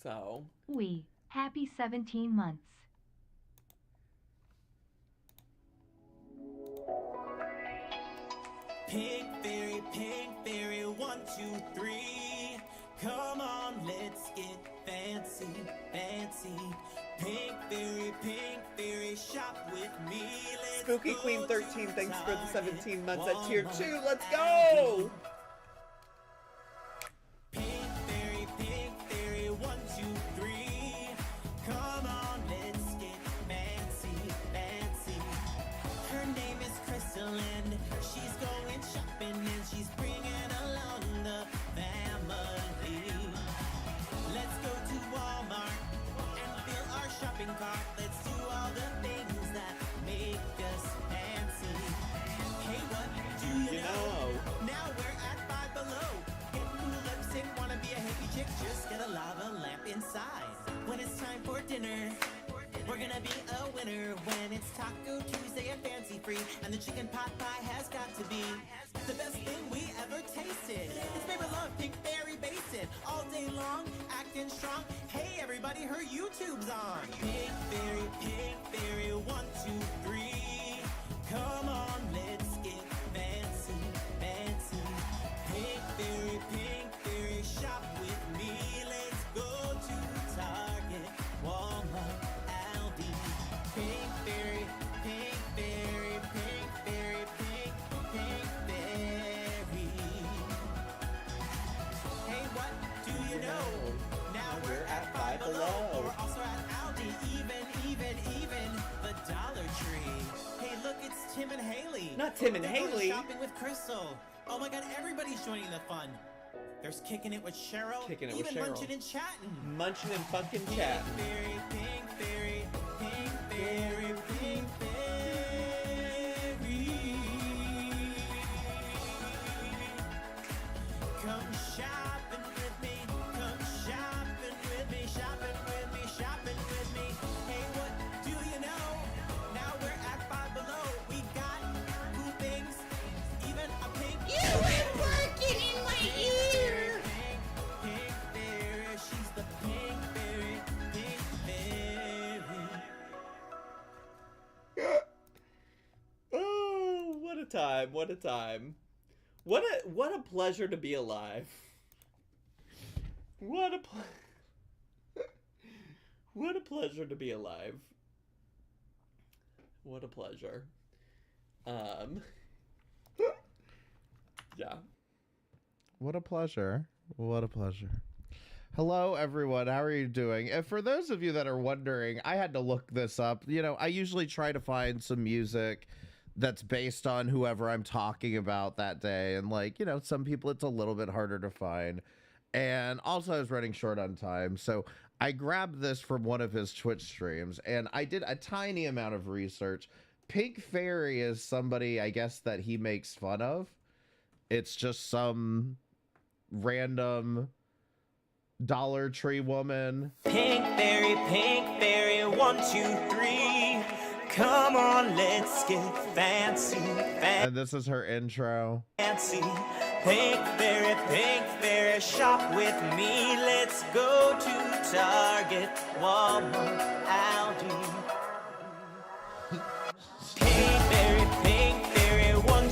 So. Happy 17 months. Pink fairy, 1, 2, 3. Come on, let's get fancy, fancy. Pink fairy, shop with me. Let's Spooky go Queen 13, to thanks for the Target, 17 months at tier 2. Walmart, Let's go! Pink fairy, 1, 2, 3. Come on, let's get fancy, fancy. Her name is Crystal and she's going shopping and she's bringing along the family. Let's go to Walmart and fill our shopping cart. Let's do all the things that make us fancy. Hey, what do you know? Now we're at Five Below. Get new lipstick, wanna be a hippie chick? Just get a lava lamp inside. When it's time for dinner, we're gonna be a winner. When it's Taco Tuesday and fancy free, and the chicken pot pie has got to be the best thing we ever tasted. It's made with love, Pink Fairy based it all day long, acting strong. Hey everybody, her YouTube's on. Pink Fairy, 1, 2, 3. Come on, let's get fancy, fancy. Pink Fairy, shop with me. Let's go to Target, Walmart, Aldi. Pink Fairy, Pink Fairy, Pink Fairy, Pink Fairy. Hey, what do you know? Now we're at Five Below. We're also at Aldi, even the Dollar Tree. Hey, look, it's Tim and Haley. Not Tim and They're going Haley. shopping with Crystal. Oh my God, everybody's joining the fun. There's Kicking It with Cheryl. Kicking It with even Cheryl. Munchin' and Chattin'. Munchin' and fucking chat. Pink Fairy, Pink Fairy, Pink Fairy. Come shopping with me, come shopping with me, shopping with me, shopping with me. Hey, what do you know? Now we're at Five Below. We got cool things, even a pink. You were working in my ear! Pink Fairy, she's the Pink Fairy, Pink Fairy. Oh, what a time, what a time. What a pleasure to be alive. What a what a pleasure to be alive. What a pleasure. Yeah. What a pleasure. What a pleasure. Hello, everyone. How are you doing? And for those of you that are wondering, I had to look this up. You know, I usually try to find some music that's based on whoever I'm talking about that day. And, like, you know, some people it's a little bit harder to find. And also, I was running short on time. So I grabbed this from one of his Twitch streams and I did a tiny amount of research. Pink Fairy is somebody, I guess, that he makes fun of. It's just some random Dollar Tree woman. Pink fairy, 1, 2, 3. Come on, let's get fancy, And this is her intro. fancy. Pink fairy, shop with me. Let's go to Target, Walmart, Aldi. Pink fairy, 1, 2,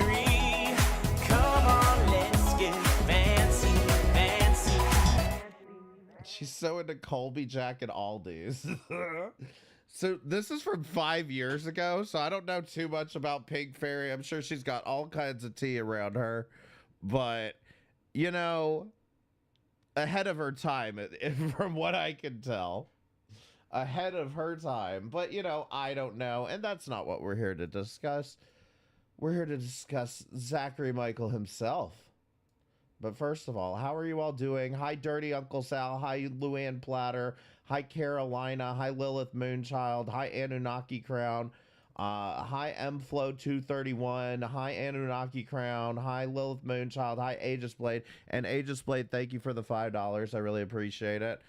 3. Come on, let's get fancy, fancy. She's so into Colby Jack and Aldi's. So this is from 5 years ago, so I don't know too much about Pink Fairy. I'm sure she's got all kinds of tea around her. But, you know, ahead of her time, from what I can tell. Ahead of her time. But, you know, I don't know. And that's not what we're here to discuss. We're here to discuss Zachary Michael himself. But first of all, how are you all doing? Hi, Dirty Uncle Sal. Hi, Luann Platter. Hi, Carolina. Hi, Lilith Moonchild. Hi, Anunnaki Crown. Hi, MFlow231. Hi, Anunnaki Crown. Hi, Lilith Moonchild. Hi, Aegis Blade. And Aegis Blade, thank you for the $5. I really appreciate it.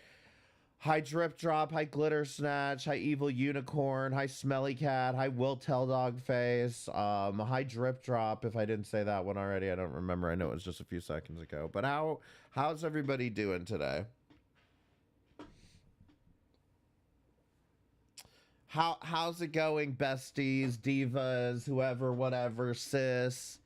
Hi, Drip Drop. Hi, Glitter Snatch. Hi, Evil Unicorn. Hi, Smelly Cat. Hi, Will Tell Dog Face. Hi, Drip Drop. If I didn't say that one already, I don't remember. I know it was just a few seconds ago. But how's everybody doing today? How's it going, besties, divas, whoever, whatever, sis?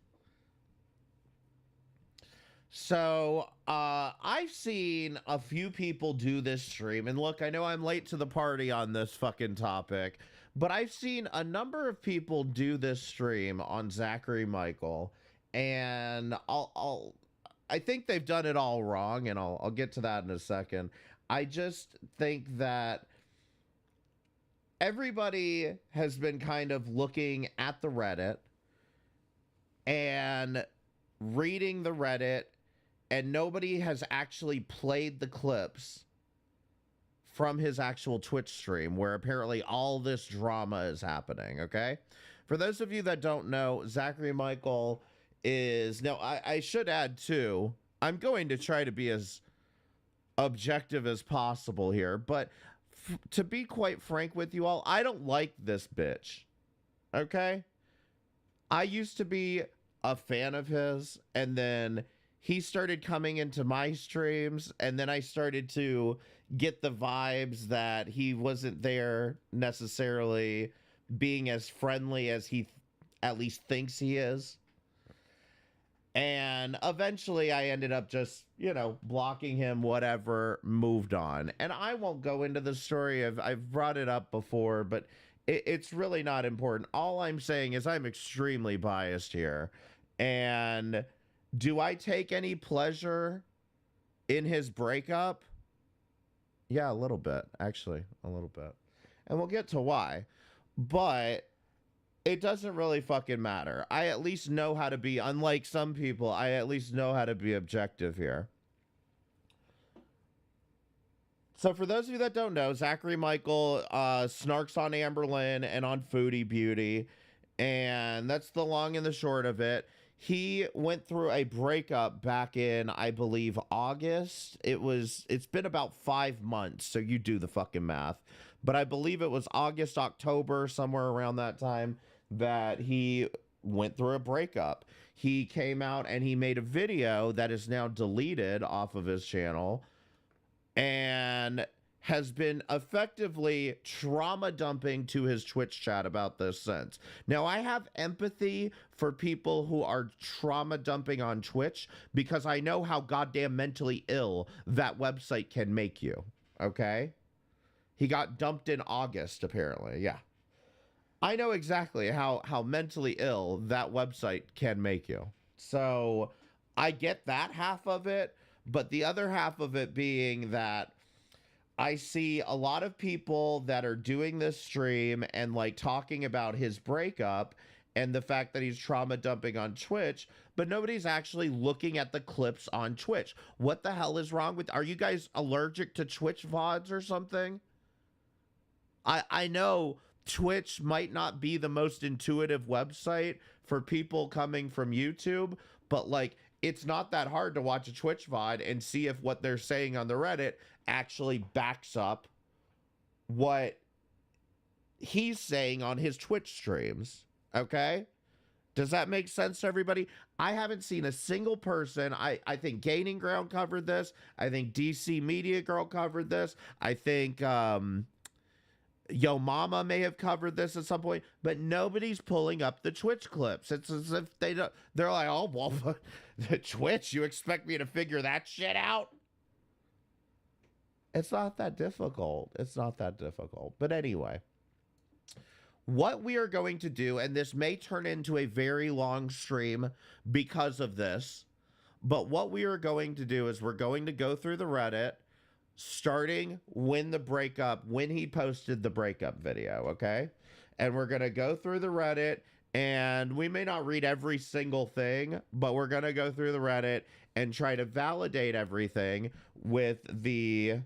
So, I've seen a few people do this stream, and look, I know I'm late to the party on this fucking topic, but I've seen a number of people do this stream on Zachary Michael, and I think they've done it all wrong, and I'll get to that in a second. I just think that everybody has been kind of looking at the Reddit and reading the Reddit, and nobody has actually played the clips from his actual Twitch stream where apparently all this drama is happening, okay? For those of you that don't know, Zachary Michael is... Now, I should add, too, I'm going to try to be as objective as possible here, but to be quite frank with you all, I don't like this bitch, okay? I used to be a fan of his, and then he started coming into my streams, and then I started to get the vibes that he wasn't there necessarily being as friendly as he at least thinks he is. And eventually I ended up just, you know, blocking him, whatever, moved on. And I won't go into the story. I've brought it up before, but it's really not important. All I'm saying is I'm extremely biased here. And do I take any pleasure in his breakup? Yeah, a little bit, actually, a little bit. And we'll get to why. But it doesn't really fucking matter. I at least know how to be, unlike some people, I at least know how to be objective here. So for those of you that don't know, Zachary Michael snarks on Amberlynn and on Foodie Beauty. And that's the long and the short of it. He went through a breakup back in, I believe, August. It's been about 5 months, so you do the fucking math. But I believe it was August, October, somewhere around that time, that he went through a breakup. He came out and he made a video that is now deleted off of his channel and has been effectively trauma dumping to his Twitch chat about this since. Now, I have empathy for people who are trauma dumping on Twitch because I know how goddamn mentally ill that website can make you, okay? He got dumped in August, apparently, yeah. I know exactly how mentally ill that website can make you. So, I get that half of it, But the other half of it being that I see a lot of people that are doing this stream and like talking about his breakup and the fact that he's trauma dumping on Twitch, but nobody's actually looking at the clips on Twitch. What the hell is wrong with, are you guys allergic to Twitch VODs or something? I know Twitch might not be the most intuitive website for people coming from YouTube, but like, it's not that hard to watch a Twitch VOD and see if what they're saying on the Reddit actually backs up what he's saying on his Twitch streams. Okay? Does that make sense to everybody? I haven't seen a single person. I think Gaining Ground covered this. I think DC Media Girl covered this. I think Yo Mama may have covered this at some point, but nobody's pulling up the Twitch clips. It's as if they don't, they're like, oh, well, the Twitch, you expect me to figure that shit out? It's not that difficult. It's not that difficult. But anyway, what we are going to do, and this may turn into a very long stream because of this, but what we are going to do is we're going to go through the Reddit, starting when he posted the breakup video, okay? And we're going to go through the Reddit, and we may not read every single thing, but we're going to go through the Reddit and try to validate everything with the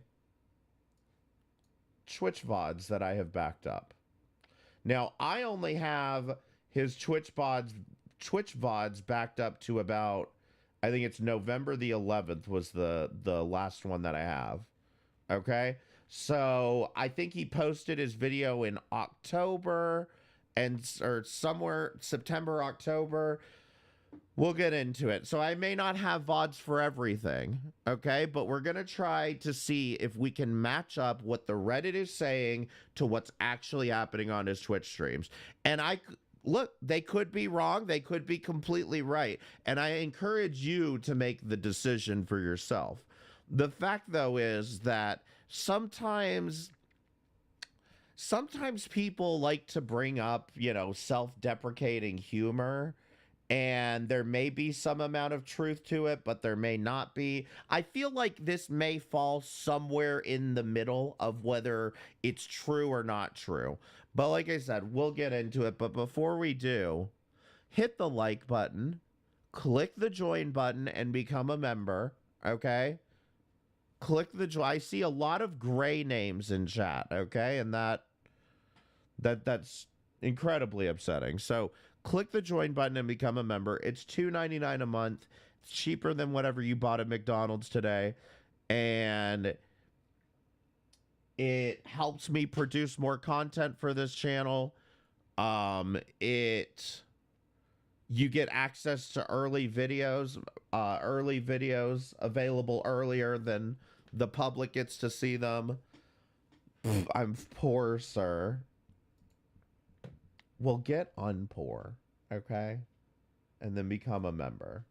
Twitch VODs that I have backed up. Now, I only have his Twitch VODs backed up to about, I think it's November the 11th was the last one that I have. Okay, so I think he posted his video in October or somewhere September, October. We'll get into it. So I may not have VODs for everything, okay? But we're going to try to see if we can match up what the Reddit is saying to what's actually happening on his Twitch streams. And look, they could be wrong. They could be completely right. And I encourage you to make the decision for yourself. The fact, though, is that sometimes people like to bring up, self-deprecating humor, and there may be some amount of truth to it, but there may not be. I feel like this may fall somewhere in the middle of whether it's true or not true. But like I said, we'll get into it. But before we do, hit the like button, click the join button, and become a member, okay? Click the join. I see a lot of gray names in chat, okay? And that's incredibly upsetting. So click the join button and become a member. It's $2.99 a month. It's cheaper than whatever you bought at McDonald's today. And it helps me produce more content for this channel. You get access to early videos available earlier than the public gets to see them. I'm poor, sir. Well, get unpoor, okay? And then become a member.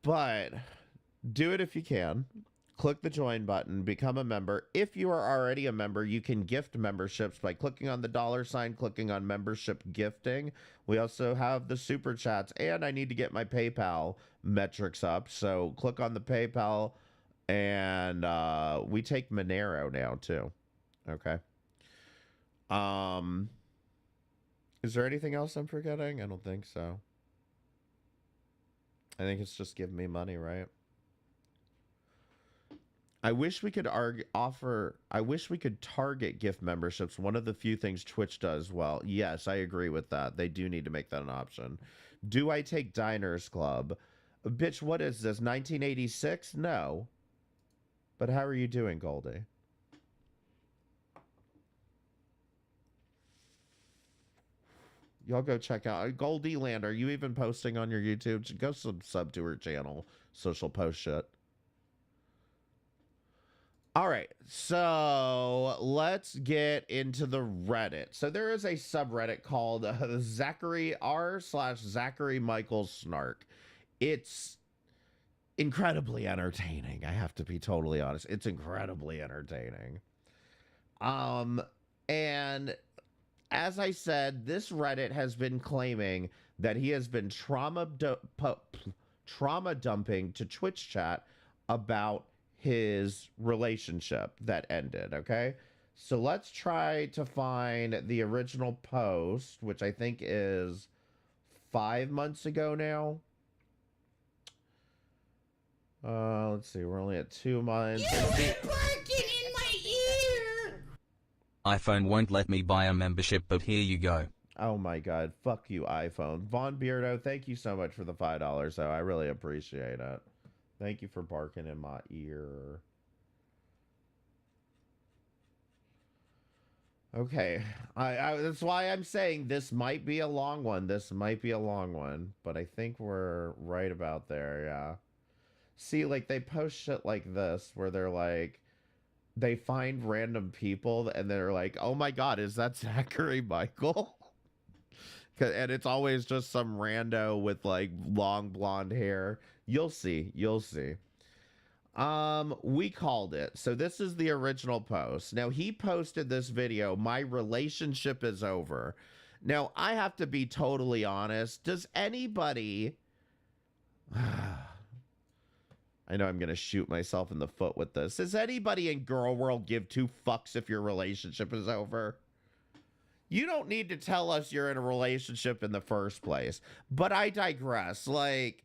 But do it if you can. Click the join button, become a member. If you are already a member, you can gift memberships by clicking on the $sign, clicking on membership gifting. We also have the super chats, and I need to get my PayPal metrics up. So click on the PayPal, and we take Monero now too. Okay. Is there anything else I'm forgetting? I don't think so. I think it's just giving me money, right? I wish we could target gift memberships. One of the few things Twitch does well. Yes, I agree with that. They do need to make that an option. Do I take Diners Club? Bitch, what is this? 1986? No. But how are you doing, Goldie? Y'all go check out Goldie Land. Are you even posting on your YouTube? Go sub to her channel so she'll post shit. All right, so let's get into the Reddit. So there is a subreddit called Zachary Michael Snark. It's incredibly entertaining. I have to be totally honest. It's incredibly entertaining. And as I said, this Reddit has been claiming that he has been trauma trauma dumping to Twitch chat about his relationship that ended, okay? So let's try to find the original post, which I think is 5 months ago now. Let's see, we're only at 2 months. You were barking in my ear! iPhone won't let me buy a membership, but here you go. Oh my god, fuck you, iPhone. Von Beardo, thank you so much for the $5, though. I really appreciate it. Thank you for barking in my ear. Okay, that's why I'm saying this might be a long one. This might be a long one, but I think we're right about there, yeah. See, like, they post shit like this, where they're like, they find random people, and they're like, oh my god, is that Zachary Michael? And it's always just some rando with, like, long blonde hair. You'll see. You'll see. We called it. So this is the original post. Now, he posted this video, my relationship is over. Now, I have to be totally honest. Does anybody... I know I'm going to shoot myself in the foot with this. Does anybody in girl world give two fucks if your relationship is over? You don't need to tell us you're in a relationship in the first place. But I digress. Like,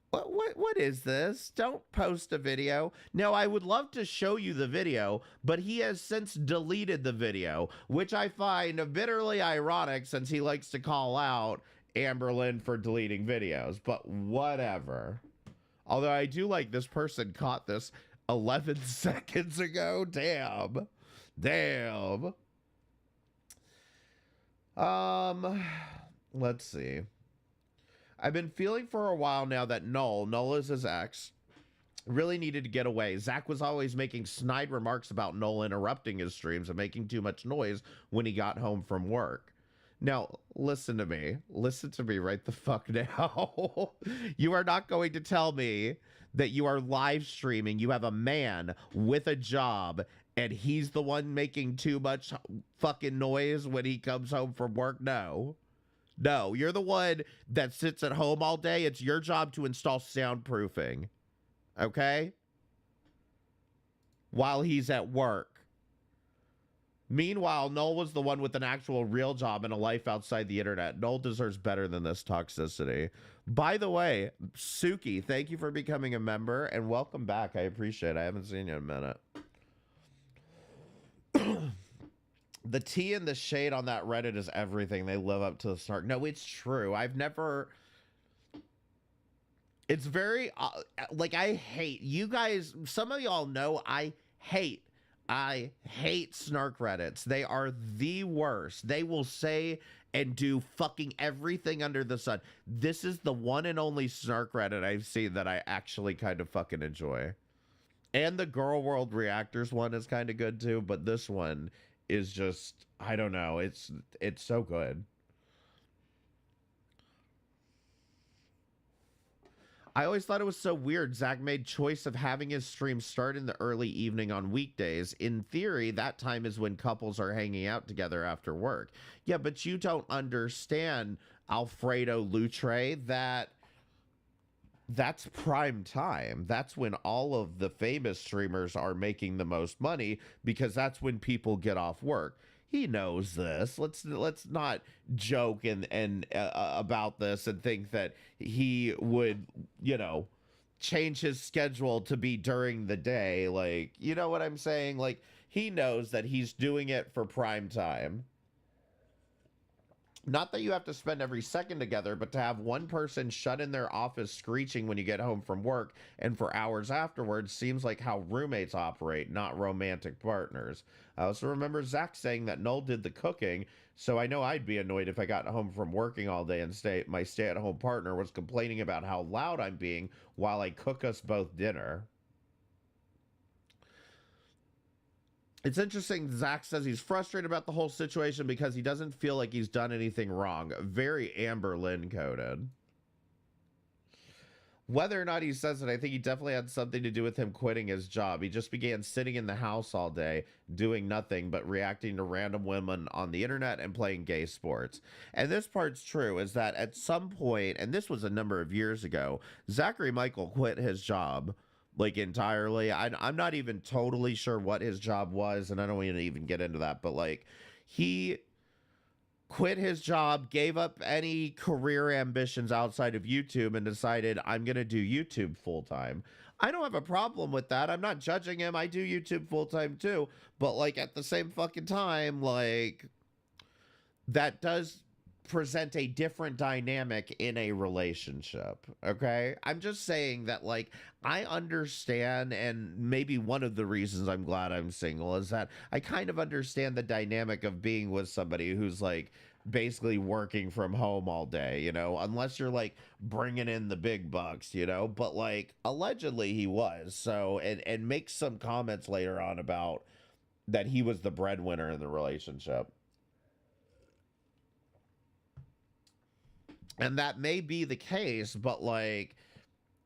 what is this? Don't post a video. Now, I would love to show you the video, but he has since deleted the video, which I find bitterly ironic since he likes to call out Amberlynn for deleting videos. But whatever. Although I do like this person caught this 11 seconds ago. Damn. Damn. Let's see. I've been feeling for a while now that Noel is his ex, really needed to get away. Zach was always making snide remarks about Noel interrupting his streams and making too much noise when he got home from work. Now, listen to me. Listen to me right the fuck now. You are not going to tell me that you are live streaming. You have a man with a job and he's the one making too much fucking noise when he comes home from work. No. No, you're the one that sits at home all day. It's your job to install soundproofing. Okay? While he's at work. Meanwhile, Noel was the one with an actual real job and a life outside the internet. Noel deserves better than this toxicity. By the way, Suki, thank you for becoming a member and welcome back. I appreciate it. I haven't seen you in a minute. The tea and the shade on that Reddit is everything. They live up to the snark. No, it's true. I've never... It's very... like, I hate... You guys... Some of y'all know I hate snark Reddits. They are the worst. They will say and do fucking everything under the sun. This is the one and only snark Reddit I've seen that I actually kind of fucking enjoy. And the Girl World Reactors one is kind of good too, but this one is just, I don't know, it's so good. I always thought it was so weird Zach made choice of having his stream start in the early evening on weekdays. In theory, that time is when couples are hanging out together after work. Yeah, but you don't understand, Alfredo Lutre, that's prime time. That's when all of the famous streamers are making the most money because that's when people get off work. He knows this. Let's not joke and about this and think that he would, you know, change his schedule to be during the day. Like, you know what I'm saying? Like, he knows that he's doing it for prime time. Not that you have to spend every second together, but to have one person shut in their office screeching when you get home from work and for hours afterwards seems like how roommates operate, not romantic partners. I also remember Zach saying that Noel did the cooking, so I know I'd be annoyed if I got home from working all day and my stay-at-home partner was complaining about how loud I'm being while I cook us both dinner. It's interesting, Zach says he's frustrated about the whole situation because he doesn't feel like he's done anything wrong. Very Amberlynn coded. Whether or not he says it, I think he definitely had something to do with him quitting his job. He just began sitting in the house all day, doing nothing but reacting to random women on the internet and playing gay sports. And this part's true, is that at some point, and this was a number of years ago, Zachary Michael quit his job, like, entirely. I'm not even totally sure what his job was, and I don't want to even get into that, but, like, he quit his job, gave up any career ambitions outside of YouTube, and decided, I'm going to do YouTube full time. I don't have a problem with that. I'm not judging him. I do YouTube full time too. But, like, at the same fucking time, like, that does present a different dynamic in a relationship. Okay? I'm just saying that, like, I understand, and maybe one of the reasons I'm glad I'm single is that I kind of understand the dynamic of being with somebody who's, like, basically working from home all day, you know, unless you're, like, bringing in the big bucks, you know, but, like, allegedly he was. So, and makes some comments later on about that he was the breadwinner in the relationship. And that may be the case, but, like,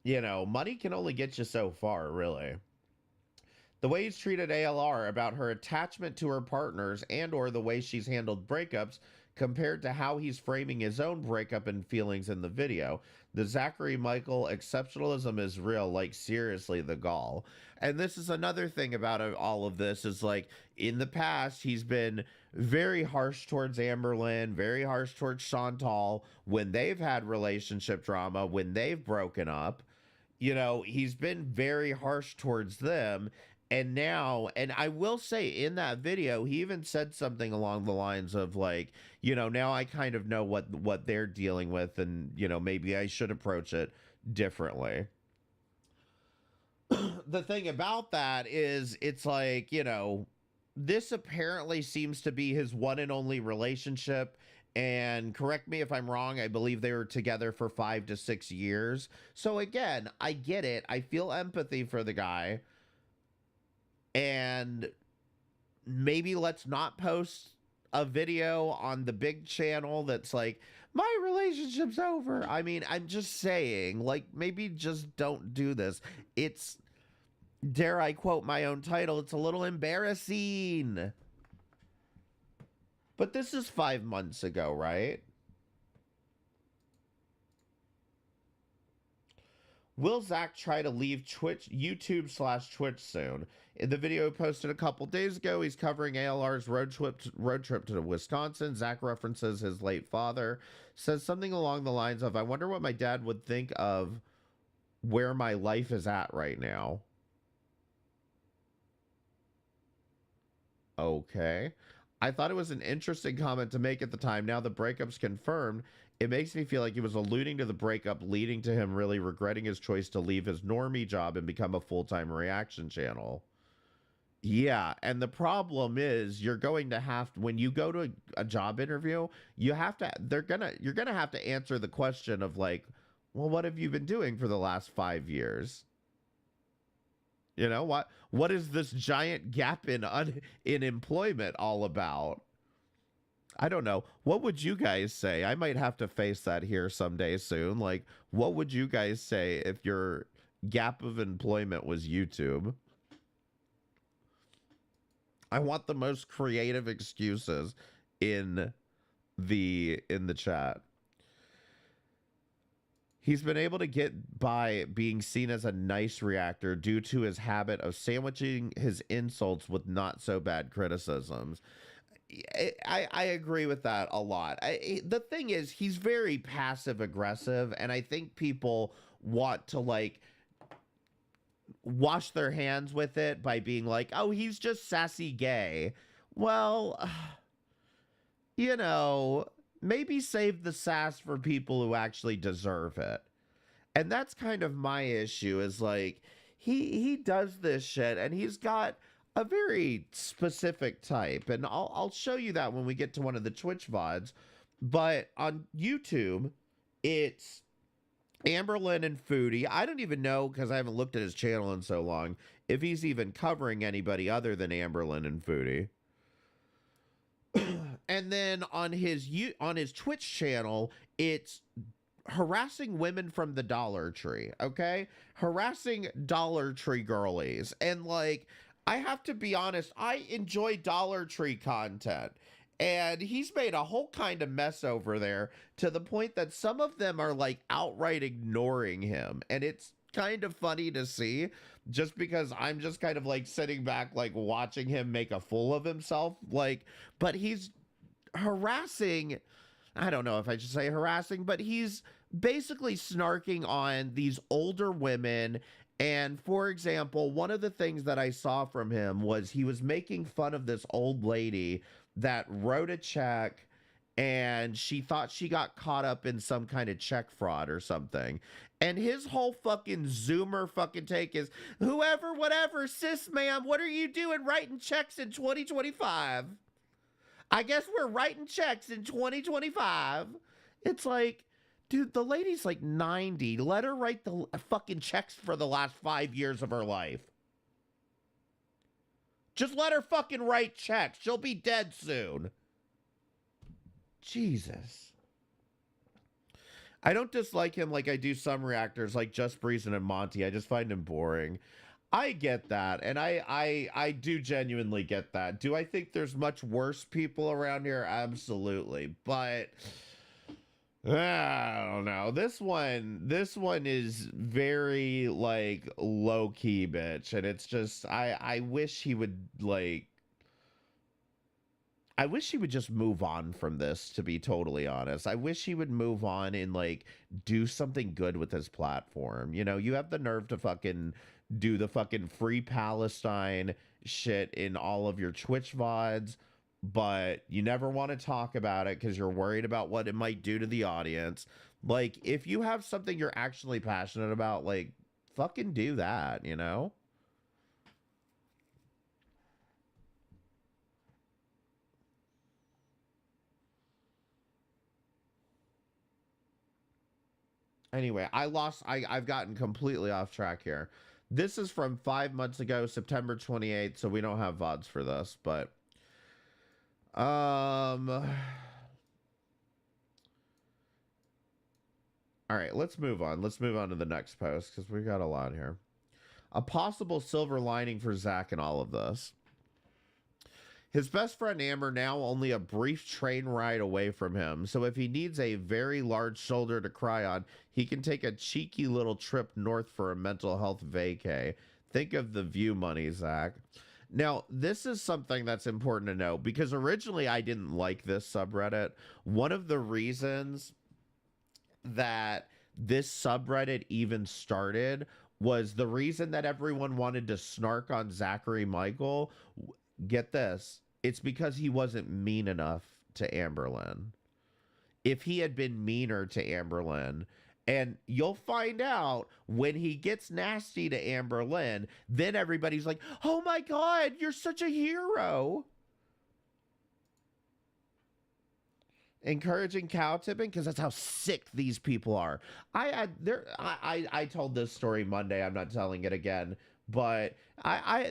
you know, money can only get you so far, really. The way he's treated ALR about her attachment to her partners and or the way she's handled breakups compared to how he's framing his own breakup and feelings in the video. The Zachary Michael exceptionalism is real, like, seriously, the gall. And this is another thing about all of this is, like, in the past, he's been very harsh towards Amberlynn, very harsh towards Chantal when they've had relationship drama, when they've broken up. You know, he's been very harsh towards them. And now, and I will say in that video, he even said something along the lines of, like, you know, now I kind of know what they're dealing with, and, you know, maybe I should approach it differently. The thing about that is, it's like, you know, this apparently seems to be his one and only relationship. And correct me if I'm wrong, I believe they were together for 5 to 6 years. So again, I get it. I feel empathy for the guy. And maybe let's not post a video on the big channel that's like, my relationship's over. I mean, I'm just saying, like, maybe just don't do this. It's, dare I quote my own title, it's a little embarrassing. But this is 5 months ago, right? Will Zach try to leave YouTube/Twitch soon? In the video posted a couple days ago, he's covering ALR's road trip to Wisconsin. Zach references his late father, says something along the lines of, I wonder what my dad would think of where my life is at right now. Okay. I thought it was an interesting comment to make at the time. Now the breakup's confirmed. It makes me feel like he was alluding to the breakup, leading to him really regretting his choice to leave his normie job and become a full-time reaction channel. Yeah, and the problem is you're going to have to, when you go to a job interview, you have to, you're gonna have to answer the question of, like, well, what have you been doing for the last 5 years? You know, what is this giant gap in employment all about? I don't know. What would you guys say? I might have to face that here someday soon. Like, what would you guys say if your gap of employment was YouTube? I want the most creative excuses in the chat. He's been able to get by being seen as a nice reactor due to his habit of sandwiching his insults with not so bad criticisms. I agree with that a lot. The thing is, he's very passive aggressive, and I think people want to, like, wash their hands with it by being like, oh, he's just sassy gay. Well, you know, maybe save the sass for people who actually deserve it. And that's kind of my issue, is, like, he does this shit, and he's got a very specific type, and I'll show you that when we get to one of the Twitch VODs. But on YouTube, it's Amberlynn and Foodie. I don't even know, because I haven't looked at his channel in so long, if he's even covering anybody other than Amberlynn and Foodie. And then on his Twitch channel, it's harassing women from the Dollar Tree, okay? Harassing Dollar Tree girlies. And like, I have to be honest, I enjoy Dollar Tree content. And he's made a whole kind of mess over there to the point that some of them are like outright ignoring him. And it's kind of funny to see, just because I'm just kind of like sitting back, like watching him make a fool of himself. Like, but he's harassing, I don't know if I should say harassing, but he's basically snarking on these older women. And for example, one of the things that I saw from him was he was making fun of this old lady that wrote a check and she thought she got caught up in some kind of check fraud or something. And his whole fucking Zoomer fucking take is, whoever, whatever, sis ma'am, what are you doing writing checks in 2025? I guess we're writing checks in 2025. It's like, dude, the lady's like 90. Let her write the fucking checks for the last 5 years of her life. Just let her fucking write checks. She'll be dead soon. Jesus. I don't dislike him like I do some reactors like Just Breezin' and Monty. I just find him boring. I get that, and I do genuinely get that. Do I think there's much worse people around here? Absolutely. But I don't know. This one is very like low key, bitch, and it's just I wish he would like. I wish he would just move on from this, to be totally honest. I wish he would move on and like do something good with his platform. You know, you have the nerve to fucking do the fucking Free Palestine shit in all of your Twitch VODs, but you never want to talk about it because you're worried about what it might do to the audience. Like, if you have something you're actually passionate about, like, fucking do that, you know? Anyway, I've gotten completely off track here. This is from 5 months ago, September 28th, so we don't have VODs for this, but all right, let's move on. Let's move on to the next post because we've got a lot here. A possible silver lining for Zach in all of this. His best friend Amber now only a brief train ride away from him, so if he needs a very large shoulder to cry on, he can take a cheeky little trip north for a mental health vacay. Think of the view money, Zach. Now, this is something that's important to know, because originally I didn't like this subreddit. One of the reasons that this subreddit even started was the reason that everyone wanted to snark on Zachary Michael. Get this, it's because he wasn't mean enough to Amberlynn. If he had been meaner to Amberlynn, and you'll find out when he gets nasty to Amberlynn, then everybody's like, oh my God, you're such a hero. Encouraging cow tipping, because that's how sick these people are. I told this story Monday, I'm not telling it again, but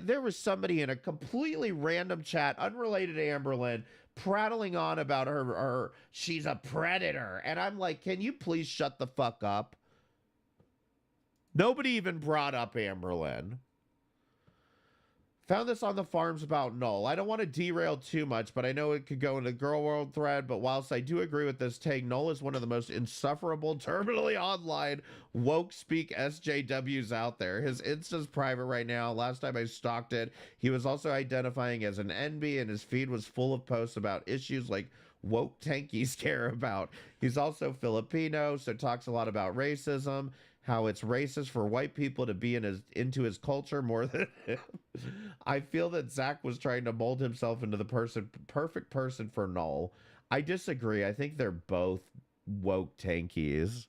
there was somebody in a completely random chat, unrelated to Amberlynn, prattling on about her she's a predator. And I'm like, can you please shut the fuck up? Nobody even brought up Amberlynn. Found this on the forums about Null. I don't want to derail too much, but I know it could go into Girl World thread, but whilst I do agree with this take, Null is one of the most insufferable, terminally online, woke speak SJWs out there. His Insta's private right now. Last time I stalked it, he was also identifying as an NB, and his feed was full of posts about issues like woke tankies care about. He's also Filipino, so talks a lot about racism, how it's racist for white people to be into his culture more than him. I feel that Zach was trying to mold himself into the perfect person for Null. I disagree. I think they're both woke tankies.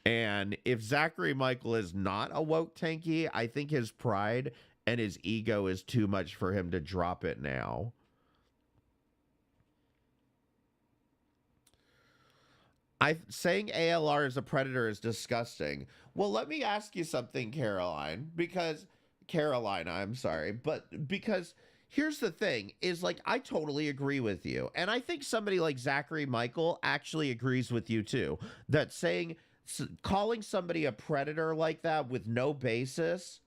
And if Zachary Michael is not a woke tanky, I think his pride and his ego is too much for him to drop it now. Saying ALR is a predator is disgusting. Well, let me ask you something, Carolina, because here's the thing is like, I totally agree with you. And I think somebody like Zachary Michael actually agrees with you too. That calling somebody a predator like that with no basis,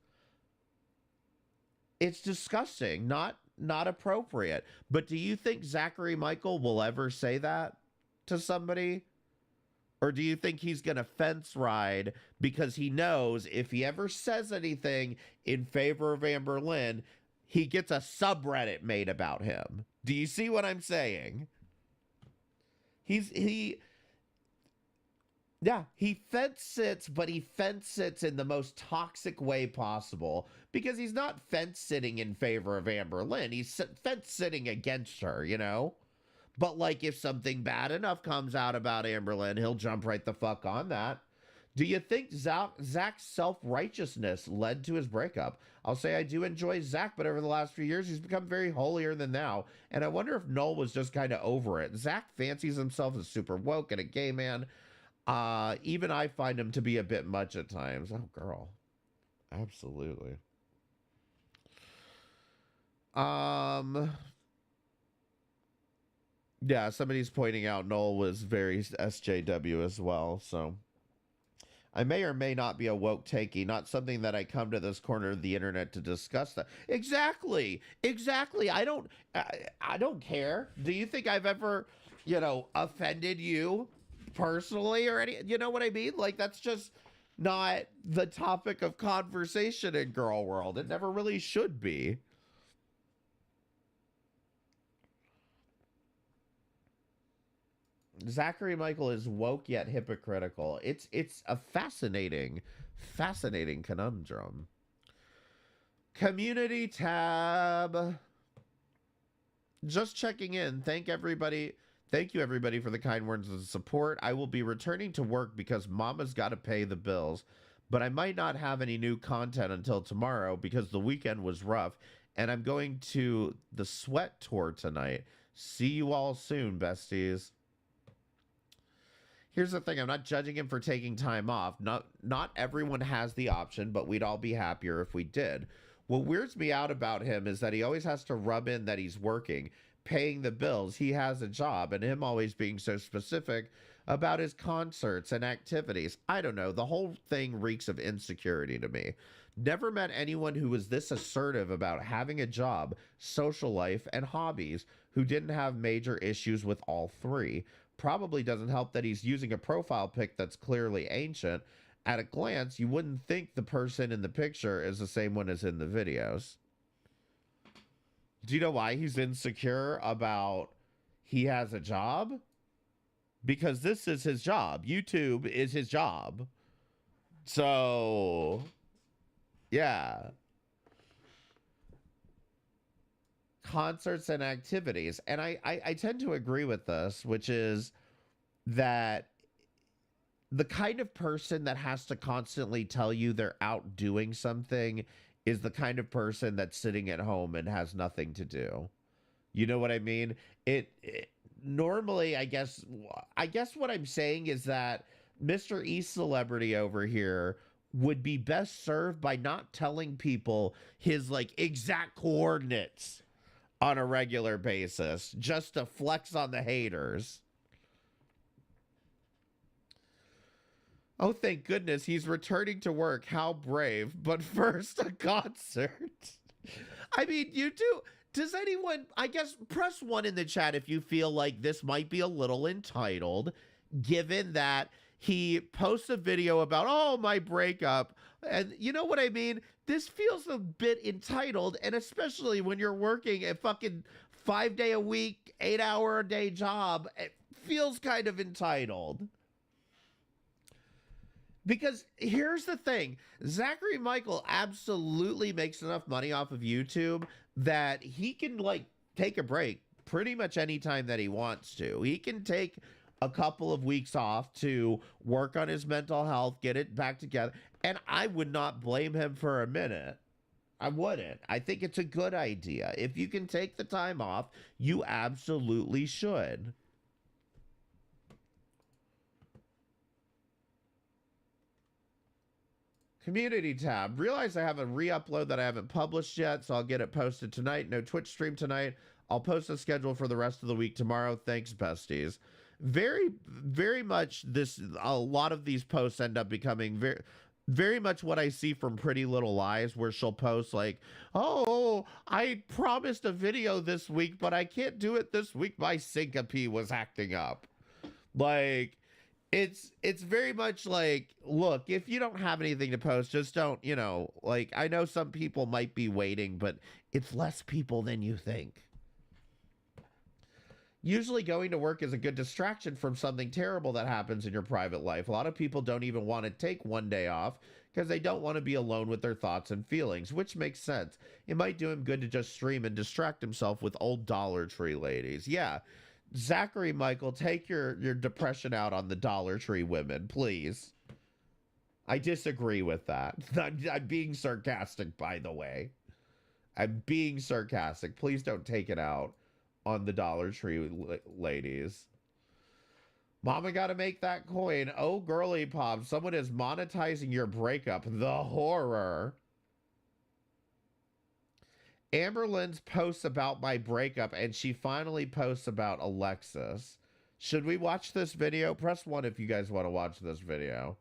it's disgusting, not appropriate. But do you think Zachary Michael will ever say that to somebody? Or do you think he's going to fence ride because he knows if he ever says anything in favor of Amberlynn, he gets a subreddit made about him? Do you see what I'm saying? He fence sits, but he fence sits in the most toxic way possible because he's not fence sitting in favor of Amberlynn. He's fence sitting against her, you know? But like if something bad enough comes out about Amberlynn, he'll jump right the fuck on that. Do you think Zach's self-righteousness led to his breakup? I'll say I do enjoy Zach, but over the last few years, he's become very holier than thou. And I wonder if Noel was just kind of over it. Zach fancies himself as super woke and a gay man. Even I find him to be a bit much at times. Oh, girl. Absolutely. Yeah, somebody's pointing out Noel was very SJW as well, so I may or may not be a woke takey, not something that I come to this corner of the internet to discuss that. Exactly. I don't care. Do you think I've ever, offended you personally or any, you know what I mean? Like, that's just not the topic of conversation in girl world. It never really should be. Zachary Michael is woke yet hypocritical. It's a fascinating conundrum. Community tab. Just checking in. Thank you everybody for the kind words of support. I will be returning to work because mama's got to pay the bills, but I might not have any new content until tomorrow because the weekend was rough, and I'm going to the Sweat Tour tonight. See you all soon, besties. Here's the thing, I'm not judging him for taking time off. Not everyone has the option, but we'd all be happier if we did. What weirds me out about him is that he always has to rub in that he's working, paying the bills. He has a job, and him always being so specific about his concerts and activities. I don't know. The whole thing reeks of insecurity to me. Never met anyone who was this assertive about having a job, social life, and hobbies who didn't have major issues with all three. Probably doesn't help that he's using a profile pic that's clearly ancient. At a glance, you wouldn't think the person in the picture is the same one as in the videos. Do you know why he's insecure about he has a job? Because this is his job. YouTube is his job. So, yeah. Concerts and activities. And I tend to agree with this, which is that the kind of person that has to constantly tell you they're out doing something is the kind of person that's sitting at home and has nothing to do. You know what I mean? It normally, I guess what I'm saying is that Mr. E Celebrity over here would be best served by not telling people his like exact coordinates on a regular basis, just to flex on the haters. Oh, thank goodness he's returning to work. How brave. But first, a concert. I mean, you do. Does anyone, I guess, press 1 in the chat if you feel like this might be a little entitled, given that he posts a video about, oh, my breakup. And you know what I mean? This feels a bit entitled, and especially when you're working a fucking 5-day-a-week, 8-hour-a-day job, it feels kind of entitled. Because here's the thing, Zachary Michael absolutely makes enough money off of YouTube that he can like take a break pretty much anytime that he wants to. He can take a couple of weeks off to work on his mental health, get it back together. And I would not blame him for a minute. I wouldn't. I think it's a good idea. If you can take the time off, you absolutely should. Community tab. Realize I have a re-upload that I haven't published yet, so I'll get it posted tonight. No Twitch stream tonight. I'll post a schedule for the rest of the week tomorrow. Thanks, besties. Very, very much a lot of these posts end up becoming very much what I see from Pretty Little Lies, where she'll post like, oh, I promised a video this week, but I can't do it this week. My syncope was acting up. Like, it's very much like, look, if you don't have anything to post, just don't, you know, like, I know some people might be waiting, but it's less people than you think. Usually going to work is a good distraction from something terrible that happens in your private life. A lot of people don't even want to take one day off because they don't want to be alone with their thoughts and feelings, which makes sense. It might do him good to just stream and distract himself with old Dollar Tree ladies. Yeah. Zachary Michael, take your depression out on the Dollar Tree women, please. I disagree with that. I'm being sarcastic, by the way. I'm being sarcastic. Please don't take it out on the Dollar Tree ladies. Mama gotta make that coin. Oh, girly pop, someone is monetizing your breakup. The horror. Amberlynn's posts about my breakup, and she finally posts about Alexis. Should we watch this video? Press 1 if you guys want to watch this video.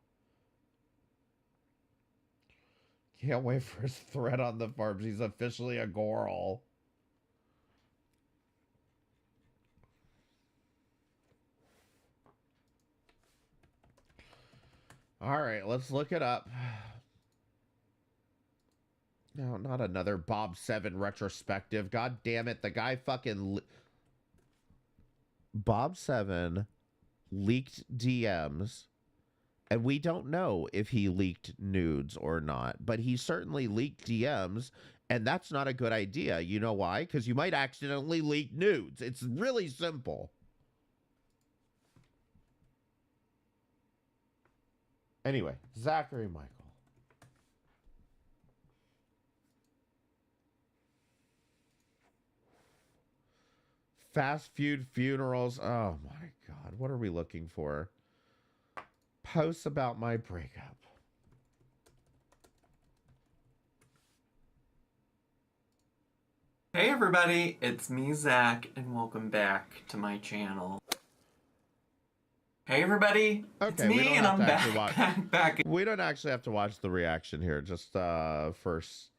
Can't wait for his thread on the farms. He's officially a girl. All right, let's look it up. No, not another Bob 7 retrospective. God damn it. The guy fucking... Bob 7 leaked DMs, and we don't know if he leaked nudes or not, but he certainly leaked DMs, and that's not a good idea. You know why? Because you might accidentally leak nudes. It's really simple. Anyway, Zachary Michael. Fast food funerals. Oh my God. What are we looking for? Posts about my breakup. Hey everybody, it's me, Zach, and welcome back to my channel. Hey everybody, it's me, and I'm back. We don't actually have to watch the reaction here, just first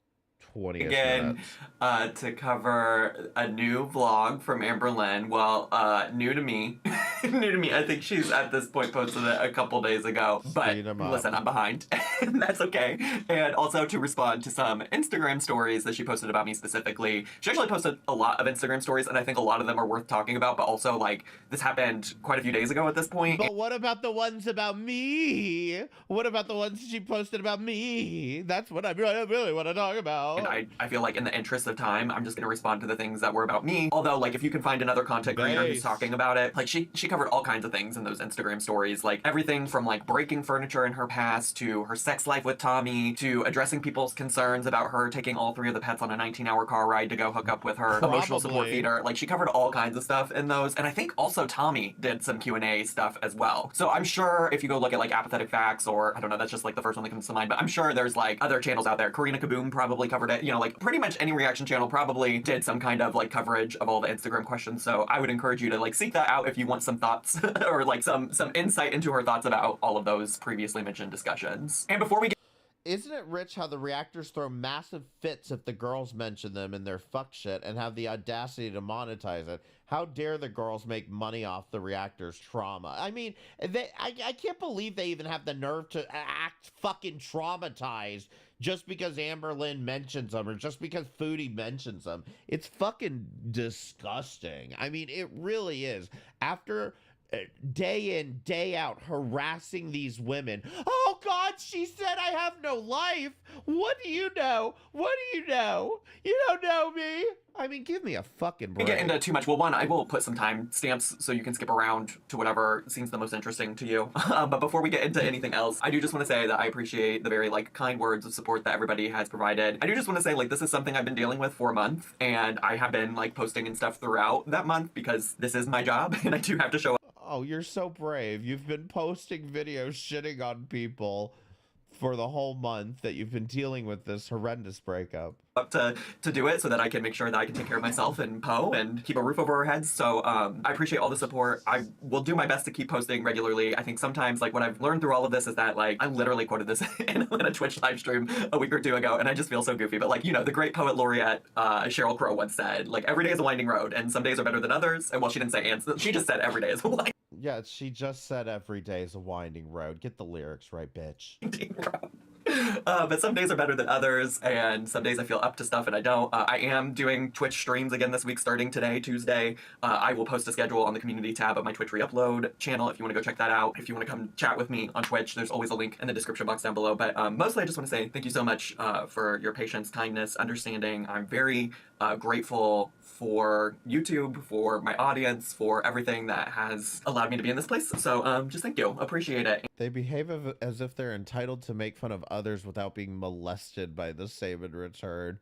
20 again minutes. To cover a new vlog from Amberlynn. Well, new to me. New to me. I think she's at this point posted it a couple days ago. But listen, I'm behind. And that's okay. And also to respond to some Instagram stories that she posted about me specifically. She actually posted a lot of Instagram stories, and I think a lot of them are worth talking about, but also, like, this happened quite a few days ago at this point. But what about the ones about me? What about the ones she posted about me? That's what I really want to talk about. And I feel like in the interest of time, I'm just going to respond to the things that were about me. Although, like, if you can find another content creator who's talking about it, like, she covered all kinds of things in those Instagram stories. Like, everything from, like, breaking furniture in her past, to her sex life with Tommy, to addressing people's concerns about her taking all 3 of the pets on a 19-hour car ride to go hook up with her emotional support feeder. Like, she covered all kinds of stuff in those. And I think also Tommy did some Q&A stuff as well. So I'm sure if you go look at, like, Apathetic Facts, or, I don't know, that's just, like, the first one that comes to mind, but I'm sure there's, like, other channels out there. Karina Kaboom probably covered it. You know, like, pretty much any reaction channel probably did some kind of, like, coverage of all the Instagram questions. So I would encourage you to, like, seek that out if you want some thoughts or, like, some insight into her thoughts about all of those previously mentioned discussions. And before we get... Isn't it rich how the reactors throw massive fits if the girls mention them in their fuck shit and have the audacity to monetize it? How dare the girls make money off the reactors' trauma? I mean, I can't believe they even have the nerve to act fucking traumatized just because Amberlynn mentions them or just because Foodie mentions them. It's fucking disgusting. I mean, it really is. After day in, day out, harassing these women. Oh God, she said I have no life. What do you know? What do you know? You don't know me. I mean, give me a fucking break. We get into too much. Well, one, I will put some time stamps so you can skip around to whatever seems the most interesting to you. But before we get into anything else, I do just want to say that I appreciate the very, like, kind words of support that everybody has provided. I do just want to say, like, this is something I've been dealing with for a month, and I have been, like, posting and stuff throughout that month because this is my job, and I do have to show up. Oh, you're so brave. You've been posting videos shitting on people for the whole month that you've been dealing with this horrendous breakup. Up to do it so that I can make sure that I can take care of myself and Poe and keep a roof over our heads. So I appreciate all the support. I will do my best to keep posting regularly. I think sometimes like what I've learned through all of this is that like I literally quoted this in a Twitch live stream a week or two ago, and I just feel so goofy. But like, you know, the great poet laureate Cheryl Crow once said, like, every day is a winding road and some days are better than others. And well, she didn't say and, she just said every day is a winding Yeah, she just said every day is a winding road. Get the lyrics right, bitch. road. But some days are better than others, and some days I feel up to stuff and I don't. I am doing Twitch streams again this week, starting today, Tuesday. I will post a schedule on the community tab of my Twitch re-upload channel if you want to go check that out. If you want to come chat with me on Twitch, there's always a link in the description box down below. But mostly I just want to say thank you so much for your patience, kindness, understanding. I'm very grateful for YouTube, for my audience, for everything that has allowed me to be in this place. So just thank you. Appreciate it. They behave as if they're entitled to make fun of others without being molested by the same in return.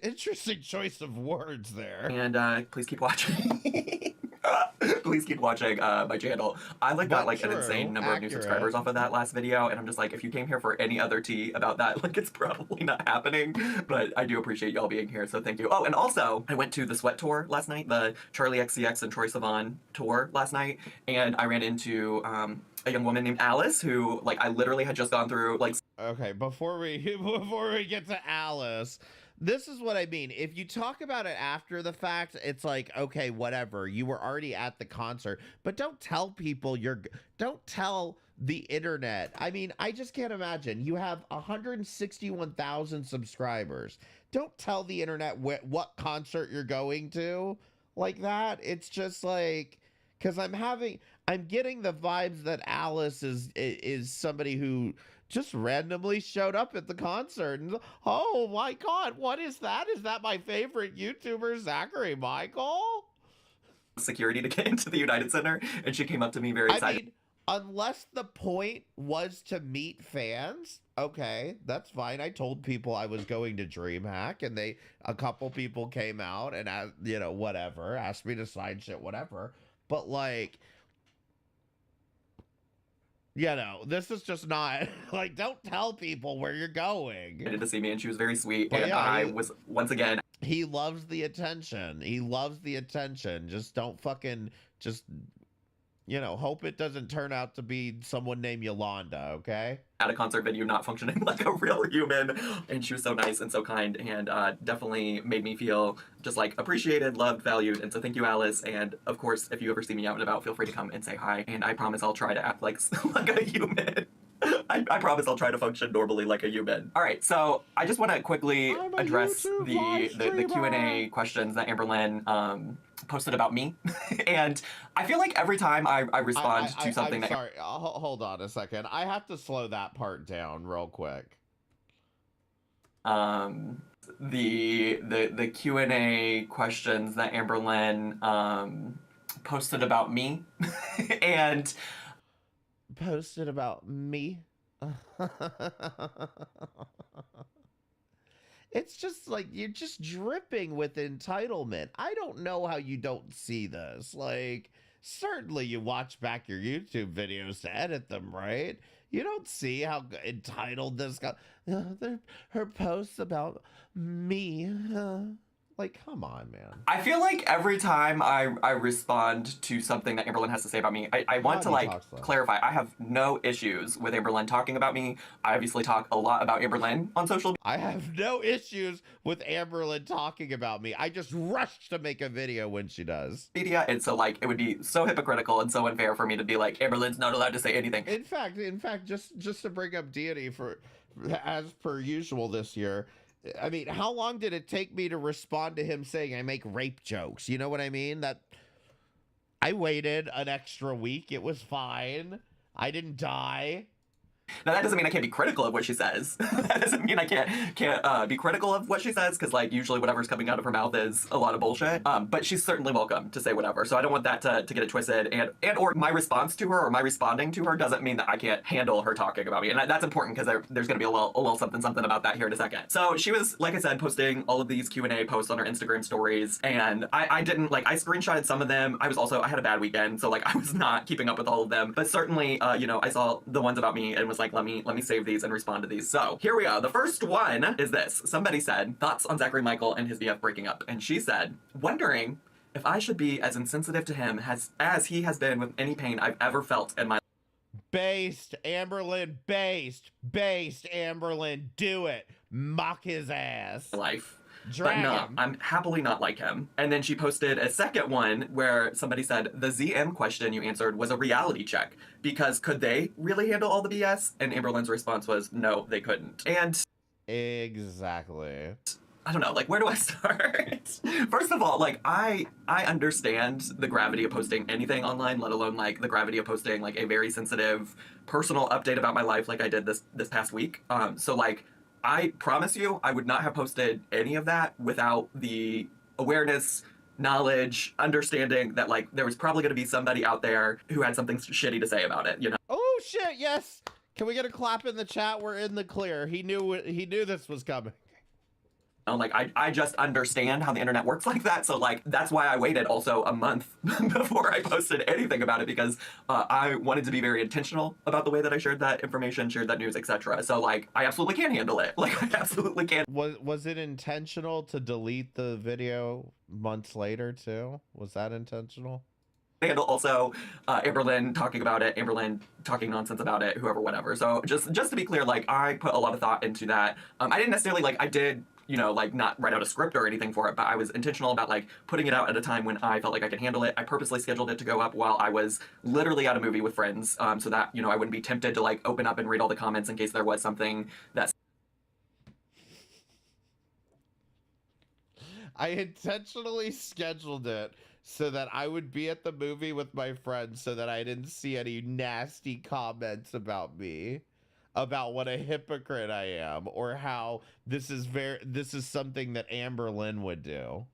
Interesting choice of words there. And please keep watching. Please keep watching my channel. I got like an insane number of new subscribers off of that last video, and I'm just like, if you came here for any other tea about that, like, it's probably not happening. But I do appreciate y'all being here, so thank you. Oh, and also I went to the Sweat tour last night, the Charlie XCX and Troye Sivan tour last night, and I ran into a young woman named Alice who, like, I literally had just gone through like. Okay, before we get to Alice, this is what I mean. If you talk about it after the fact, it's like, okay, whatever. You were already at the concert, but don't tell people don't tell the internet. I mean, I just can't imagine. You have 161,000 subscribers. Don't tell the internet what concert you're going to like that. It's just like, because I'm getting the vibes that Alice is somebody who just randomly showed up at the concert and, oh my god, what is that? Is that my favorite YouTuber, Zachary Michael? Security to get into the United Center, and she came up to me very excited. I mean, unless the point was to meet fans, okay, that's fine. I told people I was going to DreamHack, and a couple people came out and, you know, whatever, asked me to sign shit, whatever. But like, you know, this is just not, like, don't tell people where you're going. To see me, and she was very sweet, But and yeah, I was, once again. He loves the attention. He loves the attention. Just don't fucking, just, you know, hope it doesn't turn out to be someone named Yolanda, okay? At a concert venue, not functioning like a real human, and she was so nice and so kind, and definitely made me feel just like appreciated, loved, valued. And so thank you, Alice. And of course, if you ever see me out and about, feel free to come and say hi, and I promise I'll try to act like a human. I promise I'll try to function normally like a human. All right, so I just want to quickly address the Q&A questions that Amberlynn posted about me. And I feel like every time I respond to something I'm sorry, hold on a second. I have to slow that part down real quick. The Q&A questions that Amberlynn posted about me and posted about me. It's just like you're just dripping with entitlement. I don't know how you don't see this. Like, certainly you watch back your YouTube videos to edit them, right? You don't see how entitled this guy. Her posts about me. Like, come on, man. I feel like every time I respond to something that Amberlynn has to say about me, I want to, like, clarify. I have no issues with Amberlynn talking about me. I obviously talk a lot about Amberlynn on social media. I have no issues with Amberlynn talking about me. I just rush to make a video when she does. And so, like, it would be so hypocritical and so unfair for me to be like, Amberlynn's not allowed to say anything. In fact, just to bring up deity as per usual this year, I mean, how long did it take me to respond to him saying I make rape jokes? You know what I mean? That I waited an extra week. It was fine. I didn't die. Now, that doesn't mean I can't be critical of what she says. That doesn't mean I can't be critical of what she says, because, like, usually whatever's coming out of her mouth is a lot of bullshit. But she's certainly welcome to say whatever. So I don't want that to get it twisted. And or my response to her or my responding to her doesn't mean that I can't handle her talking about me. And that's important, because there's going to be a little something about that here in a second. So she was, like I said, posting all of these Q&A posts on her Instagram stories. And I didn't, like, I screenshotted some of them. I had a bad weekend, so, like, I was not keeping up with all of them. But certainly, you know, I saw the ones about me and was was like, let me save these and respond to these. So here we go. The first one is this. Somebody said, thoughts on Zachary Michael and his BF breaking up. And she said, wondering if I should be as insensitive to him as he has been with any pain I've ever felt in my Based, Amberlynn, based, Amberlynn, do it. Mock his ass. life. Drag But no, him. I'm happily not like him. And then she posted a second one where somebody said, the ZM question you answered was a reality check because could they really handle all the BS? And Amberlynn's response was, no, they couldn't. And Exactly. I don't know, like, where do I start? First of all, like, I understand the gravity of posting anything online, let alone, like, the gravity of posting, like, a very sensitive personal update about my life like I did this past week. So, like, I promise you, I would not have posted any of that without the awareness, knowledge, understanding that, like, there was probably going to be somebody out there who had something shitty to say about it, you know? Oh, shit, yes. Can we get a clap in the chat? We're in the clear. He knew this was coming. Like, I just understand how the internet works like that. So, like, that's why I waited also a month before I posted anything about it, because I wanted to be very intentional about the way that I shared that information, shared that news, etc. So, like, I absolutely can handle it. Like, I absolutely can. Was it intentional to delete the video months later, too? Was that intentional? Handle also Amberlynn talking about it, Amberlynn talking nonsense about it, whoever, whatever. So, just to be clear, like, I put a lot of thought into that. I didn't necessarily, like, I did, you know, like, not write out a script or anything for it, but I was intentional about, like, putting it out at a time when I felt like I could handle it. I purposely scheduled it to go up while I was literally at a movie with friends, so that, you know, I wouldn't be tempted to, like, open up and read all the comments in case there was something that... I intentionally scheduled it so that I would be at the movie with my friends so that I didn't see any nasty comments about me, about what a hypocrite I am, or how this is something that Amberlynn would do.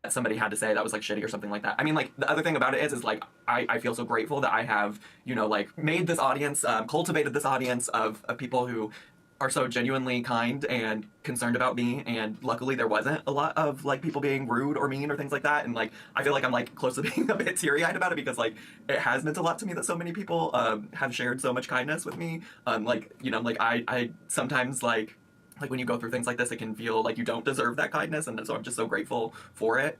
Somebody had to say that was, like, shitty or something like that. I mean, like, the other thing about it is like, I feel so grateful that I have, you know, like, made this audience, cultivated this audience of people who are so genuinely kind and concerned about me, and luckily there wasn't a lot of, like, people being rude or mean or things like that. And, like, I feel like I'm, like, close to being a bit teary-eyed about it, because, like, it has meant a lot to me that so many people have shared so much kindness with me. Like, you know, like, I sometimes, like when you go through things like this, it can feel like you don't deserve that kindness, and so I'm just so grateful for it.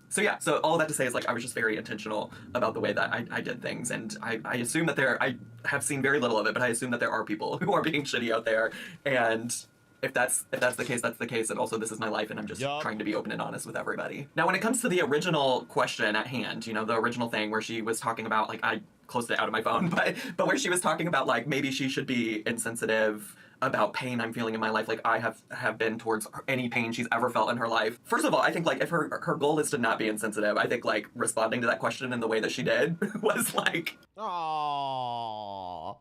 So yeah, so all that to say is, like, I was just very intentional about the way that I did things, and I assume that I have seen very little of it, but I assume that there are people who are being shitty out there, and if that's the case, that's the case, and also this is my life, and I'm just trying to be open and honest with everybody. Now, when it comes to the original question at hand, you know, the original thing where she was talking about, like, I closed it out of my phone, but where she was talking about, like, maybe she should be insensitive about pain I'm feeling in my life, like I have been towards any pain she's ever felt in her life. First of all, I think, like, if her goal is to not be insensitive, I think, like, responding to that question in the way that she did was, like... Oh,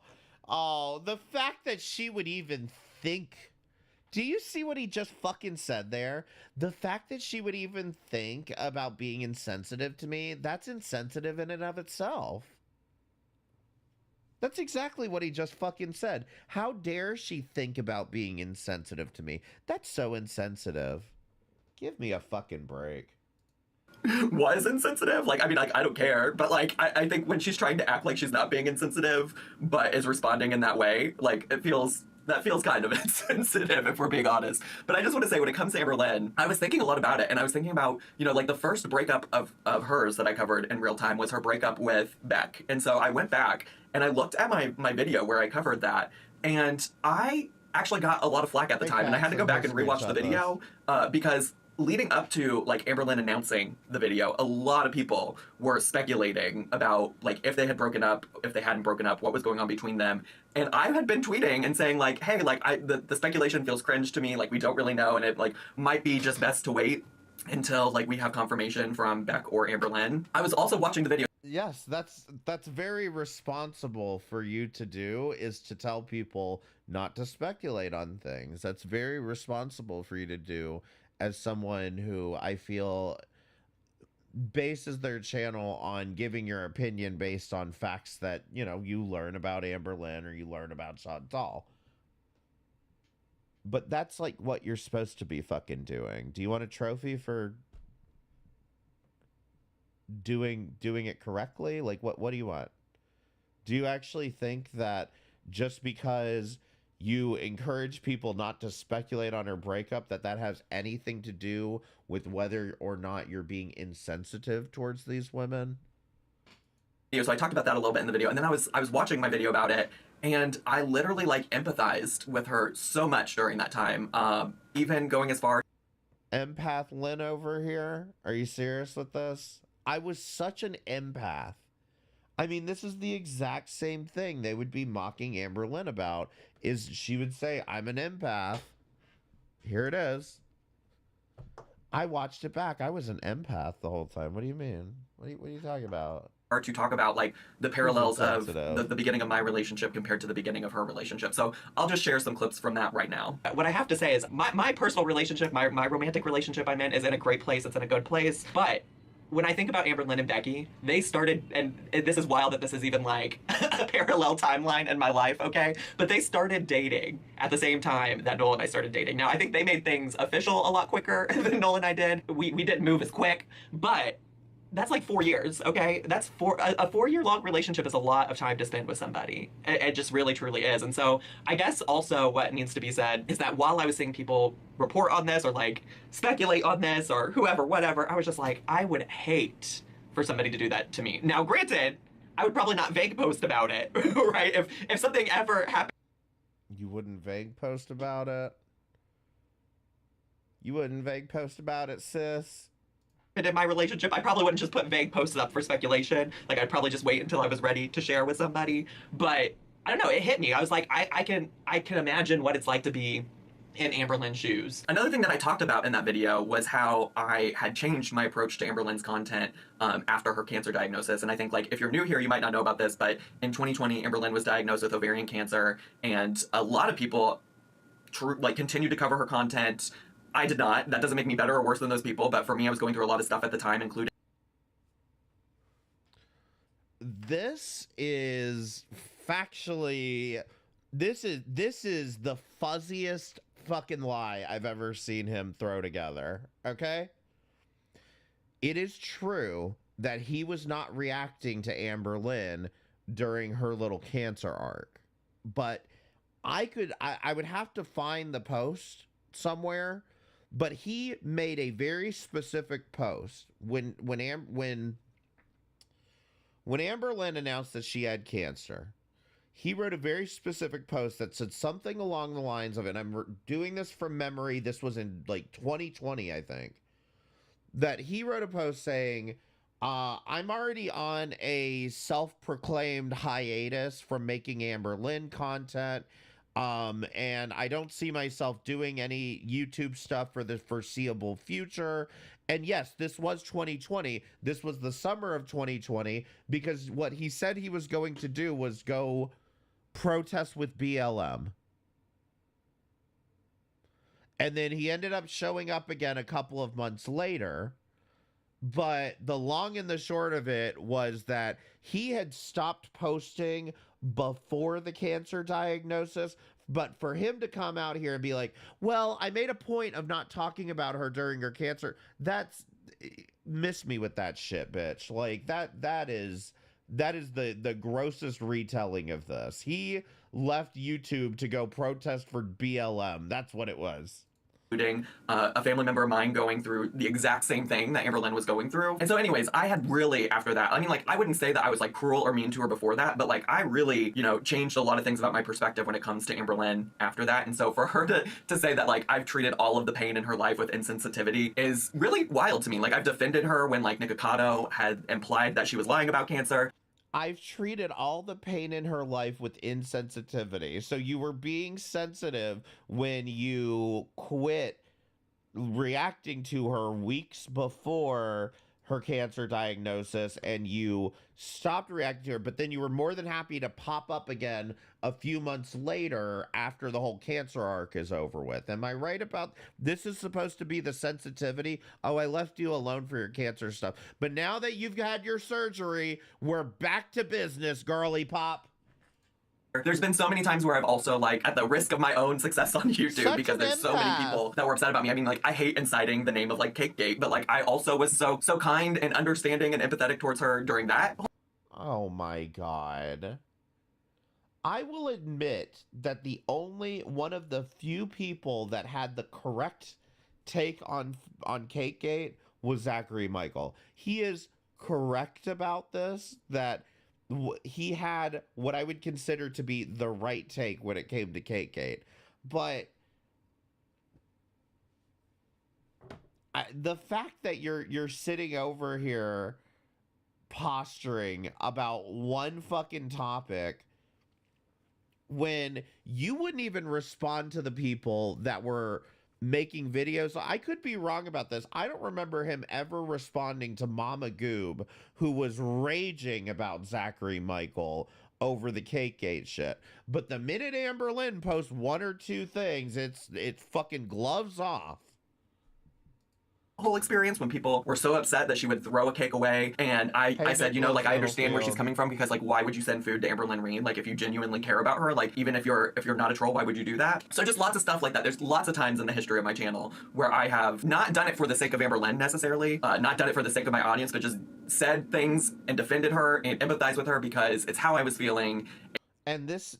the fact that she would even think... Do you see what he just fucking said there? The fact that she would even think about being insensitive to me, that's insensitive in and of itself. That's exactly what he just fucking said. How dare she think about being insensitive to me? That's so insensitive. Give me a fucking break. Was insensitive? Like, I mean, like, I don't care, but, like, I think when she's trying to act like she's not being insensitive, but is responding in that way, like, that feels kind of insensitive, if we're being honest. But I just want to say, when it comes to Amberlynn, I was thinking a lot about it, and I was thinking about, you know, like, the first breakup of hers that I covered in real time was her breakup with Beck. And so I went back and I looked at my video where I covered that, and I actually got a lot of flack at the time, and I had to go back and rewatch the video because leading up to, like, Amberlynn announcing the video, a lot of people were speculating about, like, if they had broken up, if they hadn't broken up, what was going on between them. And I had been tweeting and saying, like, hey, like, the speculation feels cringe to me, like, we don't really know, and it, like, might be just best to wait until, like, we have confirmation from Beck or Amberlynn. I was also watching the video. Yes, that's very responsible for you to do, is to tell people not to speculate on things. That's very responsible for you to do as someone who I feel bases their channel on giving your opinion based on facts that, you know, you learn about Amberlynn or you learn about Chantal. But that's, like, what you're supposed to be fucking doing. Do you want a trophy for doing it correctly? Like, what do you want? Do you actually think that just because you encourage people not to speculate on her breakup, that has anything to do with whether or not you're being insensitive towards these women? So I talked about that a little bit in the video, and then I was watching my video about it, and I literally like empathized with her so much during that time, even going as far. Empath Lynn over here? Are you serious with this? I was such an empath. I mean, this is the exact same thing they would be mocking Amberlynn about, is she would say, I'm an empath. Here it is. I watched it back. I was an empath the whole time. What do you mean? What are you talking about? To talk about like the parallels of the beginning of my relationship compared to the beginning of her relationship. So I'll just share some clips from that right now. What I have to say is my personal relationship, my romantic relationship I meant, is in a great place. It's in a good place. But when I think about Amberlynn and Becky, they started, and this is wild that this is even like a parallel timeline in my life, okay? But they started dating at the same time that Noel and I started dating. Now, I think they made things official a lot quicker than Noel and I did. We didn't move as quick, but that's like 4 years, okay? That's a 4-year-long relationship is a lot of time to spend with somebody. It just really, truly is. And so I guess also what needs to be said is that while I was seeing people report on this or like speculate on this or whoever, whatever, I was just like, I would hate for somebody to do that to me. Now, granted, I would probably not vague post about it, right? If something ever happened. You wouldn't vague post about it? You wouldn't vague post about it, sis? In my relationship, I probably wouldn't just put vague posts up for speculation. Like, I'd probably just wait until I was ready to share with somebody. But I don't know, it hit me. I was like, I can imagine what it's like to be in Amberlynn's shoes. Another thing that I talked about in that video was how I had changed my approach to Amberlynn's content after her cancer diagnosis. And I think, like, if you're new here, you might not know about this, but in 2020, Amberlynn was diagnosed with ovarian cancer, and a lot of people continued to cover her content. I did not. That doesn't make me better or worse than those people, but for me, I was going through a lot of stuff at the time, including. This is factually, this is the fuzziest fucking lie I've ever seen him throw together, okay? It is true that he was not reacting to Amberlynn during her little cancer arc, but I would have to find the post somewhere. But he made a very specific post when Amberlynn announced that she had cancer. He wrote a very specific post that said something along the lines of, and I'm doing this from memory, this was in like 2020, I think, that he wrote a post saying, I'm already on a self-proclaimed hiatus from making Amberlynn content. And I don't see myself doing any YouTube stuff for the foreseeable future. And yes, this was 2020. This was the summer of 2020, because what he said he was going to do was go protest with BLM. And then he ended up showing up again a couple of months later. But the long and the short of it was that he had stopped posting before the cancer diagnosis, but for him to come out here and be like, well, I made a point of not talking about her during her cancer, that's, miss me with that shit, bitch. Like, that is the grossest retelling of this. He left YouTube to go protest for BLM. That's what it was. Including a family member of mine going through the exact same thing that Amberlynn was going through. And so anyways, I had really, after that, I mean, like, I wouldn't say that I was like cruel or mean to her before that, but like, I really, you know, changed a lot of things about my perspective when it comes to Amberlynn after that. And so for her to say that like I've treated all of the pain in her life with insensitivity is really wild to me. Like, I've defended her when like Nikocado had implied that she was lying about cancer. I've treated all the pain in her life with insensitivity. So you were being sensitive when you quit reacting to her weeks before her cancer diagnosis, and you stopped reacting to her, but then you were more than happy to pop up again a few months later after the whole cancer arc is over with. Am I right about this? Is supposed to be the sensitivity? Oh, I left you alone for your cancer stuff, but now that you've had your surgery, we're back to business, girly pop. There's been so many times where I've also, like, at the risk of my own success on YouTube, because there's so many people that were upset about me. I mean, like, I hate inciting the name of, like, Cakegate, but, like, I also was so kind and understanding and empathetic towards her during that. Oh my God. I will admit that the only one of the few people that had the correct take on Cakegate was Zachary Michael. He is correct about this, that he had what I would consider to be the right take when it came to Cakegate. But the fact that you're sitting over here posturing about one fucking topic when you wouldn't even respond to the people that were making videos. I could be wrong about this. I don't remember him ever responding to Mama Goob, who was raging about Zachary Michael over the Cakegate shit. But the minute Amberlynn posts one or two things, it's fucking gloves off. Whole experience when people were so upset that she would throw a cake away, and I said, you know, like, I understand where she's coming from, because like, why would you send food to Amberlynn Reed? Like, if you genuinely care about her, like, even if you're not a troll, why would you do that? So just lots of stuff like that. There's lots of times in the history of my channel where I have not done it for the sake of Amberlynn necessarily, not done it for the sake of my audience, but just said things and defended her and empathized with her because it's how I was feeling. And this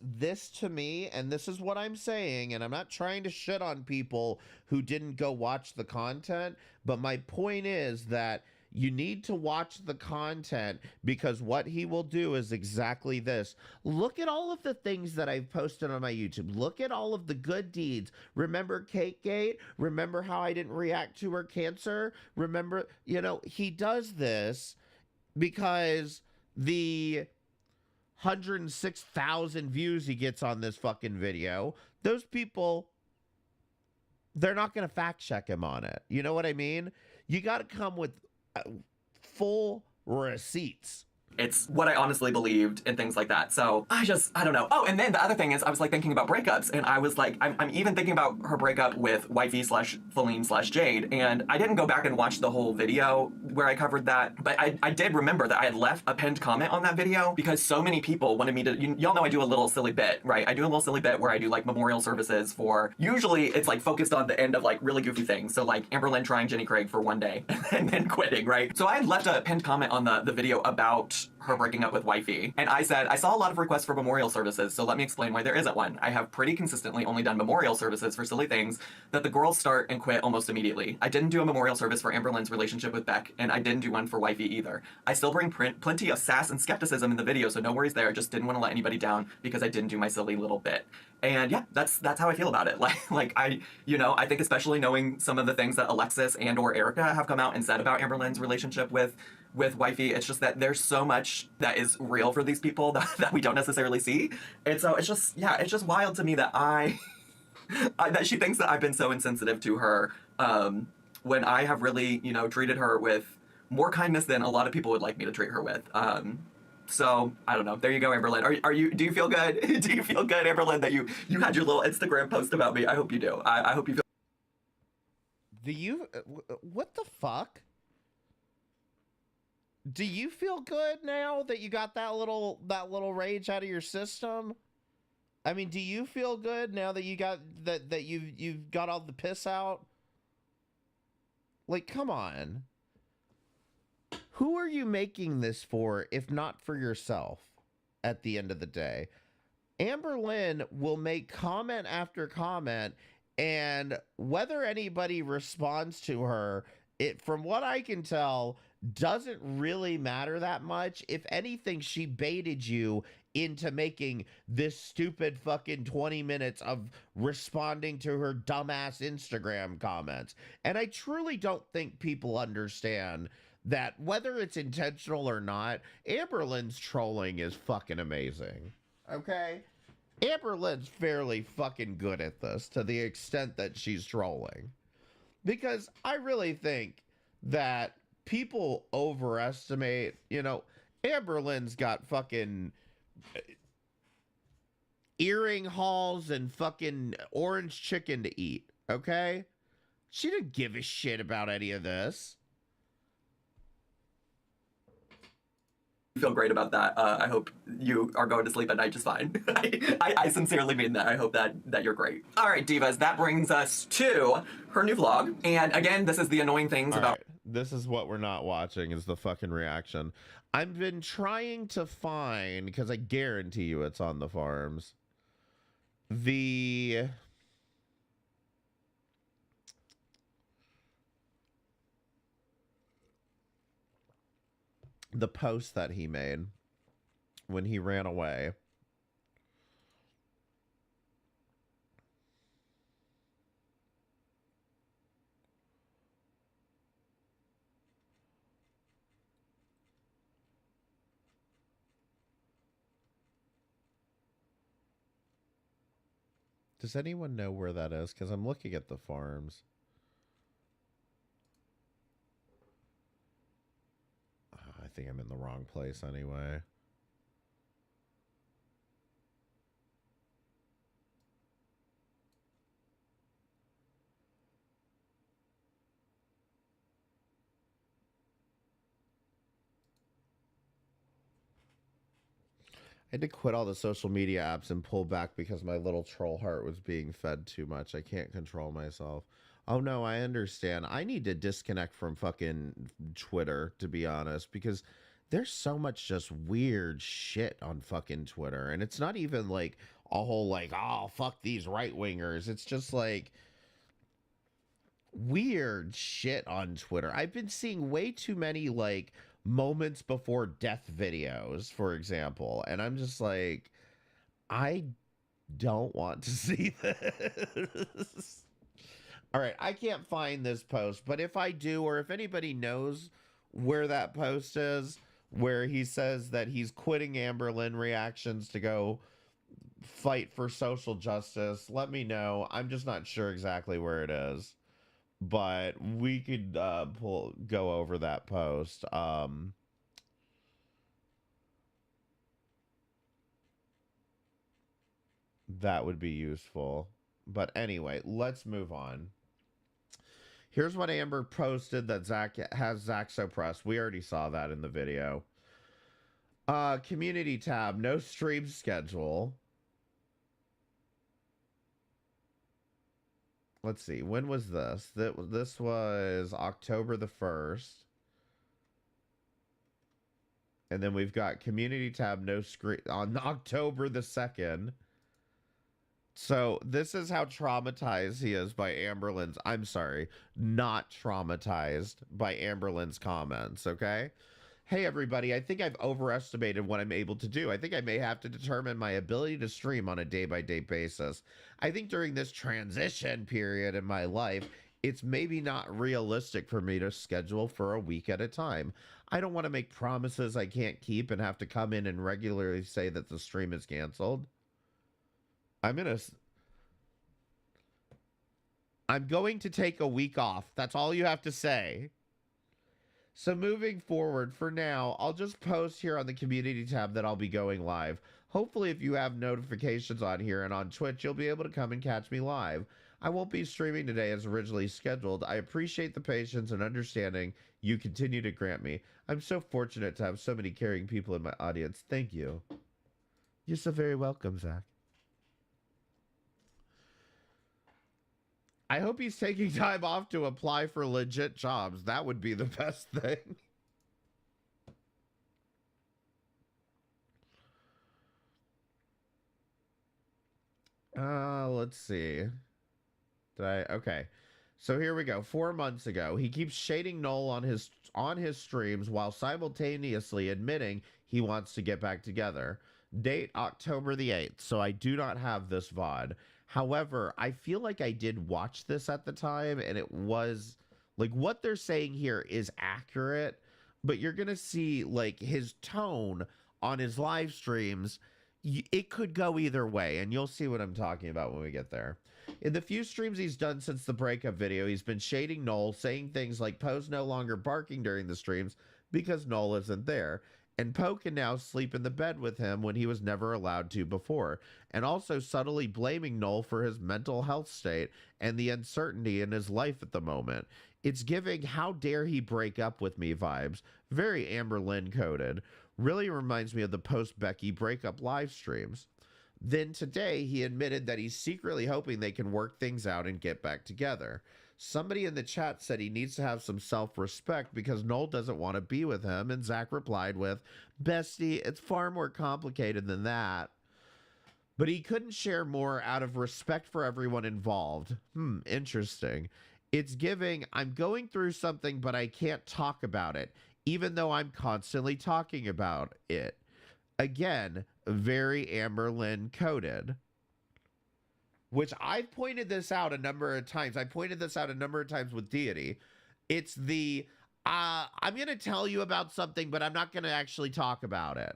to me, and this is what I'm saying, and I'm not trying to shit on people who didn't go watch the content, but my point is that you need to watch the content, because what he will do is exactly this. Look at all of the things that I've posted on my YouTube. Look at all of the good deeds. Remember Cakegate? Remember how I didn't react to her cancer? Remember, you know, he does this because the 106,000 views he gets on this fucking video, those people, they're not going to fact check him on it. You know what I mean? You got to come with full receipts. It's what I honestly believed and things like that. So I don't know. Oh, and then the other thing is I was like thinking about breakups, and I was like, I'm even thinking about her breakup with Wifey/Feline/Jade, and I didn't go back and watch the whole video where I covered that, but I did remember that I had left a pinned comment on that video because so many people wanted me to, y'all know I do a little silly bit, right? I do a little silly bit where I do like memorial services for, usually it's like focused on the end of like really goofy things. So like Amberlynn trying Jenny Craig for one day and then quitting, right? So I had left a pinned comment on the video about her breaking up with Wifey. And I said, I saw a lot of requests for memorial services, so let me explain why there isn't one. I have pretty consistently only done memorial services for silly things that the girls start and quit almost immediately. I didn't do a memorial service for Amberlynn's relationship with Beck, and I didn't do one for Wifey either. I still bring plenty of sass and skepticism in the video, so no worries there. I just didn't want to let anybody down because I didn't do my silly little bit. And yeah, that's how I feel about it. Like I think especially knowing some of the things that Alexis and or Erica have come out and said about Amberlynn's relationship with Wifey, it's just that there's so much that is real for these people that we don't necessarily see. And so it's just wild to me that that she thinks that I've been so insensitive to her when I have really, treated her with more kindness than a lot of people would like me to treat her with. So I don't know. There you go, Amberlynn. Do you feel good? Do you feel good, Amberlynn, that you had your little Instagram post about me? I hope you do. I hope you feel. Do you? What the fuck? Do you feel good now that you got that little rage out of your system? I mean, do you feel good now that you got that you've got all the piss out? Like, come on. Who are you making this for if not for yourself at the end of the day? Amberlynn will make comment after comment, and whether anybody responds to her, it, from what I can tell, doesn't really matter that much. If anything, she baited you into making this stupid fucking 20 minutes of responding to her dumbass Instagram comments. And I truly don't think people understand that whether it's intentional or not, Amberlynn's trolling is fucking amazing. Okay? Amberlynn's fairly fucking good at this to the extent that she's trolling. Because I really think that people overestimate, Amberlynn's got fucking earring hauls and fucking orange chicken to eat, okay? She didn't give a shit about any of this. feel great about that. I hope you are going to sleep at night just fine. I sincerely mean that. I hope that you're great. All right, divas, that brings us to her new vlog. And again, this is the annoying things about... Right. This is what we're not watching, is the fucking reaction. I've been trying to find, because I guarantee you it's on the farms, the post that he made when he ran away. Does anyone know where that is? Because I'm looking at the farms. I think I'm in the wrong place anyway. I had to quit all the social media apps and pull back because my little troll heart was being fed too much. I can't control myself. Oh no, I understand. I need to disconnect from fucking Twitter, to be honest, because there's so much just weird shit on fucking Twitter. And it's not even like a whole like, oh, fuck these right-wingers. It's just like weird shit on Twitter. I've been seeing way too many like moments before death videos, for example, and I'm just like, I don't want to see this. All right, I can't find this post, but if I do, or if anybody knows where that post is, where he says that he's quitting Amberlynn reactions to go fight for social justice, let me know. I'm just not sure exactly where it is. But we could go over that post. That would be useful. But anyway, let's move on. Here's what Amber posted that Zach has Zach so pressed. We already saw that in the video. Community tab, no stream schedule. Let's see, when was this? This was October the 1st. And then we've got community tab, no screen on October the 2nd. So this is how traumatized he is by Amberlynn's. I'm sorry, not traumatized by Amberlynn's comments, okay? Hey, everybody, I think I've overestimated what I'm able to do. I think I may have to determine my ability to stream on a day-by-day basis. I think during this transition period in my life, it's maybe not realistic for me to schedule for a week at a time. I don't want to make promises I can't keep and have to come in and regularly say that the stream is canceled. I'm going to take a week off. That's all you have to say. So moving forward, for now, I'll just post here on the community tab that I'll be going live. Hopefully, if you have notifications on here and on Twitch, you'll be able to come and catch me live. I won't be streaming today as originally scheduled. I appreciate the patience and understanding you continue to grant me. I'm so fortunate to have so many caring people in my audience. Thank you. You're so very welcome, Zach. I hope he's taking time off to apply for legit jobs. That would be the best thing. Let's see. Okay. So here we go. 4 months ago, he keeps shading Noel on his streams while simultaneously admitting he wants to get back together. Date October the 8th. So I do not have this VOD. However, I feel like I did watch this at the time, and it was like what they're saying here is accurate, but you're going to see like his tone on his live streams. It could go either way, and you'll see what I'm talking about when we get there. In the few streams he's done since the breakup video, he's been shading Noel, saying things like Poe's no longer barking during the streams because Noel isn't there. And Poe can now sleep in the bed with him when he was never allowed to before, and also subtly blaming Noel for his mental health state and the uncertainty in his life at the moment. It's giving how dare he break up with me vibes, very Amberlynn coded. Really reminds me of the post-Becky breakup live streams. Then today, he admitted that he's secretly hoping they can work things out and get back together. Somebody in the chat said he needs to have some self-respect because Noel doesn't want to be with him, and Zach replied with, "Bestie, it's far more complicated than that." But he couldn't share more out of respect for everyone involved. Interesting. It's giving, I'm going through something, but I can't talk about it, even though I'm constantly talking about it. Again, very Amberlynn coded. Which I've pointed this out a number of times. I pointed this out a number of times with Deity. It's the, I'm going to tell you about something, but I'm not going to actually talk about it.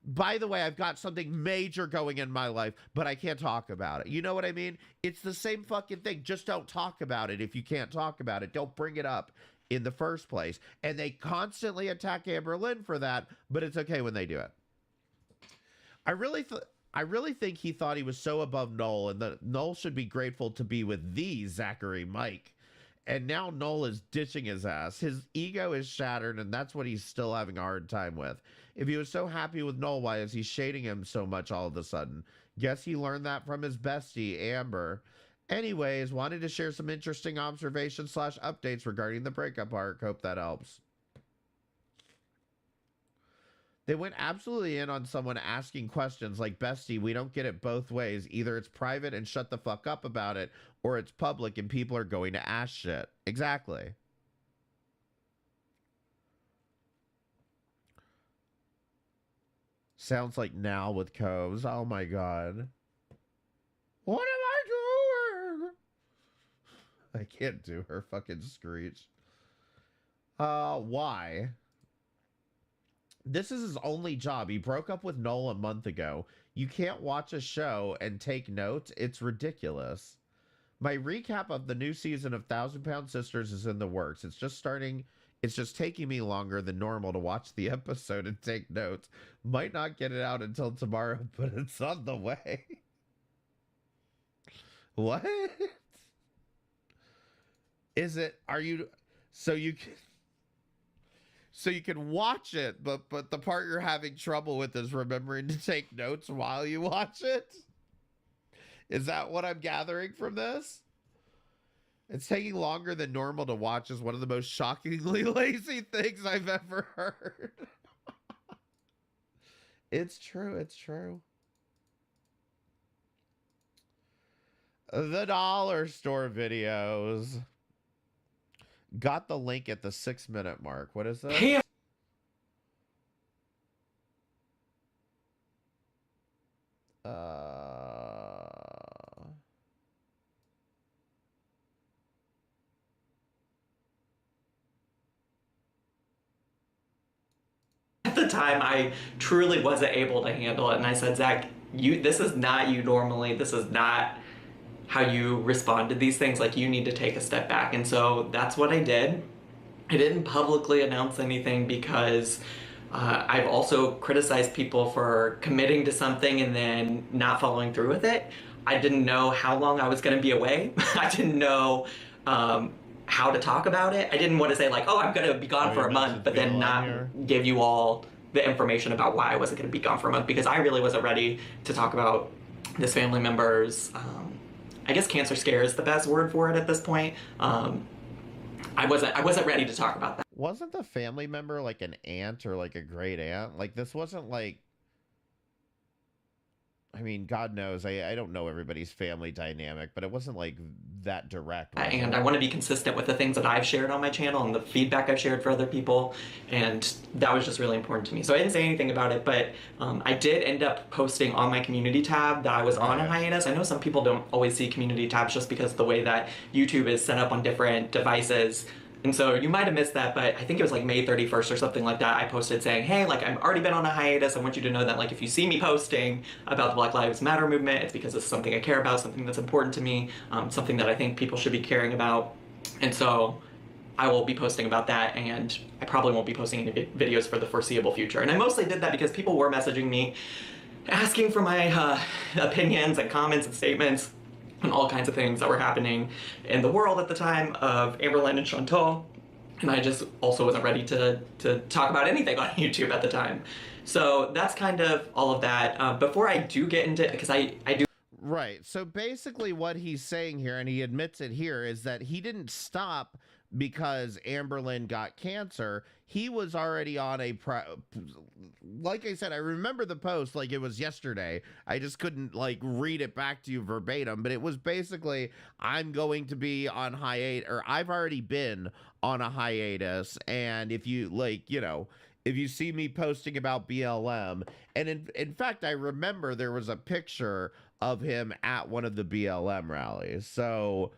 By the way, I've got something major going in my life, but I can't talk about it. You know what I mean? It's the same fucking thing. Just don't talk about it if you can't talk about it. Don't bring it up in the first place. And they constantly attack Amberlynn for that, but it's okay when they do it. I really think he thought he was so above Noel, and that Noel should be grateful to be with the Zachary Mike. And now Noel is ditching his ass. His ego is shattered, and that's what he's still having a hard time with. If he was so happy with Noel, why is he shading him so much all of a sudden? Guess he learned that from his bestie, Amber. Anyways, wanted to share some interesting observations / updates regarding the breakup arc. Hope that helps. They went absolutely in on someone asking questions like, "Bestie, we don't get it both ways. Either it's private and shut the fuck up about it, or it's public and people are going to ask shit." Exactly. Sounds like Now with Coves. Oh my god. What am I doing? I can't do her fucking screech. Why? This is his only job. He broke up with Noel a month ago. You can't watch a show and take notes. It's ridiculous. My recap of the new season of 1,000-Pound Sisters is in the works. It's just starting. It's just taking me longer than normal to watch the episode and take notes. Might not get it out until tomorrow, but it's on the way. What? Is it? Are you? So you can watch it, but the part you're having trouble with is remembering to take notes while you watch it? Is that what I'm gathering from this? It's taking longer than normal to watch is one of the most shockingly lazy things I've ever heard. It's true, it's true. The dollar store videos. Got the link at the 6-minute mark. What is this? Hey. At the time, I truly wasn't able to handle it, and I said, "Zach, this is not you normally. This is not how you respond to these things. Like, you need to take a step back." And so that's what I did. I didn't publicly announce anything because I've also criticized people for committing to something and then not following through with it. I didn't know how long I was going to be away. I didn't know how to talk about it. I didn't want to say like, "Oh, I'm going to be gone for a month," but then not give you all the information about why I wasn't going to be gone for a month, because I really wasn't ready to talk about this family member's I guess cancer scare is the best word for it at this point. I wasn't ready to talk about that. Wasn't the family member like an aunt or like a great aunt? Like, this wasn't like, I mean, God knows, I don't know everybody's family dynamic, but it wasn't like that direct. And I want to be consistent with the things that I've shared on my channel and the feedback I've shared for other people, and that was just really important to me. So I didn't say anything about it, but I did end up posting on my community tab that I was on a hiatus. I know some people don't always see community tabs just because of the way that YouTube is set up on different devices. And so you might have missed that, but I think it was like May 31st or something like that. I posted saying, "Hey, like, I've already been on a hiatus. I want you to know that, like, if you see me posting about the Black Lives Matter movement, it's because it's something I care about, something that's important to me, something that I think people should be caring about." And so I will be posting about that, and I probably won't be posting any videos for the foreseeable future. And I mostly did that because people were messaging me, asking for my opinions and comments and statements on all kinds of things that were happening in the world at the time of Amberlynn and Chantal. And I just also wasn't ready to talk about anything on YouTube at the time. So that's kind of all of that. Before I do get into, because I do. Right. So basically what he's saying here, and he admits it here, is that he didn't stop because Amberlynn got cancer. He was already on a like I said, I remember the post like it was yesterday. I just couldn't like read it back to you verbatim, but it was basically, I'm going to be on hiatus, or I've already been on a hiatus, and if you like, you know, if you see me posting about BLM, and in fact, I remember there was a picture of him at one of the BLM rallies. So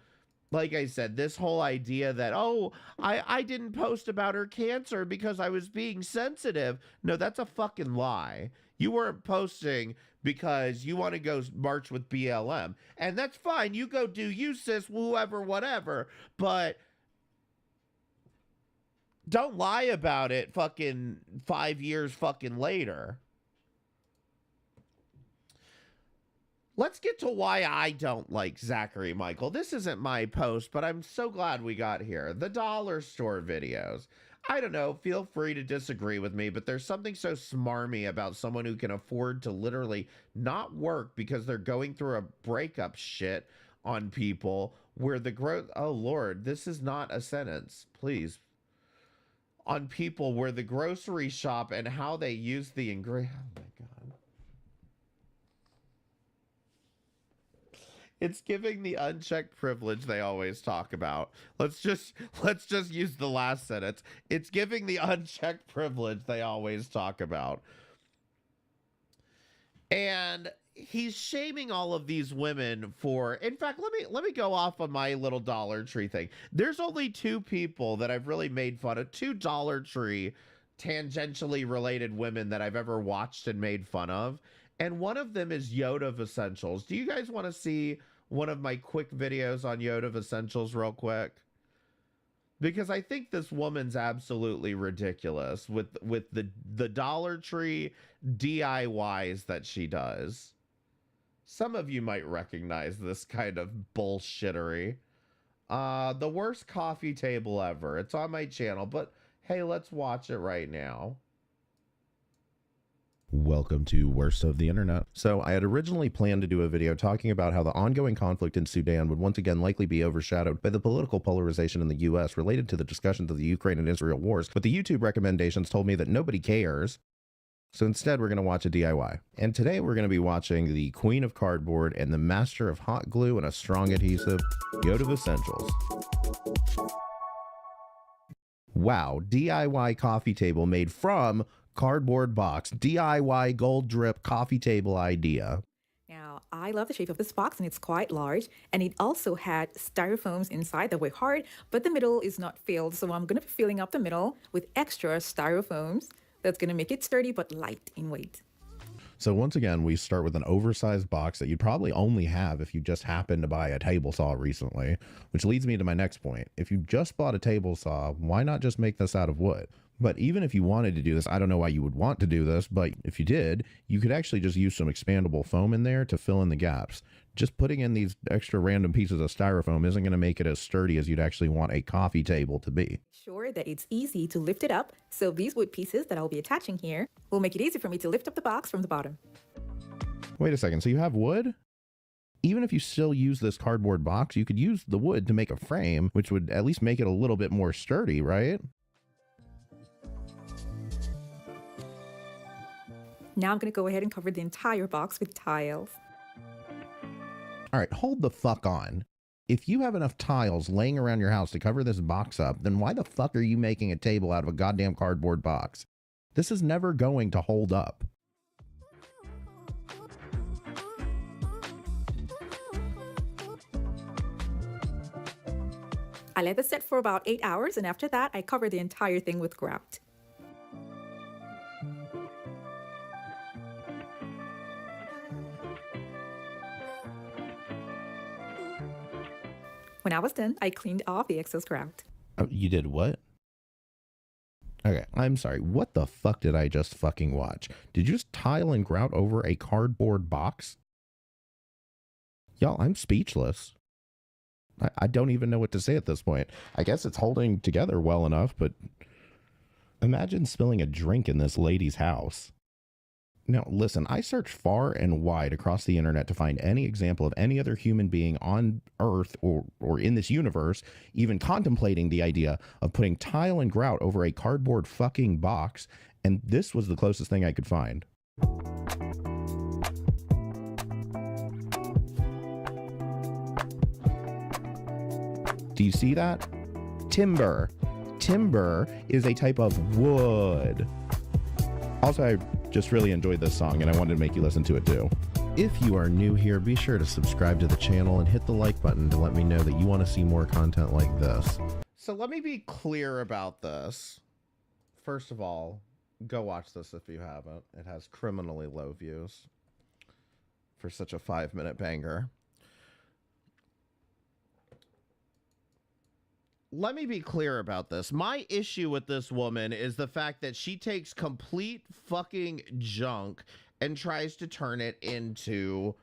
like I said, this whole idea that, oh, I didn't post about her cancer because I was being sensitive. No, that's a fucking lie. You weren't posting because you want to go march with BLM. And that's fine. You go do you, sis, whoever, whatever. But don't lie about it fucking 5 years fucking later. Let's get to why I don't like Zachary Michael. This isn't my post, but I'm so glad we got here. The dollar store videos. I don't know, feel free to disagree with me, but there's something so smarmy about someone who can afford to literally not work because they're going through a breakup shit on people where the growth, oh Lord, this is not a sentence, please. On people where the grocery shop and how they use the ingredients, oh my God. It's giving the unchecked privilege they always talk about. Let's just use the last sentence. It's giving the unchecked privilege they always talk about. And he's shaming all of these women for, in fact, let me go off on my little Dollar Tree thing. There's only two people that I've really made fun of, two Dollar Tree tangentially related women that I've ever watched and made fun of. And one of them is Yoda of Essentials. Do you guys want to see one of my quick videos on Yoda of Essentials real quick? Because I think this woman's absolutely ridiculous with the Dollar Tree DIYs that she does. Some of you might recognize this kind of bullshittery. The worst coffee table ever. It's on my channel, but hey, let's watch it right now. Welcome to Worst of the Internet. So I had originally planned to do a video talking about how the ongoing conflict in Sudan would once again likely be overshadowed by the political polarization in the US related to the discussions of the Ukraine and Israel wars, but the YouTube recommendations told me that nobody cares. So instead, we're going to watch a DIY. And today we're going to be watching the Queen of Cardboard and the Master of Hot Glue and a Strong Adhesive, Yoda of Essentials. Wow, DIY coffee table made from cardboard box, DIY gold drip coffee table idea. Now, I love the shape of this box, and it's quite large, and it also had styrofoams inside that were hard, but the middle is not filled, so I'm going to be filling up the middle with extra styrofoams. That's going to make it sturdy but light in weight. So once again, we start with an oversized box that you'd probably only have if you just happened to buy a table saw recently, which leads me to my next point. If you just bought a table saw, why not just make this out of wood? But even if you wanted to do this, I don't know why you would want to do this, but if you did, you could actually just use some expandable foam in there to fill in the gaps. Just putting in these extra random pieces of styrofoam isn't going to make it as sturdy as you'd actually want a coffee table to be. Sure that it's easy to lift it up, so these wood pieces that I'll be attaching here will make it easy for me to lift up the box from the bottom. Wait a second, so you have wood? Even if you still use this cardboard box, you could use the wood to make a frame, which would at least make it a little bit more sturdy, right? Now I'm going to go ahead and cover the entire box with tiles. All right, hold the fuck on. If you have enough tiles laying around your house to cover this box up, then why the fuck are you making a table out of a goddamn cardboard box? This is never going to hold up. I let this set for about 8 hours, and after that, I cover the entire thing with grout. When I was done, I cleaned off the excess grout. Oh, you did what? Okay, I'm sorry. What the fuck did I just fucking watch? Did you just tile and grout over a cardboard box? Y'all, I'm speechless. I don't even know what to say at this point. I guess it's holding together well enough, but imagine spilling a drink in this lady's house. Now, listen, I searched far and wide across the internet to find any example of any other human being on Earth or in this universe even contemplating the idea of putting tile and grout over a cardboard fucking box, and this was the closest thing I could find. Do you see that? Timber. Timber is a type of wood. Also, I just really enjoyed this song and I wanted to make you listen to it too. If you are new here, be sure to subscribe to the channel and hit the like button to let me know that you want to see more content like this. So let me be clear about this. First of all, go watch this if you haven't. It has criminally low views for such a 5-minute banger. Let me be clear about this. My issue with this woman is the fact that she takes complete fucking junk and tries to turn it into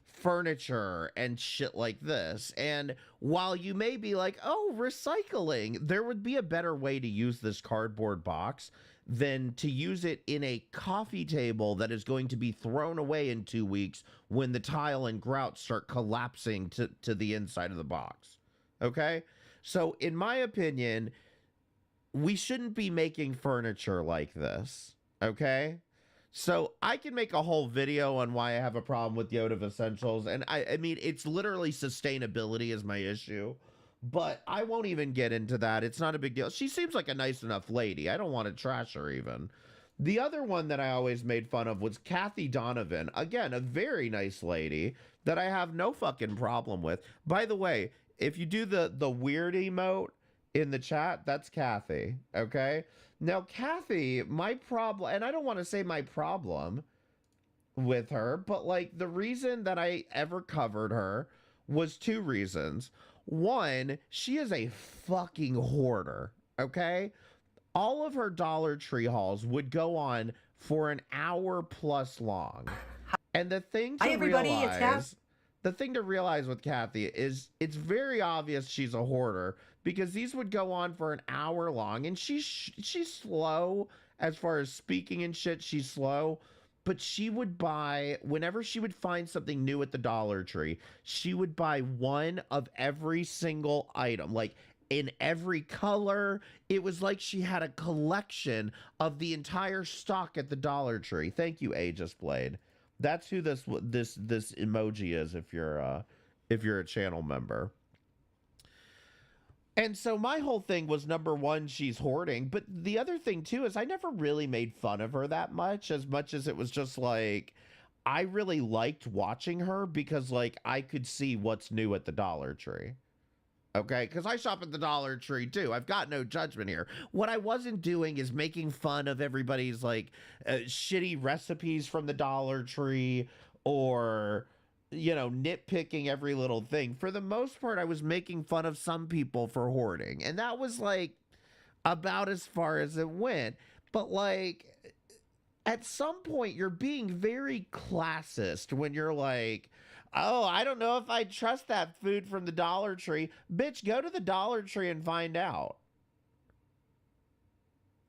furniture and shit like this. And while you may be like, oh, recycling, there would be a better way to use this cardboard box than to use it in a coffee table that is going to be thrown away in 2 weeks when the tile and grout start collapsing to the inside of the box. Okay? So, in my opinion, we shouldn't be making furniture like this, okay? So, I can make a whole video on why I have a problem with Yoda Essentials, and I mean, it's literally sustainability is my issue, but I won't even get into that. It's not a big deal. She seems like a nice enough lady. I don't want to trash her even. The other one that I always made fun of was Kathy Donovan. Again, a very nice lady that I have no fucking problem with. By the way, if you do the weird emote in the chat, that's Kathy, okay? Now, Kathy, my problem, and I don't want to say my problem with her, but like the reason that I ever covered her was 2 reasons. One, she is a fucking hoarder, okay? All of her Dollar Tree hauls would go on for an hour plus long. And the thing to realize... The thing to realize with Kathy is it's very obvious she's a hoarder because these would go on for an hour long, and she's slow as far as speaking and shit. She's slow, but she would buy, whenever she would find something new at the Dollar Tree, she would buy one of every single item, like in every color. It was like she had a collection of the entire stock at the Dollar Tree. Thank you, Aegis Blade. That's who this emoji is if you're a channel member. And so my whole thing was, number one, she's hoarding, but the other thing too is I never really made fun of her that much as it was just like I really liked watching her because like I could see what's new at the Dollar Tree. Okay, because I shop at the Dollar Tree too. I've got no judgment here. What I wasn't doing is making fun of everybody's like shitty recipes from the Dollar Tree or, you know, nitpicking every little thing. For the most part, I was making fun of some people for hoarding. And that was like about as far as it went. But like at some point, you're being very classist when you're like, oh, I don't know if I trust that food from the Dollar Tree. Bitch, go to the Dollar Tree and find out.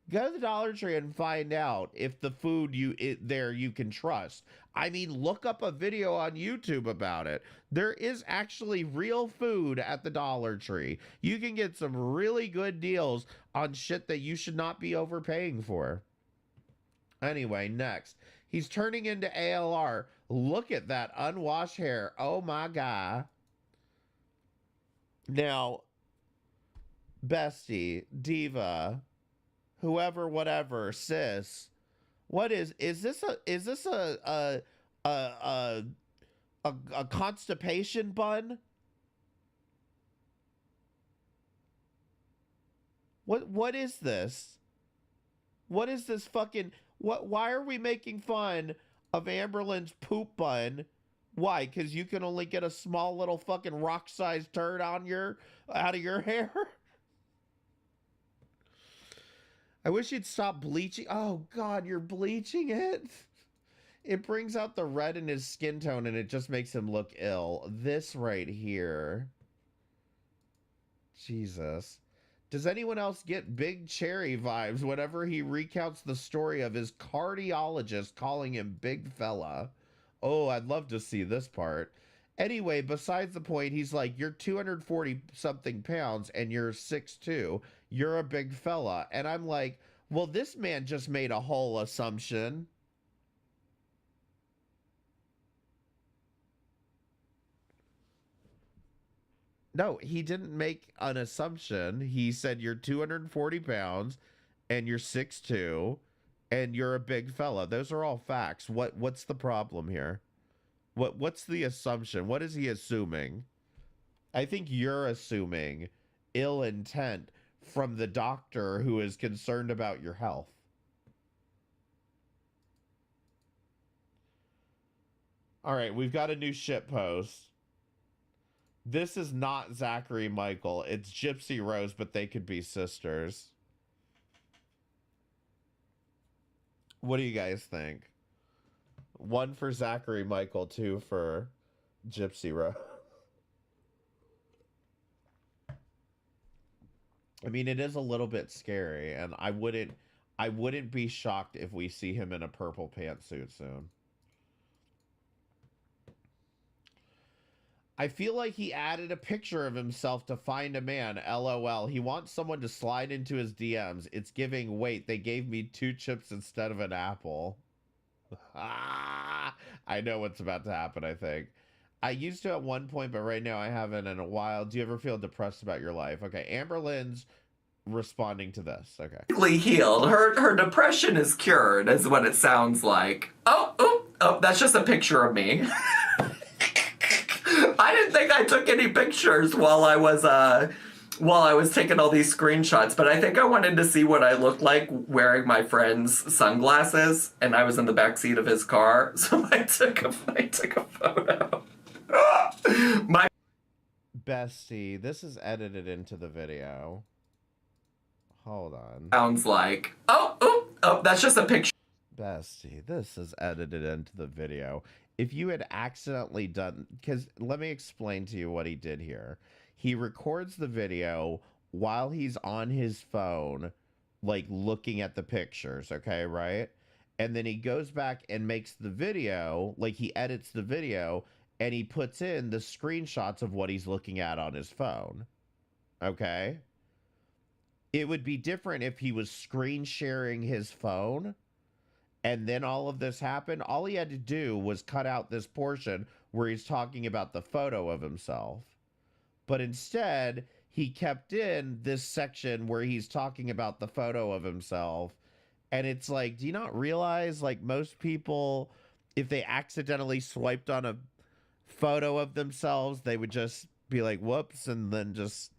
Go to the Dollar Tree and find out if the food there you can trust. I mean, look up a video on YouTube about it. There is actually real food at the Dollar Tree. You can get some really good deals on shit that you should not be overpaying for. Anyway, next. He's turning into ALR. Look at that unwashed hair. Oh my God. Now, bestie, diva, whoever, whatever, sis, what is this a constipation bun? What is this? What is this fucking... Why are we making fun of Amberlynn's poop bun? Why? Because you can only get a small little fucking rock-sized turd out of your hair? I wish you'd stop bleaching. Oh, God, you're bleaching it? It brings out the red in his skin tone, and it just makes him look ill. This right here. Jesus. Does anyone else get Big Cherry vibes whenever he recounts the story of his cardiologist calling him big fella? Oh, I'd love to see this part. Anyway, besides the point, he's like, you're 240 something pounds and you're 6'2". You're a big fella. And I'm like, well, this man just made a whole assumption. No, he didn't make an assumption. He said you're 240 pounds and you're 6'2", and you're a big fella. Those are all facts. What's the problem here? What's the assumption? What is he assuming? I think you're assuming ill intent from the doctor who is concerned about your health. All right, we've got a new shit post. This is not Zachary Michael. It's Gypsy Rose, but they could be sisters. What do you guys think? 1 for Zachary Michael, 2 for Gypsy Rose. I mean, it is a little bit scary, and I wouldn't be shocked if we see him in a purple pantsuit soon. I feel like he added a picture of himself to find a man. LOL. He wants someone to slide into his DMs. It's giving, wait, they gave me 2 chips instead of an apple. I know what's about to happen, I think. I used to at one point, but right now I haven't in a while. Do you ever feel depressed about your life? Okay, Amberlynn's responding to this. Okay. Healed. Her depression is cured, is what it sounds like. Oh, that's just a picture of me. I didn't think I took any pictures while I was taking all these screenshots, but I think I wanted to see what I looked like wearing my friend's sunglasses, and I was in the backseat of his car, so I took a photo. My bestie, this is edited into the video. Hold on. Sounds like, oh, that's just a picture. Bestie, this is edited into the video. If you had accidentally done, because let me explain to you what he did here. He records the video while he's on his phone, like looking at the pictures, okay, right? And then he goes back and makes the video, like he edits the video, and he puts in the screenshots of what he's looking at on his phone, okay? It would be different if he was screen sharing his phone, and then all of this happened. All he had to do was cut out this portion where he's talking about the photo of himself. But instead, he kept in this section where he's talking about the photo of himself. And it's like, do you not realize, like, most people, if they accidentally swiped on a photo of themselves, they would just be like, whoops, and then just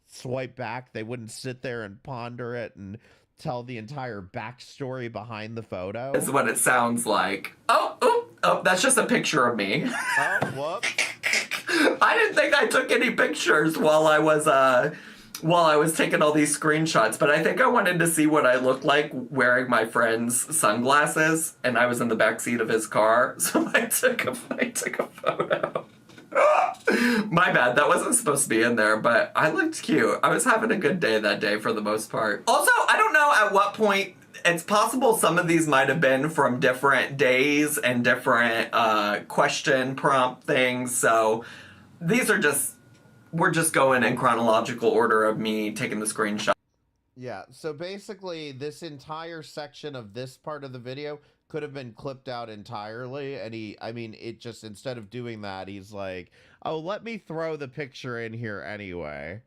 swipe back. They wouldn't sit there and ponder it and tell the entire backstory behind the photo. Is what it sounds like. Oh, that's just a picture of me. Oh, whoop. I didn't think I took any pictures while I was taking all these screenshots, but I think I wanted to see what I looked like wearing my friend's sunglasses, and I was in the backseat of his car, so I took a photo. My bad, that wasn't supposed to be in there, but I looked cute. I was having a good day that day for the most part. Also, I don't know at what point, it's possible some of these might have been from different days and different question prompt things, so we're just going in chronological order of me taking the screenshot. Yeah, so basically this entire section of this part of the video could have been clipped out entirely, and it just, instead of doing that, he's like, oh, let me throw the picture in here anyway.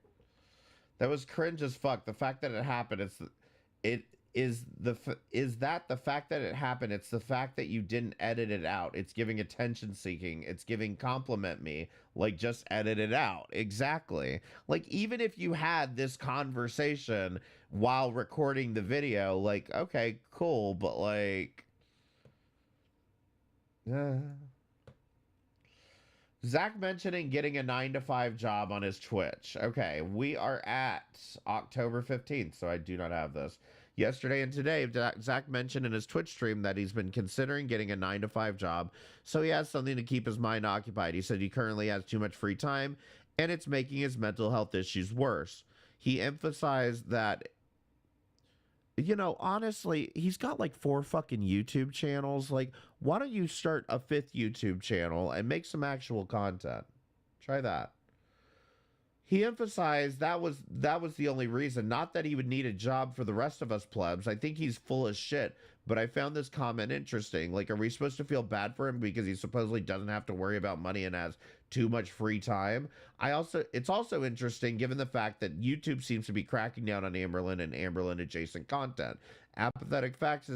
That was cringe as fuck. The fact that it happened, it's the fact that it happened, it's the fact that you didn't edit it out. It's giving attention seeking. It's giving compliment me. Like, just edit it out. Exactly. Like, even if you had this conversation while recording the video, like, okay, cool, but like, Zach mentioning getting a 9-to-5 job on his Twitch. Okay, we are at October 15th, so I do not have this. Yesterday and today, Zach mentioned in his Twitch stream that he's been considering getting a 9-to-5 job, so he has something to keep his mind occupied. He said he currently has too much free time, and it's making his mental health issues worse. He emphasized that, you know, honestly, he's got like 4 fucking YouTube channels. Like, why don't you start a 5th YouTube channel and make some actual content? Try that. He emphasized that was the only reason, not that he would need a job for the rest of us plebs. I think he's full of shit, but I found this comment interesting. Like, are we supposed to feel bad for him because he supposedly doesn't have to worry about money and has too much free time? It's also interesting given the fact that YouTube seems to be cracking down on Amberlynn and Amberlynn adjacent content. Apathetic Facts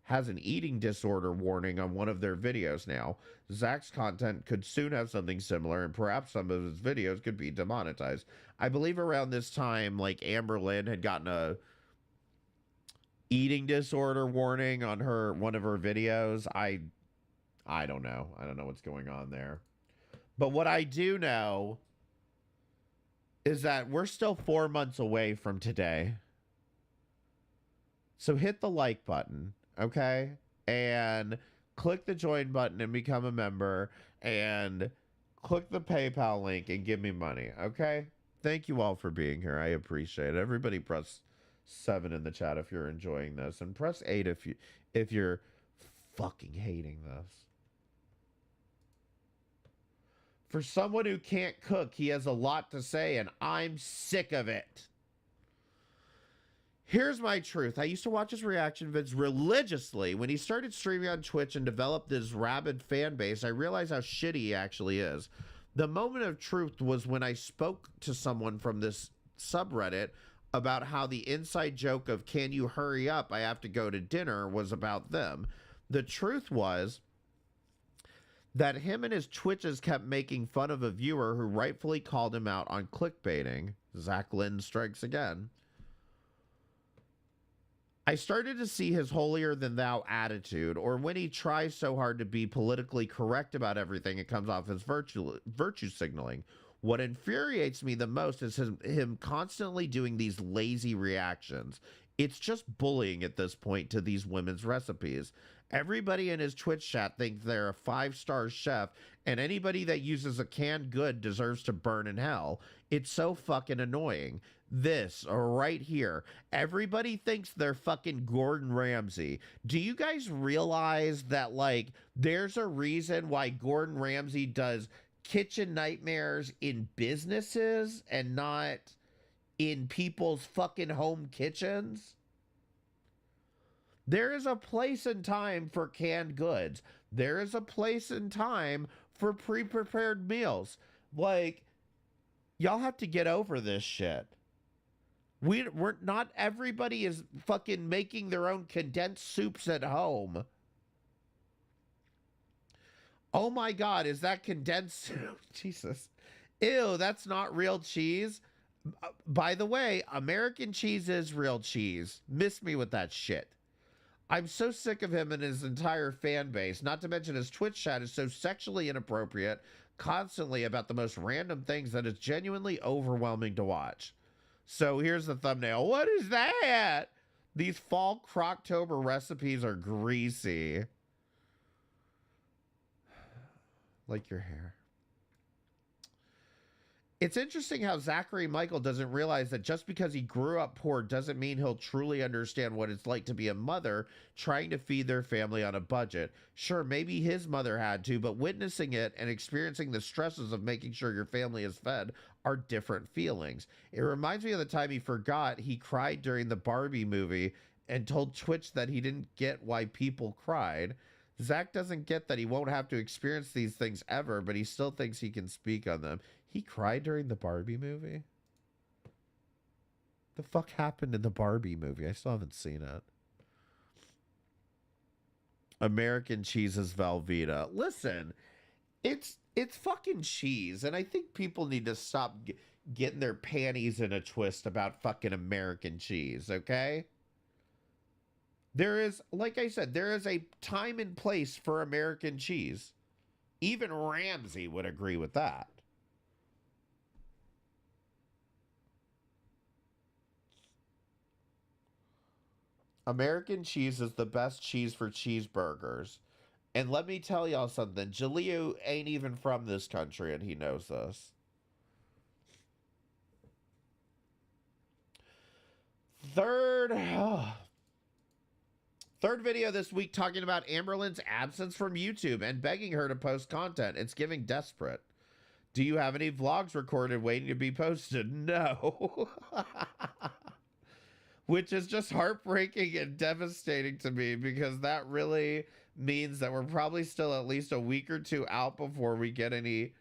has an eating disorder warning on one of their videos now. Zach's content could soon have something similar, and perhaps some of his videos could be demonetized. I believe around this time, like, Amberlynn had gotten a eating disorder warning on one of her videos. I don't know. I don't know what's going on there. But what I do know is that we're still 4 months away from today. So hit the like button, okay? And click the join button and become a member, and click the PayPal link and give me money, okay? Thank you all for being here. I appreciate it. Everybody press 7 in the chat if you're enjoying this, and press 8 if you're fucking hating this. For someone who can't cook, he has a lot to say, and I'm sick of it. Here's my truth. I used to watch his reaction vids religiously. When he started streaming on Twitch and developed this rabid fan base, I realized how shitty he actually is. The moment of truth was when I spoke to someone from this subreddit about how the inside joke of "can you hurry up, I have to go to dinner" was about them. The truth was that him and his Twitches kept making fun of a viewer who rightfully called him out on clickbaiting. Zach Lynn strikes again. I started to see his holier-than-thou attitude, or when he tries so hard to be politically correct about everything, it comes off as virtue signaling. What infuriates me the most is him constantly doing these lazy reactions. It's just bullying at this point to these women's recipes. Everybody in his Twitch chat thinks they're a 5-star chef, and anybody that uses a canned good deserves to burn in hell. It's so fucking annoying. This right here, everybody thinks they're fucking Gordon Ramsay. Do you guys realize that, like, there's a reason why Gordon Ramsay does kitchen nightmares in businesses and not in people's fucking home kitchens? There is a place and time for canned goods. There is a place and time for pre-prepared meals. Like, y'all have to get over this shit. We're not everybody is fucking making their own condensed soups at home. Oh my God, is that condensed soup? Jesus. Ew, that's not real cheese. By the way, American cheese is real cheese. Miss me with that shit. I'm so sick of him and his entire fan base, not to mention his Twitch chat is so sexually inappropriate, constantly about the most random things that it's genuinely overwhelming to watch. So here's the thumbnail. What is that? These fall Croctober recipes are greasy. Like your hair. It's interesting how Zachary Michael doesn't realize that just because he grew up poor doesn't mean he'll truly understand what it's like to be a mother trying to feed their family on a budget. Sure, maybe his mother had to, but witnessing it and experiencing the stresses of making sure your family is fed are different feelings. It reminds me of the time he forgot he cried during the Barbie movie and told Twitch that he didn't get why people cried. Zach doesn't get that he won't have to experience these things ever, but he still thinks he can speak on them. He cried during the Barbie movie? The fuck happened in the Barbie movie? I still haven't seen it. American cheese is Velveeta. Listen, it's fucking cheese, and I think people need to stop getting their panties in a twist about fucking American cheese, okay? There is, like I said, there is a time and place for American cheese. Even Ramsay would agree with that. American cheese is the best cheese for cheeseburgers. And let me tell y'all something. Jaleo ain't even from this country, and he knows this. Third video this week talking about Amberlynn's absence from YouTube and begging her to post content. It's giving desperate. Do you have any vlogs recorded waiting to be posted? No. Which is just heartbreaking and devastating to me, because that really means that we're probably still at least a week or two out before we get any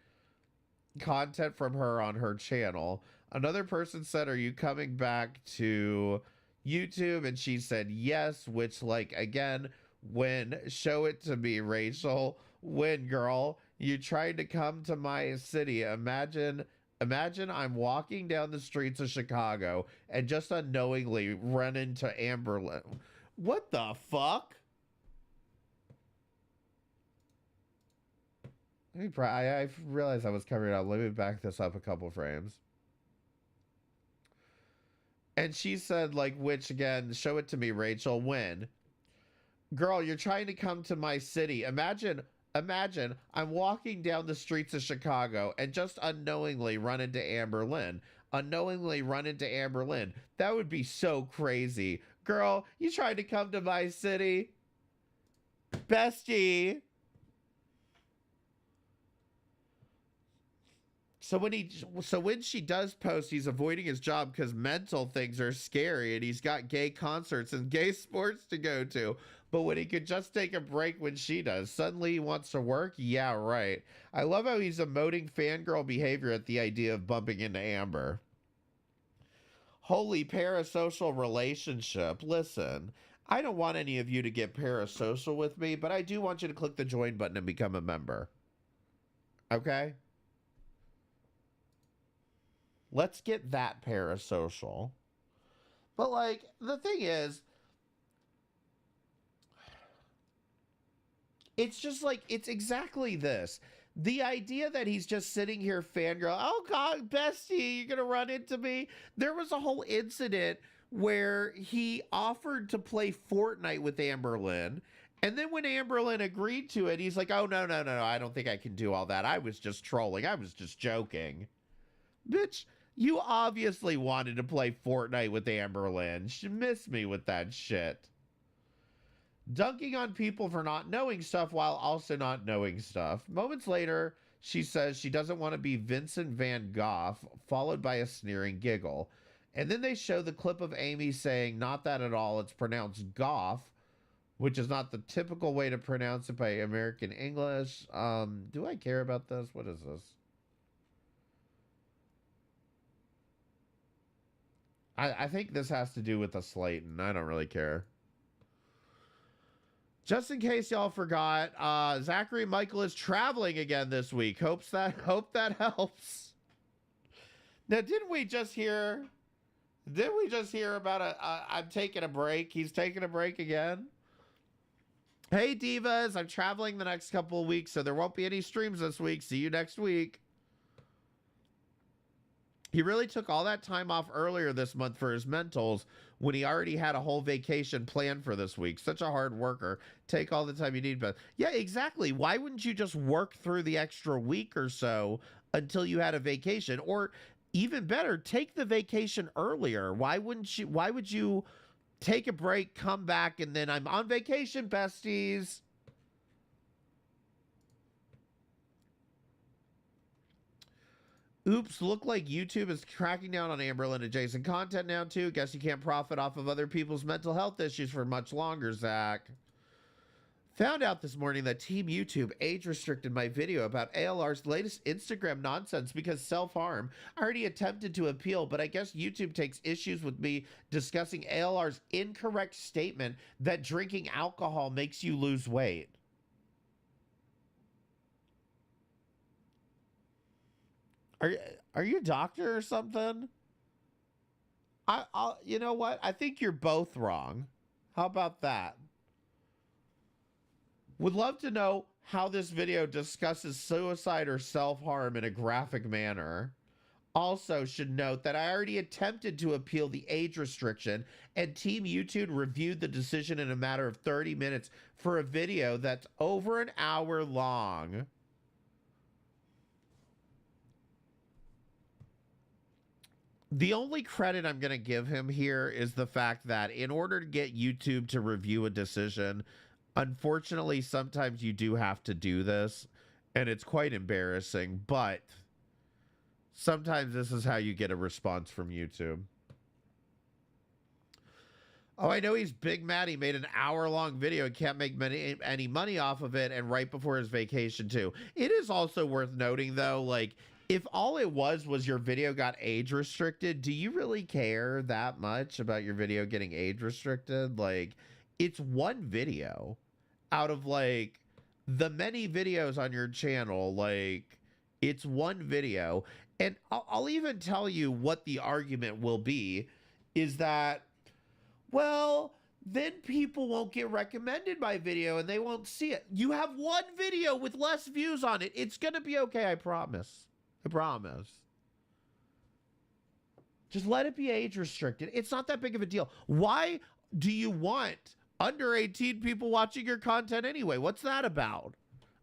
content from her on her channel. Another person said, are you coming back to YouTube? And she said yes, which, like, again, when, show it to me, Rachel. When, girl, you tried to come to my city. Imagine I'm walking down the streets of Chicago and just unknowingly run into Amberlynn. What the fuck? I realized I was covering it up. Let me back this up a couple frames. And she said, like, which, again, show it to me, Rachel. When? Girl, you're trying to come to my city. Imagine I'm walking down the streets of Chicago and just unknowingly run into Amberlynn. That would be so crazy. Girl, you tried to come to my city? Bestie. So when she does post, he's avoiding his job because mental things are scary and he's got gay concerts and gay sports to go to. But when he could just take a break when she does, suddenly he wants to work? Yeah, right. I love how he's emoting fangirl behavior at the idea of bumping into Amber. Holy parasocial relationship. Listen, I don't want any of you to get parasocial with me, but I do want you to click the join button and become a member. Okay? Let's get that parasocial. But, like, the thing is, it's just like, it's exactly this. The idea that he's just sitting here fangirl, oh God, bestie, you're gonna run into me. There was a whole incident where he offered to play Fortnite with Amberlynn. And then when Amberlynn agreed to it, he's like, oh, no, I don't think I can do all that. I was just trolling. I was just joking. Bitch, you obviously wanted to play Fortnite with Amberlynn. She missed me with that shit. Dunking on people for not knowing stuff while also not knowing stuff. Moments later, she says she doesn't want to be Vincent Van Gogh, followed by a sneering giggle. And then they show the clip of Amy saying, not that at all, it's pronounced Goff, which is not the typical way to pronounce it by American English. Do I care about this? What is this? I think this has to do with the Slayton. I don't really care. Just in case y'all forgot, Zachary Michael is traveling again this week. Hope that helps. Now, didn't we just hear about I'm taking a break? He's taking a break again. Hey, divas, I'm traveling the next couple of weeks, so there won't be any streams this week. See you next week. He really took all that time off earlier this month for his mentals when he already had a whole vacation planned for this week. Such a hard worker. Take all the time you need. But yeah, exactly. Why wouldn't you just work through the extra week or so until you had a vacation? Or even better, take the vacation earlier. Why would you take a break, come back, and then I'm on vacation, besties? Oops, look like YouTube is cracking down on Amberlynn adjacent content now too. Guess you can't profit off of other people's mental health issues for much longer, Zach. Found out this morning that Team YouTube age restricted my video about ALR's latest Instagram nonsense because self-harm. I already attempted to appeal, but I guess YouTube takes issues with me discussing ALR's incorrect statement that drinking alcohol makes you lose weight. Are you a doctor or something? I'll, you know what? I think you're both wrong. How about that? Would love to know how this video discusses suicide or self-harm in a graphic manner. Also should note that I already attempted to appeal the age restriction and Team YouTube reviewed the decision in a matter of 30 minutes for a video that's over an hour long. The only credit I'm going to give him here is the fact that in order to get YouTube to review a decision, unfortunately, sometimes you do have to do this, and it's quite embarrassing, but sometimes this is how you get a response from YouTube. Oh, I know he's big mad. He made an hour-long video and can't make any money off of it, and right before his vacation, too. It is also worth noting, though, like, if all it was your video got age restricted, do you really care that much about your video getting age restricted? Like, it's one video out of, like, the many videos on your channel. Like, it's one video. And I'll even tell you what the argument will be, is that, well, then people won't get recommended my video and they won't see it. You have one video with less views on it. It's going to be okay, I promise. I promise. Just let it be age restricted. It's not that big of a deal. Why do you want under 18 people watching your content anyway? What's that about?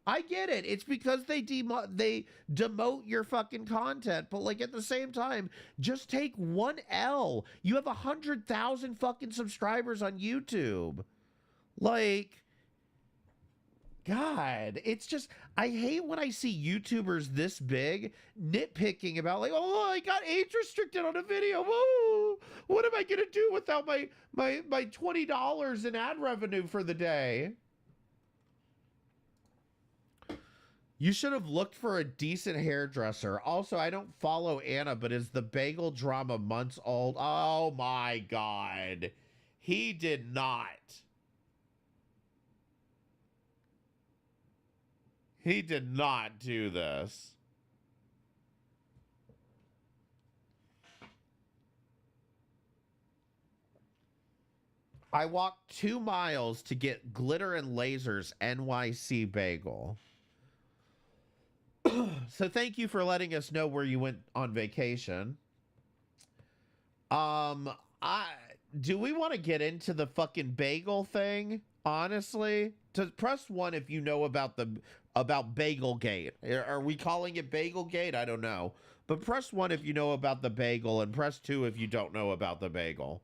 I get it. It's because they demote your fucking content. But like at the same time, just take one L. You have 100,000 fucking subscribers on YouTube. Like, God, it's just, I hate when I see YouTubers this big nitpicking about like, oh, I got age restricted on a video. Whoa, what am I going to do without my $20 in ad revenue for the day? You should have looked for a decent hairdresser. Also, I don't follow Anna, but is the bagel drama months old? Oh my God. He did not. He did not do this. I walked 2 miles to get Glitter and Lasers NYC bagel. So thank you for letting us know where you went on vacation. Do we want to get into the fucking bagel thing? Honestly, press 1 if you know about Bagelgate. Are we calling it Bagelgate? I don't know. But press 1 if you know about the bagel, and press 2 if you don't know about the bagel.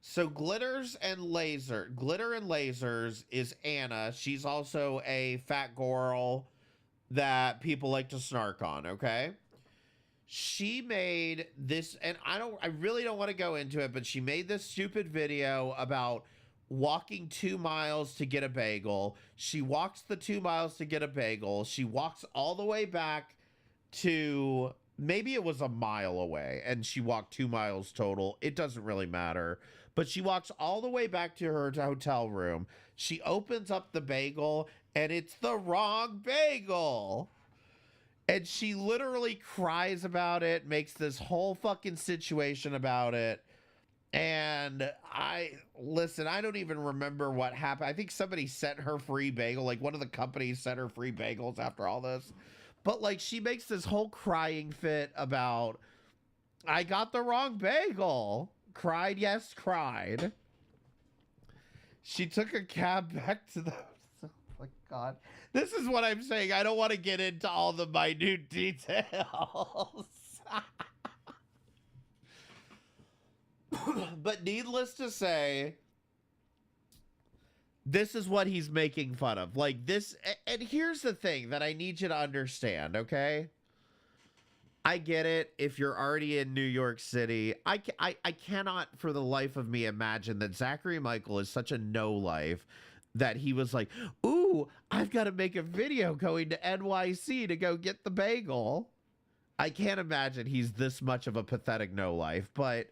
So Glitter and Lasers is Anna. She's also a fat girl that people like to snark on, okay? She made this, and I really don't want to go into it, but she made this stupid video about walking 2 miles to get a bagel. She walks the 2 miles to get a bagel. She walks all the way back to, maybe it was a mile away, and she walked 2 miles total. It doesn't really matter. But she walks all the way back to her hotel room. She opens up the bagel, and it's the wrong bagel. And she literally cries about it, makes this whole fucking situation about it. And I don't even remember what happened. I think somebody sent her free bagel. Like one of the companies sent her free bagels after all this. But like she makes this whole crying fit about, I got the wrong bagel. Cried, yes, cried. She took a cab back to the... Oh my God. This is what I'm saying. I don't want to get into all the minute details. But needless to say, this is what he's making fun of. Like this, and here's the thing that I need you to understand, okay? I get it. If you're already in New York City, I cannot for the life of me imagine that Zachary Michael is such a no-life that he was like, ooh, I've got to make a video going to NYC to go get the bagel. I can't imagine he's this much of a pathetic no-life, but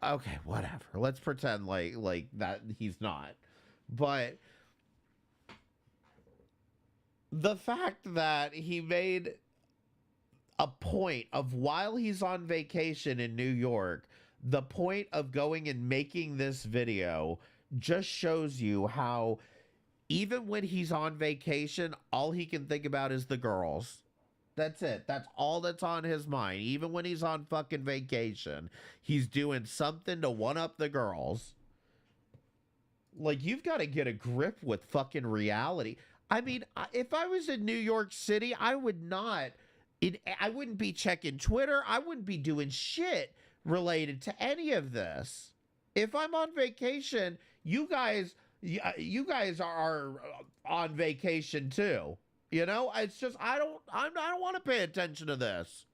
okay, whatever. Let's pretend like that he's not. But the fact that he made a point of, while he's on vacation in New York, the point of going and making this video just shows you how even when he's on vacation, all he can think about is the girls. That's it. That's all that's on his mind. Even when he's on fucking vacation, he's doing something to one up the girls. Like, you've got to get a grip with fucking reality. I mean, if I was in New York City, I would not. I wouldn't be checking Twitter. I wouldn't be doing shit related to any of this. If I'm on vacation, you guys are on vacation too. You know, it's just I don't want to pay attention to this.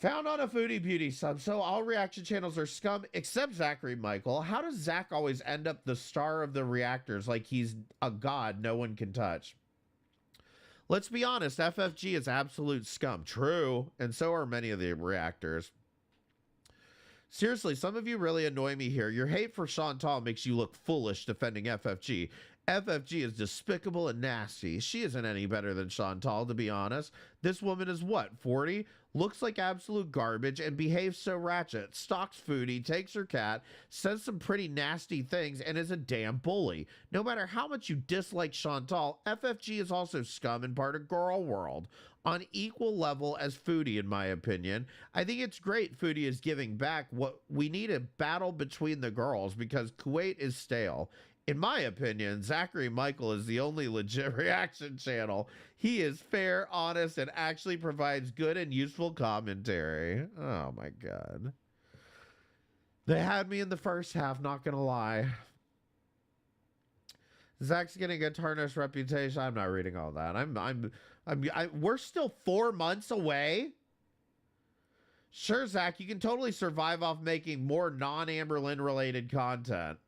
Found on a Foodie Beauty sub, so all reaction channels are scum except Zachary Michael. How does Zach always end up the star of the reactors like he's a god no one can touch? Let's be honest, FFG is absolute scum. True, and so are many of the reactors. Seriously, some of you really annoy me here. Your hate for Chantal makes you look foolish defending FFG. FFG is despicable and nasty. She isn't any better than Chantal, to be honest. This woman is what, 40? Looks like absolute garbage and behaves so ratchet. Stalks Foodie, takes her cat, says some pretty nasty things, and is a damn bully. No matter how much you dislike Chantal, FFG is also scum and part of girl world. On equal level as Foodie, in my opinion. I think it's great Foodie is giving back. What we need a battle between the girls because Kuwait is stale. In my opinion, Zachary Michael is the only legit reaction channel. He is fair, honest, and actually provides good and useful commentary. Oh my God. They had me in the first half, not gonna lie. Zach's getting a tarnished reputation. I'm not reading all that. We're still 4 months away. Sure, Zach, you can totally survive off making more non-Amberlynn related content.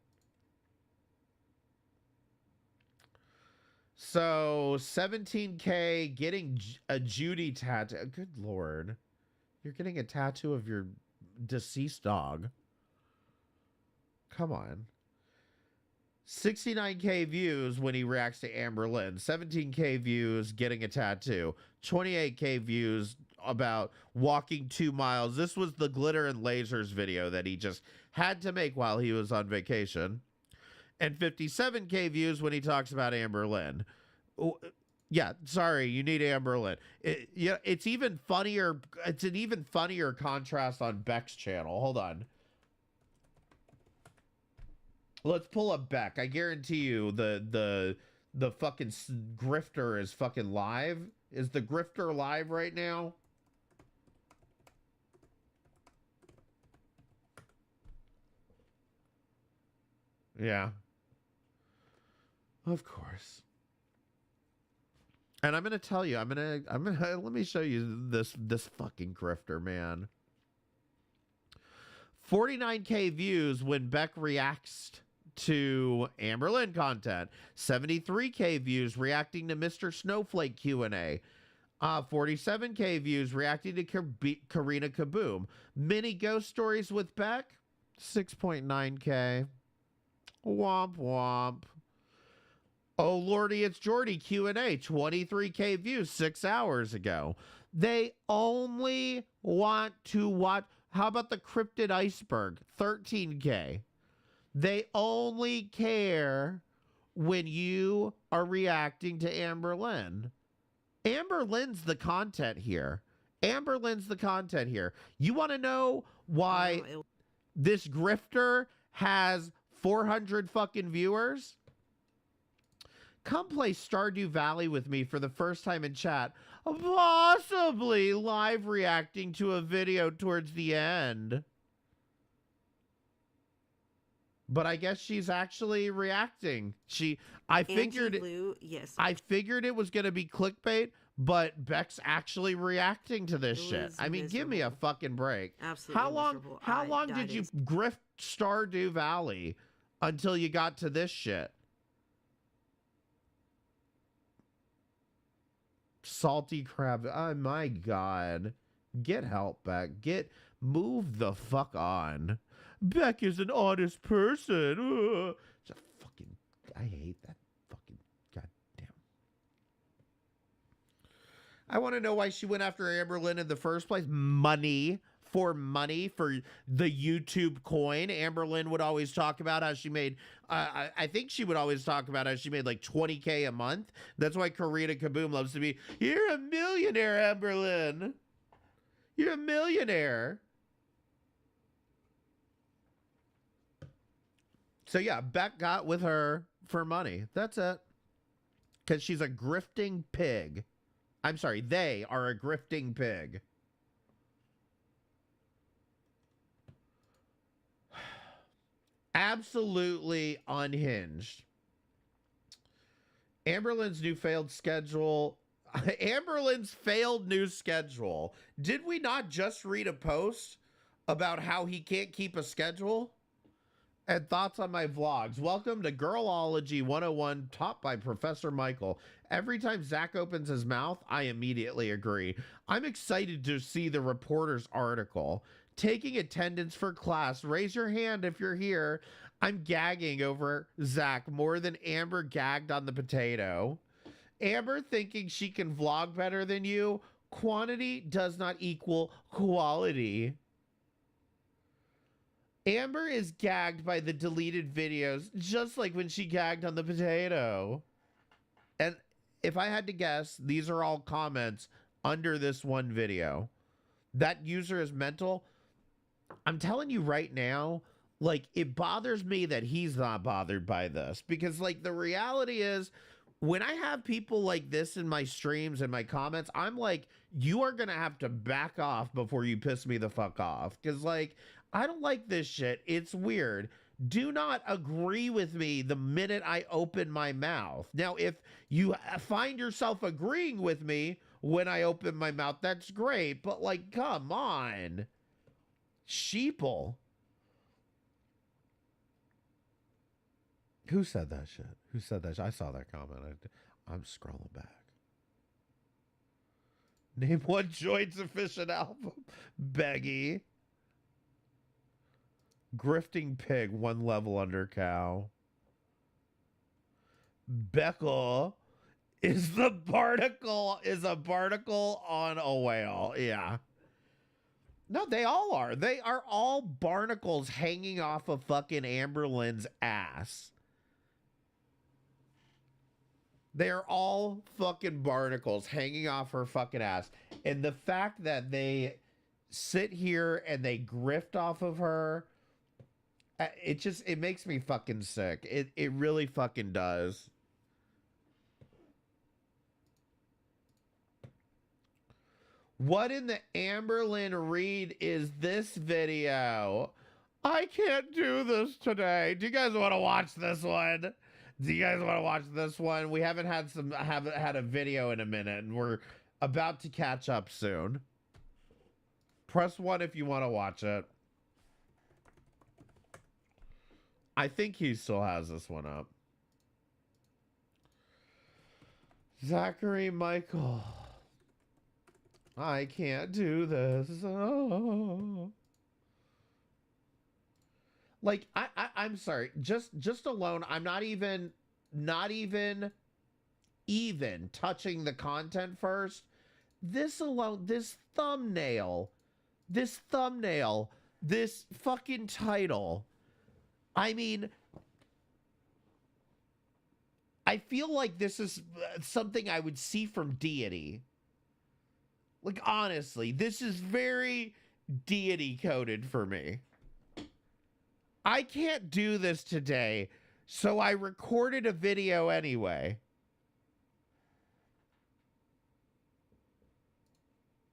So 17K getting a Judy tattoo. Good Lord. You're getting a tattoo of your deceased dog. Come on. 69K views when he reacts to Amberlynn. 17K views getting a tattoo. 28K views about walking 2 miles. This was the glitter and lasers video that he just had to make while he was on vacation. And 57K views when he talks about Amberlynn. Yeah, sorry, you need Amberlynn. It's even funnier. It's an even funnier contrast on Beck's channel. Hold on. Let's pull up Beck. I guarantee you the fucking grifter is fucking live. Is the grifter live right now? Yeah. Of course. And I'm going to tell you, let me show you this fucking grifter, man. 49K views when Beck reacts to Amberlynn content. 73K views reacting to Mr. Snowflake Q&A. 47K views reacting to Karina Kaboom. Mini ghost stories with Beck. 6.9K. Womp womp. Oh Lordy, it's Jordy Q&A. 23K views 6 hours ago. They only want to watch. How about the cryptid iceberg? 13K. They only care when you are reacting to Amberlynn. Amberlynn's the content here. Amberlynn's the content here. You want to know why this grifter has 400 fucking viewers? Come play Stardew Valley with me for the first time in chat. Possibly live reacting to a video towards the end. But I guess she's actually reacting. I figured it was going to be clickbait, but Beck's actually reacting to this shit. I mean, give me a fucking break. Absolutely. How long did you grift Stardew Valley until you got to this shit? Salty crab. Oh my God. Get help, Beck. Move the fuck on. Beck is an honest person. It's a fucking, I hate that fucking, goddamn. I want to know why she went after Amberlynn in the first place. Money. For the YouTube coin. Amberlynn would always talk about how she made, I think she would always talk about how she made like 20K a month. That's why Karina Kaboom loves to be, you're a millionaire, Amberlynn. You're a millionaire. So yeah, Beck got with her for money. That's it. Because she's a grifting pig. I'm sorry, they are a grifting pig. Absolutely unhinged. Amberlynn's new failed schedule. Amberlynn's failed new schedule. Did we not just read a post about how he can't keep a schedule? And thoughts on my vlogs. Welcome to Girlology 101, taught by Professor Michael. Every time Zach opens his mouth, I immediately agree. I'm excited to see the reporter's article. Taking attendance for class. Raise your hand if you're here. I'm gagging over Zach more than Amber gagged on the potato. Amber thinking she can vlog better than you. Quantity does not equal quality. Amber is gagged by the deleted videos, just like when she gagged on the potato. And if I had to guess, these are all comments under this one video. That user is mental. I'm telling you right now, like, it bothers me that he's not bothered by this. Because, like, the reality is, when I have people like this in my streams and my comments, I'm like, you are going to have to back off before you piss me the fuck off. Because, like, I don't like this shit. It's weird. Do not agree with me the minute I open my mouth. Now, if you find yourself agreeing with me when I open my mouth, that's great. But, like, come on. Sheeple. Who said that shit? Who said that shit? I saw that comment. I'm scrolling back. Name one joint sufficient album. Beggy. Grifting pig, one level under cow. Beckle is a barnacle on a whale. Yeah. No, they all are. They are all barnacles hanging off of fucking Amberlynn's ass. They are all fucking barnacles hanging off her fucking ass. And the fact that they sit here and they grift off of her, it makes me fucking sick. It really fucking does. What in the Amberlynn read is this video? I can't do this today. Do you guys want to watch this one? Do you guys want to watch this one? We haven't had a video in a minute, and we're about to catch up soon. Press 1 if you want to watch it. I think he still has this one up. Zachary Michael. I can't do this. Oh. Like, I'm sorry. Just alone, I'm not even touching the content first. This alone, this thumbnail, this fucking title. I mean, I feel like this is something I would see from Deity. Like, honestly, this is very Deity coded for me. I can't do this today, so I recorded a video anyway.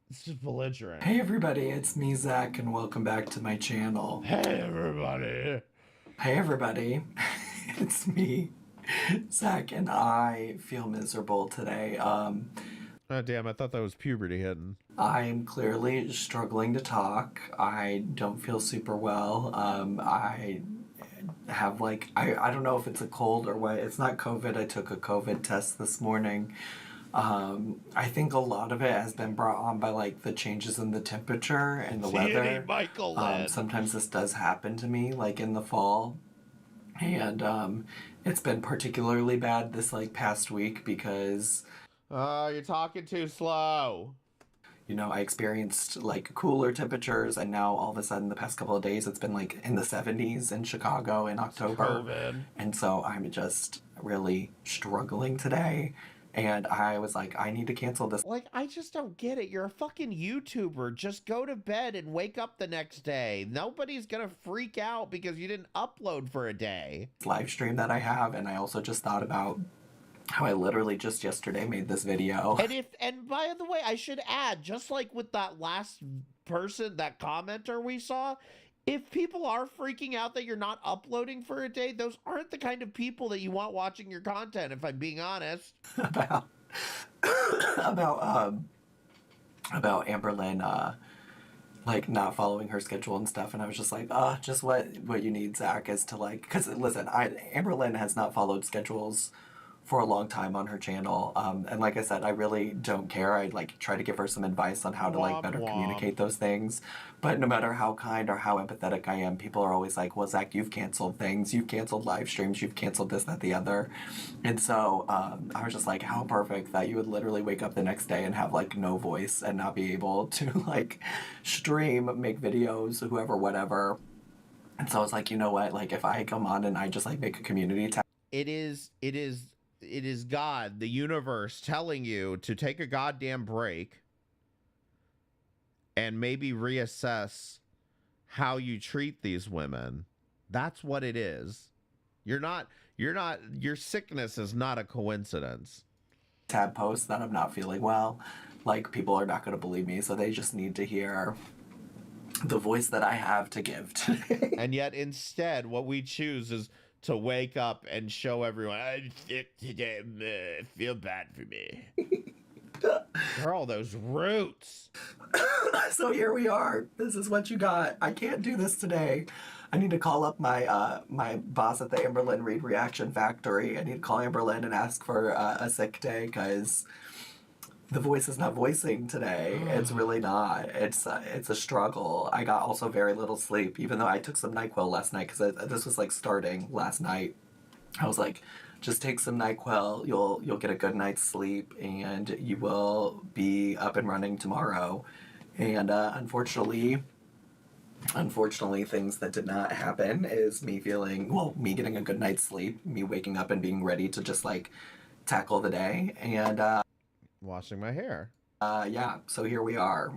It's just belligerent. Hey everybody, it's me, Zach, and welcome back to my channel. Hey everybody. Hey everybody, it's me, Zach, and I feel miserable today. Oh damn, I thought that was puberty hitting. I'm clearly struggling to talk. I don't feel super well. I have like, I don't know if it's a cold or what. It's not COVID. I took a COVID test this morning. I think a lot of it has been brought on by like the changes in the temperature and the weather. Michael sometimes this does happen to me, like in the fall. And it's been particularly bad this like past week because... you're talking too slow. You know, I experienced like cooler temperatures, and now all of a sudden the past couple of days it's been like in the 70s in Chicago in October. COVID. And so I'm just really struggling today. And I was like, I need to cancel this Like, I just don't get it. You're a fucking YouTuber. Just go to bed and wake up the next day. Nobody's gonna freak out because you didn't upload for a day. live stream that I have. And I also just thought about how I literally just yesterday made this video. And by the way, I should add, just like with that last person, that commenter we saw, if people are freaking out that you're not uploading for a day, those aren't the kind of people that you want watching your content, if I'm being honest. about about Amberlynn like not following her schedule and stuff, and I was just like, just what you need, Zach, is to like, because listen, Amberlynn has not followed schedules for a long time on her channel, and like I said, I really don't care. I like try to give her some advice on how to like better communicate those things, but no matter how kind or how empathetic I am, people are always like, well, Zach, you've canceled things, you've canceled live streams, you've canceled this, that, the other. And so I was just like, how perfect that you would literally wake up the next day and have like no voice and not be able to like stream, make videos, whoever, whatever. And so I was like, you know what, like if I come on and I just like make a community tab. It is God, the universe, telling you to take a goddamn break and maybe reassess how you treat these women. That's what it is. Your sickness is not a coincidence. Tab post that I'm not feeling well, like people are not going to believe me, so they just need to hear the voice that I have to give today. And yet instead, what we choose is to wake up and show everyone, I'm sick today, feel bad for me. Girl, those roots. So here we are. This is what you got. I can't do this today. I need to call up my my boss at the Amberlynn Reed Reaction Factory. I need to call Amberlynn and ask for a sick day because the voice is not voicing today. It's really not. It's a struggle. I got also very little sleep, even though I took some NyQuil last night because this was like starting last night. I was like, just take some NyQuil. You'll get a good night's sleep and you will be up and running tomorrow. And unfortunately, things that did not happen is me getting a good night's sleep, me waking up and being ready to just like tackle the day and washing my hair. Yeah, so here we are.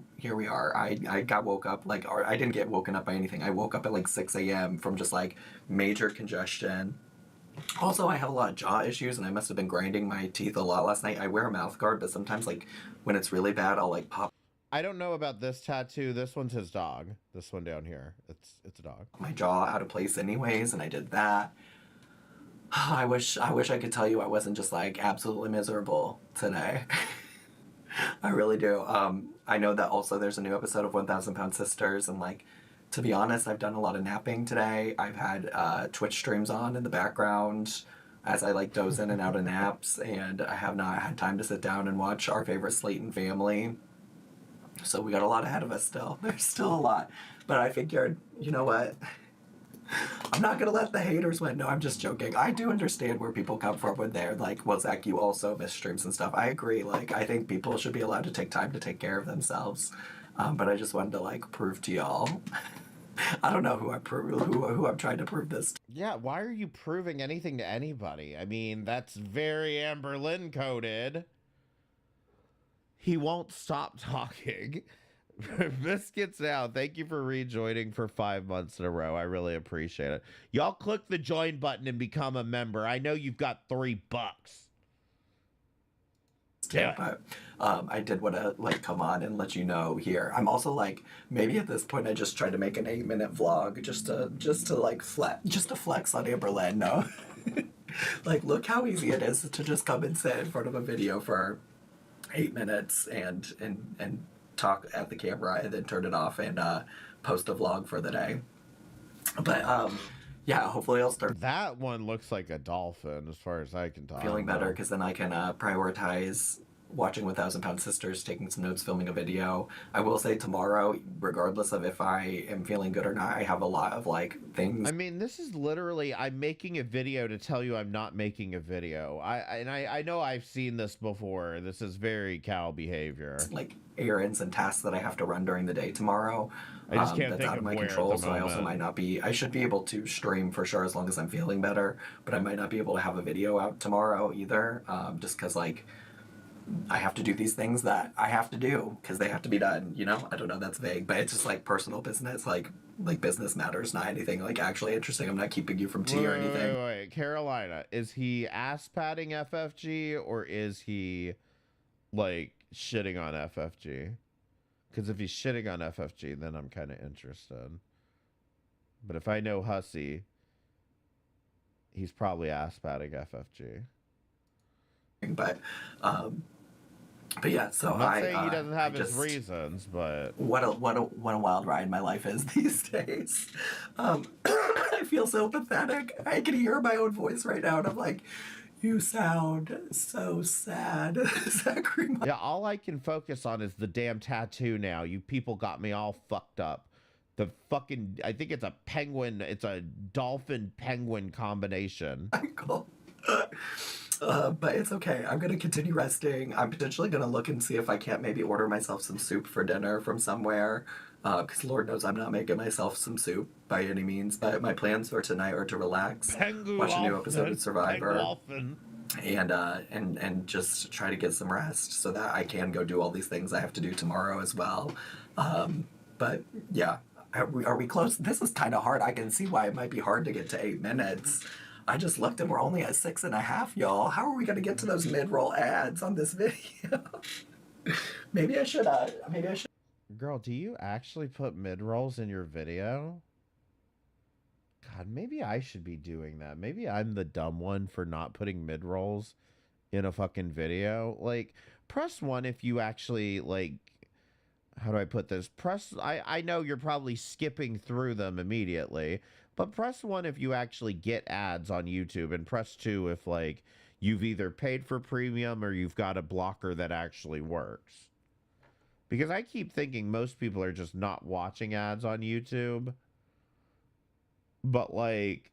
I got woke up, or I didn't get woken up by anything. I woke up at like 6 a.m. from just like major congestion. Also, I have a lot of jaw issues and I must have been grinding my teeth a lot last night. I wear a mouth guard, but sometimes like when it's really bad, I'll like pop. I don't know about this tattoo. This one's his dog. This one down here. It's a dog. My jaw out of place anyways, and I did that. I wish I could tell you I wasn't just like absolutely miserable today. I really do. I know that also there's a new episode of 1,000 Pound Sisters, and like, to be honest, I've done a lot of napping today. I've had Twitch streams on in the background as I like doze in and out of naps, and I have not had time to sit down and watch our favorite Slayton family. So we got a lot ahead of us still. There's still a lot. But I figured, you know what? I'm not going to let the haters win. No, I'm just joking. I do understand where people come from when they're like, well, Zach, you also miss streams and stuff. I agree. Like, I think people should be allowed to take time to take care of themselves. But I just wanted to, like, prove to y'all. I don't know who I'm trying to prove this to. Yeah, why are you proving anything to anybody? I mean, that's very Amberlynn coded. He won't stop talking. Biscuits now, thank you for rejoining for 5 months in a row. I really appreciate it. Y'all click the join button and become a member. I know you've got $3. But I did want to like come on and let you know here. I'm also like, maybe at this point I just tried to make an 8-minute vlog just to like flex on Amberlynn. No, like look how easy it is to just come and sit in front of a video for 8 minutes and talk at the camera and then turn it off and post a vlog for the day. But yeah, hopefully I'll start. That one looks like a dolphin as far as I can tell. Feeling better because then I can prioritize watching 1,000 Pound Sisters, taking some notes, filming a video. I will say tomorrow, regardless of if I am feeling good or not, I have a lot of like things. I mean, this is literally I'm making a video to tell you I'm not making a video. I know I've seen this before. This is very cow behavior. Like errands and tasks that I have to run during the day tomorrow. I just can't that's think out of my where control, at the so I also moment. might not be. I should be able to stream for sure as long as I'm feeling better, but I might not be able to have a video out tomorrow either, just because like I have to do these things that I have to do because they have to be done, you know? I don't know, that's vague, but it's just like personal business, like business matters, not anything like actually interesting. I'm not keeping you from tea or anything. Wait. Carolina, is he ass patting FFG or is he like shitting on FFG? Because if he's shitting on FFG, then I'm kind of interested. But if I know Hussy, he's probably ass patting FFG. But yeah, so I'm not saying he doesn't have his reasons, but what a wild ride my life is these days. I feel so pathetic. I can hear my own voice right now, and I'm like, you sound so sad, Zachary Michael. Yeah, all I can focus on is the damn tattoo now. You people got me all fucked up. The fucking, I think it's a penguin, it's a dolphin penguin combination. Michael. But it's okay. I'm going to continue resting. I'm potentially going to look and see if I can't maybe order myself some soup for dinner from somewhere. Because Lord knows I'm not making myself some soup by any means. But my plans for tonight are to relax, watch a new episode of Survivor, and just try to get some rest so that I can go do all these things I have to do tomorrow as well. But yeah, are we close? This is kind of hard. I can see why it might be hard to get to 8 minutes. I just looked and we're only at 6.5, y'all. How are we gonna get to those mid-roll ads on this video? Maybe I should. Girl, do you actually put mid-rolls in your video? God, maybe I should be doing that. Maybe I'm the dumb one for not putting mid-rolls in a fucking video. Like, press 1 if you actually, like, how do I put this? I know you're probably skipping through them immediately, but press 1 if you actually get ads on YouTube, and press 2 if, like, you've either paid for premium or you've got a blocker that actually works. Because I keep thinking most people are just not watching ads on YouTube. But, like,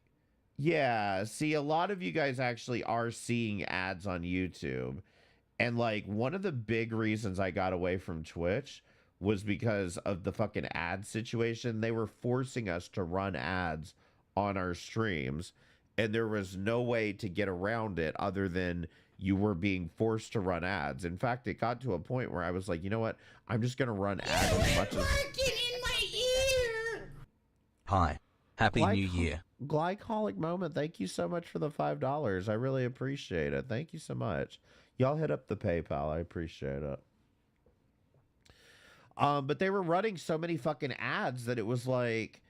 yeah, see, a lot of you guys actually are seeing ads on YouTube. And, like, one of the big reasons I got away from Twitch was because of the fucking ad situation. They were forcing us to run ads on our streams, and there was no way to get around it other than you were being forced to run ads. In fact, it got to a point where I was like, you know what? I'm just going to run ads as much as... in my ear! Hi. Happy New Year. Glycolic Moment, thank you so much for the $5. I really appreciate it. Thank you so much. Y'all hit up the PayPal. I appreciate it. But they were running so many fucking ads that it was like,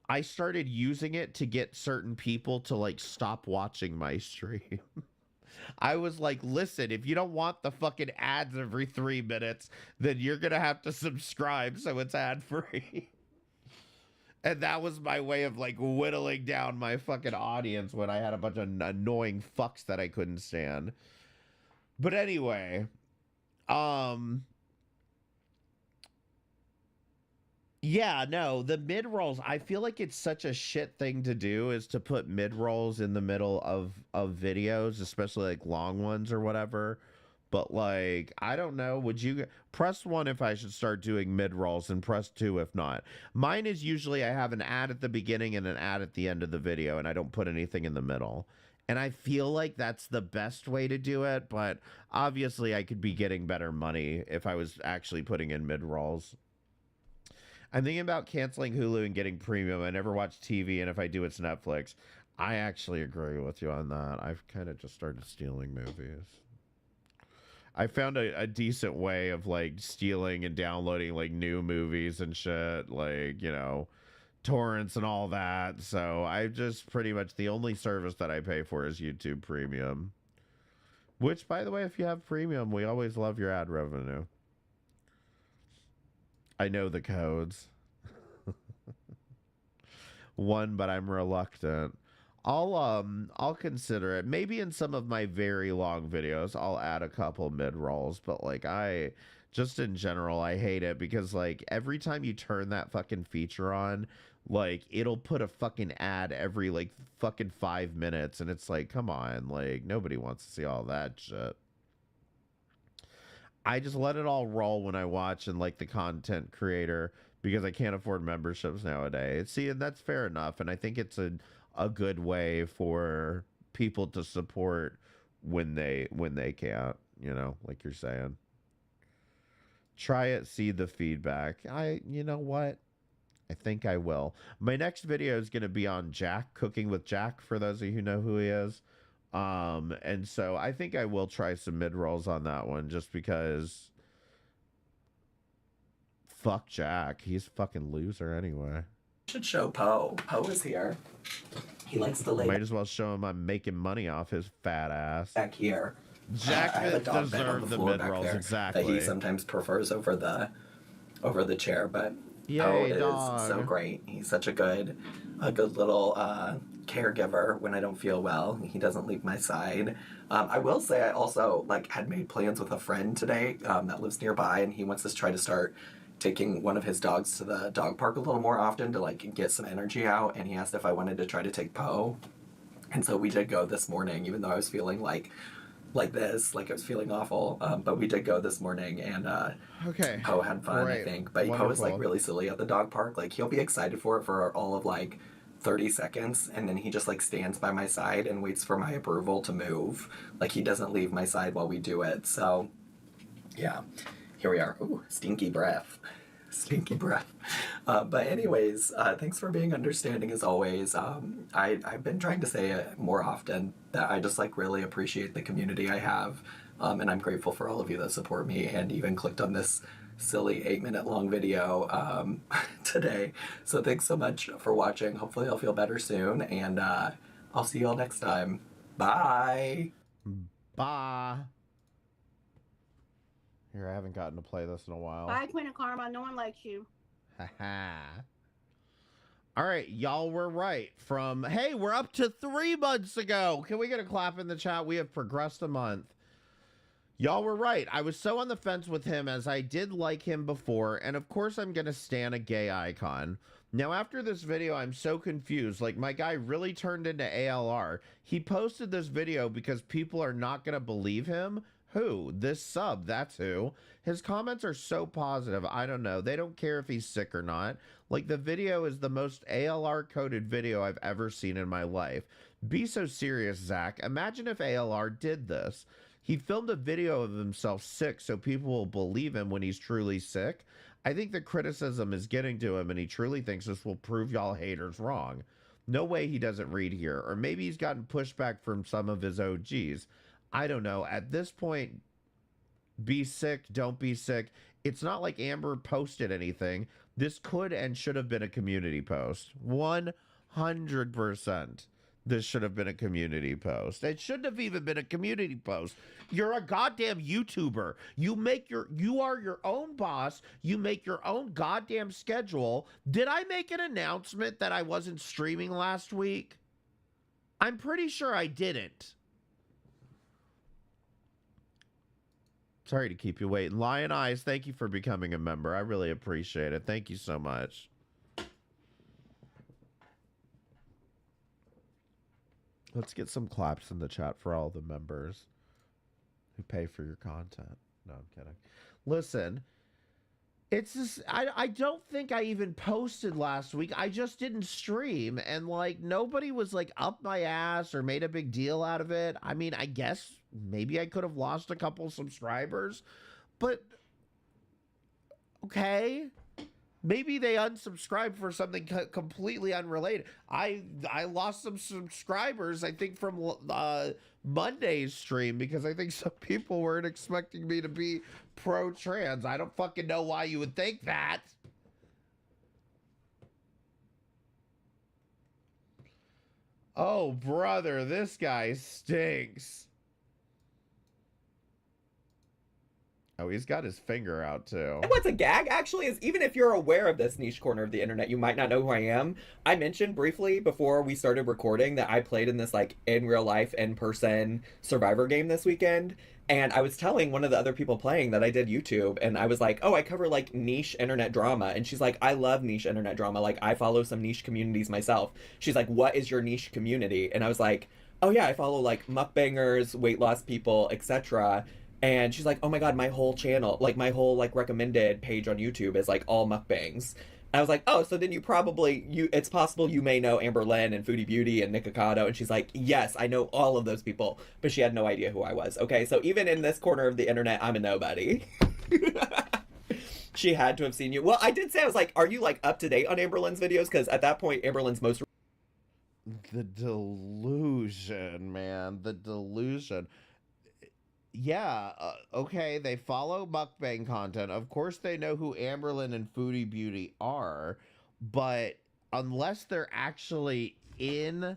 I started using it to get certain people to like stop watching my stream. I was like, listen, if you don't want the fucking ads every 3 minutes, then you're going to have to subscribe so it's ad free. And that was my way of like whittling down my fucking audience when I had a bunch of annoying fucks that I couldn't stand. But anyway, yeah, no, the mid-rolls, I feel like it's such a shit thing to do, is to put mid-rolls in the middle of videos, especially like long ones or whatever. But like, I don't know, would you press 1 if I should start doing mid-rolls and press 2 if not? Mine is usually I have an ad at the beginning and an ad at the end of the video, and I don't put anything in the middle. And I feel like that's the best way to do it, but obviously I could be getting better money if I was actually putting in mid-rolls. I'm thinking about canceling Hulu and getting premium. I never watch TV, and if I do, it's Netflix. I actually agree with you on that. I've kind of just started stealing movies. I found a decent way of, like, stealing and downloading, like, new movies and shit. Like, you know, torrents and all that. So I just pretty much, the only service that I pay for is YouTube Premium. Which, by the way, if you have Premium, we always love your ad revenue. I know the codes. One, but I'm reluctant. I'll consider it. Maybe in some of my very long videos, I'll add a couple mid-rolls, but like just in general, I hate it because like every time you turn that fucking feature on, like it'll put a fucking ad every like fucking 5 minutes, and it's like, come on, like nobody wants to see all that shit. I just let it all roll when I watch and like the content creator because I can't afford memberships nowadays. See, and that's fair enough. And I think it's a good way for people to support when they can't. you know, like you're saying. Try it, see the feedback. You know what? I think I will. My next video is going to be on Jack, cooking with Jack, for those of you who know who he is. And so I think I will try some mid-rolls on that one, just because fuck Jack. He's a fucking loser anyway. Should show Poe. Poe is here. He likes to lay Might as well show him I'm making money off his fat ass. back here. Jack I have a dog bed on deserved the the floor back mid-rolls, there exactly. that he sometimes prefers over the chair, but Yay, Poe is dog. so great. He's such a good little caregiver when I don't feel well. He doesn't leave my side. I will say I also had made plans with a friend today that lives nearby, and he wants to try to start taking one of his dogs to the dog park a little more often to get some energy out, and he asked if I wanted to try to take Poe. And so we did go this morning, even though I was feeling like I was feeling awful, but we did go this morning, and Okay. Poe had fun, Great. I think. But Poe is Wonderful. really silly at the dog park. He'll be excited for it for all of 30 seconds, and then he just stands by my side and waits for my approval to move. He doesn't leave my side while we do it. So yeah, here we are. Ooh, stinky breath. Stinky breath. But anyways, thanks for being understanding as always. I've been trying to say it more often that I just really appreciate the community I have. And I'm grateful for all of you that support me and even clicked on this silly 8-minute long video today. So thanks so much for watching. Hopefully I'll feel better soon, and I'll see you all next time. Bye. Bye. Here, I haven't gotten to play this in a while. Bye, Queen of Karma. No one likes you. All right, y'all were right. Hey, we're up to 3 months ago. Can we get a clap in the chat? We have progressed a month. Y'all were right. I was so on the fence with him, as I did like him before, and of course I'm gonna stan a gay icon. Now, after this video, I'm so confused. My guy really turned into ALR. He posted this video because people are not gonna believe him. Who? This sub, that's who. His comments are so positive. I don't know. They don't care if he's sick or not. The video is the most ALR-coded video I've ever seen in my life. Be so serious, Zach. Imagine if ALR did this. He filmed a video of himself sick so people will believe him when he's truly sick. I think the criticism is getting to him, and he truly thinks this will prove y'all haters wrong. No way he doesn't read here. Or maybe he's gotten pushback from some of his OGs. I don't know. At this point, be sick, don't be sick. It's not like Amber posted anything. This could and should have been a community post. 100%. This should have been a community post. It shouldn't have even been a community post. You're a goddamn YouTuber. You are your own boss. You make your own goddamn schedule. Did I make an announcement that I wasn't streaming last week? I'm pretty sure I didn't. Sorry to keep you waiting. Lion Eyes, thank you for becoming a member. I really appreciate it. Thank you so much. Let's get some claps in the chat for all the members who pay for your content. No, I'm kidding. Listen, it's just, I don't think I even posted last week. I just didn't stream, and nobody was up my ass or made a big deal out of it. I mean, I guess maybe I could have lost a couple subscribers, but okay. Maybe they unsubscribed for something completely unrelated. I lost some subscribers, I think, from Monday's stream, because I think some people weren't expecting me to be pro-trans. I don't fucking know why you would think that. Oh, brother, this guy stinks. Oh, he's got his finger out, too. What's a gag, actually, is even if you're aware of this niche corner of the internet, you might not know who I am. I mentioned briefly before we started recording that I played in this, in real life, in-person Survivor game this weekend. And I was telling one of the other people playing that I did YouTube, and I was like, oh, I cover, niche internet drama. And she's like, I love niche internet drama. I follow some niche communities myself. She's like, what is your niche community? And I was like, oh, yeah, I follow, mukbangers, weight loss people, etc. And she's like, oh my god, my whole channel, my whole recommended page on YouTube is all mukbangs. I was like, oh, so then it's possible you may know Amberlynn and Foodie Beauty and Nikocado. And she's like, yes, I know all of those people. But she had no idea who I was. Okay, so even in this corner of the internet, I'm a nobody. She had to have seen you. Well, I did say, I was like, are you like up to date on Amberlynn's videos? Because at that point, Amberlynn's most... The delusion, man. The delusion. Yeah, okay, they follow mukbang content. Of course they know who Amberlynn and Foodie Beauty are, but unless they're actually in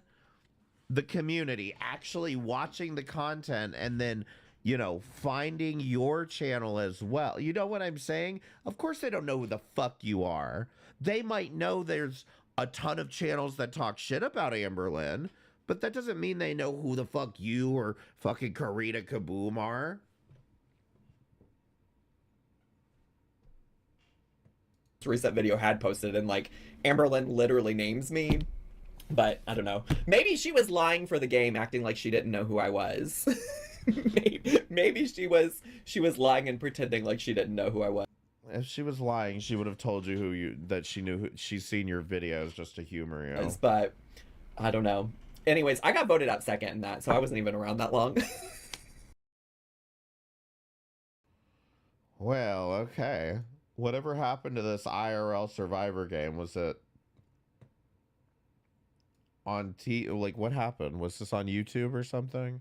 the community, actually watching the content, and then, you know, finding your channel as well. You know what I'm saying? Of course they don't know who the fuck you are. They might know there's a ton of channels that talk shit about Amberlynn, but that doesn't mean they know who the fuck you or fucking Karita Kaboom are. recent video had posted, and like Amberlynn literally names me, but I don't know. Maybe she was lying for the game, acting like she didn't know who I was. maybe she was lying and pretending like she didn't know who I was. If she was lying, she would have told you that she knew she's seen your videos just to humor you. But I don't know. Anyways, I got voted out second in that, so I wasn't even around that long. Well, okay. Whatever happened to this IRL Survivor game? Was it on like what happened? Was this on YouTube or something?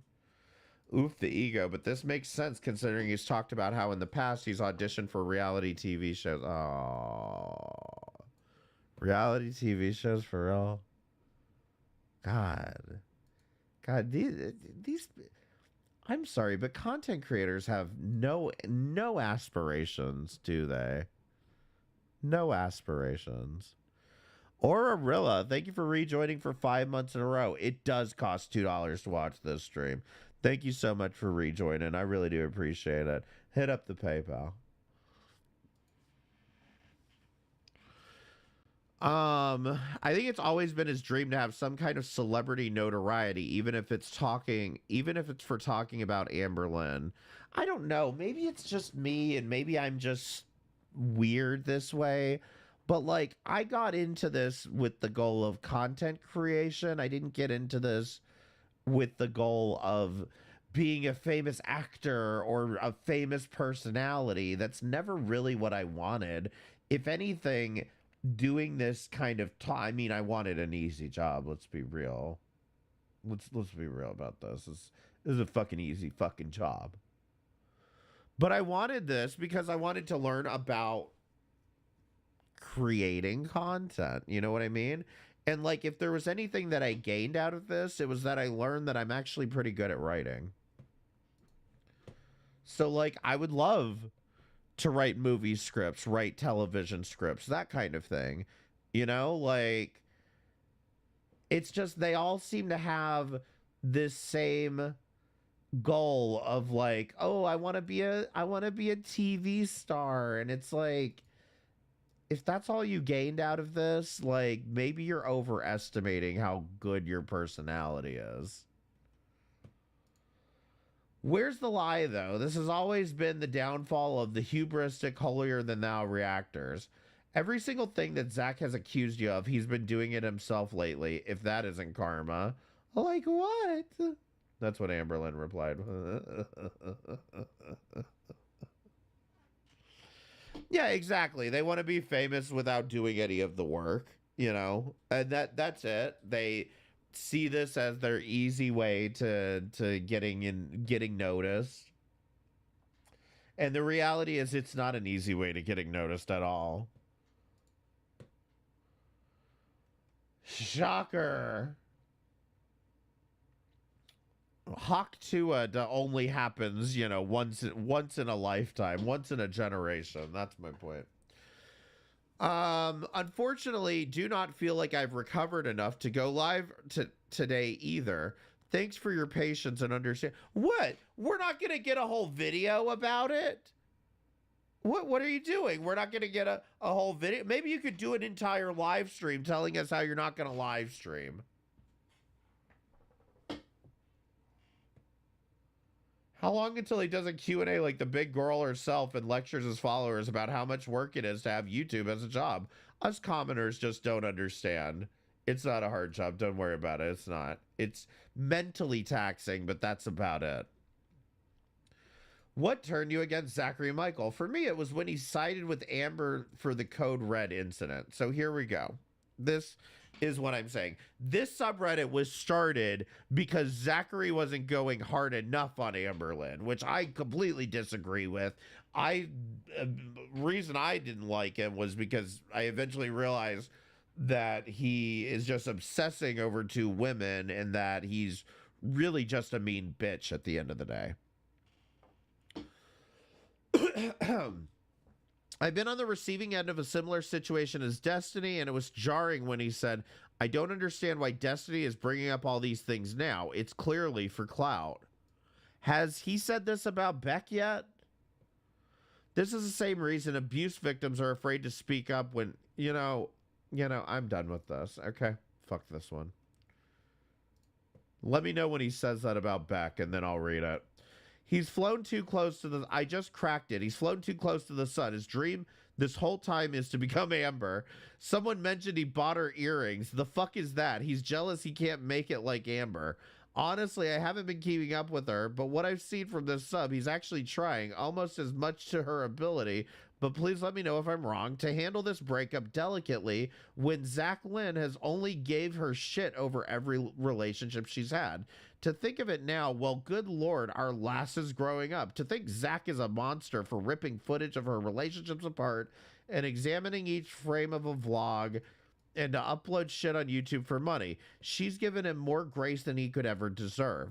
Oof, the ego. But this makes sense considering he's talked about how in the past he's auditioned for reality TV shows. Oh, reality TV shows for real? God, these. I'm sorry, but content creators have no aspirations, do they? No aspirations. Aurorilla, thank you for rejoining for 5 months in a row. It does cost $2 to watch this stream. Thank you so much for rejoining. I really do appreciate it. Hit up the PayPal. I think it's always been his dream to have some kind of celebrity notoriety, even if it's for talking about Amberlynn. I don't know. Maybe it's just me, and maybe I'm just weird this way. But like, I got into this with the goal of content creation. I didn't get into this with the goal of being a famous actor or a famous personality. That's never really what I wanted. If anything, doing this kind of I mean, I wanted an easy job. Let's be real. Let's be real about this. This is a fucking easy fucking job. But I wanted this because I wanted to learn about creating content. You know what I mean? And like, if there was anything that I gained out of this, it was that I learned that I'm actually pretty good at writing. So like, I would love to write movie scripts, write television scripts, that kind of thing. You know, like, it's just they all seem to have this same goal of like, oh, I want to be a TV star. And it's like, if that's all you gained out of this, like, maybe you're overestimating how good your personality is. Where's the lie, though? This has always been the downfall of the hubristic, holier-than-thou reactors. Every single thing that Zach has accused you of, he's been doing it himself lately, if that isn't karma. Like what? That's what Amberlynn replied. Yeah, exactly. They want to be famous without doing any of the work, you know? And that's it. They see this as their easy way to getting noticed. And the reality is it's not an easy way to getting noticed at all. Shocker. Hawk Tua only happens, you know, once in a lifetime, once in a generation. That's my point. Unfortunately, do not feel like I've recovered enough to go live today either. Thanks for your patience and understand. What? We're not going to get a whole video about it? What are you doing? We're not going to get a whole video? Maybe you could do an entire live stream telling us how you're not going to live stream. How long until he does a Q&A like the big girl herself and lectures his followers about how much work it is to have YouTube as a job? Us commoners just don't understand. It's not a hard job. Don't worry about it. It's not. It's mentally taxing, but that's about it. What turned you against Zachary Michael? For me, it was when he sided with Amber for the Code Red incident. So here we go. This is what I'm saying. This subreddit was started because Zachary wasn't going hard enough on Amberlynn, which I completely disagree with. Reason I didn't like him was because I eventually realized that he is just obsessing over two women and that he's really just a mean bitch at the end of the day. I've been on the receiving end of a similar situation as Destiny, and it was jarring when he said, I don't understand why Destiny is bringing up all these things now. It's clearly for clout. Has he said this about Beck yet? This is the same reason abuse victims are afraid to speak up when, you know, I'm done with this. Okay, fuck this one. Let me know when he says that about Beck, and then I'll read it. He's flown too close to the... I just cracked it. He's flown too close to the sun. His dream this whole time is to become Amber. Someone mentioned he bought her earrings. The fuck is that? He's jealous he can't make it like Amber. Honestly, I haven't been keeping up with her, but what I've seen from this sub, he's actually trying almost as much to her ability. But please let me know if I'm wrong, to handle this breakup delicately when Zach Lynn has only gave her shit over every relationship she's had. To think of it now, well, good Lord, our lass is growing up. To think Zach is a monster for ripping footage of her relationships apart and examining each frame of a vlog and to upload shit on YouTube for money. She's given him more grace than he could ever deserve.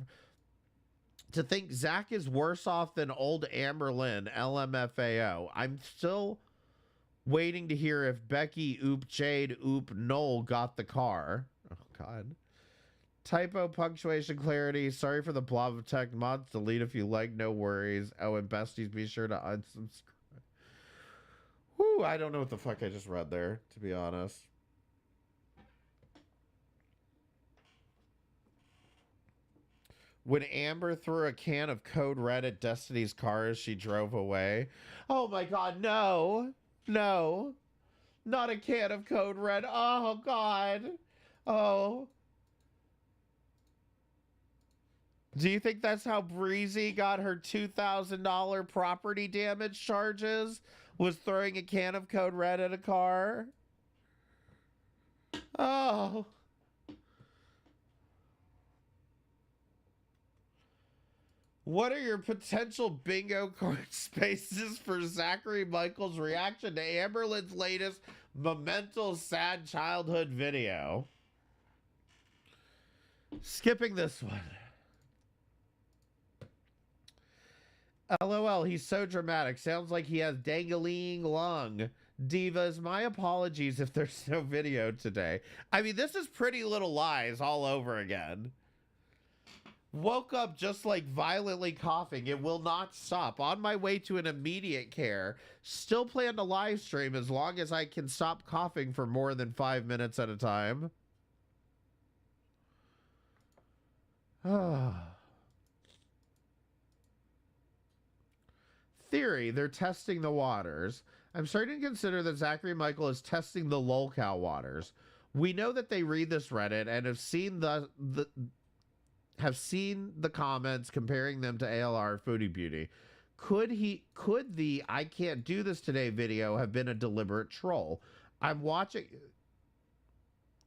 To think Zach is worse off than old Amberlynn, LMFAO. I'm still waiting to hear if Becky, Oop, Jade, Oop, Noel got the car. Oh, God. Typo, punctuation, clarity. Sorry for the blob of tech mods. Delete if you like. No worries. Oh, and besties, be sure to unsubscribe. Whew, I don't know what the fuck I just read there, to be honest. When Amber threw a can of Code Red at Destiny's car as she drove away. Oh my God, no. No. Not a can of Code Red. Oh God. Oh. Do you think that's how Breezy got her $2,000 property damage charges? Was throwing a can of Code Red at a car? Oh. What are your potential bingo card spaces for Zachary Michael's reaction to Amberlynn's latest Memento Sad Childhood video? Skipping this one. LOL, he's so dramatic. Sounds like he has dangling lung. Divas, my apologies if there's no video today. I mean, this is Pretty Little Lies all over again. Woke up just like violently coughing. It will not stop. On my way to an immediate care. Still plan to live stream as long as I can stop coughing for more than 5 minutes at a time. Theory, they're testing the waters. I'm starting to consider that Zachary Michael is testing the lolcow waters. We know that they read this Reddit and have seen the comments comparing them to ALR Foodie Beauty. Could the I can't do this today video have been a deliberate troll? I'm watching.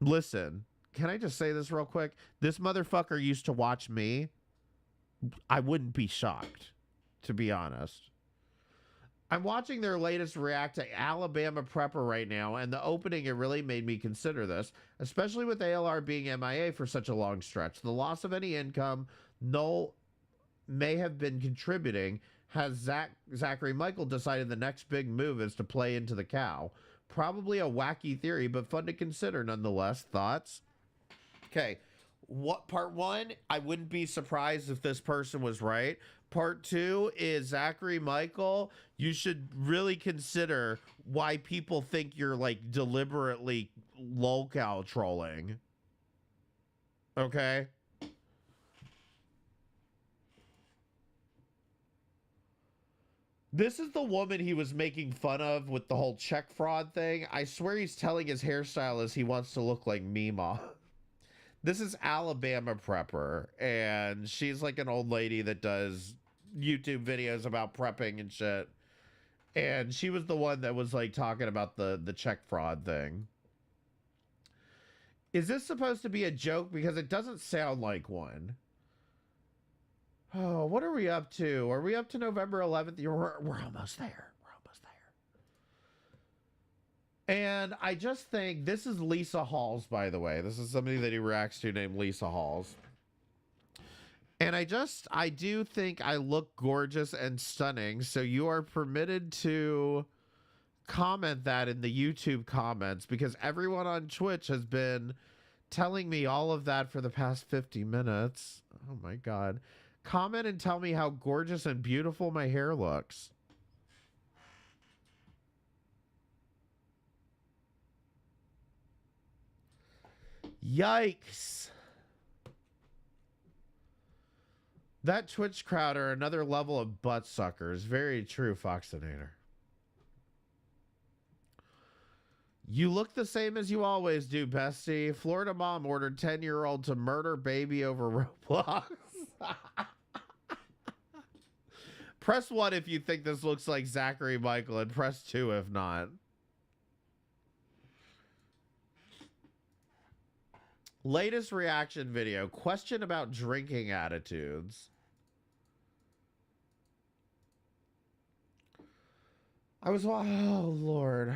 Listen, can I just say this real quick? This motherfucker used to watch me. I wouldn't be shocked, to be honest. I'm watching their latest react to Alabama Prepper right now, and the opening, it really made me consider this, especially with ALR being MIA for such a long stretch. The loss of any income Noel may have been contributing. Has Zachary Michael decided the next big move is to play into the cow? Probably a wacky theory, but fun to consider nonetheless. Thoughts? Okay. What part one, I wouldn't be surprised if this person was right. Part two is Zachary Michael. You should really consider why people think you're like deliberately lolcow trolling. Okay? This is the woman he was making fun of with the whole check fraud thing. I swear he's telling his hairstylist he wants to look like Mima. This is Alabama Prepper, and she's like an old lady that does YouTube videos about prepping and shit. And she was the one that was like talking about the check fraud thing. Is this supposed to be a joke? Because it doesn't sound like one. Oh, what are we up to? Are we up to November 11th? We're almost there. We're almost there. And I just think this is Lisa Halls, by the way. This is somebody that he reacts to named Lisa Halls. And I do think I look gorgeous and stunning. So you are permitted to comment that in the YouTube comments, because everyone on Twitch has been telling me all of that for the past 50 minutes. Oh my God. Comment and tell me how gorgeous and beautiful my hair looks. Yikes. That Twitch crowd are another level of butt suckers. Very true, Foxinator. You look the same as you always do, bestie. Florida mom ordered 10-year-old to murder baby over Roblox. Press 1 if you think this looks like Zachary Michael, and press 2 if not. Latest reaction video. Question about drinking attitudes. Oh, Lord.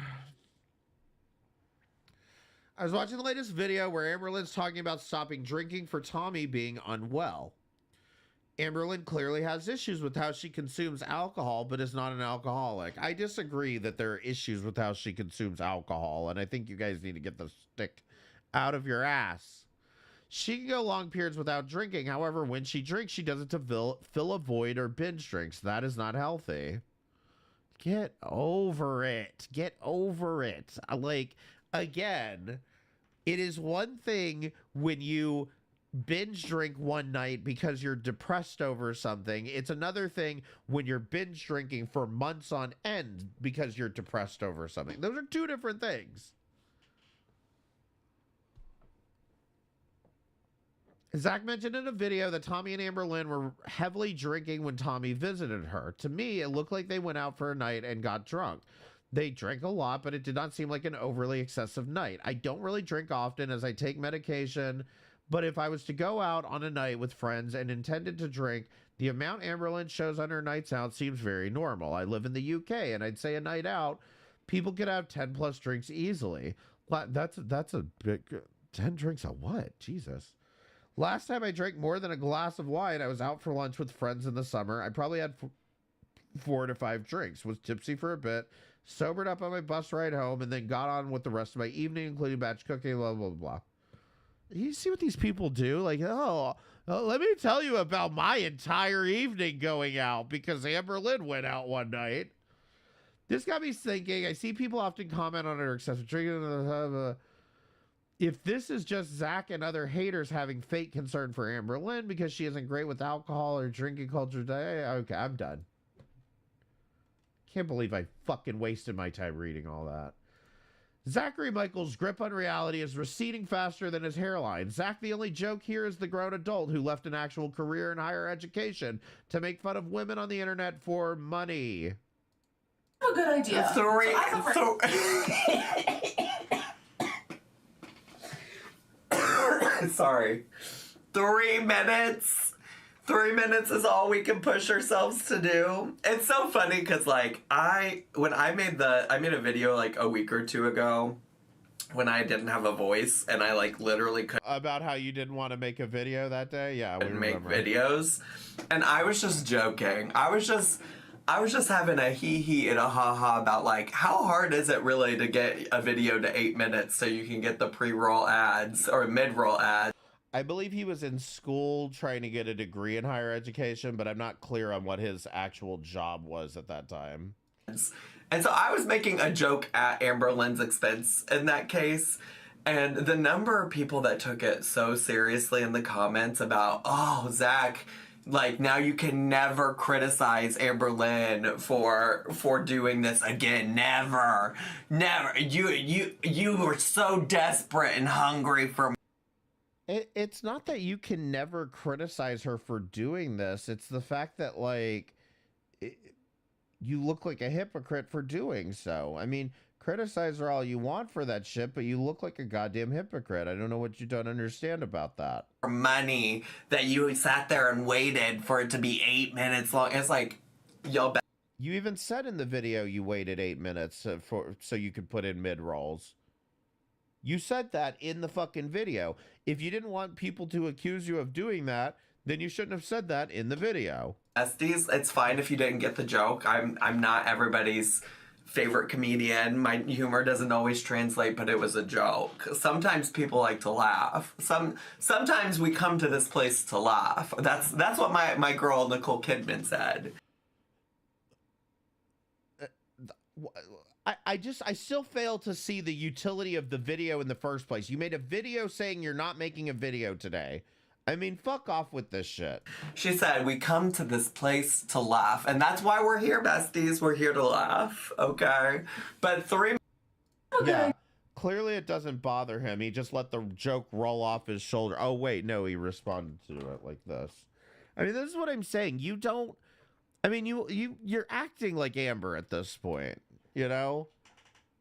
I was watching the latest video where Amberlynn's talking about stopping drinking for Tommy being unwell. Amberlynn clearly has issues with how she consumes alcohol, but is not an alcoholic. I disagree that there are issues with how she consumes alcohol, and I think you guys need to get the stick out of your ass. She can go long periods without drinking. However, when she drinks, she does it to fill a void or binge drinks. That is not healthy. Get over it. Get over it. Like, again, it is one thing when you binge drink one night because you're depressed over something. It's another thing when you're binge drinking for months on end because you're depressed over something. Those are two different things. Zach mentioned in a video that Tommy and Amberlynn were heavily drinking when Tommy visited her. To me, it looked like they went out for a night and got drunk. They drank a lot, but it did not seem like an overly excessive night. I don't really drink often as I take medication, but if I was to go out on a night with friends and intended to drink, the amount Amberlynn shows on her nights out seems very normal. I live in the UK, and I'd say a night out, people could have 10 plus drinks easily. That's a big... 10 drinks of what? Jesus. Last time I drank more than a glass of wine, I was out for lunch with friends in the summer. I probably had 4 to 5 drinks, was tipsy for a bit, sobered up on my bus ride home, and then got on with the rest of my evening, including batch cooking, blah, blah, blah. You see what these people do? Like, let me tell you about my entire evening going out because Amberlynn went out one night. This got me thinking. I see people often comment on her excessive drinking. If this is just Zach and other haters having fake concern for Amberlynn because she isn't great with alcohol or drinking culture today, okay, I'm done. Can't believe I fucking wasted my time reading all that. Zachary Michael's grip on reality is receding faster than his hairline. Zach, the only joke here is the grown adult who left an actual career in higher education to make fun of women on the internet for money. A good idea. Sorry. 3 minutes. 3 minutes is all we can push ourselves to do. It's so funny because, like, I made a video like a week or two ago when I didn't have a voice and I like literally couldn't. About how you didn't want to make a video that day? Yeah, we make remember. videos. And I was just joking. I was just having a hee-hee and a ha-ha about, like, how hard is it really to get a video to 8 minutes so you can get the pre-roll ads or mid-roll ads? I believe he was in school trying to get a degree in higher education, but I'm not clear on what his actual job was at that time. And so I was making a joke at Amberlynn's expense in that case. And the number of people that took it so seriously in the comments about, oh, Zach, Like, now you can never criticize Amberlynn for doing this again. Never. You were so desperate and hungry for. It's not that you can never criticize her for doing this. It's the fact that, like, you look like a hypocrite for doing so. I mean, criticize her all you want for that shit, but you look like a goddamn hypocrite. I don't know what you don't understand about that. Money that you sat there and waited for it to be 8 minutes long. It's like, y'all. You even said in the video you waited 8 minutes so you could put in mid rolls. You said that in the fucking video. If you didn't want people to accuse you of doing that, then you shouldn't have said that in the video. Besties, it's fine if you didn't get the joke. I'm not everybody's favorite comedian. My humor doesn't always translate, but it was a joke. Sometimes people like to laugh. Sometimes we come to this place to laugh. That's what my girl Nicole Kidman said. I still fail to see the utility of the video in the first place. You made a video saying you're not making a video today. I mean, fuck off with this shit. She said, we come to this place to laugh. And that's why we're here, besties. We're here to laugh, okay? But 3... Yeah, clearly it doesn't bother him. He just let the joke roll off his shoulder. Oh, wait, no, he responded to it like this. I mean, this is what I'm saying. You don't... I mean, you're acting like Amber at this point, you know?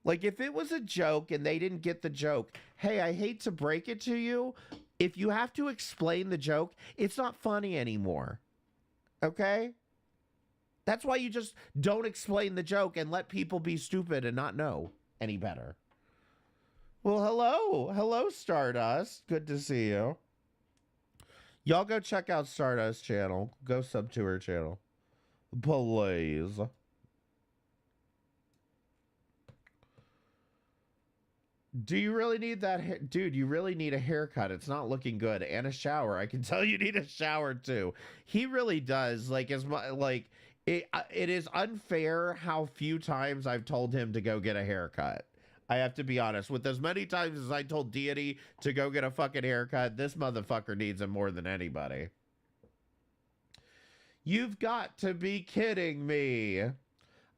Like, if it was a joke and they didn't get the joke, hey, I hate to break it to you, if you have to explain the joke, it's not funny anymore. Okay? That's why you just don't explain the joke and let people be stupid and not know any better. Well, hello. Hello, Stardust. Good to see you. Y'all go check out Stardust's channel. Go sub to her channel. Please. Do you really need that? Dude, you really need a haircut. It's not looking good. And a shower. I can tell you need a shower too. He really does. Like, it is unfair how few times I've told him to go get a haircut. I have to be honest. With as many times as I told Deity to go get a fucking haircut, this motherfucker needs it more than anybody. You've got to be kidding me.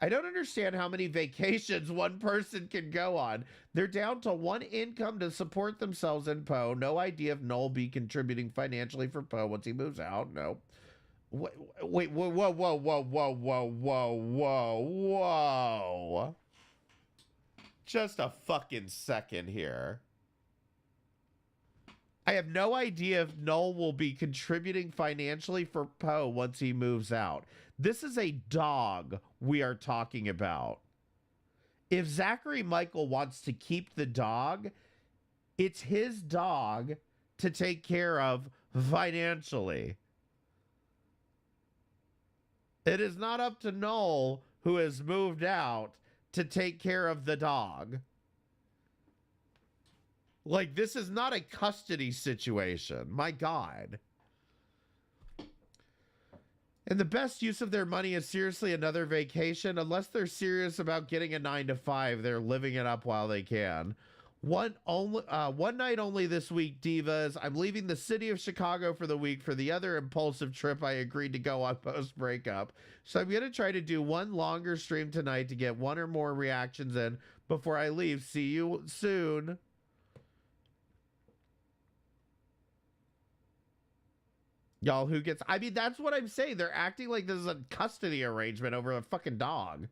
I don't understand how many vacations one person can go on. They're down to one income to support themselves in Poe. No idea if Noel be contributing financially for Poe once he moves out. No. Wait, whoa, whoa, whoa, whoa, whoa, whoa, whoa, whoa. Just a fucking second here. I have no idea if Noel will be contributing financially for Poe once he moves out. This is a dog we are talking about. If Zachary Michael wants to keep the dog, it's his dog to take care of financially. It is not up to Noel, who has moved out, to take care of the dog. Like, this is not a custody situation. My God. And the best use of their money is seriously another vacation. Unless they're serious about getting a 9-to-5, they're living it up while they can. One night only this week, divas. I'm leaving the city of Chicago for the week for the other impulsive trip I agreed to go on post-breakup. So I'm going to try to do one longer stream tonight to get one or more reactions in before I leave. See you soon. Y'all, who gets... I mean, that's what I'm saying. They're acting like this is a custody arrangement over a fucking dog.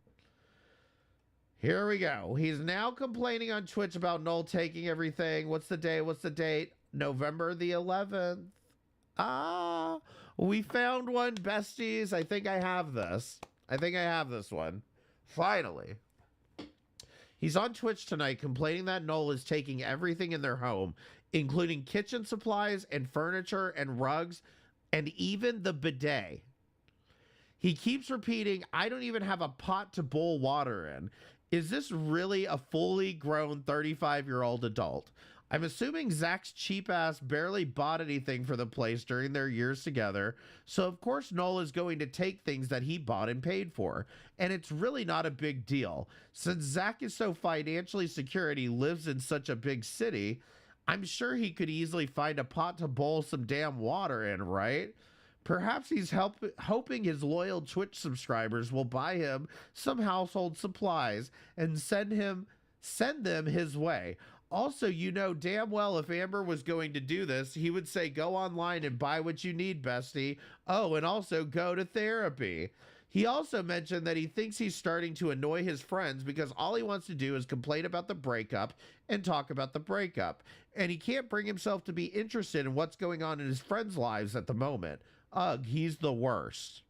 Here we go. He's now complaining on Twitch about Noel taking everything. What's the day? What's the date? November the 11th. Ah, we found one, besties. I think I have this. I think I have this one. Finally. He's on Twitch tonight complaining that Noel is taking everything in their home, including kitchen supplies and furniture and rugs, and even the bidet. He keeps repeating, I don't even have a pot to boil water in. Is this really a fully grown 35-year-old adult? I'm assuming Zach's cheap ass barely bought anything for the place during their years together, so of course Noel is going to take things that he bought and paid for. And it's really not a big deal. Since Zach is so financially secure and he lives in such a big city, I'm sure he could easily find a pot to boil some damn water in, right? Perhaps he's hoping his loyal Twitch subscribers will buy him some household supplies and send them his way. Also, you know damn well if Amber was going to do this, he would say, go online and buy what you need, bestie. Oh, and also go to therapy. He also mentioned that he thinks he's starting to annoy his friends because all he wants to do is complain about the breakup and talk about the breakup. And he can't bring himself to be interested in what's going on in his friends' lives at the moment. Ugh, he's the worst.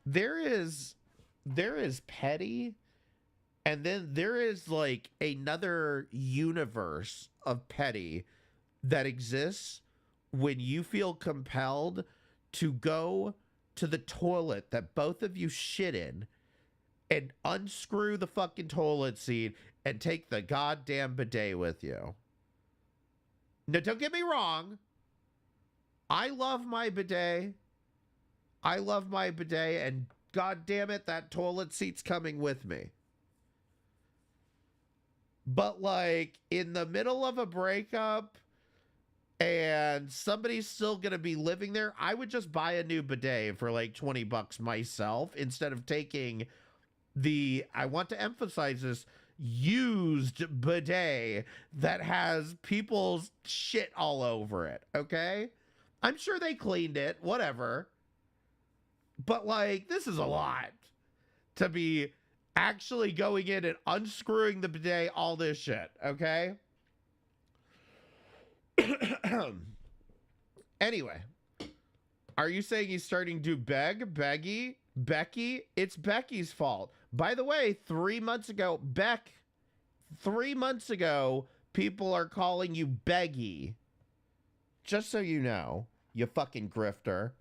There is petty, and then there is like another universe of petty that exists when you feel compelled to go to the toilet that both of you shit in and unscrew the fucking toilet seat and take the goddamn bidet with you. Now, don't get me wrong. I love my bidet. And God damn it, that toilet seat's coming with me. But like in the middle of a breakup and somebody's still going to be living there, I would just buy a new bidet for like $20 myself instead of taking the, I want to emphasize this, used bidet that has people's shit all over it, okay? I'm sure they cleaned it, whatever. But, like, this is a lot to be actually going in and unscrewing the bidet, all this shit, okay? Anyway, are you saying he's starting to Becky? It's Becky's fault. By the way, 3 months ago, 3 months ago, people are calling you Beggy. Just so you know, you fucking grifter.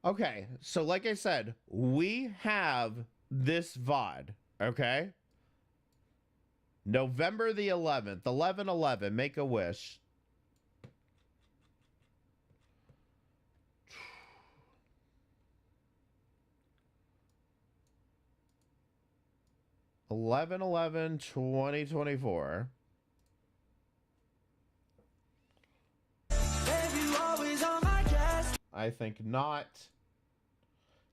Okay, so like I said, we have this VOD, okay? November the 11th, 11/11, make a wish. (11/11, 2024). I think not.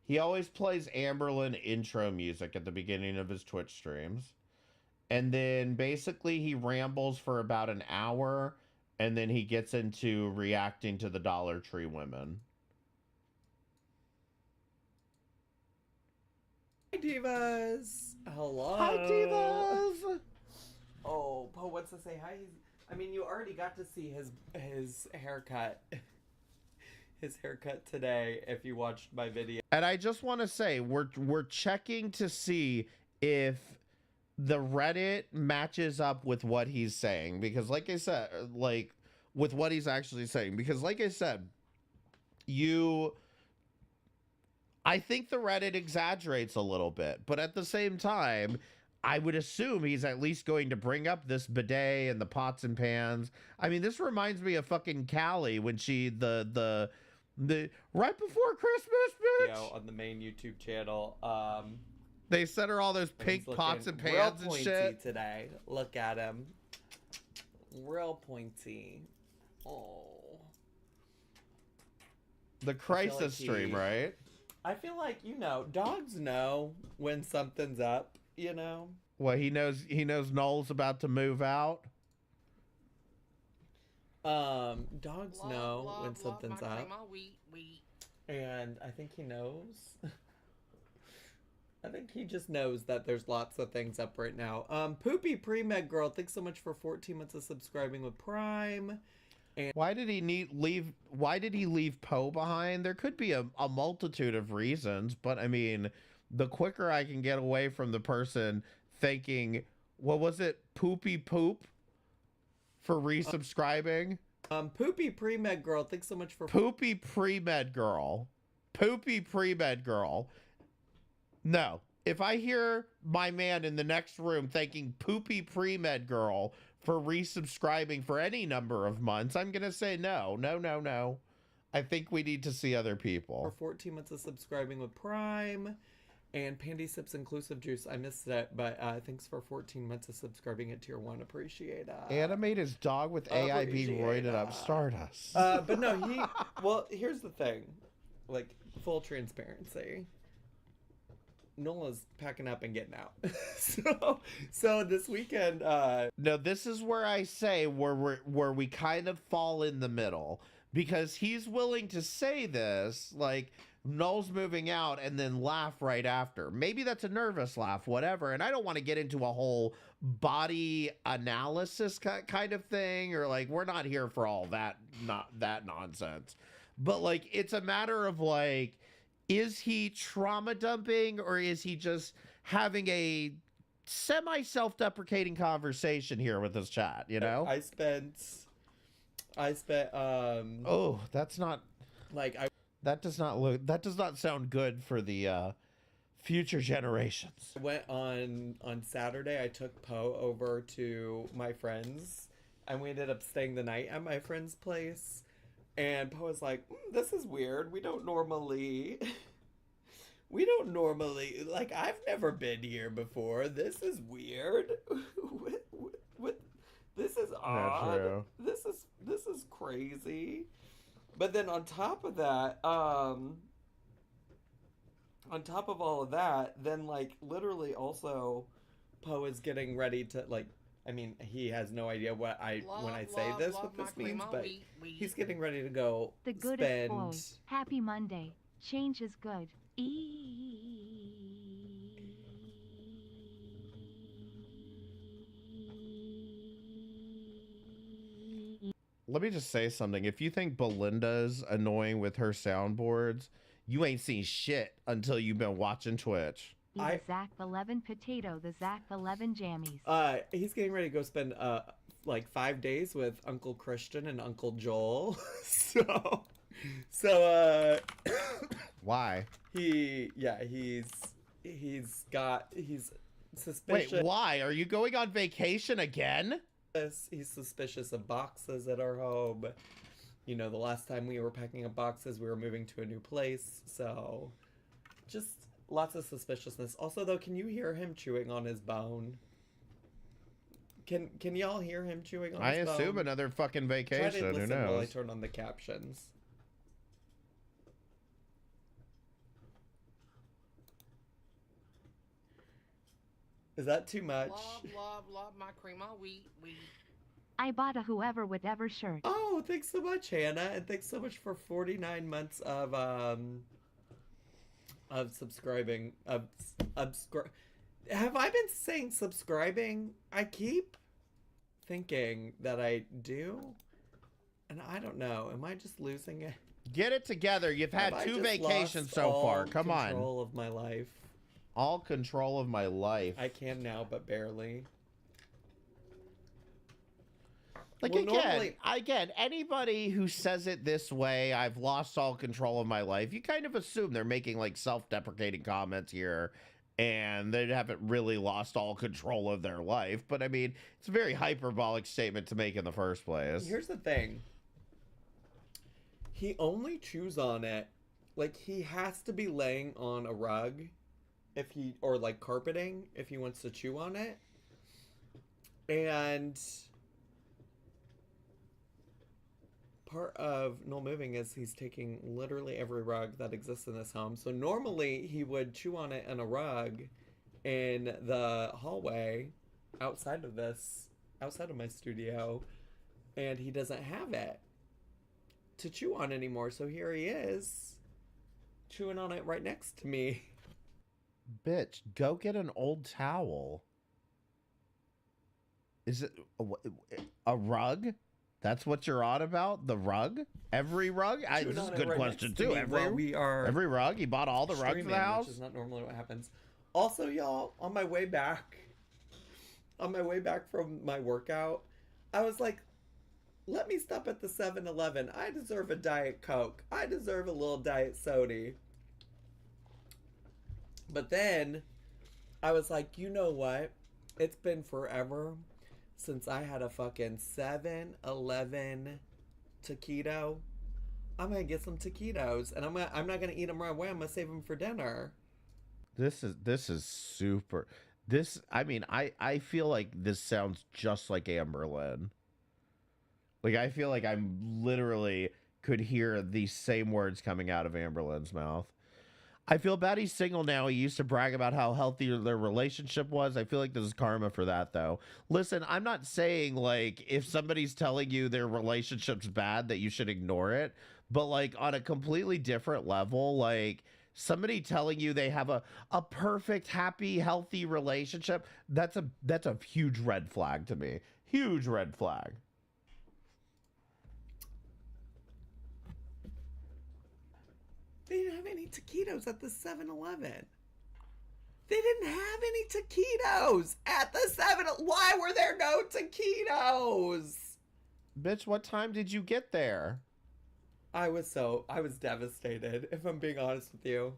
He always plays Amberlynn intro music at the beginning of his Twitch streams. And then basically he rambles for about an hour and then he gets into reacting to the Dollar Tree women. Hi, divas. Hello. Hi, divas. Oh, Poe wants to say hi. I mean, you already got to see his haircut. His haircut today if you watched my video. And I just want to say we're checking to see if the Reddit matches up with what he's saying, because like I said, like with what he's actually saying, because like I said, I think the Reddit exaggerates a little bit, but at the same time, I would assume he's at least going to bring up this bidet and the pots and pans. I mean, this reminds me of fucking Callie when she the right before Christmas, bitch. On the main YouTube channel. They sent her all those pink pots and pans and shit today. Look at him. Real pointy. Oh. The crisis stream, right? I feel like, dogs know when something's up, Well, he knows Noel's about to move out. Dogs know when something's up. And I think he knows. I think he just knows that there's lots of things up right now. Poopy Pre-Med Girl, thanks so much for 14 months of subscribing with Prime. And why did he leave Poe behind? There could be a multitude of reasons, but I mean, the quicker I can get away from the person thinking, what was it, Poopy Poop for resubscribing? Poopy Pre-Med Girl, thanks so much for Poopy Pre-Med Girl. Poopy Pre-Med Girl. No. If I hear my man in the next room thanking Poopy Pre-Med Girl for resubscribing for any number of months, I'm going to say no. I think we need to see other people. For 14 months of subscribing with Prime. And Pandy Sips Inclusive Juice, I missed it, but thanks for 14 months of subscribing at tier 1. Appreciate it. Animate his dog with AIB roided up Stardust. But no, well, here's the thing. Like, full transparency. Nola's packing up and getting out. so this weekend... No, this is where I say where we kind of fall in the middle. Because he's willing to say this, like... Noel's moving out and then laugh right after. Maybe that's a nervous laugh, whatever. And I don't want to get into a whole body analysis kind of thing, or like, we're not here for all that, not that nonsense. But like, it's a matter of like, is he trauma dumping or is he just having a semi self-deprecating conversation here with his chat, you know? I spent oh, that's not like that does not sound good for the future generations. I went on Saturday. I took Poe over to my friend's, and we ended up staying the night at my friend's place. And Poe was like, "This is weird. We don't normally, like, I've never been here before. This is weird. what? This is odd. True. This is crazy." But then on top of that, on top of all of that, then like literally also Poe is getting ready to like, I mean, he has no idea what when I say this, what this means, but he's getting ready to go The good spend... is flowed. Happy Monday. Change is good. Let me just say something. If you think Belinda's annoying with her soundboards, you ain't seen shit until you've been watching Twitch. The Zach 11 potato, the Zach 11 jammies. He's getting ready to go spend like 5 days with Uncle Christian and Uncle Joel. so Why? He's suspicious. Wait, why? Are you going on vacation again? He's suspicious of boxes at our home. You know, the last time we were packing up boxes, we were moving to a new place. So, just lots of suspiciousness. Also, though, can you hear him chewing on his bone? Can y'all hear him chewing on his bone? I assume another fucking vacation. Try to listen Who knows? while I turn on the captions. Is that too much? Love my cream of wheat. I bought a whoever whatever shirt. Oh, thanks so much, Hannah, and thanks so much for 49 months of subscribing. Have I been saying subscribing? I keep thinking that I do, and I don't know. Am I just losing it? Get it together. You've had 2 vacations so far. Come on. Control of my life. All control of my life. I can now, but barely. Like, well, again, anybody who says it this way, I've lost all control of my life, you kind of assume they're making, like, self-deprecating comments here, and they haven't really lost all control of their life. But, I mean, it's a very hyperbolic statement to make in the first place. Here's the thing. He only chews on it. Like, he has to be laying on a rug or like carpeting if he wants to chew on it. And part of Noel moving is he's taking literally every rug that exists in this home. So normally he would chew on it in a rug in the hallway outside of my studio, and he doesn't have it to chew on anymore. So here he is chewing on it right next to me. Bitch, go get an old towel. Is it a rug? That's what you're on about? The rug? Every rug? This is a good question, too. Every rug? You bought all the rugs in the house? Which is not normally what happens. Also, y'all, on my way back from my workout, I was like, let me stop at the 7-Eleven. I deserve a Diet Coke. I deserve a little Diet Soda. But then I was like, you know what? It's been forever since I had a fucking 7-Eleven taquito. I'm going to get some taquitos, and I'm not going to eat them right away. I'm going to save them for dinner. This is super. This, I mean, I feel like this sounds just like Amberlynn. Like, I feel like I'm literally could hear these same words coming out of Amberlynn's mouth. I feel bad he's single now. He used to brag about how healthy their relationship was. I feel like this is karma for that, though. Listen, I'm not saying, like, if somebody's telling you their relationship's bad that you should ignore it. But, like, on a completely different level, like, somebody telling you they have a perfect, happy, healthy relationship, that's a huge red flag to me. Huge red flag. They didn't have any taquitos at the 7-Eleven. They didn't have any taquitos at the 7. Why were there no taquitos? Bitch, what time did you get there? I was devastated, if I'm being honest with you.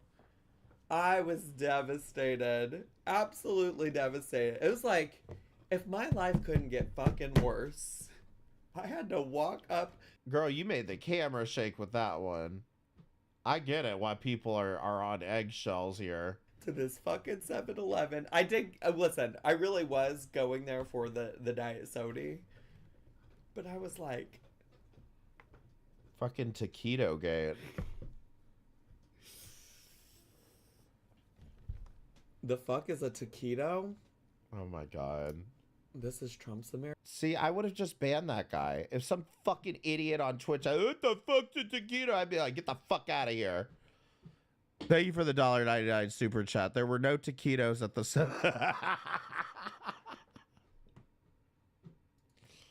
I was devastated. Absolutely devastated. It was like, if my life couldn't get fucking worse, I had to walk up. Girl, you made the camera shake with that one. I get it why people are on eggshells here. To this fucking 7-Eleven. I did, listen, I really was going there for the diet soda. But I was like... Fucking taquito gate. The fuck is a taquito? Oh my god. This is Trump's America. See, I would have just banned that guy. If some fucking idiot on Twitch, what the fuck's a taquito? I'd be like, get the fuck out of here. Thank you for the $1.99 super chat. There were no taquitos at the...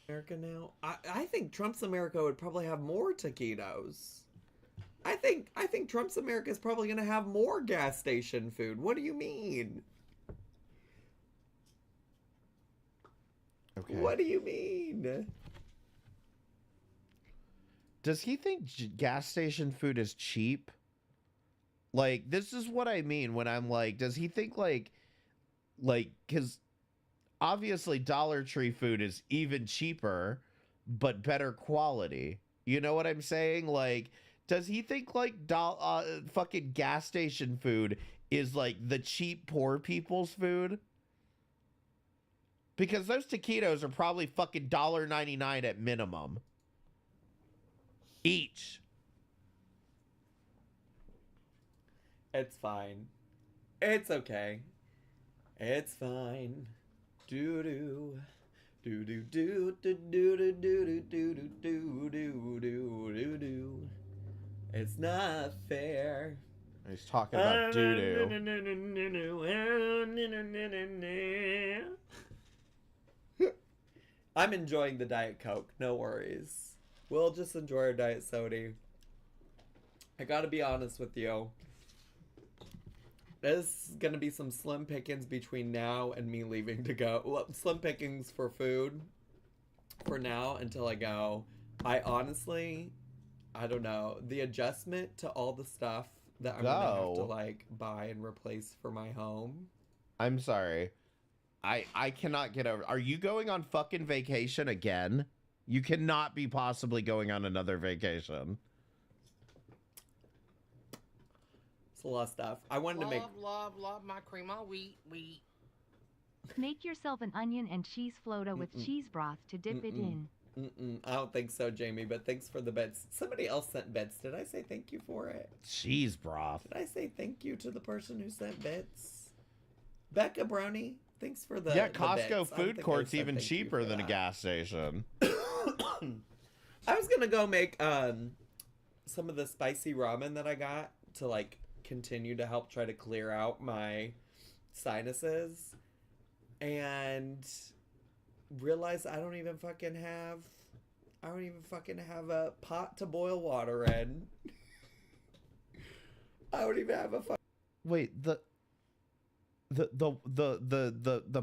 America now. I think Trump's America would probably have more taquitos. I think Trump's America is probably going to have more gas station food. What do you mean? Okay. What do you mean? Does he think gas station food is cheap? Like, this is what I mean when I'm like, does he think like, because obviously Dollar Tree food is even cheaper, but better quality. You know what I'm saying? Like, does he think like fucking gas station food is like the cheap poor people's food? Because those taquitos are probably fucking $1.99 at minimum. Each. It's fine. It's okay. It's fine. Do do do do do do do do do do do do do do. It's not fair. He's talking about doo-doo. I'm enjoying the Diet Coke. No worries. We'll just enjoy our Diet Soda. I gotta be honest with you. There's gonna be some slim pickings between now and me leaving to go. Well, slim pickings for food for now until I go. I honestly, I don't know. The adjustment to all the stuff that I'm gonna have to like buy and replace for my home. I'm sorry. I cannot get over. Are you going on fucking vacation again? You cannot be possibly going on another vacation. It's a lot of stuff. I wanted to make... Love my cream of wheat. Make yourself an onion and cheese floater with cheese broth to dip it in. I don't think so, Jamie, but thanks for the bits. Somebody else sent bits. Did I say thank you for it? Cheese broth. Did I say thank you to the person who sent bits? Becca Brony, thanks for the Costco the food court's even cheaper than a gas station. I was gonna go make some of the spicy ramen that I got to like continue to help try to clear out my sinuses, and realize I don't even fucking have a pot to boil water in. I don't even have a Wait, the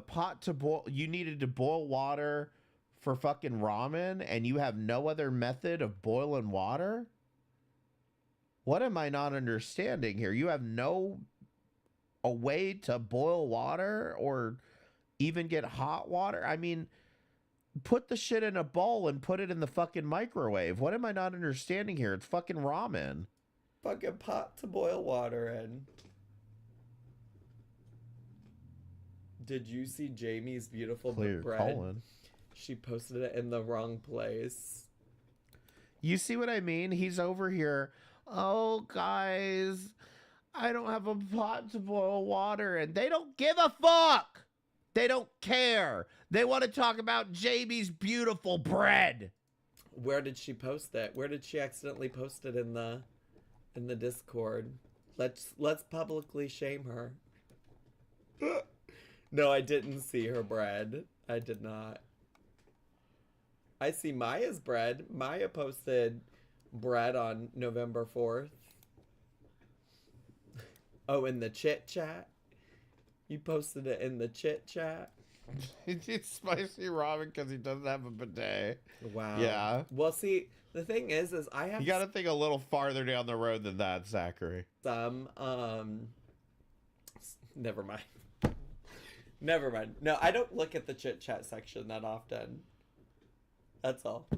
pot to boil, you needed to boil water for fucking ramen and you have no other method of boiling water? What am I not understanding here? You have a way to boil water or even get hot water? I mean, put the shit in a bowl and put it in the fucking microwave. What am I not understanding here? It's fucking ramen. fucking pot to boil water in. Did you see Jamie's beautiful Clear bread? colon. She posted it in the wrong place. You see what I mean? He's over here. Oh, guys, I don't have a pot to boil water in. They don't give a fuck. They don't care. They want to talk about Jamie's beautiful bread. Where did she post it? Where did she accidentally post it in the Discord? Let's publicly shame her. No, I didn't see her bread. I did not. I see Maya's bread. Maya posted bread on November 4th. Oh, in the chit chat? You posted it in the chit chat? It's spicy ramen because he doesn't have a bidet. Wow. Yeah. Well, see, the thing is I have You got to think a little farther down the road than that, Zachary. some, never mind. Never mind. No, I don't look at the chit chat section that often. That's all.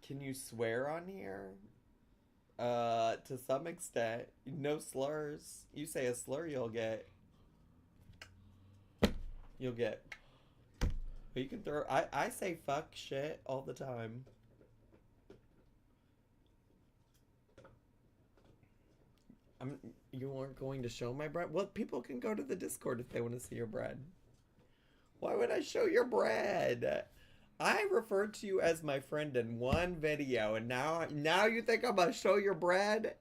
Can you swear on here? To some extent. No slurs. You say a slur, you'll get. You can throw. I say fuck shit all the time. You aren't going to show my bread? Well, people can go to the Discord if they want to see your bread. Why would I show your bread? I referred to you as my friend in one video, and now you think I'm gonna show your bread?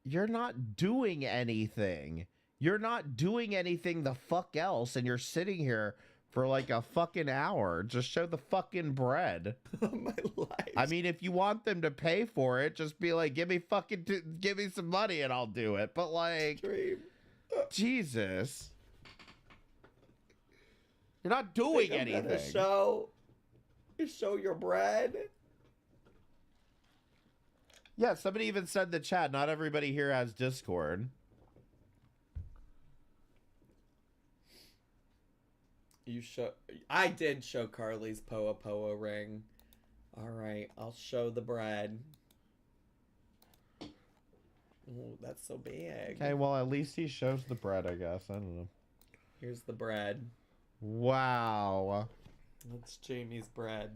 You're not doing anything. You're not doing anything the fuck else, and you're sitting here for like a fucking hour. Just show the fucking bread. My life. I mean, if you want them to pay for it, just be like, give me some money and I'll do it. But like, Dream. Jesus. You're not doing Think I'm anything. gonna show your bread? Yeah, somebody even said in the chat, not everybody here has Discord. I did show Carly's Poa ring. Alright, I'll show the bread. Oh, that's so big. Okay, well, at least he shows the bread, I guess. I don't know. Here's the bread. Wow. That's Jamie's bread.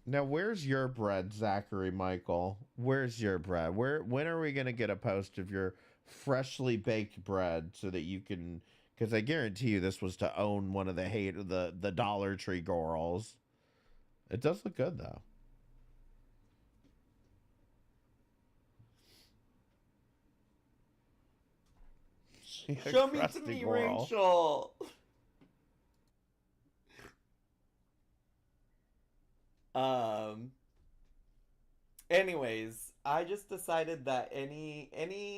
Now, where's your bread, Zachary Michael? Where's your bread? When are we going to get a post of your freshly baked bread so that you can... Because I guarantee you this was to own one of the Dollar Tree girls. It does look good, though. Show me to me, Rachel. Anyways, I just decided that any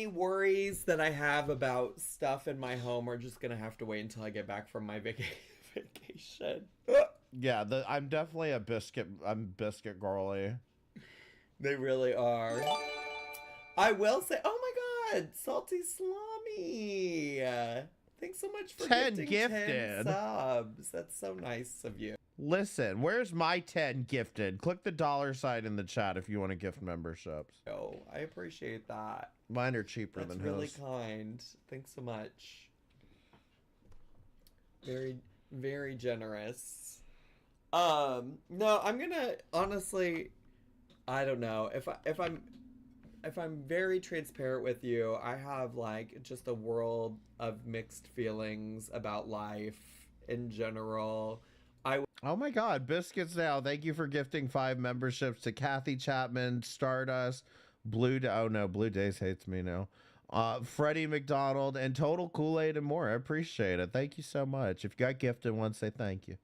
worries that I have about stuff in my home are just gonna have to wait until I get back from my vacation. Yeah, I'm definitely I'm biscuit girly. They really are. I will say, oh my god, Salty Salami! Thanks so much for 10 gifting gifted. 10 subs. That's so nice of you. Listen, where's my 10 gifted? Click the $sign in the chat if you want to gift memberships. Oh, I appreciate that. Mine are cheaper That's than really his. kind. Thanks so much. Very, very generous. No, I'm gonna honestly, I don't know if I'm very transparent with you. I have like just a world of mixed feelings about life in general. Oh my god, biscuits now. Thank you for gifting 5 memberships to Kathy Chapman, Stardust, Blue Days hates me now. Freddie McDonald, and Total Kool-Aid and more. I appreciate it. Thank you so much. If you got gifted once, say thank you.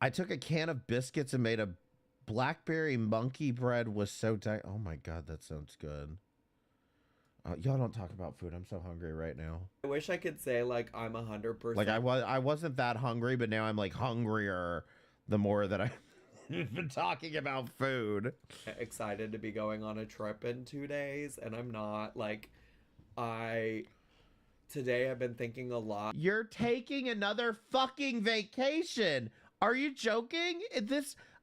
I took a can of biscuits and made a blackberry monkey bread with oh my god, that sounds good. Y'all don't talk about food. I'm so hungry right now. I wish I could say like I'm 100%. Like I wasn't that hungry, but now I'm like hungrier the more that I've been talking about food. Excited to be going on a trip in 2 days, and I'm not. Like, today I've been thinking a lot. You're taking another fucking vacation. Are you joking?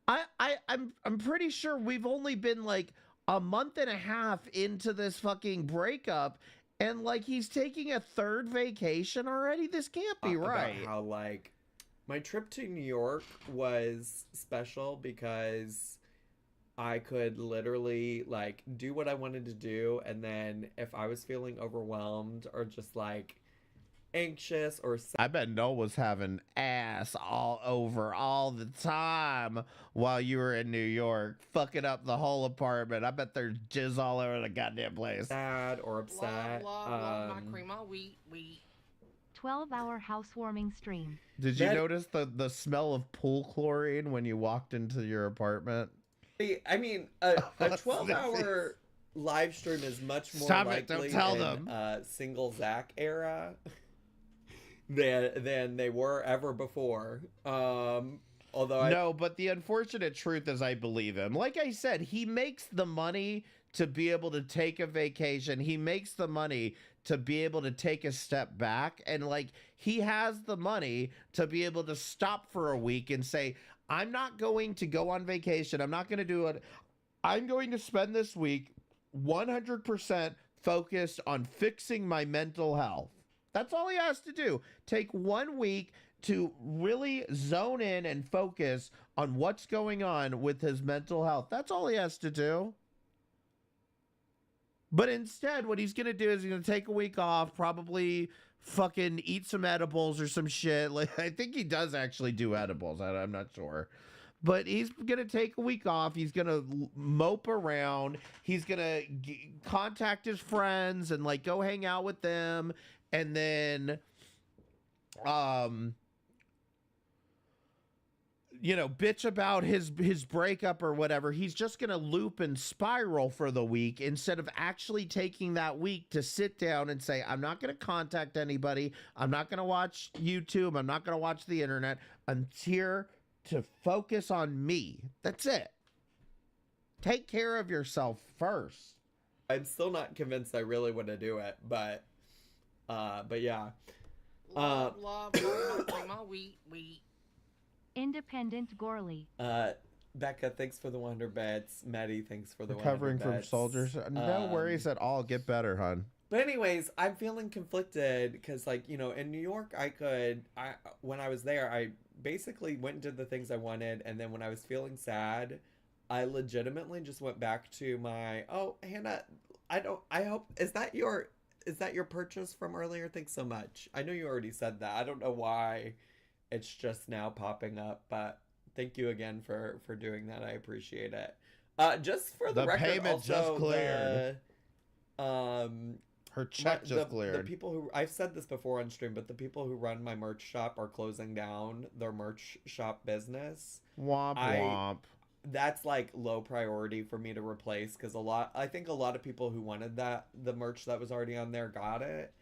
I'm pretty sure we've only been like a month and a half into this fucking breakup, and like he's taking a third vacation already. This can't be right. About how like my trip to New York was special because I could literally like do what I wanted to do, and then if I was feeling overwhelmed or just like anxious or sad, I bet Noel was having ass all over all the time while you were in New York, fucking up the whole apartment. I bet there's jizz all over the goddamn place. sad or upset. Love my cream all wheat. 12-hour housewarming stream. Did you notice the smell of pool chlorine when you walked into your apartment? I mean, a 12-hour live stream is much more Stop it, likely don't tell in them. Single Zach era than they were ever before. Although No, but the unfortunate truth is I believe him. Like I said, he makes the money to be able to take a vacation. He makes the money to be able to take a step back. And like he has the money to be able to stop for a week and say, I'm not going to go on vacation. I'm not going to do it. I'm going to spend this week 100% focused on fixing my mental health. That's all he has to do. Take 1 week to really zone in and focus on what's going on with his mental health. That's all he has to do. But instead, what he's going to do is he's going to take a week off, probably fucking eat some edibles or some shit. Like, I think he does actually do edibles. I'm not sure. But he's going to take a week off. He's going to mope around. He's going to contact his friends and like go hang out with them. And then, bitch about his breakup or whatever. He's just going to loop and spiral for the week instead of actually taking that week to sit down and say, I'm not going to contact anybody. I'm not going to watch YouTube. I'm not going to watch the internet. I'm here to focus on me. That's it. Take care of yourself first. I'm still not convinced I really want to do it, but yeah. Love my cream all wheat. Independent Gorley. Becca, thanks for the 100 bits. Maddie, thanks for the Recovering 100 from bits. soldiers. No worries at all. Get better, hon. But anyways, I'm feeling conflicted because, like, in New York, when I was there, I basically went and did the things I wanted, and then when I was feeling sad, I legitimately just went back to my, Hannah, I hope, is that your purchase from earlier? Thanks so much. I know you already said that. I don't know why it's just now popping up, but thank you again for doing that. I appreciate it. Just for the record, payment also, just cleared. Her check just cleared. The people who, I've said this before on stream, but the people who run my merch shop are closing down their merch shop business. Womp womp. That's like low priority for me to replace because I think a lot of people who wanted the merch that was already on there got it.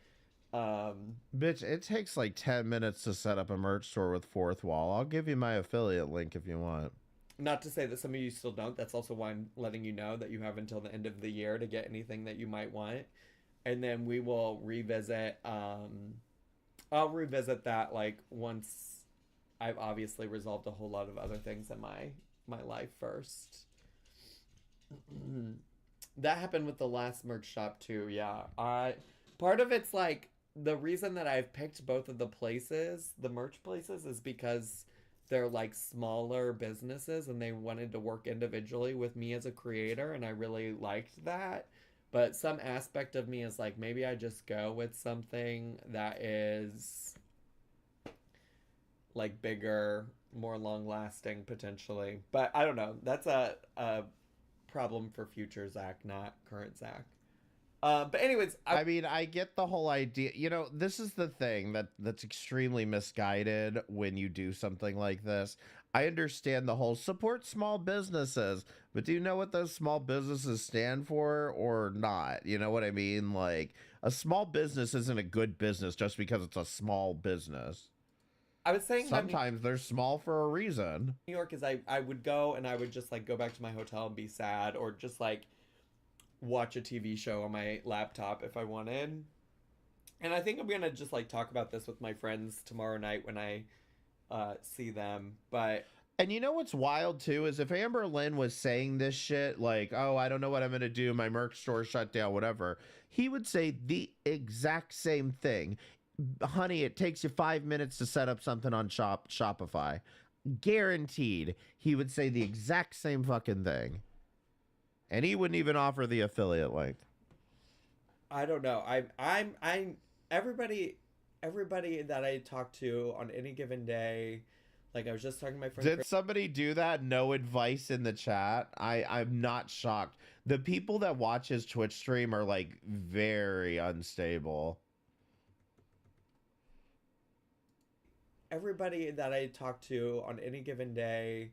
Bitch, it takes like 10 minutes to set up a merch store with Fourth Wall. I'll give you my affiliate link if you want. Not to say that some of you still don't. That's also why I'm letting you know that you have until the end of the year to get anything that you might want. And then we will revisit, I'll revisit that like once I've obviously resolved a whole lot of other things in my life first. That happened with the last merch shop too, yeah. Part of it's like, the reason that I've picked both of the merch places, is because they're like smaller businesses and they wanted to work individually with me as a creator, and I really liked that. But some aspect of me is like, maybe I just go with something that is like bigger, more long lasting potentially. But I don't know. That's a problem for future Zach, not current Zach. But anyways, I get the whole idea. This is the thing that's extremely misguided when you do something like this. I understand the whole support small businesses, but do you know what those small businesses stand for or not? You know what I mean? Like, a small business isn't a good business just because it's a small business. I was saying sometimes they're small for a reason. New York is I would go and I would just like go back to my hotel and be sad, or just like watch a TV show on my laptop if I wanted. And I think I'm gonna just like talk about this with my friends tomorrow night when I see them. But And you know what's wild too is if Amberlynn was saying this shit like, oh, I don't know what I'm gonna do, my merch store shut down, whatever, he would say the exact same thing. Honey, it takes you 5 minutes to set up something on Shopify. Guaranteed, he would say the exact same fucking thing. And he wouldn't even offer the affiliate link. I don't know. I'm everybody that I talk to on any given day. Like I was just talking to my friend. Did somebody do that? No advice in the chat. I'm not shocked. The people that watch his Twitch stream are like very unstable. Everybody that I talk to on any given day,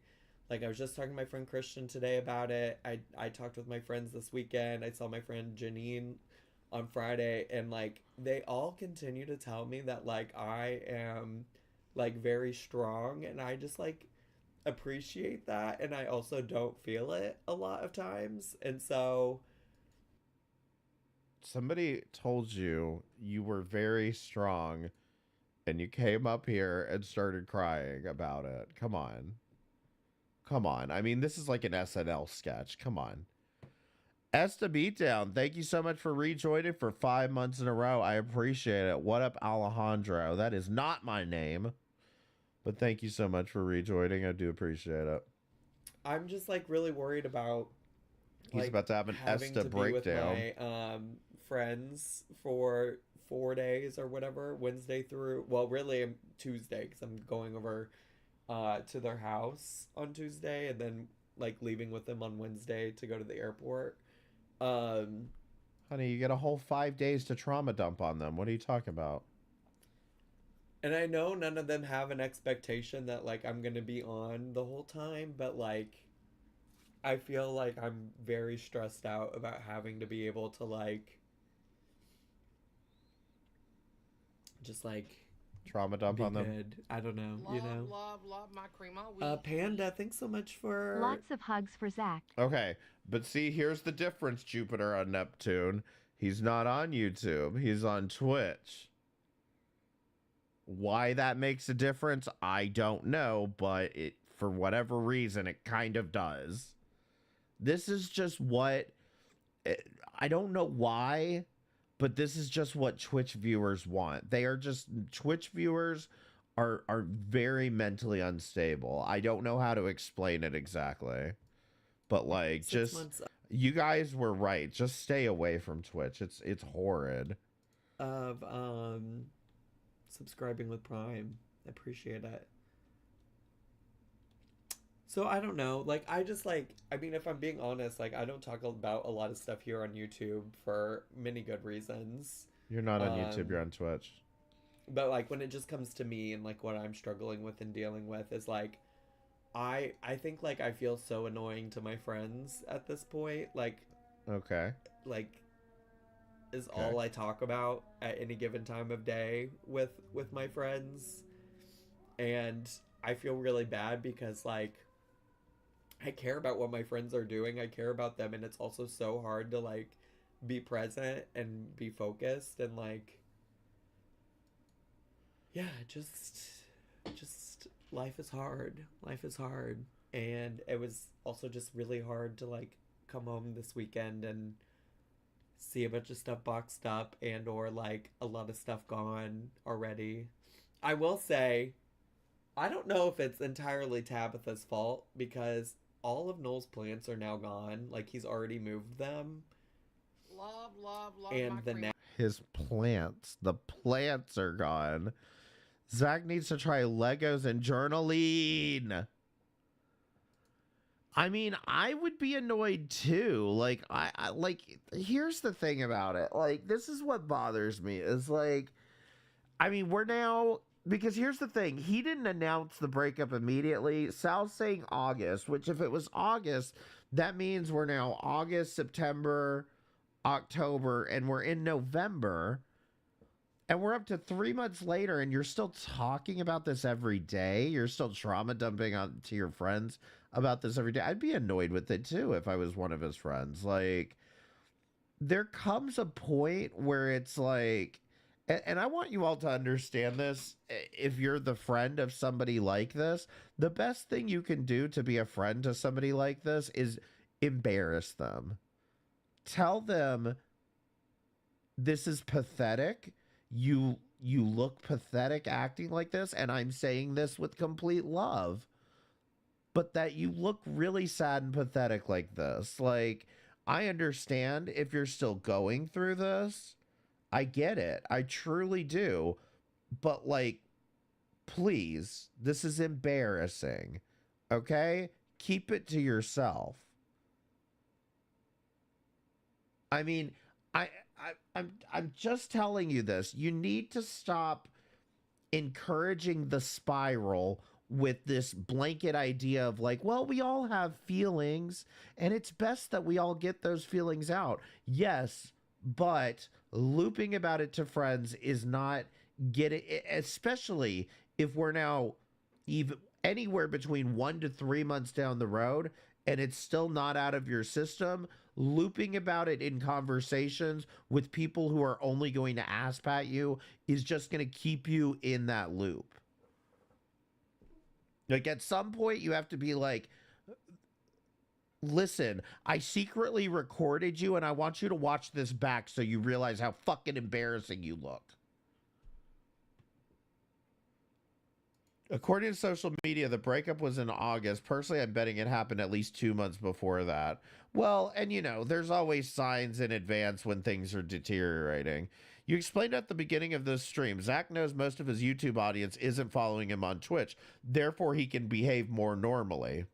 like I was just talking to my friend Christian today about it. I talked with my friends this weekend. I saw my friend Janine on Friday, and like they all continue to tell me that like I am like very strong, and I just like appreciate that, and I also don't feel it a lot of times. And so somebody told you you were very strong and you came up here and started crying about it. Come on. Come on. I mean, this is like an SNL sketch. Come on. Esta Beatdown, thank you so much for rejoining for 5 months in a row. I appreciate it. What up, Alejandro? That is not my name. But thank you so much for rejoining. I do appreciate it. I'm just like really worried about He's about to have an Esta breakdown. With my friends for 4 days or whatever, Wednesday through, well, really Tuesday, because I'm going over to their house on Tuesday and then like leaving with them on Wednesday to go to the airport. Honey, you get a whole 5 days to trauma dump on them. What are you talking about? And I know none of them have an expectation that like I'm gonna be on the whole time, but like I feel like I'm very stressed out about having to be able to like just like trauma dump on them. Good. I don't know, Love, you know. love my cream all week. Panda, thanks so much for Lots of hugs for Zach. Okay, but see, here's the difference, Jupiter on Neptune. He's not on YouTube. He's on Twitch. Why that makes a difference, I don't know, but it, for whatever reason, it kind of does. This is just what, I don't know why, but this is just what Twitch viewers want. They are just, Twitch viewers are very mentally unstable. I don't know how to explain it exactly. But like, you guys were right. Just stay away from Twitch. It's horrid. Of subscribing with Prime. I appreciate it. So I don't know, like I just like, I mean, if I'm being honest, like I don't talk about a lot of stuff here on YouTube for many good reasons. You're not on YouTube, you're on Twitch. But like when it just comes to me and like what I'm struggling with and dealing with is like, I think like I feel so annoying to my friends at this point. Like, okay, like is all I talk about at any given time of day with my friends. And I feel really bad because like I care about what my friends are doing. I care about them, and it's also so hard to like be present and be focused and like yeah, just life is hard. Life is hard. And it was also just really hard to like come home this weekend and see a bunch of stuff boxed up and or like a lot of stuff gone already. I will say, I don't know if it's entirely Tabitha's fault because all of Noel's plants are now gone. Like he's already moved them. Love and my the cream. His plants. The plants are gone. Zach needs to try Legos and journaling. I mean, I would be annoyed too. Like, I like, here's the thing about it. Like, this is what bothers me is like, I mean, we're now, because here's the thing. He didn't announce the breakup immediately. Sal's saying August, which if it was August, that means we're now August, September, October, and we're in November. And we're up to 3 months later, and you're still talking about this every day. You're still trauma dumping on to your friends about this every day. I'd be annoyed with it too if I was one of his friends. Like, there comes a point where it's like, And I want you all to understand this. If you're the friend of somebody like this, the best thing you can do to be a friend to somebody like this is embarrass them. Tell them this is pathetic. You look pathetic acting like this, and I'm saying this with complete love. But that you look really sad and pathetic like this. Like, I understand if you're still going through this. I get it. I truly do. But, like, please, this is embarrassing. Okay? Keep it to yourself. I mean, I'm just telling you this. You need to stop encouraging the spiral with this blanket idea of like, well, we all have feelings and it's best that we all get those feelings out. Yes, but looping about it to friends is not getting, especially if we're now even anywhere between 1 to 3 months down the road and it's still not out of your system. Looping about it in conversations with people who are only going to ass pat you is just going to keep you in that loop. Like, at some point you have to be like, listen, I secretly recorded you and I want you to watch this back so you realize how fucking embarrassing you look. According to social media, the breakup was in August. Personally, I'm betting it happened at least 2 months before that. Well, and you know, there's always signs in advance when things are deteriorating. You explained at the beginning of this stream, Zach knows most of his YouTube audience isn't following him on Twitch. Therefore, he can behave more normally.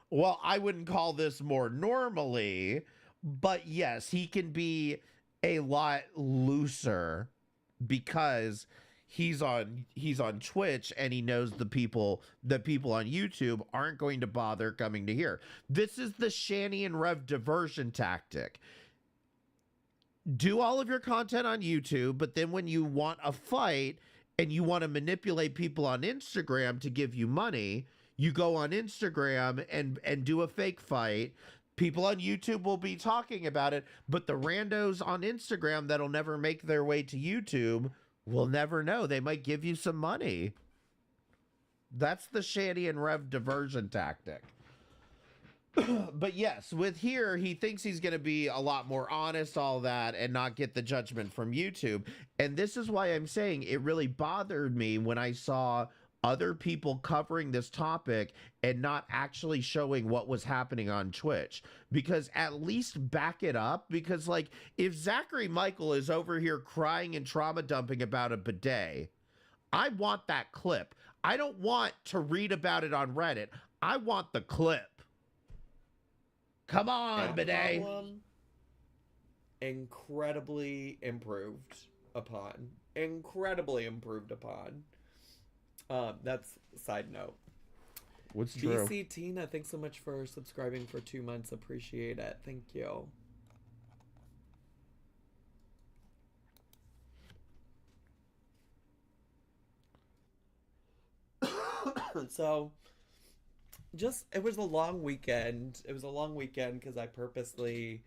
Well, I wouldn't call this more normally, but yes, he can be a lot looser because he's on Twitch and he knows the people on YouTube aren't going to bother coming to here. This is the Shanny and Rev diversion tactic. Do all of your content on YouTube, but then when you want a fight and you want to manipulate people on Instagram to give you money, you go on Instagram and do a fake fight. People on YouTube will be talking about it, but the randos on Instagram that'll never make their way to YouTube will never know. They might give you some money. That's the Shanny and Rev diversion tactic. But yes, with here, he thinks he's going to be a lot more honest, all that, and not get the judgment from YouTube. And this is why I'm saying it really bothered me when I saw other people covering this topic and not actually showing what was happening on Twitch. Because at least back it up. Because, like, if Zachary Michael is over here crying and trauma dumping about a bidet, I want that clip. I don't want to read about it on Reddit. I want the clip. Come on, bidet. Incredibly improved upon. Incredibly improved upon. That's a side note. What's true? BC Tina, thanks so much for subscribing for 2 months. Appreciate it. Thank you. So, just, it was a long weekend. It was a long weekend because I purposely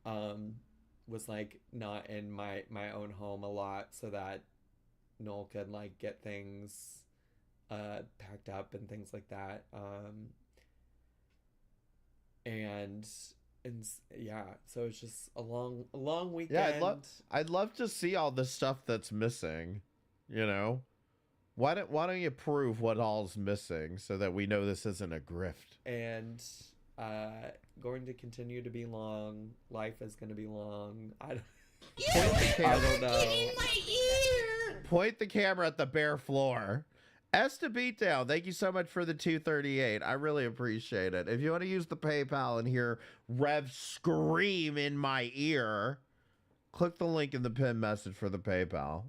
was like not in my own home a lot so that Noel could like get things packed up and things like that. And yeah, so it's just a long weekend. Yeah, I'd love to see all the stuff that's missing, you know? Why don't you prove what all's missing so that we know this isn't a grift? And going to continue to be long. Life is going to be long. I don't know. Point the camera at the bare floor. Esta Beatdown, thank you so much for the 238. I really appreciate it. If you want to use the PayPal and hear Rev scream in my ear, click the link in the pinned message for the PayPal.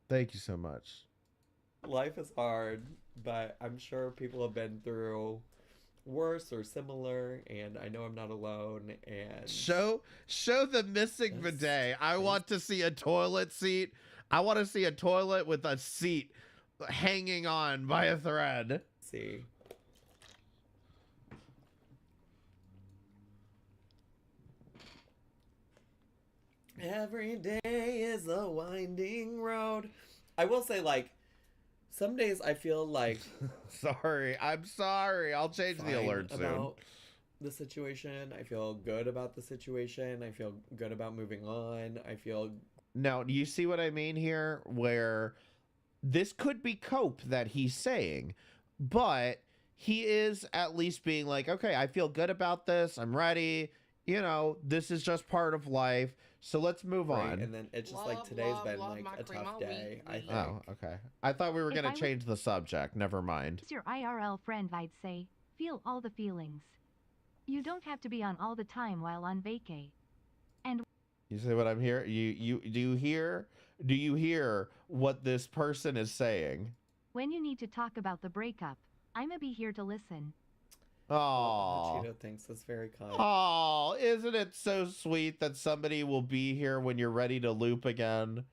Thank you so much. Life is hard, but I'm sure people have been through worse or similar, and I know I'm not alone. And show the missing bidet. I want to see a toilet seat. I want to see a toilet with a seat hanging on by a thread. See. Every day is a winding road. I will say, like, some days I feel like I'm sorry. I'll change the alert soon. About the situation. I feel good about the situation. I feel good about moving on. I feel. Now, do you see what I mean here? Where this could be cope that he's saying, but he is at least being like, okay, I feel good about this. I'm ready. You know, this is just part of life. So let's move on. And then it's just like today's been like a tough day, I think. Oh, okay. I thought we were going to change the subject. Never mind. As your IRL friend, I'd say, feel all the feelings. You don't have to be on all the time while on vacay. And you see what I'm here? Do you hear what this person is saying? when you need to talk about the breakup, I'ma be here to listen. Oh, Cheeto thinks that's very kind. oh, isn't it so sweet that somebody will be here when you're ready to loop again?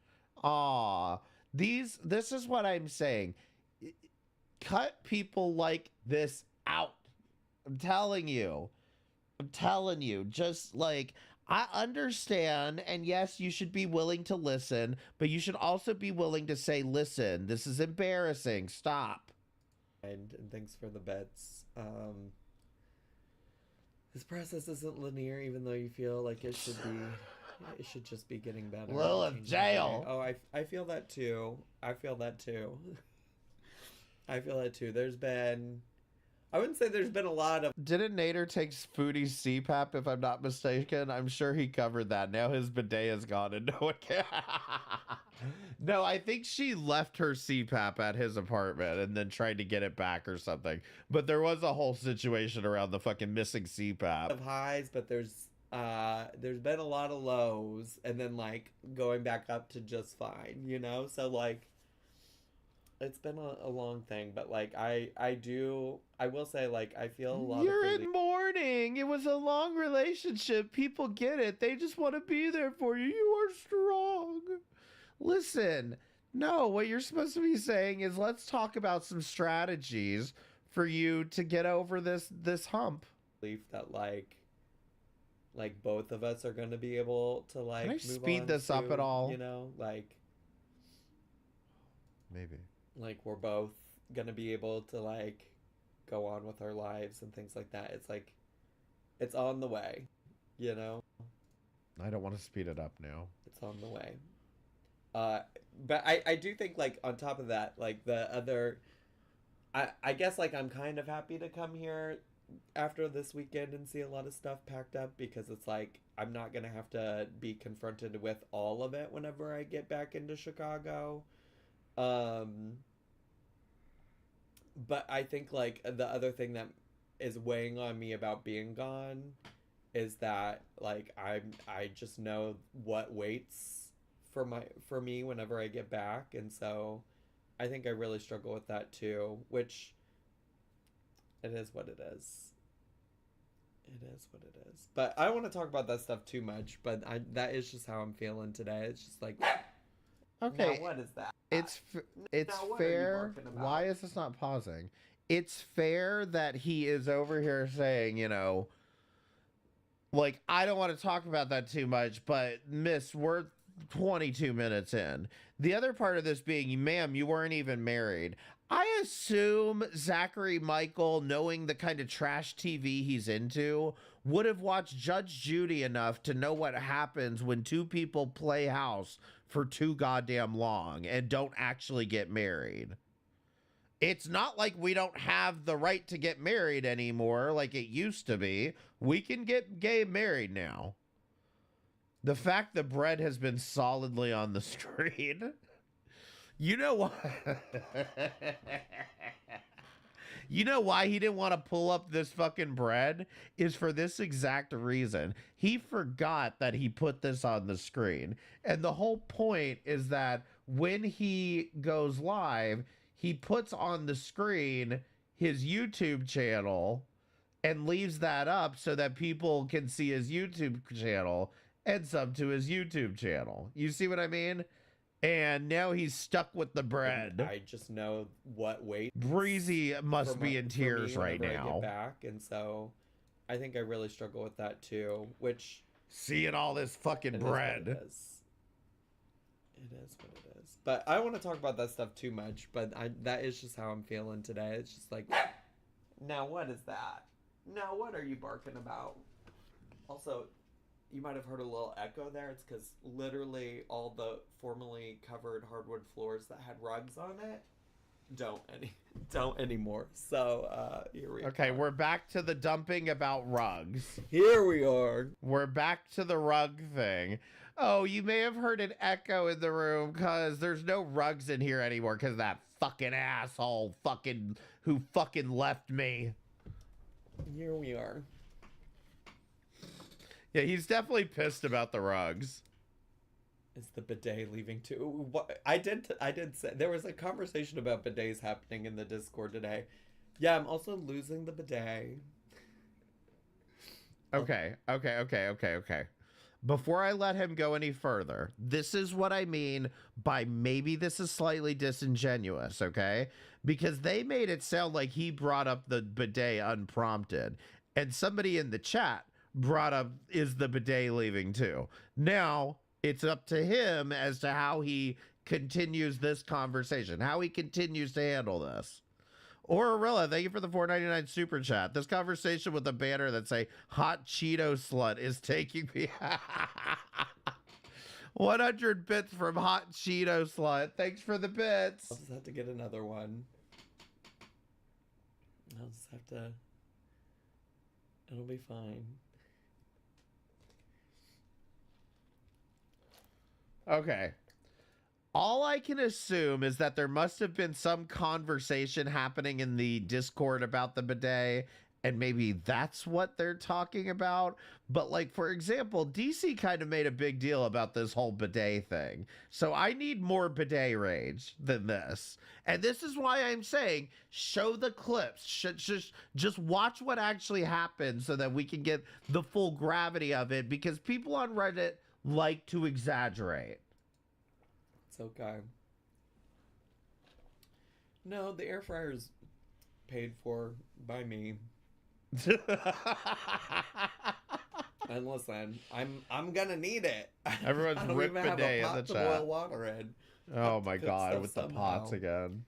Aw, this is what I'm saying. Cut people like this out. I'm telling you. Just like, I understand, and yes, you should be willing to listen, but you should also be willing to say, listen, this is embarrassing. Stop. And thanks for the bets. This process isn't linear, even though you feel like it should be. It should just be getting better. Lilith, jail. Oh, I feel that too. I feel that too. There's been. I wouldn't say there's been a lot of. Didn't Nader take Foodie's CPAP, if I'm not mistaken? I'm sure he covered that. Now his bidet is gone and no one can. No, I think she left her CPAP at his apartment and then tried to get it back or something. But there was a whole situation around the fucking missing CPAP. Of highs, but there's been a lot of lows, and then like going back up to just fine, you know. So like. It's been a long thing, but like I will say, like, I feel a lot You're of in mourning. It was a long relationship. People get it. They just want to be there for you. You are strong. Listen, no, what you're supposed to be saying is let's talk about some strategies for you to get over this hump. Belief that like both of us are going to be able to like Can I move speed on this up to, at all? You know, like maybe. Like we're both gonna be able to like go on with our lives and things like that. It's like it's on the way, you know. I don't want to speed it up now. It's on the way. But I do think like on top of that, like the other, I guess like I'm kind of happy to come here after this weekend and see a lot of stuff packed up, because it's like I'm not gonna have to be confronted with all of it whenever I get back into Chicago. But I think like the other thing that is weighing on me about being gone is that like I just know what waits for me whenever I get back, and so I think I really struggle with that too, which it is what it is. It is what it is. But I don't want to talk about that stuff too much, but that is just how I'm feeling today. It's just like, okay, now what is that? It's Now, what are you fair. barking about? Why is this not pausing? It's fair that he is over here saying, you know, like, I don't want to talk about that too much, but miss, we're 22 minutes in. The other part of this being, ma'am, you weren't even married. I assume Zachary Michael, knowing the kind of trash TV he's into, would have watched Judge Judy enough to know what happens when two people play house for too goddamn long and don't actually get married. It's not like we don't have the right to get married anymore like it used to be. We can get gay married now. The fact that bread has been solidly on the screen. You know why? You know why he didn't want to pull up this fucking bread? Is for this exact reason. He forgot that he put this on the screen. And the whole point is that when he goes live, he puts on the screen his YouTube channel and leaves that up so that people can see his YouTube channel and sub to his YouTube channel. You see what I mean? And now he's stuck with the bread. I just know what weight. Breezy must be in tears right I now. get back, and so I think I really struggle with that too. Which seeing all this fucking bread. It is what it is. But I don't want to talk about that stuff too much, but that is just how I'm feeling today. It's just like, now what is that? Now what are you barking about? Also, you might have heard a little echo there. It's because literally all the formerly covered hardwood floors that had rugs on it don't anymore. So here we are. Okay, we're back to the dumping about rugs. Here we are. We're back to the rug thing. Oh, you may have heard an echo in the room because there's no rugs in here anymore because that fucking asshole who fucking left me. Here we are. Yeah, he's definitely pissed about the rugs. Is the bidet leaving too? What I did say there was a conversation about bidets happening in the Discord today. Yeah, I'm also losing the bidet. Okay. Before I let him go any further, this is what I mean by maybe this is slightly disingenuous, okay? Because they made it sound like he brought up the bidet unprompted. And somebody in the chat brought up, is the bidet leaving too? Now, it's up to him as to how he continues this conversation, how he continues to handle this. Aurilla, thank you for the $4.99 super chat. This conversation with a banner that say hot Cheeto slut is taking me 100 bits from hot Cheeto slut. Thanks for the bits. I'll just have to get another one. I'll just have to. It'll be fine. Okay. All I can assume is that there must have been some conversation happening in the Discord about the bidet, and maybe that's what they're talking about. But, like, for example, DC kind of made a big deal about this whole bidet thing. So I need more bidet rage than this. And this is why I'm saying, show the clips. Just watch what actually happened so that we can get the full gravity of it, because people on Reddit like to exaggerate. It's okay. No, the air fryer's paid for by me. And listen, I'm gonna need it. Everyone's ripped bidet in the chat. Boil water in. Oh my god, with the pots again.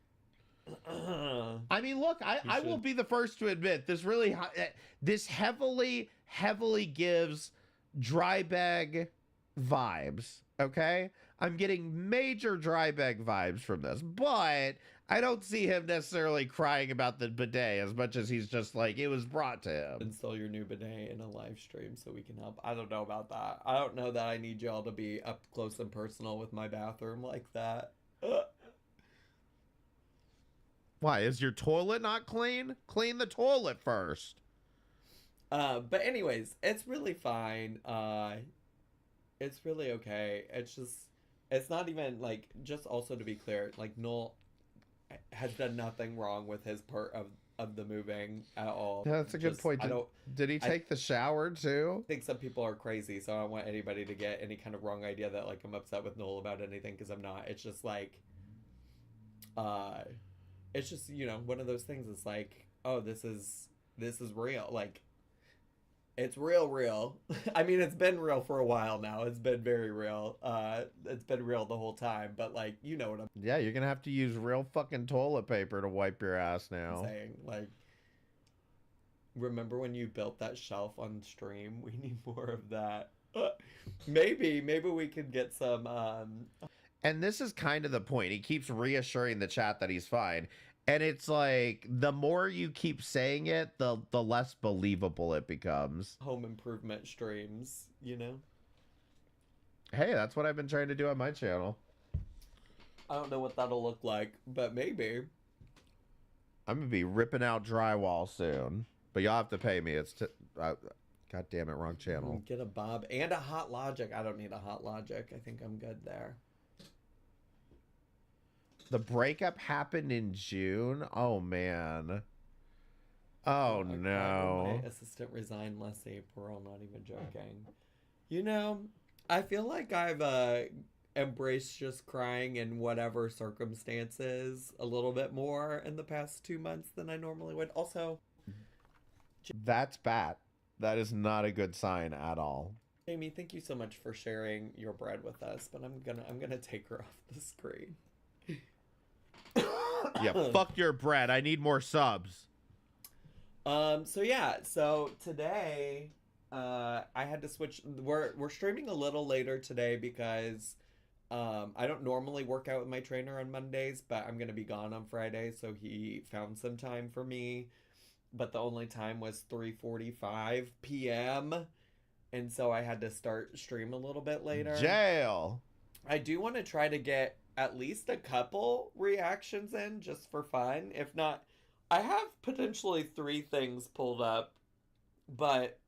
I mean, look, I will be the first to admit this heavily gives dry bag vibes. Okay, I'm getting major dry bag vibes from this, but I don't see him necessarily crying about the bidet as much as he's just like, it was brought to him. Install your new bidet in a live stream so we can help. I don't know about that. I don't know that I need y'all to be up close and personal with my bathroom like that. Why? Is your toilet not clean? Clean the toilet first. But anyways, it's really fine. It's really okay. It's not even, like, just also to be clear, like, Noel has done nothing wrong with his part of the moving at all. Yeah, that's a good point. Did he take the shower too? I think some people are crazy, so I don't want anybody to get any kind of wrong idea that, like, I'm upset with Noel about anything, because I'm not. It's just, like, it's just, you know, one of those things. It's like, oh, this is real. Like, it's real. I mean, it's been real for a while now. It's been very real. It's been real the whole time, but, like, you know what I'm Yeah, you're gonna have to use real fucking toilet paper to wipe your ass now. saying. Like, remember when you built that shelf on stream? We need more of that. Maybe we could get some And this is kind of the point. He keeps reassuring the chat that he's fine. And it's like, the more you keep saying it, the less believable it becomes. home improvement streams, you know? Hey, that's what I've been trying to do on my channel. I don't know what that'll look like, but maybe. I'm going to be ripping out drywall soon. But y'all have to pay me. It's God damn it, wrong channel. Get a Bob and a Hot Logic. I don't need a Hot Logic. I think I'm good there. The breakup happened in June? Oh, man. Oh, no. My assistant resigned last April. Not even joking. You know, I feel like I've embraced just crying in whatever circumstances a little bit more in the past 2 months than I normally would. Also, That's bad. That is not a good sign at all. Amy, thank you so much for sharing your bread with us, but I'm gonna take her off the screen. Yeah, fuck your bread. I need more subs. So today, I had to switch. We're streaming a little later today because, I don't normally work out with my trainer on Mondays, but I'm gonna be gone on Friday, so he found some time for me. But the only time was 3:45 p.m. And so I had to start stream a little bit later. Jail. I do want to try to get at least a couple reactions in just for fun. If not, I have potentially 3 things pulled up, but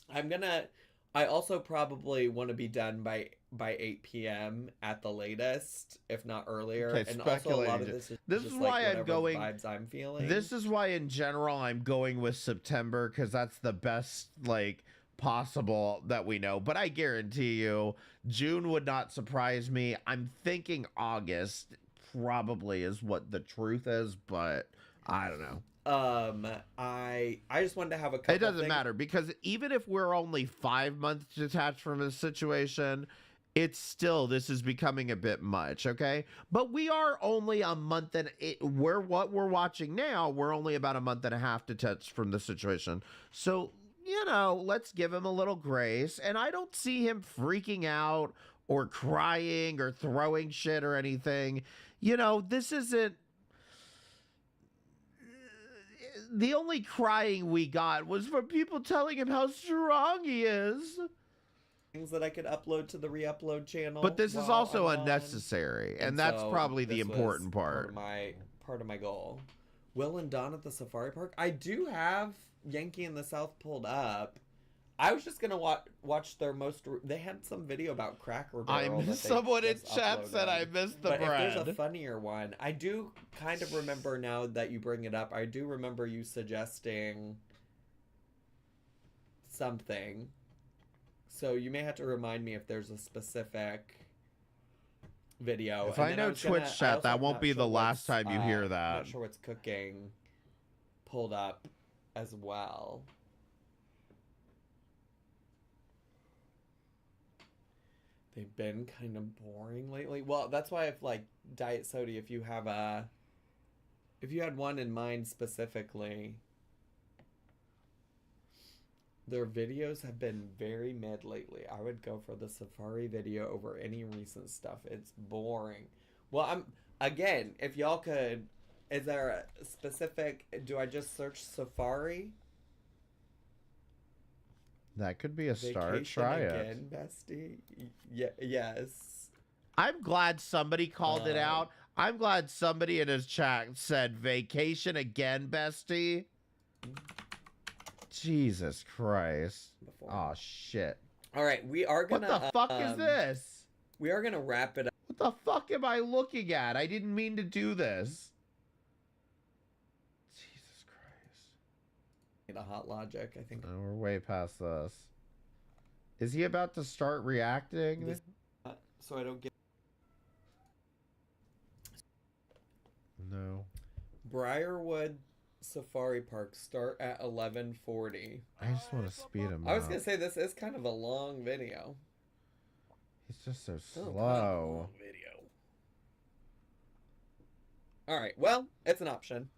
I also probably want to be done by 8 p.m. at the latest, if not earlier. Okay, and also a lot of this is why like I'm going vibes I'm feeling. This is why in general I'm going with September, because that's the best like possible that we know. But I guarantee you June would not surprise me. I'm thinking August probably is what the truth is, but I don't know. I just wanted to have a couple. It doesn't matter, because even if we're only 5 months detached from a situation, it's still, this is becoming a bit much, okay? But we are only a month and what we're watching now, we're only about a month and a half detached from the situation. So, you know, let's give him a little grace. And I don't see him freaking out or crying or throwing shit or anything. You know, this isn't. The only crying we got was from people telling him how strong he is. Things that I could upload to the re-upload channel. But this is also unnecessary, and that's so probably the important part. Part of my goal. Will and Dawn at the safari park. I do have Yankee in the South pulled up. I was just gonna watch their most. They had some video about Cracker Barrel. Someone in chat said I missed the bread. If there's a funnier one, I do kind of remember now that you bring it up. I do remember you suggesting something. So you may have to remind me if there's a specific video. If I know Twitch chat, that won't be the last time you hear that. I'm not sure what's cooking pulled up as well. They've been kind of boring lately. Well, that's why if like Diet Soda, if you had one in mind specifically, their videos have been very mid lately. I would go for the Safari video over any recent stuff. It's boring. Well, again, if y'all could, is there a specific, do I just search Safari? That could be a start. Vacation Try again, it. bestie. Yes. I'm glad somebody called it out. I'm glad somebody in his chat said vacation again, bestie. Jesus Christ. Oh, shit. All right, we are gonna... What the fuck is this? We are gonna wrap it up. What the fuck am I looking at? I didn't mean to do this. Jesus Christ. The hot logic, I think. Oh, we're way past this. Is he about to start reacting? So I don't get... No. Briarwood Safari Park start at 11:40. I just want to speed him up. I was gonna say this is kind of a long video. He's just so slow. Video. All right. Well, it's an option.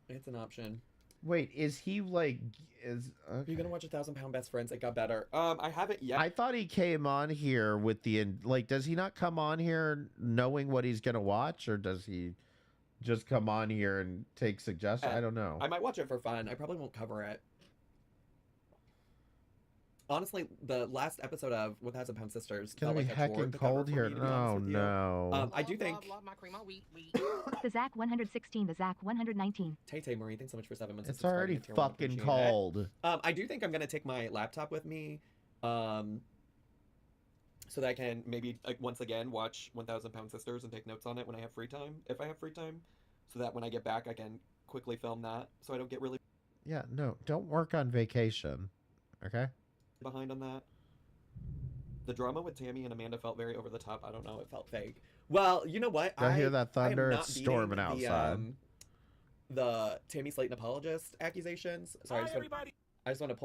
It's an option. Wait, is he like? Okay. You're gonna watch 1,000-Pound Best Friends? It got better. I haven't yet. I thought he came on here with the like. Does he not come on here knowing what he's gonna watch, or does he just come on here and take suggestions? I don't know. I might watch it for fun. I probably won't cover it. Honestly, the last episode of 1,000-Pound Sisters It's gonna be heckin' cold here. Oh no. I do think. The Zach 116, the Zach 119. Tay Marie, thanks so much for 7 months. It's already fucking cold. I do think I'm gonna take my laptop with me, so that I can maybe like once again watch 1,000-Pound Sisters and take notes on it when I have free time, if I have free time, so that when I get back I can quickly film that, so I don't get really. Yeah, no, don't work on vacation, okay? Behind on that. The drama with Tammy and Amanda felt very over the top. I don't know, it felt fake. Well, you know what? I hear that thunder. It's storming outside. The Tammy Slayton apologist accusations. Sorry, Hi, everybody. I just want to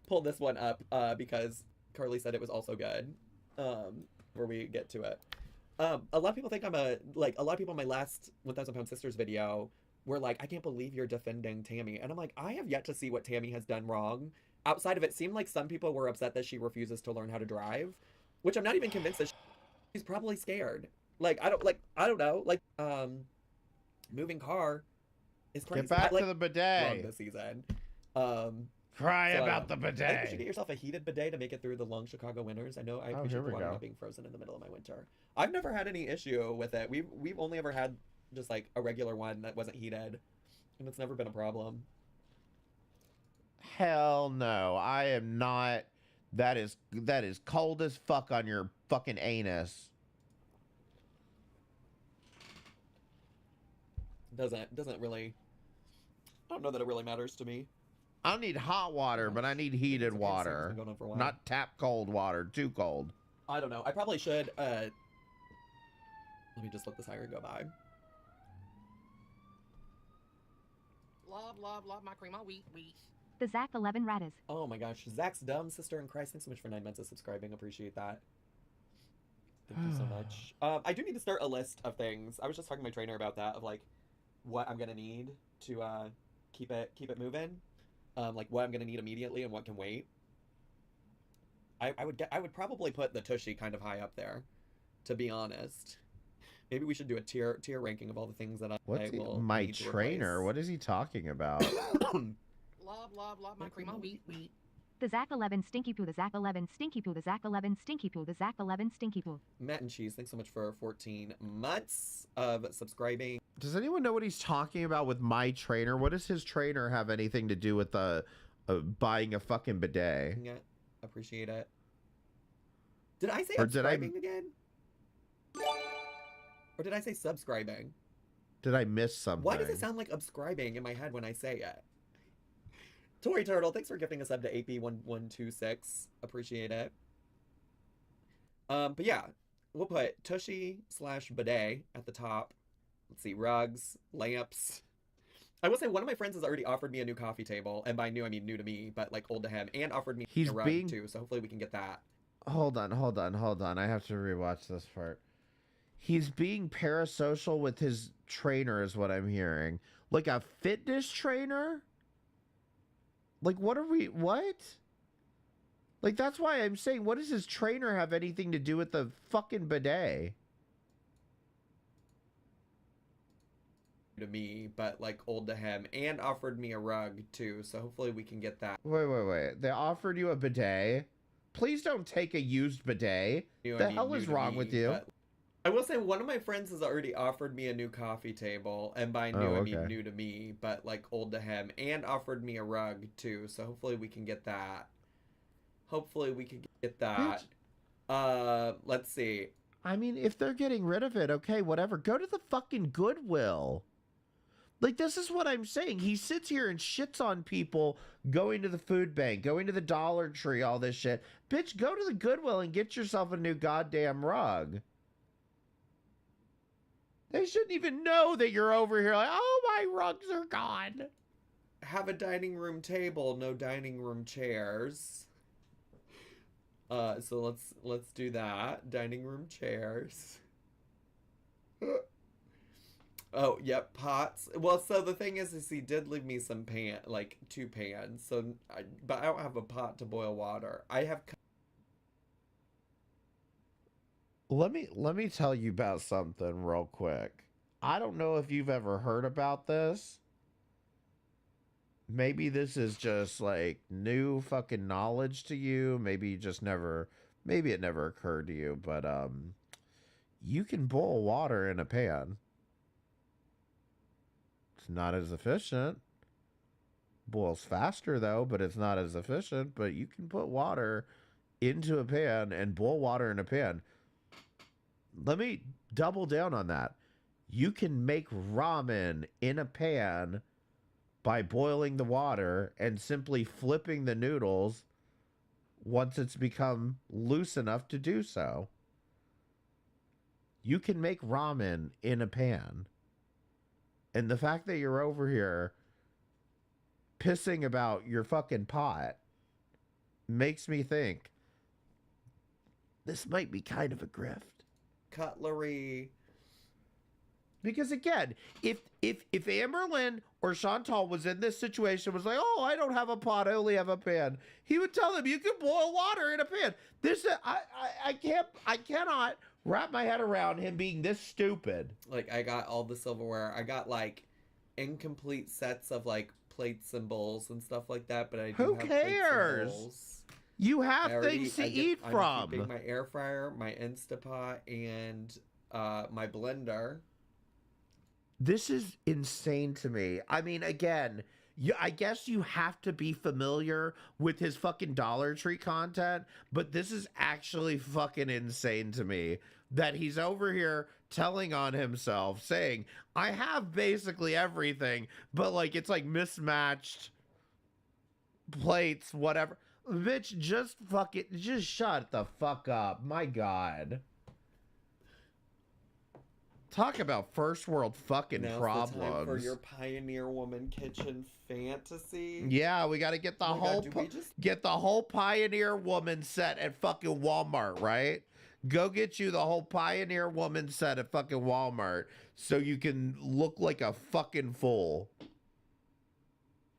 pull this one up because Carly said it was also good. Where we get to it. A lot of people think I'm a lot of people in my last 1,000 Pound Sisters video were like, I can't believe you're defending Tammy. And I'm like, I have yet to see what Tammy has done wrong. Outside of it seemed like some people were upset that she refuses to learn how to drive, which I'm not even convinced that she's probably scared. Like, I don't know. Like, moving car is crazy. Get back to the bidet. This season. Cry about the bidet. I think you should get yourself a heated bidet to make it through the long Chicago winters. I know I appreciate the water not being frozen in the middle of my winter. I've never had any issue with it. We've only ever had just like a regular one that wasn't heated, and it's never been a problem. Hell no, I am not. That is cold as fuck on your fucking anus. Doesn't really. I don't know that it really matters to me. I don't need hot water, but I need heated water. Not tap cold water, too cold. I don't know. I probably should, let me just let the siren go by. Love my cream. Wheat. The Zach 11 Radders. Oh my gosh. Zach's dumb sister in Christ. Thanks so much for 9 months of subscribing. Appreciate that. Thank you so much. I do need to start a list of things. I was just talking to my trainer about that, of like what I'm gonna need to keep it moving. Like what I'm gonna need immediately and what can wait. I would probably put the Tushy kind of high up there, to be honest. Maybe we should do a tier ranking of all the things that I will my need to trainer? replace. What is he talking about? Love my cream. Wheat. The Zach 11 Stinky Poo. The Zach 11 Stinky Poo. The Zach 11 Stinky Poo. The Zach 11 Stinky Poo. Matt and Cheese, thanks so much for 14 months of subscribing. Does anyone know what he's talking about with my trainer? What does his trainer have anything to do with the buying a fucking bidet? Yeah, appreciate it. Did I say subscribing again? Or did I say subscribing? Did I miss something? Why does it sound like subscribing in my head when I say it? Tori Turtle, thanks for gifting a sub to AP1126. Appreciate it. But yeah, we'll put Tushy/bidet at the top. Let's see, rugs, lamps. I will say one of my friends has already offered me a new coffee table, and by new I mean new to me, but like old to him, and offered me a rug too. So hopefully we can get that. Hold on. I have to rewatch this part. He's being parasocial with his trainer, is what I'm hearing. Like a fitness trainer? Like, what? Like, that's why I'm saying, what does his trainer have anything to do with the fucking bidet? To me, but like old to him, and offered me a rug too. So hopefully we can get that. Wait. They offered you a bidet? Please don't take a used bidet. The hell is wrong with you? I will say one of my friends has already offered me a new coffee table, and by new I mean new to me, but like old to him, and offered me a rug too. So hopefully we can get that. Let's see. I mean, if they're getting rid of it, okay, whatever. Go to the fucking Goodwill. Like, this is what I'm saying. He sits here and shits on people going to the food bank, going to the Dollar Tree, all this shit. Bitch, go to the Goodwill and get yourself a new goddamn rug. They shouldn't even know that you're over here like, oh, my rugs are gone. Have a dining room table, no dining room chairs. So let's do that. Dining room chairs. Oh, yep, pots. Well, so the thing is he did leave me some two pans. So, but I don't have a pot to boil water. I have. Let me tell you about something real quick. I don't know if you've ever heard about this. Maybe this is just like new fucking knowledge to you. Maybe it never occurred to you, but you can boil water in a pan. It's not as efficient. Boils faster though, but it's not as efficient. But you can put water into a pan and boil water in a pan. Let me double down on that. You can make ramen in a pan by boiling the water and simply flipping the noodles once it's become loose enough to do so. You can make ramen in a pan. And the fact that you're over here pissing about your fucking pot makes me think this might be kind of a grift. Cutlery. Because again, if Amberlynn or Chantal was in this situation, was like, oh, I don't have a pot, I only have a pan, he would tell them you can boil water in a pan. This I cannot wrap my head around him being this stupid. Like, I got all the silverware. I got like incomplete sets of like plates and bowls and stuff like that, but I do Who have plates and cares? bowls. You have things to eat I'm from. keeping my air fryer, my Instapot, and my blender. This is insane to me. I mean, again, I guess you have to be familiar with his fucking Dollar Tree content, but this is actually fucking insane to me that he's over here telling on himself, saying, I have basically everything, but like it's like mismatched plates, whatever. Bitch, just shut the fuck up. My God. Talk about first world fucking Now's problems. the time for your Pioneer Woman kitchen fantasy. Yeah, we got to get the get the whole Pioneer Woman set at fucking Walmart, right? Go get you the whole Pioneer Woman set at fucking Walmart so you can look like a fucking fool.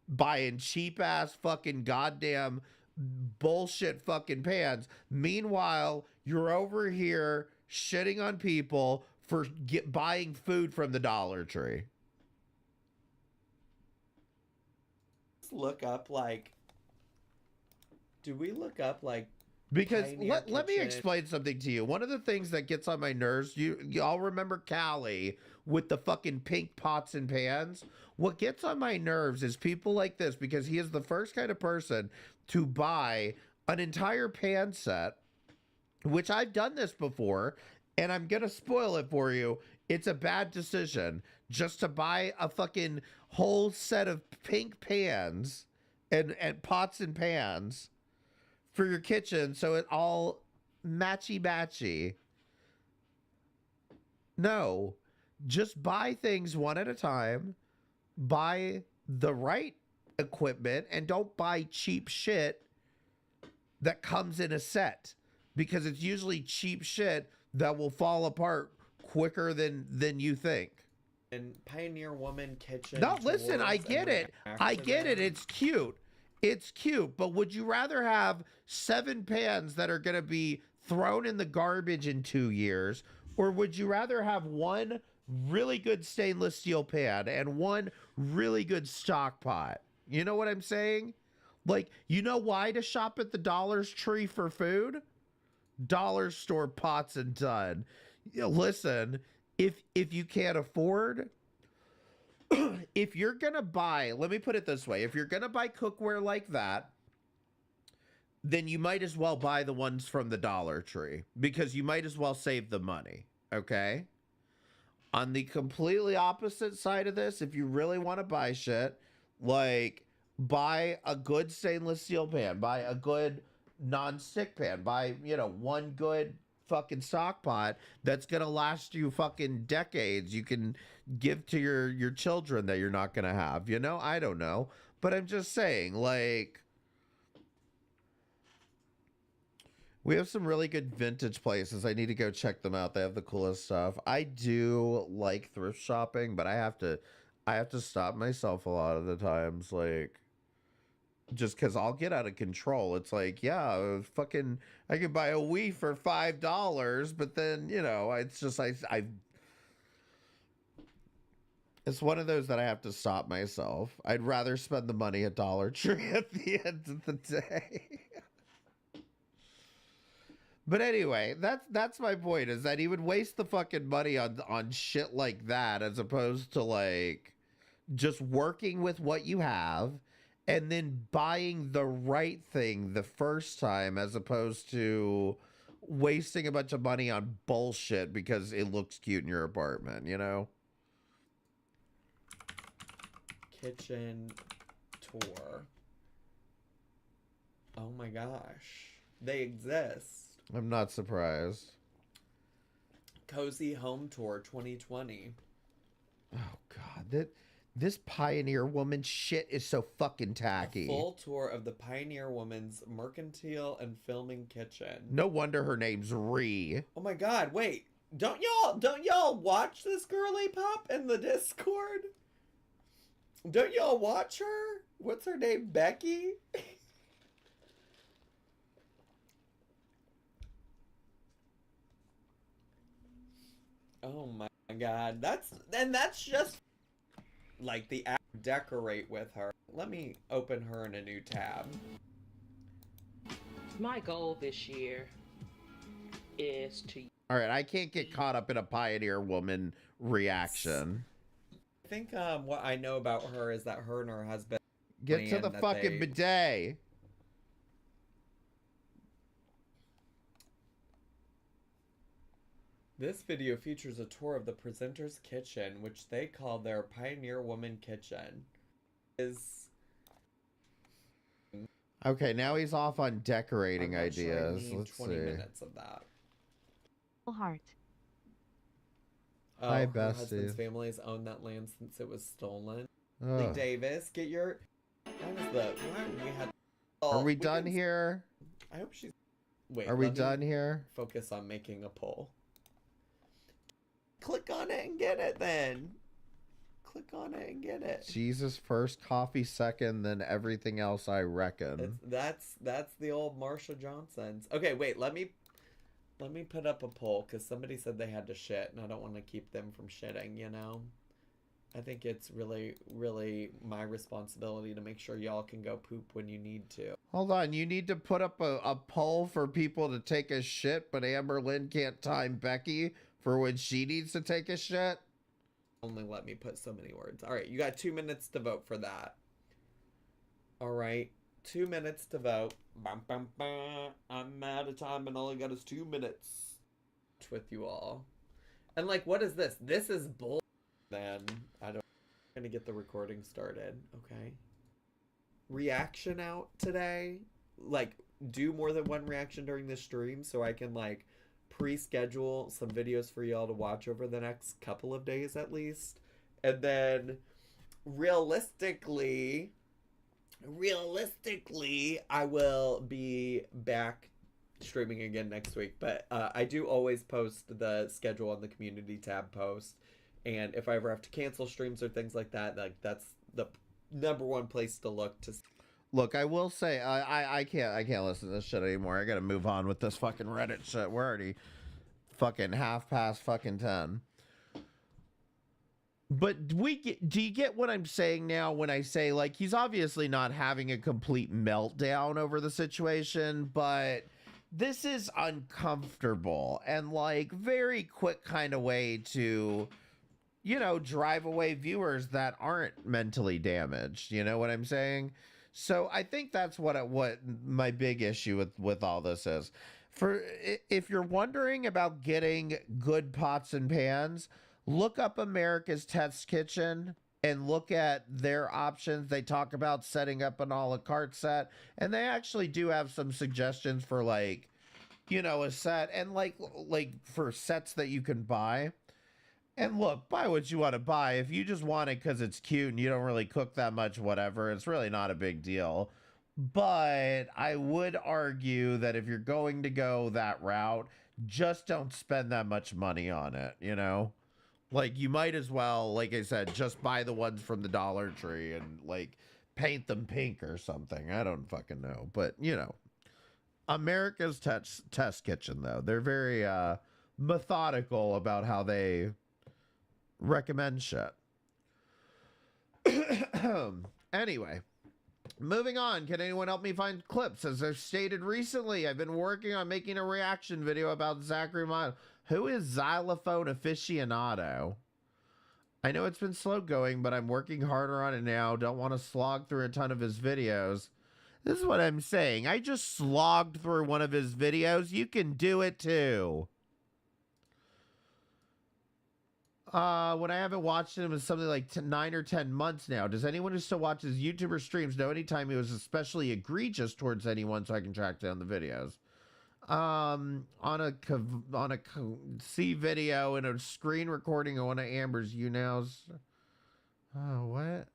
Buying cheap ass fucking goddamn bullshit fucking pans. Meanwhile, you're over here shitting on people for buying food from the Dollar Tree. Let's look up like. Do we look up like? Because let me explain something to you. One of the things that gets on my nerves, you all remember Callie with the fucking pink pots and pans. What gets on my nerves is people like this, because he is the first kind of person to buy an entire pan set, which I've done this before, and I'm gonna spoil it for you. It's a bad decision just to buy a fucking whole set of pink pans and pots and pans for your kitchen so it all matchy. No, just buy things one at a time, buy the right equipment, and don't buy cheap shit that comes in a set, because it's usually cheap shit that will fall apart quicker than you think. And Pioneer Woman kitchen. No, listen, I get it. It's cute. It's cute, but would you rather have 7 pans that are going to be thrown in the garbage in 2 years, or would you rather have one really good stainless steel pan and one really good stock pot? You know what I'm saying? Like, you know why to shop at the Dollar Tree for food? Dollar store pots and done. Listen, if you can't afford, if you're gonna buy, let me put it this way, if you're gonna buy cookware like that, then you might as well buy the ones from the Dollar Tree, because you might as well save the money, okay? On the completely opposite side of this, if you really want to buy shit, like, buy a good stainless steel pan, buy a good non-stick pan, buy, one good fucking stock pot that's gonna last you fucking decades. You can give to your children that you're not gonna have, I don't know, but I'm just saying, like, we have some really good vintage places. I need to go check them out. They have the coolest stuff. I do like thrift shopping, but I have to stop myself a lot of the times, like, just because I'll get out of control. It's like, yeah, fucking, I could buy a Wii for $5, but then, it's just, it's one of those that I have to stop myself. I'd rather spend the money at Dollar Tree at the end of the day. But anyway, that's my point, is that he would waste the fucking money on shit like that, as opposed to, like, just working with what you have and then buying the right thing the first time, as opposed to wasting a bunch of money on bullshit because it looks cute in your apartment, Kitchen tour. Oh my gosh. They exist. I'm not surprised. Cozy Home Tour 2020. Oh God, This Pioneer Woman shit is so fucking tacky. A full tour of the Pioneer Woman's mercantile and filming kitchen. No wonder her name's Ree. Oh my god, wait. Don't y'all watch this girly pop in the Discord? Don't y'all watch her? What's her name? Becky? Oh my god. That's just like the act decorate with her. Let me open her in a new tab. My goal this year is to. All right, I can't get caught up in a Pioneer Woman reaction. I think what I know about her is that her and her husband get to the fucking bidet. This video features a tour of the presenter's kitchen, which they call their Pioneer Woman kitchen. Okay, now he's off on decorating ideas. Sure, Let's 20 see. minutes of that. Heart. Oh, Hi, her bestie. husband's family has owned that land since it was stolen. Ugh. Lee Davis, get your. That was the. Why we had. Are we done here? I hope she's. Wait. Are we let me done here? Focus on making a poll. Click on it and get it then. Click on it and get it. Jesus first, coffee second, then everything else, I reckon. That's the old Marsha Johnson's. Okay, wait. Let me put up a poll because somebody said they had to shit, and I don't want to keep them from shitting. You know, I think it's really, really my responsibility to make sure y'all can go poop when you need to. Hold on, you need to put up a poll for people to take a shit, but Amberlynn can't time Becky for when she needs to take a shit? Only let me put so many words. All right, you got 2 minutes to vote for that. All right, 2 minutes to vote. Bum, bum, bum. I'm out of time and all I got is 2 minutes with you all. And like, what is this? This is bull. Then I'm gonna get the recording started. Okay. Reaction out today. Like, do more than one reaction during this stream so I can like pre-schedule some videos for y'all to watch over the next couple of days at least. And then realistically I will be back streaming again next week, but I do always post the schedule on the community tab post, and if I ever have to cancel streams or things like that, like that's the number one place to look. To look, I will say I can't listen to this shit anymore. I gotta move on with this fucking Reddit shit. We're already fucking half past fucking 10. But do you get what I'm saying now when I say, like, he's obviously not having a complete meltdown over the situation, but this is uncomfortable and, like, very quick kind of way to, you know, drive away viewers that aren't mentally damaged. You know what I'm saying? So I think that's what my big issue with all this is. If you're wondering about getting good pots and pans, look up America's Test Kitchen and look at their options. They talk about setting up an a la carte set, and they actually do have some suggestions for, like, you know, a set and like for sets that you can buy. And look, buy what you want to buy. If you just want it because it's cute and you don't really cook that much, whatever, it's really not a big deal. But I would argue that if you're going to go that route, just don't spend that much money on it, you know? Like, you might as well, like I said, just buy the ones from the Dollar Tree and, like, paint them pink or something. I don't fucking know. But, you know, America's Test Kitchen, though, they're very methodical about how they recommend shit. Anyway, moving on. Can anyone help me find clips? As I've stated recently, I've been working on making a reaction video about Zachary Michael. Who is Xylophone Aficionado? I know it's been slow going, but I'm working harder on it now. Don't want to slog through a ton of his videos. This is what I'm saying. I just slogged through one of his videos. You can do it too. When I haven't watched him in something like 9 or 10 months now. Does anyone who still watches YouTuber streams know anytime he was especially egregious towards anyone so I can track down the videos? On a C video and a screen recording of one of Amber's YouNows. Oh, what?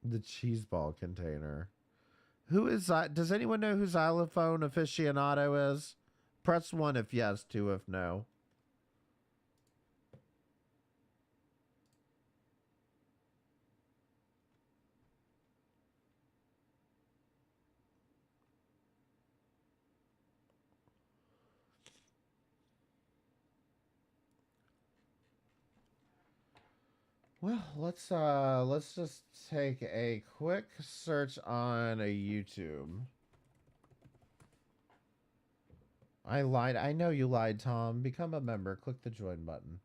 The cheese ball container. Who is that? Does anyone know who xylophone aficionado is? Press 1 if yes, 2 if no. Well, let's just take a quick search on a YouTube. I lied. I know you lied, Tom. Become a member. Click the join button.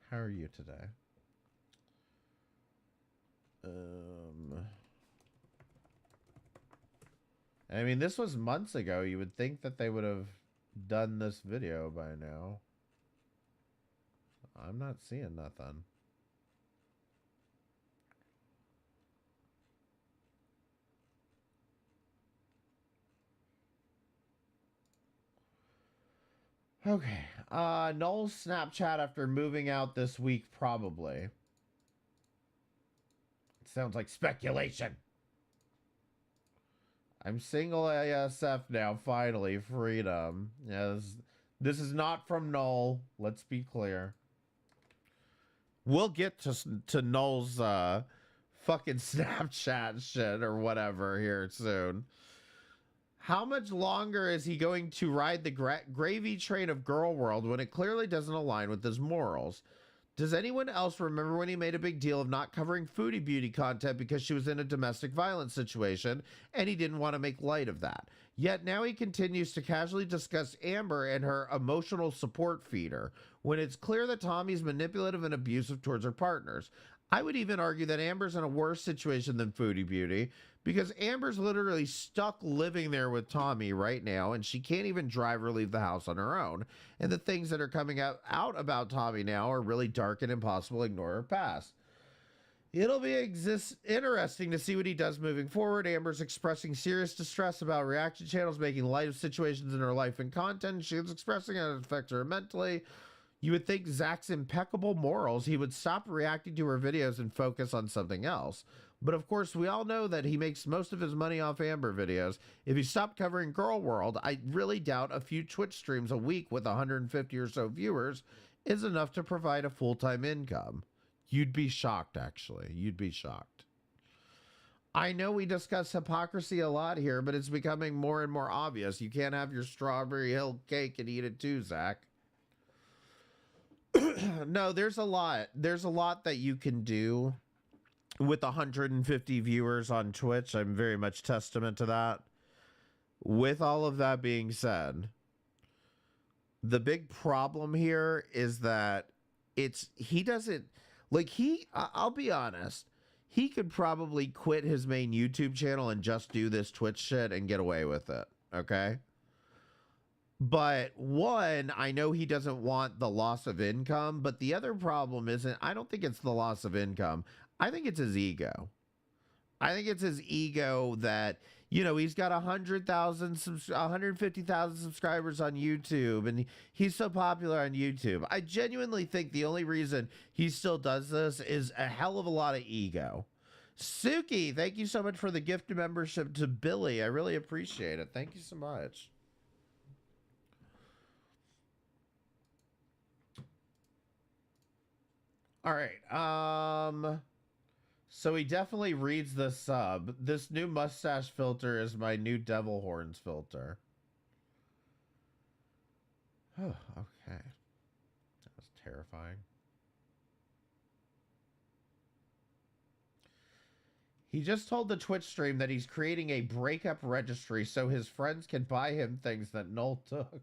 How are you today? I mean, this was months ago. You would think that they would have done this video by now. I'm not seeing nothing. Okay. Noel's Snapchat after moving out this week, probably. It sounds like speculation. I'm single ASF now, finally. Freedom. Yes. This is not from Noel. Let's be clear. We'll get to Noel's fucking Snapchat shit or whatever here soon. How much longer is he going to ride the gravy train of Girl World when it clearly doesn't align with his morals? Does anyone else remember when he made a big deal of not covering foodie beauty content because she was in a domestic violence situation and he didn't want to make light of that? Yet now he continues to casually discuss Amber and her emotional support feeder when it's clear that Tommy's manipulative and abusive towards her partners. I would even argue that Amber's in a worse situation than Foodie Beauty because Amber's literally stuck living there with Tommy right now and she can't even drive or leave the house on her own. And the things that are coming out about Tommy now are really dark and impossible to ignore her past. It'll be interesting to see what he does moving forward. Amber's expressing serious distress about reaction channels making light of situations in her life and content. She is expressing how it affects her mentally. You would think Zach's impeccable morals, he would stop reacting to her videos and focus on something else. But of course, we all know that he makes most of his money off Amber videos. If he stopped covering Girl World, I really doubt a few Twitch streams a week with 150 or so viewers is enough to provide a full-time income. You'd be shocked, actually. You'd be shocked. I know we discuss hypocrisy a lot here, but it's becoming more and more obvious. You can't have your Strawberry Hill cake and eat it too, Zach. No, there's a lot. There's a lot that you can do with 150 viewers on Twitch. I'm very much testament to that. With all of that being said, the big problem here is that he doesn't, like, I'll be honest, he could probably quit his main YouTube channel and just do this Twitch shit and get away with it, okay? But one, I know he doesn't want the loss of income, but the other problem isn't, I don't think it's the loss of income. I think it's his ego. I think it's his ego that, you know, he's got 150,000 subscribers on YouTube and he's so popular on YouTube. I genuinely think the only reason he still does this is a hell of a lot of ego. Suki, thank you so much for the gift membership to Billy. I really appreciate it. Thank you so much. All right. So he definitely reads the sub. This new mustache filter is my new devil horns filter. Oh, okay. That was terrifying. He just told the Twitch stream that he's creating a breakup registry so his friends can buy him things that Noel took.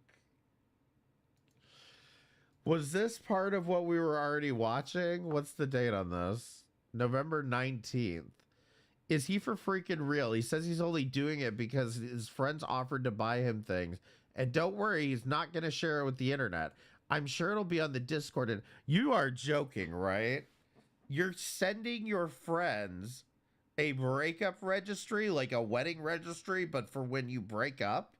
Was this part of what we were already watching? What's the date on this? November 19th. Is he for freaking real? He says he's only doing it because his friends offered to buy him things. And don't worry, he's not going to share it with the internet. I'm sure it'll be on the Discord. And you are joking, right? You're sending your friends a breakup registry, like a wedding registry, but for when you break up?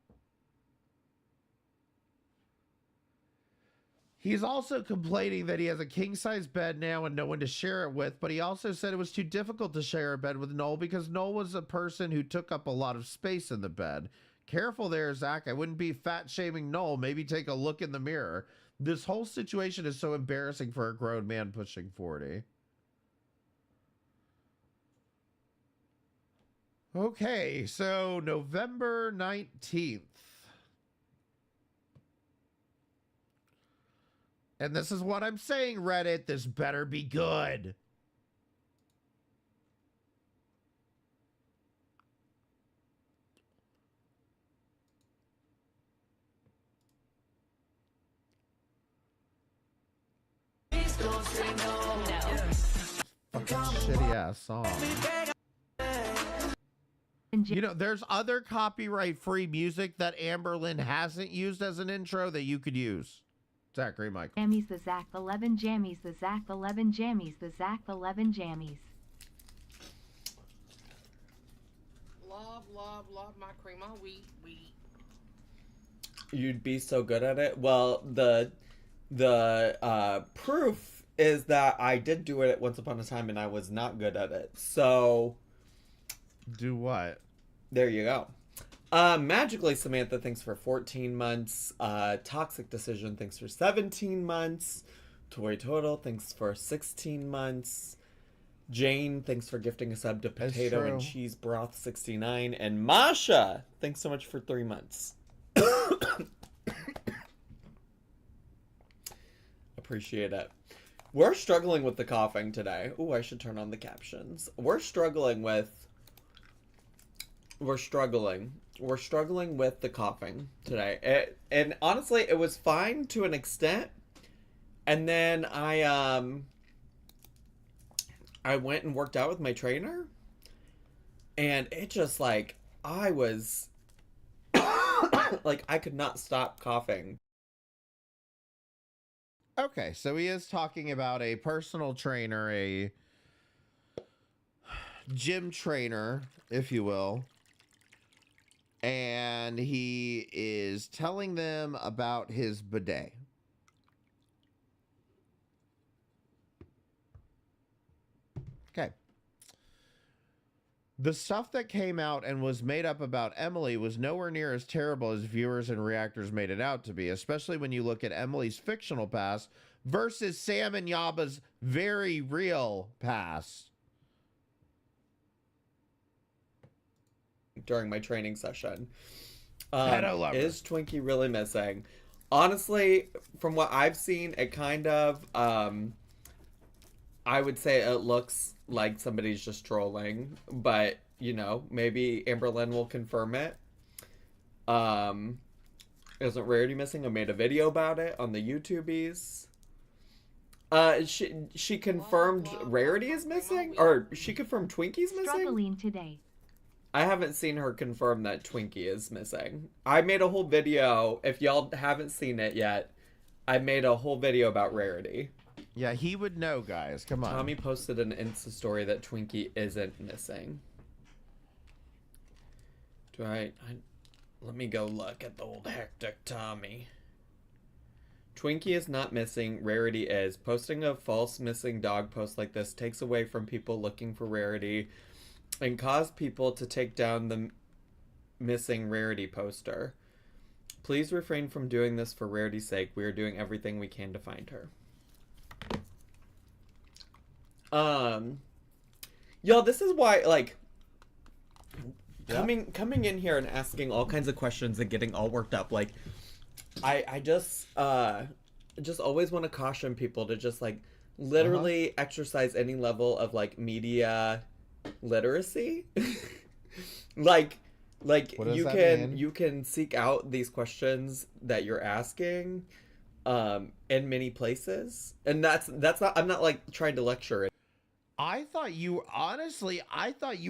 He's also complaining that he has a king-size bed now and no one to share it with, but he also said it was too difficult to share a bed with Noel because Noel was a person who took up a lot of space in the bed. Careful there, Zach. I wouldn't be fat-shaming Noel. Maybe take a look in the mirror. This whole situation is so embarrassing for a grown man pushing 40. Okay, so November 19th. And this is what I'm saying, Reddit. This better be good. Fucking shitty ass song. You know, there's other copyright-free music that Amberlynn hasn't used as an intro that you could use. Zachary Michael. Jammies the Zach 11 jammies the Zach 11 jammies the Zach 11 jammies. Love my cream of wheat. You'd be so good at it. Well, the proof is that I did do it once upon a time and I was not good at it. So do what? There you go. Magically Samantha, thanks for 14 months. Toxic Decision, thanks for 17 months. Toy Total, thanks for 16 months. Jane, thanks for gifting a sub to Potato and Cheese Broth 69. And Masha, thanks so much for 3 months. Appreciate it. We're struggling with the coughing today. Ooh, I should turn on the captions. We're struggling with the coughing today. And honestly, it was fine to an extent. And then I went and worked out with my trainer. And it just like, I was like, I could not stop coughing. Okay, so he is talking about a personal trainer, a gym trainer, if you will. And he is telling them about his bidet. Okay. The stuff that came out and was made up about Emily was nowhere near as terrible as viewers and reactors made it out to be, especially when you look at Emily's fictional past versus Sam and Yaba's very real past. During my training session. Is Twinkie really missing? Honestly, from what I've seen, it kind of, I would say it looks like somebody's just trolling, but, you know, maybe Amberlynn will confirm it. Isn't Rarity missing? I made a video about it on the YouTubies. She confirmed Rarity is missing? Or she confirmed Twinkie's missing? Struggling today. I haven't seen her confirm that Twinkie is missing. I made a whole video. If y'all haven't seen it yet, I made a whole video about Rarity. Yeah, he would know, guys. Come on. Tommy posted an Insta story that Twinkie isn't missing. Let me go look at the old hectic Tommy. Twinkie is not missing. Rarity is. Posting a false missing dog post like this takes away from people looking for Rarity and cause people to take down the missing Rarity poster. Please refrain from doing this for Rarity's sake. We are doing everything we can to find her. Y'all, this is why, like, coming in here and asking all kinds of questions and getting all worked up, like, I just always want to caution people to just, like, literally exercise any level of, like, media literacy. like you can seek out these questions that you're asking in many places, and that's not, I'm not like trying to lecture it. I thought you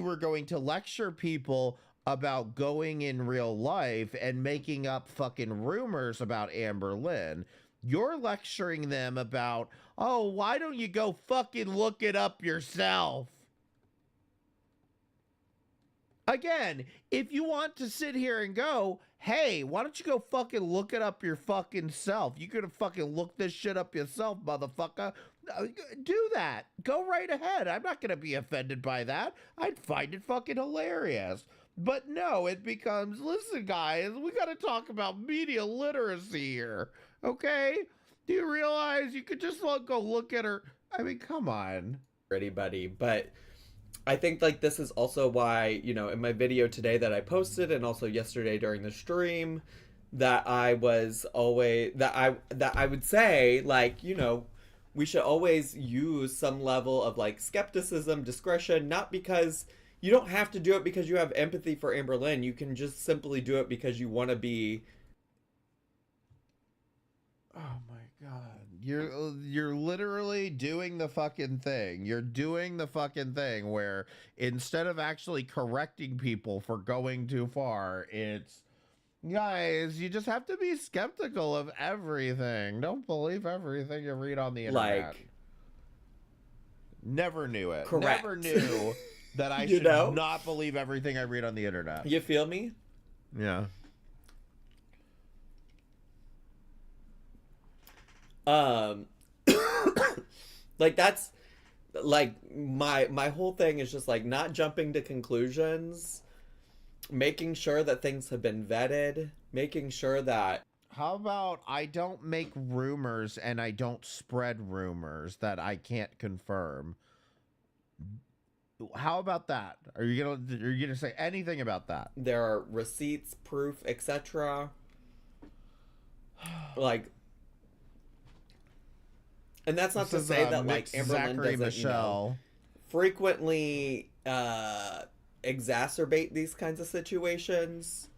were going to lecture people about going in real life and making up fucking rumors about Amberlynn. You're lecturing them about, oh, why don't you go fucking look it up yourself? Again, if you want to sit here and go, hey, why don't you go fucking look it up your fucking self? You could have fucking looked this shit up yourself, motherfucker. Do that. Go right ahead. I'm not going to be offended by that. I'd find it fucking hilarious. But no, it becomes, listen, guys, we got to talk about media literacy here. Okay? Do you realize you could just go look at her? I mean, come on. Anybody, but I think like this is also why, you know, in my video today that I posted and also yesterday during the stream, that I was always that I would say, like, you know, we should always use some level of like skepticism, discretion, not because you don't have to do it because you have empathy for Amberlynn. You can just simply do it because you want to be. Oh my God. You're literally doing the fucking thing. You're doing the fucking thing where instead of actually correcting people for going too far, it's, guys, you just have to be skeptical of everything. Don't believe everything you read on the internet. Like, never knew it. Correct. Never knew that I should not believe everything I read on the internet. You feel me? Yeah. Like that's like my whole thing is just like not jumping to conclusions, making sure that things have been vetted, making sure that. How about I don't make rumors and I don't spread rumors that I can't confirm? How about that? Are you gonna say anything about that? There are receipts, proof, etc. Like, and that's not to say that like Amberlynn Zachary doesn't, you know, frequently exacerbate these kinds of situations.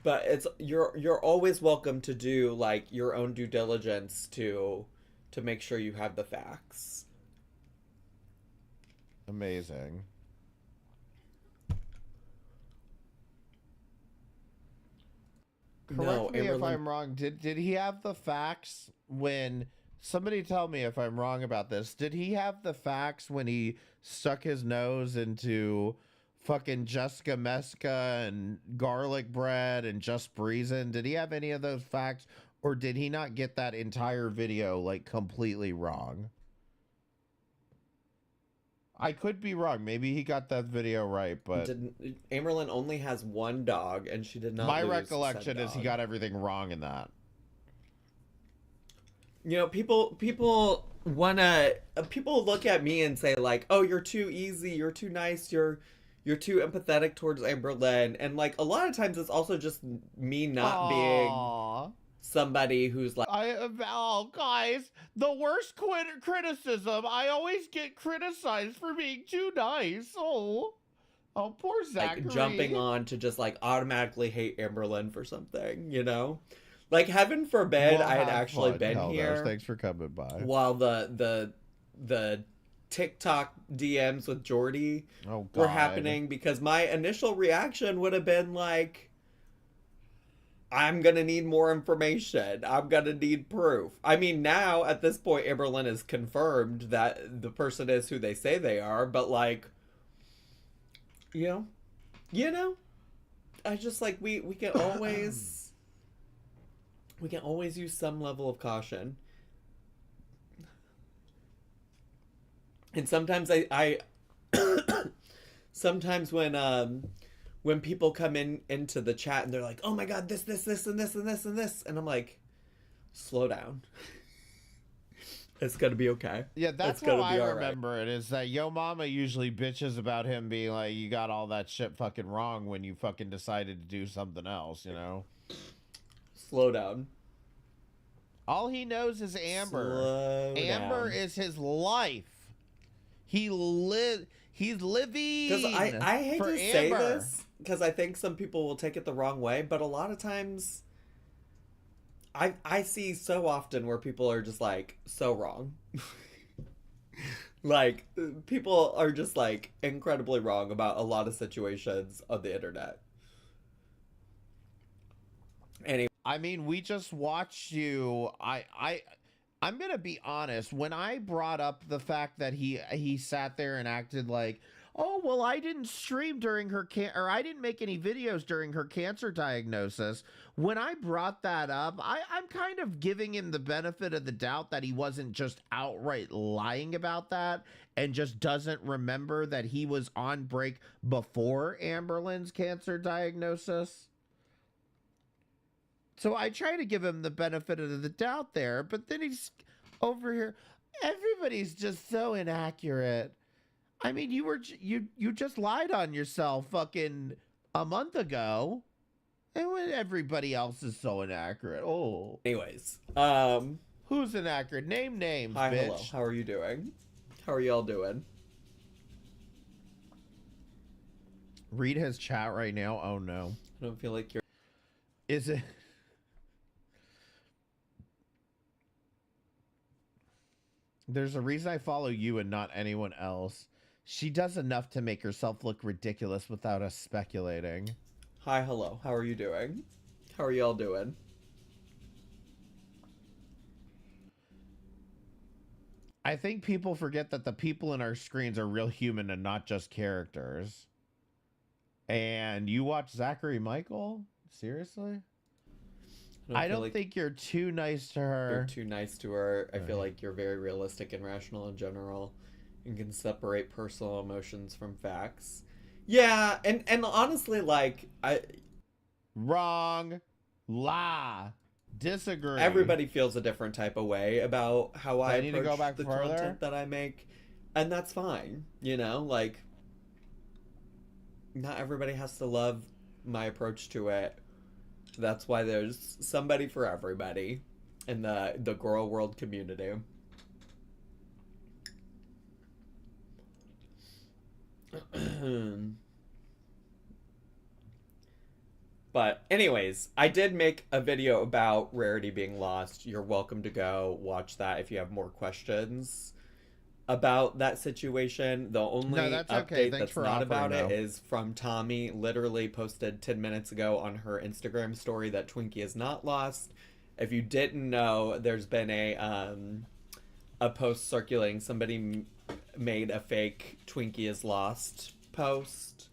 But it's you're always welcome to do like your own due diligence to make sure you have the facts. Amazing. Correct me if I'm wrong. Did he have the facts when somebody tell me if I'm wrong about this? Did he have the facts when he stuck his nose into fucking Jessica Mesca and garlic bread and Just Breezin'? Did he have any of those facts, or did he not get that entire video like completely wrong? I could be wrong. Maybe he got that video right, but Amberlynn only has one dog, and she did not. My recollection is he got everything wrong in that. You know, people look at me and say like, "Oh, you're too easy. You're too nice. You're too empathetic towards Amberlynn," and like a lot of times it's also just me not being somebody who's like, guys, the worst criticism. I always get criticized for being too nice. Oh, poor Zachary. Like jumping on to just like automatically hate Amberlynn for something, you know? Like, heaven forbid I had actually been here. Thanks for coming by. While the TikTok DMs with Jordy were happening, because my initial reaction would have been like, I'm gonna need more information. I'm gonna need proof. I mean, now at this point, Amberlynn is confirmed that the person is who they say they are, but like, you know, I just like we can always use some level of caution. And sometimes I sometimes when people come into the chat and they're like, "Oh my God, this, and this, and this, and this," and I'm like, slow down. It's gonna be okay. Yeah, that's how I remember it, is that Yo Mama usually bitches about him being like, you got all that shit fucking wrong when you fucking decided to do something else, you know? Slow down. All he knows is Amber. Amber is his life. He's living. Because I hate to say this, because I think some people will take it the wrong way, but a lot of times I see so often where people are just like so wrong. Like, people are just like incredibly wrong about a lot of situations on the internet. Anyway, I mean, we just watched you. I'm gonna be honest. When I brought up the fact that he sat there and acted like, oh, well, I didn't stream during her or I didn't make any videos during her cancer diagnosis. When I brought that up, I'm kind of giving him the benefit of the doubt that he wasn't just outright lying about that and just doesn't remember that he was on break before Amberlynn's cancer diagnosis. So I try to give him the benefit of the doubt there, but then he's over here. Everybody's just so inaccurate. I mean, you just lied on yourself fucking a month ago. And when everybody else is so inaccurate. Oh. Anyways, who's inaccurate? Name names, hi, bitch. hello. How are you doing? How are y'all doing? Read his chat right now. Oh no. I don't feel like you're... Is it... There's a reason I follow you and not anyone else. She does enough to make herself look ridiculous without us speculating. Hi, hello. How are you doing? How are y'all doing? I think people forget that the people in our screens are real human and not just characters. And you watch Zachary Michael? Seriously? I don't think you're too nice to her. You're too nice to her. I feel like you're very realistic and rational in general and can separate personal emotions from facts. Yeah, and honestly, like, Wrong. Lie. Disagree. Everybody feels a different type of way about how I need to approach go back the further? content that I make. And that's fine, you know? Like, not everybody has to love my approach to it. That's why there's somebody for everybody in the girl world community. But anyways, I did make a video about Rarity being lost. You're welcome to go watch that if you have more questions about that situation. The only update that's not about it is from Tommy. Literally posted 10 minutes ago on her Instagram story that Twinkie is not lost. If you didn't know, there's been a post circulating. Somebody made a fake Twinkie is lost post.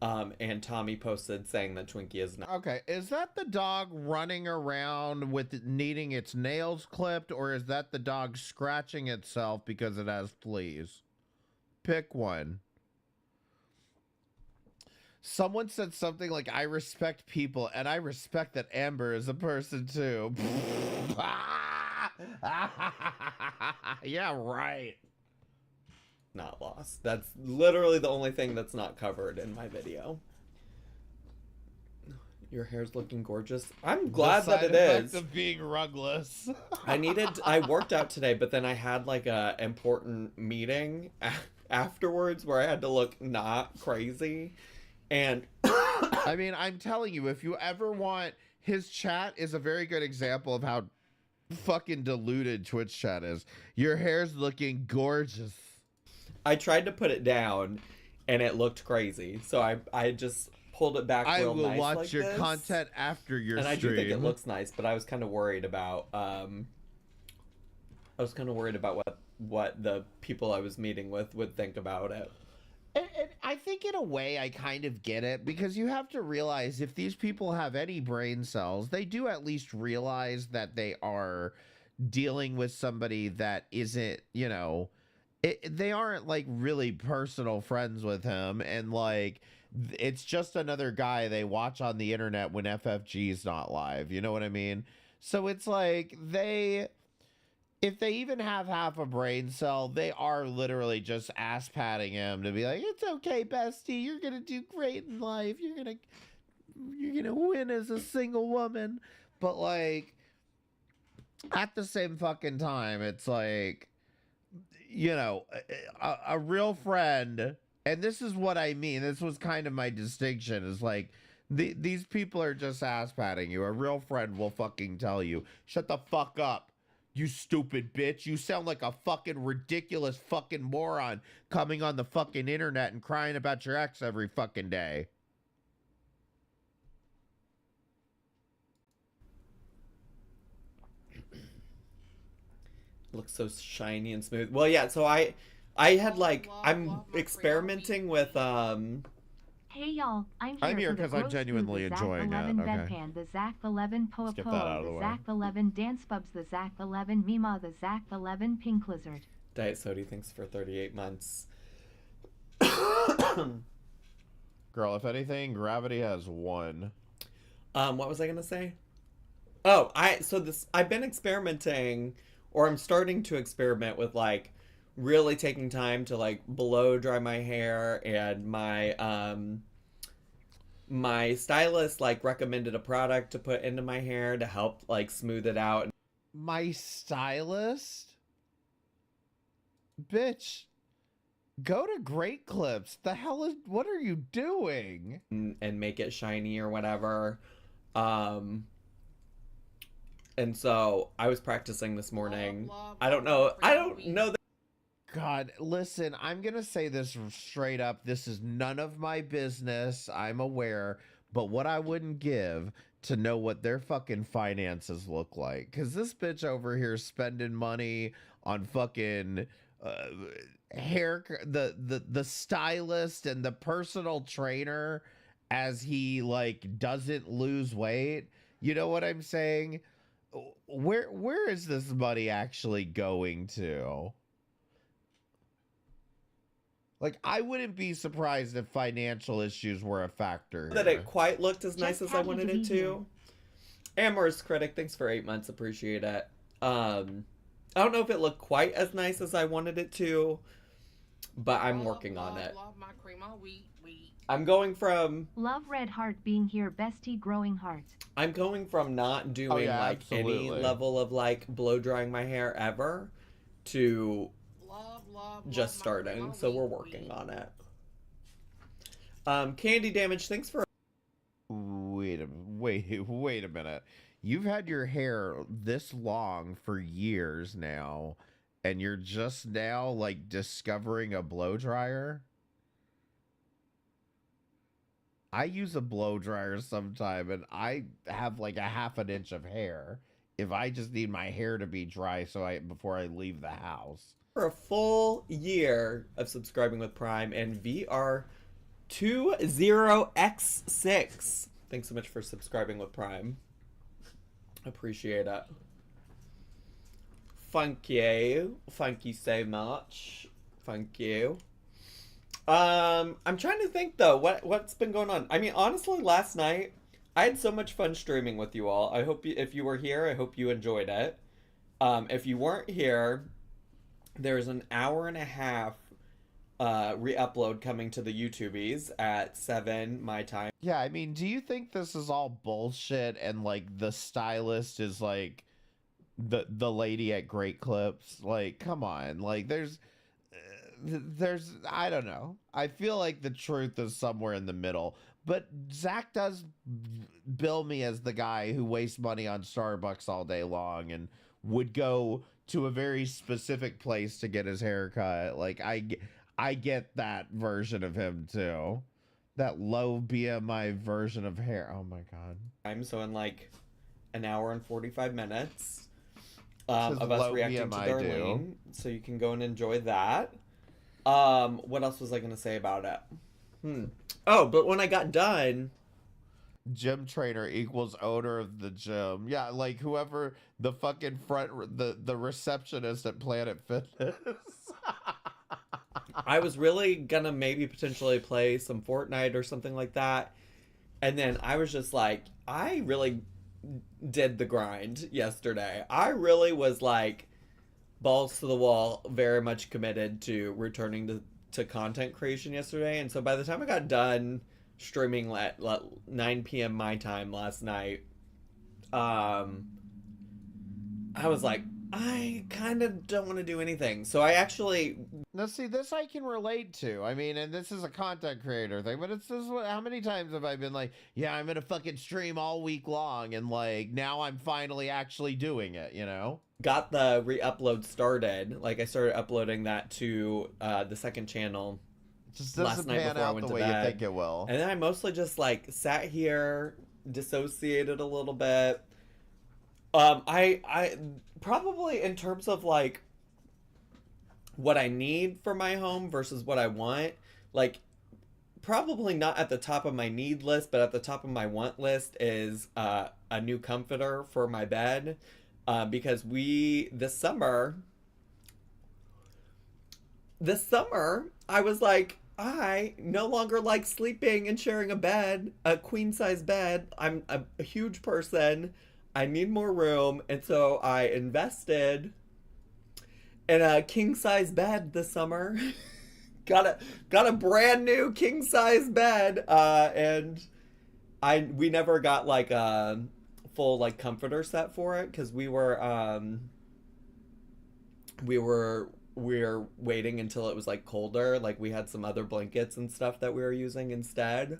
And Tommy posted saying that Twinkie is not. Okay, is that the dog running around with needing its nails clipped, or is that the dog scratching itself because it has fleas? Pick one. Someone said something like, I respect people, and I respect that Amber is a person too. Yeah, right. Not lost. That's literally the only thing that's not covered in my video. Your hair's looking gorgeous. I'm glad that it is. Of being rugless. I worked out today, but then I had like a important meeting afterwards where I had to look not crazy. And I mean, I'm telling you, if you ever want, his chat is a very good example of how fucking diluted Twitch chat is. Your hair's looking gorgeous. I tried to put it down and it looked crazy. So I just pulled it back real nice. I will watch like your this. content after your stream. And I do think it looks nice, but I was kind of worried about what the people I was meeting with would think about it. And I think in a way I kind of get it, because you have to realize if these people have any brain cells, they do at least realize that they are dealing with somebody that isn't, you know, they aren't like really personal friends with him, and like it's just another guy they watch on the internet when FFG's not live, you know what I mean? So it's like if they even have half a brain cell, they are literally just ass patting him to be like, it's okay, bestie, you're gonna do great in life, you're gonna win as a single woman. But like at the same fucking time, it's like, you know, a real friend, and this is what I mean, this was kind of my distinction, is like these people are just ass patting you. A real friend will fucking tell you, shut the fuck up, you stupid bitch, you sound like a fucking ridiculous fucking moron coming on the fucking internet and crying about your ex every fucking day. Looks so shiny and smooth. Well, yeah, so I I had like, I'm experimenting with, Hey y'all, I'm I'm here for the 'cause I'm gross genuinely food, the enjoying Zach it, 11 okay. bedpan, the Zach 11 Let's get that out of the the way. Zach 11 dance pubs, the Zach 11 Mima, the Zach 11 pink lizard. Diet Sody, thanks for 38 months. Girl, if anything, gravity has won. What was I gonna say? Oh, I've been experimenting, or I'm starting to experiment with like really taking time to like blow dry my hair, and my stylist like recommended a product to put into my hair to help like smooth it out. My stylist? Bitch. Go to Great Clips. What are you doing? And make it shiny or whatever. And so I was practicing this morning. I don't know that. God, listen, I'm going to say this straight up. This is none of my business. I'm aware. But what I wouldn't give to know what their fucking finances look like. Because this bitch over here spending money on fucking hair, the stylist and the personal trainer as he like doesn't lose weight. You know what I'm saying? Where is this money actually going to? Like, I wouldn't be surprised if financial issues were a factor here. That it quite looked as nice Just as I happy wanted to be it to. Amorous Critic, thanks for 8 months, appreciate it. I don't know if it looked quite as nice as I wanted it to, but I'm working on it. I'm going from Love Red Heart being here, bestie growing heart. I'm going from not doing like any level of like blow drying my hair ever to just starting, so we're working on it. Candy Damage, thanks for wait a minute. You've had your hair this long for years now, and you're just now like discovering a blow dryer? I use a blow dryer sometime, and I have like a half an inch of hair if I just need my hair to be dry before I leave the house. For a full year of subscribing with Prime and VR20X6. Thanks so much for subscribing with Prime. Appreciate it. Thank you. Thank you so much. Thank you. I'm trying to think though, what's been going on? I mean, honestly, last night I had so much fun streaming with you all. I hope if you were here, I hope you enjoyed it. If you weren't here, there's an hour and a half re-upload coming to the YouTubies at 7 my time. Yeah, I mean, do you think this is all bullshit and like the stylist is like the lady at Great Clips? Like, come on. Like there's I don't know. I feel like the truth is somewhere in the middle. But Zach does bill me as the guy who wastes money on Starbucks all day long and would go to a very specific place to get his hair cut. Like, I get that version of him, too. That low BMI version of hair. Oh, my God. I'm so in, like, an hour and 45 minutes of us reacting to Darlene. So you can go and enjoy that. What else was I going to say about it? Oh, but when I got done... Gym trainer equals owner of the gym. Yeah, like whoever the fucking the receptionist at Planet Fitness. I was really gonna maybe potentially play some Fortnite or something like that. And then I was just like, I really did the grind yesterday. I really was like balls to the wall, very much committed to returning to content creation yesterday. And so by the time I got done streaming at 9 p.m. my time last night, I was like, I kind of don't want to do anything. So I actually... Now, see, this I can relate to. I mean, and this is a content creator thing, but how many times have I been like, yeah, I'm going to fucking stream all week long, and like, now I'm finally actually doing it, you know? Got the re-upload started. Like, I started uploading that to the second channel just last night before I went to bed. You think it will. And then I mostly just like sat here, dissociated a little bit. I probably in terms of like what I need for my home versus what I want, like, probably not at the top of my need list, but at the top of my want list is a new comforter for my bed. Because this summer, I was like, I no longer like sleeping and sharing a queen size bed. I'm a huge person. I need more room. And so I invested in a king size bed this summer. got a brand new king size bed. And we never got like a full like comforter set for it because we were waiting until it was like colder. Like we had some other blankets and stuff that we were using instead.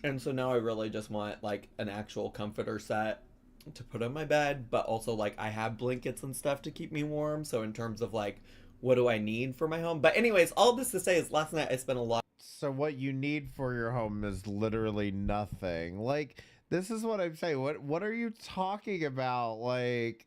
And so now I really just want like an actual comforter set to put on my bed, but also like I have blankets and stuff to keep me warm. So in terms of like what do I need for my home? But anyways, all this to say is last night I spent a lot. So what you need for your home is literally nothing. Like, this is what I'm saying. What are you talking about? Like,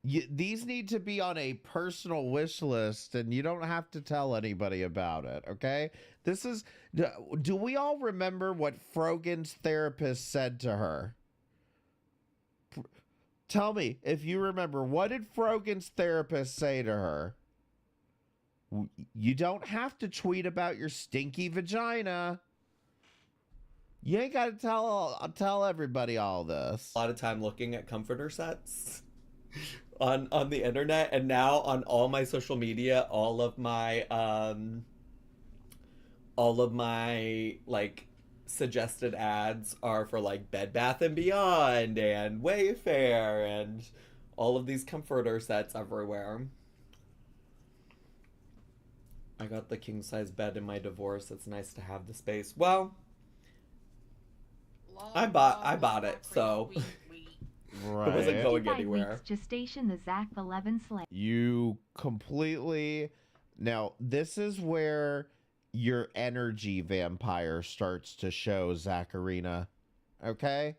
these need to be on a personal wish list, and you don't have to tell anybody about it, okay? This is... Do we all remember what Frogan's therapist said to her? Tell me, if you remember, what did Frogan's therapist say to her? You don't have to tweet about your stinky vagina. You ain't got to tell everybody all this. A lot of time looking at comforter sets on the internet, and now on all my social media, all of my like suggested ads are for like Bed Bath and Beyond and Wayfair and all of these comforter sets everywhere. I got the king size bed in my divorce. It's nice to have the space. Well, I bought it, so right. It wasn't going 55 anywhere. weeks gestation, the Zach 11 slay. You completely... Now, this is where your energy vampire starts to show, Zacharina. Okay?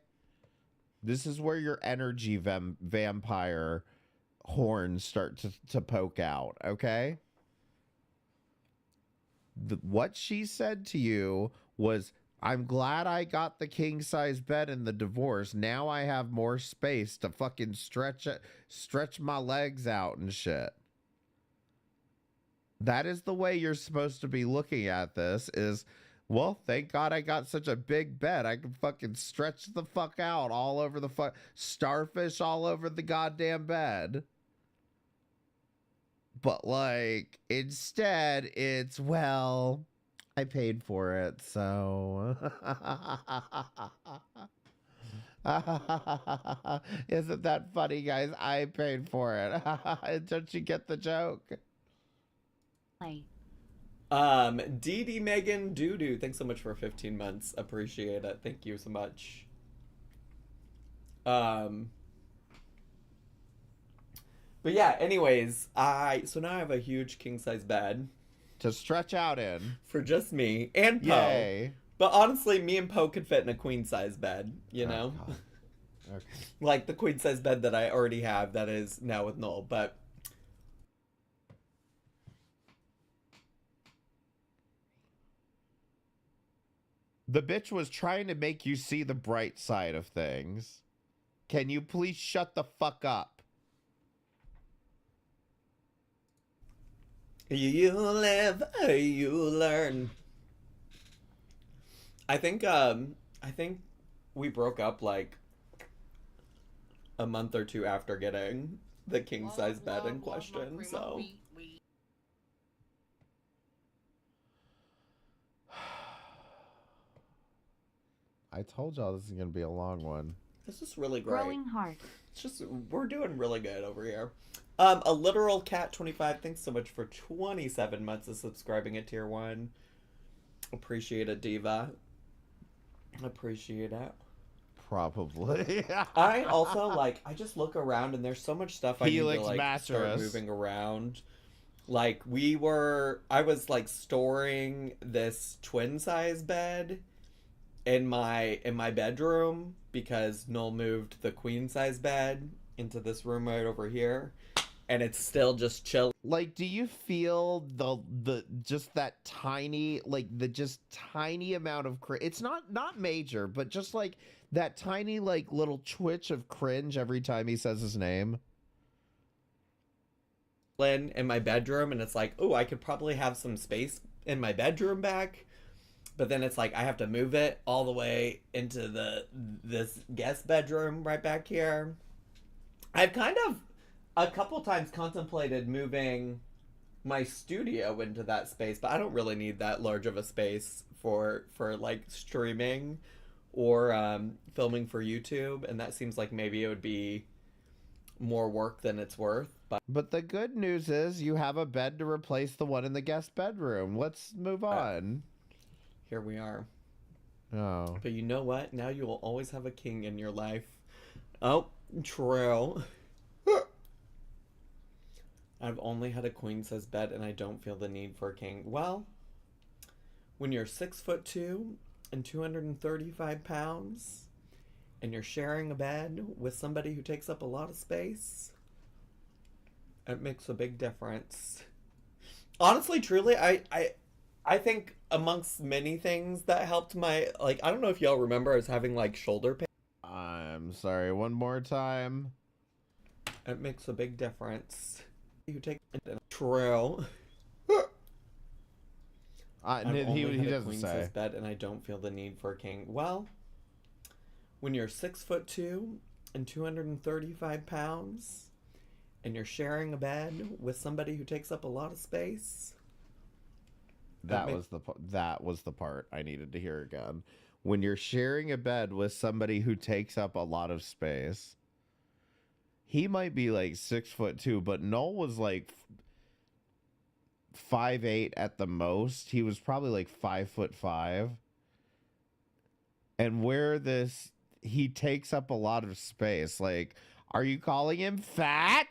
This is where your energy vampire horns start to poke out, okay? What she said to you was, I'm glad I got the king size bed in the divorce. Now I have more space to fucking stretch my legs out and shit. That is the way you're supposed to be looking at this is, well, thank God I got such a big bed. I can fucking stretch the fuck out all over the starfish all over the goddamn bed. But, like, instead, it's, well, I paid for it, so... Isn't that funny, guys? I paid for it. Don't you get the joke? Dee Megan Doodoo, thanks so much for 15 months. Appreciate it. Thank you so much. But yeah, anyways, so now I have a huge king size bed to stretch out in for just me and Poe. Yay. But honestly, me and Poe could fit in a queen size bed, you know? Okay. Like the queen size bed that I already have that is now with Noel, but the bitch was trying to make you see the bright side of things. Can you please shut the fuck up? You live, you learn. I think we broke up like a month or two after getting the king size bed in question, so. I told y'all this is gonna be a long one. This is really great. Growing heart. It's just, we're doing really good over here. A literal cat 25, thanks so much for 27 months of subscribing at tier 1. Appreciate it, Diva. Appreciate it. Probably. I also, like, I just look around and there's so much stuff I Helix need to, like, mattress. start moving around. Like, I was, like, storing this twin-size bed in my bedroom because Noel moved the queen-size bed into this room right over here. and it's still just chill. Like, do you feel the just that tiny, like the just tiny amount of it's not major, but just like that tiny like little twitch of cringe every time he says his name? In my bedroom, and it's like, oh, I could probably have some space in my bedroom back, but then it's like I have to move it all the way into this guest bedroom right back here. I've kind of a couple times contemplated moving my studio into that space, but I don't really need that large of a space for like streaming or filming for YouTube, and that seems like maybe it would be more work than it's worth. But the good news is you have a bed to replace the one in the guest bedroom. Let's move on. Here we are. Oh. But you know what? Now you will always have a king in your life. Oh, true. I've only had a queen size bed and I don't feel the need for a king. Well, when you're 6'2" and 235 pounds and you're sharing a bed with somebody who takes up a lot of space, it makes a big difference. Honestly, truly, I think amongst many things that helped my, like, I don't know if y'all remember I was having like shoulder pain. I'm sorry, one more time. It makes a big difference. You take true. He doesn't say. Bed and I don't feel the need for a king. Well, when you're 6'2" and 235 pounds and you're sharing a bed with somebody who takes up a lot of space. That was the part I needed to hear again. When you're sharing a bed with somebody who takes up a lot of space. He might be like 6'2", but Noel was like 5'8" at the most. He was probably like 5'5". And where he takes up a lot of space. Like, are you calling him fat?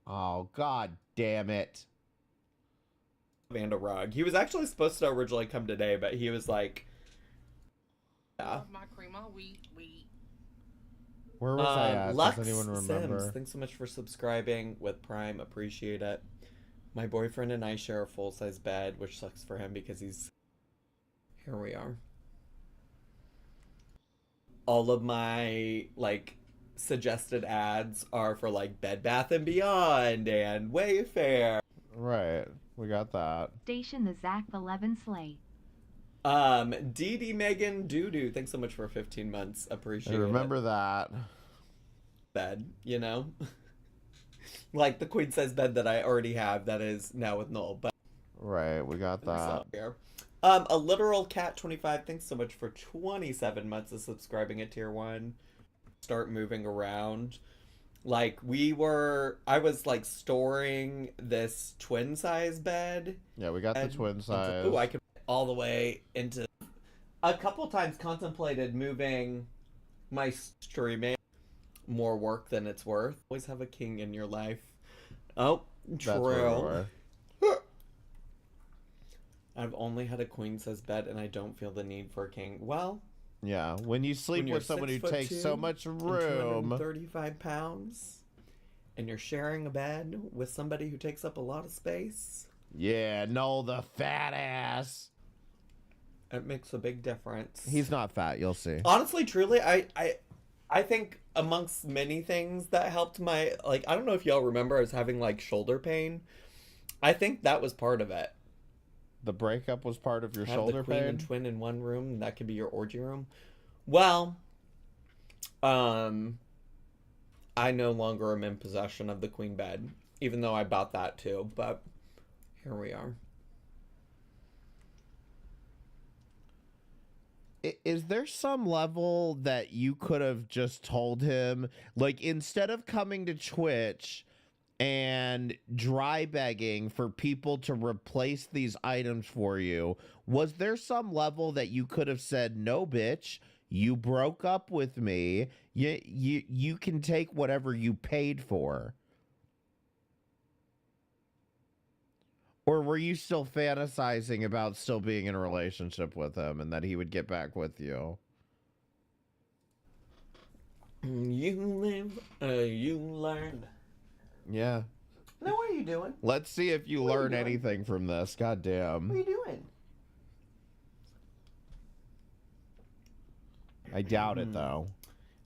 Oh, god damn it. Vanda Rug. He was actually supposed to originally come today, but he was like, yeah. My crema, we. Where was I at? Lux Does anyone remember? Sims, thanks so much for subscribing with Prime. Appreciate it. My boyfriend and I share a full-size bed, which sucks for him because he's... Here we are. All of my, like, suggested ads are for, like, Bed Bath & Beyond and Wayfair. Right. We got that. Station the Zach 11 Slay. Dee Dee Megan Doodoo, thanks so much for 15 months. Appreciate it. I remember that. Bed, you know? Like the queen size bed that I already have that is now with Noel. But right, we got that. A literal cat 25, thanks so much for 27 months of subscribing at tier 1. Start moving around. Like I was like storing this twin size bed. Yeah, we got the twin size. Ooh, I could all the way into. A couple times contemplated moving my streaming. More work than it's worth. Always have a king in your life. Oh, true. I've only had a queen size bed and I don't feel the need for a king. Well, yeah, when you sleep with someone who takes so much room, 235 pounds, and you're sharing a bed with somebody who takes up a lot of space. Yeah, no, the fat ass. It makes a big difference. He's not fat, you'll see. Honestly, truly, I think amongst many things that helped my, like, I don't know if y'all remember I was having like shoulder pain. I think that was part of it. The breakup was part of your shoulder the queen pain? and twin in one room, and that could be your orgy room. Well, I no longer am in possession of the queen bed, even though I bought that too, but here we are. Is there some level that you could have just told him, like, instead of coming to Twitch and dry begging for people to replace these items for you, was there some level that you could have said, no, bitch, you broke up with me, you can take whatever you paid for? Or were you still fantasizing about still being in a relationship with him and that he would get back with you? You live, you learn. Yeah. No, what are you doing? Let's see if you What are you learn doing? anything from this. God damn. What are you doing? I doubt it, though.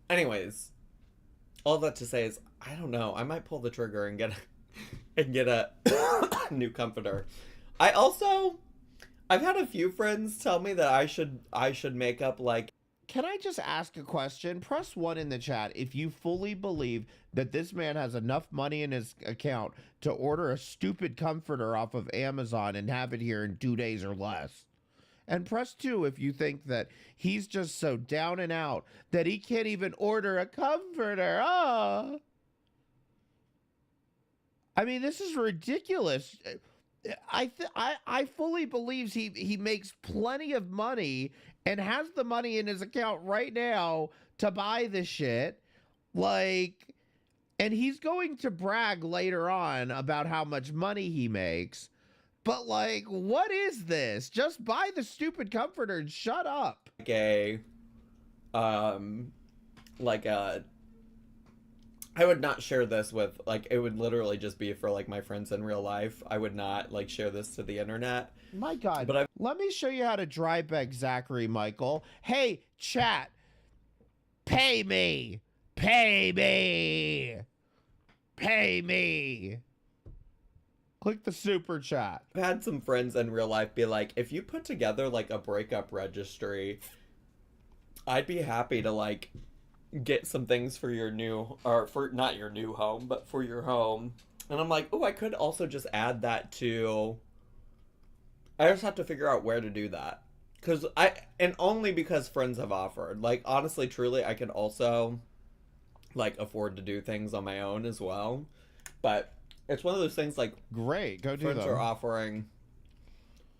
Anyways, all that to say is, I don't know. I might pull the trigger and get a new comforter. I've had a few friends tell me that I should make up like. Can I just ask a question? Press 1 in the chat if you fully believe that this man has enough money in his account to order a stupid comforter off of Amazon and have it here in 2 days or less. And press 2 if you think that he's just so down and out that he can't even order a comforter. Ah. I mean, this is ridiculous. I fully believes he makes plenty of money and has the money in his account right now to buy the shit. Like, and he's going to brag later on about how much money he makes. But, like, what is this? Just buy the stupid comforter and shut up. I would not share this with, like, it would literally just be for, like, my friends in real life. I would not, like, share this to the internet. My God. But let me show you how to dry bag Zachary Michael. Hey, chat. Pay me. Pay me. Pay me. Click the super chat. I've had some friends in real life be like, if you put together, like, a breakup registry, I'd be happy to, like, get some things for your new, or for not your new home, but for your home. And I'm like, oh, I could also just add that to, I just have to figure out where to do that. And only because friends have offered. Like, honestly, truly, I could also, like, afford to do things on my own as well. But it's one of those things, like, great, go do them. Friends are offering,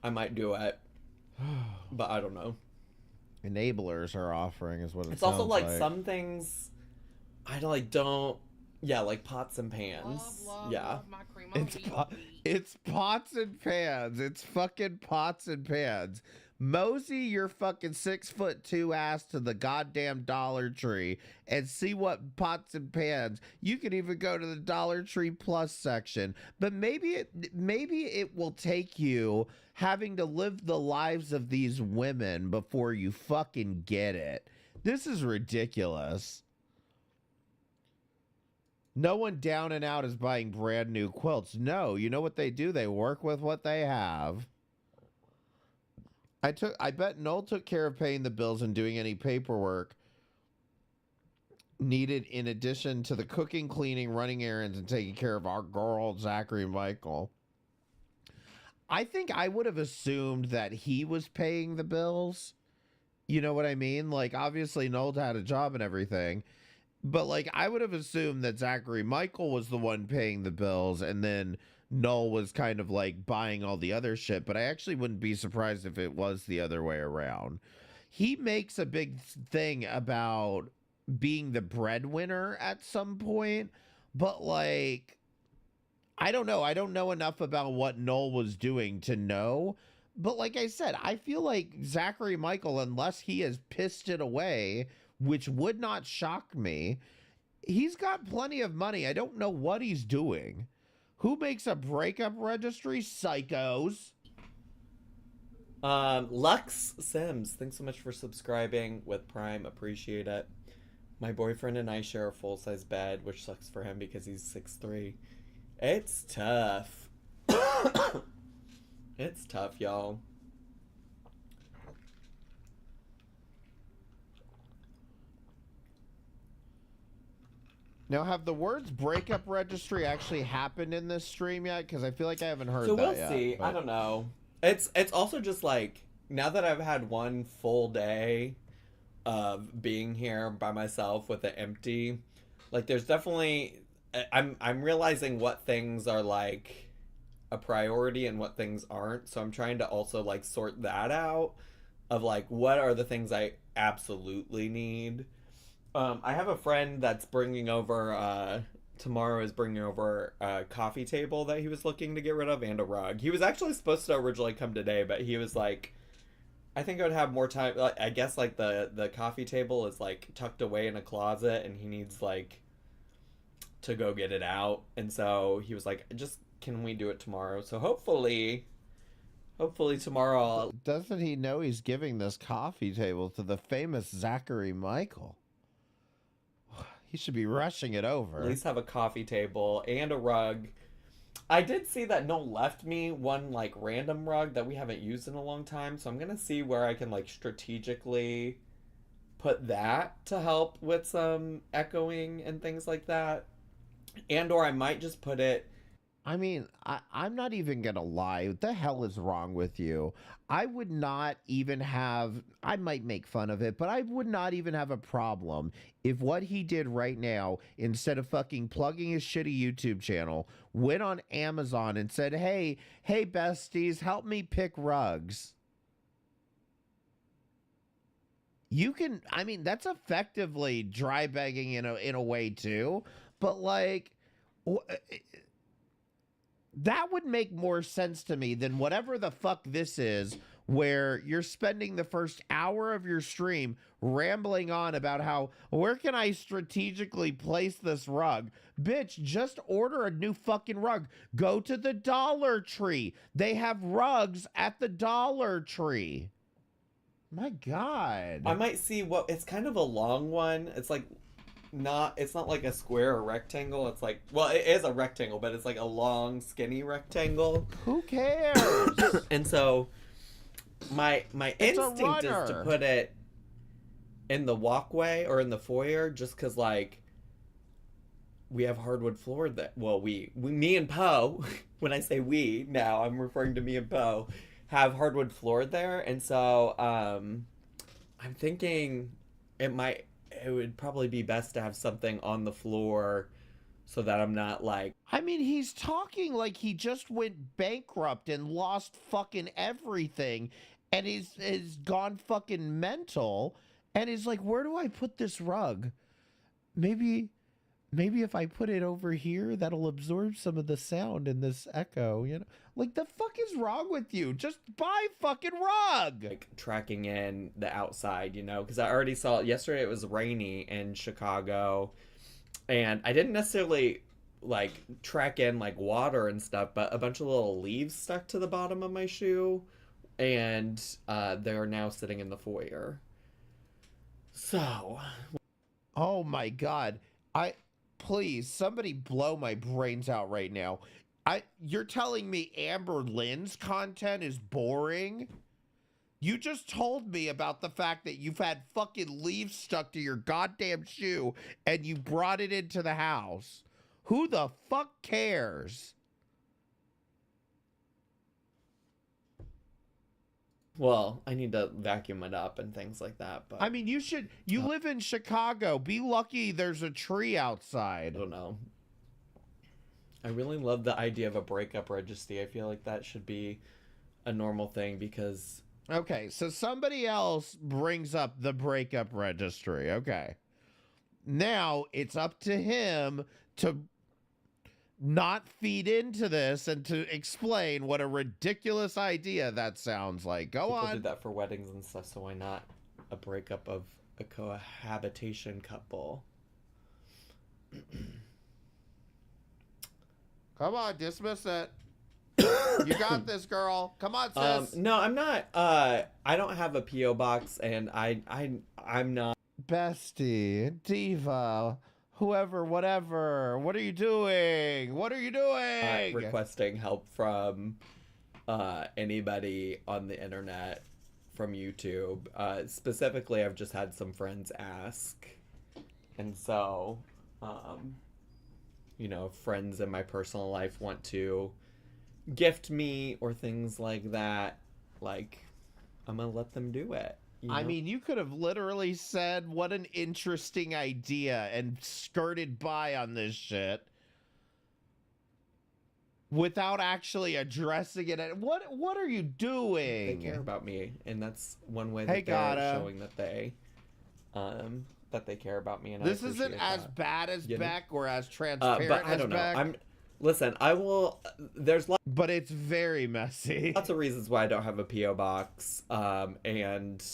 I might do it. But I don't know. Enablers are offering is what it's also like some things I don't yeah, like pots and pans. Yeah. It's pots and pans. It's fucking pots and pans. Mosey your fucking 6'2" ass to the goddamn Dollar Tree and see what pots and pans. You can even go to the Dollar Tree Plus section. But maybe it will take you having to live the lives of these women before you fucking get it. This is ridiculous. No one down and out is buying brand new quilts. No, you know what they do? They work with what they have. I bet Noel took care of paying the bills and doing any paperwork needed in addition to the cooking, cleaning, running errands, and taking care of our girl, Zachary Michael. I think I would have assumed that he was paying the bills. You know what I mean? Like, obviously, Noel had a job and everything. But, like, I would have assumed that Zachary Michael was the one paying the bills and then Noel was kind of, like, buying all the other shit. But I actually wouldn't be surprised if it was the other way around. He makes a big thing about being the breadwinner at some point. But, like, I don't know. I don't know enough about what Noel was doing to know. But like I said, I feel like Zachary Michael, unless he has pissed it away, which would not shock me, he's got plenty of money. I don't know what he's doing. Who makes a breakup registry? Psychos. Lux Sims, thanks so much for subscribing with Prime. Appreciate it. My boyfriend and I share a full-size bed, which sucks for him because he's 6'3". It's tough. It's tough, y'all. Now, have the words breakup registry actually happened in this stream yet? Because I feel like I haven't heard so that we'll yet. See. But... I don't know. It's also just like, now that I've had one full day of being here by myself with it empty, like there's definitely, I'm realizing what things are like a priority and what things aren't. So I'm trying to also like sort that out of like, what are the things I absolutely need. I have a friend that's bringing over, tomorrow is bringing over a coffee table that he was looking to get rid of and a rug. He was actually supposed to originally come today, but he was like, I think I would have more time. Like, I guess like the coffee table is like tucked away in a closet, and he needs like to go get it out. And so he was like, "Just can we do it tomorrow?" So hopefully tomorrow. Doesn't he know he's giving this coffee table to the famous Zachary Michael? He should be rushing it over. At least have a coffee table and a rug. I did see that Noel left me one like random rug that we haven't used in a long time, so I'm gonna see where I can like strategically put that to help with some echoing and things like that. And or I might just put it. I mean, I'm not even going to lie. What the hell is wrong with you? I would not even have, I might make fun of it, but I would not even have a problem if what he did right now, instead of fucking plugging his shitty YouTube channel, went on Amazon and said, hey besties, help me pick rugs. You can, I mean, that's effectively dry begging in a way too, but like, that would make more sense to me than whatever the fuck this is, where you're spending the first hour of your stream rambling on about how, where can I strategically place this rug? Bitch, just order a new fucking rug. Go to the Dollar Tree. They have rugs at the Dollar Tree. My God. I might see what, it's kind of a long one. It's like it's not like a square or rectangle. It's like, well, it is a rectangle, but it's like a long, skinny rectangle. Who cares? And so my instinct is to put it in the walkway or in the foyer, just because like we have hardwood floor that, well, we me and Poe, when I say we now, I'm referring to me and Poe, have hardwood floor there. And so I'm thinking it would probably be best to have something on the floor so that I'm not like... I mean, he's talking like he just went bankrupt and lost fucking everything and is gone fucking mental and is like, where do I put this rug? Maybe if I put it over here, that'll absorb some of the sound and this echo, you know? Like, the fuck is wrong with you? Just buy fucking rug! Like, tracking in the outside, you know? Because I already saw it yesterday. It was rainy in Chicago. And I didn't necessarily, like, track in, like, water and stuff, but a bunch of little leaves stuck to the bottom of my shoe. And they're now sitting in the foyer. So... Oh, my God. Please, somebody blow my brains out right now. You're telling me Amberlynn's content is boring? You just told me about the fact that you've had fucking leaves stuck to your goddamn shoe and you brought it into the house. Who the fuck cares? Well, I need to vacuum it up and things like that, but... I mean, you live in Chicago. Be lucky there's a tree outside. I don't know. I really love the idea of a breakup registry. I feel like that should be a normal thing because... Okay, so somebody else brings up the breakup registry. Okay. Now, it's up to him to not feed into this and to explain what a ridiculous idea that sounds like. Go on. People do that for weddings and stuff, so why not a breakup of a cohabitation couple? Come on, dismiss it. You got this, girl. Come on, sis. No, I'm not. I don't have a PO box, and I'm not. Bestie, diva, whoever, whatever. What are you doing? What are you doing? Requesting help from anybody on the internet, from YouTube. Specifically, I've just had some friends ask, and so, you know, friends in my personal life want to gift me or things like that. Like, I'm gonna let them do it. You know? I mean, you could have literally said, what an interesting idea, and skirted by on this shit without actually addressing it. What are you doing? They care about me, and that's one way that they're showing that they care about me. And this I isn't as that. bad as you Beck or as transparent but I as don't know. Beck. I'm Listen, I will. There's But it's very messy. lots of reasons why I don't have a PO box, and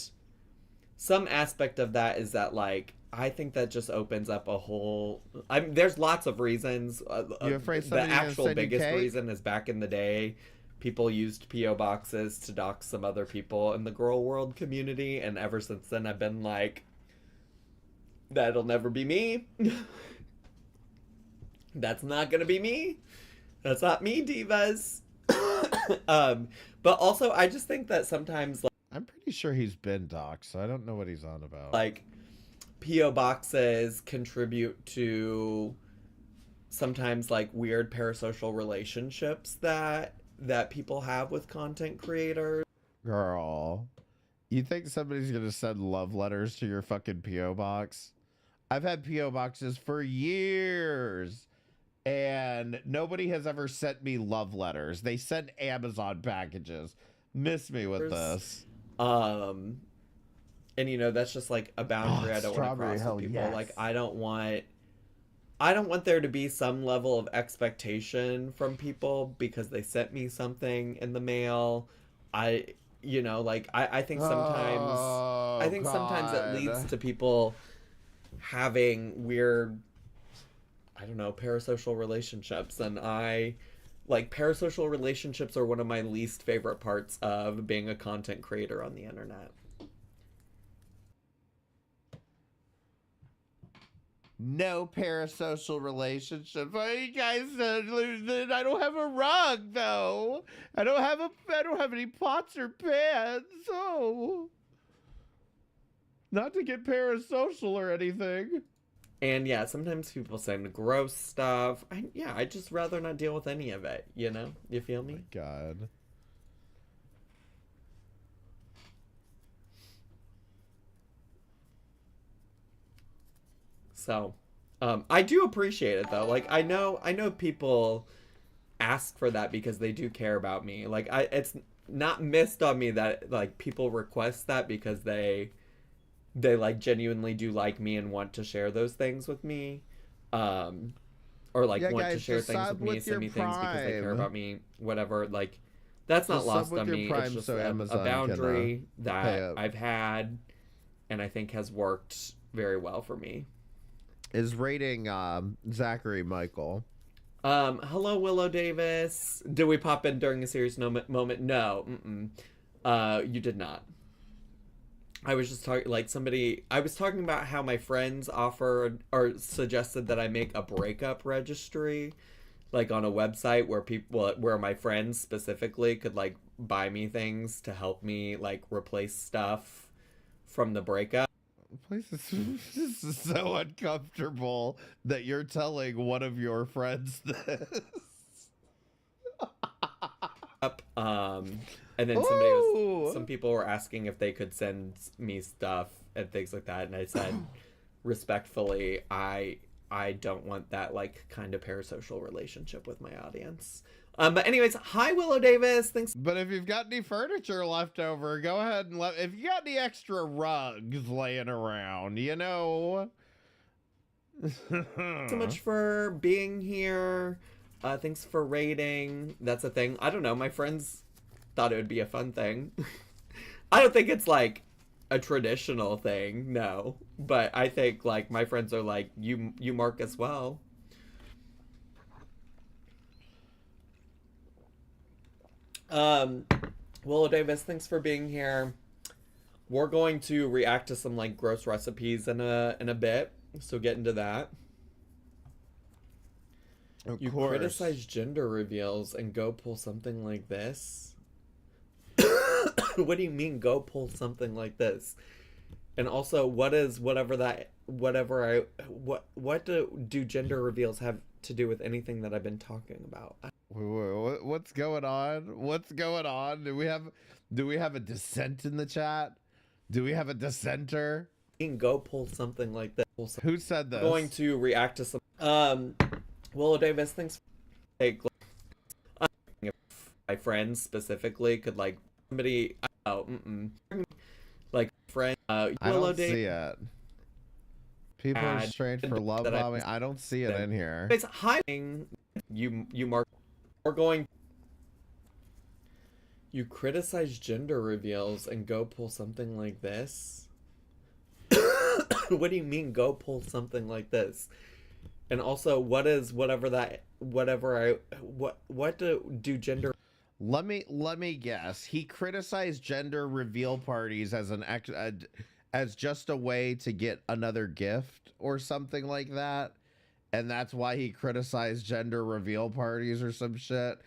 some aspect of that is that like I think that just opens up a whole. There's lots of reasons. You afraid the somebody's gonna actual send you biggest cake? reason is back in the day, people used PO boxes to dox some other people in the girl world community, and ever since then I've been like, that'll never be me. That's not gonna be me. That's not me, divas. But also I just think that sometimes I'm pretty sure he's been doxxed, so I don't know what he's on about. like PO boxes contribute to sometimes like weird parasocial relationships that people have with content creators. Girl, you think somebody's gonna send love letters to your fucking PO box? I've had PO boxes for years, and nobody has ever sent me love letters. They send Amazon packages. Miss me with this. And you know, that's just like a boundary I don't want to cross with people. Yes. Like I don't want there to be some level of expectation from people because they sent me something in the mail. I think sometimes it leads to people having weird, I don't know, parasocial relationships, and parasocial relationships are one of my least favorite parts of being a content creator on the internet. No parasocial relationship. Oh, you guys, I don't have a rug though. I don't have any pots or pans. Oh, not to get parasocial or anything. And yeah, sometimes people send gross stuff. I'd just rather not deal with any of it, you know? You feel me? God. So, I do appreciate it though. Like I know people ask for that because they do care about me. Like it's not missed on me that like people request that because they like genuinely do like me and want to share those things with me. Or like want to share things with me, send me things because they care about me, whatever. Like that's not lost on me. It's just a boundary that I've had and I think has worked very well for me. Is rating Zachary Michael. Hello Willow Davis. Did we pop in during a serious moment? No. You did not. I was just talking I was talking about how my friends offered or suggested that I make a breakup registry, like on a website where my friends specifically could like buy me things to help me like replace stuff from the breakup. This is so uncomfortable that you're telling one of your friends this. And then some people were asking if they could send me stuff and things like that, and I said respectfully, I don't want that like kind of parasocial relationship with my audience. But anyways, hi Willow Davis. Thanks. But if you've got any furniture left over, go ahead and if you got any extra rugs laying around, you know. So much for being here. Thanks for rating. That's a thing. I don't know. My friends thought it would be a fun thing. I don't think it's like a traditional thing, no. But I think like my friends are like, you mark as well. Willow Davis, thanks for being here. We're going to react to some like gross recipes in a bit, so get into that. You criticize gender reveals and go pull something like this? What do you mean go pull something like this? And also, what do gender reveals have to do with anything that I've been talking about? What's going on? What's going on? Do we have a dissent in the chat? Do we have a dissenter? You can go pull something like that. Who said this? I'm going to react to some. Willow Davis, thanks. If my friends specifically could like somebody. Like friend. I don't see it. People are strange for love bombing. I don't see it in here. It's hiding. you mark or going. You criticize gender reveals and go pull something like this? What do you mean go pull something like this? And also, what do gender... Let me guess. He criticized gender reveal parties as as just a way to get another gift or something like that. And that's why he criticized gender reveal parties or some shit.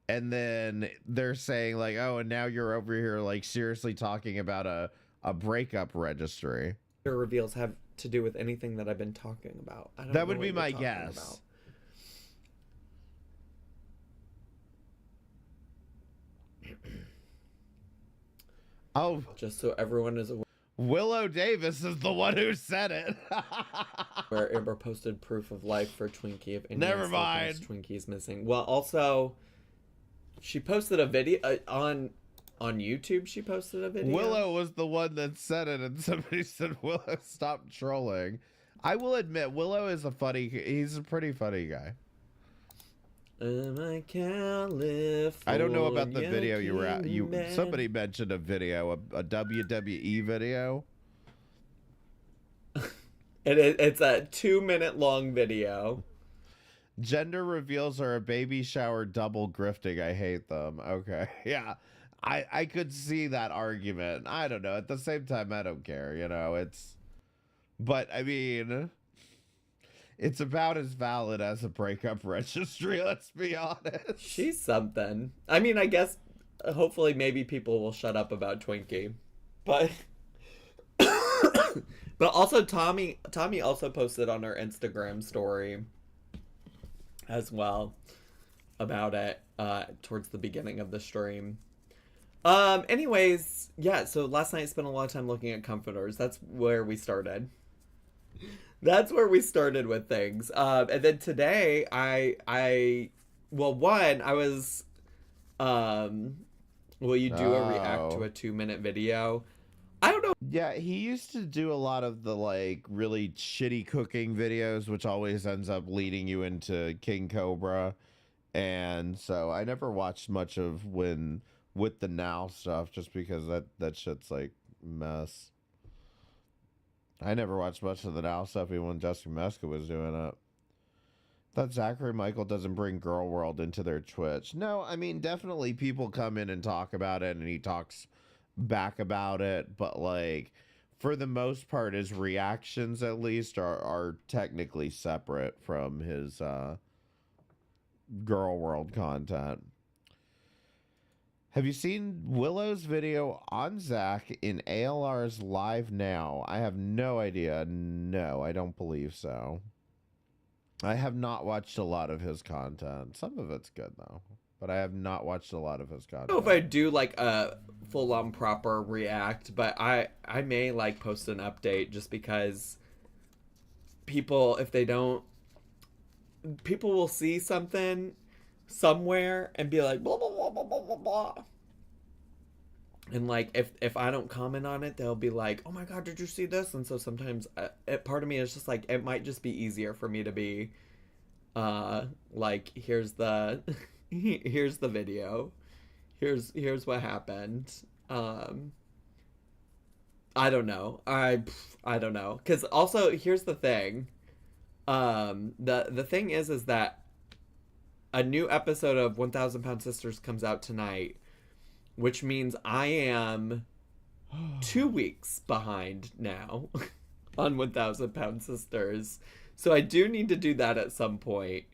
And then they're saying like, oh, and now you're over here like seriously talking about a breakup registry. Gender reveals have to do with anything that I've been talking about. I don't That know would what be you're my talking guess. about. Oh, just so everyone is aware. Willow Davis is the one who said it. Where Amber posted proof of life for Twinkie. If anyone Never still mind. thinks Twinkie's missing. Well, also, she posted a video on YouTube. She posted a video. Willow was the one that said it, and somebody said, Willow, stop trolling. I will admit, Willow is he's a pretty funny guy. I can't live. I don't know about the video you were at. Somebody mentioned a video, a WWE video. It's a 2-minute long video. Gender reveals are a baby shower double grifting. I hate them. Okay. Yeah. I could see that argument. I don't know. At the same time, I don't care. You know, but I mean, it's about as valid as a breakup registry. Let's be honest. She's something. I mean, I guess hopefully maybe people will shut up about Twinkie, but but also Tommy also posted on her Instagram story as well about it towards the beginning of the stream. Anyways, yeah, so last night I spent a lot of time looking at comforters. That's where we started. That's where we started with things. And then today I was will you do a react to a 2-minute video? I don't know. Yeah, he used to do a lot of the like really shitty cooking videos, which always ends up leading you into King Cobra. And so I never watched much of with the Now stuff just because that shit's like mess. I never watched much of the Now stuff even when Jessica Meska was doing it. That Zachary Michael doesn't bring Girl World into their Twitch. No, I mean, definitely people come in and talk about it and he talks back about it, but like for the most part his reactions at least are technically separate from his Girl World content. Have you seen Willow's video on Zach in ALR's Live Now? I have no idea. No, I don't believe so. I have not watched a lot of his content. Some of it's good though, but I have not watched a lot of his content. I don't know if I do like a full-on proper react, but I may like post an update just because people, if they don't, people will see something somewhere and be like blah blah blah blah blah blah blah, and like if I don't comment on it, they'll be like, oh my god, did you see this? And so sometimes part of me is just like, it might just be easier for me to be like, here's the here's the video, here's what happened. I don't know. I don't know, because also here's the thing. The thing is that a new episode of 1,000 Pound Sisters comes out tonight, which means I am 2 weeks behind now on 1,000 Pound Sisters. So I do need to do that at some point.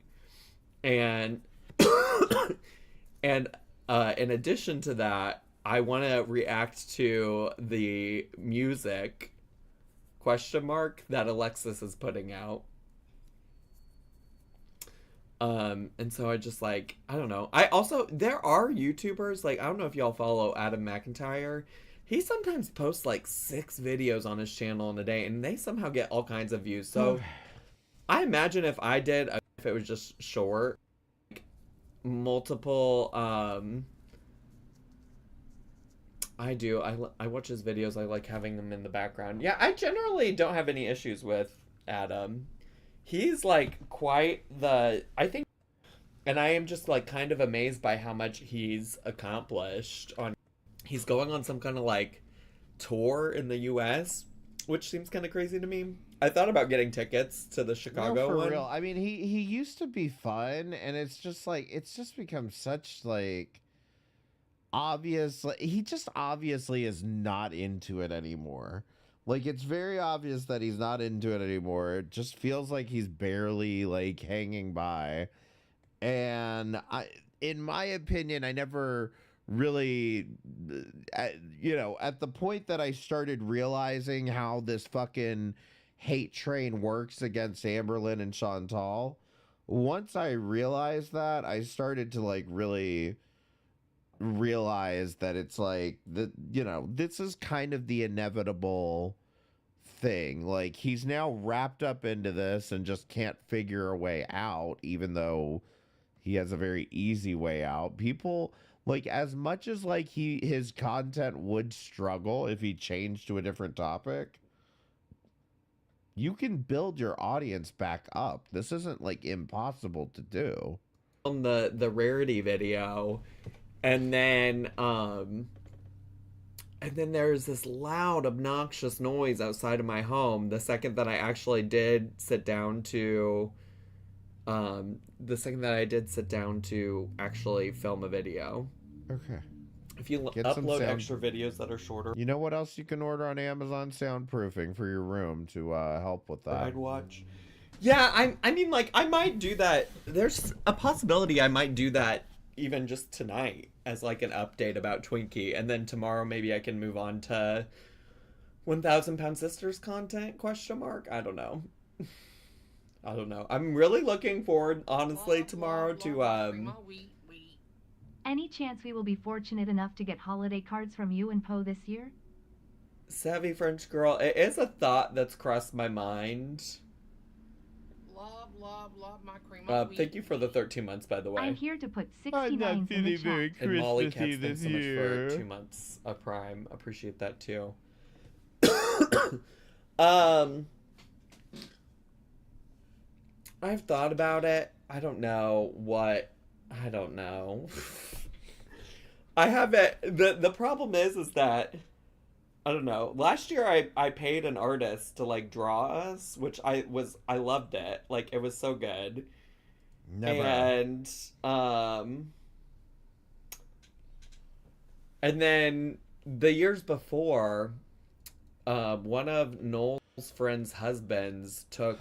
And in addition to that, I want to react to the music that Alexis is putting out. And so I just like, I don't know. There are YouTubers, like, I don't know if y'all follow Adam McIntyre. He sometimes posts like 6 videos on his channel in a day, and they somehow get all kinds of views. So I imagine if I did, if it was just short, like, multiple, I watch his videos. I like having them in the background. Yeah, I generally don't have any issues with Adam. He's like quite the, I think And I am just like kind of amazed by how much he's accomplished on. He's going on some kind of like tour in the US, which seems kind of crazy to me. I thought about getting tickets to the Chicago for one. real. I mean, he used to be fun, and it's just like it's just become such like obvious. Like, he just obviously is not into it anymore. Like, it's very obvious that he's not into it anymore. It just feels like he's barely like hanging by. And in my opinion, I never really, at the point that I started realizing how this fucking hate train works against Amberlynn and Chantal, once I realized that, I started to like really realize that it's like this is kind of the inevitable thing. Like, he's now wrapped up into this and just can't figure a way out, even though he has a very easy way out. People, like, as much as like his content would struggle if he changed to a different topic, you can build your audience back up. This isn't like impossible to do. On the rarity video, and then there's this loud, obnoxious noise outside of my home the second that I actually did sit down to actually film a video. Okay. If you upload extra videos that are shorter. You know what else you can order on Amazon? Soundproofing for your room to help with that. I'd watch. Yeah, I mean, like, I might do that. There's a possibility I might do that even just tonight as like an update about Twinkie, and then tomorrow maybe I can move on to 1,000 Pound Sisters content, ? I don't know. I don't know. I'm really looking forward, honestly, tomorrow to Any chance we will be fortunate enough to get holiday cards from you and Poe this year? Savvy French Girl. It is a thought that's crossed my mind. Love my cream. Thank you for the 13 months, by the way. I'm here to put I'm 69 not in the feeling chat. very And Molly Christmassy Katz, thanks this so much year. for 2 months of Prime. Appreciate that too. I've thought about it. I don't know. I haven't. The problem is that I don't know. Last year I paid an artist to like draw us, which I loved it. Like, it was so good. Never. And then the years before, one of Noel's friends' husbands took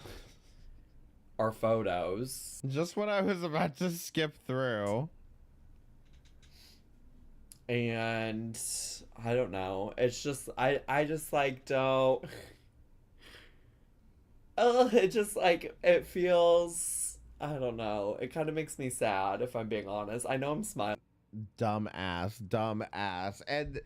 our photos. Just when I was about to skip through. And I don't know. It's just I just like don't. It just like it feels. I don't know. It kind of makes me sad if I'm being honest. I know I'm smiling. Dumbass. And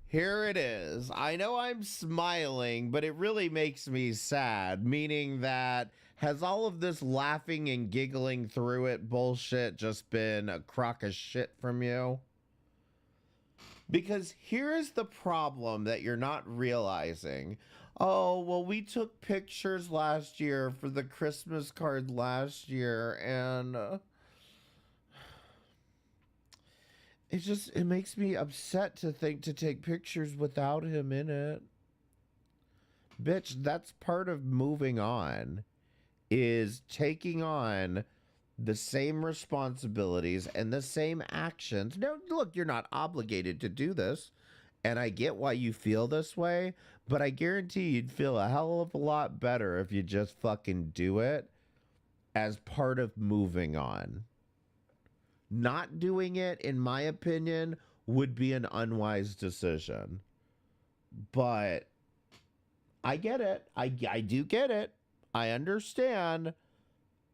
here it is. I know I'm smiling, but it really makes me sad. Meaning that has all of this laughing and giggling through it bullshit just been a crock of shit from you? Because here is the problem that you're not realizing. Oh, well, we took pictures last year for the Christmas card last year, and it makes me upset to think to take pictures without him in it. Bitch, that's part of moving on, is taking on the same responsibilities and the same actions. Now, look, you're not obligated to do this, and I get why you feel this way, but I guarantee you'd feel a hell of a lot better if you just fucking do it as part of moving on. Not doing it, in my opinion, would be an unwise decision. But I get it. I do get it. I understand.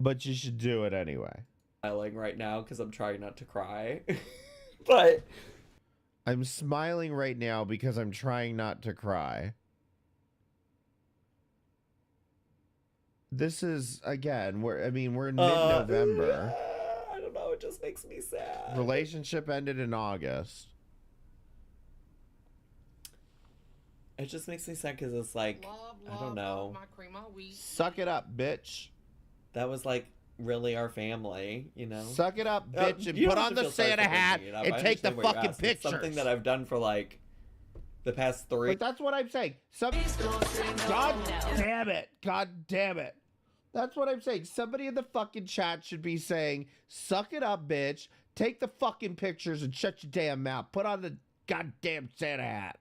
But you should do it anyway. Smiling right now because I'm trying not to cry. But I'm smiling right now because I'm trying not to cry. This is, again, we're in mid-November. I don't know, it just makes me sad. Relationship ended in August. It just makes me sad because it's like, I don't know. My cream, Suck it up, bitch. That was like really our family, you know? Suck it up, bitch, and You put don't on have to the feel sorry Santa for bringing hat it up. and I take the understand what you're fucking asking. It's pictures. something that I've done for like the past 3. Like, that's what I'm saying. God damn it. God damn it. That's what I'm saying. Somebody in the fucking chat should be saying, suck it up, bitch. Take the fucking pictures and shut your damn mouth. Put on the goddamn Santa hat.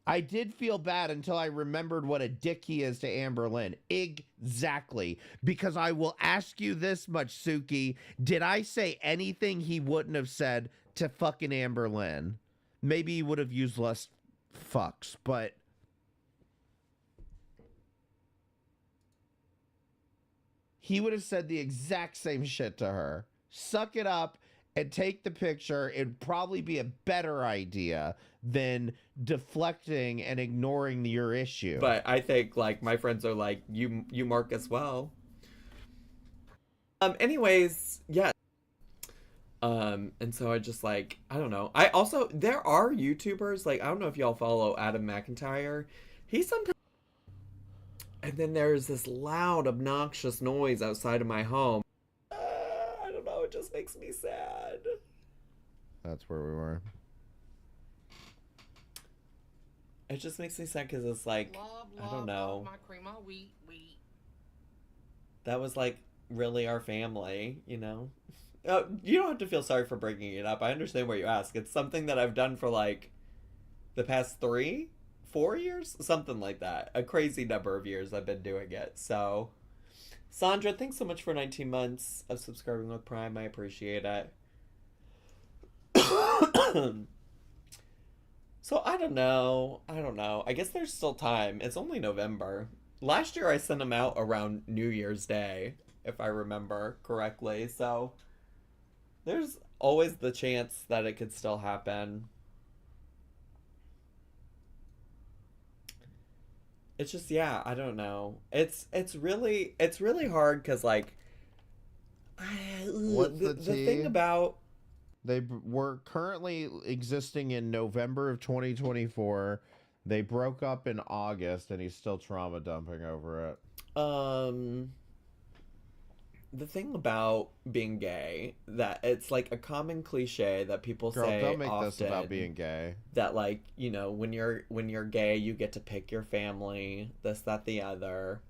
I did feel bad until I remembered what a dick he is to Amberlynn. Exactly. Because I will ask you this much, Suki. Did I say anything he wouldn't have said to fucking Amberlynn? Maybe he would have used less fucks, but... he would have said the exact same shit to her. Suck it up and take the picture. It'd probably be a better idea than deflecting and ignoring your issue. But I think like my friends are like, you mark as well. Anyways, yeah. And so I just like, I don't know. I also, there are YouTubers, like, I don't know if y'all follow Adam McIntyre. He sometimes, and then there's this loud, obnoxious noise outside of my home. I don't know, it just makes me sad. That's where we were. It just makes me sad because it's like, I don't know. That was like really our family, you know? You don't have to feel sorry for bringing it up. I understand where you ask. It's something that I've done for like the past 3-4 years, something like that. A crazy number of years I've been doing it. So, Sandra, thanks so much for 19 months of subscribing with Prime. I appreciate it. So, I don't know. I guess there's still time. It's only November. Last year I sent them out around New Year's Day, if I remember correctly. So, there's always the chance that it could still happen. It's just, yeah, I don't know. It's really hard because like, What's the thing about, they were currently existing in November of 2024. They broke up in August, and he's still trauma dumping over it. the thing about being gay, that it's like a common cliche that people Girl, say don't make often, this about being gay. that like, you know, when you're gay, you get to pick your family, this, that, the other.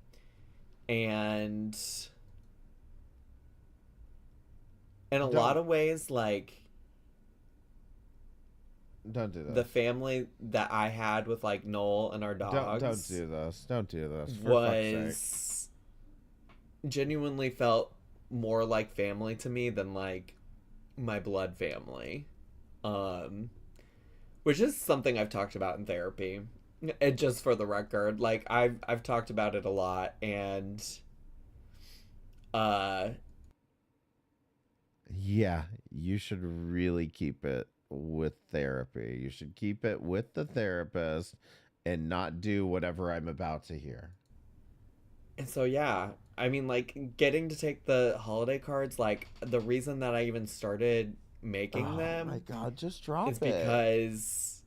And in a lot of ways, like, don't do this. the family that I had with like Noel and our dogs, Don't do this. Don't do this. For fuck's sake. was genuinely felt more like family to me than like my blood family, which is something I've talked about in therapy. It, just for the record, like I've talked about it a lot, and yeah, you should really keep it with therapy. You should keep it with the therapist and not do whatever I'm about to hear. And so, yeah, I mean, like, getting to take the holiday cards, like, the reason that I even started making them, oh my God, just drop is it. because,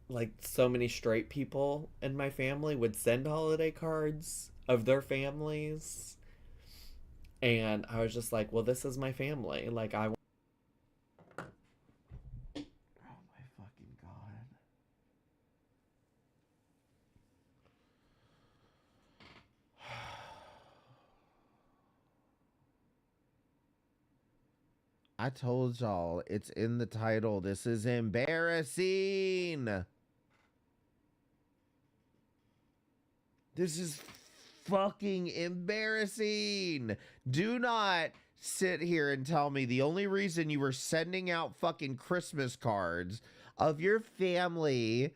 like, so many straight people in my family would send holiday cards of their families. And I was just like, well, this is my family. Like, I... Oh my fucking God. I told y'all, it's in the title. This is embarrassing. This is fucking embarrassing. Do not sit here and tell me the only reason you were sending out fucking Christmas cards of your family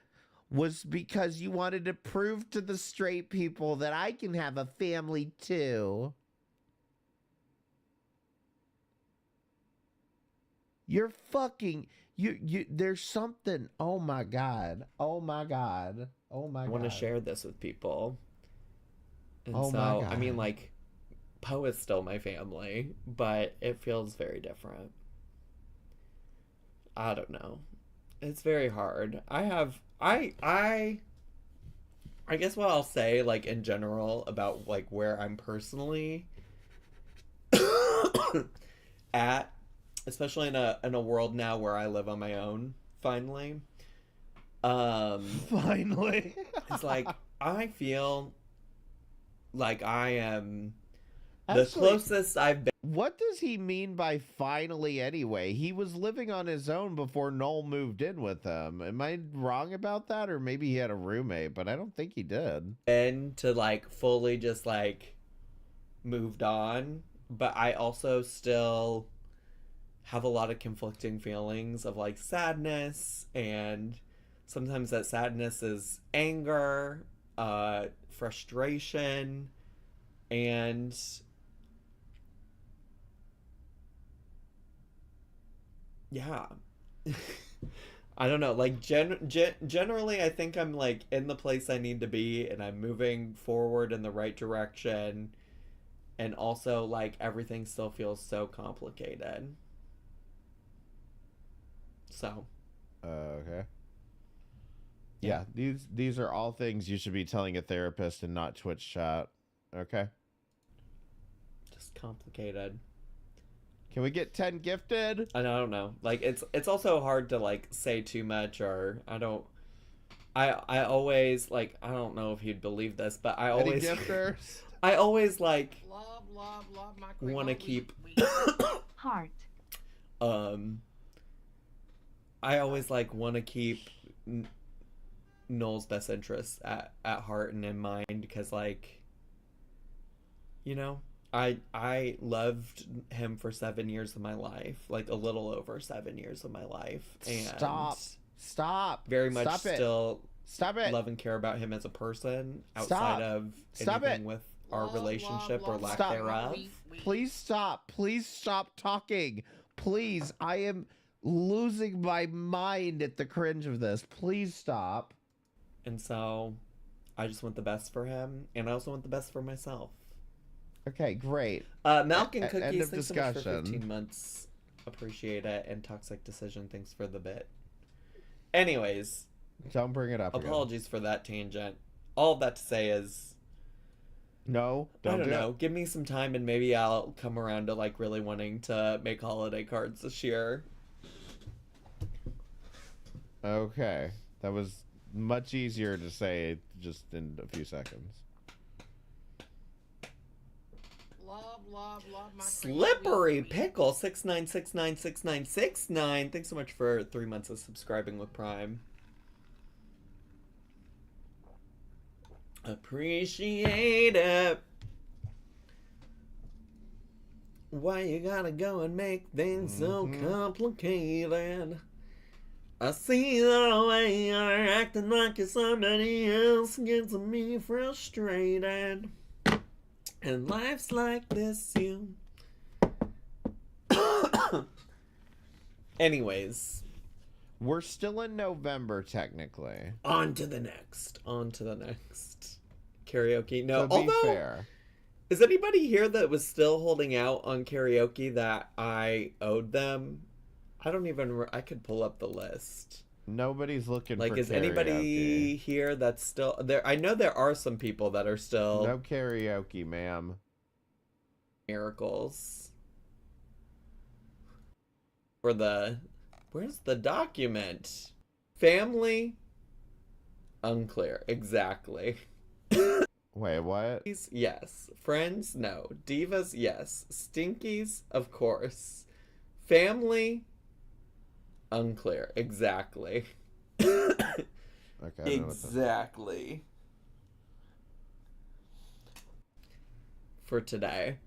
was because you wanted to prove to the straight people that I can have a family too. You're fucking, you, there's something, oh my God, oh my God, oh my God. I want to share this with people. And oh so, my God. I mean, like, Poe is still my family, but it feels very different. I don't know. It's very hard. I guess what I'll say, like, in general about, like, where I'm personally at, especially in a world now where I live on my own, finally. Finally. It's like, I feel like I am the Actually, closest I've been. what does he mean by finally anyway? He was living on his own before Noel moved in with him. Am I wrong about that? Or maybe he had a roommate, but I don't think he did. To like fully just like moved on, but I also still have a lot of conflicting feelings of like sadness, and sometimes that sadness is anger, frustration, and yeah. I don't know, like generally I think I'm like in the place I need to be, and I'm moving forward in the right direction, and also like everything still feels so complicated. So Okay. Yeah, these are all things you should be telling a therapist and not Twitch chat. Okay. just complicated. Can we get 10 gifted? And I don't know. Like it's also hard to like say too much, or I always like, I don't know if you'd believe this, but I always Any gifters? I always like Love my want to keep Heart. I always like want to keep Noel's best interests at heart and in mind, because like, you know, I loved him for 7 years of my life, like a little over 7 years of my life, and Stop. very much Stop it. still Stop it. love and care about him as a person Stop. outside of Stop anything it. with our relationship or lack Stop. thereof. Please stop. Please stop talking. Please. I am losing my mind at the cringe of this. Please stop. And so I just want the best for him, and I also want the best for myself. Okay, great. Milk and End Cookies, of thanks so much for discussion. 15 months. Appreciate it. And Toxic Decision, thanks for the bit. Anyways, Don't bring it up again. apologies for that tangent. All of that to say is, No, I don't do know. it. Give me some time, and maybe I'll come around to like really wanting to make holiday cards this year. Okay. That was much easier to say just in a few seconds. Love my Slippery Pickle 69696969. Thanks so much for 3 months of subscribing with Prime. Appreciate it. Why you gotta go and make things so complicated? I see the way you're acting like you're somebody else gets me frustrated. And life's like this, you. Anyways. We're still in November, technically. On to the next. On to the next. Karaoke. No, So be although, fair. is anybody here that was still holding out on karaoke that I owed them? I don't even, I could pull up the list. Nobody's looking Like, for is karaoke. anybody here that's still there? I know there are some people that are still No karaoke, ma'am. miracles. Or where's the document? Family? Unclear. Exactly. Wait, what? Yes. Friends? No. Divas? Yes. Stinkies? Of course. Family? Unclear. Exactly. Okay. I know what that- Exactly. For today.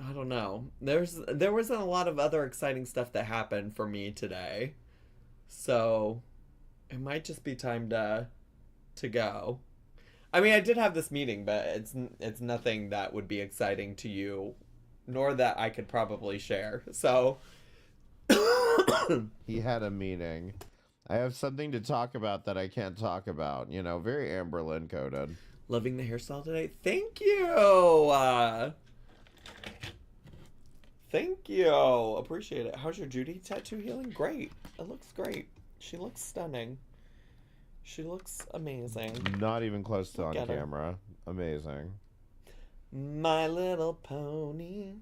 I don't know. There wasn't a lot of other exciting stuff that happened for me today. So it might just be time to go. I mean, I did have this meeting, but it's nothing that would be exciting to you, nor that I could probably share. So He had a meeting. I have something to talk about that I can't talk about. You know, very Amberlynn coded. loving the hairstyle today. Thank you. Thank you. Appreciate it. How's your Judy tattoo healing? Great. It looks great. She looks stunning. She looks amazing. Not even close to Look on at her. camera. Amazing. My Little Pony.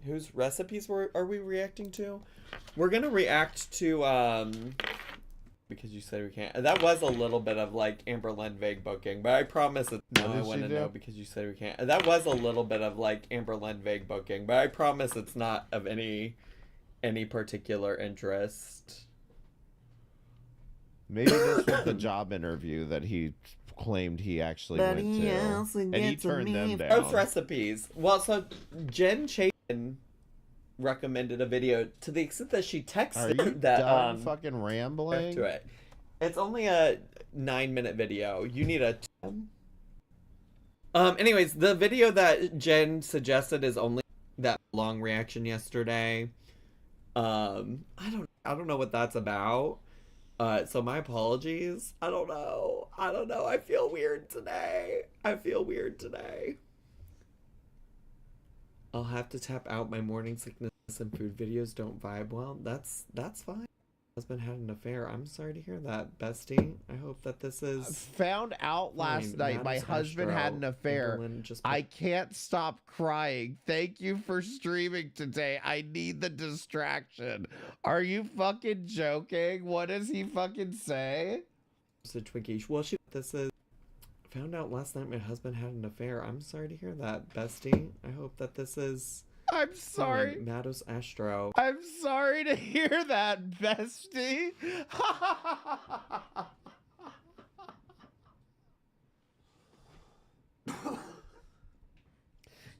Whose recipes are we reacting to? We're gonna react to because you said we can't. That was a little bit of like Amberlynn vague booking, but I promise it's no. I want to know because you said we can't. That was a little bit of like Amberlynn vague booking, but I promise it's not of any particular interest. Maybe this was the job interview that he claimed he actually went to, and he turned them down. Both recipes. Well, so Jen Chapin recommended a video to the extent that she texted Are you that done fucking rambling? to it. It's only a 9-minute video. You need a 10. Anyways, the video that Jen suggested is only that long reaction yesterday. I don't know what that's about. So my apologies. I don't know. I feel weird today. I'll have to tap out. My morning sickness and food videos don't vibe well. That's fine. Husband had an affair. I'm sorry to hear that, bestie. I hope that this is found out last night my husband had an affair. I can't stop crying. Thank you for streaming today. I need the distraction. Are you fucking joking? What does he fucking say? Twinkie. Well, this is found out last night my husband had an affair. I'm sorry to hear that, bestie. I hope that this is I'm sorry. Matos Astro. I'm sorry to hear that, bestie.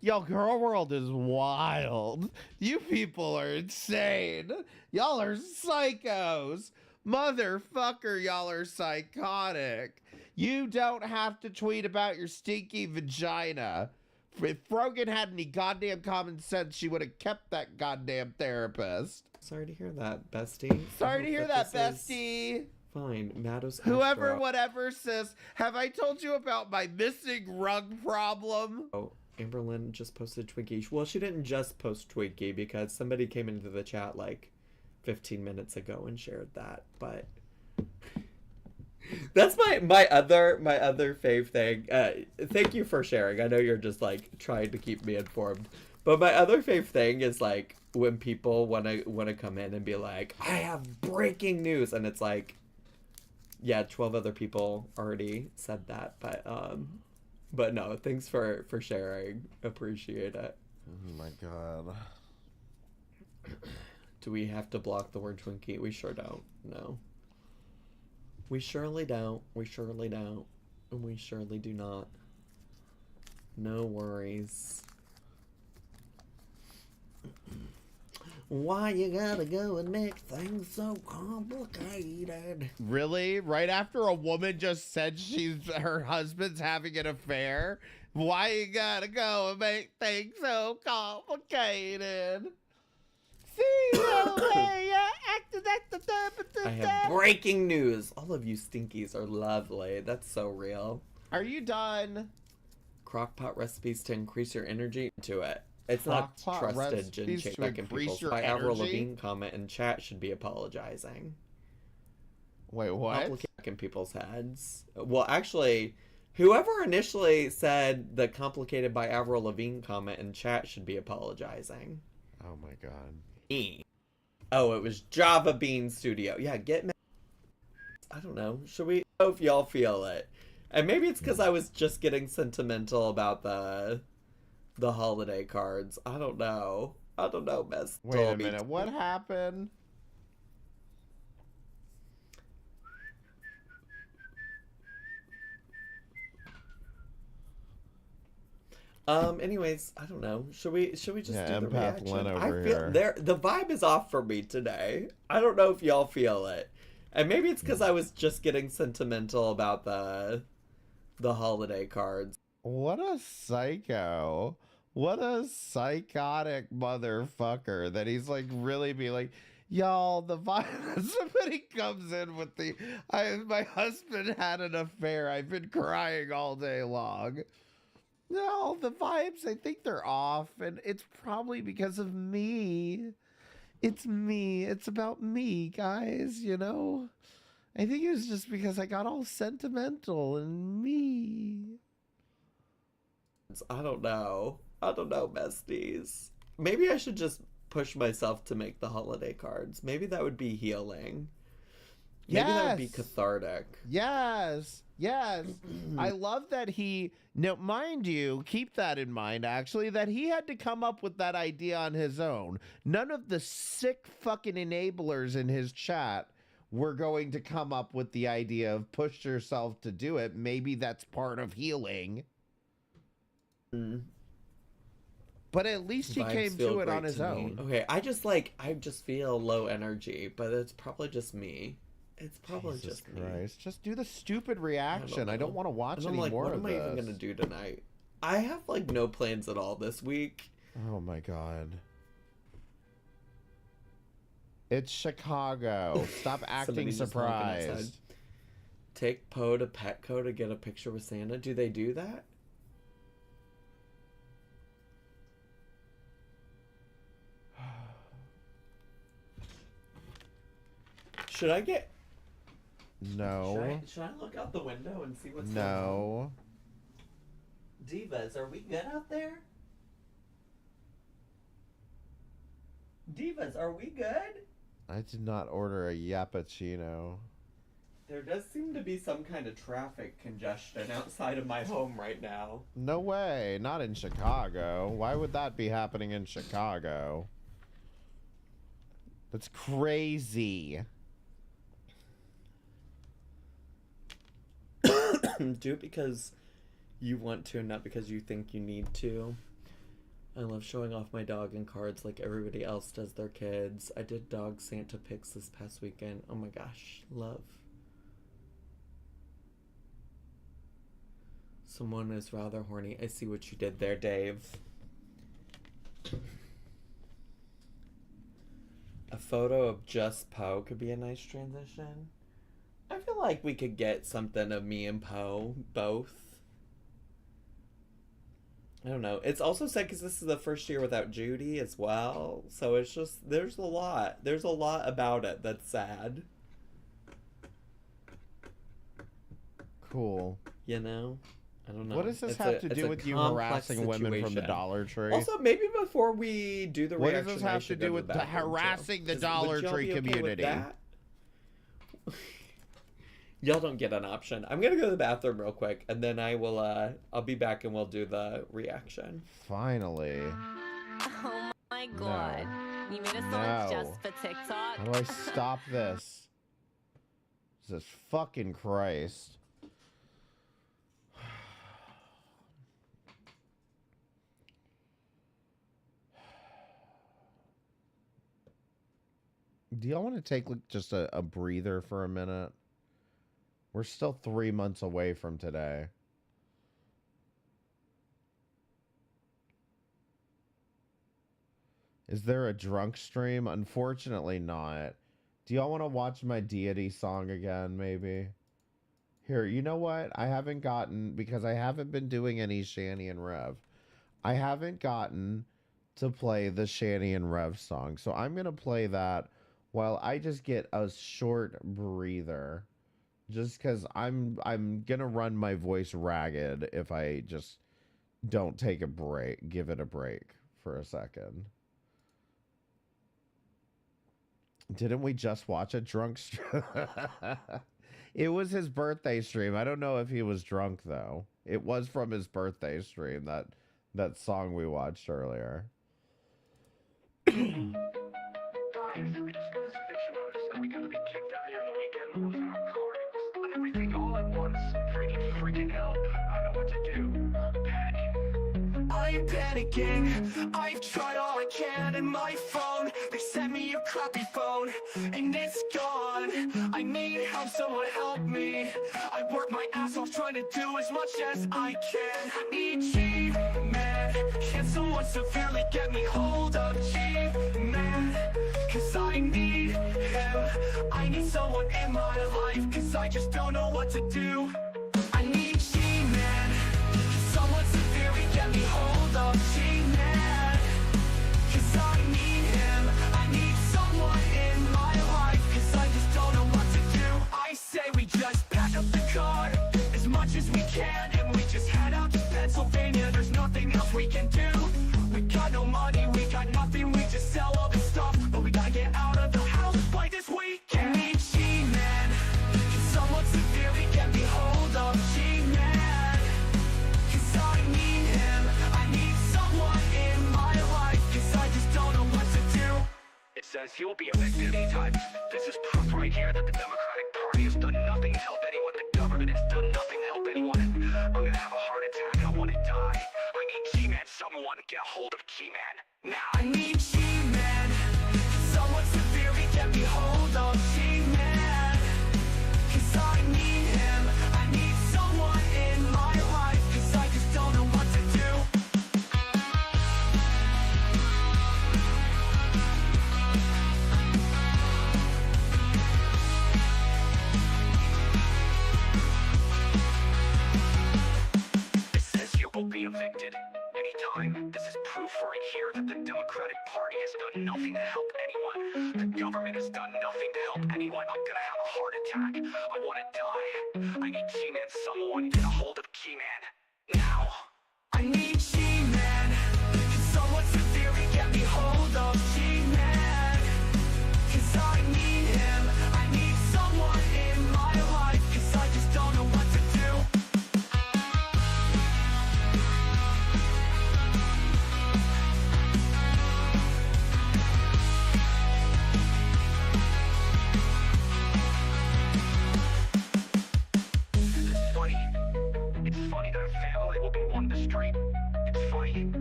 Yo, girl world is wild. You people are insane. Y'all are psychos. Motherfucker, y'all are psychotic. You don't have to tweet about your stinky vagina. If Rogan had any goddamn common sense, she would have kept that goddamn therapist. Sorry to hear that, bestie. Sorry to hear that, bestie. Fine, Matos Whoever, Astro. whatever, sis. Have I told you about my missing rug problem? Oh, Amberlynn just posted Twinkie. Well, she didn't just post Twinkie because somebody came into the chat like 15 minutes ago and shared that, but that's my other fave thing. Thank you for sharing. I know you're just like trying to keep me informed, but my other fave thing is like when people want to come in and be like, I have breaking news, and it's like, yeah, 12 other people already said that, but no, thanks for sharing. Appreciate it. Oh my god. Do we have to block the word Twinkie? We sure don't. No. We surely don't. We surely don't. And we surely do not. No worries. Why you gotta go and make things so complicated? Really? Right after a woman just said her husband's having an affair? Why you gotta go and make things so complicated? See the way you acted at the I have breaking news. All of you stinkies are lovely. That's so real. Are you done? Crockpot recipes to increase your energy to it. It's not trusted Jen Chapin people. By Avril Lavigne comment in chat should be apologizing. Wait, what? Complicating people's heads. Well, actually, whoever initially said the complicated by Avril Lavigne comment in chat should be apologizing. Oh my god. Oh, it was Java Bean Studio. Yeah, get mad. I don't know. Should we? I hope y'all feel it. And maybe it's because I was just getting sentimental about the holiday cards. I don't know. Best. Wait a minute. What happened? Anyways, I don't know. Should we just do the Empath reaction? Lynn over I feel here. the vibe is off for me today. I don't know if y'all feel it. And maybe it's because I was just getting sentimental about the holiday cards. What a psycho. What a psychotic motherfucker that he's like really be like, y'all, the vibe. Somebody comes in with my husband had an affair. I've been crying all day long. No, the vibes, I think they're off, and it's probably because of me. It's me. It's about me, guys, you know? I think it was just because I got all sentimental and me. I don't know. I don't know, besties. Maybe I should just push myself to make the holiday cards. Maybe that would be healing. Maybe that would be cathartic. Yes. Yes. I love that he, now mind you, keep that in mind actually, that he had to come up with that idea on his own. None of the sick fucking enablers in his chat were going to come up with the idea of push yourself to do it. Maybe that's part of healing. But at least he came to it on his own. Okay, I just feel low energy, but it's probably just me. It's probably just me. Just do the stupid reaction. I don't want to watch any more of this. What am I even gonna do tonight? I have like no plans at all this week. Oh my god. It's Chicago. Stop acting surprised. Take Poe to Petco to get a picture with Santa. Do they do that? Should I get... No. Should I look out the window and see what's going on? No. Divas, are we good out there? Divas, are we good? I did not order a yappuccino. There does seem to be some kind of traffic congestion outside of my home right now. No way. Not in Chicago. Why would that be happening in Chicago? That's crazy. Do it because you want to, not because you think you need to. I love showing off my dog in cards like everybody else does their kids. I did dog Santa pics this past weekend. Oh my gosh, love. Someone is rather horny. I see what you did there, Dave. A photo of just Poe could be a nice transition. I feel like we could get something of me and Poe, both. I don't know. It's also sad because this is the first year without Judy as well. So it's just, there's a lot. There's a lot about it that's sad. Cool. You know? I don't know. What does this have to do with you harassing women from the Dollar Tree? Also, maybe before we do the reaction, what does this have to do with the harassing the Dollar Tree community? Y'all don't get an option. I'm gonna go to the bathroom real quick, and then I'll be back and we'll do the reaction. Finally. Oh my god. No. You made a song just for TikTok? How do I stop this? Jesus fucking Christ. Do y'all want to take like, just a breather for a minute? We're still 3 months away from today. Is there a drunk stream? Unfortunately not. Do y'all want to watch my deity song again, maybe? Here, you know what? I haven't gotten, because I haven't been doing any Shani and Rev. I haven't gotten to play the Shani and Rev song. So I'm going to play that while I just get a short breather. Just because I'm going to run my voice ragged if I just don't take a break, give it a break for a second. Didn't we just watch a drunk stream? It was his birthday stream. I don't know if he was drunk, though. It was from his birthday stream, that song we watched earlier. I'm panicking, I've tried all I can and my phone, they sent me a crappy phone, and it's gone. I need help, someone help me. I work my ass off trying to do as much as I can. I need G-Man, can someone severely get me hold of G-Man? Cause I need him, I need someone in my life, cause I just don't know what to do. I need G-Man, someone severely get me hold of G-Man. Cause I need him, I need someone in my life, cause I just don't know what to do. I will be evicted anytime. This is proof right here that the Democratic Party has done nothing to help anyone. The government has done nothing to help anyone. I'm gonna have a heart attack. I wanna die. I need G-Man. Someone get a hold of G-Man now. I need G-Man. Someone severely get me hold of G-Man. 'Cause I need him. I need someone in my life. 'Cause I just don't know what to do. It says you will be evicted anytime. This is proof right here that the Democratic Party has done nothing to help anyone. The government has done nothing to help anyone. I'm gonna have a heart attack. I wanna die. I need G-Man. Someone get a hold of G-Man now. I need G-Man. Can someone severely get me hold of G-Man? 'Cause I need him. I need someone in my life. 'Cause I just don't know what to do. It's funny. It's funny that a family will be one the street. It's funny.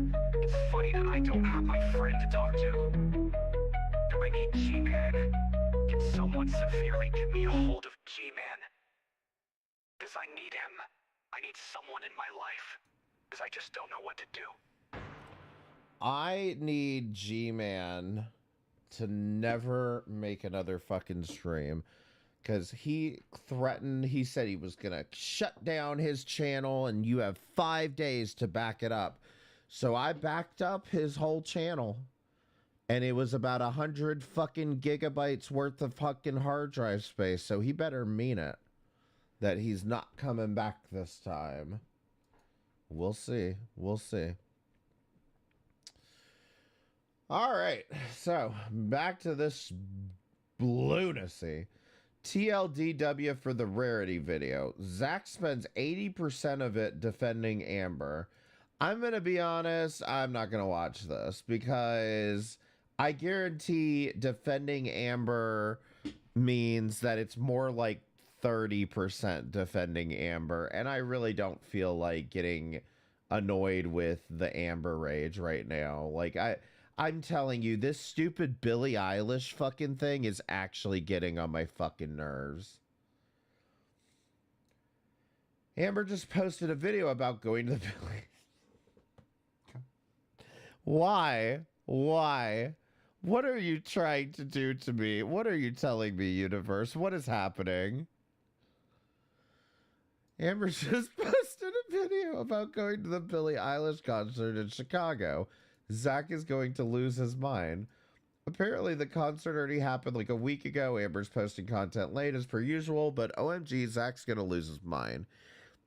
It's funny that I don't have my friend to talk to. Do I need G-Man? Can someone severely get me a hold of G-Man? Because I need him. I need someone in my life. Because I just don't know what to do. I need G-Man to never make another fucking stream. Because he said he was going to shut down his channel and you have 5 days to back it up. So I backed up his whole channel. And it was about 100 fucking gigabytes worth of fucking hard drive space. So he better mean it. That he's not coming back this time. We'll see. We'll see. All right. So back to this lunacy. TLDW for the rarity video. Zach spends 80% of it defending Amber. I'm going to be honest, I'm not going to watch this because I guarantee defending Amber means that it's more like 30% defending Amber, and I really don't feel like getting annoyed with the Amber rage right now. Like, I'm telling you, this stupid Billie Eilish fucking thing is actually getting on my fucking nerves. Amber just posted a video about going to the Billie. Why? Why? What are you trying to do to me? What are you telling me, universe? What is happening? Amber just posted a video about going to the Billie Eilish concert in Chicago. Zach is going to lose his mind. Apparently, the concert already happened like a week ago. Amber's posting content late as per usual, but OMG, Zach's going to lose his mind.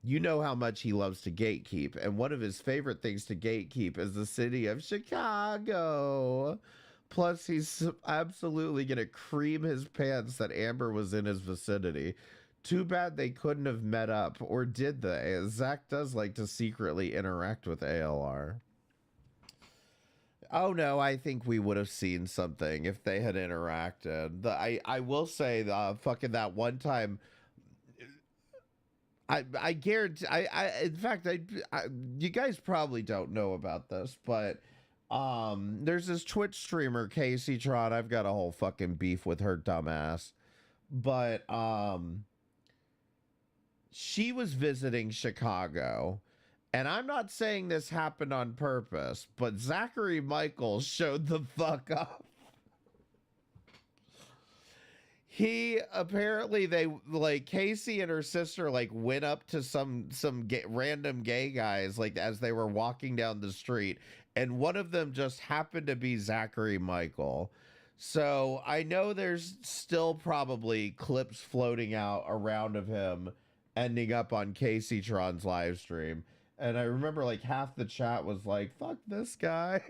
You know how much he loves to gatekeep, and one of his favorite things to gatekeep is the city of Chicago. Plus, he's absolutely going to cream his pants that Amber was in his vicinity. Too bad they couldn't have met up, or did they? Zach does like to secretly interact with ALR. Oh no, I think we would have seen something if they had interacted. I will say, fucking that one time, I guarantee, in fact, you guys probably don't know about this, but there's this Twitch streamer, Casey Tron. I've got a whole fucking beef with her dumbass, but she was visiting Chicago. And I'm not saying this happened on purpose, but Zachary Michael showed the fuck up. He apparently, Casey and her sister went up to some random gay guys as they were walking down the street, and one of them just happened to be Zachary Michael. So I know there's still probably clips floating out around of him ending up on Casey Tron's live stream. And I remember half the chat was like, fuck this guy.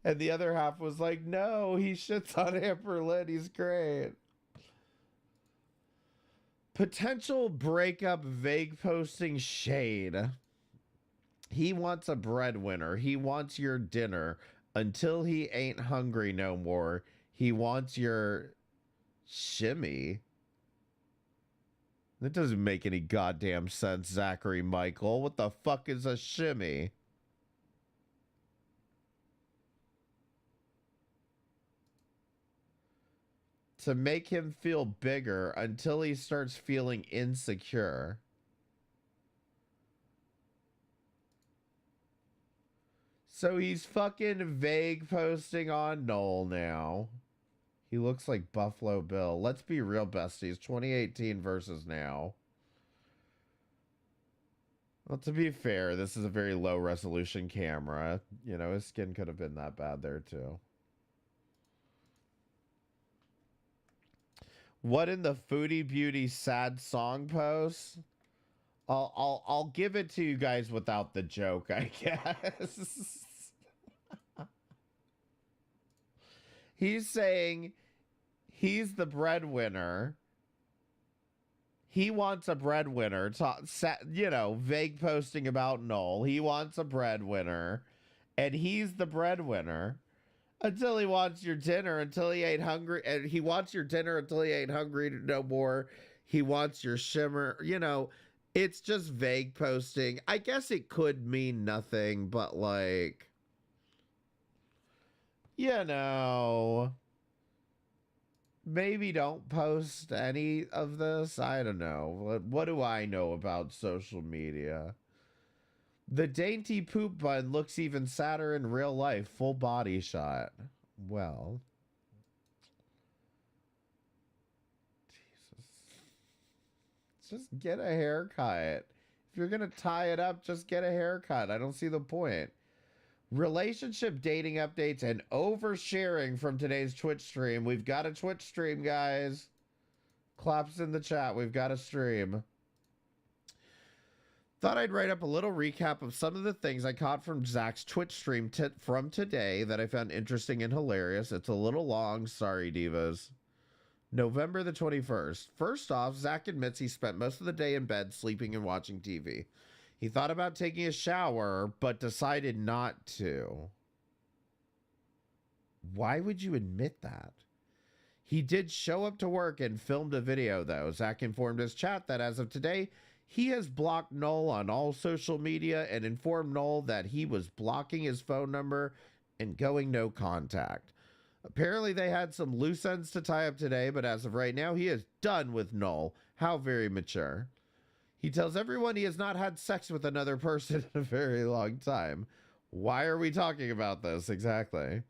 And the other half was like, no, he shits on Amberlynn. He's great. Potential breakup vague posting shade. He wants a breadwinner. He wants your dinner. Until he ain't hungry no more, he wants your shimmy. That doesn't make any goddamn sense, Zachary Michael. What the fuck is a shimmy? To make him feel bigger until he starts feeling insecure. So he's fucking vague posting on Noel now. He looks like Buffalo Bill. Let's be real, besties. 2018 versus now. Well, to be fair, this is a very low resolution camera. You know, his skin could have been that bad there too. What in the Foodie Beauty sad song post? I'll give it to you guys without the joke, I guess. He's saying he's the breadwinner. He wants a breadwinner. You know, vague posting about Noel. He wants a breadwinner. And he's the breadwinner. Until he wants your dinner, until he ain't hungry. And he wants your dinner until he ain't hungry no more. He wants your shimmer. You know, it's just vague posting. I guess it could mean nothing, but like... You know, maybe don't post any of this. I don't know. What do I know about social media? The dainty poop bun looks even sadder in real life. Full body shot. Well. Jesus. Just get a haircut. If you're going to tie it up, just get a haircut. I don't see the point. Relationship dating updates and oversharing from today's Twitch stream. We've got a Twitch stream, guys. Claps in the chat. We've got a stream. Thought I'd write up a little recap of some of the things I caught from Zach's Twitch stream from today that I found interesting and hilarious. It's a little long. Sorry, divas. November the 21st. First off, Zach admits he spent most of the day in bed sleeping and watching TV. He thought about taking a shower, but decided not to. Why would you admit that? He did show up to work and filmed a video, though. Zach informed his chat that as of today, he has blocked Noel on all social media and informed Noel that he was blocking his phone number and going no contact. Apparently, they had some loose ends to tie up today, but as of right now, he is done with Noel. How very mature. He tells everyone he has not had sex with another person in a very long time. Why are we talking about this exactly?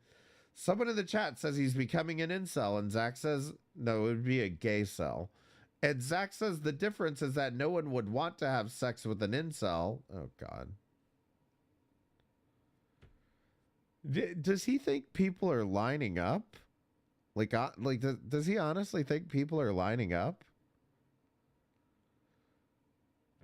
Someone in the chat says he's becoming an incel, and Zach says, no, it would be a gay cell. And Zach says the difference is that no one would want to have sex with an incel. Oh, God. Does he think people are lining up? Does he honestly think people are lining up?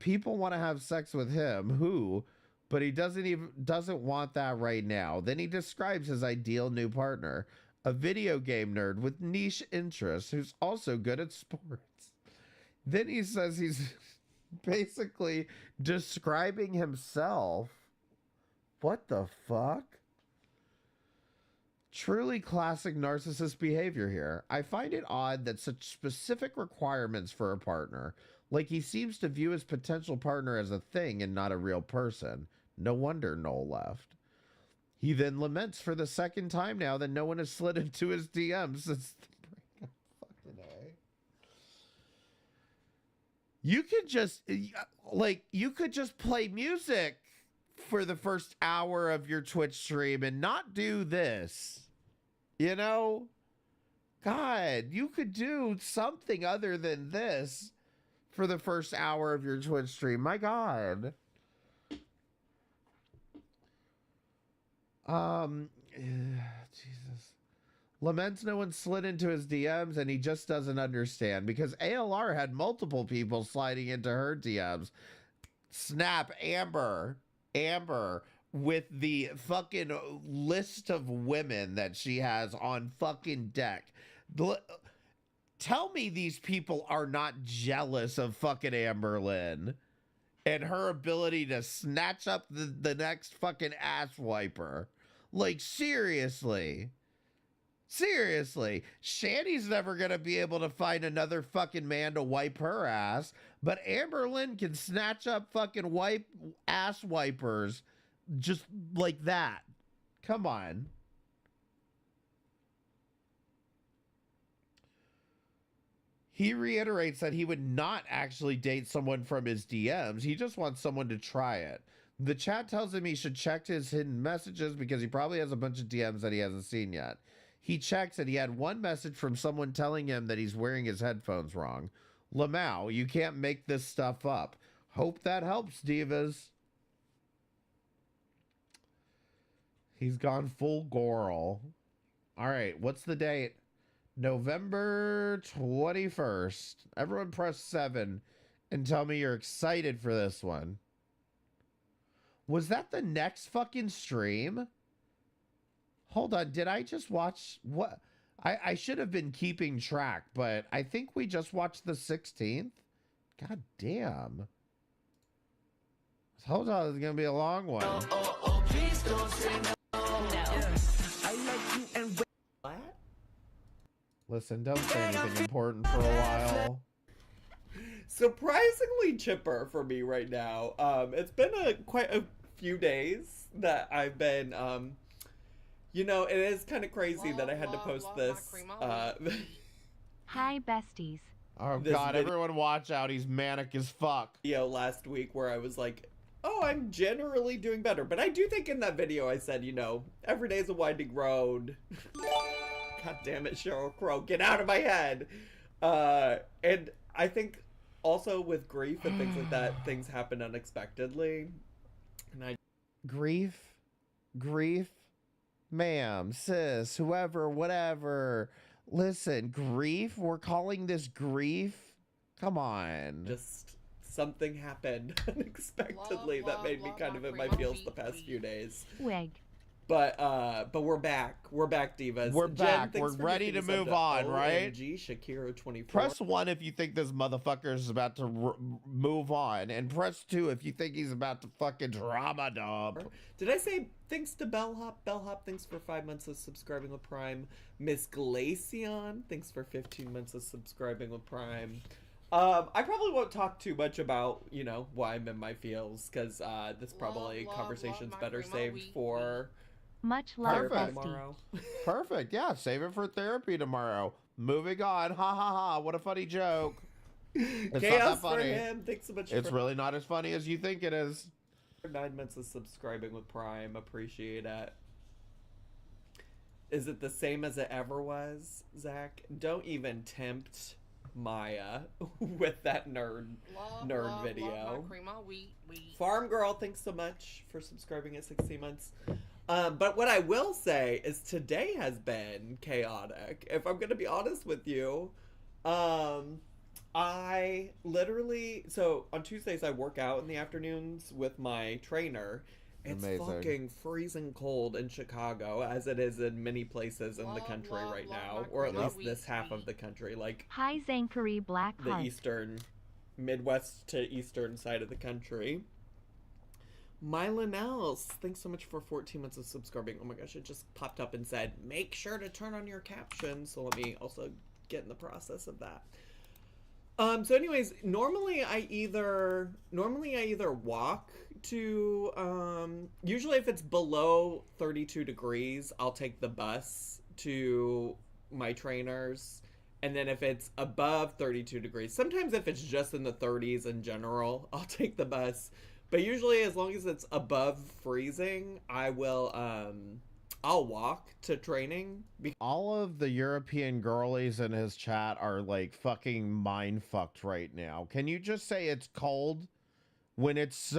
People want to have sex with him, but he doesn't want that right now. Then he describes his ideal new partner, a video game nerd with niche interests who's also good at sports. Then he says he's basically describing himself. What the fuck? Truly classic narcissist behavior here. I find it odd that such specific requirements for a partner, like he seems to view his potential partner as a thing and not a real person. No wonder Noel left. He then laments for the second time now that no one has slid into his DMs since the breakup. Fucking A. You could just play music for the first hour of your Twitch stream and not do this. You know? God, you could do something other than this for the first hour of your Twitch stream. My God. Jesus. Laments no one slid into his DMs and he just doesn't understand because ALR had multiple people sliding into her DMs. Snap, Amber with the fucking list of women that she has on fucking deck. Tell me these people are not jealous of fucking Amberlynn and her ability to snatch up the next fucking ass wiper. Like, seriously. Seriously, Shanny's never gonna be able to find another fucking man to wipe her ass, but Amberlynn can snatch up fucking ass wipers just like that. Come on. He reiterates that he would not actually date someone from his DMs. He just wants someone to try it. The chat tells him he should check his hidden messages because he probably has a bunch of DMs that he hasn't seen yet. He checks and he had one message from someone telling him that he's wearing his headphones wrong. Lamau, you can't make this stuff up. Hope that helps, divas. He's gone full Goral. All right, what's the date? November 21st. Everyone press 7 and tell me you're excited for this one. Was that the next fucking stream? Hold on, did I just watch what? I should have been keeping track, but I think we just watched the 16th. God damn. Hold on, it's gonna be a long one. Please don't say no. I like you and What? Listen, don't say anything important for a while. Surprisingly chipper for me right now. It's been quite a few days that I've been you know, it is kind of crazy that I had to post this Hi, besties. Oh god, everyone watch out, he's manic as fuck. Video last week where I was like, oh, I'm generally doing better. But I do think in that video I said, you know, every day's a winding road. God damn it, Sheryl Crow, get out of my head. And I think also with grief and things like that, things happen unexpectedly. And Grief? Ma'am, sis, whoever, whatever. Listen, grief? We're calling this grief? Come on. Just something happened unexpectedly that made me kind of in my feels the past few days. Wig. But we're back. We're back, divas. We're Jen, back. thanks We're for ready gifting to us up move on, right? OMG, Shakira24. Press 1 if you think this motherfucker is about to move on, and press 2 if you think he's about to fucking drama dump. Did I say thanks to Bellhop? Bellhop, thanks for 5 months of subscribing with Prime. Miss Glacion, thanks for 15 months of subscribing with Prime. I probably won't talk too much about, you know, why I'm in my feels, because this probably conversation's better saved for Much love, Perfect. bestie. Perfect. Yeah, save it for therapy tomorrow. Moving on. Ha ha ha. What a funny joke. It's Chaos not that for funny. him. Thanks so much. It's for really not as funny as you think it is. 9 months of subscribing with Prime. Appreciate it. Is it the same as it ever was, Zach? Don't even tempt Maya with that nerd video. Farm Girl, thanks so much for subscribing at 16 months. But what I will say is today has been chaotic. If I'm gonna be honest with you, I literally, so on Tuesdays I work out in the afternoons with my trainer. It's Amazing. fucking freezing cold in Chicago, as it is in many places in the country right now, or at least this half of the country, like Hi, Zachary the Blackheart. eastern, Midwest to eastern side of the country. Myla Nels, thanks so much for 14 months of subscribing. Oh my gosh, it just popped up and said, make sure to turn on your captions. So let me also get in the process of that. So anyways, normally I either walk to, usually if it's below 32 degrees, I'll take the bus to my trainers. And then if it's above 32 degrees, sometimes if it's just in the 30s in general, I'll take the bus. But usually as long as it's above freezing, I will, I'll walk to training. All of the European girlies in his chat are like fucking mind fucked right now. Can you just say it's cold when it's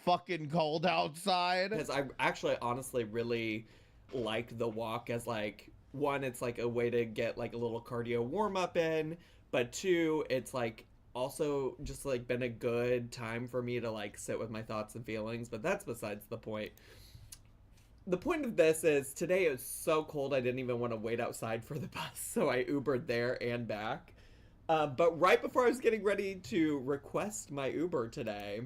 fucking cold outside? Because I actually honestly really like the walk as like, one, it's like a way to get like a little cardio warm up in, but two, it's like also just like been a good time for me to like sit with my thoughts and feelings, but that's besides the point. The point of this is today it was so cold I didn't even want to wait outside for the bus, so I Ubered there and back. But right before I was getting ready to request my Uber today,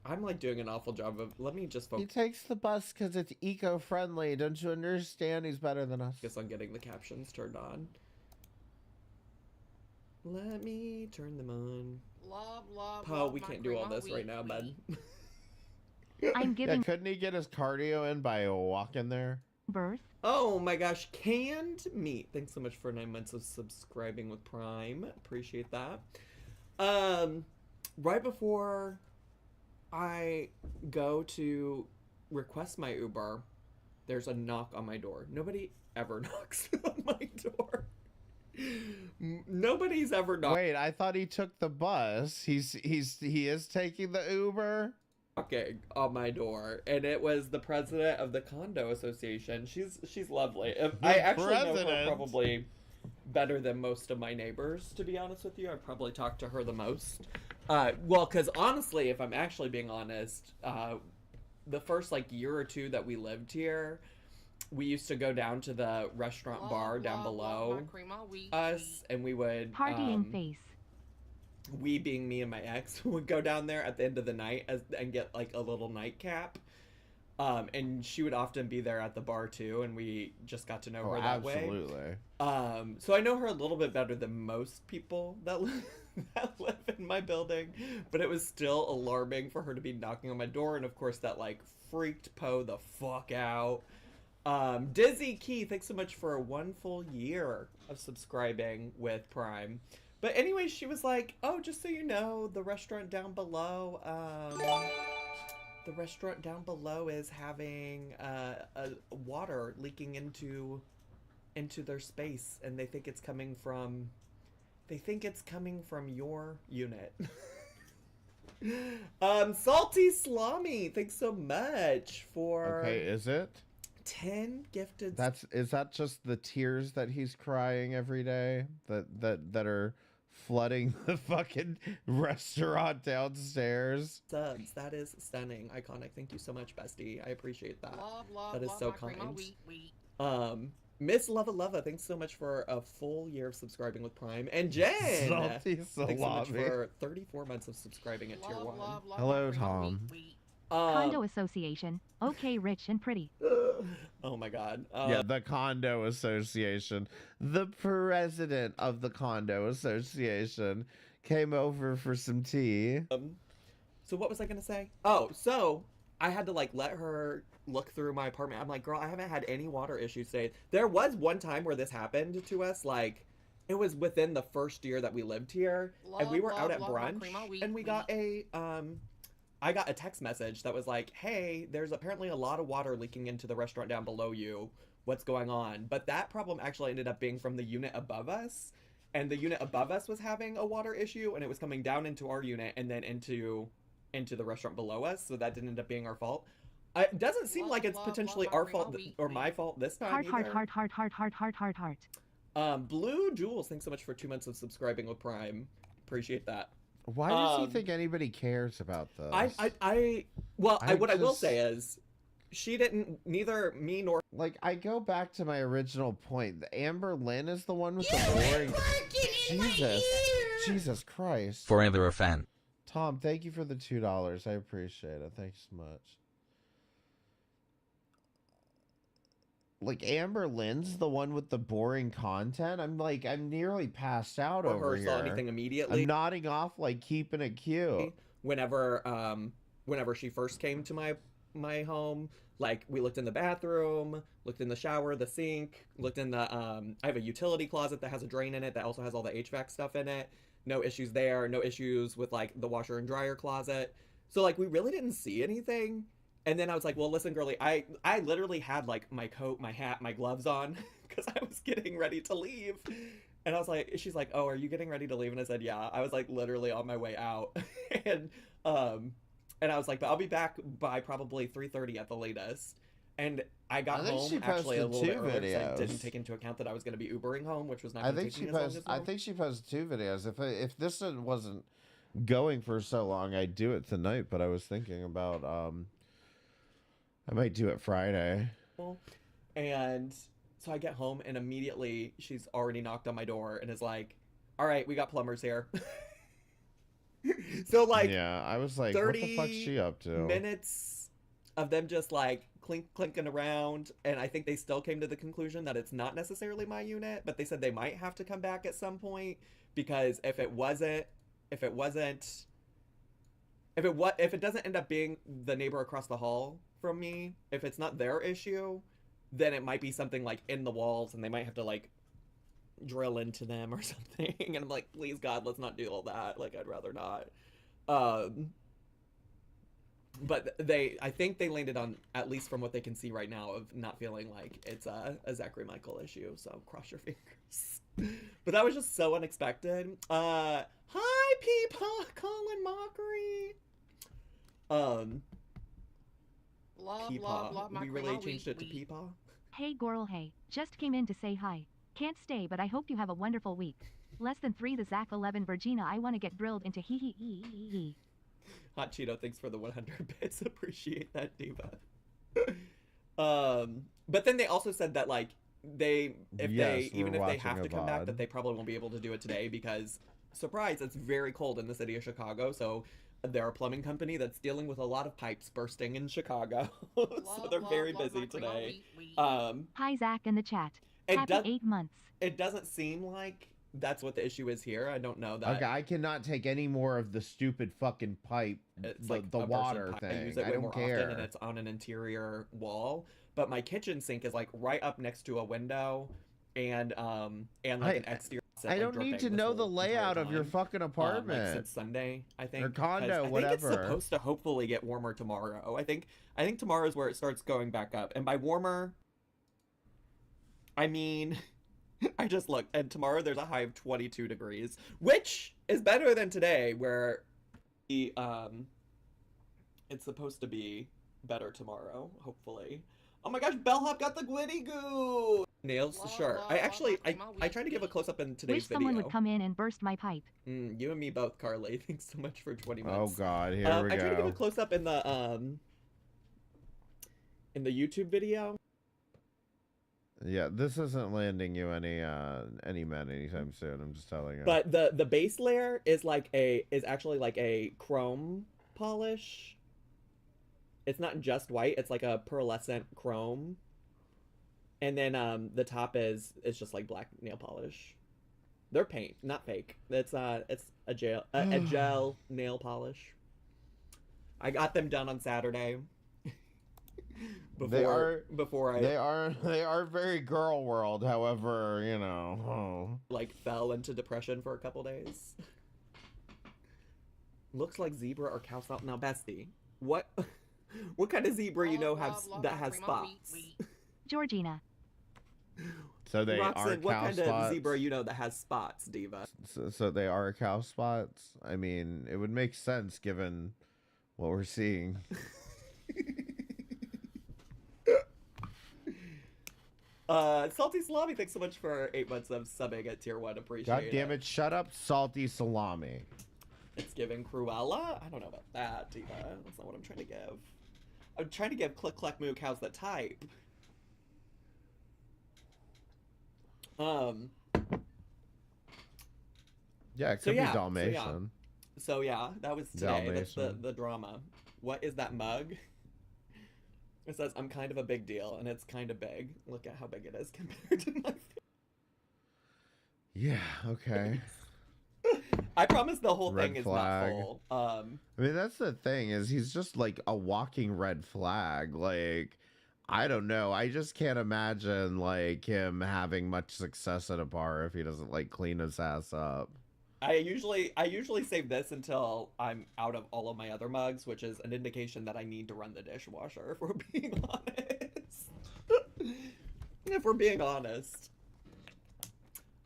I'm like doing an awful job of, let me just He focus takes the bus because it's eco-friendly. Don't you understand? He's better than us. on getting the captions turned on. Let me turn them on. Poe, we can't do all this right now, bud. I'm giving couldn't he get his cardio in by walking there? birth. Oh my gosh, canned meat. Thanks so much for 9 months of subscribing with Prime. Appreciate that. Right before I go to request my Uber, there's a knock on my door. Nobody ever knocks on my door. Nobody's ever knocked. Wait, I thought he took the bus. He is taking the Uber. Knocking on my door, and it was the president of the condo association. She's lovely. I actually know her probably better than most of my neighbors, to be honest with you. I probably talk to her the most. Well, because honestly, if I'm actually being honest, the first like year or two that we lived here, we used to go down to the restaurant bar down below us, and we would Partying face. we being me and my ex would go down there at the end of the night and get like a little nightcap. And she would often be there at the bar too, and we just got to know her that absolutely. way. So I know her a little bit better than most people that live in my building, but it was still alarming for her to be knocking on my door, and of course that like freaked Poe the fuck out. Dizzy Key, thanks so much for 1 full year of subscribing with Prime. But anyway, she was like, oh, just so you know, the restaurant down below, is having water leaking into their space, and they think it's coming from your unit. Salty Salami, thanks so much for Okay, is it 10 gifted. Is that just the tears that he's crying every day that are flooding the fucking restaurant downstairs? Subs, that is stunning, iconic. Thank you so much, bestie. I appreciate that. That is so kind. Miss Lava, thanks so much for a full year of subscribing with Prime. And Jen, Salty thanks so much salami. for 34 months of subscribing at Tier 1. Hello, Tom. Condo association. Okay, rich and pretty. Oh my god. Yeah, the condo association. The president of the condo association came over for some tea. So what was I gonna say? Oh, so I had to like let her look through my apartment. I'm like, girl, I haven't had any water issues today. There was one time where this happened to us, like it was within the first year that we lived here, and we were out at brunch, and we got I got a text message that was like, hey, there's apparently a lot of water leaking into the restaurant down below you. What's going on? But that problem actually ended up being from the unit above us. And the unit above us was having a water issue, and it was coming down into our unit and then into the restaurant below us. So that didn't end up being our fault. It doesn't seem like it's potentially our fault or my fault this time Heart. Blue Jules, thanks so much for 2 months of subscribing with Prime. Appreciate that. Why does he think anybody cares about this? What I will say is, she didn't, neither me nor... Like, I go back to my original point. Amberlynn is the one with the boring... Jesus Christ. Forever a fan. Tom, thank you for the $2. I appreciate it. Thanks so much. Like, Amberlynn's the one with the boring content. I'm nearly passed out over here. Saw anything immediately. I'm nodding off, like, keeping it cute. Whenever she first came to my home, like, we looked in the bathroom, looked in the shower, the sink, looked in the I have a utility closet that has a drain in it that also has all the HVAC stuff in it. No issues there. No issues with like the washer and dryer closet. So like we really didn't see anything. And then I was like, well, listen, girly, I literally had like my coat, my hat, my gloves on because I was getting ready to leave. And I was like, she's like, oh, are you getting ready to leave? And I said, yeah. I was like literally on my way out. And I was like, but I'll be back by probably 3:30 at the latest. And I got home actually a little bit earlier because I didn't take into account that I was going to be Ubering home, which was not going to take me as long as normal. I think she posted 2 videos. If this wasn't going for so long, I'd do it tonight. But I was thinking about I might do it Friday. And so I get home and immediately she's already knocked on my door and is like, all right, we got plumbers here. So like, yeah, I was like, what the fuck's she up to? Minutes of them just like clinking around, and I think they still came to the conclusion that it's not necessarily my unit, but they said they might have to come back at some point because if it doesn't end up being the neighbor across the hall from me, if it's not their issue, then it might be something like in the walls, and they might have to like drill into them or something. And I'm like, please God, let's not do all that. Like, I'd rather not. But I think they landed on, at least from what they can see right now, of not feeling like it's a Zachary Michael issue. So cross your fingers. But that was just so unexpected. Hi, Peepaw, Colin Mockery. Peepaw. We really changed it to Peepaw. Hey girl, hey, just came in to say hi. Can't stay, but I hope you have a wonderful week. Less than 3 the Zach 11 Virginia, I want to get grilled into hee hee hee hee hee. Hot Cheeto, thanks for the 100 bits. Appreciate that, Diva. But then they also said that like even if they have to come back, that they probably won't be able to do it today because, surprise, it's very cold in the city of Chicago. So they're a plumbing company that's dealing with a lot of pipes bursting in Chicago. So they're very busy today. Hi Zach in the chat. Happy 8 months. It doesn't seem like that's what the issue is here. I don't know that. Okay, I cannot take any more of the stupid fucking pipe. It's like the water thing. I use it way more often, and it's on an interior wall. But my kitchen sink is like right up next to a window, and like an exterior. I don't need to know the layout of your fucking apartment. Like since Sunday, I think. Or condo, I whatever. think it's supposed to hopefully get warmer tomorrow. I think tomorrow is where it starts going back up, and by warmer, I mean. I just looked, and tomorrow there's a high of 22 degrees, which is better than today, where it's supposed to be better tomorrow, hopefully. Oh my gosh, Bellhop got the Gwitty Goo! Nails, sure. I tried to give a close-up in today's Wish someone would come in and burst my pipe. You and me both, Carly. Thanks so much for 20 Oh minutes. God, here we go. I tried to give a close-up in the YouTube video. Yeah, this isn't landing you any men anytime soon. I'm just telling you. But the base layer is actually like a chrome polish. It's not just white. It's like a pearlescent chrome. And then the top is just like black nail polish. They're paint, not fake. It's a gel nail polish. I got them done on Saturday. They are very girl world, however, you know. Like fell into depression for a couple days. Looks like zebra or cow salt. Now, bestie, what kind of zebra that has spots? Georgina. So they Roxanne, are cow what kind spots? of zebra that has spots, Diva? So they are cow spots? I mean, it would make sense given what we're seeing. Salty Salami, thanks so much for 8 months of subbing at tier 1. Appreciate it. God damn it, shut up, Salty Salami. It's giving Cruella? I don't know about that, Diva. That's not what I'm trying to give. I'm trying to give Click Clack Moo cows that type. Yeah, it could be Dalmatian. So yeah, that was today. That's the drama. What is that mug? It says, I'm kind of a big deal, and it's kind of big. Look at how big it is compared to my face. Yeah, okay. I promise the whole Red thing flag. is not full. I mean, that's the thing, is he's just like a walking red flag. Like, I don't know. I just can't imagine like him having much success at a bar if he doesn't like clean his ass up. I usually save this until I'm out of all of my other mugs, which is an indication that I need to run the dishwasher, if we're being honest. If we're being honest.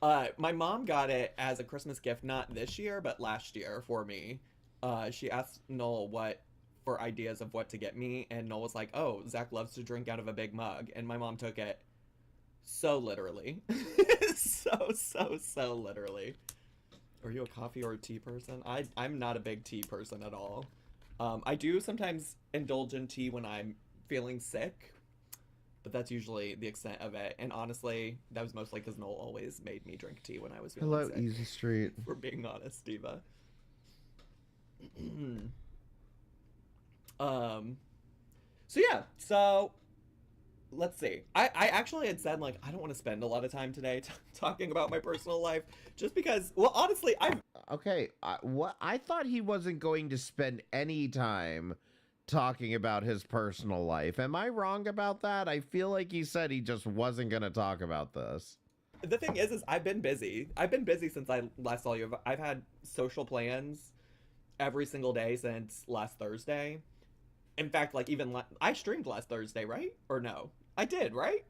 My mom got it as a Christmas gift, not this year, but last year for me. She asked Noel for ideas of what to get me, and Noel was like, oh, Zach loves to drink out of a big mug, and my mom took it so literally. so literally. Are you a coffee or a tea person? I'm not a big tea person at all. I do sometimes indulge in tea when I'm feeling sick, but that's usually the extent of it. And honestly, that was mostly because Noel always made me drink tea when I was feeling sick. Hello, Easy Street. If we're being honest, Diva. So yeah, so let's see. I actually had said like I don't want to spend a lot of time today talking about my personal life, just because. Well, honestly, Okay, what I thought he wasn't going to spend any time talking about his personal life. Am I wrong about that? I feel like he said he just wasn't going to talk about this. The thing is I've been busy. I've been busy since I last saw you. I've had social plans every single day since last Thursday. In fact, like even I streamed last Thursday, right? Or no? I did, right?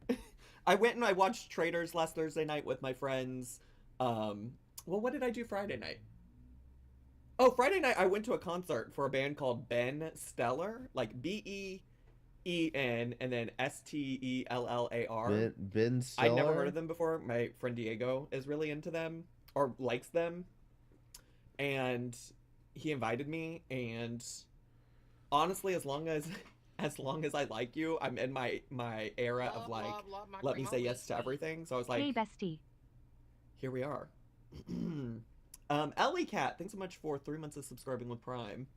I went and I watched Traders last Thursday night with my friends. Well, what did I do Friday night? Oh, Friday night I went to a concert for a band called Ben Stellar, like Ben and then Stellar. Ben Stellar? I'd never heard of them before. My friend Diego is really into them or likes them. And he invited me, and honestly, as long as I like you, I'm in my era of like let me say yes to everything. So I was like, hey bestie, here we are. Ellie Cat, thanks so much for 3 months of subscribing with Prime.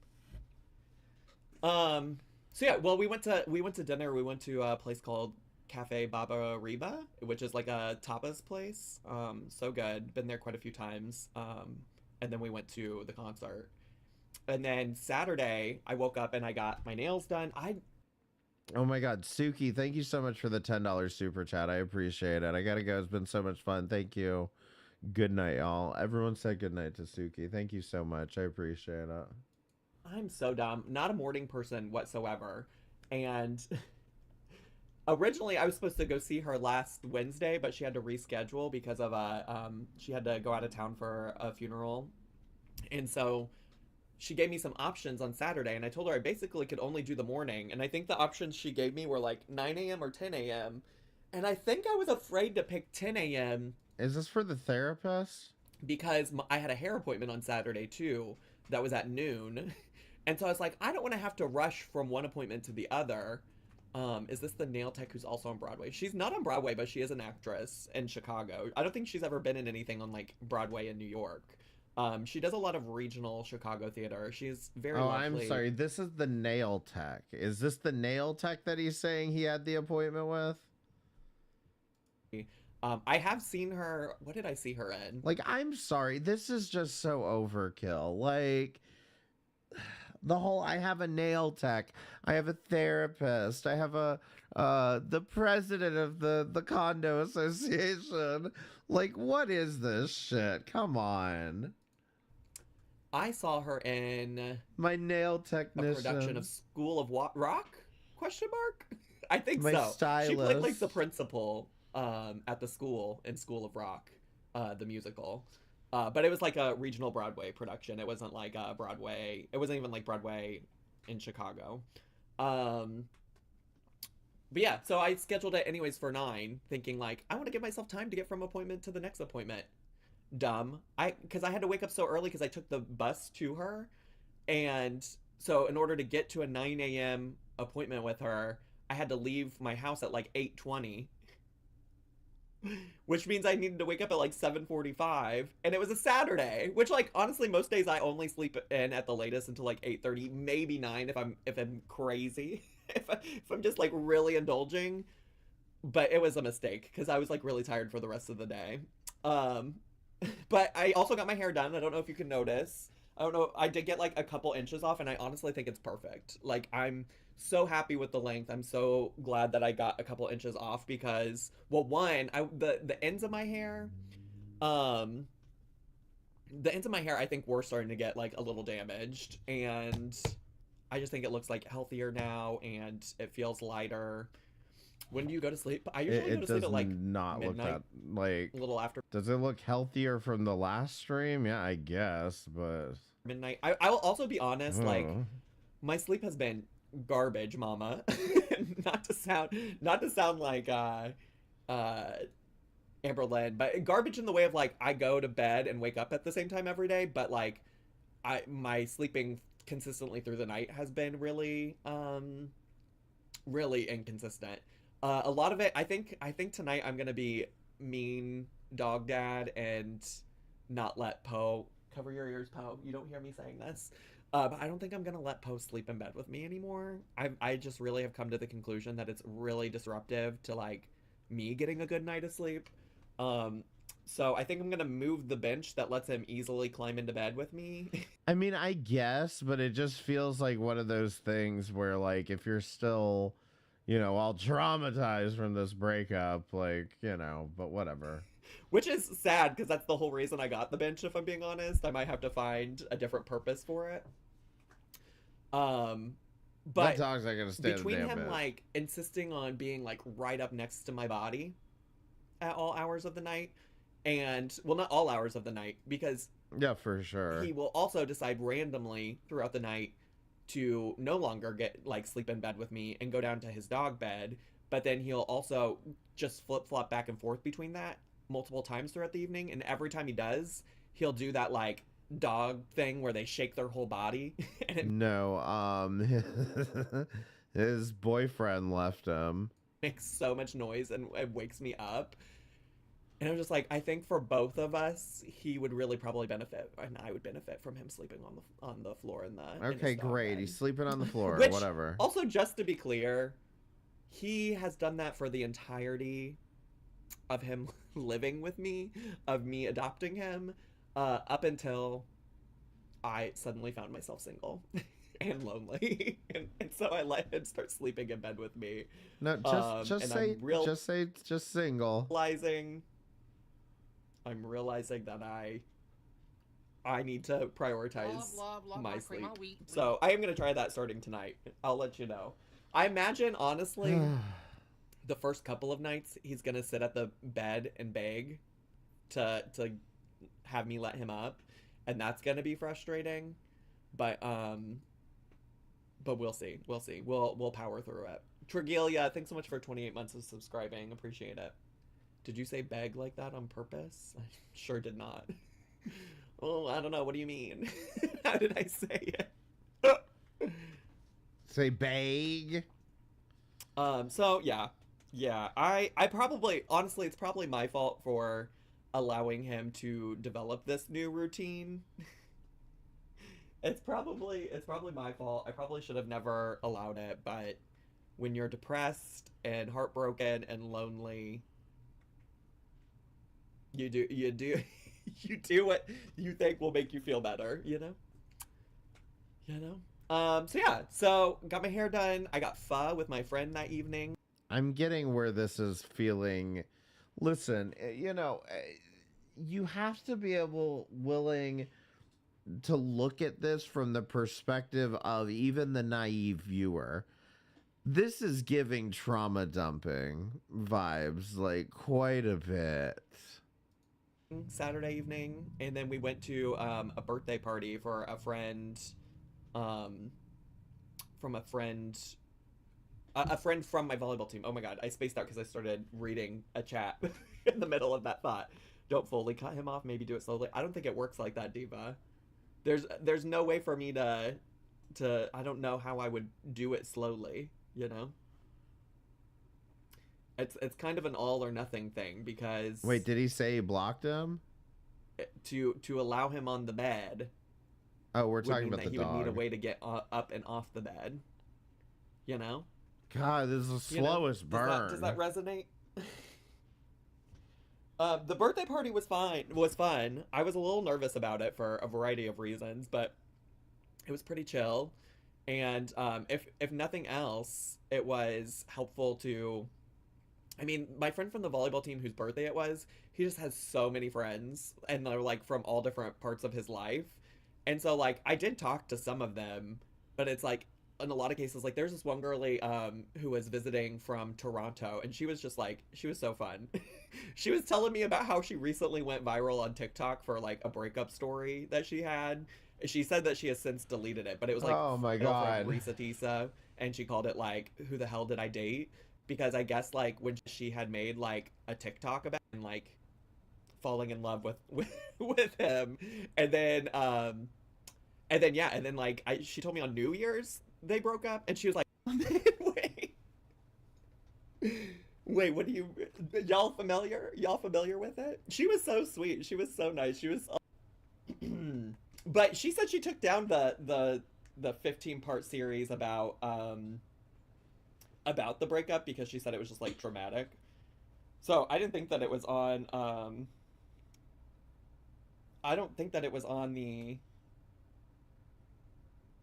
So yeah, well, we went to dinner. We went to a place called Cafe Baba Riba, which is like a tapas place. So good. Been there quite a few times. And then we went to the concert. And then Saturday, I woke up and I got my nails done. Oh my God, Suki, thank you so much for the $10 super chat. I appreciate it. I gotta go. It's been so much fun. Thank you. Good night, y'all. Everyone said good night to Suki. Thank you so much. I appreciate it. I'm so dumb. Not a morning person whatsoever. And originally I was supposed to go see her last Wednesday, but she had to reschedule because of she had to go out of town for a funeral. And so she gave me some options on Saturday, and I told her I basically could only do the morning. And I think the options she gave me were like 9 a.m. or 10 a.m. And I think I was afraid to pick 10 a.m. Is this for the therapist? Because I had a hair appointment on Saturday too that was at noon. And so I was like, I don't want to have to rush from one appointment to the other. Is this the nail tech who's also on Broadway? She's not on Broadway, but she is an actress in Chicago. I don't think she's ever been in anything on like Broadway in New York. She does a lot of regional Chicago theater. She's very lovely. I'm sorry. This is the nail tech. Is this the nail tech that he's saying he had the appointment with? I have seen her. What did I see her in? Like, I'm sorry. This is just so overkill. Like, the whole, I have a nail tech. I have a therapist. I have the president of the condo association. Like, what is this shit? Come on. I saw her in my nail technician. A production of School of Rock? Question mark? I think my so. Stylist. She played like the principal at the school in School of Rock, the musical. But it was like a regional Broadway production. It wasn't like a Broadway. It wasn't even like Broadway in Chicago. But yeah, so I scheduled it anyways for 9, thinking like I want to give myself time to get from appointment to the next appointment. Dumb. Because I had to wake up so early because I took the bus to her, and so in order to get to a 9 a.m. appointment with her, I had to leave my house at like 8:20. Which means I needed to wake up at like 7:45, and it was a Saturday, which like honestly most days I only sleep in at the latest until like 8:30, maybe 9 if I'm crazy, if I'm just like really indulging. But it was a mistake because I was like really tired for the rest of the day. But I also got my hair done. I don't know if you can notice. I don't know. I did get like a couple inches off, and I honestly think it's perfect. Like I'm so happy with the length. I'm so glad that I got a couple inches off because, well, one, the ends of my hair, I think were starting to get like a little damaged, and I just think it looks like healthier now, and it feels lighter. When do you go to sleep? I usually go to sleep at like not midnight, look that like a little after. Does it look healthier from the last stream? Yeah, I guess, but midnight. I'll also be honest, like my sleep has been garbage, mama. not to sound like Amberlynn, but garbage in the way of like I go to bed and wake up at the same time every day, but like my sleeping consistently through the night has been really really inconsistent. A lot of it, I think tonight I'm gonna be mean dog dad and not let Poe cover your ears, Poe. You don't hear me saying this. But I don't think I'm gonna let Poe sleep in bed with me anymore. I just really have come to the conclusion that it's really disruptive to like me getting a good night of sleep. So I think I'm gonna move the bench that lets him easily climb into bed with me. I mean, I guess, but it just feels like one of those things where, like, if you're still, you know, all traumatized from this breakup, like, you know, but whatever. Which is sad because that's the whole reason I got the bench, if I'm being honest. I might have to find a different purpose for it. But that dog's not gonna stand between a damn him bit. like insisting on being like right up next to my body at all hours of the night, and well, not all hours of the night, because yeah, for sure, he will also decide randomly throughout the night to no longer get like sleep in bed with me and go down to his dog bed, but then he'll also just flip-flop back and forth between that multiple times throughout the evening, and every time he does, he'll do that like dog thing where they shake their whole body. His boyfriend left him. Makes so much noise and it wakes me up. And I'm just like, I think for both of us, he would really probably benefit, and I would benefit from him sleeping on the floor in the. Okay, great. He's sleeping on the floor. Which, whatever. Also, just to be clear, he has done that for the entirety of him living with me, of me adopting him, up until I suddenly found myself single and lonely, and so I let him start sleeping in bed with me. No, just single. I'm realizing that I need to prioritize my sleep. So I am going to try that starting tonight. I'll let you know. I imagine, honestly, the first couple of nights, he's going to sit at the bed and beg to have me let him up. And that's going to be frustrating. But we'll see. We'll see. We'll power through it. Tregelia, thanks so much for 28 months of subscribing. Appreciate it. Did you say beg like that on purpose? I sure did not. Oh, I don't know. What do you mean? How did I say it? Say beg. So yeah. I probably, honestly, it's probably my fault for allowing him to develop this new routine. It's probably my fault. I probably should have never allowed it, but when you're depressed and heartbroken and lonely, you do you do what you think will make you feel better, you know? So got my hair done. I got pho with my friend that evening. I'm getting where this is feeling. Listen, you have to be willing to look at this from the perspective of even the naive viewer. This is giving trauma dumping vibes, like, quite a bit. Saturday evening, and then we went to a birthday party for a friend, from a friend from my volleyball team. Oh my god, I spaced out because I started reading a chat in the middle of that thought. Don't fully cut him off, maybe do it slowly. I don't think it works like that, Diva. There's no way for me to I don't know how I would do it slowly, you know? It's kind of an all or nothing thing, because wait, did he say he blocked him? To allow him on the bed. Oh, we're talking about the dog. He would need a way to get up and off the bed. You know? God, this is the slowest burn. Does that resonate? The birthday party was fun. I was a little nervous about it for a variety of reasons, but it was pretty chill. And if nothing else, it was helpful to... I mean, my friend from the volleyball team whose birthday it was, he just has so many friends, and they're, like, from all different parts of his life. And so, like, I did talk to some of them, but it's, like, in a lot of cases, like, there's this one girlie who was visiting from Toronto, and she was just, like, she was so fun. She was telling me about how she recently went viral on TikTok for, like, a breakup story that she had. She said that she has since deleted it, but it was, like, oh my god, Risa Tisa, and she called it, like, who the hell did I date? Because I guess, like, when she had made, like, a TikTok about and, like, falling in love with him, and then like, she told me on New Year's they broke up, and she was like, wait, what do you, y'all familiar with it? She was so sweet, she was so nice, she was But she said she took down the 15-part series about the breakup because she said it was just like dramatic. So I didn't think that it was on I don't think that it was on the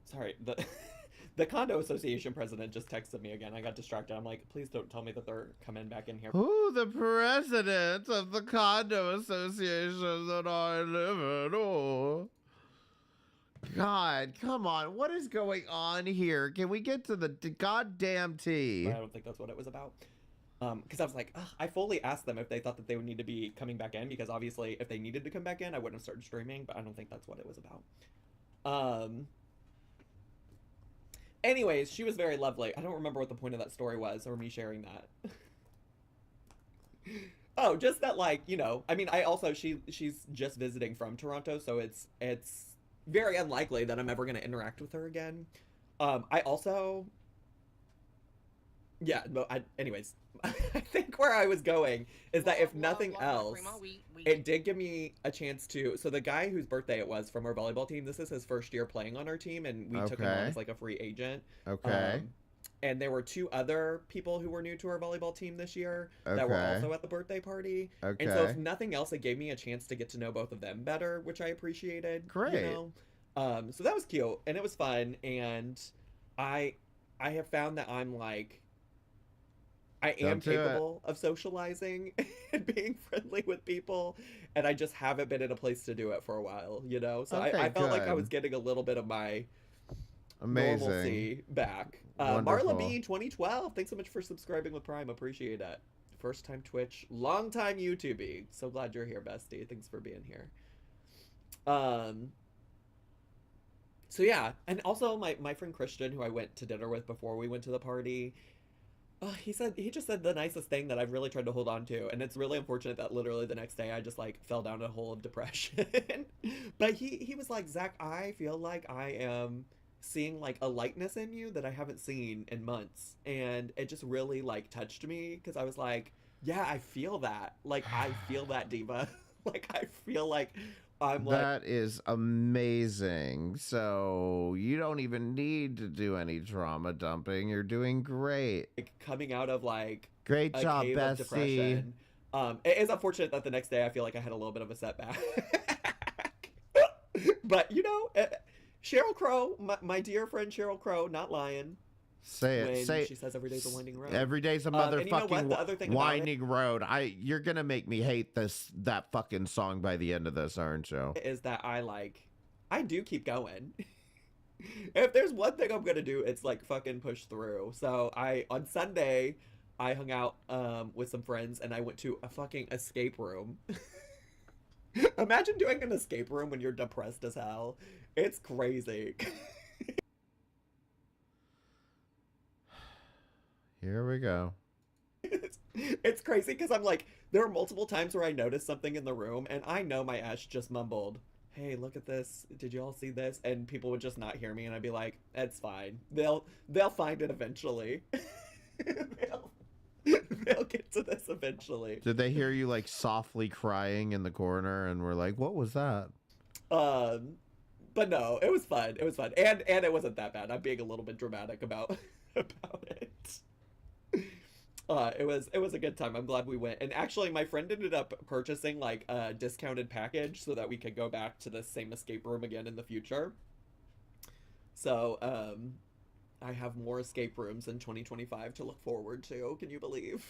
sorry, the condo association president just texted me again. I got distracted. I'm like, please don't tell me that they're coming back in here. Who the president of the condo association that I live in? Oh. God, come on. What is going on here? Can we get to the goddamn tea? I don't think that's what it was about. Because I was like, ugh, I fully asked them if they thought that they would need to be coming back in, because obviously if they needed to come back in, I wouldn't have started streaming, but I don't think that's what it was about. Anyways, she was very lovely. I don't remember what the point of that story was, or me sharing that. Oh, just that, like, you know, I mean, I also, she's just visiting from Toronto, so it's very unlikely that I'm ever going to interact with her again. I also, yeah, but anyways, I think where I was going is that if nothing else, it did give me a chance to, so the guy whose birthday it was from our volleyball team, this is his first year playing on our team, and we took him on as like a free agent. Okay. And there were 2 other people who were new to our volleyball team this year that were also at the birthday party. Okay. And so if nothing else, it gave me a chance to get to know both of them better, which I appreciated. Great. You know? So that was cute, and it was fun, and I have found that I'm like, I am capable of socializing and being friendly with people, and I just haven't been in a place to do it for a while, you know? So I felt like I was getting a little bit of my normalcy back. Marla B 2012, thanks so much for subscribing with Prime, appreciate it. First time Twitch, long time YouTube. So glad you're here, bestie. Thanks for being here. So yeah, and also my friend Christian, who I went to dinner with before we went to the party, he just said the nicest thing that I've really tried to hold on to, and it's really unfortunate that literally the next day I just like fell down a hole of depression. But he was like, Zach, I feel like I am seeing like a lightness in you that I haven't seen in months, and it just really like touched me, because I was like, yeah, I feel that, like I feel that, diva. Like I feel like I'm like, that is amazing. So you don't even need to do any trauma dumping. You're doing great. Coming out of like great job, cave of bestie. depression. It is unfortunate that the next day I feel like I had a little bit of a setback. But you know, Cheryl Crow, my dear friend Cheryl Crow, not lying. Say it. When Say she says every day's a winding road. Every day's a and you know what? motherfucking The other thing winding road. You're gonna make me hate that fucking song by the end of this, aren't you? Is that I do keep going. If there's one thing I'm gonna do, it's like fucking push through. So on Sunday, I hung out with some friends, and I went to a fucking escape room. Imagine doing an escape room when you're depressed as hell. It's crazy. Here we go. It's crazy because I'm like, there are multiple times where I noticed something in the room, and I know my Ash just mumbled, hey, look at this. Did you all see this? And people would just not hear me, and I'd be like, it's fine. They'll find it eventually. They'll get to this eventually. Did they hear you like softly crying in the corner and were like, what was that? But no, it was fun. It was fun. And it wasn't that bad. I'm being a little bit dramatic about it. It was a good time. I'm glad we went. And actually, my friend ended up purchasing like a discounted package so that we could go back to the same escape room again in the future. So, I have more escape rooms in 2025 to look forward to. Can you believe?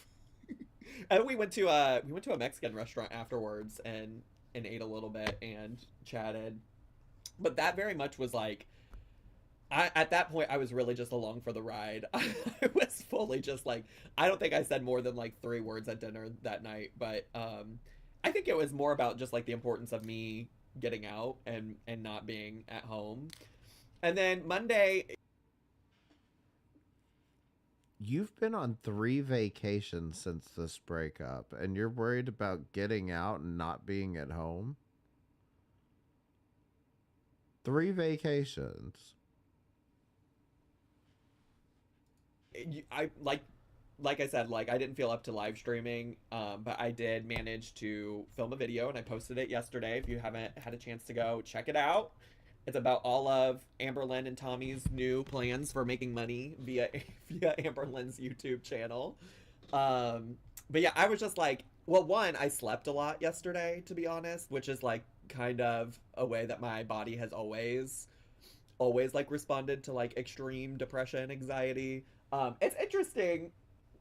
And we went to a Mexican restaurant afterwards and ate a little bit and chatted. But that very much was like, at that point, I was really just along for the ride. I was fully just like, I don't think I said more than like 3 words at dinner that night, but I think it was more about just like the importance of me getting out and not being at home. And then Monday... You've been on 3 vacations since this breakup, and you're worried about getting out and not being at home? 3 vacations. I like I said, like I didn't feel up to live streaming, but I did manage to film a video and I posted it yesterday. If you haven't had a chance to go check it out, It's about all of Amberlynn and Tommy's new plans for making money via Amberlynn's YouTube channel. But yeah, I was just like, well, one, I slept a lot yesterday, to be honest, which is like kind of a way that my body has always like responded to like extreme depression, anxiety. It's interesting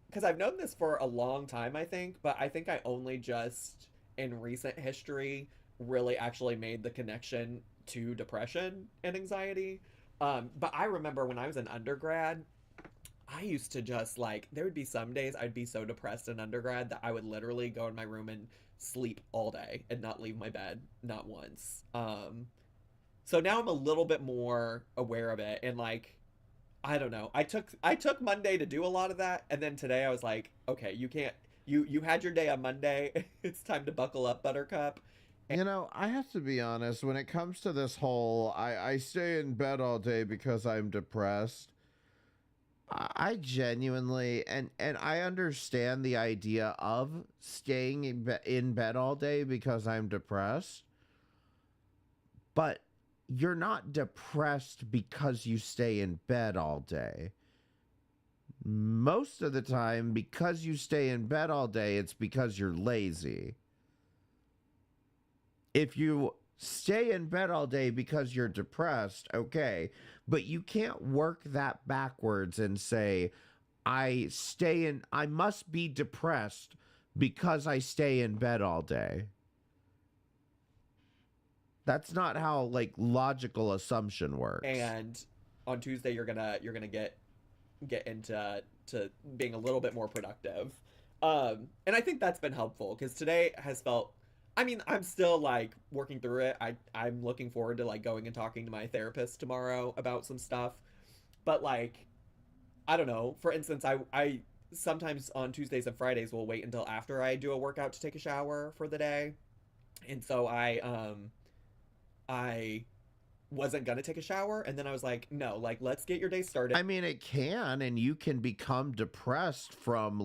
because I've known this for a long time, I think, but I think I only just in recent history really actually made the connection to depression and anxiety. But I remember when I was in undergrad, I used to just like, there would be some days I'd be so depressed in undergrad that I would literally go in my room and sleep all day and not leave my bed, not once. So now I'm a little bit more aware of it, and like, I don't know. I took Monday to do a lot of that, and then today I was like, okay, you can't. You had your day on Monday. It's time to buckle up, Buttercup. You know, I have to be honest, when it comes to this whole, I stay in bed all day because I'm depressed, I genuinely, and I understand the idea of staying in bed all day because I'm depressed, but you're not depressed because you stay in bed all day. Most of the time, because you stay in bed all day, it's because you're lazy. If you stay in bed all day because you're depressed, okay, but you can't work that backwards and say, I must be depressed because I stay in bed all day. That's not how like logical assumption works. And on Tuesday you're gonna get into being a little bit more productive. And I think that's been helpful because today has felt, I mean, I'm still like working through it. I'm looking forward to like going and talking to my therapist tomorrow about some stuff. But like, I don't know. For instance, I sometimes on Tuesdays and Fridays will wait until after I do a workout to take a shower for the day. And so I wasn't gonna take a shower, and then I was like, no, like, let's get your day started. I mean, it can, and you can become depressed from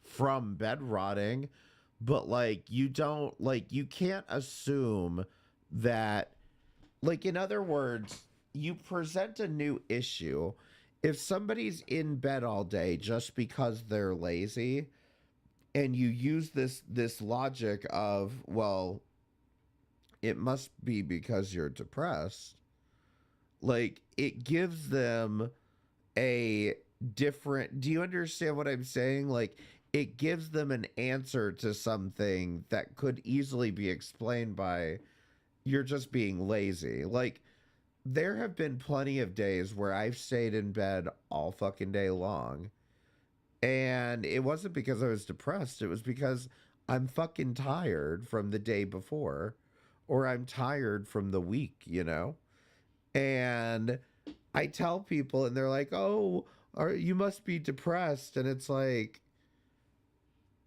from bed rotting, but like, you can't assume that, like, in other words, you present a new issue. If somebody's in bed all day just because they're lazy, and you use this logic of, well, it must be because you're depressed, like, it gives them a different, do you understand what I'm saying? Like, it gives them an answer to something that could easily be explained by you're just being lazy. Like, there have been plenty of days where I've stayed in bed all fucking day long, and it wasn't because I was depressed. It was because I'm fucking tired from the day before, or I'm tired from the week, you know? And I tell people, and they're like, oh, you must be depressed. And it's like,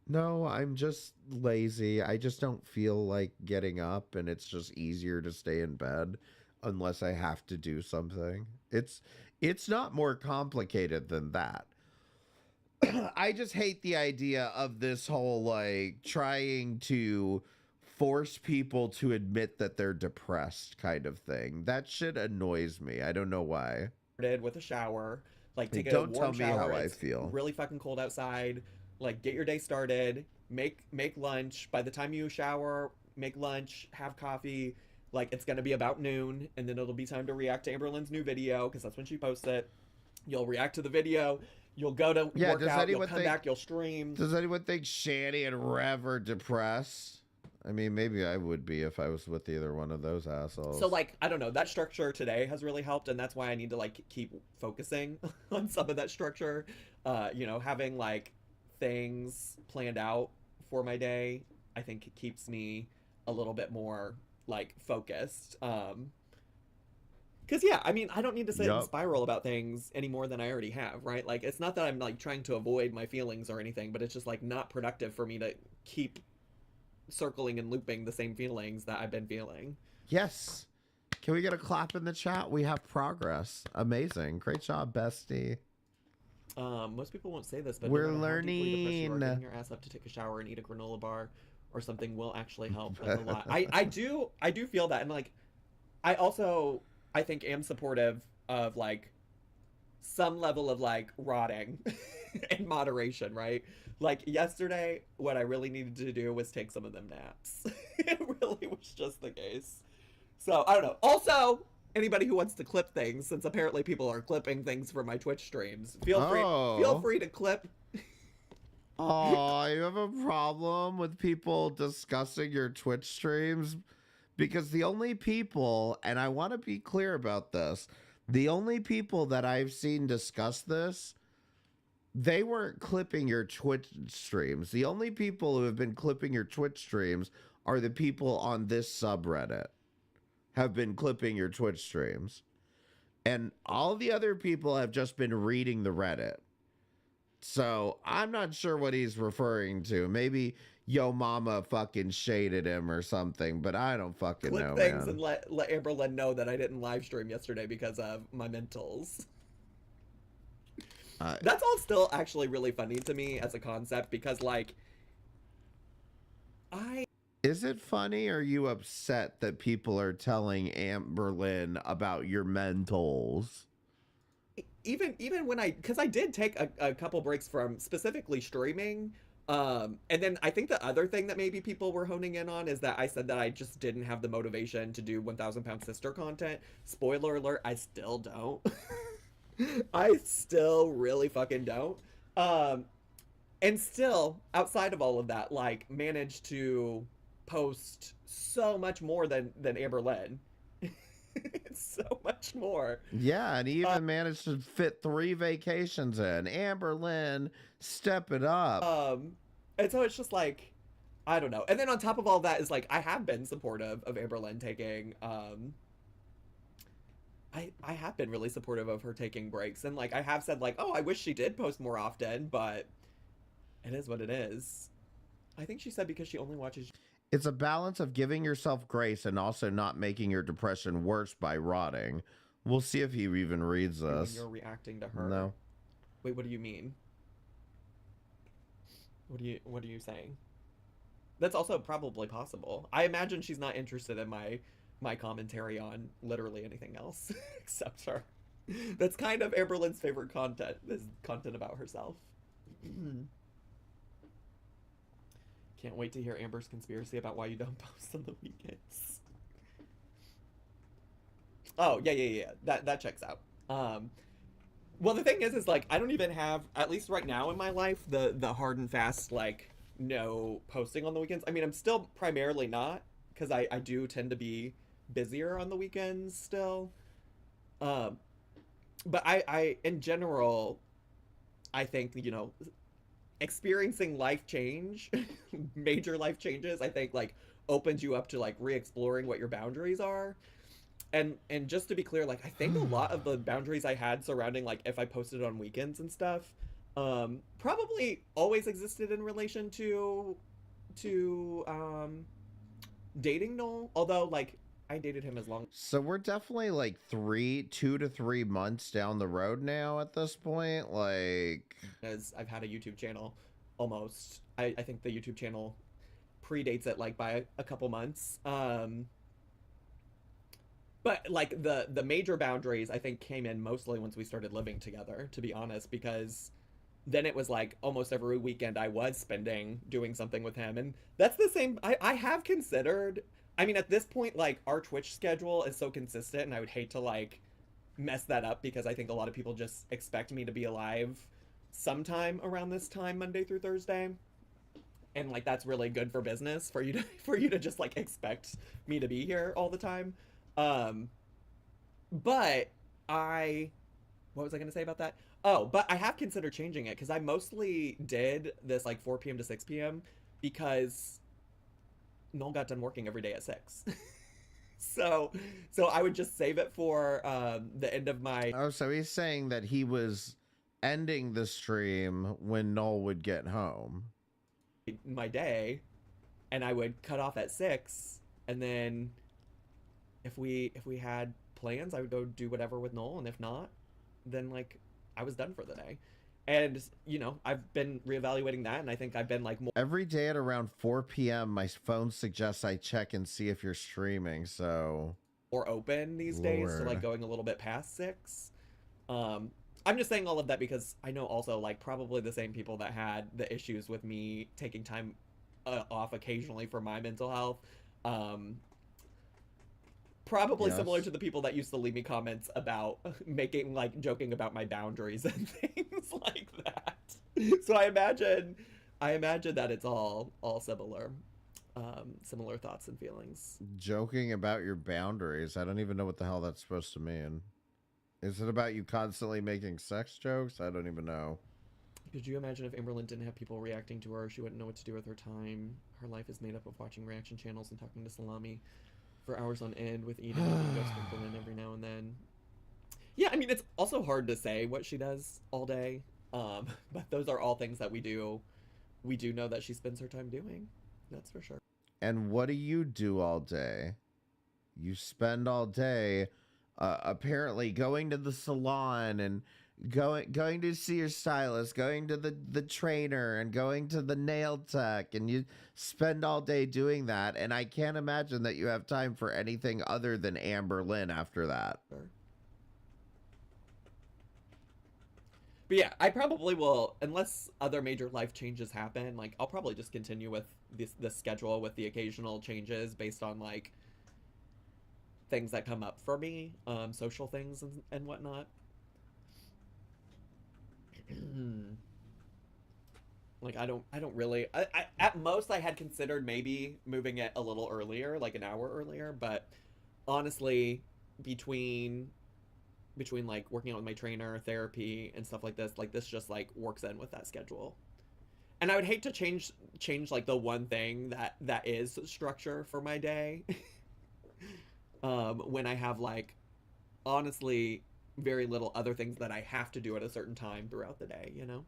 no, I'm just lazy. I just don't feel like getting up, and it's just easier to stay in bed unless I have to do something. It's not more complicated than that. I just hate the idea of this whole, like, trying to force people to admit that they're depressed kind of thing. That shit annoys me. I don't know why. With a shower, like, take a Don't warm tell me shower. how I It's feel. really fucking cold outside. Like, get your day started. Make lunch. By the time you shower, make lunch. Have coffee. Like, it's gonna be about noon, and then it'll be time to react to Amberlynn's new video because that's when she posts it. You'll react to the video. You'll go to work out. You'll come back. You'll stream. Does anyone think Shani and Rev are depressed? I mean, maybe I would be if I was with either one of those assholes. So, like, I don't know. That structure today has really helped, and that's why I need to, like, keep focusing on some of that structure. You know, having, like, things planned out for my day, I think it keeps me a little bit more, like, focused. Because, yeah, I mean, I don't need to sit and spiral about things any more than I already have, right? Like, it's not that I'm, like, trying to avoid my feelings or anything, but it's just, like, not productive for me to keep circling and looping the same feelings that I've been feeling. Yes. Can we get a clap in the chat? We have progress. Amazing. Great job, bestie. Most people won't say this, but we're no matter how deeply depressed you are, learning. getting your ass up to take a shower and eat a granola bar or something will actually help, like, a lot. I do feel that, and like, I also, I think, am supportive of like some level of like rotting in moderation, right? Like yesterday, what I really needed to do was take some of them naps. It really was just the case. So I don't know. Also, anybody who wants to clip things, since apparently people are clipping things from my Twitch streams, feel free to clip. Oh, you have a problem with people discussing your Twitch streams? Because the only people, and I want to be clear about this, the only people that I've seen discuss this, they weren't clipping your Twitch streams. The only people who have been clipping your Twitch streams are the people on this subreddit have been clipping your Twitch streams. And all the other people have just been reading the Reddit. So I'm not sure what he's referring to. Maybe Yo Mama fucking shaded him or something, but I don't fucking know, things man. and let Amberlynn know that I didn't live stream yesterday because of my mentals. That's all still actually really funny to me as a concept because, like, Is it funny or are you upset that people are telling Amberlynn about your mentals? Even when because I did take a couple breaks from specifically streaming, and then I think the other thing that maybe people were honing in on is that I said that I just didn't have the motivation to do 1,000 Pound Sister content. Spoiler alert, I still don't. I still really fucking don't. And still, outside of all of that, like, managed to post so much more than Amberlynn. So much more. Yeah, and he even managed to fit 3 vacations in. Amberlynn, step it up. And so it's just like, I don't know. And then on top of all that is like, I have been supportive of Amberlynn taking, I have been really supportive of her taking breaks. And like, I have said like, oh, I wish she did post more often, but it is what it is. I think she said because she only watches... It's a balance of giving yourself grace and also not making your depression worse by rotting. We'll see if he even reads this. You're reacting to her. No. Wait, what do you mean? What are you saying? That's also probably possible. I imagine she's not interested in my commentary on literally anything else except her. That's kind of Amberlynn's favorite content, is content about herself. Can't wait to hear Amber's conspiracy about why you don't post on the weekends. Oh, yeah. That checks out. Well, the thing is like, I don't even have, at least right now in my life, the hard and fast, like, no posting on the weekends. I mean, I'm still primarily not, because I do tend to be busier on the weekends still. But I in general, I think, you know, experiencing life change, major life changes, I think, like, opens you up to, like, re-exploring what your boundaries are. And just to be clear, like, I think a lot of the boundaries I had surrounding, like, if I posted on weekends and stuff, probably always existed in relation to dating Noel. Although, like, I dated him as long. So we're definitely like 2 to 3 months down the road now at this point. Like, as I've had a YouTube channel almost. I think the YouTube channel predates it like by a couple months. But like the major boundaries I think came in mostly once we started living together, to be honest, because then it was like almost every weekend I was spending doing something with him. And that's the same. I have considered, I mean, at this point, like, our Twitch schedule is so consistent, and I would hate to, like, mess that up because I think a lot of people just expect me to be alive sometime around this time, Monday through Thursday. And, like, that's really good for business, for you to just, like, expect me to be here all the time. But what was I going to say about that? Oh, but I have considered changing it because I mostly did this, like, 4 p.m. to 6 p.m. because Noel got done working every day at 6. so I would just save it for the end of my... Oh, so he's saying that he was ending the stream when Noel would get home. My day, and I would cut off at 6, and then if we had plans, I would go do whatever with Noel, and if not, then, like, I was done for the day. And, you know, I've been reevaluating that, and I think I've been, like, more... Every day at around 4 p.m., my phone suggests I check and see if you're streaming, so... more open these days to like going a little bit past 6. I'm just saying all of that because I know also like probably the same people that had the issues with me taking time off occasionally for my mental health. Probably similar to the people that used to leave me comments about making like joking about my boundaries and things like that. So I imagine that it's all similar. Similar thoughts and feelings. Joking about your boundaries. I don't even know what the hell that's supposed to mean. Is it about you constantly making sex jokes? I don't even know. Could you imagine if Amberlynn didn't have people reacting to her? She wouldn't know what to do with her time. Her life is made up of watching reaction channels and talking to Salami for hours on end with Eden and Ghost Amberlynn every now and then. Yeah, I mean, it's also hard to say what she does all day. But those are all things that we do. We do know that she spends her time doing. That's for sure. And what do you do all day? You spend all day apparently going to the salon and going to see your stylist, going to the trainer and going to the nail tech, and you spend all day doing that, and I can't imagine that you have time for anything other than Amberlynn after that. Sure. But yeah, I probably will, unless other major life changes happen, like I'll probably just continue with this schedule with the occasional changes based on like things that come up for me, social things and whatnot. Like I don't really, I at most I had considered maybe moving it a little earlier, like an hour earlier, but honestly between like working out with my trainer, therapy and stuff like this just like works in with that schedule. And I would hate to change like the one thing that is structure for my day. When I have like honestly very little other things that I have to do at a certain time throughout the day, you know?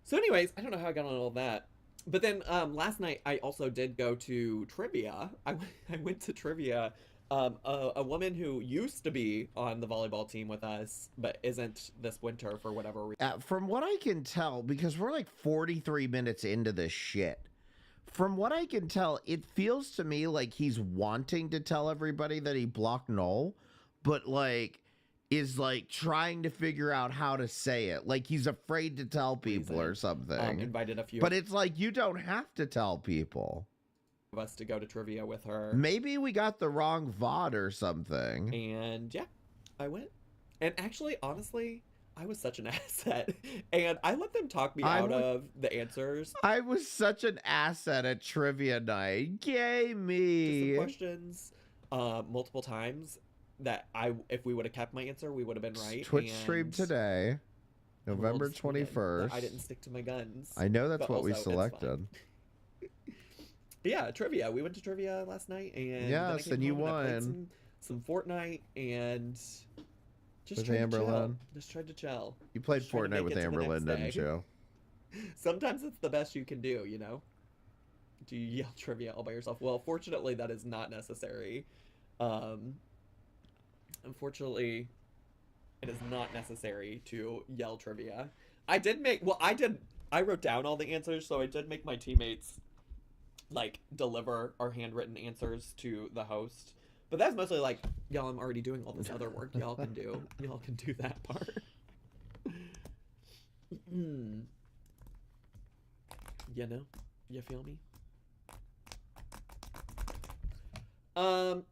So anyways, I don't know how I got on all that. But then last night I also did go to trivia. I went to trivia. A woman who used to be on the volleyball team with us, but isn't this winter for whatever reason. From what I can tell, because we're like 43 minutes into this shit, from what I can tell, it feels to me like he's wanting to tell everybody that he blocked Noel, but like is like trying to figure out how to say it. Like he's afraid to tell people or something. Invited a few. But it's like you don't have to tell people. Of us to go to trivia with her. Maybe we got the wrong VOD or something. And yeah, I went. And actually, honestly, I was such an asset. And I let them talk me out of the answers. I was such an asset at trivia night. Yay me. Just some questions multiple times that if we would have kept my answer, we would have been right. Twitch stream today, November 21st. I didn't stick to my guns. I know that's what we selected. But yeah, trivia. We went to trivia last night, and yes, and you won some Fortnite and just with Amberlynn. Just tried to chill. You played Fortnite with Amberlynn, didn't you? Sometimes it's the best you can do, you know. Do you yell trivia all by yourself? Well, fortunately, that is not necessary. Unfortunately, it is not necessary to yell trivia. I wrote down all the answers, so I did make my teammates like deliver our handwritten answers to the host. But that's mostly like, y'all, I'm already doing all this other work y'all can do. Y'all can do that part. You know? You feel me?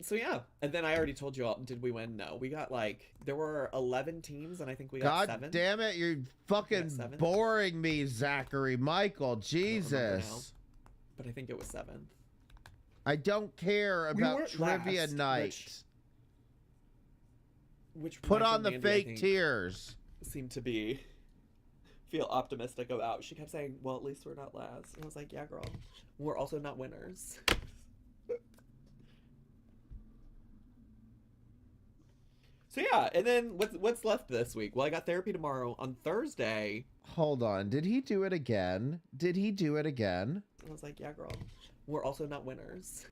So yeah, and then I already told you all, did we win? No, we got like, there were 11 teams and I think we got 7. God damn it, you're fucking boring me, Zachary Michael, Jesus. But I think it was 7th. I don't care about trivia night. Which put on the fake tears. Seemed to feel optimistic about. She kept saying, well, at least we're not last. And I was like, yeah, girl. We're also not winners. So yeah, and then what's left this week? Well, I got therapy tomorrow. On Thursday. Hold on. Did he do it again? Did he do it again? I was like, yeah, girl. We're also not winners.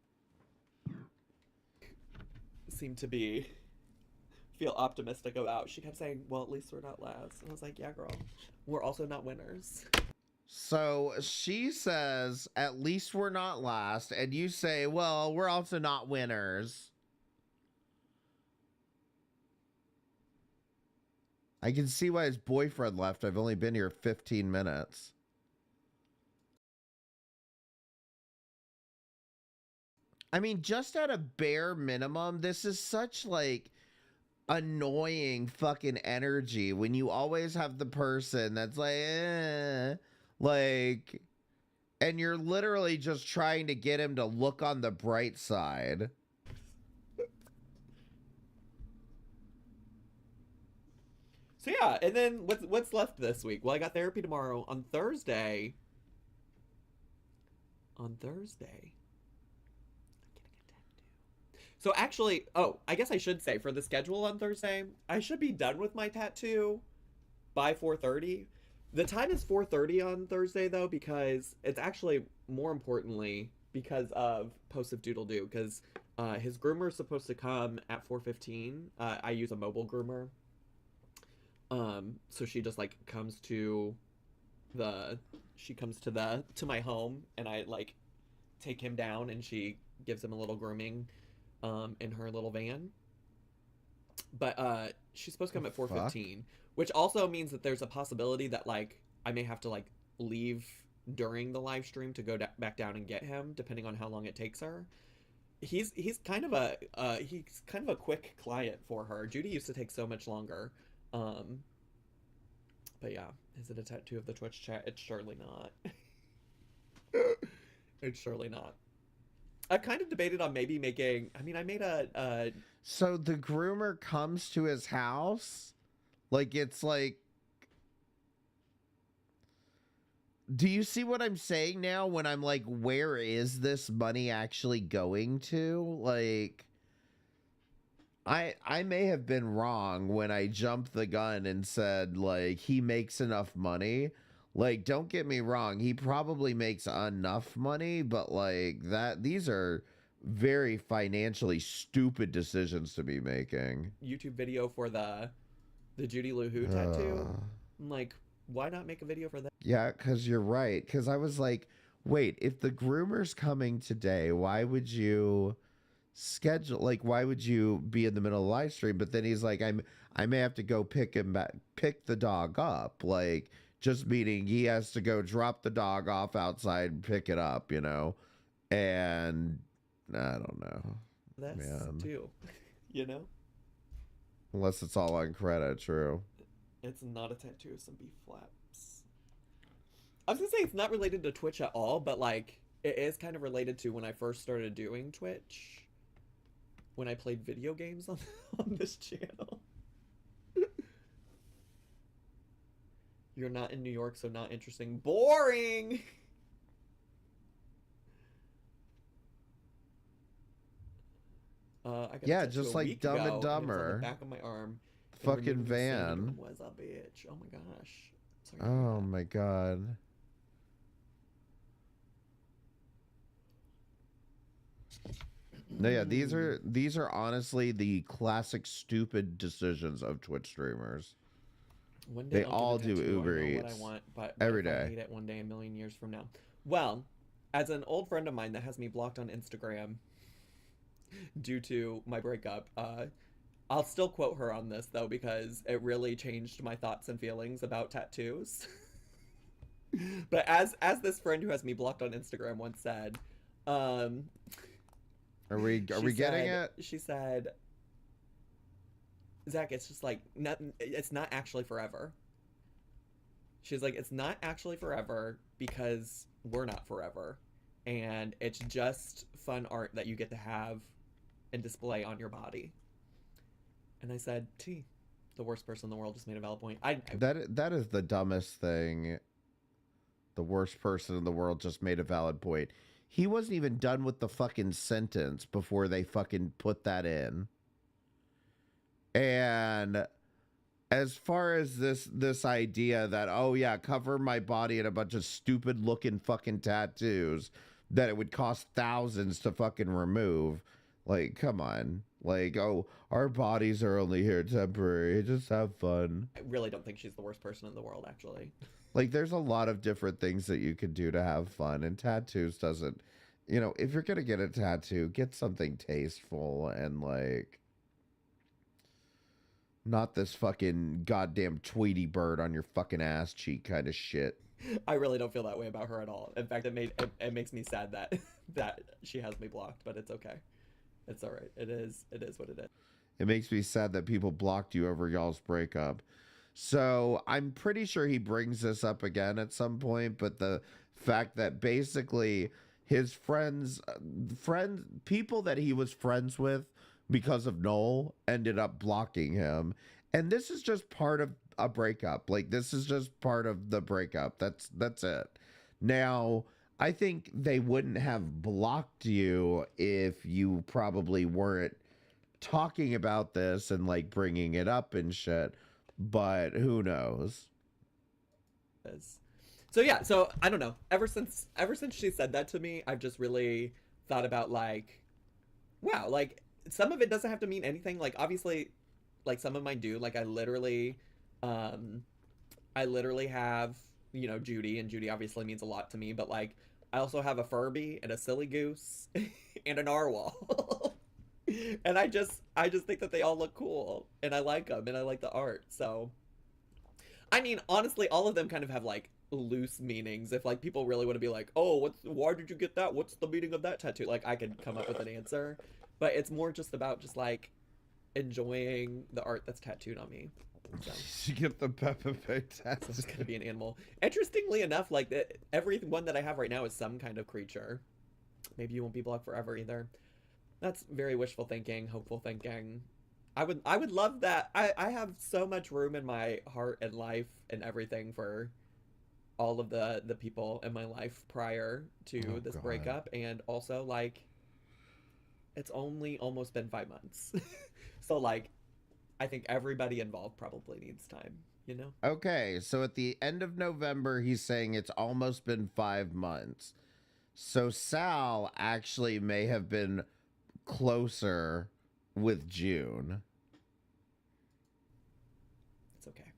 Seemed to feel optimistic about. She kept saying, well, at least we're not last. And I was like, yeah, girl. We're also not winners. So she says, at least we're not last. And you say, well, we're also not winners. I can see why his boyfriend left. I've only been here 15 minutes. I mean, just at a bare minimum, this is such like annoying fucking energy when you always have the person that's like, and you're literally just trying to get him to look on the bright side. So yeah, and then what's left this week? Well, I got therapy tomorrow. On Thursday, I'm getting a tattoo. So actually, oh, I guess I should say for the schedule on Thursday, I should be done with my tattoo by 4:30. The time is 4:30 on Thursday though, because it's actually more importantly because of Post of Doodle Doo, because his groomer is supposed to come at 4:15. I use a mobile groomer. So she just like comes to my home, and I like take him down, and she gives him a little grooming in her little van. But she's supposed to come at 4:15, which also means that there's a possibility that like I may have to like leave during the live stream to go back down and get him, depending on how long it takes her. He's kind of a quick client for her. Judy used to take so much longer. But yeah, is it a tattoo of the Twitch chat? It's surely not. It's surely not. I've kind of debated on maybe making, I mean, I made a So the groomer comes to his house? Like, it's like... Do you see what I'm saying now when I'm like, where is this money actually going to? Like... I may have been wrong when I jumped the gun and said, like, he makes enough money. Like, don't get me wrong, he probably makes enough money, but, like, these are very financially stupid decisions to be making. YouTube video for the Judy Lou Who tattoo. I'm like, why not make a video for that? Yeah, because you're right. Because I was like, wait, if the groomer's coming today, why would you... schedule, like, why would you be in the middle of the live stream? But then he's like, I may have to go pick the dog up, like, just meaning he has to go drop the dog off outside and pick it up, you know. And I don't know, that's too, you know, unless it's all on credit. True, it's not a tattoo of some beef flaps. I was gonna say it's not related to Twitch at all, but like it is kind of related to when I first started doing Twitch. When I played video games on this channel. You're not in New York, so not interesting. Boring! I got just like Dumb and Dumber. On the back of my arm. Fucking van. Was a bitch. Oh my gosh. Sorry. Oh my god. No, yeah, these are honestly the classic stupid decisions of Twitch streamers. One day they all do Uber Eats what I want, but every day. day. I hate it one day a million years from now. Well, as an old friend of mine that has me blocked on Instagram due to my breakup, I'll still quote her on this though because it really changed my thoughts and feelings about tattoos. But as this friend who has me blocked on Instagram once said, Are we getting it? She said, Zach, it's just like it's not actually forever. She's like, it's not actually forever because we're not forever, and it's just fun art that you get to have and display on your body. And I said, "T, the worst person in the world just made a valid point." That is the dumbest thing. The worst person in the world just made a valid point. He wasn't even done with the fucking sentence before they fucking put that in. And as far as this idea that, oh yeah, cover my body in a bunch of stupid looking fucking tattoos that it would cost thousands to fucking remove. Like, come on. Like, oh, our bodies are only here temporary. Just have fun. I really don't think she's the worst person in the world, actually. Like, there's a lot of different things that you could do to have fun, and tattoos doesn't, you know, if you're gonna get a tattoo, get something tasteful and, like, not this fucking goddamn Tweety bird on your fucking ass cheek kind of shit. I really don't feel that way about her at all. In fact, it makes me sad that that she has me blocked, but it's okay. It's all right. It is what it is. It makes me sad that people blocked you over y'all's breakup. So I'm pretty sure he brings this up again at some point, but the fact that basically his people that he was friends with because of Noel ended up blocking him. And this is just part of a breakup. Like, this is just part of the breakup. That's it. Now, I think they wouldn't have blocked you if you probably weren't talking about this and, like, bringing it up and shit. But who knows? So yeah, so I don't know. Ever since she said that to me, I've just really thought about, like, wow, like, some of it doesn't have to mean anything. Like, obviously, like, some of mine do. Like, I literally have, you know, Judy, and Judy obviously means a lot to me, but, like, I also have a Furby and a Silly Goose and a Narwhal. And I just think that they all look cool, and I like them, and I like the art. So, I mean, honestly, all of them kind of have, like, loose meanings. If, like, people really want to be like, oh, why did you get that? What's the meaning of that tattoo? Like, I could come up with an answer, but it's more just about just, like, enjoying the art that's tattooed on me. So. You get the Peppa Pig tattoo. It's gonna be an animal. Interestingly enough, like, every one that I have right now is some kind of creature. Maybe you won't be blocked forever either. That's very wishful thinking, hopeful thinking. I would love that. I have so much room in my heart and life and everything for all of the people in my life prior to this breakup, and also, like, it's only almost been 5 months. So, like, I think everybody involved probably needs time, you know? Okay, so at the end of November, he's saying it's almost been 5 months. So Sal actually may have been closer with June. It's okay.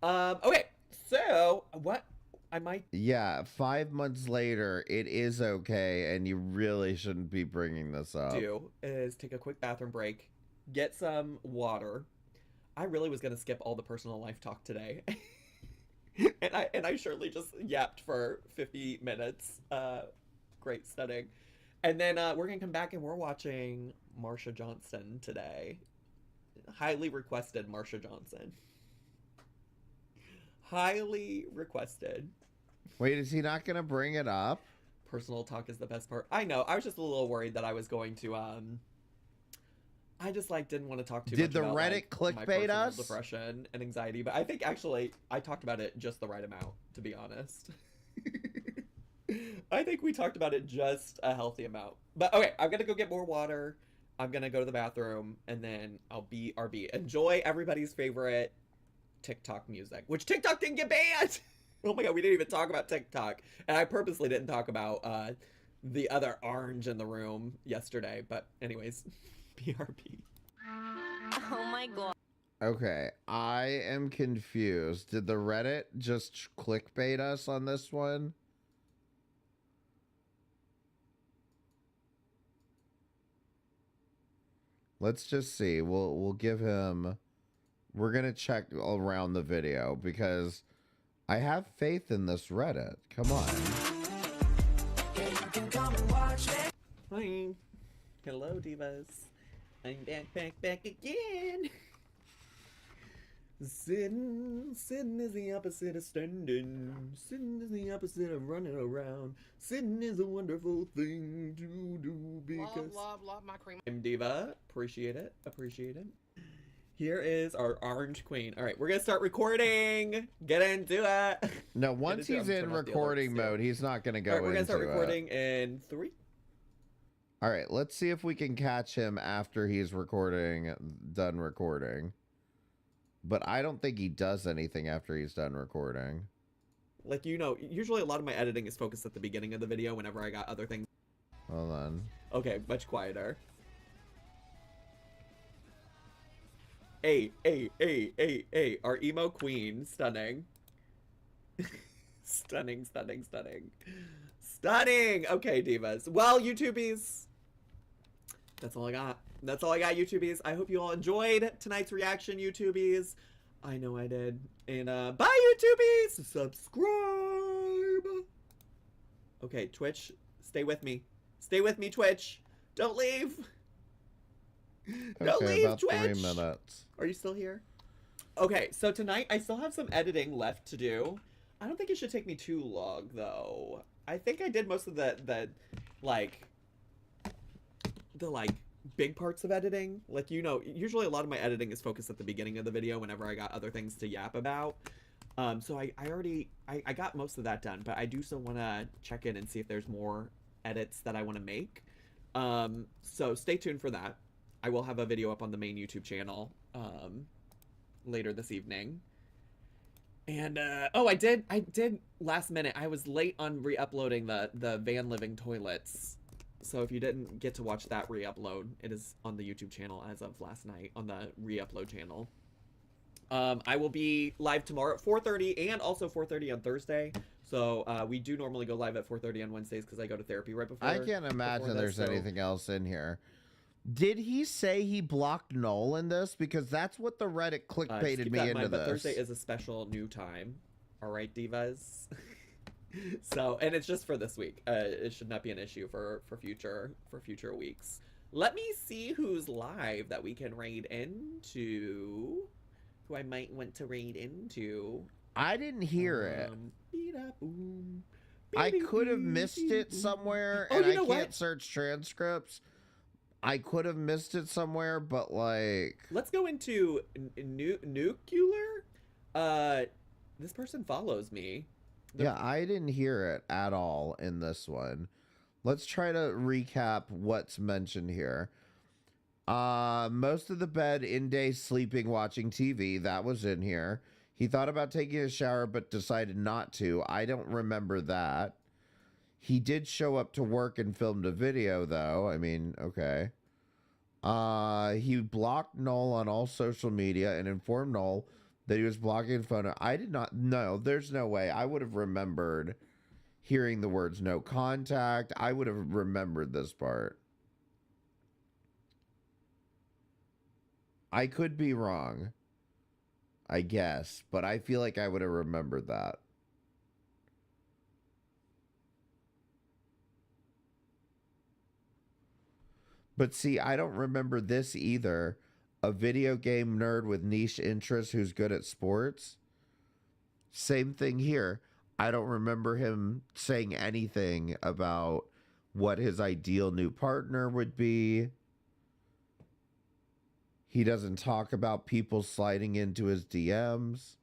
Okay, so what I might... Yeah, 5 months later, it is okay, and you really shouldn't be bringing this up. Do is take a quick bathroom break, get some water. I really was gonna skip all the personal life talk today. and I surely just yapped for 50 minutes. Great studying. And then we're gonna come back and we're watching Marsha Johnson today. Highly requested Marsha Johnson. Highly requested. Wait, is he not gonna bring it up? Personal talk is the best part. I know. I was just a little worried that I was going to I just, like, didn't want to talk too much about, Reddit like, my clickbait personal us? depression and anxiety, but I think actually I talked about it just the right amount, to be honest. I think we talked about it just a healthy amount. But okay, I'm gonna go get more water. I'm gonna go to the bathroom, and then I'll be RB. Enjoy everybody's favorite TikTok music, which TikTok didn't get banned. Oh my god, we didn't even talk about TikTok, and I purposely didn't talk about the other orange in the room yesterday. But anyways, BRB. Oh my god. Okay, I am confused. Did the Reddit just clickbait us on this one? Let's just see. We'll give him... We're going to check around the video because I have faith in this Reddit. Come on. Hi. Hello, divas. I'm back again. Sitting is the opposite of standing. Sitting is the opposite of running around. Sitting is a wonderful thing to do because... Love my cream. I'm Diva. Appreciate it. Here is our orange queen. All right, we're going to start recording. Get into it. No, once he's in recording mode, he's not going to go into it. We're going to start recording in 3. All right, let's see if we can catch him after he's done recording. But I don't think he does anything after he's done recording. Like, you know, usually a lot of my editing is focused at the beginning of the video whenever I got other things. Hold on. Okay, much quieter. Hey, our emo queen, stunning. Stunning, stunning, stunning. Stunning! Okay, divas. Well, YouTubies, that's all I got. That's all I got, YouTubies. I hope you all enjoyed tonight's reaction, YouTubies. I know I did. And, bye, YouTubies! Subscribe! Okay, Twitch, stay with me. Stay with me, Twitch. Don't leave. Don't leave, about Twitch. 3 minutes. Are you still here? Okay, so tonight I still have some editing left to do. I don't think it should take me too long, though. I think I did most of the big parts of editing. Like, you know, usually a lot of my editing is focused at the beginning of the video whenever I got other things to yap about. So I got most of that done, but I do still want to check in and see if there's more edits that I want to make. So stay tuned for that. I will have a video up on the main YouTube channel later this evening. And oh, I did last minute. I was late on re-uploading the van living toilets. So if you didn't get to watch that re-upload, it is on the YouTube channel as of last night on the re-upload channel. I will be live tomorrow at 4:30 and also 4:30 on Thursday. So we do normally go live at 4:30 on Wednesdays because I go to therapy right before. I can't imagine there's anything else in here. Did he say he blocked Noel in this? Because that's what the Reddit clickbaited me into this. But Thursday is a special new time. All right, divas. So, and it's just for this week. It should not be an issue for future weeks. Let me see who's live that we can raid into. Who I might want to raid into. I didn't hear it. I could have missed it somewhere, and I can't search transcripts. I could have missed it somewhere, but like... Let's go into nuclear. This person follows me. Yeah, I didn't hear it at all in this one. Let's try to recap what's mentioned here. Most of the bed, in-day sleeping, watching TV, that was in here. He thought about taking a shower, but decided not to. I don't remember that. He did show up to work and filmed a video, though. I mean, okay. He blocked Noel on all social media and informed Noel that he was blocking the phone. I did not know. There's no way. I would have remembered hearing the words no contact. I would have remembered this part. I could be wrong, I guess, but I feel like I would have remembered that. But see, I don't remember this either. A video game nerd with niche interests who's good at sports. Same thing here. I don't remember him saying anything about what his ideal new partner would be. He doesn't talk about people sliding into his DMs.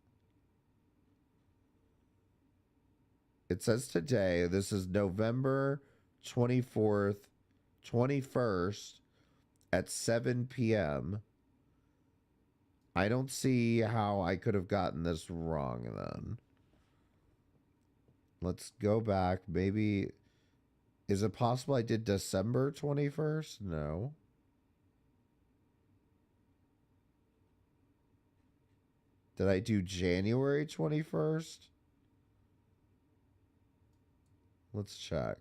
It says today, this is November 24th, 21st at 7 p.m. I don't see how I could have gotten this wrong then. Let's go back. Maybe, is it possible I did December 21st? No. Did I do January 21st? Let's check.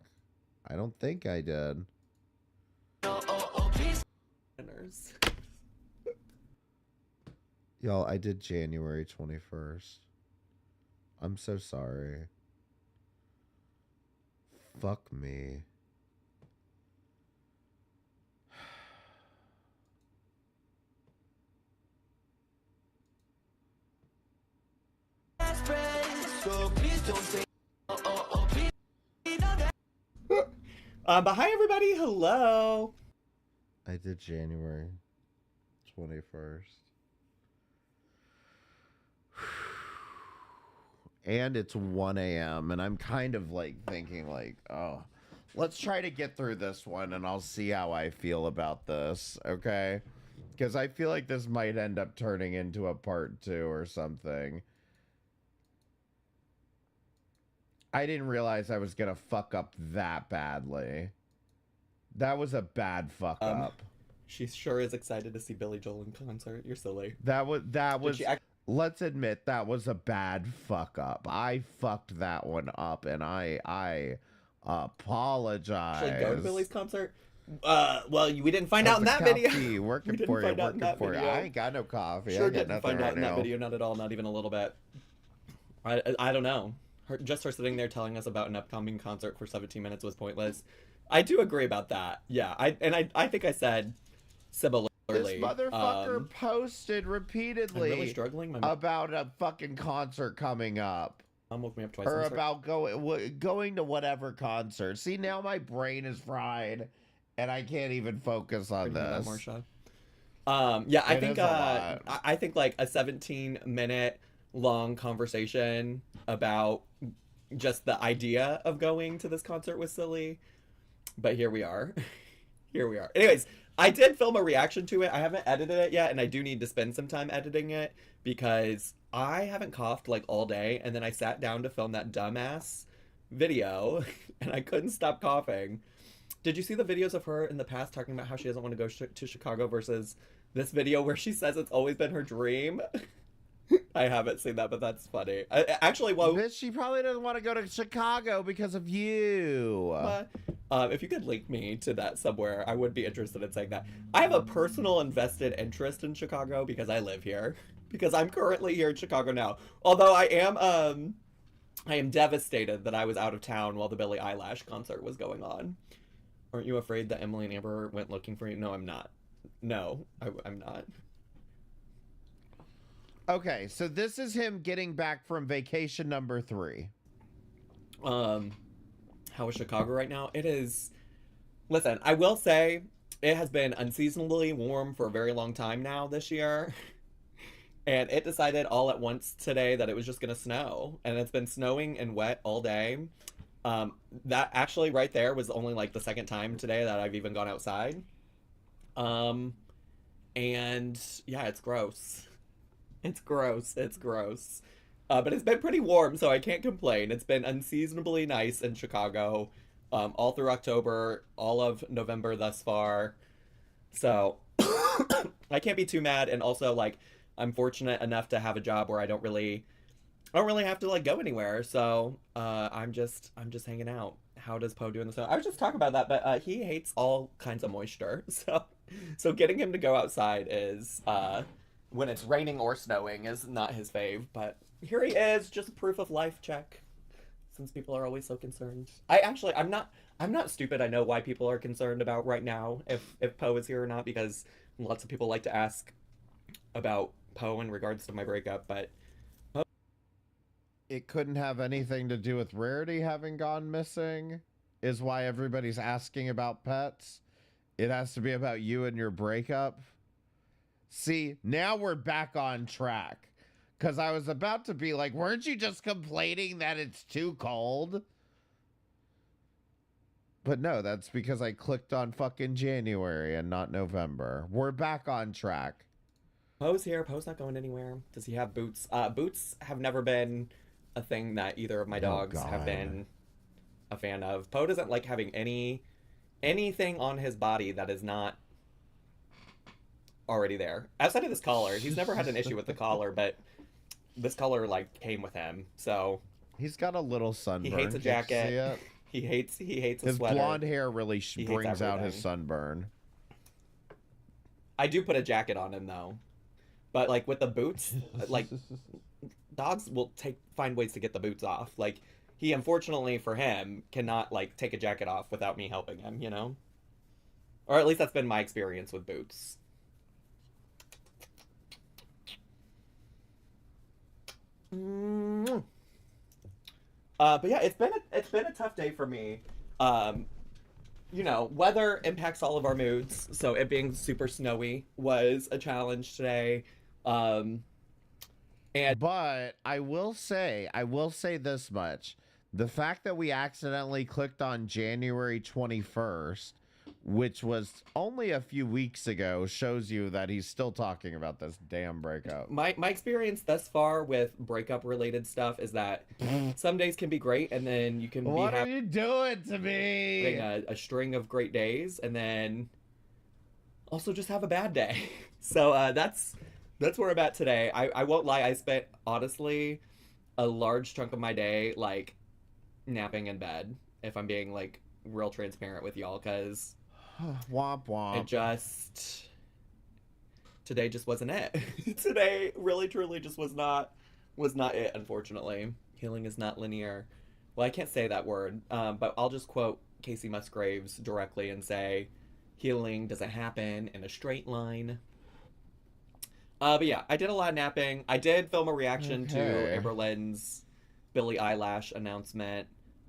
I don't think I did. Y'all, I did January 21st. I'm so sorry. Fuck me. But hi everybody, hello. I did January 21st. And it's 1 a.m. and I'm kind of like thinking like, oh, let's try to get through this one and I'll see how I feel about this, okay? Because I feel like this might end up turning into a part 2 or something. I didn't realize I was gonna fuck up that badly. That was a bad fuck up. She sure is excited to see Billy Joel in concert. You're silly. That was she let's admit that was a bad fuck up. I fucked that one up, and I apologize. actually go to Billy's concert? Well, we didn't find out in that video. Working for you, working for you. I ain't got no coffee. Sure I got didn't nothing find out right in that now. video, not at all, not even a little bit. I don't know. Her sitting there telling us about an upcoming concert for 17 minutes was pointless. I do agree about that. Yeah, I think I said similarly. This motherfucker posted repeatedly I'm really struggling. about a fucking concert coming up. Mom woke me up twice. Or about going to whatever concert. See, now my brain is fried, and I can't even focus on this. Yeah, I think like a 17-minute long conversation about just the idea of going to this concert was silly. But here we are. Here we are. Anyways, I did film a reaction to it. I haven't edited it yet, and I do need to spend some time editing it because I haven't coughed like all day, and then I sat down to film that dumbass video, and I couldn't stop coughing. Did you see the videos of her in the past talking about how she doesn't want to go to Chicago versus this video where she says it's always been her dream? I haven't seen that, but that's funny. Bitch, she probably doesn't want to go to Chicago because of you. If you could link me to that somewhere, I would be interested in saying that. I have a personal invested interest in Chicago because I live here. Because I'm currently here in Chicago now. Although I am devastated that I was out of town while the Billie Eilish concert was going on. Aren't you afraid that Emily and Amber went looking for you? No, I'm not. No, I'm not. Okay, so this is him getting back from vacation number 3. How is Chicago right now? It is... Listen, I will say it has been unseasonably warm for a very long time now this year. And it decided all at once today that it was just going to snow. And it's been snowing and wet all day. That actually right there was only like the second time today that I've even gone outside. And yeah, it's gross. It's gross. It's gross. But it's been pretty warm, so I can't complain. It's been unseasonably nice in Chicago all through October, all of November thus far. So I can't be too mad. And also, like, I'm fortunate enough to have a job where I don't really have to like go anywhere. So I'm just hanging out. How does Poe do in the snow? I was just talking about that, but he hates all kinds of moisture. So getting him to go outside is when it's raining or snowing is not his fave. But here he is, just proof of life check. Since people are always so concerned. I'm not stupid. I know why people are concerned about right now if Poe is here or not, because lots of people like to ask about Poe in regards to my breakup, but it couldn't have anything to do with Rarity having gone missing, is why everybody's asking about pets. It has to be about you and your breakup. See, now we're back on track. Because I was about to be like, weren't you just complaining that it's too cold? But no, that's because I clicked on fucking January and not November. We're back on track. Poe's here. Poe's not going anywhere. Does he have boots? Boots have never been a thing that either of my dogs have been a fan of. Poe doesn't like having anything on his body that is not already there. Outside of this collar, he's never had an issue with the collar, but this collar like came with him. So he's got a little sunburn. He hates a jacket. He hates a his sweater. His blonde hair really brings out his sunburn. I do put a jacket on him though. But like with the boots, like dogs will find ways to get the boots off. Like he, unfortunately for him, cannot like take a jacket off without me helping him, you know? Or at least that's been my experience with boots. But yeah, it's been a tough day for me. You know, weather impacts all of our moods, so it being super snowy was a challenge today. But I will say this much. The fact that we accidentally clicked on January 21st, which was only a few weeks ago, shows you that he's still talking about this damn breakup. My experience thus far with breakup related stuff is that some days can be great, and then you can What are you doing to me? A string of great days, and then also just have a bad day. So that's where I'm at today. I won't lie, I spent honestly a large chunk of my day like napping in bed, if I'm being like real transparent with y'all, because womp womp. it just today just wasn't it. Today really truly just was not it, unfortunately. Healing is not linear. Well, I can't say that word, but I'll just quote Casey Musgraves directly and say, healing doesn't happen in a straight line. But yeah, I did a lot of napping. I did film a reaction to Amberlynn's Billie Eyelash announcement.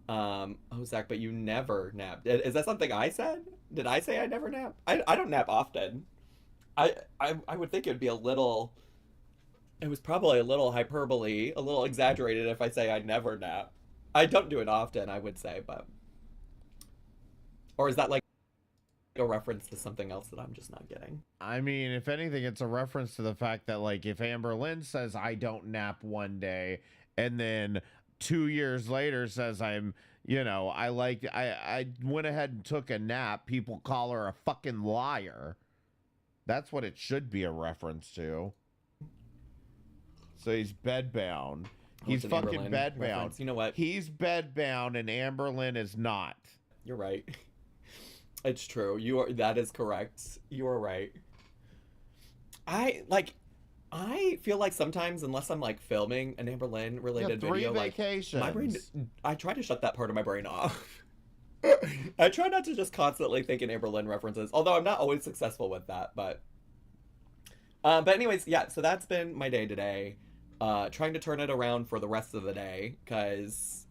Oh, Zach, but you never napped. Is that something I said? Did I say I never nap? I don't nap often. I would think it would be a little... It was probably a little hyperbole, a little exaggerated if I say I never nap. I don't do it often, I would say, but... Or is that like a reference to something else that I'm just not getting? I mean, if anything, it's a reference to the fact that, like, if Amberlynn says I don't nap one day, and then 2 years later says I'm, you know, I went ahead and took a nap, people call her a fucking liar. That's what it should be a reference to. So he's bedbound. He's fucking bedbound. You know what? He's bedbound and Amberlynn is not. You're right. It's true. That is correct. You are right. I feel like sometimes, unless I'm like filming an Amberlynn related video, like my brain, I try to shut that part of my brain off. I try not to just constantly think in Amberlynn references, although I'm not always successful with that. But anyways, yeah. So that's been my day today. Trying to turn it around for the rest of the day, because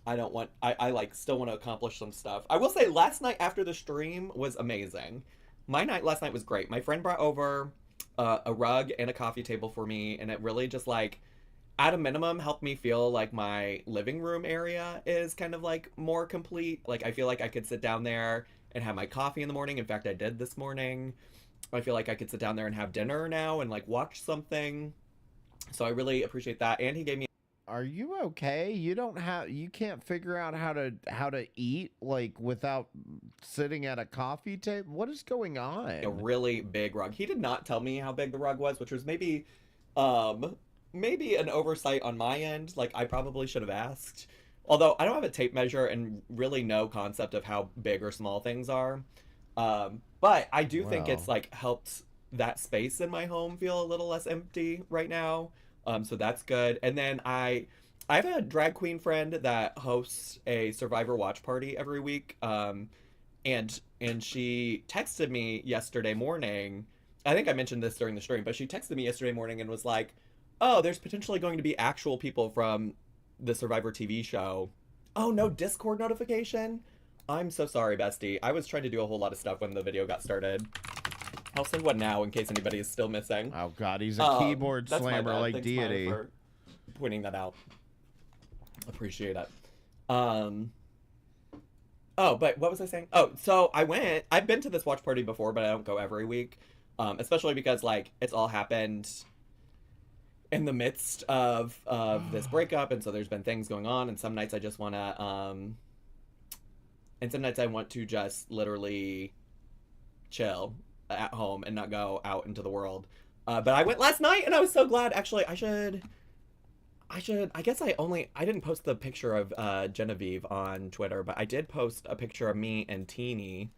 I like still want to accomplish some stuff. I will say last night after the stream was amazing. My night last night was great. My friend brought over a rug and a coffee table for me, and it really just like at a minimum helped me feel like my living room area is kind of like more complete. Like I feel like I could sit down there and have my coffee in the morning. In fact, I did this morning. I feel like I could sit down there and have dinner now and like watch something. So I really appreciate that. And he gave me... Are you okay? You can't figure out how to eat like without sitting at a coffee table? What is going on? A really big rug. He did not tell me how big the rug was, which was maybe an oversight on my end. Like I probably should have asked. Although I don't have a tape measure and really no concept of how big or small things are. But I do think it's like helped that space in my home feel a little less empty right now. So that's good. And then I have a drag queen friend that hosts a Survivor watch party every week. And she texted me yesterday morning. I think I mentioned this during the stream, but she texted me yesterday morning and was like, "Oh, there's potentially going to be actual people from the Survivor TV show." Oh, no Discord notification? I'm so sorry, bestie. I was trying to do a whole lot of stuff when the video got started. I'll send one now in case anybody is still missing. Oh god, he's a keyboard slammer like Thanks, deity. Maya, for pointing that out. Appreciate it. Oh, but what was I saying? Oh, so I've been to this watch party before, but I don't go every week. Especially because like it's all happened in the midst of this breakup, and so there's been things going on, and some nights I just wanna and some nights I want to just literally chill at home and not go out into the world. But I went last night and I was so glad. Actually, I guess I didn't post the picture of Genevieve on Twitter, but I did post a picture of me and Teeny.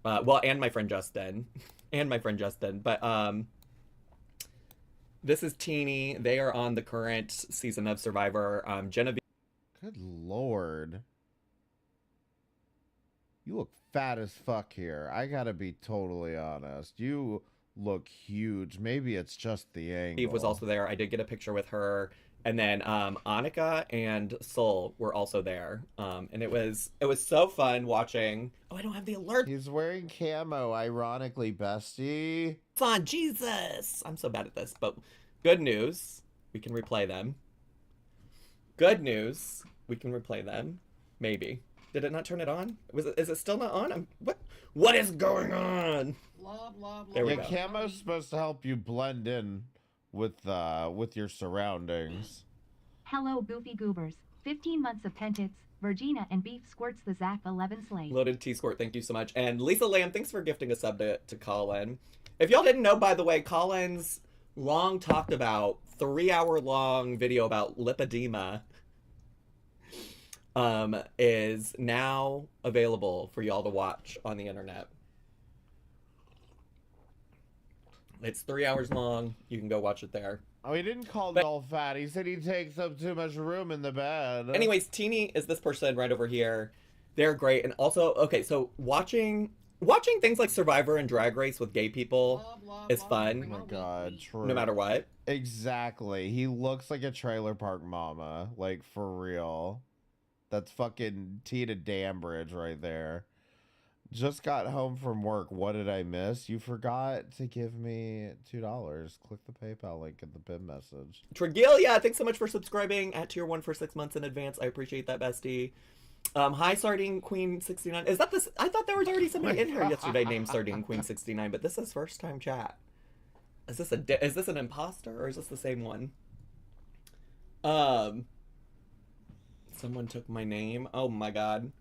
And my friend Justin. But this is Teeny. They are on the current season of Survivor. Genevieve. Good lord. You look fat as fuck here. I gotta be totally honest. You look huge. Maybe it's just the angle. Eve was also there. I did get a picture with her. And then Annika and Sol were also there. And it was so fun watching. Oh, I don't have the alert. He's wearing camo, ironically, bestie. Son, Jesus. I'm so bad at this. But good news. We can replay them. Good news. We can replay them. Maybe. Did it not turn it on? Is it still not on? What is going on? Blah, blah, blah. There we go. Camo's supposed to help you blend in with your surroundings. Hello, goofy goobers. 15 months of pentits, Virginia and Beef squirts the Zach 11 slay. Loaded T Squirt, thank you so much. And Lisa Lamb, thanks for gifting a sub to Colin. If y'all didn't know, by the way, Colin's long talked about 3-hour long video about lipedema is now available for y'all to watch on the internet. It's 3 hours long. You can go watch it there. Oh, he didn't call it all fat. He said he takes up too much room in the bed. Anyways, Teeny is this person right over here. They're great. And also, okay, so watching things like Survivor and Drag Race with gay people is fun. Oh my god, true. No matter what. Exactly. He looks like a trailer park mama. Like, for real. That's fucking Tina Dambridge right there. Just got home from work. What did I miss? You forgot to give me $2. Click the PayPal link in the pin message. Tregelia, thanks so much for subscribing at tier 1 for 6 months in advance. I appreciate that, bestie. Hi, Sardine Queen 69. Is that this? I thought there was already somebody in here yesterday named Sardine Queen 69, but this is first time chat. Is this an imposter or is this the same one? Someone took my name. Oh my god.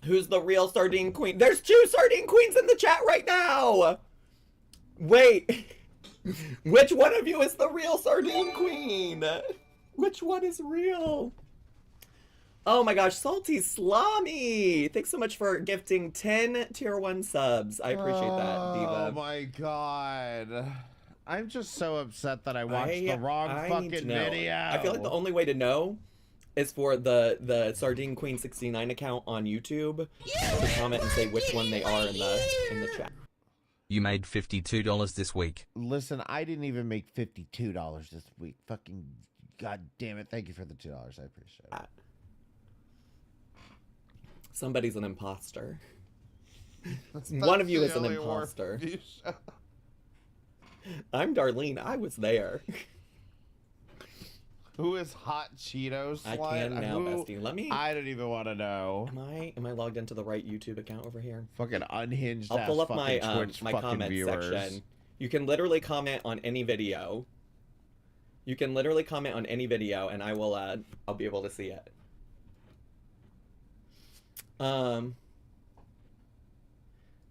Who's the real Sardine Queen? There's 2 Sardine Queens in the chat right now! Wait. Which one of you is the real Sardine Queen? Which one is real? Oh my gosh, Salty Slami! Thanks so much for gifting 10 tier 1 subs. I appreciate that, Diva. Oh my god. I'm just so upset that I watched the wrong fucking video. I feel like the only way to know is for the Sardine Queen 69 account on YouTube to comment and say which one they are in the chat. You made $52 this week. Listen, I didn't even make $52 this week. Fucking god damn it. Thank you for the $2. I appreciate it. Somebody's an imposter. One of you is an imposter. I'm Darlene. I was there. Who is Hot Cheetos? I can now, bestie. Let me. I don't even want to know. Am I logged into the right YouTube account over here? Fucking unhinged. I'll pull up my Twitch my comment viewers. section. You can literally comment on any video. You can literally comment on any video, and I will. I'll be able to see it.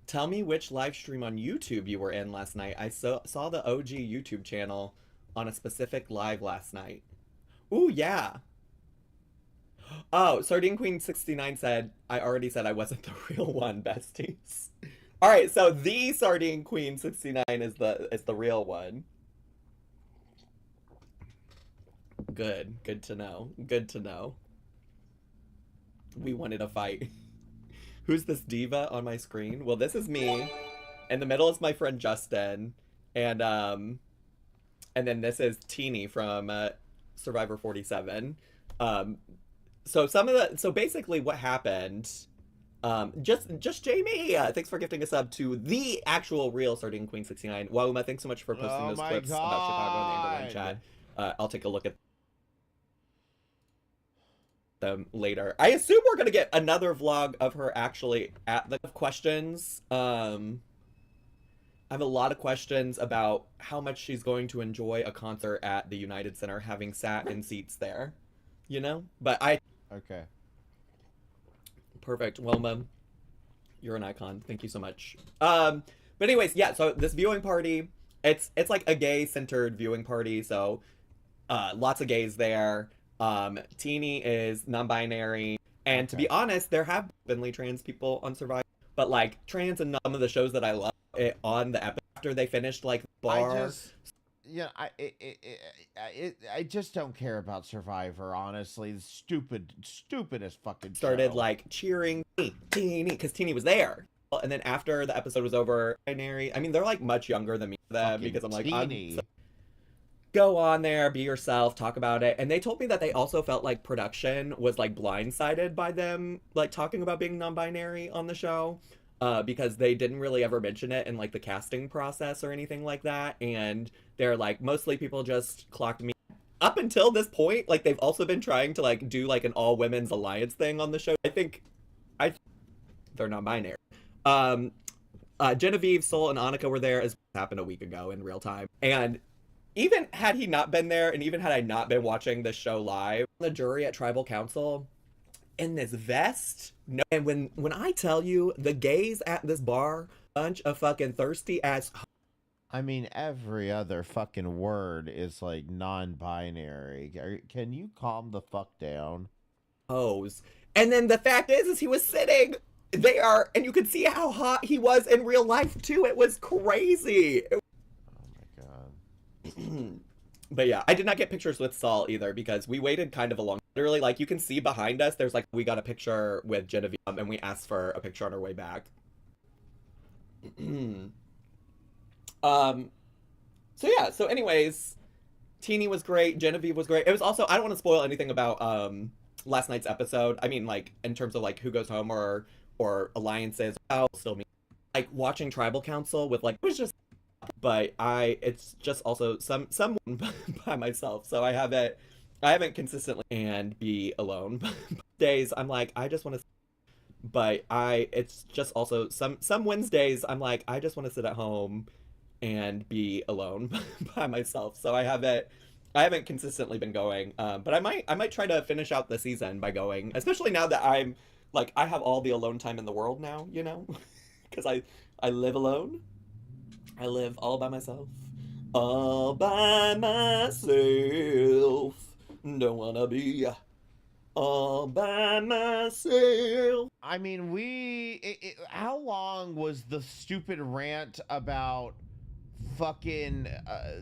Tell me which live stream on YouTube you were in last night. I saw the OG YouTube channel on a specific live last night. Ooh, yeah. Oh, Sardine Queen 69 said, I already said I wasn't the real one, besties. All right, so the Sardine Queen 69 is the real one. Good to know. Good to know. We wanted a fight. Who's this diva on my screen? Well, this is me. In the middle is my friend Justin, and then this is Teeny from Survivor 47. So basically what happened, just Jamie, thanks for gifting a sub to the actual real Sardine Queen 69. Wauma, thanks so much for posting those clips about Chicago in the Amberlynn chat. I'll take a look at them later. I assume we're gonna get another vlog of her actually at the questions. I have a lot of questions about how much she's going to enjoy a concert at the United Center, having sat in seats there, you know? Okay. Perfect. Well, Mom, you're an icon. Thank you so much. But anyways, yeah, so this viewing party, it's like a gay-centered viewing party, so lots of gays there. Teeny is non-binary, and to be honest, there have been trans people on Survivor, but like trans and some of the shows that I love on the episode after they finished like bar. I just don't care about Survivor, honestly. It's stupidest fucking started show. Like cheering Teeny because Teeny was there, and then after the episode was over, binary. I mean, they're like much younger than me, because I'm like, go on there, be yourself, talk about it. And they told me that they also felt like production was like blindsided by them like talking about being non-binary on the show, because they didn't really ever mention it in like the casting process or anything like that. And they're like, mostly people just clocked me. Up until this point, like they've also been trying to like do like an all women's alliance thing on the show. I think they're non-binary. Genevieve, Soul, and Annika were there, as happened a week ago in real time. And even had he not been there, and even had I not been watching the show live, the jury at tribal council in this vest. No, and when I tell you the gays at this bar, bunch of fucking thirsty ass. I mean, every other fucking word is like non-binary. Can you calm the fuck down? Hoes. And then the fact is he was sitting there, and you could see how hot he was in real life too. It was crazy. Oh my god. But yeah, I did not get pictures with Saul either because we waited kind of a long. Literally, like you can see behind us, there's like we got a picture with Genevieve, and we asked for a picture on our way back. So yeah. So anyways, Teeny was great. Genevieve was great. It was also, I don't want to spoil anything about last night's episode. I mean, like in terms of like who goes home or alliances. I'll still mean like watching Tribal Council with like it was just. But it's just also someone by myself. So I haven't consistently and be alone. Days I'm like I just want to. But it's just also some Wednesdays I'm like I just want to sit at home and be alone by myself. So I haven't consistently been going. But I might try to finish out the season by going, especially now that I'm like I have all the alone time in the world now, you know, because I live alone. I live all by myself. All by myself. Don't wanna be all by myself. I mean, how long was the stupid rant about fucking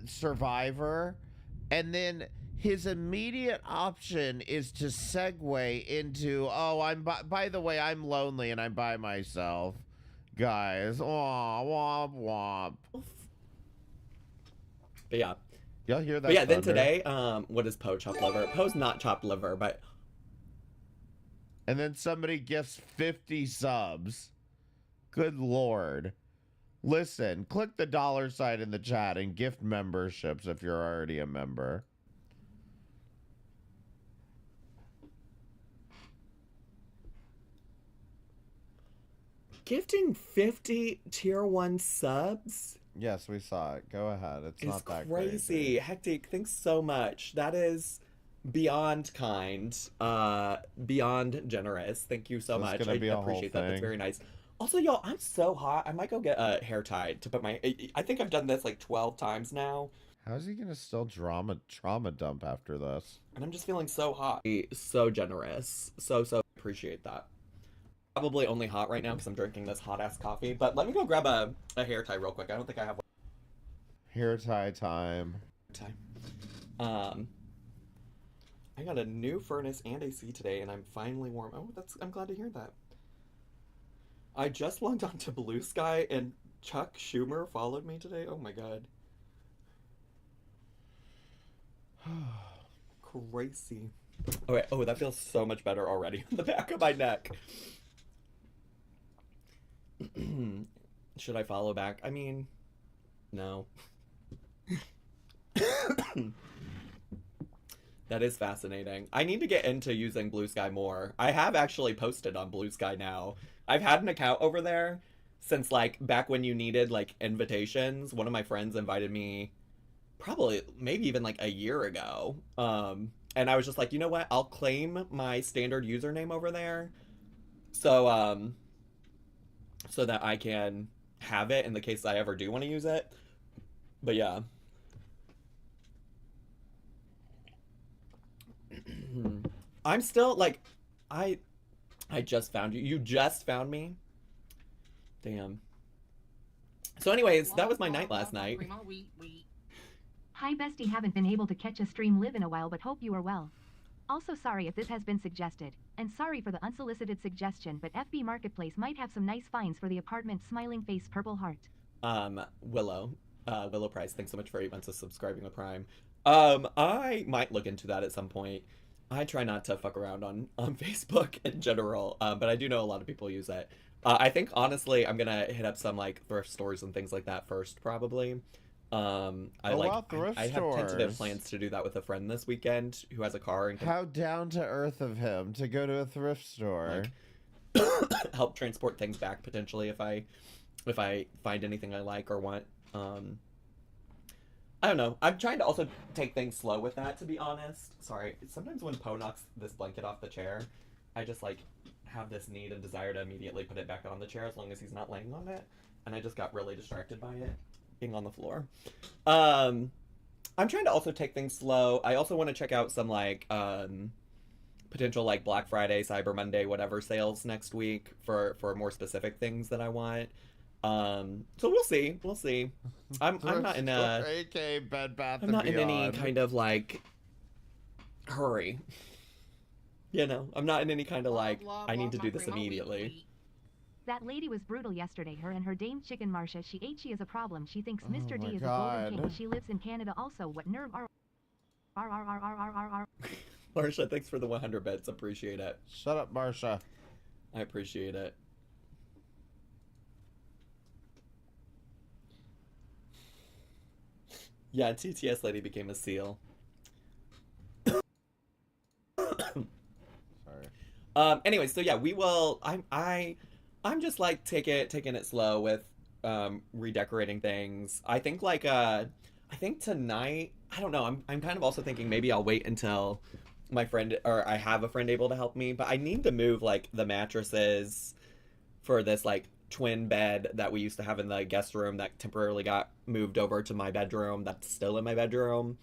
Survivor? And then his immediate option is to segue into, oh, by the way, I'm lonely and I'm by myself. Guys, womp womp. But yeah. Y'all hear that? But yeah, thunder? then today, what is Poe chopped liver? Poe's not chopped liver, but. And then somebody gets 50 subs. Good lord. Listen, click the $sign in the chat and gift memberships if you're already a member. Gifting 50 tier 1 subs? Yes, we saw it. Go ahead. It's not that crazy. Hectic, thanks so much. That is beyond kind, beyond generous. Thank you so much. I appreciate that. That's very nice. Also, y'all, I'm so hot. I might go get a hair tied to put my... I think I've done this like 12 times now. How's he gonna still trauma dump after this? And I'm just feeling so hot. So generous. So appreciate that. Probably only hot right now because I'm drinking this hot-ass coffee. But let me go grab a hair tie real quick. I don't think I have one. Hair tie time. I got a new furnace and AC today, and I'm finally warm. Oh, I'm glad to hear that. I just logged on to Blue Sky, and Chuck Schumer followed me today. Oh my god. Crazy. Okay. Oh, that feels so much better already. The back of my neck. Should I follow back? I mean, no. That is fascinating. I need to get into using Blue Sky more. I have actually posted on Blue Sky now. I've had an account over there since like back when you needed like invitations. One of my friends invited me probably maybe even like a year ago. And I was just like, you know what? I'll claim my standard username over there. So that I can have it in the case I ever do want to use it. But yeah. I'm still like, I just found you. You just found me? Damn. So anyways, that was my night last night. Hi bestie, haven't been able to catch a stream live in a while but hope you are well. Also sorry if this has been suggested, and sorry for the unsolicited suggestion, but FB Marketplace might have some nice finds for the apartment smiling face purple heart. Willow Price, thanks so much for 8 months of subscribing with Prime. I might look into that at some point. I try not to fuck around on Facebook in general, but I do know a lot of people use it. I think honestly I'm gonna hit up some like thrift stores and things like that first probably. I have tentative plans to do that with a friend this weekend who has a car and how down to earth of him to go to a thrift store. Like, help transport things back potentially if I find anything I like or want. I don't know. I'm trying to also take things slow with that, to be honest. Sorry. Sometimes when Poe knocks this blanket off the chair, I just like have this need and desire to immediately put it back on the chair as long as he's not laying on it. And I just got really distracted by it being on the floor. I'm trying to also take things slow. I also want to check out some like potential like Black Friday, Cyber Monday, whatever sales next week for more specific things that I want. So we'll see. We'll see. I'm not in a AK Bed Bath I'm not in any kind of like hurry. You know, I'm not in any kind of like I need to do this immediately. That lady was brutal yesterday. Her and her Dame Chicken Marsha. She is a problem. She thinks Oh Mr. D my is a God. golden king. She lives in Canada also. What nerve are Marsha, thanks for the 100 bits. Appreciate it. Shut up, Marsha. I appreciate it. Yeah, TTS lady became a seal. Sorry. Anyway, so yeah, we will. I'm just like taking it slow with redecorating things. I think like I think tonight. I don't know. I'm kind of also thinking maybe I'll wait until my friend or I have a friend able to help me. But I need to move like the mattresses for this like twin bed that we used to have in the guest room that temporarily got moved over to my bedroom. That's still in my bedroom.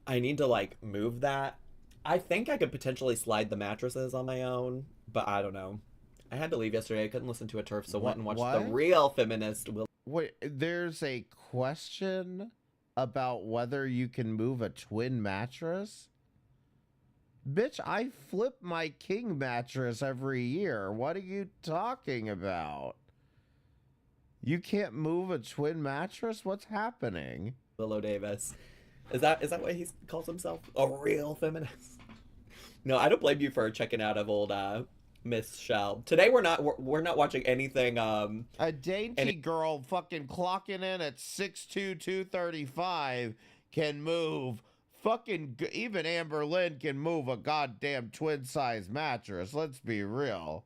I need to like move that. I think I could potentially slide the mattresses on my own, but I don't know. I had to leave yesterday. I couldn't listen to a turf, so went and watched The Real Feminist. Wait, there's a question about whether you can move a twin mattress? Bitch, I flip my king mattress every year. What are you talking about? You can't move a twin mattress? What's happening? Willow Davis. Is that what he calls himself? A real feminist? No, I don't blame you for checking out of old Miss Shell. Today we're not watching anything. A dainty girl fucking clocking in at 6'2", 235 can move. Fucking even Amberlynn can move a goddamn twin size mattress. Let's be real.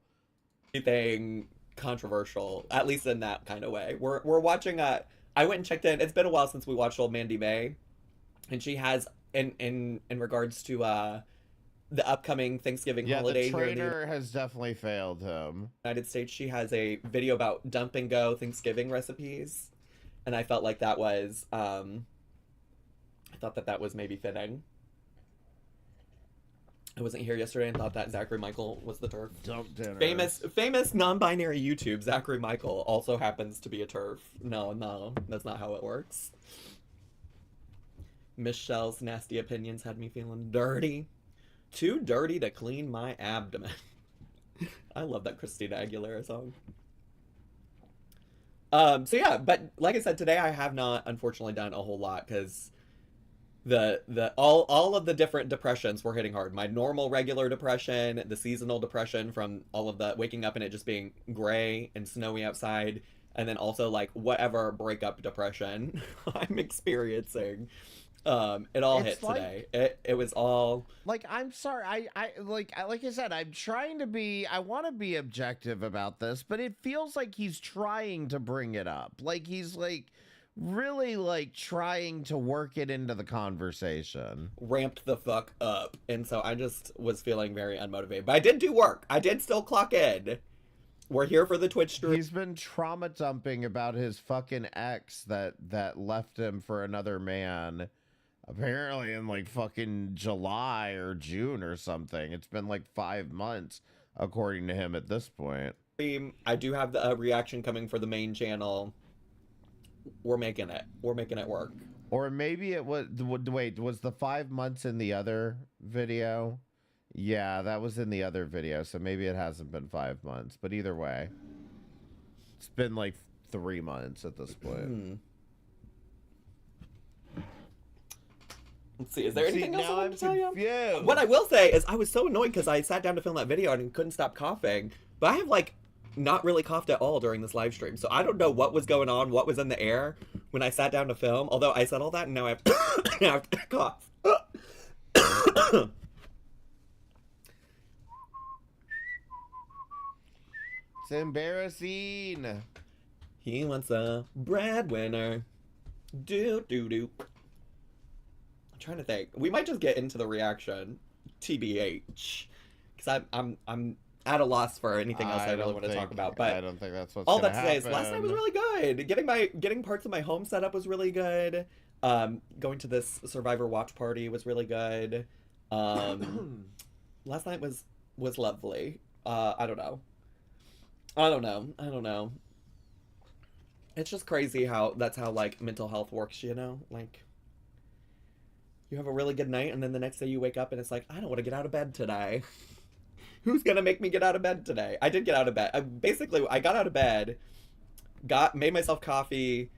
Anything controversial, at least in that kind of way. We're watching. I went and checked in. It's been a while since we watched old Mandy May, and she has in regards to the upcoming Thanksgiving holiday. The trainer has definitely failed him. United States, she has a video about dump and go Thanksgiving recipes, and I felt like that was I thought that was maybe fitting. I wasn't here yesterday and thought that Zachary Michael was the turf. Dump dinner. Famous non-binary YouTube Zachary Michael also happens to be a turf. No, that's not how it works. Michelle's nasty opinions had me feeling dirty. Too dirty to clean my abdomen. I love that Christina Aguilera song. So yeah, but like I said, today I have not unfortunately done a whole lot because all of the different depressions were hitting hard. My normal regular depression, the seasonal depression from all of the waking up and it just being gray and snowy outside, and then also like whatever breakup depression I'm experiencing. It all hit today. It was all like, I'm sorry. Like I said, I'm trying to be, I want to be objective about this, but it feels like he's trying to bring it up. Like he's like really like trying to work it into the conversation. Ramped the fuck up. And so I just was feeling very unmotivated. But I did do work. I did still clock in. We're here for the Twitch stream. He's been trauma dumping about his fucking ex that left him for another man. Apparently in like fucking July or June or something. It's been like 5 months, according to him at this point. I do have the reaction coming for the main channel. We're making it. We're making it work. Or maybe it was... Wait, was the 5 months in the other video? Yeah, that was in the other video, so maybe it hasn't been 5 months. But either way, it's been like 3 months at this point. Let's see, is there anything else I want to tell you? Confused. What I will say is I was so annoyed because I sat down to film that video and couldn't stop coughing. But I have like not really coughed at all during this live stream. So I don't know what was going on, what was in the air when I sat down to film. Although I said all that and now I have, now I have to cough. It's embarrassing. He wants a breadwinner. Do. trying to think. We might just get into the reaction, TBH, because I'm at a loss for anything else I really want to talk about. But I don't think that's what's all gonna that to say is happen. last night was really good. Getting parts of my home set up was really good. Going to this Survivor watch party was really good. Last night was lovely. I don't know. It's just crazy how that's how like mental health works, you know? Like you have a really good night and then the next day you wake up and it's like, I don't want to get out of bed today. Who's gonna make me get out of bed today? I did get out of bed. I got out of bed, made myself coffee,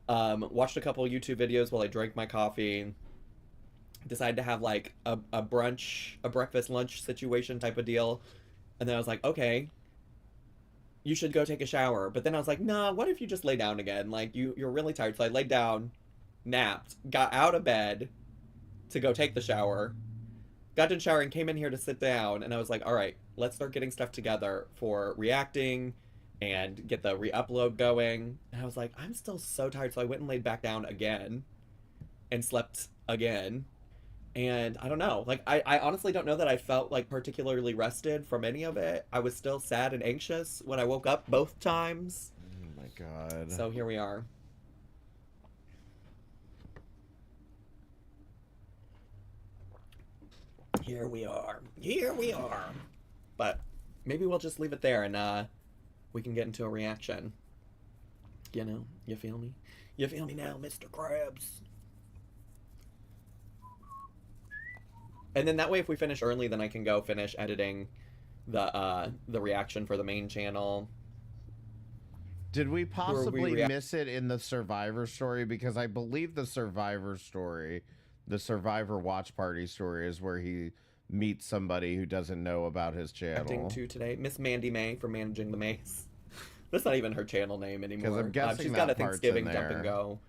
watched a couple YouTube videos while I drank my coffee, decided to have like a brunch, a breakfast lunch situation type of deal, and then I was like, okay, you should go take a shower. But then I was like, nah, what if you just lay down again? Like you're really tired. So I laid down, napped, got out of bed to go take the shower, got done showering, came in here to sit down, and I was like, all right, let's start getting stuff together for reacting and get the re-upload going. And I was like, I'm still so tired. So I went and laid back down again and slept again. And I don't know, like, I honestly don't know that I felt like particularly rested from any of it. I was still sad and anxious when I woke up both times. Oh my God. So here we are. Here we are. But maybe we'll just leave it there and we can get into a reaction. You know, you feel me? You feel me now, Mr. Krabs? And then that way, if we finish early, then I can go finish editing the reaction for the main channel. Did we possibly miss it in the Survivor story? Because I believe the Survivor story, the Survivor watch party story, is where he meets somebody who doesn't know about his channel. Acting to today, Miss Mandy May for Managing the Maze. That's not even her channel name anymore. Because I'm guessing she's that got a part's Thanksgiving in dump and there. go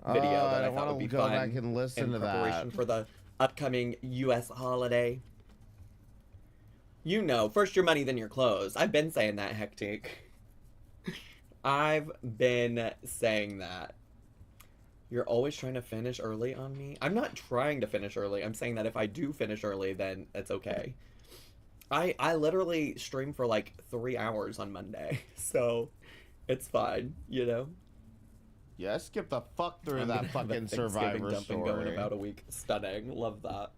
video that I thought would be go fun back and listen in to preparation that for the upcoming U.S. holiday. You know, first your money, then your clothes. I've been saying that, Hectic. I've been saying that. You're always trying to finish early on me. I'm not trying to finish early. I'm saying that if I do finish early, then it's okay. I literally streamed for like 3 hours on Monday, so it's fine, you know? Yeah, skip the fuck through I'm that gonna have a fucking Thanksgiving Survivor dump and story. go in about a week. Stunning. Love that.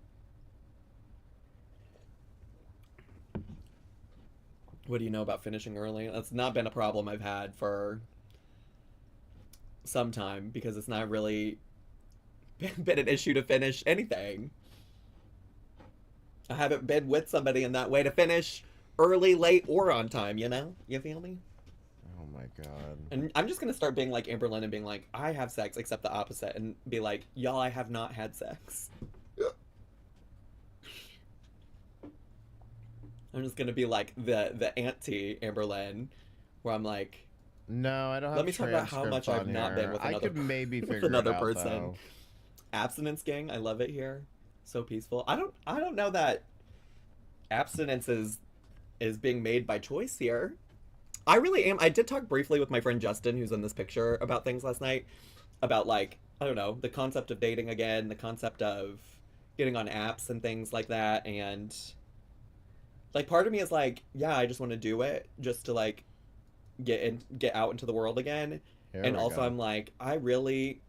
What do you know about finishing early? That's not been a problem I've had for some time because it's not really been an issue to finish anything. I haven't been with somebody in that way to finish early, late, or on time, you know? You feel me? Oh my God. And I'm just gonna start being like Amberlynn and being like, I have sex, except the opposite, and be like, y'all, I have not had sex. I'm just gonna be like the auntie Amberlynn, where I'm like, no, I don't have let me talk about how much I've not been with I another, could maybe with figure another it out, person. though. Abstinence gang, I love it here. So peaceful. I don't know that abstinence is being made by choice here. I really am. I did talk briefly with my friend Justin, who's in this picture, about things last night. About, like, I don't know, the concept of dating again, the concept of getting on apps and things like that. And, like, part of me is like, yeah, I just want to do it just to, like, get out into the world again. And also I'm like, I really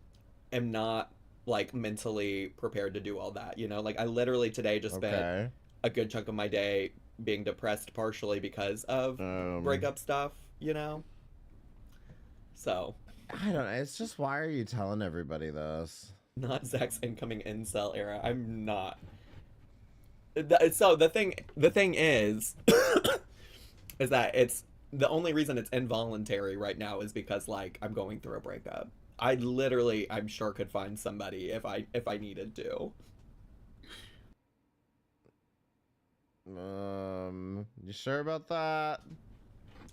am not, like, mentally prepared to do all that, you know? Like, I literally today just spent a good chunk of my day being depressed partially because of breakup stuff, you know? So. I don't know. It's just, why are you telling everybody this? Not Zach's incoming incel era. I'm not. So the thing is, is that it's, the only reason it's involuntary right now is because, like, I'm going through a breakup. I literally, I'm sure, could find somebody if I needed to. You sure about that?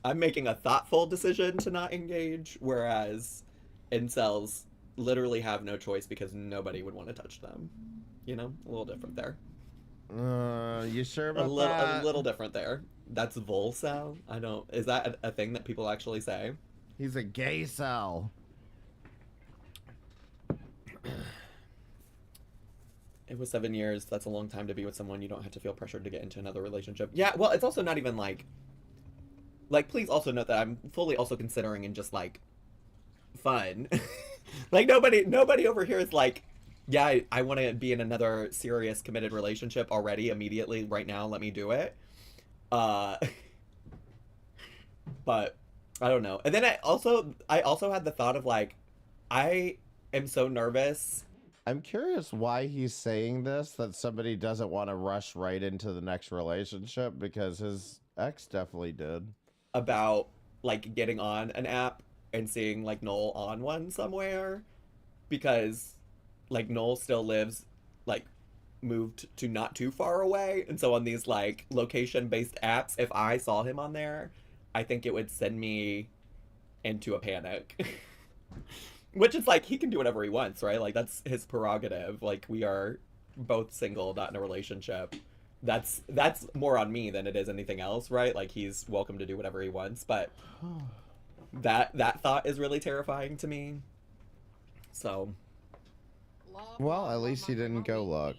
I'm making a thoughtful decision to not engage, whereas incels literally have no choice because nobody would want to touch them. You know, a little different there. You sure about that? A little different there. That's volcel? I don't... Is that a thing that people actually say? He's a gay cell. It was 7 years. That's a long time to be with someone. You don't have to feel pressured to get into another relationship. Yeah, well, it's also not even like, please also note that I'm fully also considering in just like fun. Like nobody over here is like, yeah, I want to be in another serious committed relationship already immediately right now. Let me do it. But I don't know. And then I also had the thought of like, I am so nervous. I'm curious why he's saying this, that somebody doesn't want to rush right into the next relationship, because his ex definitely did. About like getting on an app and seeing like Noel on one somewhere, because like Noel still lives like moved to not too far away, and so on these like location based apps, if I saw him on there, I think it would send me into a panic. Which is like, he can do whatever he wants, right? Like that's his prerogative. Like we are both single, not in a relationship. That's more on me than it is anything else, right? Like he's welcome to do whatever he wants, but that thought is really terrifying to me. So, well, at least he didn't go look.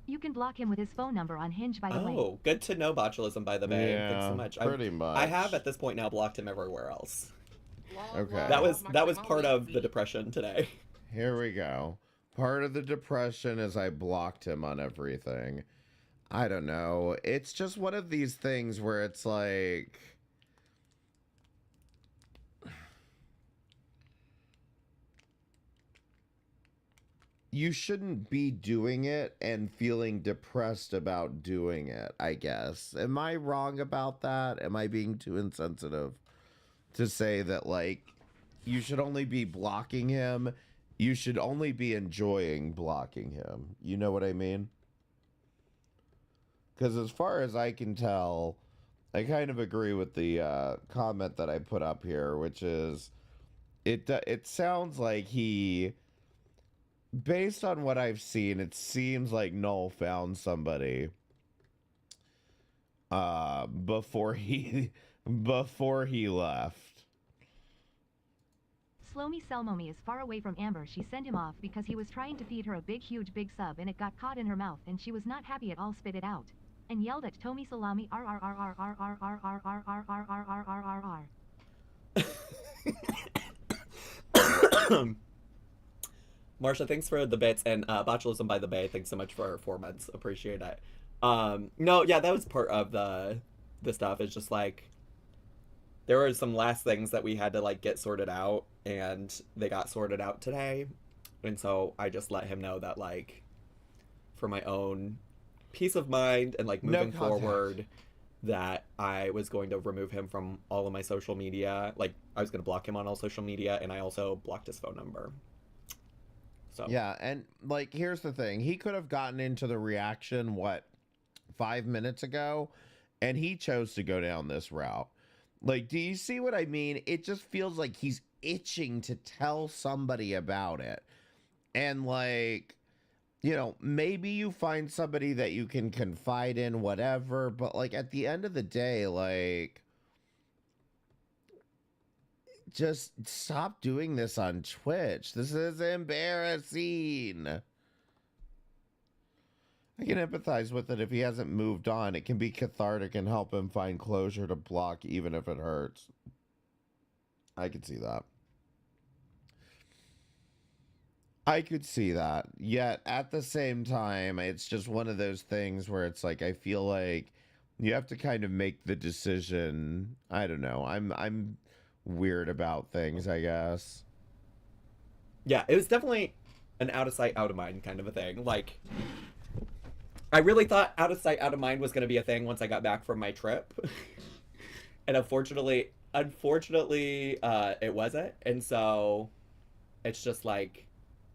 You can block him with his phone number on Hinge, by the way. Oh, good to know, botulism, by the way. Yeah, thanks so much. pretty much. I have at this point now blocked him everywhere else. Okay. That was part of the depression today. Here we go. Part of the depression is I blocked him on everything. I don't know. It's just one of these things where it's like, you shouldn't be doing it and feeling depressed about doing it, I guess. Am I wrong about that? Am I being too insensitive to say that, like, you should only be blocking him? You should only be enjoying blocking him. You know what I mean? Because as far as I can tell, I kind of agree with the comment that I put up here, which is, it sounds like he, based on what I've seen, it seems like Noel found somebody before he left. Slomi Selmomi is far away from Amber. She sent him off because he was trying to feed her a big sub and it got caught in her mouth and she was not happy at all, spit it out and yelled at Tomi Salami r. Marsha, thanks for the bits, and botulism by the bay, thanks so much for 4 months. Appreciate it. No, yeah, that was part of the stuff. It's just like, there were some last things that we had to like get sorted out, and they got sorted out today. And so I just let him know that, like, for my own peace of mind and like moving forward, that I was going to remove him from all of my social media. Like, I was going to block him on all social media, and I also blocked his phone number. So yeah, and like, here's the thing. He could have gotten into the reaction, 5 minutes ago, and he chose to go down this route. Like, do you see what I mean? It just feels like he's itching to tell somebody about it. And like, you know, maybe you find somebody that you can confide in, whatever, but like at the end of the day, like, just stop doing this on Twitch. This is embarrassing. I can empathize with it if he hasn't moved on. It can be cathartic and help him find closure to block, even if it hurts. I could see that. I could see that. Yet at the same time, it's just one of those things where it's like, I feel like you have to kind of make the decision. I don't know. I'm weird about things, I guess. Yeah, it was definitely an out of sight, out of mind kind of a thing. Like, I really thought out of sight, out of mind was going to be a thing once I got back from my trip. And unfortunately, it wasn't. And so it's just like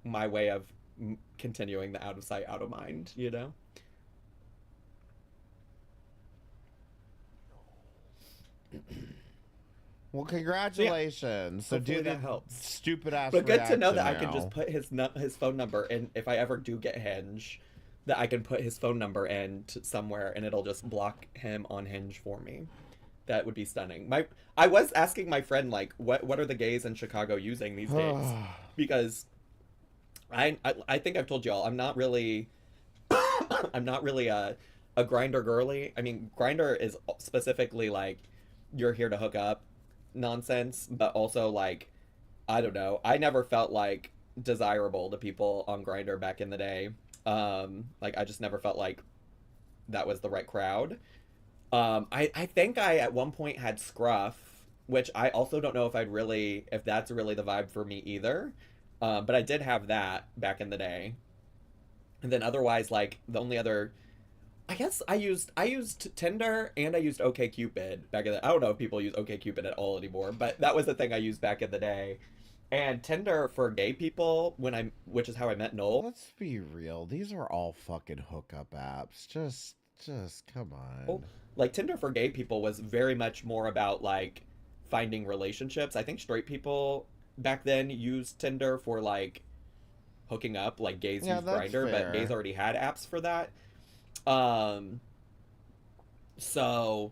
my way of continuing the out of sight, out of mind, you know? Well, congratulations. So do that helps. Stupid ass. But good to know that now. I can just put his phone number, and if I ever do get Hinge, that I can put his phone number in somewhere, and it'll just block him on Hinge for me. That would be stunning. I was asking my friend, like, what are the gays in Chicago using these days? Because I think I've told y'all, I'm not really I'm not really a grinder girly. I mean, grinder is specifically like you're here to hook up nonsense, but also like I don't know. I never felt like desirable to people on Grinder back in the day. Like I just never felt like that was the right crowd. I think I at one point had Scruff, which I also don't know if that's really the vibe for me either. But I did have that back in the day. And then otherwise, like the only other, I guess I used Tinder and I used OkCupid back in the. I don't know if people use OkCupid at all anymore, but that was the thing I used back in the day. And Tinder for gay people which is how I met Noel. Let's be real. These are all fucking hookup apps. Just come on. Like Tinder for gay people was very much more about like finding relationships. I think straight people back then used Tinder for like hooking up, like gays used Grindr, but gays already had apps for that. So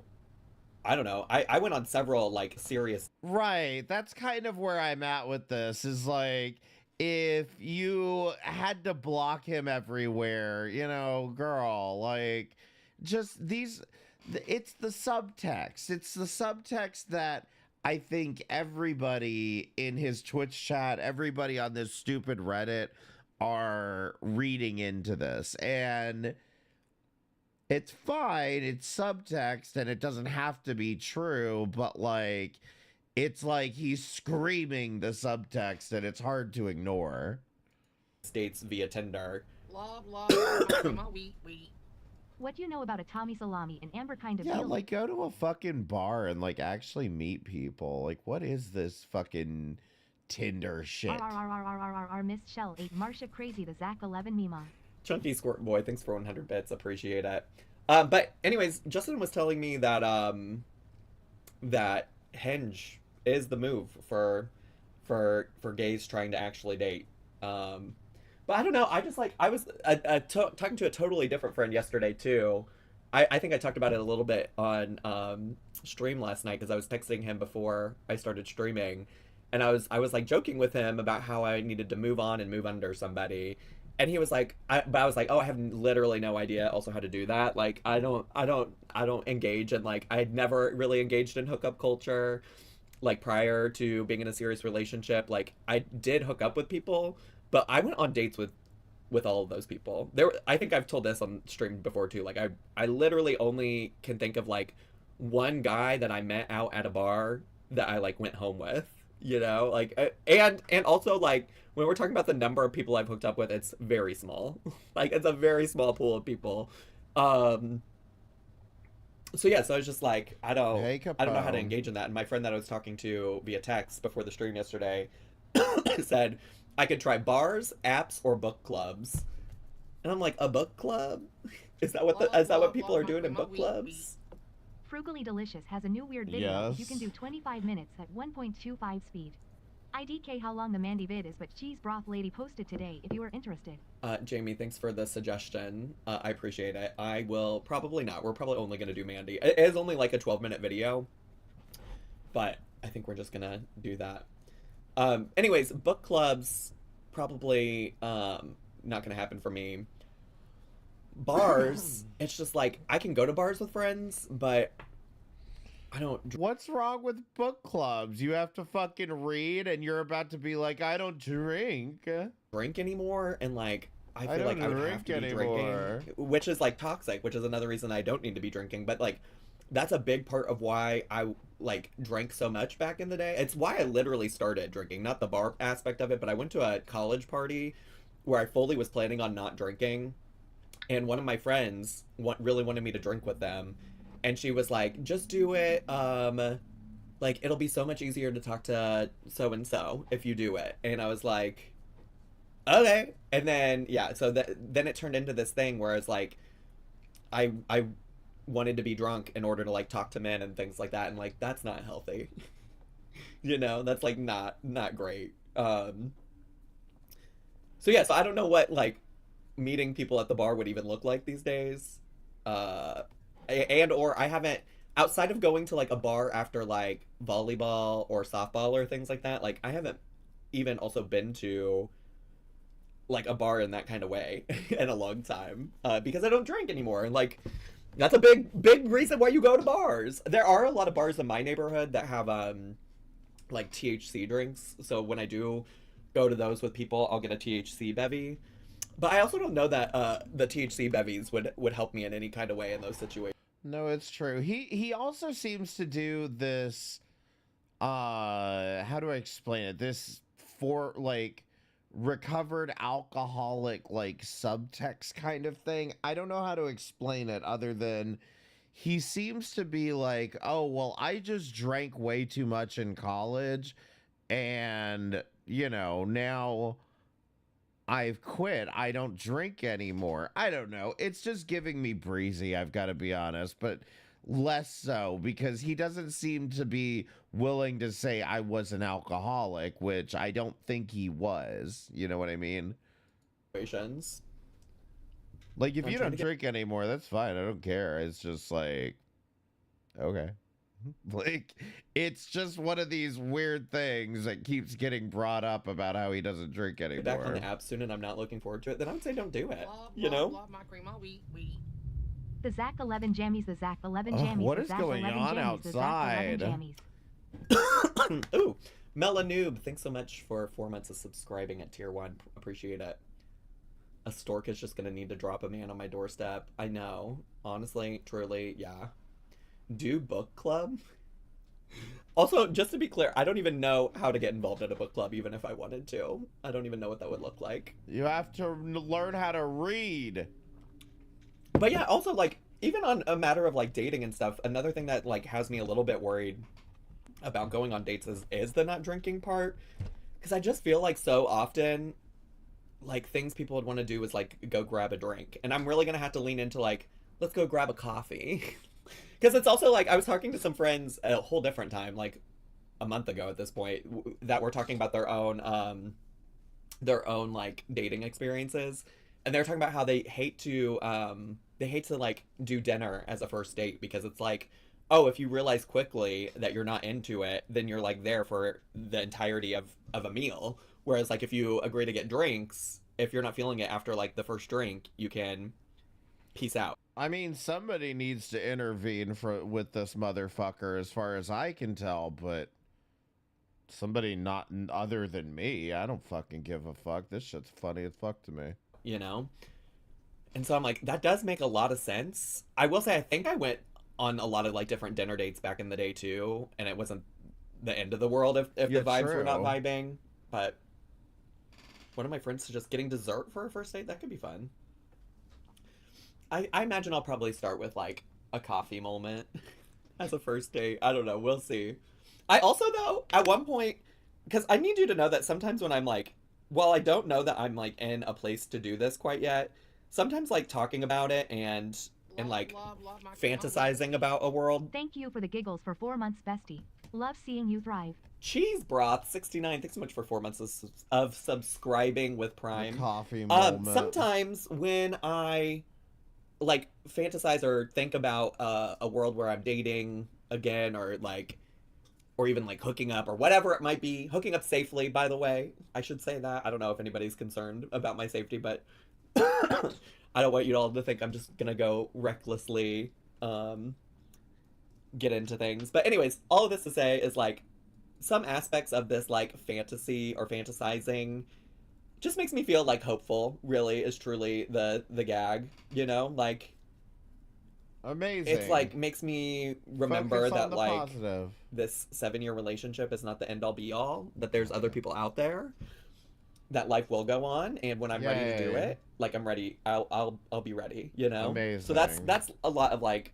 I don't know. I went on several like serious. Right. That's kind of where I'm at with this is like if you had to block him everywhere, you know, girl, like just it's the subtext. It's the subtext that I think everybody in his Twitch chat, everybody on this stupid Reddit are reading into this. And it's fine, it's subtext, and it doesn't have to be true, but, like, it's like he's screaming the subtext, and it's hard to ignore. States via Tinder. Blah, blah, What do you know about a Tommy Salami and Amber kind of Yeah, deal? like, go to a fucking bar and, like, actually meet people. Like, what is this fucking Tinder shit? Miss Shell 8 Marsha Crazy the Zach 11 Mima. Chunky Squirt Boy, thanks for 100 bits, appreciate it. But anyways, Justin was telling me that that Hinge is the move for gays trying to actually date. But I don't know. I just like I was talking to a totally different friend yesterday too. I think I talked about it a little bit on stream last night because I was texting him before I started streaming, and I was like joking with him about how I needed to move on and move under somebody. And he was like, but I was like, oh, I have literally no idea also how to do that. Like, I don't engage in like, I'd never really engaged in hookup culture, like prior to being in a serious relationship. Like, I did hook up with people, but I went on dates with all of those people. I think I've told this on stream before too. Like, I literally only can think of like one guy that I met out at a bar that I like went home with. You know, like, and also like when we're talking about the number of people I've hooked up with, it's very small. Like, it's a very small pool of people. So yeah, so I was just like, I don't know how to engage in that. And my friend that I was talking to via text before the stream yesterday said I could try bars, apps, or book clubs. And I'm like, a book club? Is that what people are doing in book clubs? Frugally Delicious has a new weird video. Yes. You can do 25 minutes at 1.25 speed. IDK how long the Mandy vid is, but cheese broth lady posted today if you are interested. Jamie, thanks for the suggestion. I appreciate it. I will probably not. We're probably only going to do Mandy. It is only like a 12-minute video, but I think we're just going to do that. Anyways, book clubs, probably not going to happen for me. Bars, it's just like I can go to bars with friends, but I don't. What's wrong with book clubs? You have to fucking read, and you're about to be like, I don't drink anymore, and like I feel like I would have to be anymore. drinking, which is like toxic, which is another reason I don't need to be drinking. But like that's a big part of why I like drank so much back in the day. It's why I literally started drinking, not the bar aspect of it, but I went to a college party where I fully was planning on not drinking. And one of my friends really wanted me to drink with them. And she was like, just do it. Like, it'll be so much easier to talk to so-and-so if you do it. And I was like, okay. And then, yeah, so then it turned into this thing where it's like, I wanted to be drunk in order to, like, talk to men and things like that. And, like, that's not healthy. You know, that's, like, not great. So, yeah, so I don't know what, like, meeting people at the bar would even look like these days. Or I haven't, outside of going to like a bar after like volleyball or softball or things like that, like I haven't even also been to like a bar in that kind of way in a long time, because I don't drink anymore. And like, that's a big reason why you go to bars. There are a lot of bars in my neighborhood that have like THC drinks. So when I do go to those with people, I'll get a THC bevy. But I also don't know that the THC bevies would help me in any kind of way in those situations. No, it's true. He also seems to do this, how do I explain it? This for like recovered alcoholic like subtext kind of thing. I don't know how to explain it other than he seems to be like, oh, well, I just drank way too much in college and, you know, now I've quit. I don't drink anymore. I don't know. It's just giving me breezy, I've got to be honest, but less so because he doesn't seem to be willing to say I was an alcoholic, which I don't think he was. You know what I mean? Like, if you don't drink anymore, that's fine. I don't care. It's just like, okay. Like, it's just one of these weird things that keeps getting brought up about how he doesn't drink anymore. Back on the app soon and I'm not looking forward to it, then I would say don't do it. You know? The Zach 11 jammies, the Zach 11 jammies. What is going on outside? Ooh, Melanoob, thanks so much for 4 months of subscribing at tier 1. Appreciate it. A stork is just gonna need to drop a man on my doorstep. I know. Honestly, truly, yeah. Do book club? Also, just to be clear, I don't even know how to get involved in a book club, even if I wanted to. I don't even know what that would look like. You have to learn how to read. But yeah, also, like, even on a matter of, like, dating and stuff, another thing that, like, has me a little bit worried about going on dates is the not drinking part. Because I just feel like so often, like, things people would want to do is, like, go grab a drink. And I'm really going to have to lean into, like, let's go grab a coffee. Because it's also, like, I was talking to some friends a whole different time, like, a month ago at this point, that were talking about their own, like, dating experiences. And they're talking about how they hate to, like, do dinner as a first date because it's like, oh, if you realize quickly that you're not into it, then you're, like, there for the entirety of a meal. Whereas, like, if you agree to get drinks, if you're not feeling it after, like, the first drink, you can peace out. I mean, somebody needs to intervene with this motherfucker as far as I can tell, but somebody not other than me. I don't fucking give a fuck. This shit's funny as fuck to me. You know? And so I'm like, that does make a lot of sense. I will say, I think I went on a lot of, like, different dinner dates back in the day, too, and it wasn't the end of the world if the vibes were not vibing, but one of my friends just getting dessert for a first date, that could be fun. I imagine I'll probably start with, like, a coffee moment as a first date. I don't know. We'll see. I also, though, at one point, because I need you to know that sometimes when I'm, like, while I don't know that I'm, like, in a place to do this quite yet, sometimes, like, talking about it and like, fantasizing about a world. Thank you for the giggles for 4 months, bestie. Love seeing you thrive. Cheese Broth 69, thanks so much for 4 months of subscribing with Prime. The coffee moment. Sometimes when I, like, fantasize or think about a world where I'm dating again, or, like, or even, like, hooking up or whatever it might be. Hooking up safely, by the way. I should say that. I don't know if anybody's concerned about my safety, but I don't want you all to think I'm just gonna go recklessly get into things. But anyways, all of this to say is, like, some aspects of this, like, fantasy or fantasizing just makes me feel, like, hopeful, really, is truly the gag, you know? Like, amazing. It's, like, makes me remember that, like, positive. This 7-year relationship is not the end-all be-all, that there's other people out there, that life will go on, and when I'm ready to do it, like, I'm ready, I'll be ready, you know? Amazing. So that's a lot of, like,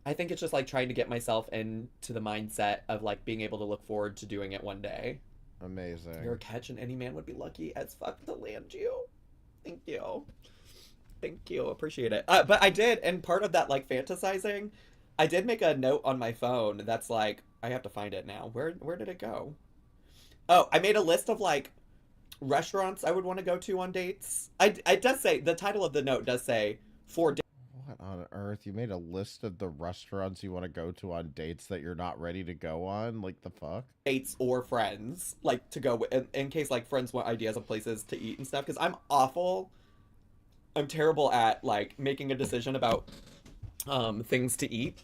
I think it's just, like, trying to get myself into the mindset of, like, being able to look forward to doing it one day. Amazing. You're a catch, and any man would be lucky as fuck to land you. Thank you. Thank you. Appreciate it. But I did, and part of that, like, fantasizing, I did make a note on my phone that's, like, I have to find it now. Where did it go? Oh, I made a list of, like, restaurants I would want to go to on dates. It does say, the title of the note does say, 4 dates. What on earth? You made a list of the restaurants you want to go to on dates that you're not ready to go on? Like, the fuck? Dates or friends, like, to go with, in case, like, friends want ideas of places to eat and stuff, because I'm awful. I'm terrible at, like, making a decision about things to eat.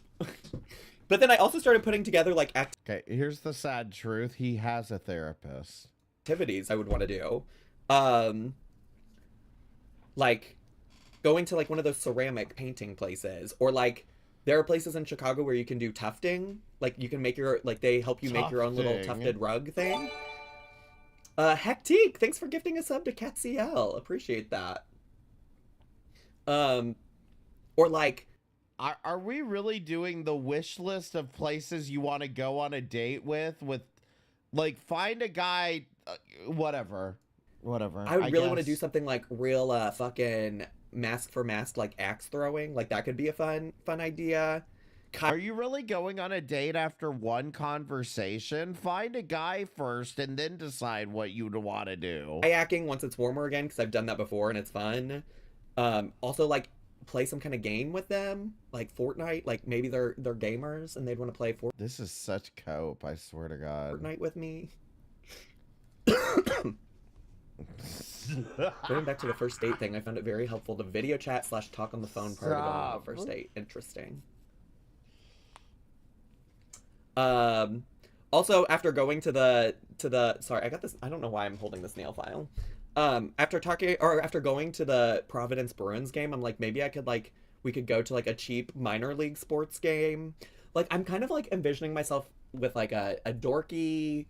But then I also started putting together, like, Okay, here's the sad truth. He has a therapist. Activities I would want to do. Like, going to, like, one of those ceramic painting places. Or, like, there are places in Chicago where you can do tufting. Like, you can make your, like, they help you make your own little tufted rug thing. Hectique, thanks for gifting a sub to CatCL. Appreciate that. Or, like... Are we really doing the wish list of places you want to go on a date with, like, find a guy, whatever. I would really want to do something, like, real, fucking mask for mask, like, axe throwing. Like, that could be a fun idea. Are you really going on a date after one conversation? Find a guy first and then decide what you'd want to do. Kayaking once it's warmer again, because I've done that before and it's fun. Also, like, play some kind of game with them, like Fortnite. Like, maybe they're gamers and they'd want to play Fortnite. This is such cope, I swear to God. Fortnite with me. Going back to the first date thing, I found it very helpful to video chat / talk on the phone prior to going on the first date. Interesting. Also, after going to the sorry, I got this. I don't know why I'm holding this nail file. After going to the Providence Bruins game, I'm like, maybe I could, like, we could go to, like, a cheap minor league sports game. Like, I'm kind of, like, envisioning myself with, like, a dorky,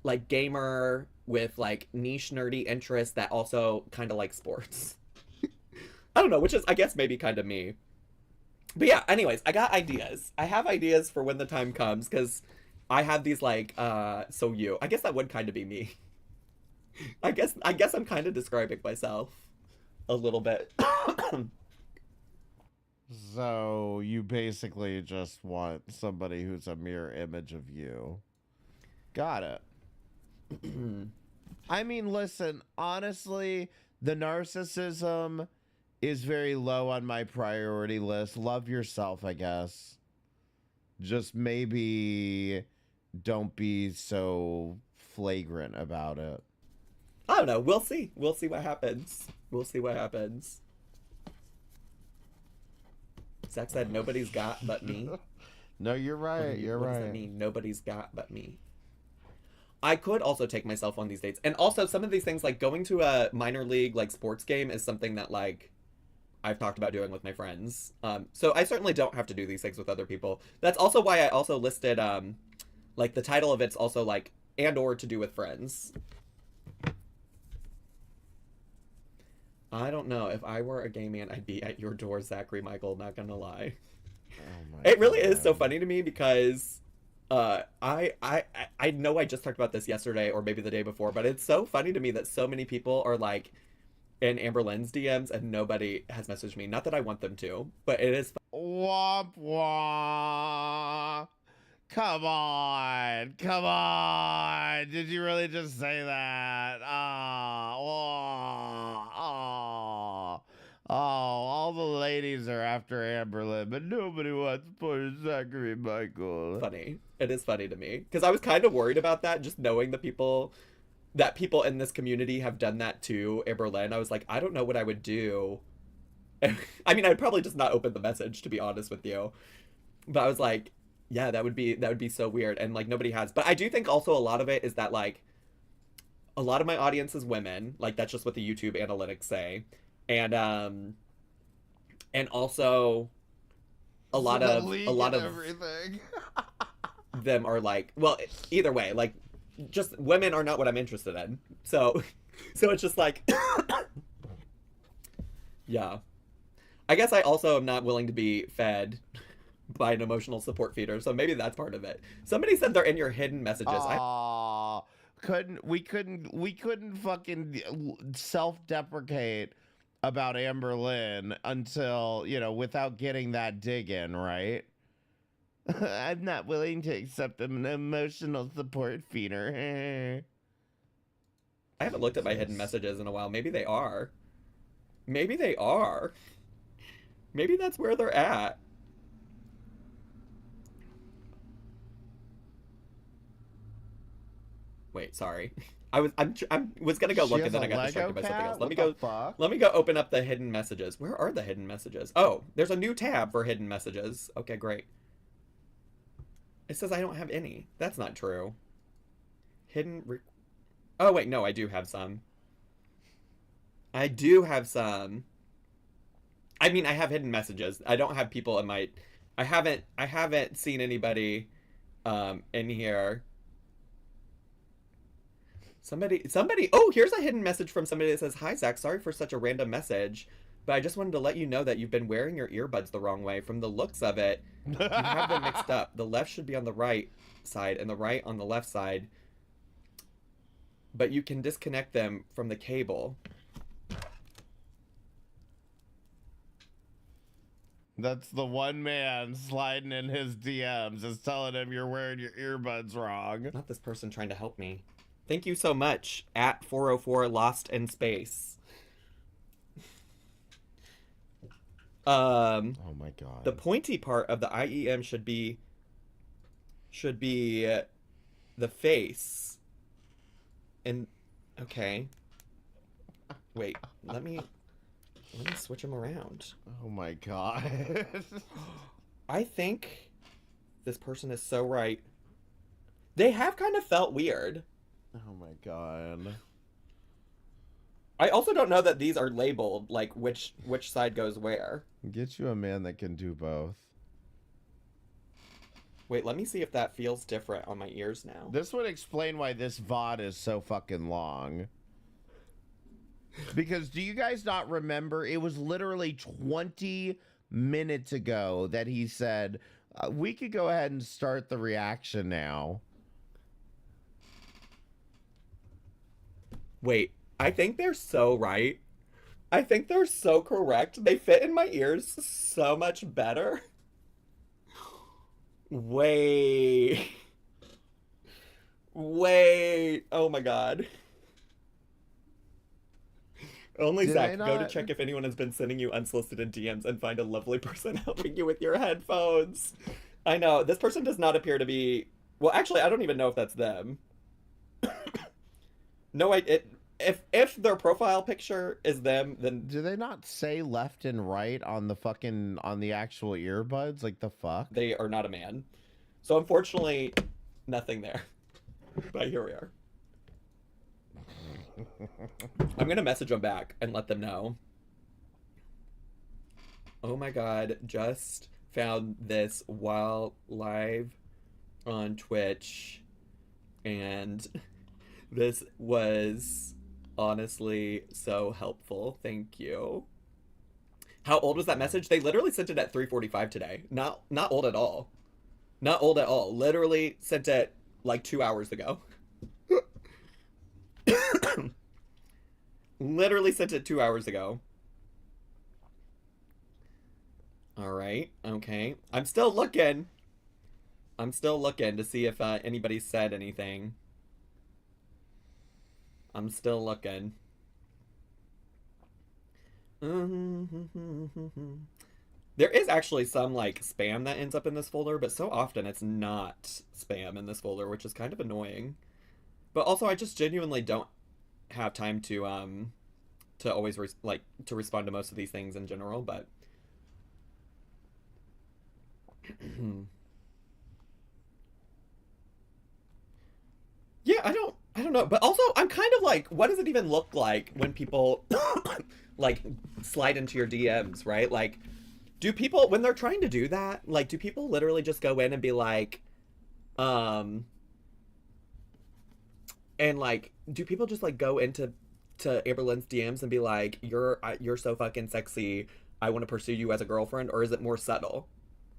like, gamer with, like, niche nerdy interests that also kind of like sports. I don't know, which is, I guess, maybe kind of me. But yeah, anyways, I got ideas. I have ideas for when the time comes, because I have these, like, I guess that would kind of be me. I guess I'm kind of describing myself a little bit. So you basically just want somebody who's a mirror image of you. Got it. I mean, listen, honestly, the narcissism is very low on my priority list. Love yourself, I guess. Just maybe don't be so flagrant about it. I don't know. We'll see. We'll see what happens. We'll see what happens. Zach said nobody's got but me. No, you're right. You're right. What does that mean? Nobody's got but me. I could also take myself on these dates. And also some of these things, like going to a minor league, like, sports game is something that, like, I've talked about doing with my friends. So I certainly don't have to do these things with other people. That's also why I also listed, like, the title of it's also, like, and or to do with friends. I don't know. If I were a gay man, I'd be at your door, Zachary Michael, not gonna lie. Oh my it really God. Is so funny to me because I know I just talked about this yesterday or maybe the day before, but it's so funny to me that so many people are, like, in Amberlynn's DMs and nobody has messaged me. Not that I want them to, but it is Womp womp. Come on. Did you really just say that? All the ladies are after Amberlynn, but nobody wants poor Zachary Michael. Funny. It is funny to me. Because I was kind of worried about that, just knowing that people in this community have done that to Amberlynn. I was like, I don't know what I would do. I mean, I'd probably just not open the message, to be honest with you. But I was like, yeah, that would be so weird. And, like, nobody has. But I do think also a lot of it is that, like, a lot of my audience is women. Like, that's just what the YouTube analytics say. And also a lot of everything. them are like, well, either way, like, just women are not what I'm interested in. So it's just like, yeah. I guess I also am not willing to be fed by an emotional support feeder, so maybe that's part of it. Somebody said they're in your hidden messages. We couldn't fucking self-deprecate about Amberlynn until, without getting that dig in, right? I'm not willing to accept an emotional support feeder. I haven't looked at my hidden messages in a while. Maybe they are. Maybe that's where they're at. Wait, sorry. I was gonna go look and then I got distracted by something else. Let me go open up the hidden messages. Where are the hidden messages? Oh, there's a new tab for hidden messages. Okay, great. It says I don't have any. That's not true. Oh wait, no, I do have some. I do have some. I mean, I have hidden messages. I don't have people in my. I haven't seen anybody, in here. Somebody. Oh, here's a hidden message from somebody that says, "Hi Zach, sorry for such a random message, but I just wanted to let you know that you've been wearing your earbuds the wrong way. From the looks of it, you have them mixed up. The left should be on the right side and the right on the left side. But you can disconnect them from the cable." That's the one man sliding in his DMs is telling him you're wearing your earbuds wrong. Not this person trying to help me. Thank you so much, at 404 Lost in Space. Oh my god. The pointy part of the IEM should be the face. And okay. Wait, let me switch them around. Oh my god. I think this person is so right. They have kind of felt weird. Oh my god. I also don't know that these are labeled, like which side goes where. Get you a man that can do both. Wait, let me see if that feels different on my ears now. This would explain why this VOD is so fucking long. Because do you guys not remember? It was literally 20 minutes ago that he said, we could go ahead and start the reaction now. Wait, I think they're so right. I think they're so correct. They fit in my ears so much better. Wait. Oh my god. Only Zach, go to check if anyone has been sending you unsolicited DMs and find a lovely person helping you with your headphones. I know, this person does not appear to be... Well, actually, I don't even know if that's them. No, if their profile picture is them, then... Do they not say left and right on the actual earbuds? Like, the fuck? They are not a man. So, unfortunately, nothing there. But here we are. I'm gonna message them back and let them know. Oh my god, just found this while live on Twitch, and this was honestly so helpful. Thank you. How old was that message? They literally sent it at 3:45 today. Not old at all. Not old at all. Literally sent it like 2 hours ago. Literally sent it 2 hours ago. Alright, okay. I'm still looking to see if anybody said anything. I'm still looking. There is actually some, like, spam that ends up in this folder, but so often it's not spam in this folder, which is kind of annoying. But also, I just genuinely don't have time to always to respond to most of these things in general, but yeah, I don't know. But also, I'm kind of like, what does it even look like when people like slide into your DMs, right? Like, do people, when they're trying to do that, like, do people literally just go in and be like, and like, do people just like go into Amberlynn's DMs and be like, you're so fucking sexy, I want to pursue you as a girlfriend? Or is it more subtle?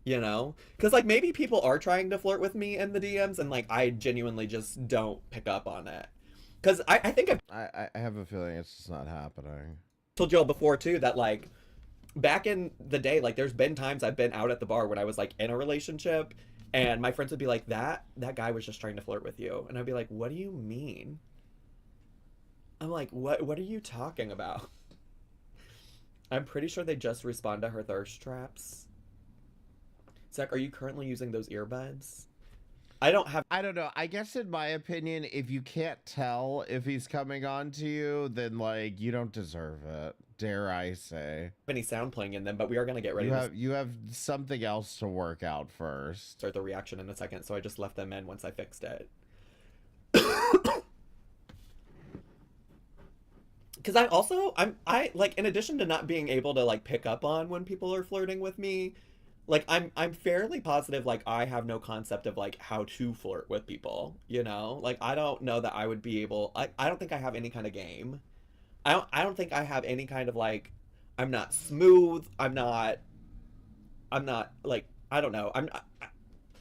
You know? Because like, maybe people are trying to flirt with me in the DMs and like, I genuinely just don't pick up on it. Because I think I have a feeling it's just not happening. Told y'all before too that like, back in the day, like, there's been times I've been out at the bar when I was like in a relationship, and my friends would be like, that guy was just trying to flirt with you. And I'd be like, what do you mean? I'm like, what are you talking about? I'm pretty sure they just respond to her thirst traps. Zach, are you currently using those earbuds? I don't know. I guess in my opinion, if you can't tell if he's coming on to you, then like you don't deserve it. Dare I say? Any sound playing in them, but we are gonna get ready. You have something else to work out first. Start the reaction in a second, so I just left them in once I fixed it. Because I like, in addition to not being able to like pick up on when people are flirting with me, like I'm fairly positive like I have no concept of like how to flirt with people, you know? Like I don't know that I would be able, I don't think I have any kind of game. I don't think I have any kind of like, I'm not smooth, I'm not like, I don't know.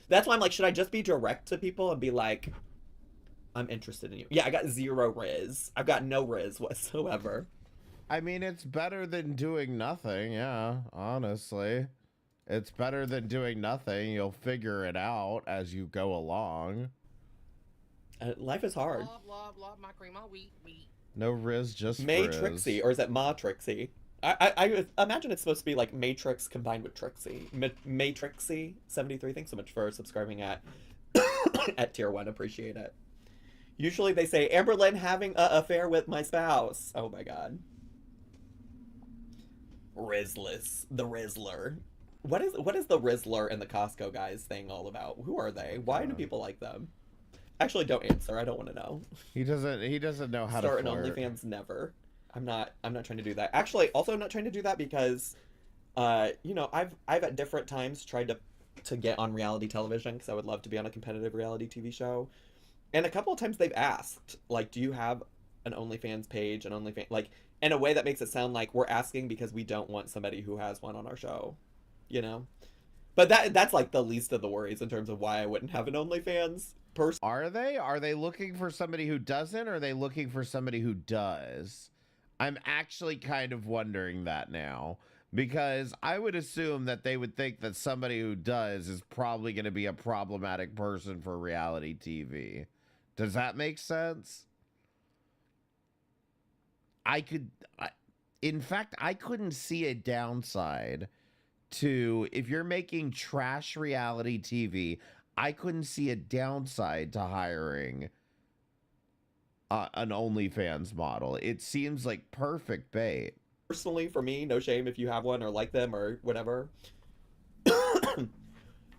That's why I'm like, should I just be direct to people and be like, I'm interested in you? Yeah, I got 0 riz. I've got no riz whatsoever. I mean, it's better than doing nothing, yeah, honestly. It's better than doing nothing. You'll figure it out as you go along. Life is hard. Blah, blah, blah, my cream, my wheat. No riz, just May frizz. Trixie, or is it Ma Trixie? I imagine it's supposed to be like Matrix combined with Trixie. Matrixie 73. Thanks so much for subscribing at at tier 1. Appreciate it. Usually they say Amberlynn having an affair with my spouse. Oh my god. Rizless, the Rizzler. What is the Rizzler and the Costco guys thing all about? Who are they? Why do people like them? Actually, don't answer. I don't want to know. He doesn't know how Start to flirt. an OnlyFans, never. I'm not trying to do that. Actually, also not trying to do that because, you know, I've at different times tried to get on reality television because I would love to be on a competitive reality TV show, and a couple of times they've asked like, do you have an OnlyFans page? An OnlyFans, like, in a way that makes it sound like we're asking because we don't want somebody who has one on our show, you know. But that's like the least of the worries in terms of why I wouldn't have an OnlyFans. Are they looking for somebody who doesn't, or are they looking for somebody who does? I'm actually kind of wondering that now, because I would assume that they would think that somebody who does is probably going to be a problematic person for reality TV. Does that make sense? In fact, I couldn't see a downside to, if you're making trash reality TV, I couldn't see a downside to hiring an OnlyFans model. It seems like perfect bait. Personally, for me, no shame if you have one or like them or whatever.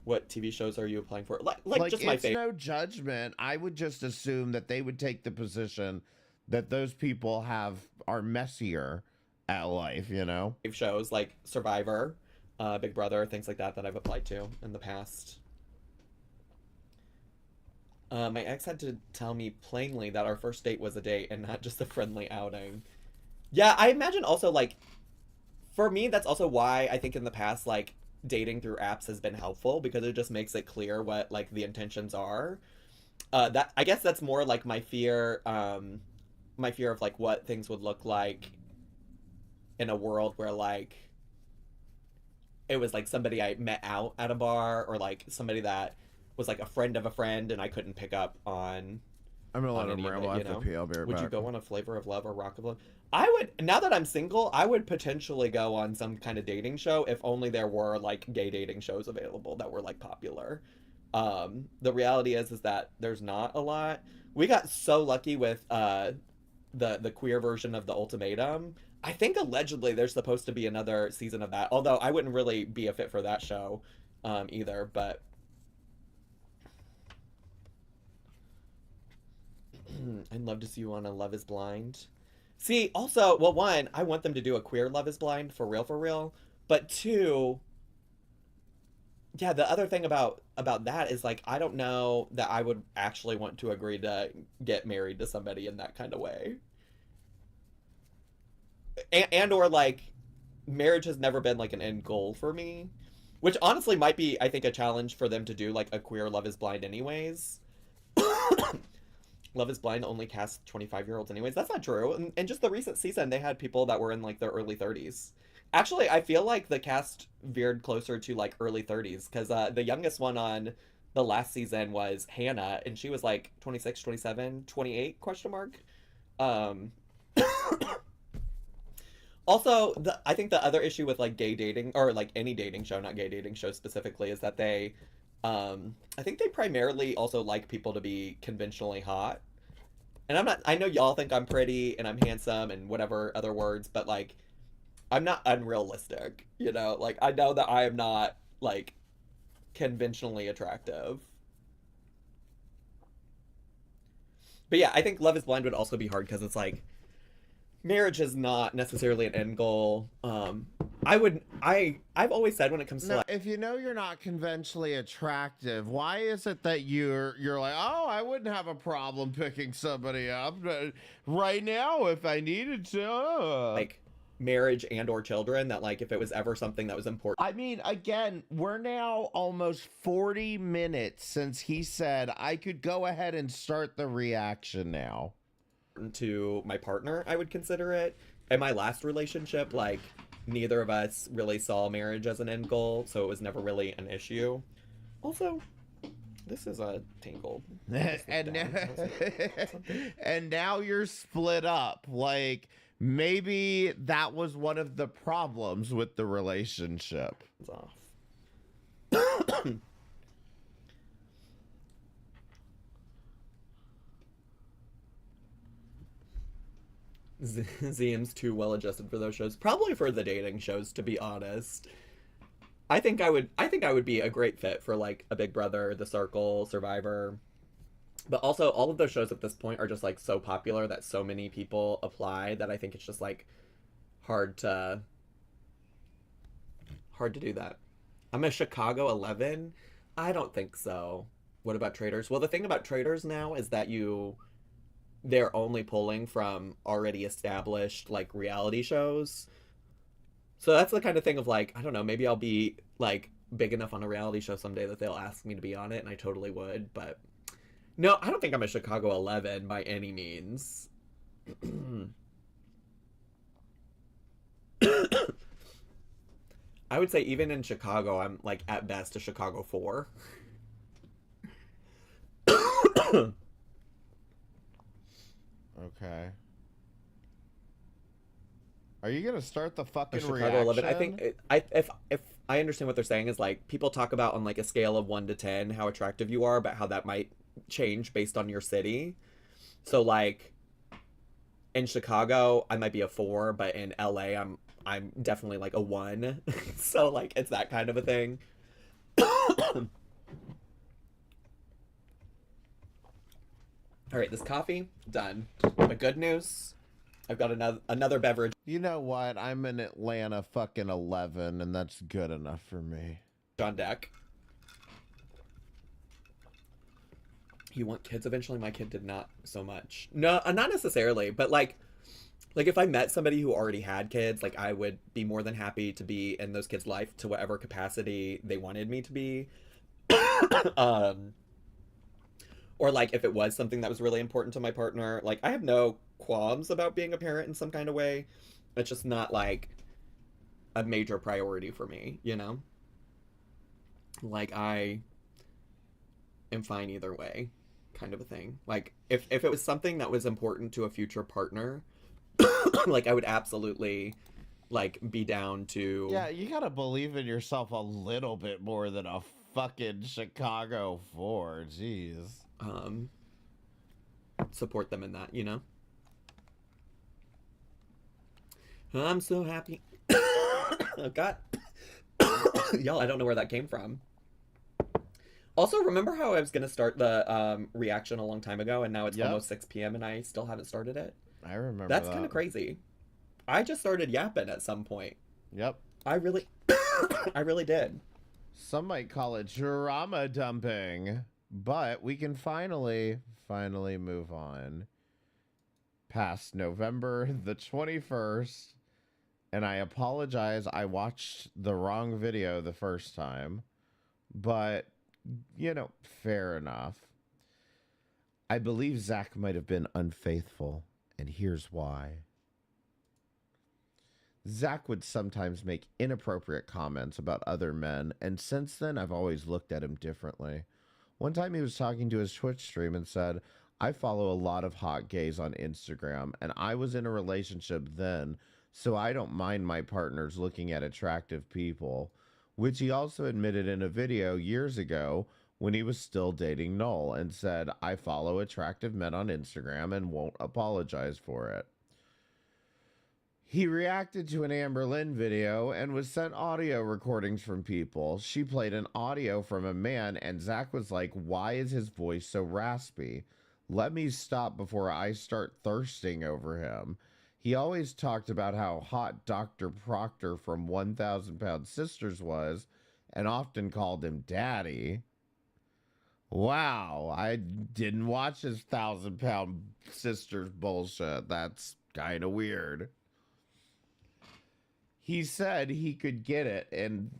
What TV shows are you applying for? Like just my favorite. No judgment. I would just assume that they would take the position that those people are messier at life, you know? Shows like Survivor, Big Brother, things like that I've applied to in the past. My ex had to tell me plainly that our first date was a date and not just a friendly outing. Yeah, I imagine also, like, for me, that's also why I think in the past, like, dating through apps has been helpful, because it just makes it clear what, like, the intentions are. That I guess that's more, like, my fear of, like, what things would look like in a world where, like, it was, like, somebody I met out at a bar, or, like, somebody that was like a friend of a friend and I couldn't pick up on. I'm gonna let him ramble after pee. I'll be right back. Would you go on a Flavor of Love or Rock of Love? I would, now that I'm single, I would potentially go on some kind of dating show if only there were like gay dating shows available that were like popular. The reality is that there's not a lot. We got so lucky with the queer version of The Ultimatum. I think allegedly there's supposed to be another season of that, although I wouldn't really be a fit for that show either, but I'd love to see you on a Love is Blind. See, also, well, one, I want them to do a queer Love is Blind for real. But two, yeah, the other thing about that is, like, I don't know that I would actually want to agree to get married to somebody in that kind of way. And or, like, marriage has never been, like, an end goal for me. Which honestly might be, I think, a challenge for them to do, like, a queer Love is Blind anyways. Love is Blind only casts 25-year-olds anyways. That's not true. And just the recent season, they had people that were in, like, their early 30s. Actually, I feel like the cast veered closer to, like, early 30s. Because the youngest one on the last season was Hannah. And she was, like, 26, 27, 28, question mark. Also, I think the other issue with like gay dating or like any dating show, not gay dating shows specifically, is that they, I think they primarily also like people to be conventionally hot. And I'm not. I know y'all think I'm pretty and I'm handsome and whatever other words, but like, I'm not unrealistic. You know, like I know that I am not like conventionally attractive. But yeah, I think Love is Blind would also be hard because it's like marriage is not necessarily an end goal. I've always said when it comes to Now, like, if you know you're not conventionally attractive, why is it that you're like, oh, I wouldn't have a problem picking somebody up right now if I needed to? like marriage and or children, that like if it was ever something that was important. I mean, again, we're now almost 40 minutes since he said I could go ahead and start the reaction now. To my partner, I would consider it. In my last relationship, like neither of us really saw marriage as an end goal, so it was never really an issue. Also, this is a tingle. And now you're split up. Like maybe that was one of the problems with the relationship. It's off. Ziam's too well adjusted for those shows. Probably for the dating shows, to be honest. I think I would be a great fit for like a Big Brother, The Circle, Survivor. But also all of those shows at this point are just like so popular that so many people apply that I think it's just like hard to do that. I'm a Chicago 11. I don't think so. What about Traders? Well, the thing about Traders now is that they're only pulling from already established like reality shows. So that's the kind of thing of like, I don't know, maybe I'll be like big enough on a reality show someday that they'll ask me to be on it, and I totally would. But no, I don't think I'm a Chicago 11 by any means. I would say even in Chicago, I'm like at best a Chicago 4. Okay. Are you gonna start the fucking Chicago reaction? 11. I think if I understand what they're saying is like people talk about on like a scale of 1 to 10 how attractive you are, but how that might change based on your city. So like in Chicago, I might be a 4, but in LA, I'm definitely like a 1. So like it's that kind of a thing. All right, this coffee done. But good news, I've got another beverage. You know what? I'm in Atlanta fucking 11, and that's good enough for me. On deck. You want kids eventually? My kid did not so much. No, not necessarily, but like if I met somebody who already had kids, like I would be more than happy to be in those kids' life to whatever capacity they wanted me to be. Or like if it was something that was really important to my partner, like I have no qualms about being a parent in some kind of way. It's just not like a major priority for me, you know? Like I am fine either way, kind of a thing. Like if it was something that was important to a future partner, like I would absolutely like be down to. Yeah, you gotta believe in yourself a little bit more than a fucking Chicago 4. Jeez. Support them in that, you know? I'm so happy. Oh god. Y'all, I don't know where that came from. Also, remember how I was gonna start the reaction a long time ago, and now it's almost 6 p.m. and I still haven't started it? I remember That's kind of crazy. I just started yapping at some point. Yep. I really did. Some might call it drama dumping, but we can finally move on past November the 21st. And I apologize, I watched the wrong video the first time, but, you know, fair enough. I believe Zach might have been unfaithful, and here's why. Zach would sometimes make inappropriate comments about other men, and since then I've always looked at him differently. One time he was talking to his Twitch stream and said, I follow a lot of hot gays on Instagram, and I was in a relationship then, so I don't mind my partners looking at attractive people, which he also admitted in a video years ago when he was still dating Noel and said, I follow attractive men on Instagram and won't apologize for it. He reacted to an Amberlynn video and was sent audio recordings from people. She played an audio from a man, and Zach was like, why is his voice so raspy? Let me stop before I start thirsting over him. He always talked about how hot Dr. Proctor from 1,000 Pound Sisters was, and often called him daddy. Wow, I didn't watch his 1,000 Pound Sisters bullshit. That's kind of weird. He said he could get it and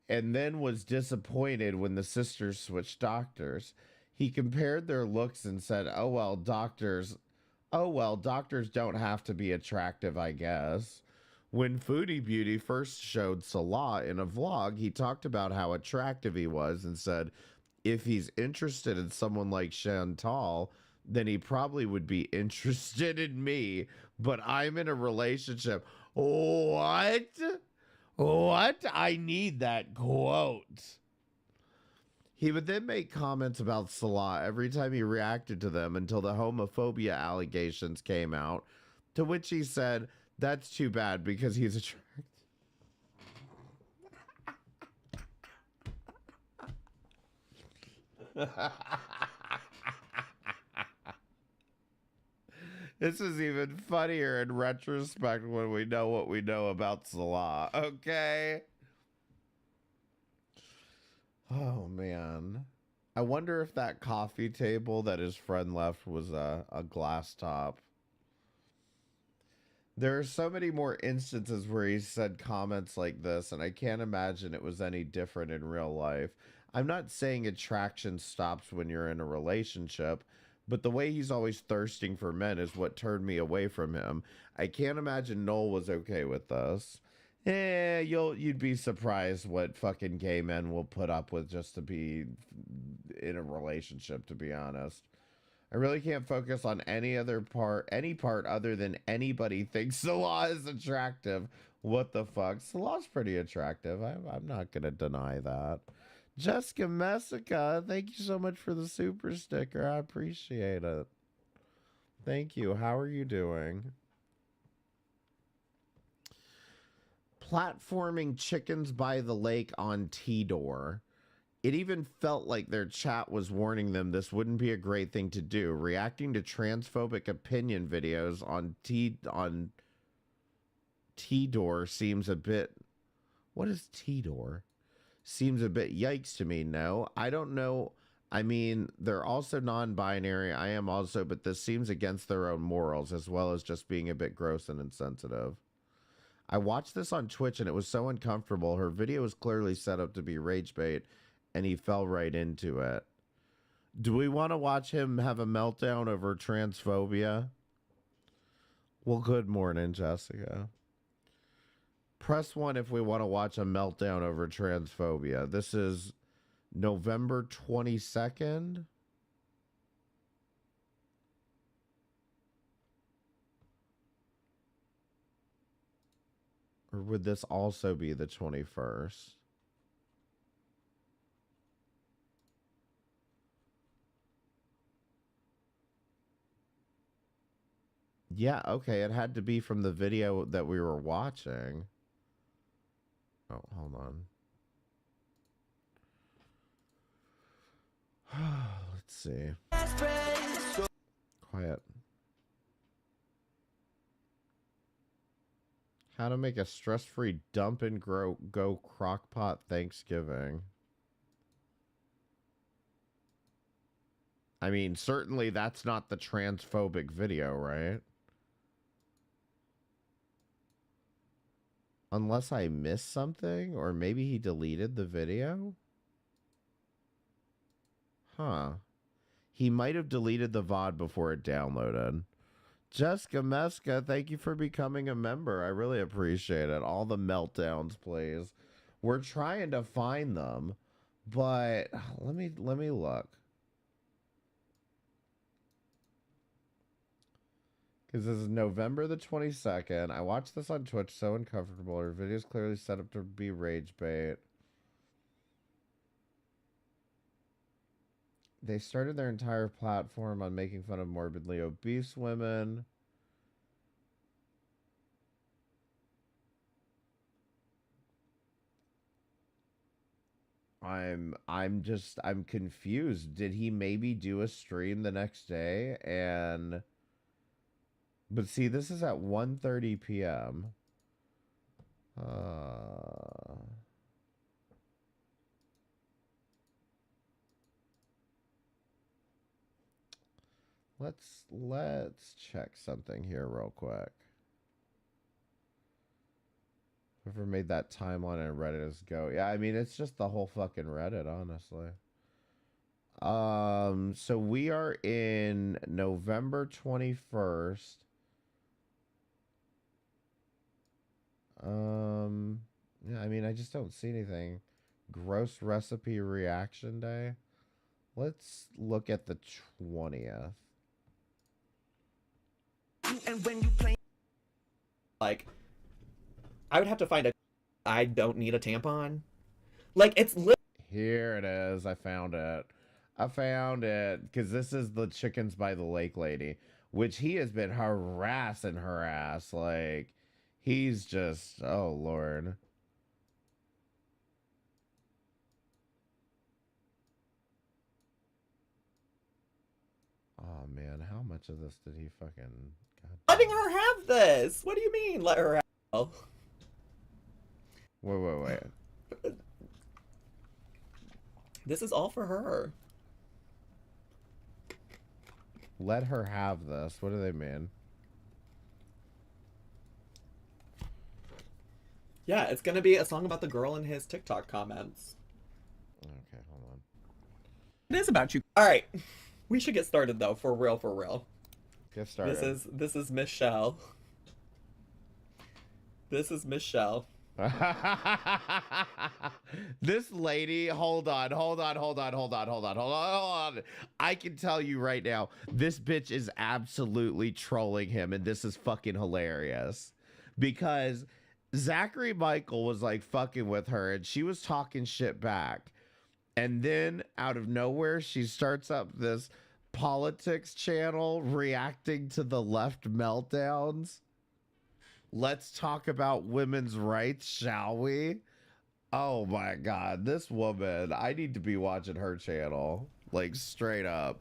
then was disappointed when the sisters switched doctors. He compared their looks and said, oh well, doctors don't have to be attractive, I guess. When Foodie Beauty first showed Salah in a vlog, he talked about how attractive he was and said, if he's interested in someone like Chantal, then he probably would be interested in me, but I'm in a relationship. What? I need that quote. He would then make comments about Salah every time he reacted to them until the homophobia allegations came out, to which he said, that's too bad because he's attractive. This is even funnier in retrospect when we know what we know about Salah. Okay. Oh, man. I wonder if that coffee table that his friend left was a glass top. There are so many more instances where he said comments like this, and I can't imagine it was any different in real life. I'm not saying attraction stops when you're in a relationship, but the way he's always thirsting for men is what turned me away from him. I can't imagine Noel was okay with this. You'd be surprised what fucking gay men will put up with just to be in a relationship, to be honest. I really can't focus on any part other than anybody thinks Salah is attractive. What the fuck? Salah's pretty attractive. I'm not going to deny that. Jessica Messica, thank you so much for the super sticker. I appreciate it. Thank you. How are you doing? Platforming chickens by the lake on T-Door. It even felt like their chat was warning them this wouldn't be a great thing to do. Reacting to transphobic opinion videos on T-Door seems a bit... What is T-Door? Seems a bit yikes to me. No, I don't know. I mean, they're also non-binary. I am also, but this seems against their own morals as well as just being a bit gross and insensitive. I watched this on Twitch and it was so uncomfortable. Her video was clearly set up to be rage bait and he fell right into it. Do we want to watch him have a meltdown over transphobia? Well, good morning, Jessica. Press 1 if we want to watch a meltdown over transphobia. This is November 22nd. Or would this also be the 21st? Yeah, okay. It had to be from the video that we were watching. Oh, hold on. Let's see. Quiet. How to make a stress-free dump and go crockpot Thanksgiving. I mean, certainly that's not the transphobic video, right? Unless I missed something, or maybe he deleted the video? Huh. He might have deleted the VOD before it downloaded. Jessica Meska, thank you for becoming a member. I really appreciate it. All the meltdowns, please. We're trying to find them, but let me look. Because this is November the 22nd. I watched this on Twitch, so uncomfortable. Her video's clearly set up to be rage bait. They started their entire platform on making fun of morbidly obese women. I'm confused. Did he maybe do a stream the next day? But see, this is at 1:30 p.m. Let's check something here real quick. Whoever made that timeline and Reddit is go. Yeah, I mean, it's just the whole fucking Reddit, honestly. So we are in November 21st. Yeah, I mean, I just don't see anything. Gross recipe reaction day. Let's look at the 20th. And when you play, like, I would have to find a. I don't need a tampon. Like, it's here it is. I found it. Because this is the Chickens by the Lake lady, which he has been harassing her ass. Like, he's just, oh Lord. Oh man, how much of this did he fucking? Letting her have this. What do you mean, let her have? Wait. This is all for her. Let her have this. What do they mean? Yeah, it's gonna be a song about the girl in his TikTok comments. Okay, hold on. It is about you. All right, we should get started though. For real. Get started. This is Michelle. This is Michelle. This lady, hold on. I can tell you right now, this bitch is absolutely trolling him, and this is fucking hilarious. Because Zachary Michael was like fucking with her, and she was talking shit back. And then out of nowhere, she starts up this politics channel reacting to the left meltdowns. Let's talk about women's rights, shall we? Oh my God, this woman, I need to be watching her channel, like straight up.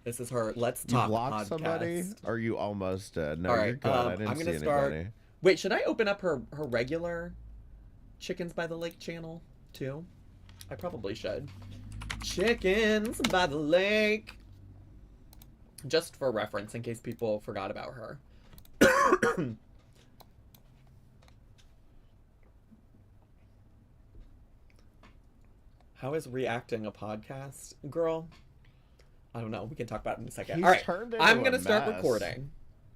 This is her Let's Talk You blocked podcast. somebody? Or you almost did? No, All right, you're good. I didn't I'm gonna see start. anybody. Wait, should I open up her regular Chickens by the Lake channel too? I probably should. Chickens by the Lake. Just for reference, in case people forgot about her. How is reacting a podcast? Girl, I don't know. We can talk about it in a second. He's All right, turned into I'm a going to start mess. recording.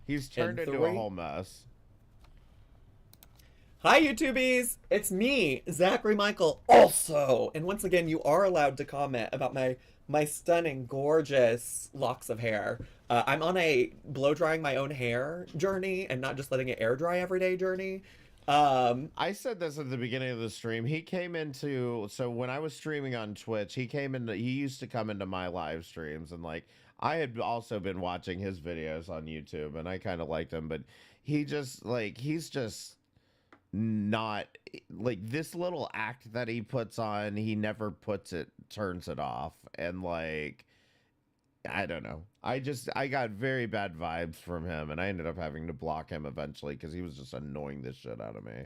He's turned into a whole mess. Hi, YouTubies! It's me, Zachary Michael, also! And once again, you are allowed to comment about my stunning, gorgeous locks of hair. I'm on a blow-drying my own hair journey and not just letting it air-dry every day journey. I said this at the beginning of the stream. He came into, so when I was streaming on Twitch, he used to come into my live streams, and like, I had also been watching his videos on YouTube, and I kind of liked him, but he just, like, he's just not, like, this little act that he puts on, he never turns it off, and like, I don't know. I got very bad vibes from him, and I ended up having to block him eventually because he was just annoying the shit out of me.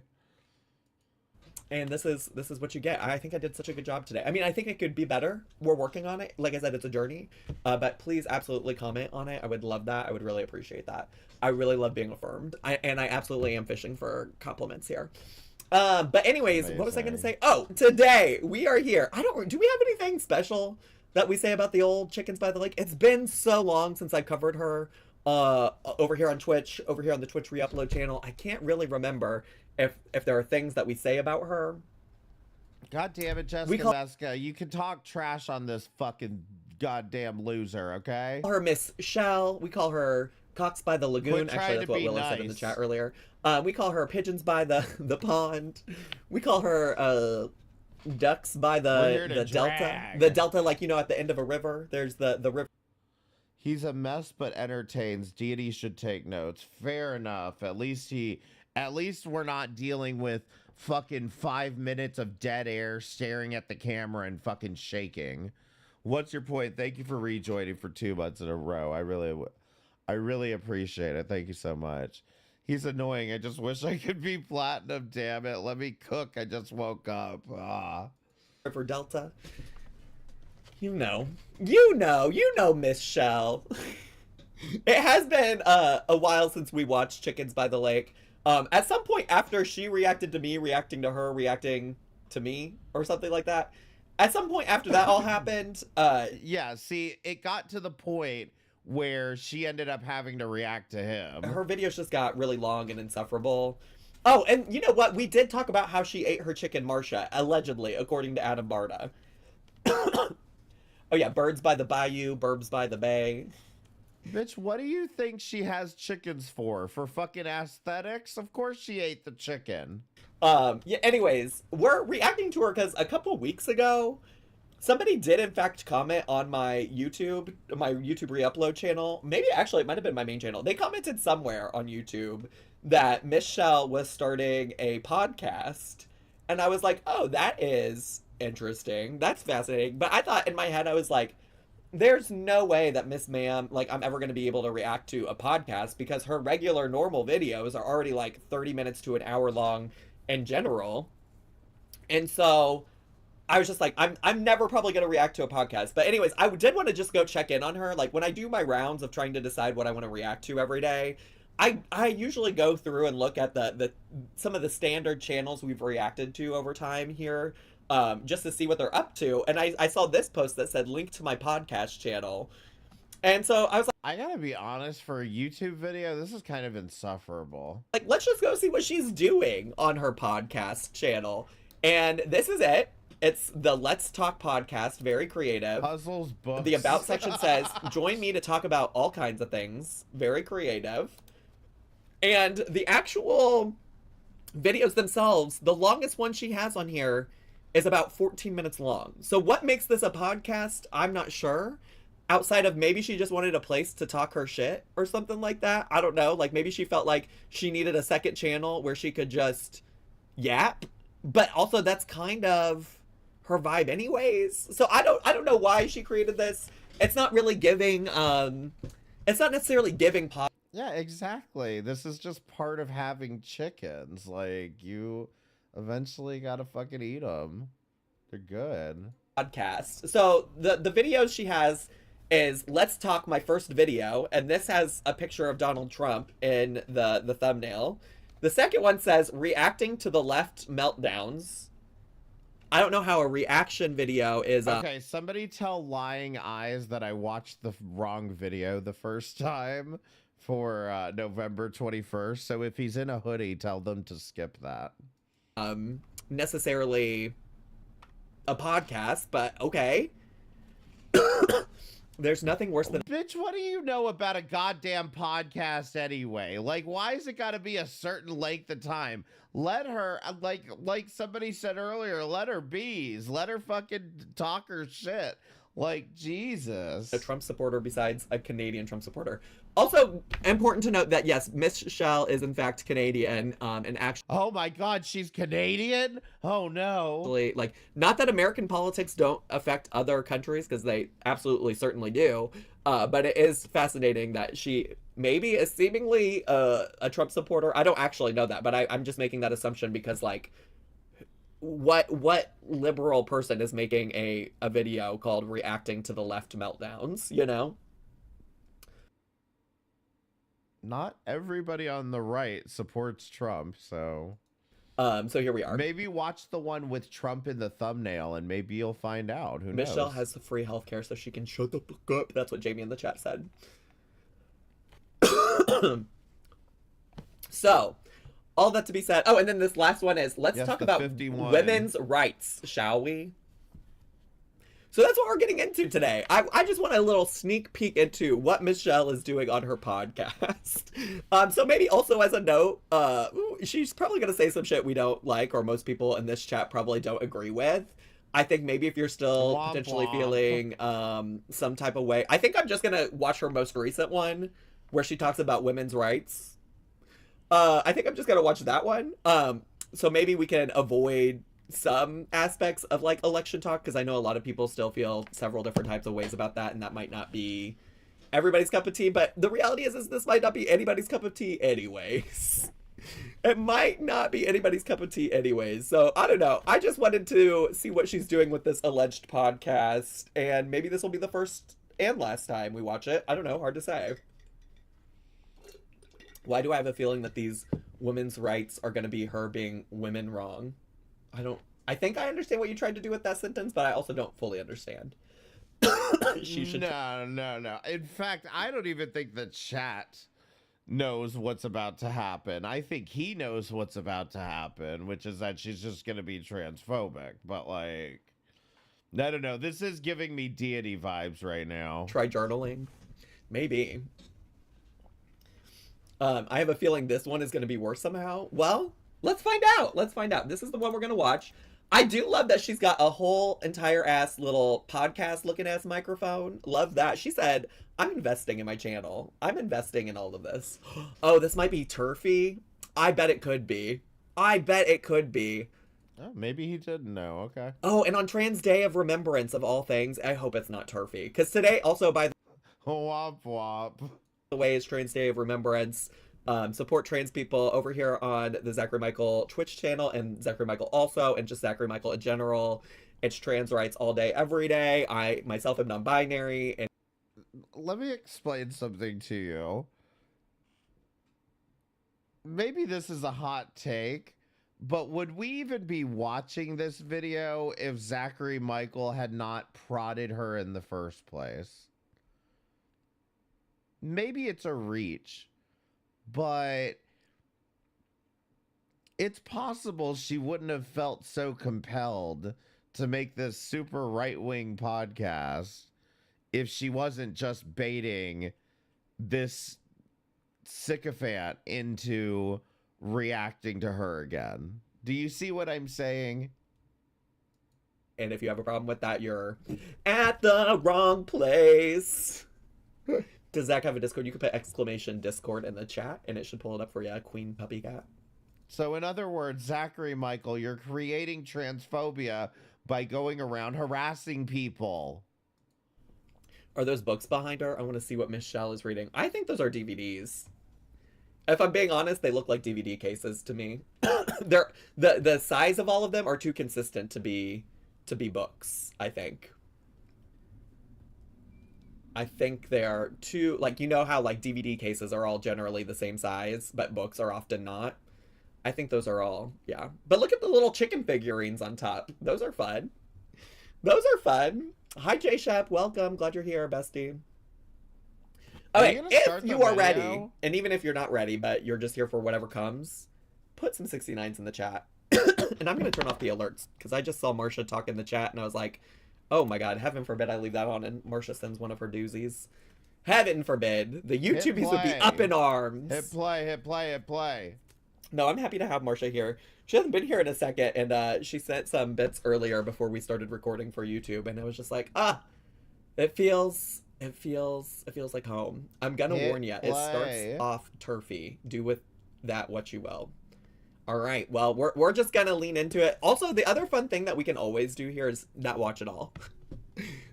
And this is what you get. I think I did such a good job today. I mean, I think it could be better. We're working on it. Like I said, it's a journey. But please absolutely comment on it. I would love that. I would really appreciate that. I really love being affirmed. And I absolutely am fishing for compliments here. But anyways, What was I going to say? Oh, today we are here. Do we have anything special that we say about the old Chickens by the Lake? It's been so long since I covered her over here on Twitch, over here on the Twitch Reupload channel. I can't really remember if there are things that we say about her God damn it, Jessica Meska. You can talk trash on this fucking goddamn loser, okay? We call her Miss Shell. We call her Cocks by the Lagoon. Actually, that's what Willow said in the chat earlier. We call her Pigeons by the pond. We call her Ducks by the delta. The delta, like, you know, at the end of a river, there's the river. He's a mess but entertains. Deity should take notes. Fair enough. At least we're not dealing with fucking 5 minutes of dead air staring at the camera and fucking shaking. What's your point? Thank you for rejoining for 2 months in a row. I really appreciate it. Thank you so much. He's annoying. I just wish I could be platinum, damn it. Let me cook. I just woke up. River Delta. You know, Miss Shell. It has been a while since we watched Chickens by the Lake. At some point after she reacted to me, reacting to her, reacting to me, or something like that. At some point after that all happened, yeah, see, it got to the point where she ended up having to react to him. Her videos just got really long and insufferable. Oh, and you know what? We did talk about how she ate her chicken, Marsha, allegedly, according to Adam Barta. Oh yeah, birds by the bayou, burbs by the bay. Bitch, what do you think she has chickens for? For fucking aesthetics? Of course she ate the chicken. Yeah, anyways, we're reacting to her because a couple weeks ago, somebody did in fact comment on my YouTube re-upload channel. Maybe actually it might have been my main channel. They commented somewhere on YouTube that Miss Shell was starting a podcast. And I was like, oh, that is interesting. That's fascinating. But I thought in my head, I was like, there's no way that Miss Ma'am, like, I'm ever going to be able to react to a podcast because her regular normal videos are already like 30 minutes to an hour long in general. And so I was just like, I'm never probably going to react to a podcast. But anyways, I did want to just go check in on her. Like, when I do my rounds of trying to decide what I want to react to every day, I usually go through and look at the some of the standard channels we've reacted to over time here, just to see what they're up to. And I saw this post that said link to my podcast channel. And so I was like, I gotta be honest, for a YouTube video, this is kind of insufferable. Like, let's just go see what she's doing on her podcast channel. And this is it. It's the Let's Talk podcast, very creative. Puzzles, books. The About section says, join me to talk about all kinds of things, very creative. And the actual videos themselves, the longest one she has on here is about 14 minutes long. So what makes this a podcast? I'm not sure. Outside of maybe she just wanted a place to talk her shit or something like that. I don't know. Like, maybe she felt like she needed a second channel where she could just yap. But also that's kind of her vibe anyways. So I don't know why she created this. It's not really giving it's not necessarily giving Yeah, exactly. This is just part of having chickens. Like, you eventually gotta fucking eat them. They're good. Podcast. So the videos she has is Let's Talk, my first video, and this has a picture of Donald Trump in the thumbnail. The second one says reacting to the left meltdowns. I don't know how a reaction video is. Okay, somebody tell Lying Eyes that I watched the wrong video the first time for November 21st. So if he's in a hoodie, tell them to skip that. Necessarily a podcast, but okay. There's nothing worse than... Bitch, what do you know about a goddamn podcast anyway? Like, why is it gotta be a certain length of time? Let her, like somebody said earlier, let her bees. Let her fucking talk her shit. Like, Jesus. A Trump supporter besides a Canadian Trump supporter. Also, important to note that, yes, Miss Shell is in fact Canadian, and actually... Oh my god, she's Canadian? Oh no. Like, not that American politics don't affect other countries, because they absolutely certainly do, but it is fascinating that she maybe is seemingly a Trump supporter. I don't actually know that, but I'm just making that assumption because, like, what liberal person is making a video called reacting to the left meltdowns, you know? Not everybody on the right supports Trump, so so here we are. Maybe watch the one with Trump in the thumbnail and maybe you'll find out. Who knows? Michelle has free healthcare so she can shut the fuck up. That's what Jamie in the chat said. So all that to be said. Oh, and then this last one is, let's Yes, talk the about 51. women's rights, shall we? So that's what we're getting into today. I just want a little sneak peek into what Michelle is doing on her podcast. So maybe also as a note, she's probably going to say some shit we don't like, or most people in this chat probably don't agree with. I think maybe if you're still Womp potentially womp. feeling some type of way, I think I'm just going to watch her most recent one where she talks about women's rights. I think I'm just going to watch that one. So maybe we can avoid some aspects of like election talk, because I know a lot of people still feel several different types of ways about that, and that might not be everybody's cup of tea. But the reality is this might not be anybody's cup of tea anyways. It might not be anybody's cup of tea anyways. So I don't know. I just wanted to see what she's doing with this alleged podcast, and maybe this will be the first and last time we watch it. I don't know. Hard to say. Why do I have a feeling that these women's rights are going to be her being women wrong? I think I understand what you tried to do with that sentence, but I also don't fully understand. She should. No. In fact, I don't even think the chat knows what's about to happen. I think he knows what's about to happen, which is that she's just going to be transphobic. But like, I don't know. This is giving me deity vibes right now. Try journaling. Maybe. I have a feeling this one is going to be worse somehow. Well, let's find out. Let's find out. This is the one we're going to watch. I do love that she's got a whole entire ass little podcast looking ass microphone. Love that. She said, I'm investing in my channel. I'm investing in all of this. Oh, this might be turfy. I bet it could be. I bet it could be. Oh, maybe he didn't know. Okay. Oh, and on Trans Day of Remembrance of all things, I hope it's not turfy. Because today also, by Womp womp. the way, is Trans Day of Remembrance. Support trans people over here on the Zachary Michael Twitch channel, and Zachary Michael also, and just Zachary Michael in general. It's trans rights all day, every day. I myself am non-binary. And let me explain something to you. Maybe this is a hot take, but would we even be watching this video if Zachary Michael had not prodded her in the first place? Maybe it's a reach, but it's possible she wouldn't have felt so compelled to make this super right-wing podcast if she wasn't just baiting this sycophant into reacting to her again. Do you see what I'm saying? And if you have a problem with that, you're at the wrong place. Does Zach have a Discord? You can put exclamation Discord in the chat, and it should pull it up for you, Queen Puppy Cat. So in other words, Zachary Michael, you're creating transphobia by going around harassing people. Are those books behind her? I want to see what Michelle is reading. I think those are DVDs. If I'm being honest, they look like DVD cases to me. They're the size of all of them are too consistent to be books, I think. I think they are too, like, you know how like DVD cases are all generally the same size, but books are often not. I think those are all, yeah. But look at the little chicken figurines on top. Those are fun. Those are fun. Hi, J Shep. Welcome. Glad you're here, bestie. Okay, if you are ready, and even if you're not ready, but you're just here for whatever comes, put some 69s in the chat. And I'm going to turn off the alerts, because I just saw Marsha talk in the chat, and I was like, oh my god, heaven forbid I leave that on and Marsha sends one of her doozies. Heaven forbid. The YouTubies would be up in arms. Hit play, hit play, hit play. No, I'm happy to have Marsha here. She hasn't been here in a second, and she sent some bits earlier before we started recording for YouTube, and I was just like, it feels like home. I'm gonna warn you, it starts off turfy. Do with that what you will. All right, well, we're just gonna lean into it. Also, the other fun thing that we can always do here is not watch it all.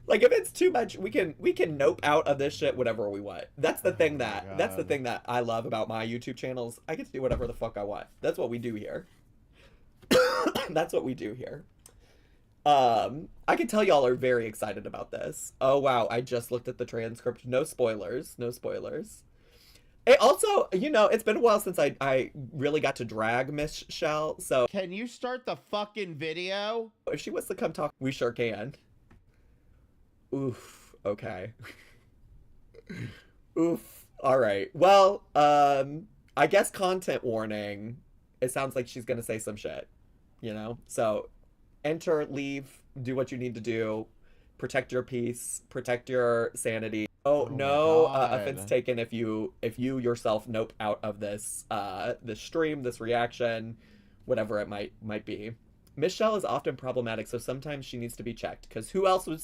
Like, if it's too much, we can nope out of this shit whatever we want. That's the thing that I love about my YouTube channels. I get to do whatever the fuck I want. That's what we do here. That's what we do here. I can tell y'all are very excited about this. Oh wow, I just looked at the transcript. No spoilers. No spoilers. It also, you know, it's been a while since I really got to drag Miss Shell, so... Can you start the fucking video? If she wants to come talk, we sure can. Oof. Okay. Oof. Alright. Well, I guess content warning. it sounds like she's gonna say some shit, you know? So enter, leave, do what you need to do, protect your peace, protect your sanity. Oh no, offense taken if you yourself nope out of this this stream, this reaction, whatever it might be. Michelle is often problematic, so sometimes she needs to be checked. Because who else will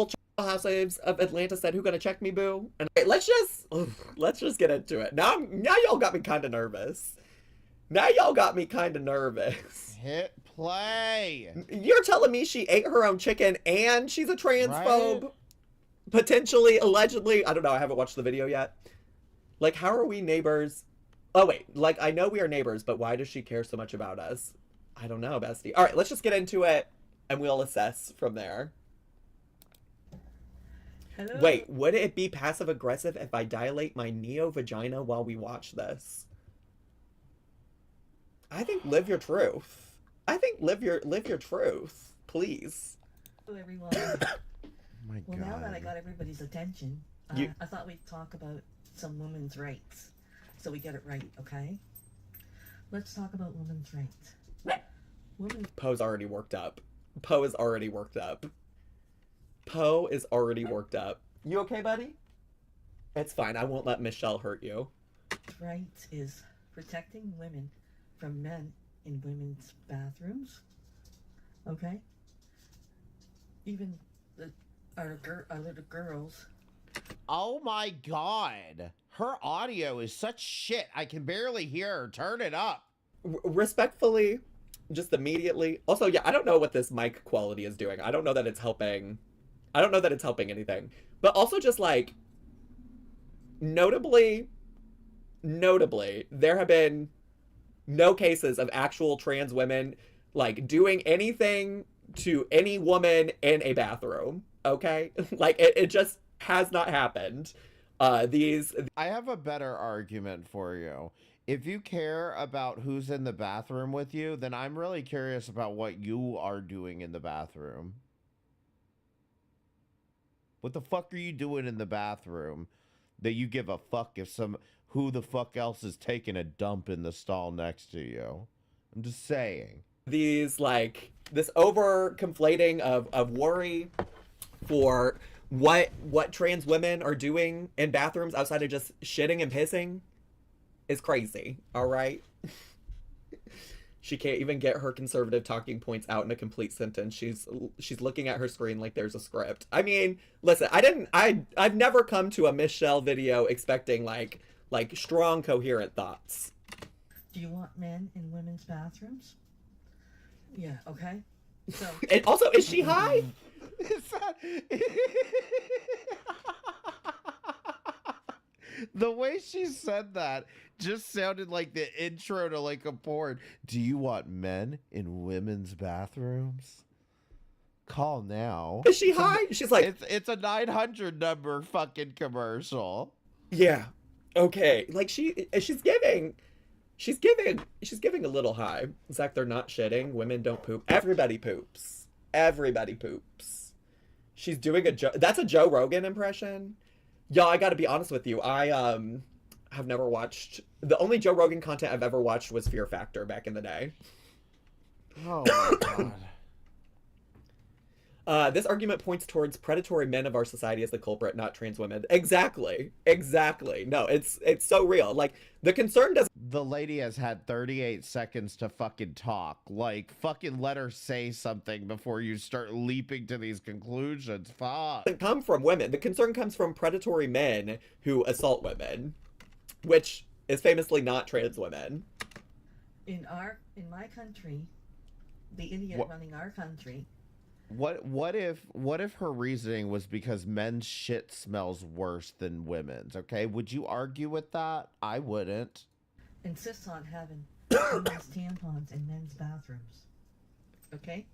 check? Housewives of Atlanta said, "Who gonna check me, boo?" And let's just get into it. Now y'all got me kind of nervous. Hit play. You're telling me she ate her own chicken and she's a transphobe? Right? Potentially, allegedly. I don't know. I haven't watched the video yet. Like, how are we neighbors? Oh, wait. Like, I know we are neighbors, but why does she care so much about us? I don't know, bestie. All right, let's just get into it, and we'll assess from there. Hello? Wait, would it be passive-aggressive if I dilate my neo-vagina while we watch this? I think live your truth. Live your truth, please. Hello, everyone. My well, God. now that I got everybody's attention, I thought we'd talk about some women's rights, so we get it right, okay? Let's talk about women's rights. Poe's already worked up. Poe is already worked up. You okay, buddy? It's fine. I won't let Michelle hurt you. Rights is protecting women from men in women's bathrooms. Okay? Even our little girls. Oh my God. Her audio is such shit. I can barely hear her. Turn it up. Respectfully, just immediately. Also, yeah, I don't know what this mic quality is doing. I don't know that it's helping. I don't know that it's helping anything. But also just like, notably, there have been no cases of actual trans women like doing anything to any woman in a bathroom. Okay? Like it just has not happened. I have a better argument for you. If you care about who's in the bathroom with you, then I'm really curious about what you are doing in the bathroom. What the fuck are you doing in the bathroom that you give a fuck if who the fuck else is taking a dump in the stall next to you? I'm just saying. This over conflating of worry for what trans women are doing in bathrooms outside of just shitting and pissing is crazy, all right? She can't even get her conservative talking points out in a complete sentence. She's looking at her screen like there's a script. I mean, listen, I've never come to a Michelle video expecting like strong, coherent thoughts. Do you want men in women's bathrooms? Yeah, okay. So and also, is she high? The way she said that just sounded like the intro to like a porn. Do you want men in women's bathrooms? Call now. Is she high? She's like, it's a 900 number fucking commercial. Yeah. Okay. Like she's giving a little high. Zach, they're not shitting. Women don't poop. Everybody poops. She's doing that's a Joe Rogan impression. Y'all, I gotta be honest with you. I have never watched. The only Joe Rogan content I've ever watched was Fear Factor back in the day. Oh my God. This argument points towards predatory men of our society as the culprit, not trans women. Exactly. No, it's so real. Like, the concern doesn't... The lady has had 38 seconds to fucking talk. Like, fucking let her say something before you start leaping to these conclusions. Fuck. It come from women. The concern comes from predatory men who assault women, which is famously not trans women. In my country, the idiot running our country... What if her reasoning was because men's shit smells worse than women's? Okay, would you argue with that? I wouldn't. Insists on having women's tampons in men's bathrooms. Okay.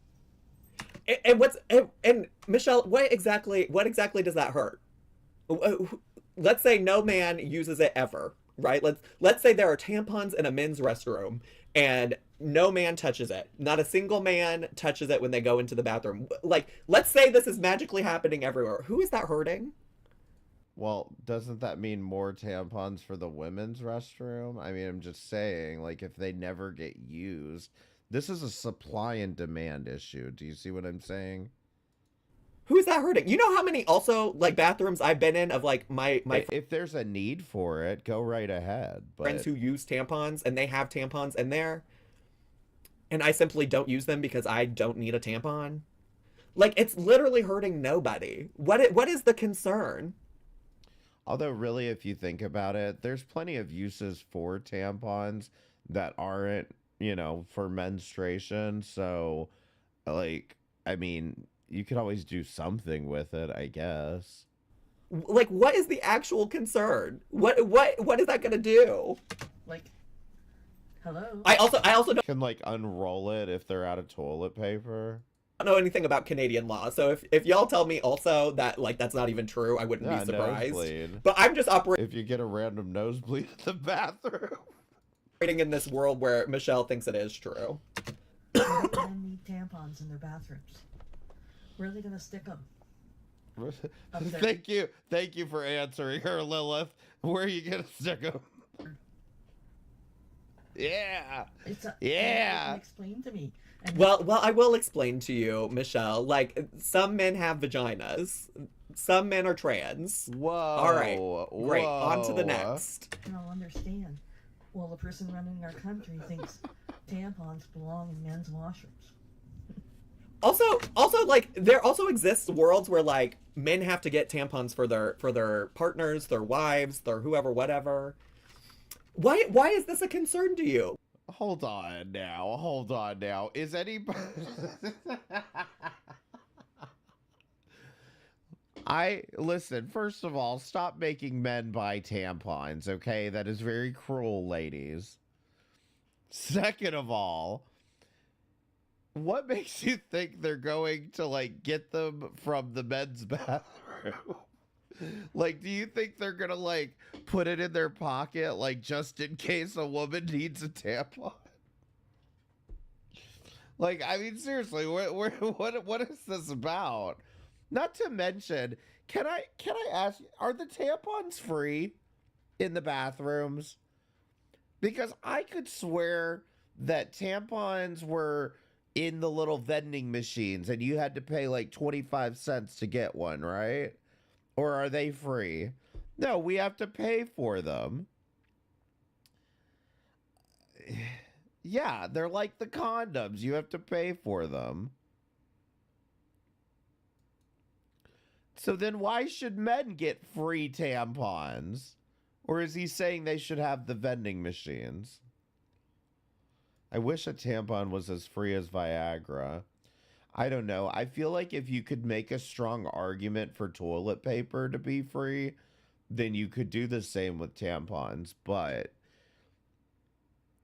And Michelle, what exactly does that hurt? Let's say no man uses it ever, right? Let's say there are tampons in a men's restroom and no man touches it. Not a single man touches it when they go into the bathroom. Like, let's say this is magically happening everywhere. Who is that hurting? Well, doesn't that mean more tampons for the women's restroom? I mean, I'm just saying, like, if they never get used, this is a supply and demand issue. Do you see what I'm saying? Who is that hurting? You know how many also like bathrooms I've been in of like my If there's a need for it, go right ahead. friends But who use tampons and they have tampons in there, and I simply don't use them because I don't need a tampon. Like, it's literally hurting nobody. What is the concern? although really, if you think about it, there's plenty of uses for tampons that aren't, for menstruation. So, like, I mean, you could always do something with it, I guess. Like, what is the actual concern? What is that gonna do? Like, hello? I also don't Can like unroll it if they're out of toilet paper. know anything about Canadian law, so if y'all tell me also that like that's not even true, I wouldn't be surprised. Nosebleed. But I'm just operating If you get a random nosebleed in the bathroom. in this world where Michelle thinks it is true. Men need tampons in their bathrooms. Where are they gonna stick them? Thank you for answering her, Lilith. Where are you gonna stick them? Yeah. Yeah. Explain to me. Well, I will explain to you, Michelle. Like, some men have vaginas. Some men are trans. Whoa. All right. Great. On to the next. And I'll understand. Well, the person running our country thinks tampons belong in men's washrooms. Also, like, there also exists worlds where like men have to get tampons for their partners, their wives, their whoever, whatever. Why is this a concern to you? Hold on now. Is anybody... Listen, first of all, stop making men buy tampons, okay? That is very cruel, ladies. Second of all, what makes you think they're going to, like, get them from the men's bathroom? Like, do you think they're gonna, like, put it in their pocket, like, just in case a woman needs a tampon? Like, I mean, seriously, what is this about? Not to mention, can I ask, are the tampons free in the bathrooms? Because I could swear that tampons were in the little vending machines and you had to pay like 25 cents to get one, right? Or are they free? No, we have to pay for them. Yeah, they're like the condoms. You have to pay for them. So then why should men get free tampons? Or is he saying they should have the vending machines? I wish a tampon was as free as Viagra. I don't know. I feel like if you could make a strong argument for toilet paper to be free, then you could do the same with tampons. But,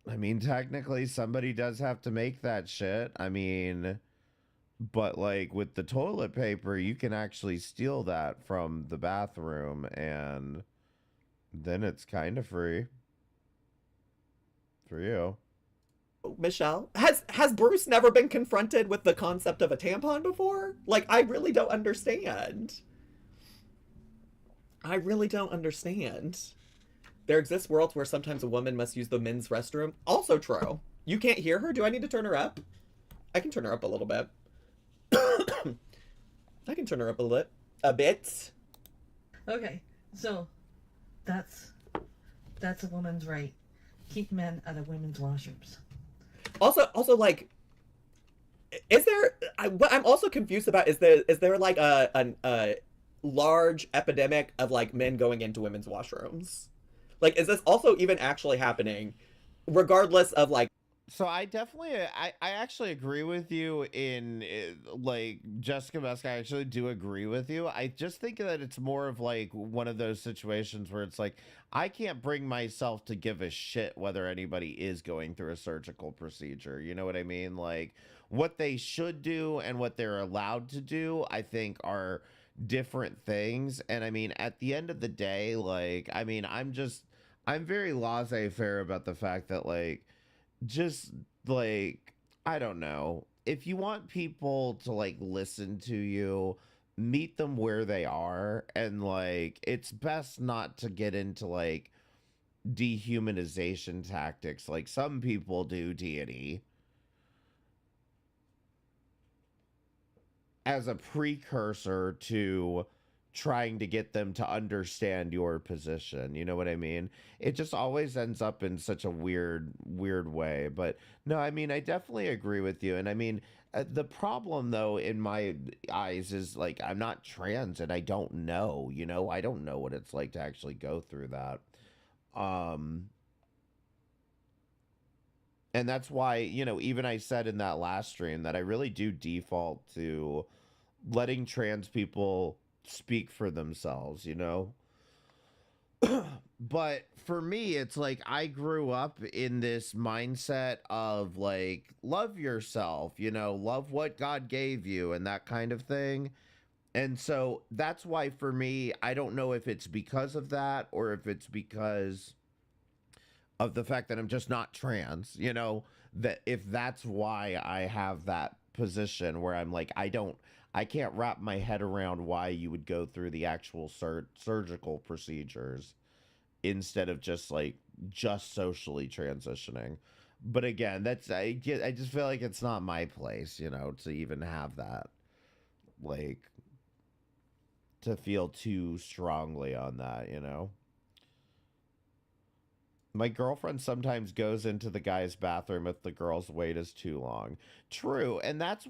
I mean, technically somebody does have to make that shit. I mean, but like with the toilet paper, you can actually steal that from the bathroom and then it's kind of free for you. Michelle, has Bruce never been confronted with the concept of a tampon before? Like, I really don't understand. I really don't understand. There exist worlds where sometimes a woman must use the men's restroom. Also true. You can't hear her? Do I need to turn her up? I can turn her up a little bit. I can turn her up a bit. Okay, so that's a woman's right. Keep men out of women's washrooms. Also, like, is there? What I'm also confused about is there like a large epidemic of like men going into women's washrooms? Like, is this also even actually happening, regardless of like? So I definitely, I actually agree with you in, like, Jessica Musk, I actually do agree with you. I just think that it's more of, like, one of those situations where it's like, I can't bring myself to give a shit whether anybody is going through a surgical procedure. You know what I mean? Like, what they should do and what they're allowed to do, I think, are different things. And, I mean, at the end of the day, like, I mean, I'm very laissez-faire about the fact that, like, just like, I don't know, if you want people to like listen to you, meet them where they are, and like it's best not to get into like dehumanization tactics like some people do, Deity, as a precursor to trying to get them to understand your position. You know what I mean? It just always ends up in such a weird way. But no, I mean, I definitely agree with you. And I mean, the problem though, in my eyes, is like, I'm not trans and I don't know, you know, I don't know what it's like to actually go through that. And that's why, you know, even I said in that last stream that I really do default to letting trans people speak for themselves, you know? But for me, it's like I grew up in this mindset of like, love yourself, you know, love what God gave you and that kind of thing. And so that's why for me, I don't know if it's because of that or if it's because of the fact that I'm just not trans, you know, that if that's why I have that position where I'm like, I can't wrap my head around why you would go through the actual surgical procedures instead of just like just socially transitioning. But again, I just feel like it's not my place, you know, to even have that, like, to feel too strongly on that, you know. My girlfriend sometimes goes into the guy's bathroom if the girl's wait is too long. True. And that's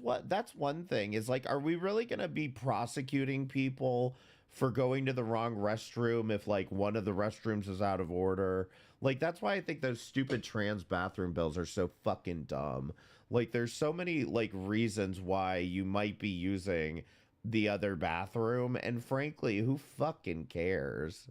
one thing is like, are we really going to be prosecuting people for going to the wrong restroom if like one of the restrooms is out of order? Like, that's why I think those stupid trans bathroom bills are so fucking dumb. Like, there's so many like reasons why you might be using the other bathroom. And frankly, who fucking cares?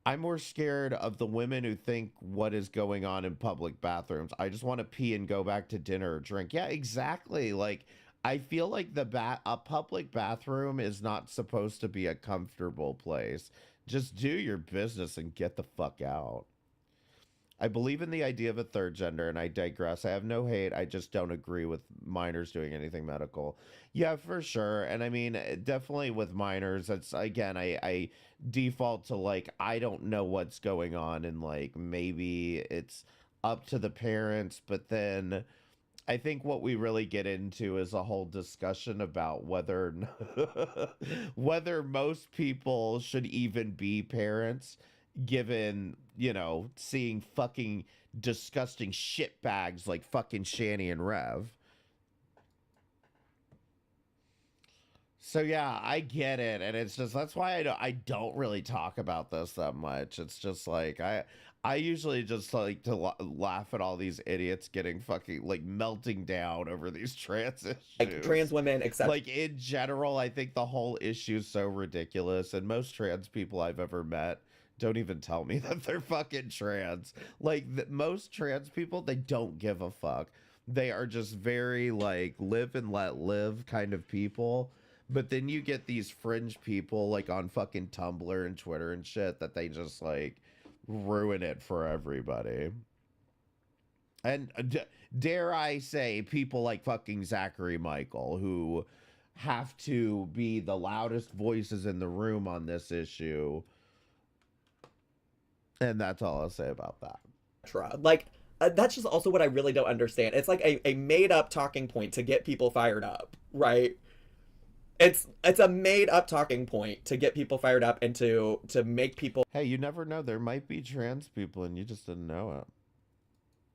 I'm more scared of the women who think what is going on in public bathrooms. I just want to pee and go back to dinner or drink. Yeah, exactly. Like, I feel like a public bathroom is not supposed to be a comfortable place. Just do your business and get the fuck out. I believe in the idea of a third gender, and I digress. I have no hate. I just don't agree with minors doing anything medical. Yeah, for sure. And I mean, definitely with minors, that's, again, I default to like, I don't know what's going on, and like, maybe it's up to the parents. But then I think what we really get into is a whole discussion about whether most people should even be parents, given, you know, seeing fucking disgusting shitbags like fucking Shani and Rev. So yeah, I get it, and it's just, that's why I don't really talk about this that much. It's just like I usually just like to laugh at all these idiots getting fucking like melting down over these trans issues. Like trans women, except like in general, I think the whole issue is so ridiculous, and most trans people I've ever met don't even tell me that they're fucking trans. Like, most trans people, they don't give a fuck. They are just very like live and let live kind of people. But then you get these fringe people like on fucking Tumblr and Twitter and shit that they just like ruin it for everybody. And dare I say, people like fucking Zachary Michael, who have to be the loudest voices in the room on this issue. And that's all I'll say about that. Like, that's just also what I really don't understand. It's like a made-up talking point to get people fired up, right? It's a made-up talking point to get people fired up and to make people... Hey, you never know. There might be trans people and you just didn't know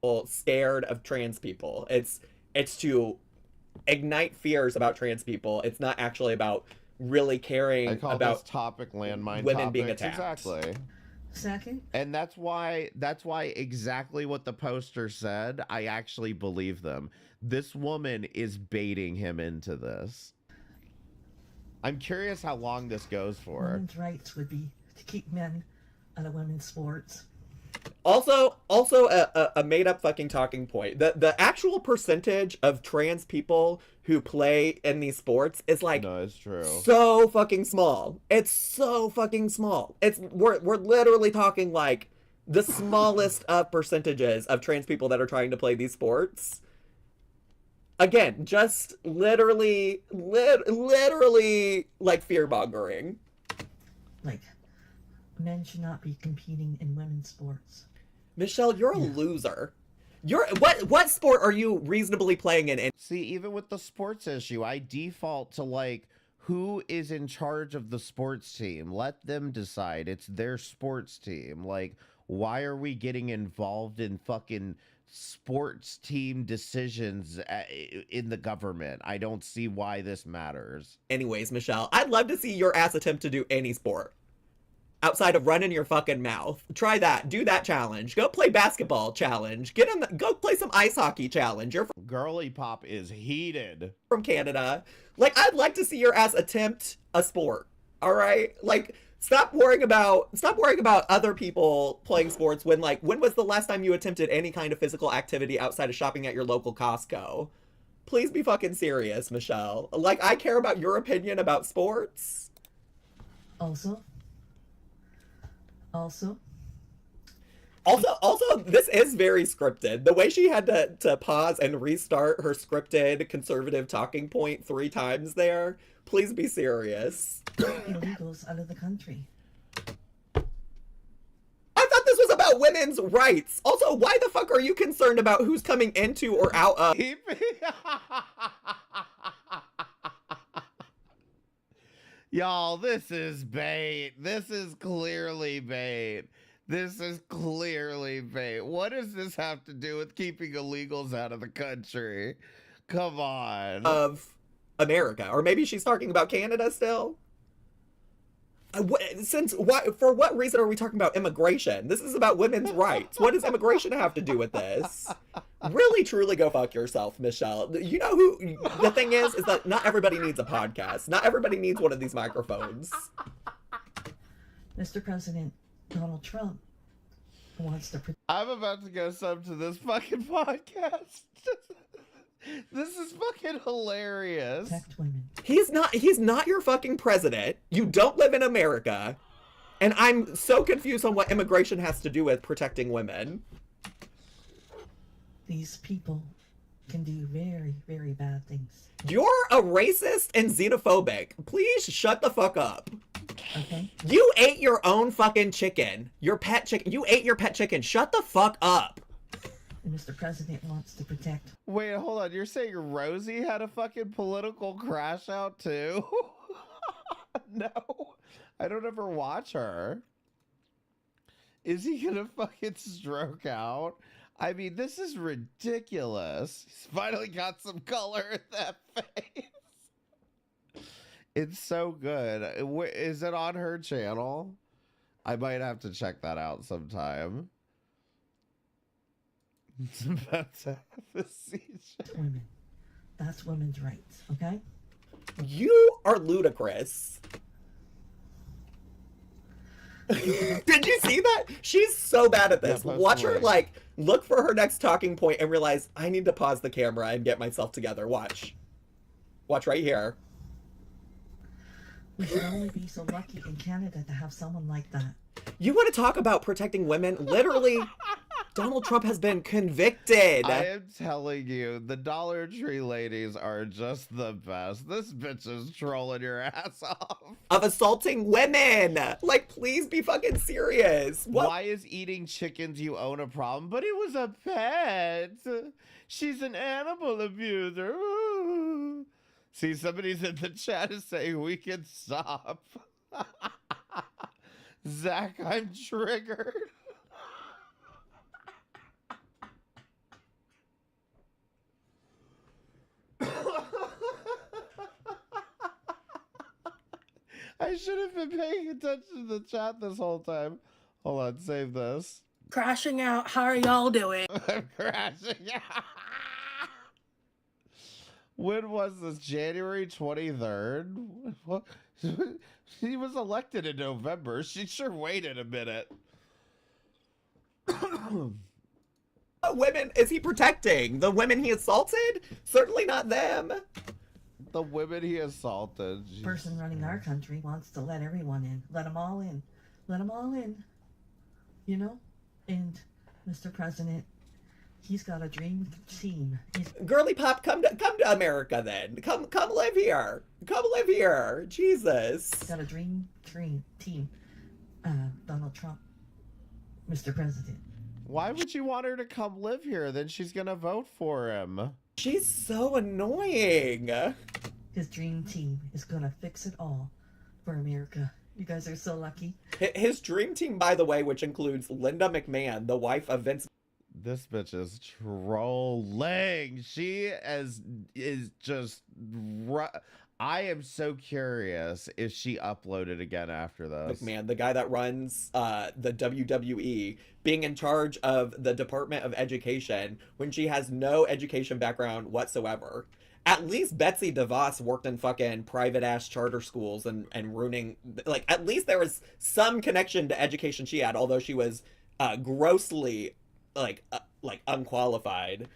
it. Scared of trans people. It's to ignite fears about trans people. It's not actually about really caring about this topic landmine women topics. being attacked. Exactly. Second. And that's why exactly what the poster said, I actually believe them. This woman is baiting him into this. I'm curious how long this goes for. Women's rights would be to keep men out of women's sports. Also a made-up fucking talking point. The actual percentage of trans people who play in these sports is like, no, it's true, so fucking small. It's so fucking small. We're literally talking like the smallest of percentages of trans people that are trying to play these sports. Again, just literally like fear-mongering. Like, men should not be competing in women's sports. Michelle, you're a loser. You're what sport are you reasonably playing in? See, even with the sports issue, I default to like, who is in charge of the sports team? Let them decide. It's their sports team. Like, why are we getting involved in fucking sports team decisions in the government? I don't see why this matters. Anyways, Michelle, I'd love to see your ass attempt to do any sport outside of running your fucking mouth. Try that. Do that challenge. Go play basketball challenge. Go play some ice hockey challenge. You're Girly pop is heated. From Canada. Like, I'd like to see your ass attempt a sport. All right? Like, stop worrying about other people playing sports when was the last time you attempted any kind of physical activity outside of shopping at your local Costco? Please be fucking serious, Michelle. Like, I care about your opinion about sports. Also, this is very scripted. The way she had to pause and restart her scripted conservative talking point 3 times there. Please be serious. Illegals out of the country. I thought this was about women's rights. Also, why the fuck are you concerned about who's coming into or out of? Y'all, this is bait. This is clearly bait. This is clearly bait. What does this have to do with keeping illegals out of the country? Come on. Of America. Or maybe she's talking about Canada still? For what reason are we talking about immigration? This is about women's rights. What does immigration have to do with this? Really, truly go fuck yourself, Michelle. You know who the thing is that not everybody needs a podcast. Not everybody needs one of these microphones. Mr. President Donald Trump wants to... I'm about to go sub to this fucking podcast. This is fucking hilarious. Protect women. He's not your fucking president. You don't live in America. And I'm so confused on what immigration has to do with protecting women. These people can do very, very bad things. You're a racist and xenophobic. Please shut the fuck up. Okay. You ate your own fucking chicken. Your pet chicken. You ate your pet chicken. Shut the fuck up. And Mr. President wants to protect... Wait, hold on. You're saying Rosie had a fucking political crash out too? No. I don't ever watch her. Is he gonna fucking stroke out? I mean, this is ridiculous. He's finally got some color in that face. It's so good. Is it on her channel? I might have to check that out sometime. It's about to have a seizure. Women. That's women's rights, okay? You are ludicrous. Did you see that? She's so bad at this. Yeah, Watch her, look for her next talking point and realize, I need to pause the camera and get myself together. Watch. Watch right here. We should only be so lucky in Canada to have someone like that. You want to talk about protecting women? Literally, Donald Trump has been convicted. I am telling you, the Dollar Tree ladies are just the best. This bitch is trolling your ass off. Of assaulting women. Like, please be fucking serious. What? Why is eating chickens you own a problem? But it was a pet. She's an animal abuser. Ooh. See, somebody's in the chat is saying we can stop. Zach, I'm triggered. I should have been paying attention to the chat this whole time. Hold on, save this. Crashing out. How are y'all doing? I'm crashing out. When was this? January 23rd? What? He was elected in November. She sure waited a minute. What women is he protecting? The women he assaulted? Certainly not them. The women he assaulted. The person running our country wants to let everyone in. Let them all in. Let them all in. You know? And Mr. President, He's got a dream team. Girly pop, come to America then. Come live here. Come live here. Jesus. He's got a dream team. Donald Trump, Mr. President. Why would you want her to come live here? Then she's gonna vote for him. She's so annoying. His dream team is gonna fix it all for America. You guys are so lucky. His dream team, by the way, which includes Linda McMahon, the wife of Vince. This bitch is trolling. She is just. I am so curious if she uploaded again after this. McMahon, the guy that runs the WWE, being in charge of the Department of Education when she has no education background whatsoever. At least Betsy DeVos worked in fucking private ass charter schools and ruining, like, at least there was some connection to education she had, although she was grossly like unqualified.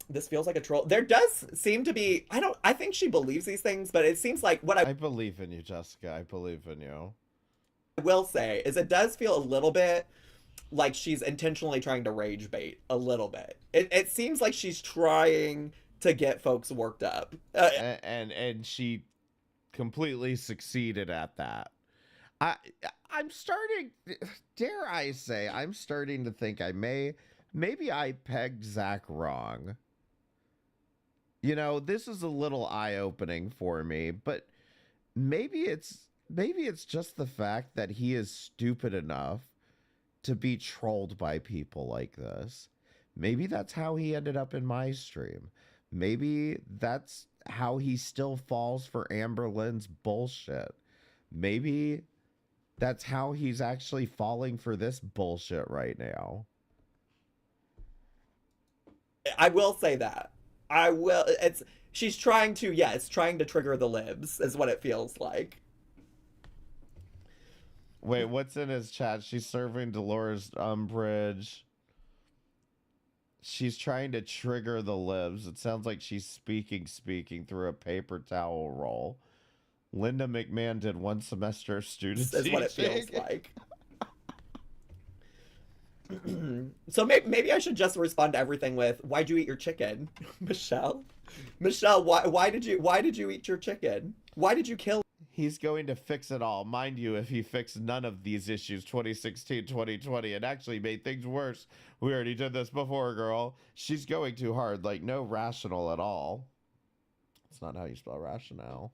This feels like a troll. There does seem to be, I think she believes these things, but it seems like what I believe in you, Jessica. I believe in you. I will say is it does feel a little bit like she's intentionally trying to rage bait a little bit. It seems like she's trying to get folks worked up. And she completely succeeded at that. I'm starting, dare I say, I'm starting to think maybe I pegged Zach wrong. You know, this is a little eye-opening for me, but maybe it's just the fact that he is stupid enough to be trolled by people like this. Maybe that's how he ended up in my stream. Maybe that's how he still falls for Amberlynn's bullshit. Maybe that's how he's actually falling for this bullshit right now. I will say that. She's trying to, it's trying to trigger the libs, is what it feels like. Wait, what's in his chat? She's serving Dolores Umbridge. She's trying to trigger the libs. It sounds like she's speaking through a paper towel roll. Linda McMahon did one semester of student teaching. Is what it feels like. So maybe I should just respond to everything with, why'd you eat your chicken? Michelle, why did you eat your chicken? Why did you kill? He's going to fix it all. Mind you, if he fixed none of these issues 2016, 2020, and actually made things worse. We already did this before, girl. She's going too hard. Like, no rational at all. It's not how you spell rationale.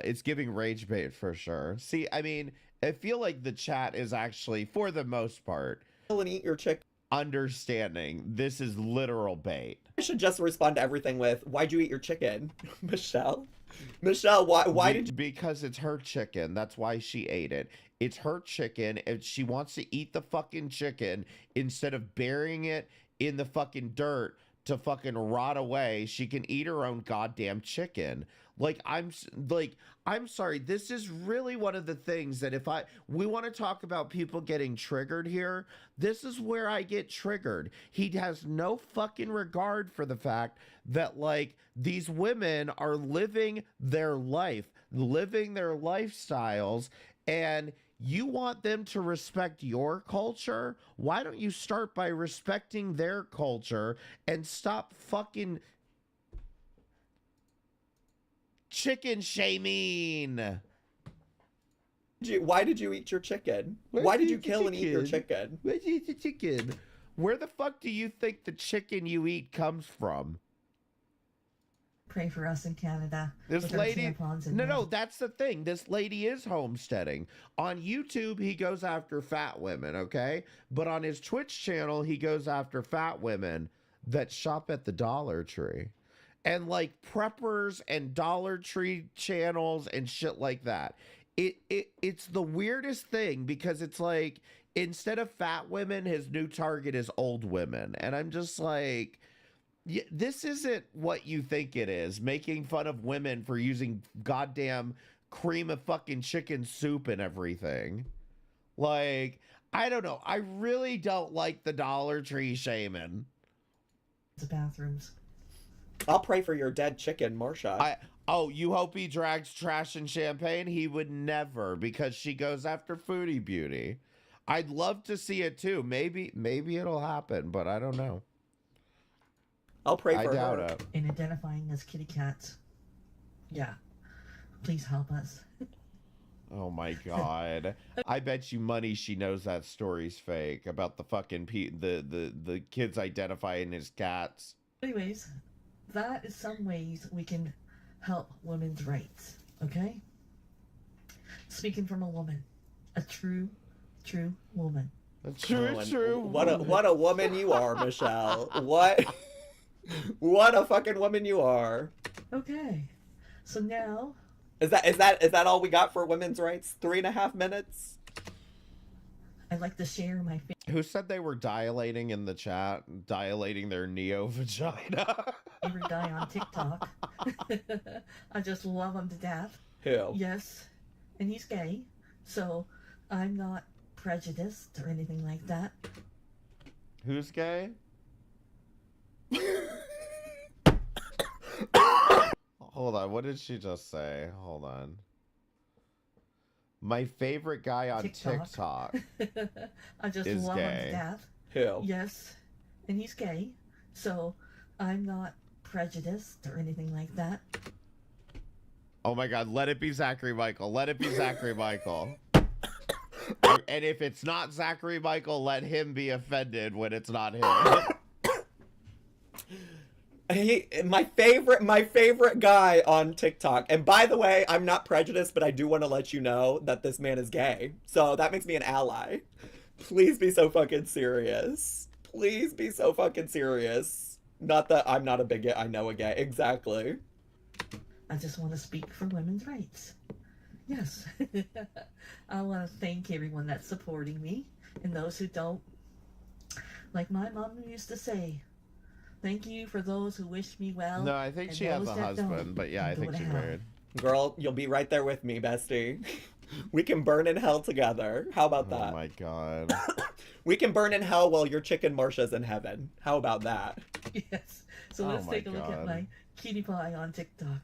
It's giving rage bait for sure. See, I mean, I feel like the chat is actually, for the most part, and eat your chicken. Understanding this is literal bait. I should just respond to everything with, why'd you eat your chicken? Michelle, why did you? Because it's her chicken. That's why she ate it. It's her chicken. If she wants to eat the fucking chicken, instead of burying it in the fucking dirt to fucking rot away, she can eat her own goddamn chicken. I'm sorry. This is really one of the things that we want to talk about people getting triggered here. This is where I get triggered. He has no fucking regard for the fact that these women are living their life, living their lifestyles, and you want them to respect your culture? Why don't you start by respecting their culture and stop fucking chicken shaming? Why did you eat your chicken? Why did you kill and eat your chicken? Why did you eat the chicken? Where the fuck do you think the chicken you eat comes from? Pray for us in Canada. This lady, no, that's the thing. This lady is homesteading. On YouTube, he goes after fat women, okay? But on his Twitch channel, he goes after fat women that shop at the Dollar Tree. And preppers and Dollar Tree channels and shit like that. It's the weirdest thing because it's instead of fat women, his new target is old women. And I'm just yeah, this isn't what you think it is, making fun of women for using goddamn cream of fucking chicken soup and everything. I don't know. I really don't like the Dollar Tree shaming. The bathrooms. I'll pray for your dead chicken, Marsha. You hope he drags trash and champagne? He would never, because she goes after Foodie Beauty. I'd love to see it too. Maybe it'll happen, but I don't know. I'll pray for I doubt her. it. In identifying as kitty cats. Yeah. Please help us. Oh my god. I bet you money she knows that story's fake about the fucking the kids identifying as cats. Anyways, that is some ways we can help women's rights, okay? Speaking from a woman. A true woman. A true What a woman you are, Michelle. What a fucking woman you are. Okay. So now Is that all we got for women's rights? 3.5 minutes? I'd like to share my Who said they were dilating in the chat? Dilating their neo-vagina? favorite guy on TikTok. I just love him to death. Who? Yes. And he's gay. So I'm not prejudiced or anything like that. Who's gay? Hold on, what did she just say? Hold on. My favorite guy on TikTok I just is love him gay. to death. Who? Yes. And he's gay. So I'm not prejudiced or anything like that. Oh my god, let it be Zachary Michael. Let it be Zachary Michael. And if it's not Zachary Michael, let him be offended when it's not him. My favorite guy on TikTok. And by the way, I'm not prejudiced, but I do want to let you know that this man is gay. So that makes me an ally. Please be so fucking serious. Please be so fucking serious. Not that I'm not a bigot, I know a gay. Exactly. I just want to speak for women's rights. Yes. I want to thank everyone that's supporting me and those who don't. Like my mom used to say, thank you for those who wish me well. No, I think she has a husband, but yeah, I think she's married. Girl, you'll be right there with me, bestie. We can burn in hell together. How about that? Oh my god. We can burn in hell while your chicken Marsha's in heaven. How about that? Yes. So Oh let's my take a look at God. my cutie pie on TikTok.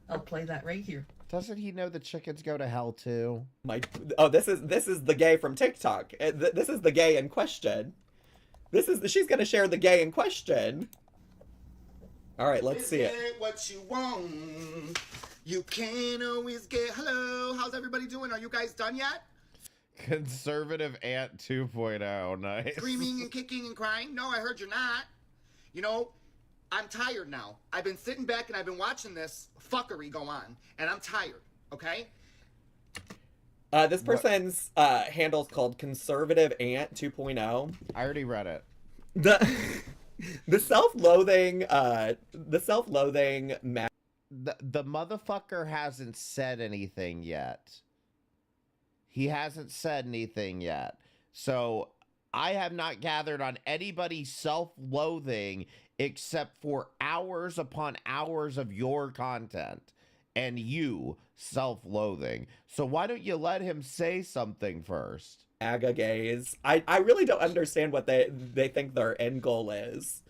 I'll play that right here. Doesn't he know the chickens go to hell too? This is the gay from TikTok. This is the gay in question. She's gonna share the gay in question. All right, let's see it. Get what you want. You can't always get. Hello, how's everybody doing? Are you guys done yet? Conservative Aunt 2.0, nice. Screaming and kicking and crying? No, I heard you're not. You know, I'm tired now. I've been sitting back and I've been watching this fuckery go on, and I'm tired, okay? This person's handle's called Conservative Aunt 2.0. I already read it. The self-loathing The motherfucker hasn't said anything yet. He hasn't said anything yet. So I have not gathered on anybody's self-loathing except for hours upon hours of your content and you self-loathing. So why don't you let him say something first? MAGA gays. I really don't understand what they think their end goal is.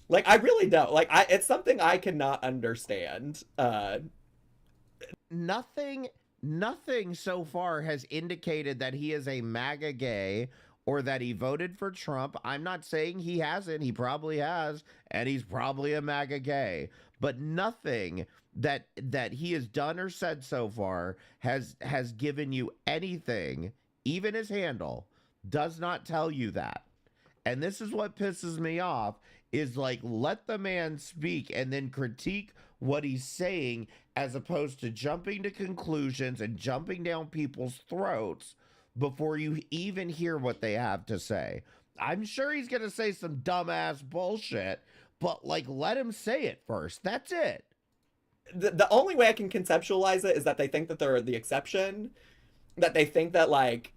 Like, I really don't. Like, it's something I cannot understand. Nothing so far has indicated that he is a MAGA gay or that he voted for Trump. I'm not saying he hasn't. He probably has, and he's probably a MAGA gay. But nothing that he has done or said so far has given you anything. Even his handle does not tell you that. And this is what pisses me off, is like, let the man speak and then critique what he's saying as opposed to jumping to conclusions and jumping down people's throats before you even hear what they have to say. I'm sure he's going to say some dumbass bullshit, but like, let him say it first. That's it. The only way I can conceptualize it is that they think that they're the exception, that they think that, like,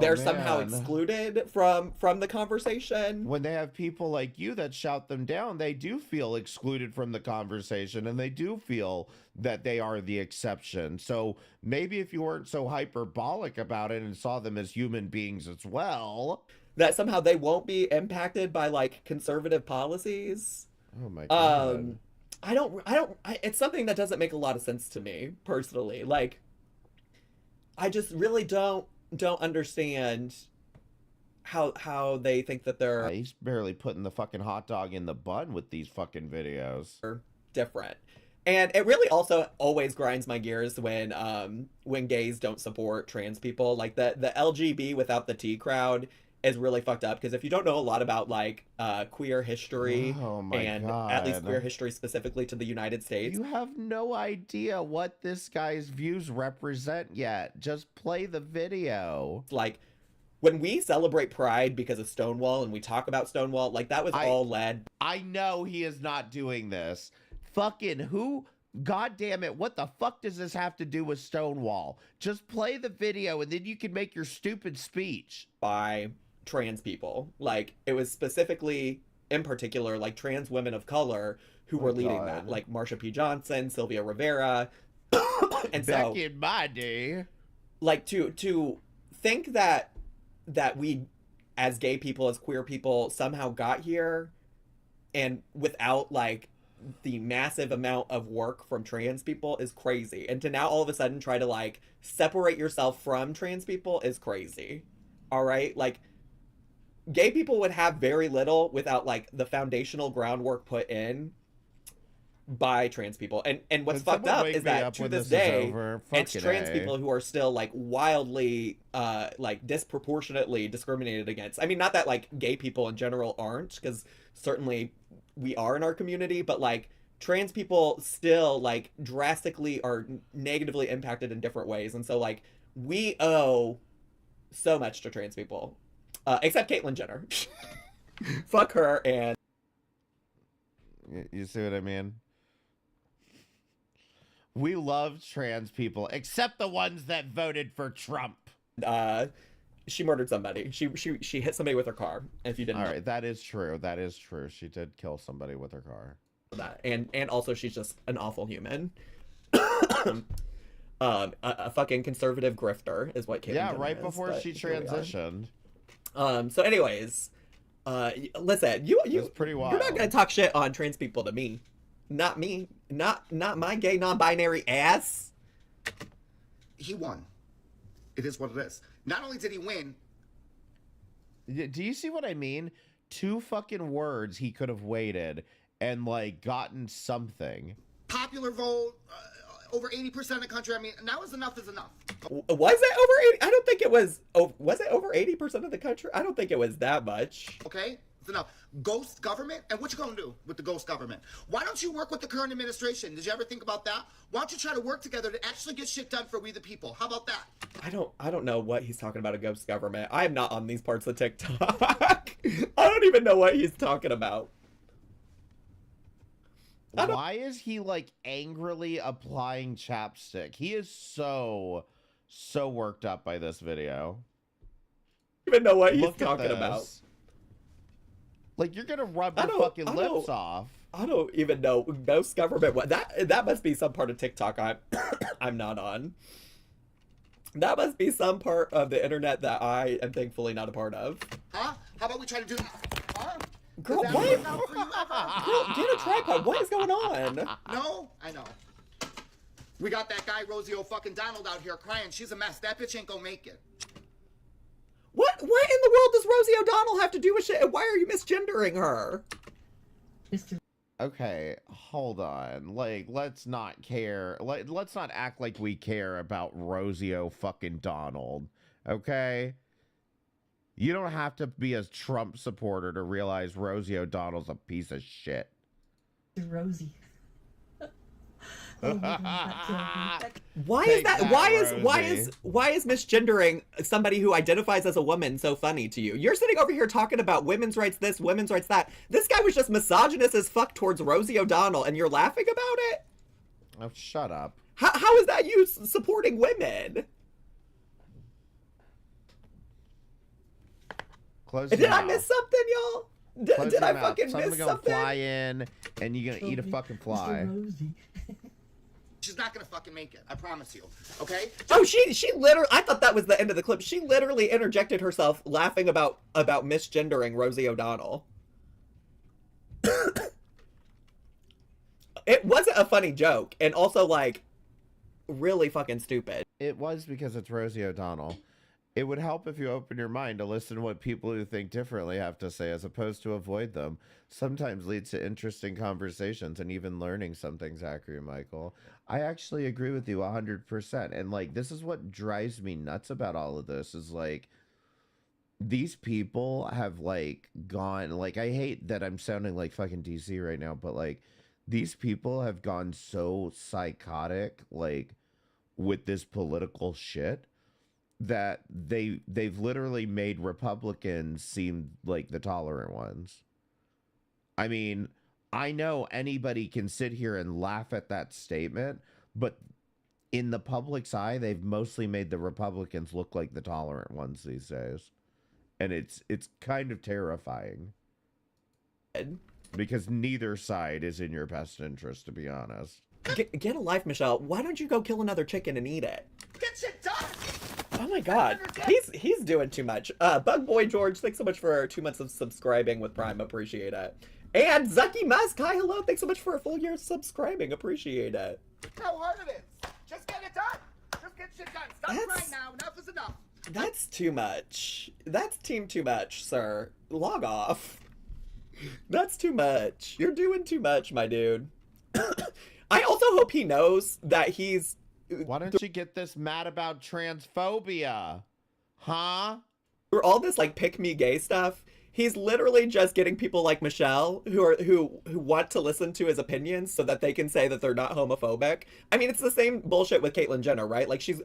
they're somehow excluded from the conversation. When they have people like you that shout them down, they do feel excluded from the conversation, and they do feel that they are the exception. So maybe if you weren't so hyperbolic about it and saw them as human beings as well, that somehow they won't be impacted by, like, conservative policies. Oh my god. It's something that doesn't make a lot of sense to me personally. Like, I just really don't understand how they think that they're he's barely putting the fucking hot dog in the bun with these fucking videos. different. And it really also always grinds my gears when gays don't support trans people. Like the LGB without the T crowd is really fucked up, because if you don't know a lot about like queer history and at least queer history specifically to the United States, you have no idea what this guy's views represent yet. Just play the video. Like when we celebrate Pride because of Stonewall and we talk about Stonewall, like that was all led. I know he is not doing this. Fucking who? God damn it. What the fuck does this have to do with Stonewall? Just play the video and then you can make your stupid speech. By trans people. Like it was specifically, in particular, like trans women of color who were leading that. Like Marsha P. Johnson, Sylvia Rivera. And back in my day. Like to think that we as gay people, as queer people, somehow got here and without like the massive amount of work from trans people is crazy. And to now all of a sudden try to like separate yourself from trans people is crazy. All right? Like gay people would have very little without like the foundational groundwork put in by trans people. And what's fucked up is that to this day it's trans people who are still like wildly like disproportionately discriminated against. I mean, not that like gay people in general aren't, because certainly we are in our community, but like trans people still like drastically are negatively impacted in different ways. And so like we owe so much to trans people, except Caitlyn Jenner. Fuck her. And you see what I mean? We love trans people, except the ones that voted for Trump. She murdered somebody. She hit somebody with her car. If you didn't know. All right, that is true. That is true. She did kill somebody with her car. That and also she's just an awful human. A fucking conservative grifter is what Caitlyn Jenner right is, before she transitioned. So anyways, listen, you it's pretty wild. You're not gonna talk shit on trans people to me. Not me. Not my gay non-binary ass. He won. It is what it is. Not only did he win. Do you see what I mean? 2 fucking words he could have waited and like gotten something. Popular vote, over 80% of the country. I mean, now is enough is enough. Was it over 80? I don't think it was. Was it over 80% of the country? I don't think it was that much. Okay, it's enough. Ghost government, and what you gonna do with the ghost government? Why don't you work with the current administration? Did you ever think about that? Why don't you try to work together to actually get shit done for we the people? How about that? I don't know what he's talking about, a ghost government. I am not on these parts of TikTok. I don't even know what he's talking about. Why is he like angrily applying chapstick? He is so worked up by this video. I don't even know what he's talking about. Like, you're gonna rub your fucking lips off. I don't even know. Ghost government. What that must be some part of TikTok I'm not on. That must be some part of the internet that I am thankfully not a part of. Huh? How about we try to do? Huh? Girl, what? Girl, get a tripod. What is going on? No, I know. We got that guy Rosie fucking Donald out here crying. She's a mess. That bitch ain't gonna make it. What in the world does Rosie O'Donnell have to do with shit? And why are you misgendering her? Okay, hold on. Like, let's not care. Let's not act like we care about Rosie fucking Donald. Okay? You don't have to be a Trump supporter to realize Rosie O'Donnell's a piece of shit. Rosie. Why is that? Why is misgendering somebody who identifies as a woman so funny to you? You're sitting over here talking about women's rights this, women's rights that. This guy was just misogynist as fuck towards Rosie O'Donnell, and you're laughing about it? Oh, shut up. How is that you supporting women? Did I miss something, y'all? Did I fucking miss something? Someone's gonna fly in, and you're gonna eat a fucking fly. She's not gonna fucking make it. I promise you. Okay? Oh, she literally. I thought that was the end of the clip. She literally interjected herself, laughing about misgendering Rosie O'Donnell. It wasn't a funny joke, and also like really fucking stupid. It was because it's Rosie O'Donnell. It would help if you open your mind to listen to what people who think differently have to say as opposed to avoid them. Sometimes leads to interesting conversations and even learning something, Zachary Michael. I actually agree with you 100%. And like, this is what drives me nuts about all of this is like, these people have like gone, like, I hate that I'm sounding like fucking DC right now, but like, these people have gone so psychotic, like, with this political shit that they've literally made Republicans seem like the tolerant ones. I mean, I know anybody can sit here and laugh at that statement, but in the public's eye, they've mostly made the Republicans look like the tolerant ones these days. And it's kind of terrifying. Because neither side is in your best interest, to be honest. Get a life, Michelle. Why don't you go kill another chicken and eat it? Get shit done! Oh my god, he's doing too much. Bug Boy George, thanks so much for 2 months of subscribing with Prime, appreciate it. And Zucky Musk, hi, hello, thanks so much for a full year of subscribing, appreciate it. How hard it is. Just get it done. Just get shit done. Stop crying now. Enough is enough. That's too much. That's team too much, sir. Log off. That's too much. You're doing too much, my dude. I also hope he knows that he's... Why don't you get this mad about transphobia? Huh? For all this, like, pick-me gay stuff, he's literally just getting people like Michelle who want to listen to his opinions so that they can say that they're not homophobic. I mean, it's the same bullshit with Caitlyn Jenner, right? Like, she's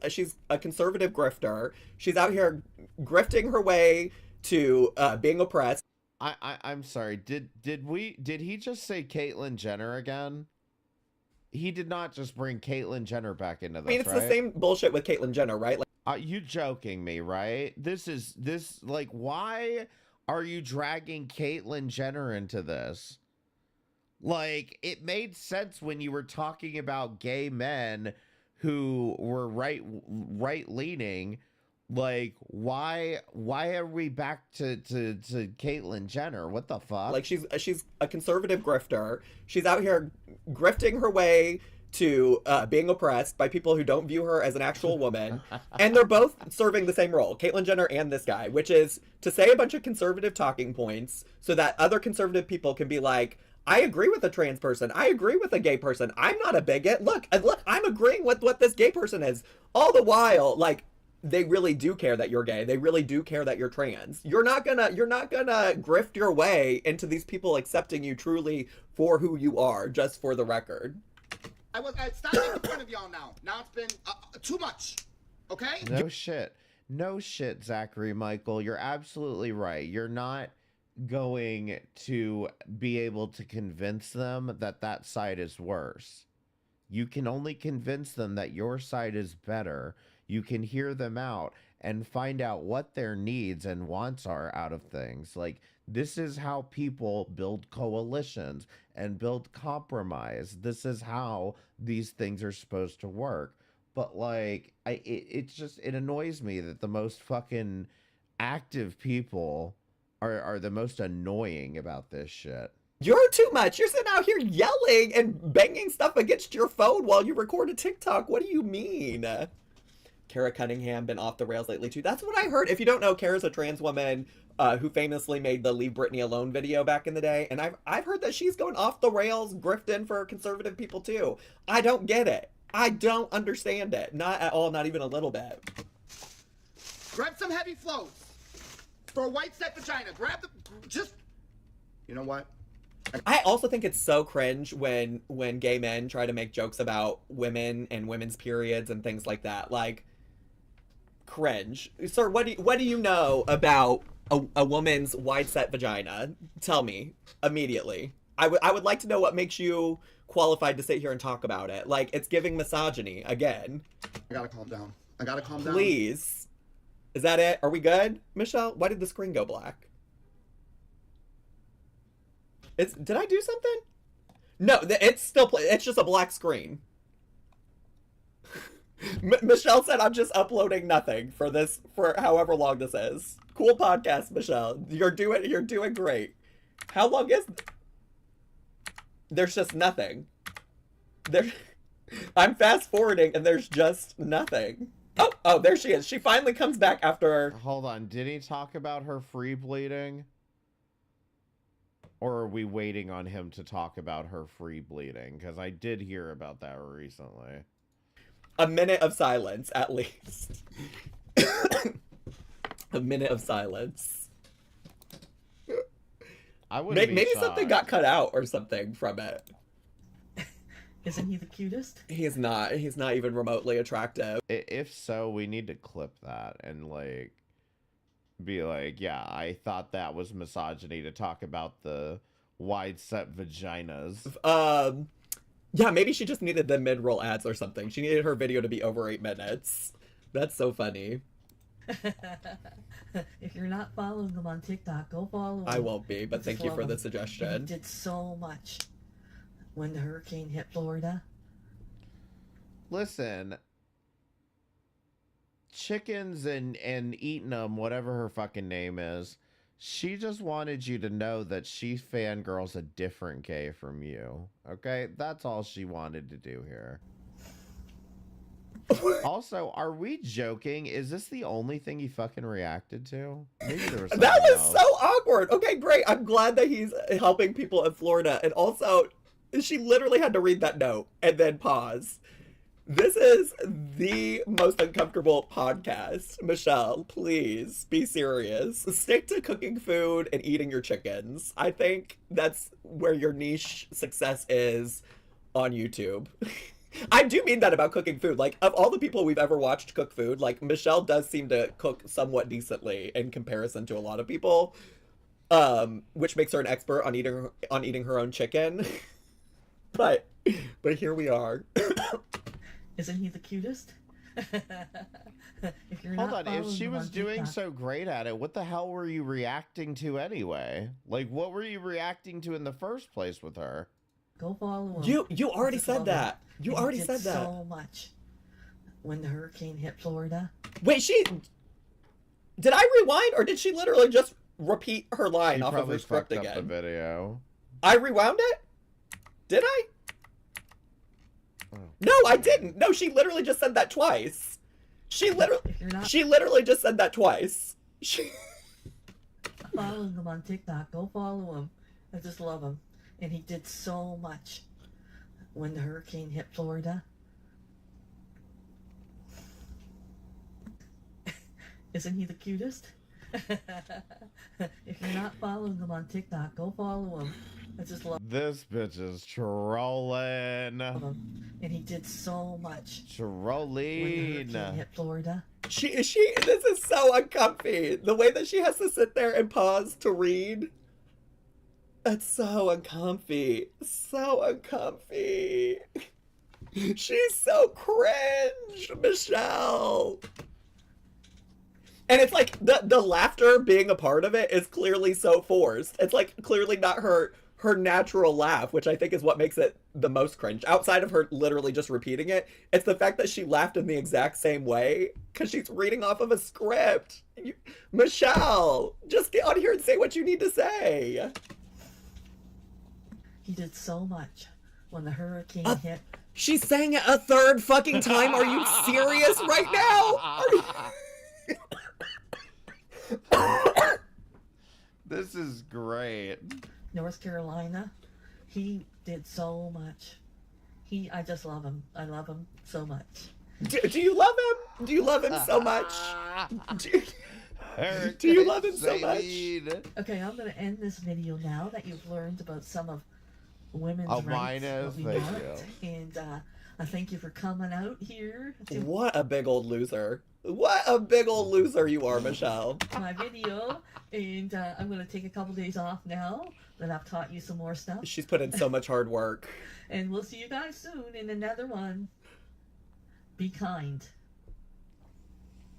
a conservative grifter. She's out here grifting her way to being oppressed. I'm sorry. Did he just say Caitlyn Jenner again? He did not just bring Caitlyn Jenner back into this, I mean, it's right? the same bullshit with Caitlyn Jenner, right? Like, you joking me, right? Like, why are you dragging Caitlyn Jenner into this? Like, it made sense when you were talking about gay men who were right-leaning. Like, why are we back to Caitlyn Jenner? What the fuck? Like, she's a conservative grifter. She's out here grifting her way to being oppressed by people who don't view her as an actual woman. And they're both serving the same role, Caitlyn Jenner and this guy, which is to say a bunch of conservative talking points so that other conservative people can be like, I agree with a trans person. I agree with a gay person. I'm not a bigot. Look, I'm agreeing with what this gay person is. All the while, like, they really do care that you're gay. They really do care that you're trans. You're not gonna grift your way into these people accepting you truly for who you are, just for the record. I stopped making fun of y'all now. Now it's been too much. Okay? No shit, Zachary Michael. You're absolutely right. You're not going to be able to convince them that side is worse. You can only convince them that your side is better. You can hear them out and find out what their needs and wants are out of things. Like, this is how people build coalitions and build compromise. This is how these things are supposed to work. But like, it annoys me that the most fucking active people are the most annoying about this shit. You're too much. You're sitting out here yelling and banging stuff against your phone while you record a TikTok. What do you mean? Kara Cunningham been off the rails lately too. That's what I heard. If you don't know, Kara's a trans woman who famously made the Leave Britney Alone video back in the day. And I've heard that she's going off the rails, grifting for conservative people too. I don't get it. I don't understand it. Not at all, not even a little bit. Grab some heavy flows for a white set vagina. You know what? I also think it's so cringe when gay men try to make jokes about women and women's periods and things like that. Like, cringe. Sir, what do you know about a woman's wide set vagina? Tell me immediately. I would like to know what makes you qualified to sit here and talk about it. Like, it's giving misogyny again. I gotta calm down. Please. Is that it? Are we good, Michelle? Why did the screen go black? Did I do something? No, it's still it's just a black screen. Michelle said I'm just uploading nothing for however long this is. Cool podcast, Michelle. You're doing great. How long is there's just nothing. I'm fast forwarding and there's just nothing. Oh, Oh, there she is. She finally comes back after... Hold on. Did he talk about her free bleeding? Or are we waiting on him to talk about her free bleeding? Because I did hear about that recently. A minute of silence, at least. A minute of silence. I wouldn't be maybe shocked. something got cut out or something from it. Isn't he the cutest? He's not. He's not even remotely attractive. If so, we need to clip that and, like, be like, yeah, I thought that was misogyny to talk about the wide-set vaginas. Yeah, maybe she just needed the mid-roll ads or something. She needed her video to be over 8 minutes. That's so funny. If you're not following them on TikTok, go follow them. I won't be, but thank you for the suggestion. He did so much when the hurricane hit Florida. Listen, chickens and eating them, whatever her fucking name is, she just wanted you to know that she fangirls a different gay from you. Okay? That's all she wanted to do here. Also, are we joking? Is this the only thing he fucking reacted to? Maybe there was that was else. so awkward. Okay, great. I'm glad that he's helping people in Florida. And also, she literally had to read that note and then pause. This is the most uncomfortable podcast. Michelle, please be serious. Stick to cooking food and eating your chickens. I think that's where your niche success is on YouTube. I do mean that about cooking food. Like, of all the people we've ever watched cook food, like, Michelle does seem to cook somewhat decently in comparison to a lot of people, which makes her an expert on eating her own chicken. but here we are. Isn't he the cutest? Hold on, if she was doing so great at it, what the hell were you reacting to anyway? Like, what were you reacting to in the first place with her? Go follow him. You already said that. You already said that. So much when the hurricane hit Florida. Wait, did I rewind or did she literally just repeat her line She off of her script fucked up again? the video. I rewound it? Did I? Oh. No, I didn't. No, she literally just said that twice. She literally just said that twice. Following him on TikTok. Go follow him. I just love him. And he did so much when the hurricane hit Florida. Isn't he the cutest? If you're not following him on TikTok, go follow him. I just love This bitch is trolling. him. And he did so much Trolling. when the hurricane hit Florida. This is so uncomfy. The way that she has to sit there and pause to read. That's so uncomfy. So uncomfy. She's so cringe, Michelle. And it's like the laughter being a part of it is clearly so forced. It's like clearly not her natural laugh, which I think is what makes it the most cringe. Outside of her literally just repeating it, it's the fact that she laughed in the exact same way because she's reading off of a script. Michelle, just get on here and say what you need to say. He did so much when the hurricane hit. She's saying it a third fucking time. Are you serious right now? This is great. North Carolina. He did so much. I just love him. I love him so much. Do you love him? Do you love him so much? Do you love him so much? Okay, I'm going to end this video now that you've learned about some of women's rights. Mine is, what we thank want. you. And I thank you for coming out here to What a big old loser. What a big old loser you are, Michelle. my video. And I'm going to take a couple days off now that I've taught you some more stuff. She's put in so much hard work. And we'll see you guys soon in another one. Be kind.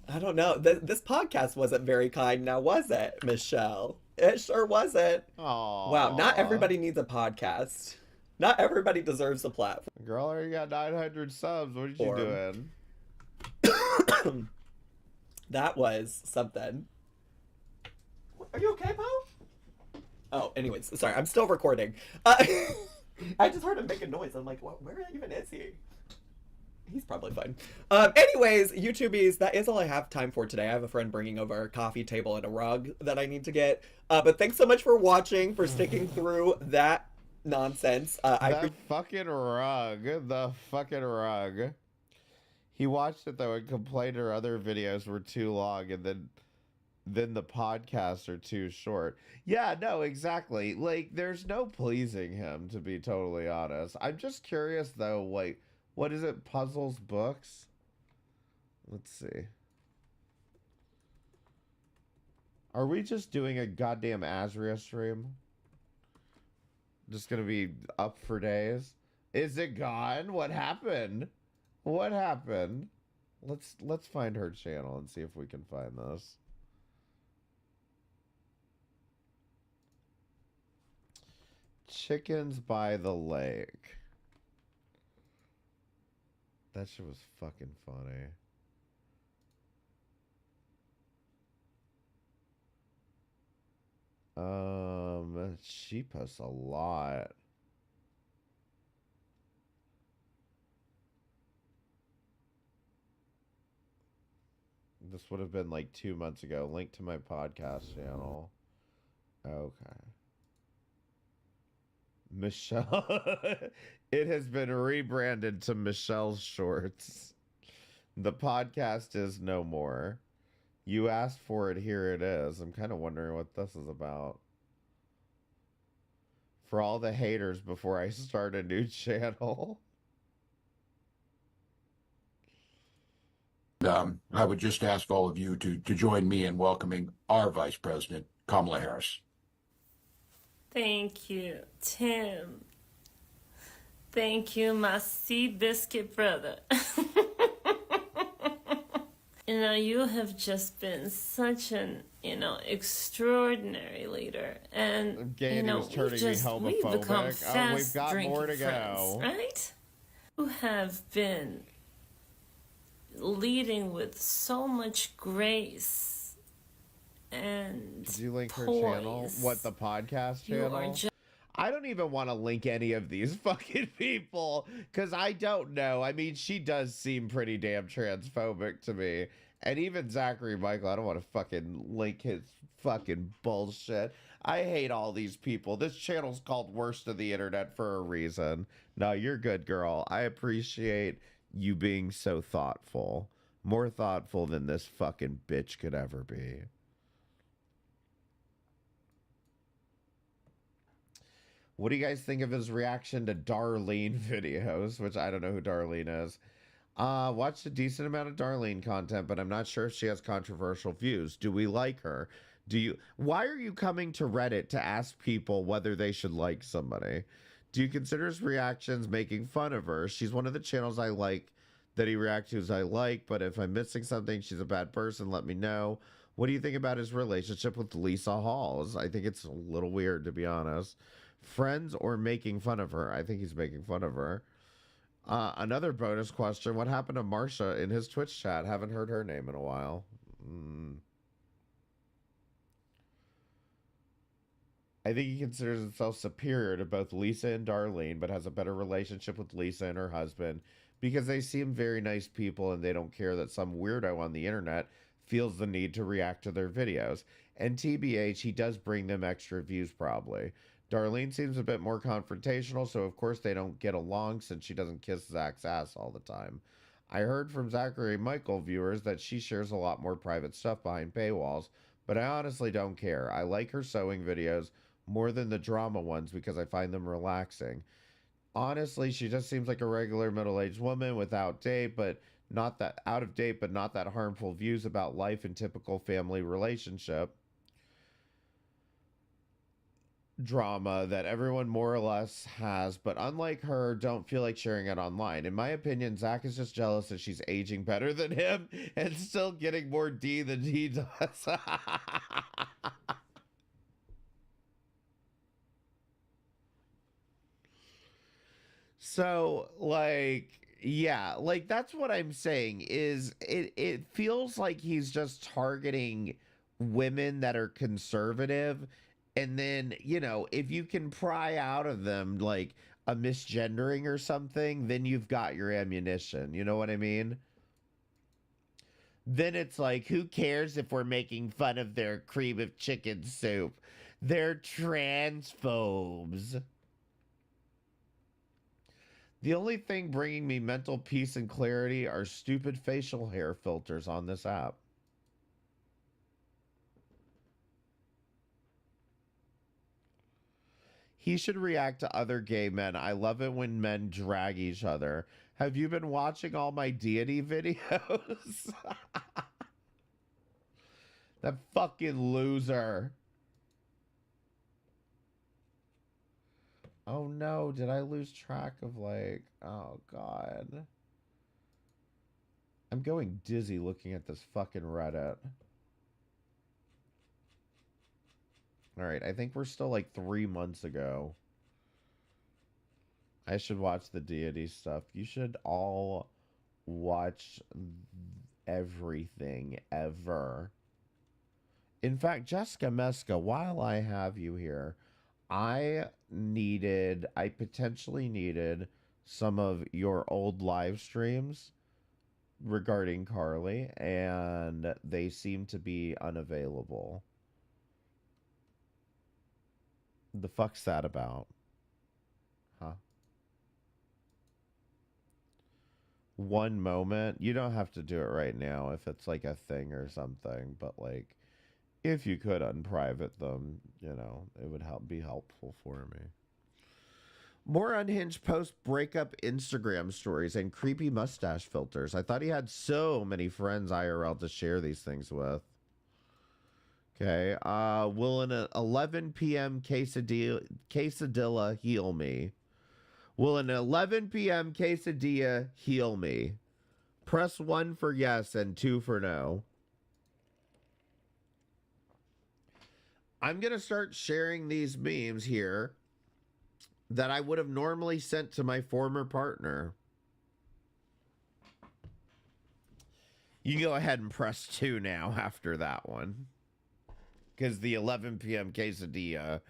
I don't know. This podcast wasn't very kind now, was it, Michelle? It sure wasn't. Aww. Wow, not everybody needs a podcast. Not everybody deserves a platform. Girl, already got 900 subs. What are you doing? That was something. Are you okay, Poe? Oh, anyways, sorry, I'm still recording. I just heard him make a noise. I'm like, where even is he? He's probably fine. Anyways, YouTubies, that is all I have time for today. I have a friend bringing over a coffee table and a rug that I need to get. But thanks so much for watching, for sticking through that nonsense. The fucking rug. He watched it though and complained her other videos were too long, and then the podcasts are too short. Yeah, no, exactly. Like, there's no pleasing him, to be totally honest. I'm just curious though, like, what is it? Puzzles books? Let's see. Are we just doing a goddamn Azria stream? Just gonna be up for days? Is it gone? What happened? What happened? Let's find her channel and see if we can find this. Chickens by the Lake. That shit was fucking funny. She posts a lot. This would have been like 2 months ago. Link to my podcast channel. Okay. Michelle. It has been rebranded to Michelle's Shorts. The podcast is no more. You asked for it, here it is. I'm kind of wondering what this is about. For all the haters before I start a new channel. I would just ask all of you to join me in welcoming our Vice President, Kamala Harris. Thank you, Tim. Thank you, my seed biscuit brother. You have just been such an, extraordinary leader. And, was turning me homophobic. We've become fast we've got drinking more to friends, go. right? Who have been leading with so much grace and Did you link her poise. channel? What, the podcast You are channel? I don't even want to link any of these fucking people because I don't know. I mean, she does seem pretty damn transphobic to me. And even Zachary Michael, I don't want to fucking link his fucking bullshit. I hate all these people. This channel's called Worst of the Internet for a reason. No, you're good, girl. I appreciate you being so thoughtful. More thoughtful than this fucking bitch could ever be. What do you guys think of his reaction to Darlene videos? Which I don't know who Darlene is. Watched a decent amount of Darlene content, but I'm not sure if she has controversial views. Do we like her? Why are you coming to Reddit to ask people whether they should like somebody? Do you consider his reactions making fun of her? She's one of the channels I like that he reacts to I like, but if I'm missing something, she's a bad person, let me know. What do you think about his relationship with Lisa Halls? I think it's a little weird, to be honest. Friends or making fun of her? I think he's making fun of her. Another bonus question. What happened to Marsha in his Twitch chat? Haven't heard her name in a while. I think he considers himself superior to both Lisa and Darlene, but has a better relationship with Lisa and her husband because they seem very nice people and they don't care that some weirdo on the internet feels the need to react to their videos. And TBH, he does bring them extra views probably. Darlene seems a bit more confrontational, so of course they don't get along since she doesn't kiss Zach's ass all the time. I heard from Zachary Michael viewers that she shares a lot more private stuff behind paywalls, but I honestly don't care. I like her sewing videos more than the drama ones because I find them relaxing. Honestly, she just seems like a regular middle-aged woman with out of date, but not that harmful views about life and typical family relationship drama that everyone more or less has, but unlike her, don't feel like sharing it online. In my opinion, Zach is just jealous that she's aging better than him and still getting more D than he does. So, yeah, that's what I'm saying is it feels like he's just targeting women that are conservative. And then, if you can pry out of them, a misgendering or something, then you've got your ammunition. You know what I mean? Then it's like, who cares if we're making fun of their cream of chicken soup? They're transphobes. The only thing bringing me mental peace and clarity are stupid facial hair filters on this app. He should react to other gay men. I love it when men drag each other. Have you been watching all my deity videos? That fucking loser. Oh no, did I lose track of like, oh God. I'm going dizzy looking at this fucking Reddit. All right, I think we're still like 3 months ago. I should watch the deity stuff. You should all watch everything ever. In fact, Jessica Meska, while I have you here, I potentially needed some of your old live streams regarding Carly, and they seem to be unavailable. The fuck's that about? Huh? One moment? You don't have to do it right now if it's like a thing or something, but like, if you could unprivate them, you know, it would be helpful for me. More unhinged post-breakup Instagram stories and creepy mustache filters. I thought he had so many friends IRL to share these things with. Okay. Will an 11 p.m. quesadilla heal me? Will an 11 p.m. quesadilla heal me? Press 1 for yes and 2 for no. I'm going to start sharing these memes here that I would have normally sent to my former partner. You can go ahead and press 2 now after that one. Because the 11 p.m. quesadilla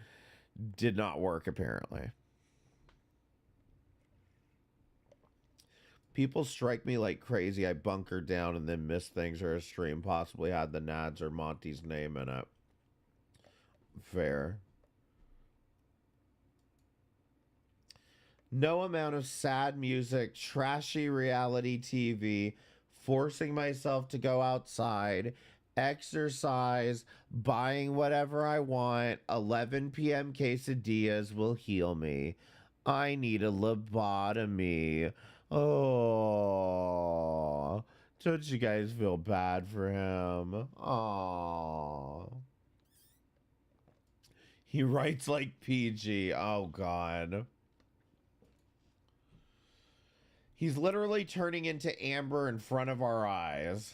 did not work, apparently. People strike me like crazy. I bunker down and then miss things, or a stream possibly had the Nads or Monty's name in it. Fair. No amount of sad music, trashy reality TV, forcing myself to go outside, exercise, buying whatever I want, 11 p.m. quesadillas will heal me. I need a lobotomy. Oh, don't you guys feel bad for him? Oh. He writes like PG. Oh, God. He's literally turning into Amber in front of our eyes.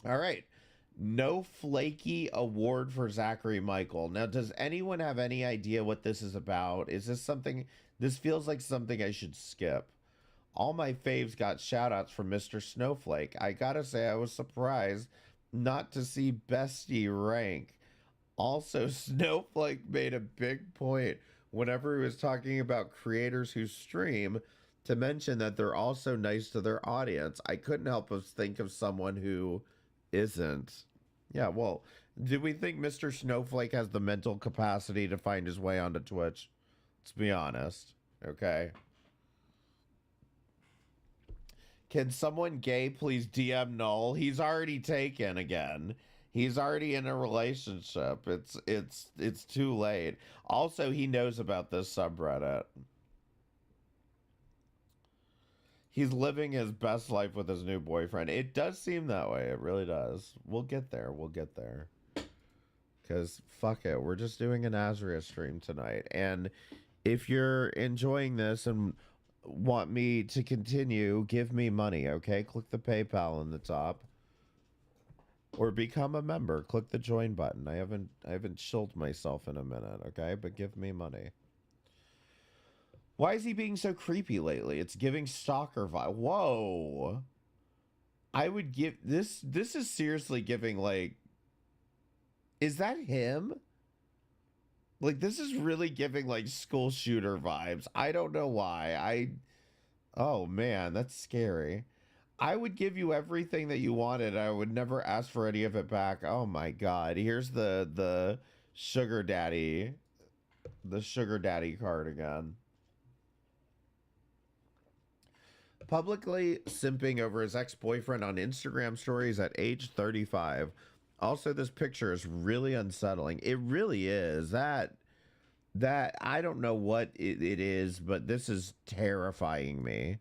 All right. No flaky award for Zachary Michael. Now, does anyone have any idea what this is about? Is this something... This feels like something I should skip. All my faves got shout-outs from Mr. Snowflake. I gotta say, I was surprised not to see Bestie rank. Also, Snowflake made a big point whenever he was talking about creators who stream to mention that they're also nice to their audience. I couldn't help but think of someone who isn't. Yeah, well, do we think Mr. Snowflake has the mental capacity to find his way onto Twitch? Let's be honest, okay? Can someone gay please DM Null? He's already taken again. He's already in a relationship. It's too late. Also, he knows about this subreddit. He's living his best life with his new boyfriend. It does seem that way. It really does. We'll get there. We'll get there. Because, fuck it. We're just doing an Azria stream tonight. And if you're enjoying this and want me to continue, give me money, okay? Click the PayPal in the top. Or become a member. Click the join button. I haven't chilled myself in a minute, okay? But give me money. Why is he being so creepy lately? It's giving stalker vibe. Whoa. I would give this is seriously giving like, is that him? Like, this is really giving, like, school shooter vibes. I don't know why. Oh, man, that's scary. I would give you everything that you wanted. I would never ask for any of it back. Oh, my God. Here's the sugar daddy. The sugar daddy card again. Publicly simping over his ex-boyfriend on Instagram stories at age 35. Also, this picture is really unsettling. It really is. That I don't know what it is, but this is terrifying me.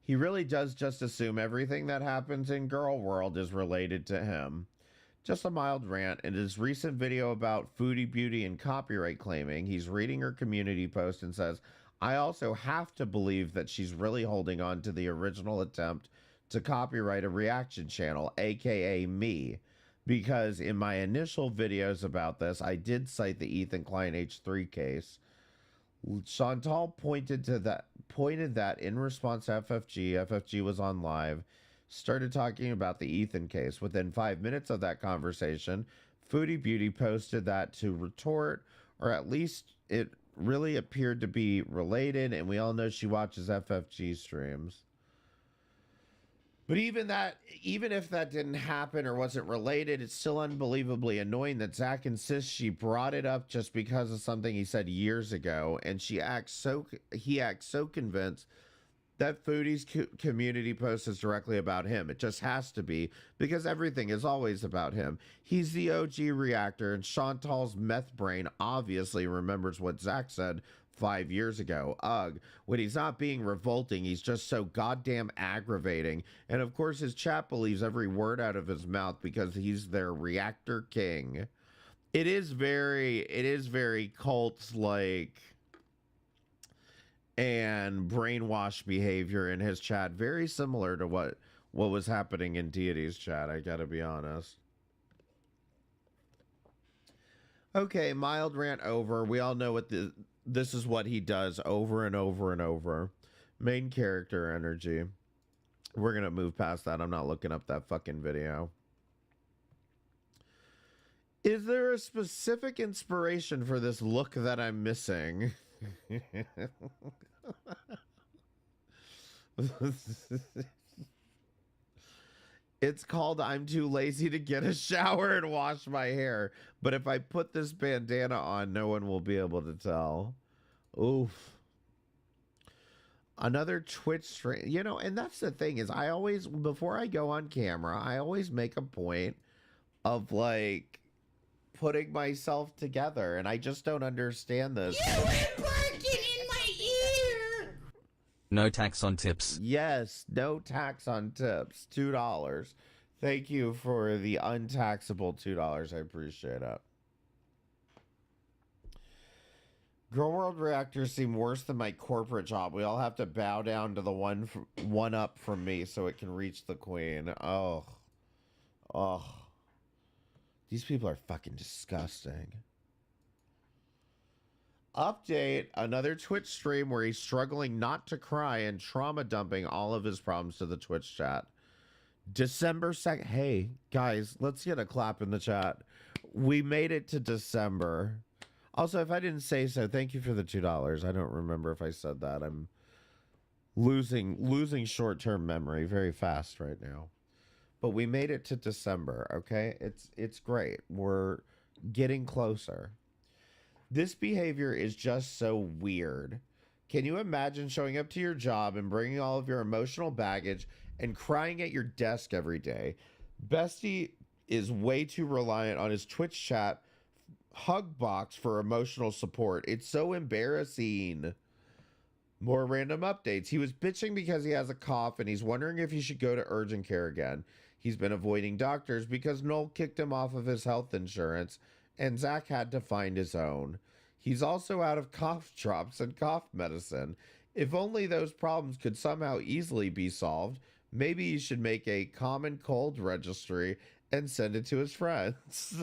He really does just assume everything that happens in girl world is related to him. Just a mild rant. In his recent video about foodie beauty and copyright claiming, he's reading her community post and says, I also have to believe that she's really holding on to the original attempt to copyright a reaction channel, aka me. Because in my initial videos about this, I did cite the Ethan Klein H3 case. Chantal pointed that in response to FFG was on live, started talking about the Ethan case. Within 5 minutes of that conversation, Foodie Beauty posted that to retort, or at least it really appeared to be related, and we all know she watches FFG streams. But even if that didn't happen or wasn't related, it's still unbelievably annoying that Zach insists she brought it up just because of something he said years ago, and he acts so convinced that Foodie's community post is directly about him. It just has to be, because everything is always about him. He's the OG reactor, and Chantal's meth brain obviously remembers what Zach said 5 years ago. Ugh. When he's not being revolting, he's just so goddamn aggravating. And of course, his chat believes every word out of his mouth because he's their reactor king. It is very cult-like and brainwash behavior in his chat, very similar to what was happening in Deity's chat, I gotta be honest. Okay, mild rant over. We all know what this is what he does over and over and over. Main character energy. We're gonna move past that. I'm not looking up that fucking video. Is there a specific inspiration for this look that I'm missing? It's called I'm too lazy to get a shower and wash my hair. But if I put this bandana on, no one will be able to tell. Oof. Another Twitch stream. You know, and that's the thing is I always, before I go on camera, I always make a point of like putting myself together. And I just don't understand this. You were barking in my ear! No tax on tips. Yes, no tax on tips. $2. Thank you for the untaxable $2. I appreciate it. Girl World reactors seem worse than my corporate job. We all have to bow down to the one up from me so it can reach the queen. Oh. These people are fucking disgusting. Update, another Twitch stream where he's struggling not to cry and trauma dumping all of his problems to the Twitch chat. December 2nd. Hey, guys, let's get a clap in the chat. We made it to December. Also, if I didn't say so, thank you for the $2. I don't remember if I said that. I'm losing short-term memory very fast right now. But we made it to December, okay? It's great. We're getting closer. This behavior is just so weird. Can you imagine showing up to your job and bringing all of your emotional baggage and crying at your desk every day? Bestie is way too reliant on his Twitch chat hug box for emotional support. It's so embarrassing. More random updates. He was bitching because he has a cough and he's wondering if he should go to urgent care again. He's been avoiding doctors because Noel kicked him off of his health insurance and Zach had to find his own. He's also out of cough drops and cough medicine. If only those problems could somehow easily be solved, maybe he should make a common cold registry and send it to his friends.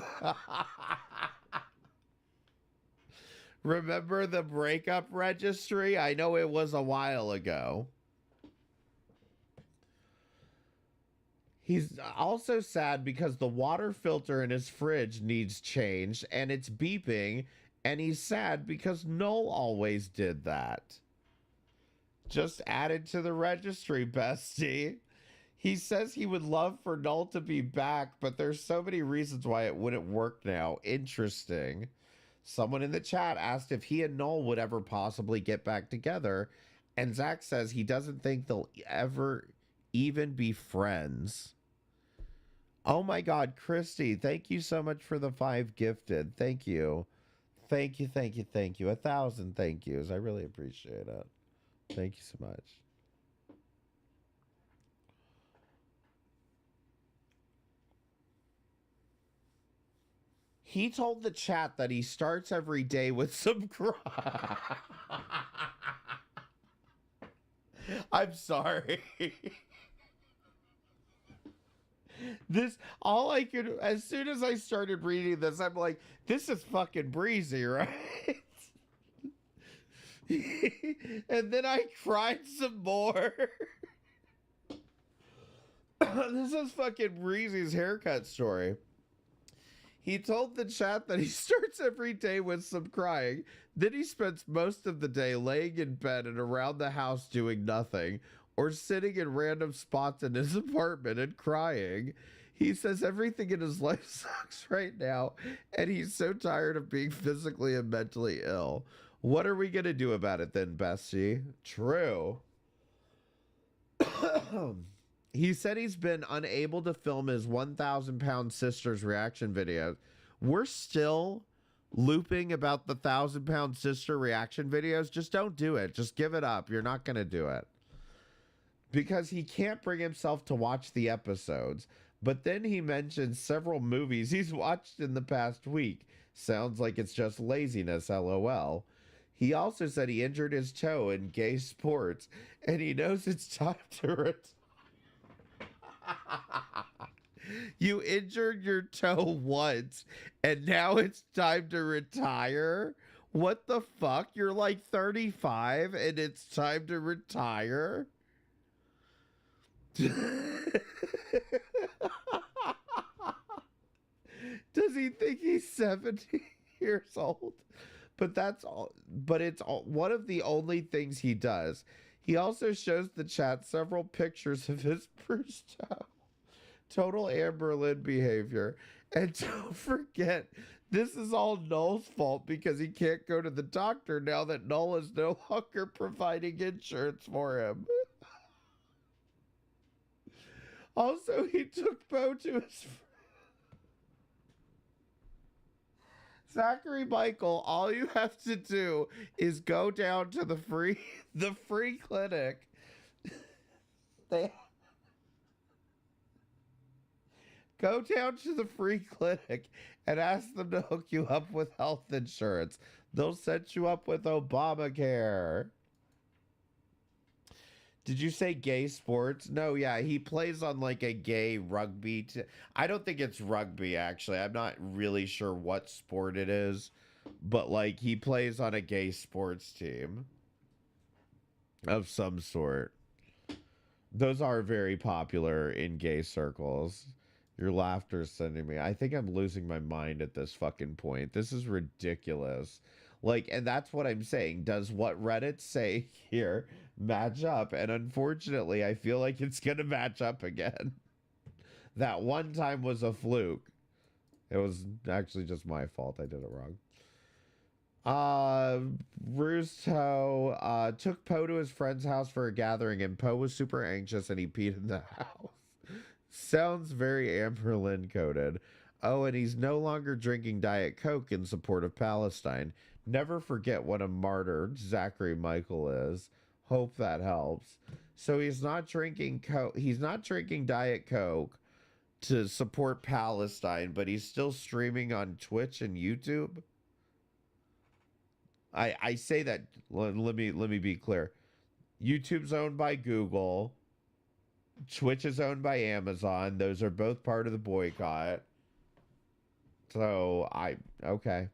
Remember the breakup registry? I know it was a while ago. He's also sad because the water filter in his fridge needs changed and it's beeping, and he's sad because Noel always did that. Just added to the registry, bestie. He says he would love for Noel to be back, but there's so many reasons why it wouldn't work now. Interesting. Someone in the chat asked if he and Noel would ever possibly get back together, and Zach says he doesn't think they'll ever even be friends. Oh my God, Christy, thank you so much for the 5 gifted. Thank you. Thank you, thank you, thank you. 1,000 thank yous. I really appreciate it. Thank you so much. He told the chat that he starts every day with some cry. I'm sorry. This, all I could, as soon as I started reading this, I'm like, this is fucking breezy, right? And then I cried some more. This is fucking Breezy's haircut story. He told the chat that he starts every day with some crying. Then he spends most of the day laying in bed and around the house doing nothing, or sitting in random spots in his apartment and crying. He says everything in his life sucks right now, and he's so tired of being physically and mentally ill. What are we going to do about it then, Bestie? True. He said he's been unable to film his 1,000-pound sister's reaction videos. We're still looping about the 1,000-pound sister reaction videos. Just don't do it. Just give it up. You're not going to do it. Because he can't bring himself to watch the episodes. But then he mentions several movies he's watched in the past week. Sounds like it's just laziness, LOL. He also said he injured his toe in gay sports, and he knows it's time to retire. You injured your toe once, and now it's time to retire? What the fuck? You're like 35, and it's time to retire? Does he think he's 70 years old? But that's all. But it's all, one of the only things he does. He also shows the chat several pictures of his bruised toe. Total Amberlynn behavior. And don't forget, this is all Noel's fault because he can't go to the doctor now that Noel is no longer providing insurance for him. Also, he took Bo to his... Zachary Michael, all you have to do is go down to the free clinic. Go down to the free clinic and ask them to hook you up with health insurance. They'll set you up with Obamacare. Did you say gay sports? No, yeah, he plays on like a gay rugby. I don't think it's rugby, actually. I'm not really sure what sport it is. But like he plays on a gay sports team of some sort. Those are very popular in gay circles. Your laughter is sending me. I think I'm losing my mind at this fucking point. This is ridiculous. Like, and that's what I'm saying. Does what Reddit say here match up? And unfortunately, I feel like it's going to match up again. That one time was a fluke. It was actually just my fault. I did it wrong. Rusto took Poe to his friend's house for a gathering, and Poe was super anxious and he peed in the house. Sounds very Amberlynn coded. Oh, and he's no longer drinking Diet Coke in support of Palestine. Never forget what a martyr Zachary Michael is. Hope that helps. So he's not drinking Coke. He's not drinking Diet Coke to support Palestine, but he's still streaming on Twitch and YouTube. I say that. Let me be clear. YouTube's owned by Google. Twitch is owned by Amazon. Those are both part of the boycott. So okay.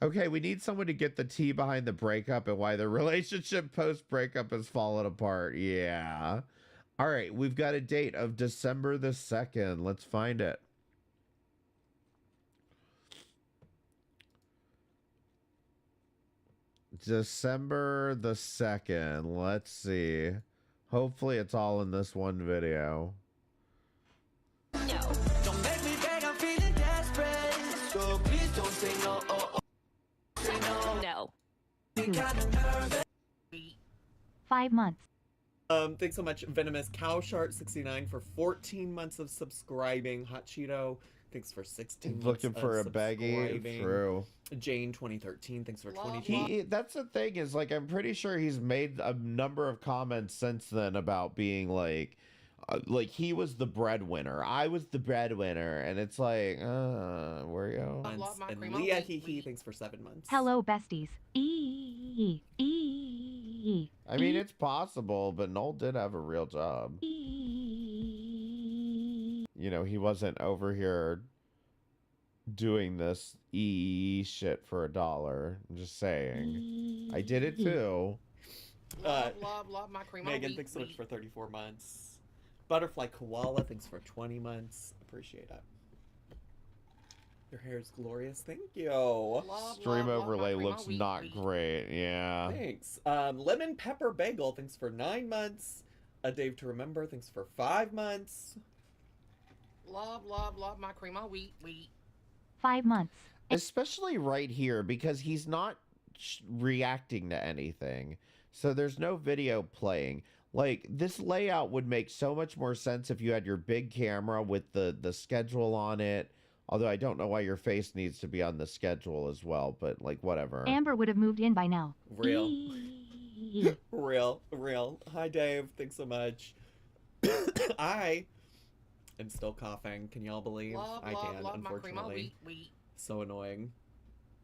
Okay, we need someone to get the tea behind the breakup and why the relationship post-breakup has fallen apart. Yeah. All right, we've got a date of December the 2nd. Let's find it. December the 2nd. Let's see. Hopefully it's all in this one video. Don't make me beg, I'm feeling desperate. So please don't say no. Say no. No. 5 months. Thanks so much, Venomous Cowshark 69 for 14 months of subscribing. Hot Cheeto, thanks for 16 months Looking for of a baggie. subscribing. True. Jane 2013, thanks for 22. That's the thing is, like, I'm pretty sure he's made a number of comments since then about being like he was the breadwinner. I was the breadwinner, and it's like, where you? And Leah Hee thanks for 7 months. Hello, besties. I mean, it's possible, but Noel did have a real job. You know, he wasn't over here doing this shit for $1. I'm just saying. I did it too. Love my cream. Megan, thanks so much for 34 months. Butterfly Koala, thanks for 20 months. Appreciate it. Your hair is glorious. Thank you. Stream overlay looks not great. Yeah. Thanks. Lemon Pepper Bagel, thanks for 9 months. A Dave to Remember, thanks for 5 months. Love my cream. Wheat. 5 months. Especially right here, because he's not reacting to anything. So there's no video playing. Like, this layout would make so much more sense if you had your big camera with the schedule on it. Although I don't know why your face needs to be on the schedule as well, but, like, whatever. Amber would have moved in by now. Real. Real. Hi, Dave. Thanks so much. I am still coughing. Can y'all believe? I can, unfortunately. So annoying.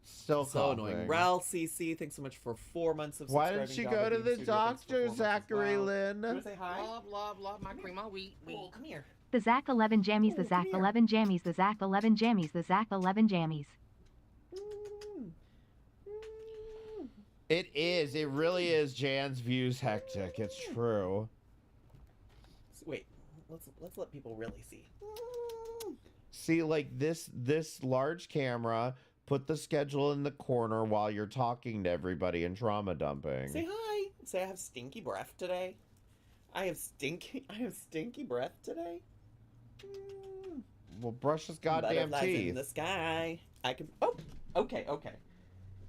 Still so annoying. Ral CC, thanks so much for 4 months of Why subscribing. didn't you go to the doctor, Zachary Lynn? You want to say hi? Love my cream. Wheat. Oh, come here. The Zach 11 jammies, the Zach 11 jammies, the Zach 11 jammies, the Zach 11 jammies. It is. It really is. Jan's views hectic. It's true. Wait, let's let people really see. See, like this large camera. Put the schedule in the corner while you're talking to everybody and trauma dumping. Say hi. Say I have stinky breath today. I have stinky breath today. Well, brush his goddamn teeth. In the sky. I can. Oh, okay.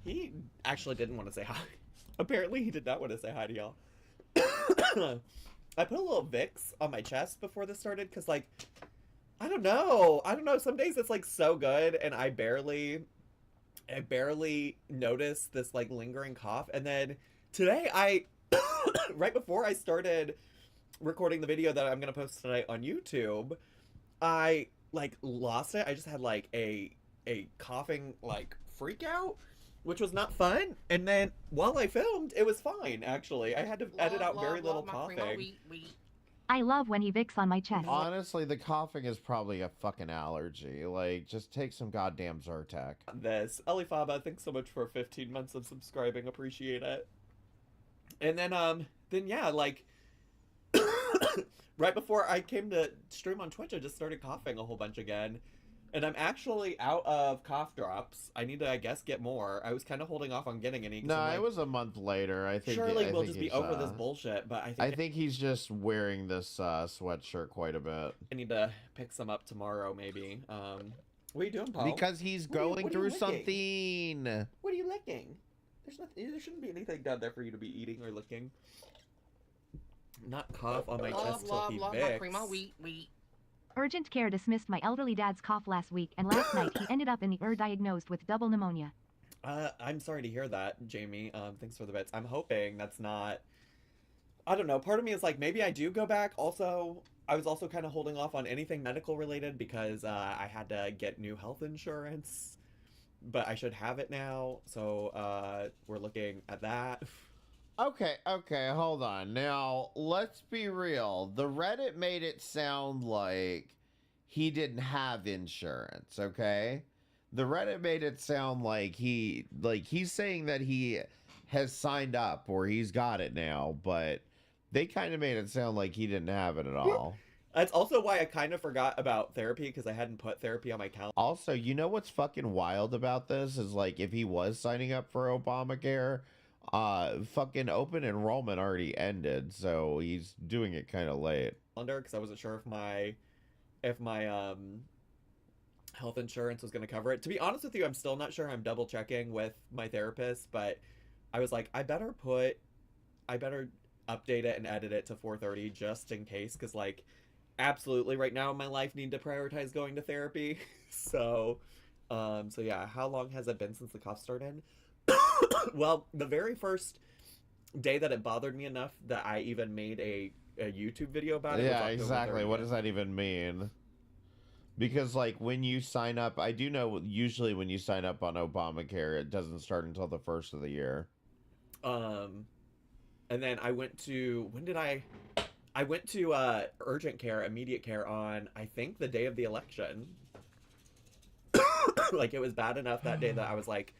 He actually didn't want to say hi. Apparently, he did not want to say hi to y'all. I put a little Vicks on my chest before this started because, like, I don't know. Some days it's like so good, and I barely notice this like lingering cough, and then today right before I started recording the video that I'm gonna post tonight on YouTube, I like lost it. I just had like a coughing like freak out, which was not fun. And then while I filmed, it was fine actually. I had to edit out very little coughing. I love when he Vicks on my chest. Honestly, the coughing is probably a fucking allergy. Like, just take some goddamn Zyrtec. This. Elifaba, thanks so much for 15 months of subscribing. Appreciate it. And then yeah, like, right before I came to stream on Twitch, I just started coughing a whole bunch again. And I'm actually out of cough drops. I need to, I guess, get more. I was kind of holding off on getting any. No, it was a month later. I think. Surely we'll just be over this bullshit. But I think he's just wearing this sweatshirt quite a bit. I need to pick some up tomorrow, maybe. What are you doing, Paul? Because he's going through something. What are you licking? There's nothing. There shouldn't be anything down there for you to be eating or licking. Not cough on my chest till he Vicks. Urgent care dismissed my elderly dad's cough last week, and last night he ended up in the ER diagnosed with double pneumonia. I'm sorry to hear that, Jamie. Thanks for the bits. I'm hoping that's not... I don't know. Part of me is like, maybe I do go back. Also, I was also kind of holding off on anything medical related because I had to get new health insurance. But I should have it now. So we're looking at that. Okay, hold on. Now, let's be real. The Reddit made it sound like he didn't have insurance, okay? The Reddit made it sound like he's saying that he has signed up or he's got it now, but They kind of made it sound like he didn't have it at all. That's also why I kind of forgot about therapy, because I hadn't put therapy on my calendar. Also, you know what's fucking wild about this is, like, if he was signing up for Obamacare, fucking open enrollment already ended, so he's doing it kind of late. Because I wasn't sure if my health insurance was going to cover it. To be honest with you, I'm still not sure. I'm double checking with my therapist, but I was like, I better update it and edit it to 4:30 just in case, because like absolutely right now in my life need to prioritize going to therapy. So yeah, how long has it been since the cough started? Well, the very first day that it bothered me enough that I even made a YouTube video about it. Yeah, exactly. What does that even mean? Because, like, when you sign up, I do know usually when you sign up on Obamacare, it doesn't start until the first of the year. And then I went to, I went to urgent care, immediate care on, I think, the day of the election. Like, it was bad enough that day that I was like,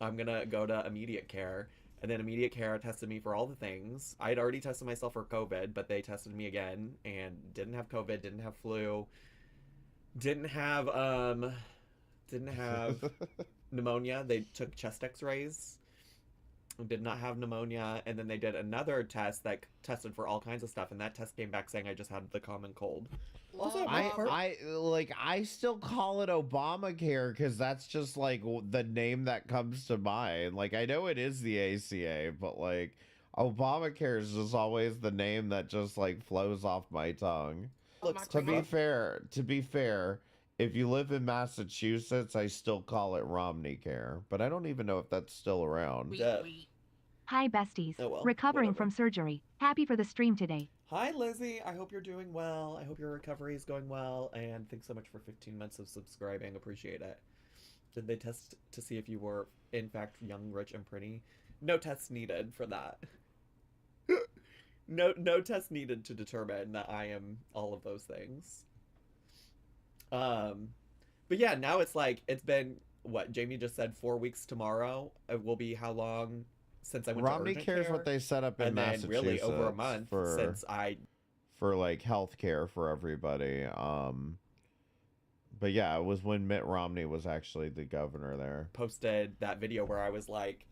I'm gonna go to immediate care. And then immediate care tested me for all the things. I had already tested myself for COVID, but they tested me again and didn't have COVID, didn't have flu, didn't have pneumonia. They took chest x-rays, did not have pneumonia, and then they did another test that tested for all kinds of stuff, and that test came back saying I just had the common cold. Also, I still call it Obamacare because that's just like the name that comes to mind. Like, I know it is the ACA, but like Obamacare is just always the name that just like flows off my tongue. To be fair, if you live in Massachusetts, I still call it Romney Care, but I don't even know if that's still around. Hi, besties. Oh, well, Recovering whatever. from surgery. Happy for the stream today. Hi, Lizzie. I hope you're doing well. I hope your recovery is going well. And thanks so much for 15 months of subscribing. Appreciate it. Did they test to see if you were, in fact, young, rich, and pretty? No tests needed for that. No test needed to determine that I am all of those things. But yeah, now it's like, it's been, what, Jamie just said 4 weeks tomorrow. It will be how long since I went Romney to urgent Care is care? what they set up in And then Massachusetts. really over a month since for like health care for everybody. But yeah, it was when Mitt Romney was actually the governor there. Posted that video where I was like,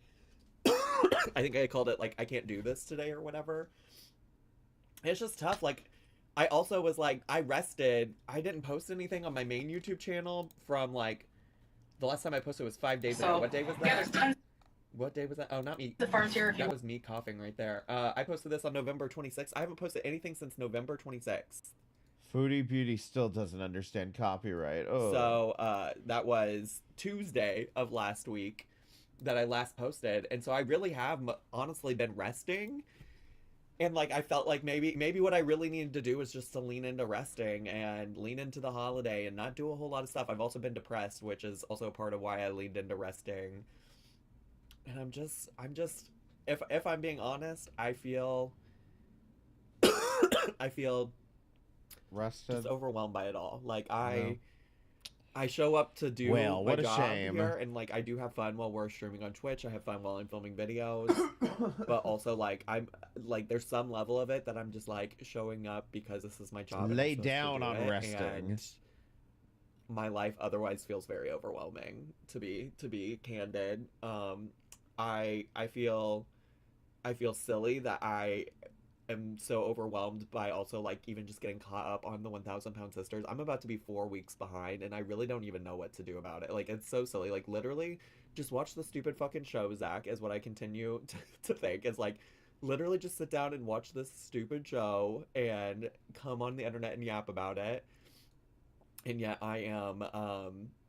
I think I called it like, I can't do this today or whatever. It's just tough. Like, I also was like, I rested. I didn't post anything on my main YouTube channel from like, the last time I posted was 5 days ago. What day was that? What day was that? Oh, not me. The farms here. That was me coughing right there. I posted this on November 26th. I haven't posted anything since November 26th. Foodie Beauty still doesn't understand copyright. Oh. So that was Tuesday of last week that I last posted. And so I really have honestly been resting. And like, I felt like maybe what I really needed to do was just to lean into resting and lean into the holiday and not do a whole lot of stuff. I've also been depressed, which is also a part of why I leaned into resting. And I'm just, if I'm being honest, I feel rested, just overwhelmed by it all. Like I show up to do my job here, and like I do have fun while we're streaming on Twitch. I have fun while I'm filming videos, but also like I'm like there's some level of it that I'm just like showing up because this is my job. Lay down on resting. And my life otherwise feels very overwhelming, to be candid. I feel silly that I am so overwhelmed by also like even just getting caught up on the 1,000 Pound Sisters. I'm about to be 4 weeks behind and I really don't even know what to do about it. Like, it's so silly. Like, literally just watch the stupid fucking show, Zach, is what I continue to think. It's like, literally just sit down and watch this stupid show and come on the internet and yap about it. And yet I am,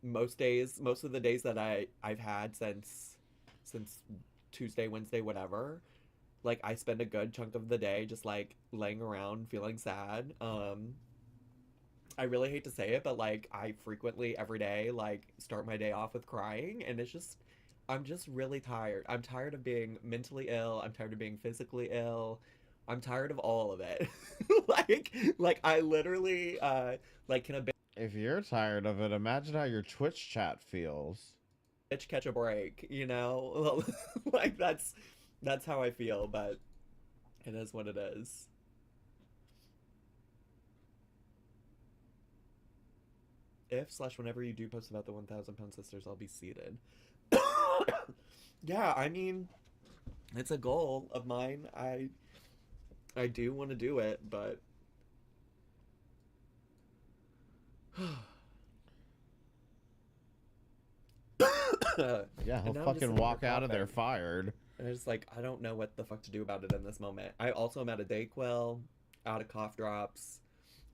most of the days that I've had since Tuesday, Wednesday, whatever, like I spend a good chunk of the day just like laying around feeling sad. I really hate to say it, but like I frequently every day like start my day off with crying, and it's just, I'm just really tired. I'm tired of being mentally ill. I'm tired of being physically ill. I'm tired of all of it. like I literally like can a bitch, if you're tired of it, imagine how your Twitch chat feels. Catch a break, you know? Like that's how I feel, but It is what it is. If/whenever you do post about the 1,000-pound sisters, I'll be seated. Yeah, I mean, it's a goal of mine. I do want to do it, but yeah, he'll fucking walk out of there fired. And it's like, I don't know what the fuck to do about it in this moment. I also am out of Dayquil, out of cough drops.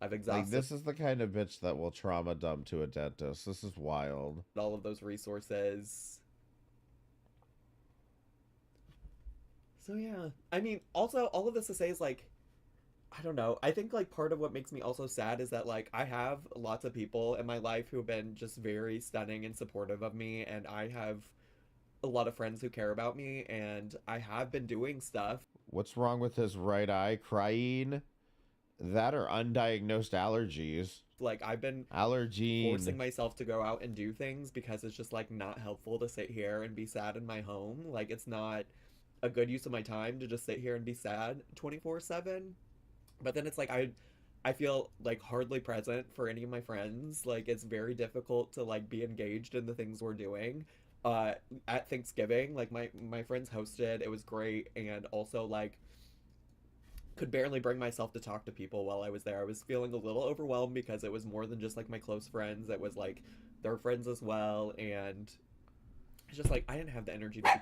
I've exhausted. Like, this is the kind of bitch that will trauma dump to a dentist. This is wild. All of those resources. So yeah, I mean, also all of this to say is like, I don't know. I think like part of what makes me also sad is that like I have lots of people in my life who have been just very stunning and supportive of me, and I have a lot of friends who care about me, and I have been doing stuff. What's wrong with his right eye? Crying? That or undiagnosed allergies? Like, I've been forcing myself to go out and do things because it's just like not helpful to sit here and be sad in my home. Like, it's not a good use of my time to just sit here and be sad 24/7. But then it's like I feel like hardly present for any of my friends. Like, it's very difficult to like be engaged in the things we're doing. At Thanksgiving, like my friends hosted, it was great, and also like could barely bring myself to talk to people while I was there. I was feeling a little overwhelmed because it was more than just like my close friends. It was like their friends as well, and it's just like I didn't have the energy to be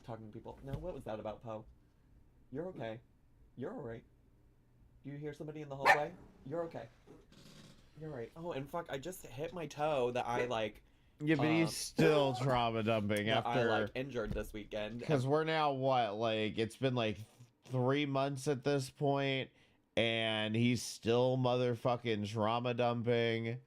talking to people. No, what was that about, Poe? You're okay. You're alright. Do you hear somebody in the hallway? You're okay. You're right. Oh, and fuck, I just hit my toe that I like. Yeah, but he's still trauma dumping after I like injured this weekend. Because we're now what, like, it's been like 3 months at this point, and he's still motherfucking trauma dumping.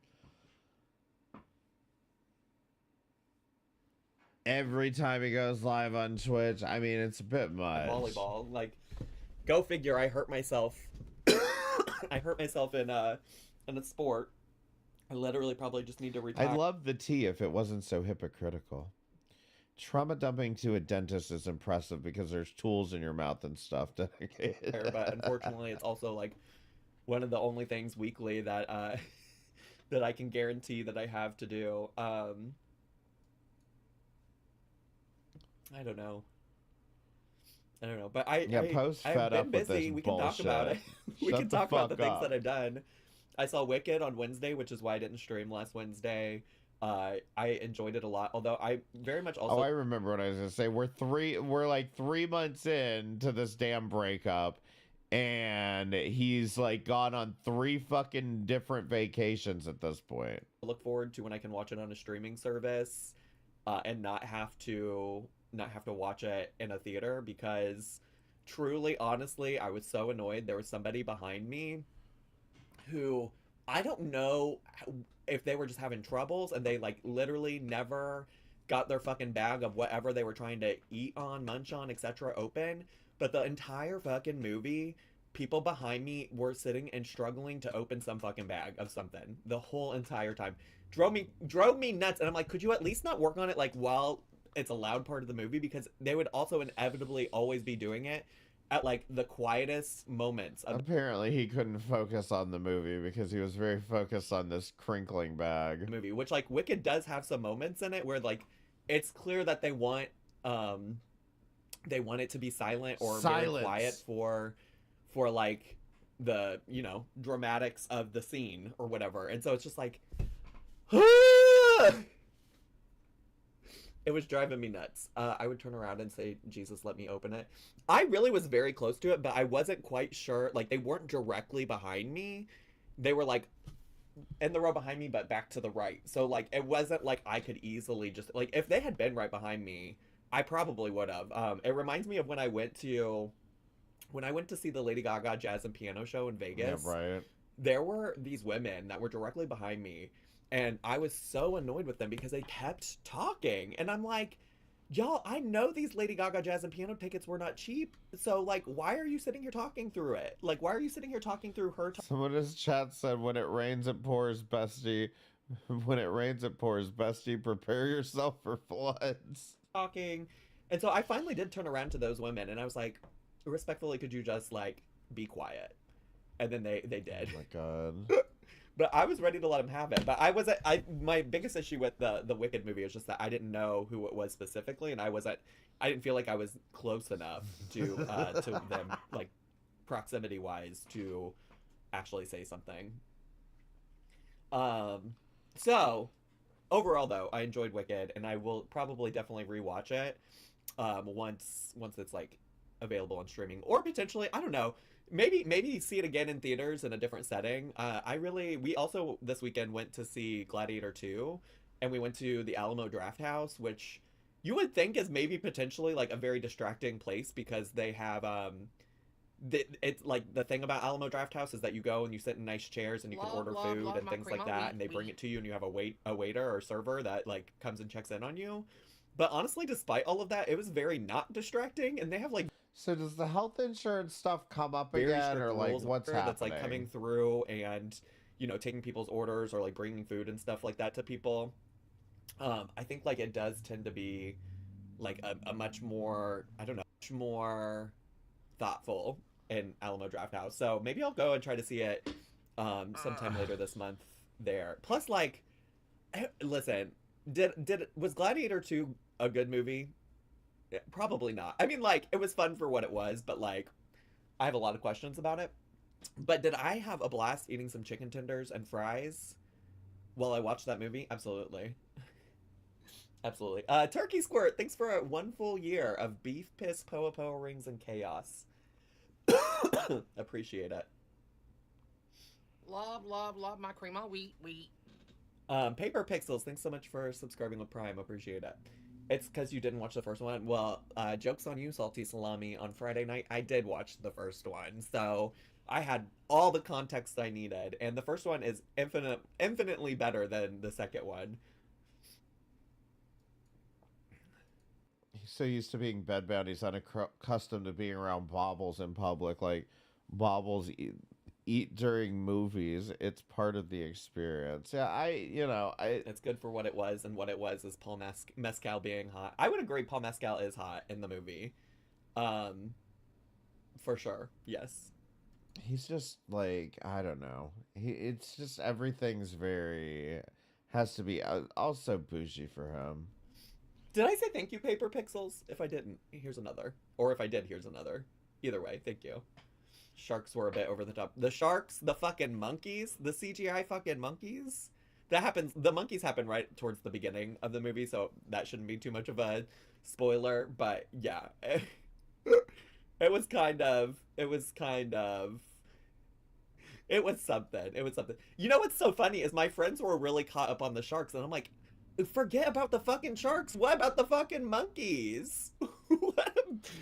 Every time he goes live on Twitch, I mean, it's a bit much. Volleyball, like, go figure. I hurt myself. I hurt myself in a sport. I literally probably just need to retire. I'd love the tea if it wasn't so hypocritical. Trauma dumping to a dentist is impressive because there's tools in your mouth and stuff dedicated. But unfortunately, it's also like one of the only things weekly that that I can guarantee that I have to do. I don't know. But I've been busy. We can talk about it. We can talk about the things that I've done. I saw Wicked on Wednesday, which is why I didn't stream last Wednesday. I enjoyed it a lot, although I very much also... Oh, I remember what I was going to say. We're like 3 months in to this damn breakup, and he's like gone on 3 fucking different vacations at this point. I look forward to when I can watch it on a streaming service and not have to watch it in a theater, because truly, honestly, I was so annoyed. There was somebody behind me who I don't know if they were just having troubles and they like literally never got their fucking bag of whatever they were trying to eat on, munch on, etc. open. But the entire fucking movie, people behind me were sitting and struggling to open some fucking bag of something the whole entire time. Drove me nuts. And I'm like, could you at least not work on it like while it's a loud part of the movie? Because they would also inevitably always be doing it at like the quietest moments. Apparently he couldn't focus on the movie because he was very focused on this crinkling bag. Movie, which like Wicked does have some moments in it where like it's clear that they want it to be silent or very quiet for like the, you know, dramatics of the scene or whatever. And so it's just like it was driving me nuts. I would turn around and say, Jesus, let me open it. I really was very close to it, but I wasn't quite sure. Like, they weren't directly behind me. They were, like, in the row behind me, but back to the right. So, like, it wasn't like I could easily just... Like, if they had been right behind me, I probably would have. It reminds me of when I went to see the Lady Gaga Jazz and Piano show in Vegas. Yeah, right. There were these women that were directly behind me, and I was so annoyed with them because they kept talking. And I'm like, y'all, I know these Lady Gaga Jazz and Piano tickets were not cheap. So, like, why are you sitting here talking through it? Like, why are you sitting here talking through her? Someone in his chat said, when it rains, it pours, bestie. When it rains, it pours, bestie. Prepare yourself for floods. Talking. And so I finally did turn around to those women, and I was like, respectfully, could you just like be quiet? And then they did. Oh my god. But I was ready to let him have it. But my biggest issue with the Wicked movie is just that I didn't know who it was specifically, and I didn't feel like I was close enough to them, like proximity wise, to actually say something. So overall though, I enjoyed Wicked, and I will probably definitely rewatch it once it's like available on streaming, or potentially, I don't know, maybe see it again in theaters in a different setting. We also this weekend went to see Gladiator 2, and we went to the Alamo Drafthouse, which you would think is maybe potentially like a very distracting place, because they have it's like the thing about Alamo Drafthouse is that you go and you sit in nice chairs and you can order food and things like that, and they bring it to you, and you have a waiter or server that like comes and checks in on you. But honestly, despite all of that, it was very not distracting, and they have like, so does the health insurance stuff come up very again, strict or like rules what's happening? that's like coming through, and you know, taking people's orders or like bringing food and stuff like that to people. I think like it does tend to be like a much more, I don't know, much more thoughtful in Alamo Drafthouse. So maybe I'll go and try to see it sometime later this month there. Plus, like, listen, was Gladiator 2 a good movie? Yeah, probably not. I mean, like, it was fun for what it was, but like, I have a lot of questions about it. But did I have a blast eating some chicken tenders and fries while I watched that movie? Absolutely. Absolutely. Turkey Squirt, thanks for 1 full year of beef, piss, poa poa rings, and chaos. Appreciate it. Love my cream of wheat. Paper Pixels, thanks so much for subscribing with Prime. Appreciate it. It's because you didn't watch the first one. Well, joke's on you, Salty Salami. On Friday night, I did watch the first one, so I had all the context I needed, and the first one is infinitely better than the second one. He's so used to being bedbound, he's unaccustomed to being around baubles in public. Like, baubles eat during movies. It's part of the experience. Yeah, it's good for what it was, and what it was is Paul Mescal being hot. I would agree Paul Mescal is hot in the movie. For sure, yes. He's just like, I don't know. It's just everything's has to be also bougie for him. Did I say thank you, Paper Pixels? If I didn't, here's another. Or if I did, here's another. Either way, thank you. Sharks were a bit over the top. The sharks, the fucking monkeys, the CGI fucking monkeys. That happens. The monkeys happen right towards the beginning of the movie, so that shouldn't be too much of a spoiler. But yeah, it was something. You know what's so funny is my friends were really caught up on the sharks, and I'm like, forget about the fucking sharks. What about the fucking monkeys?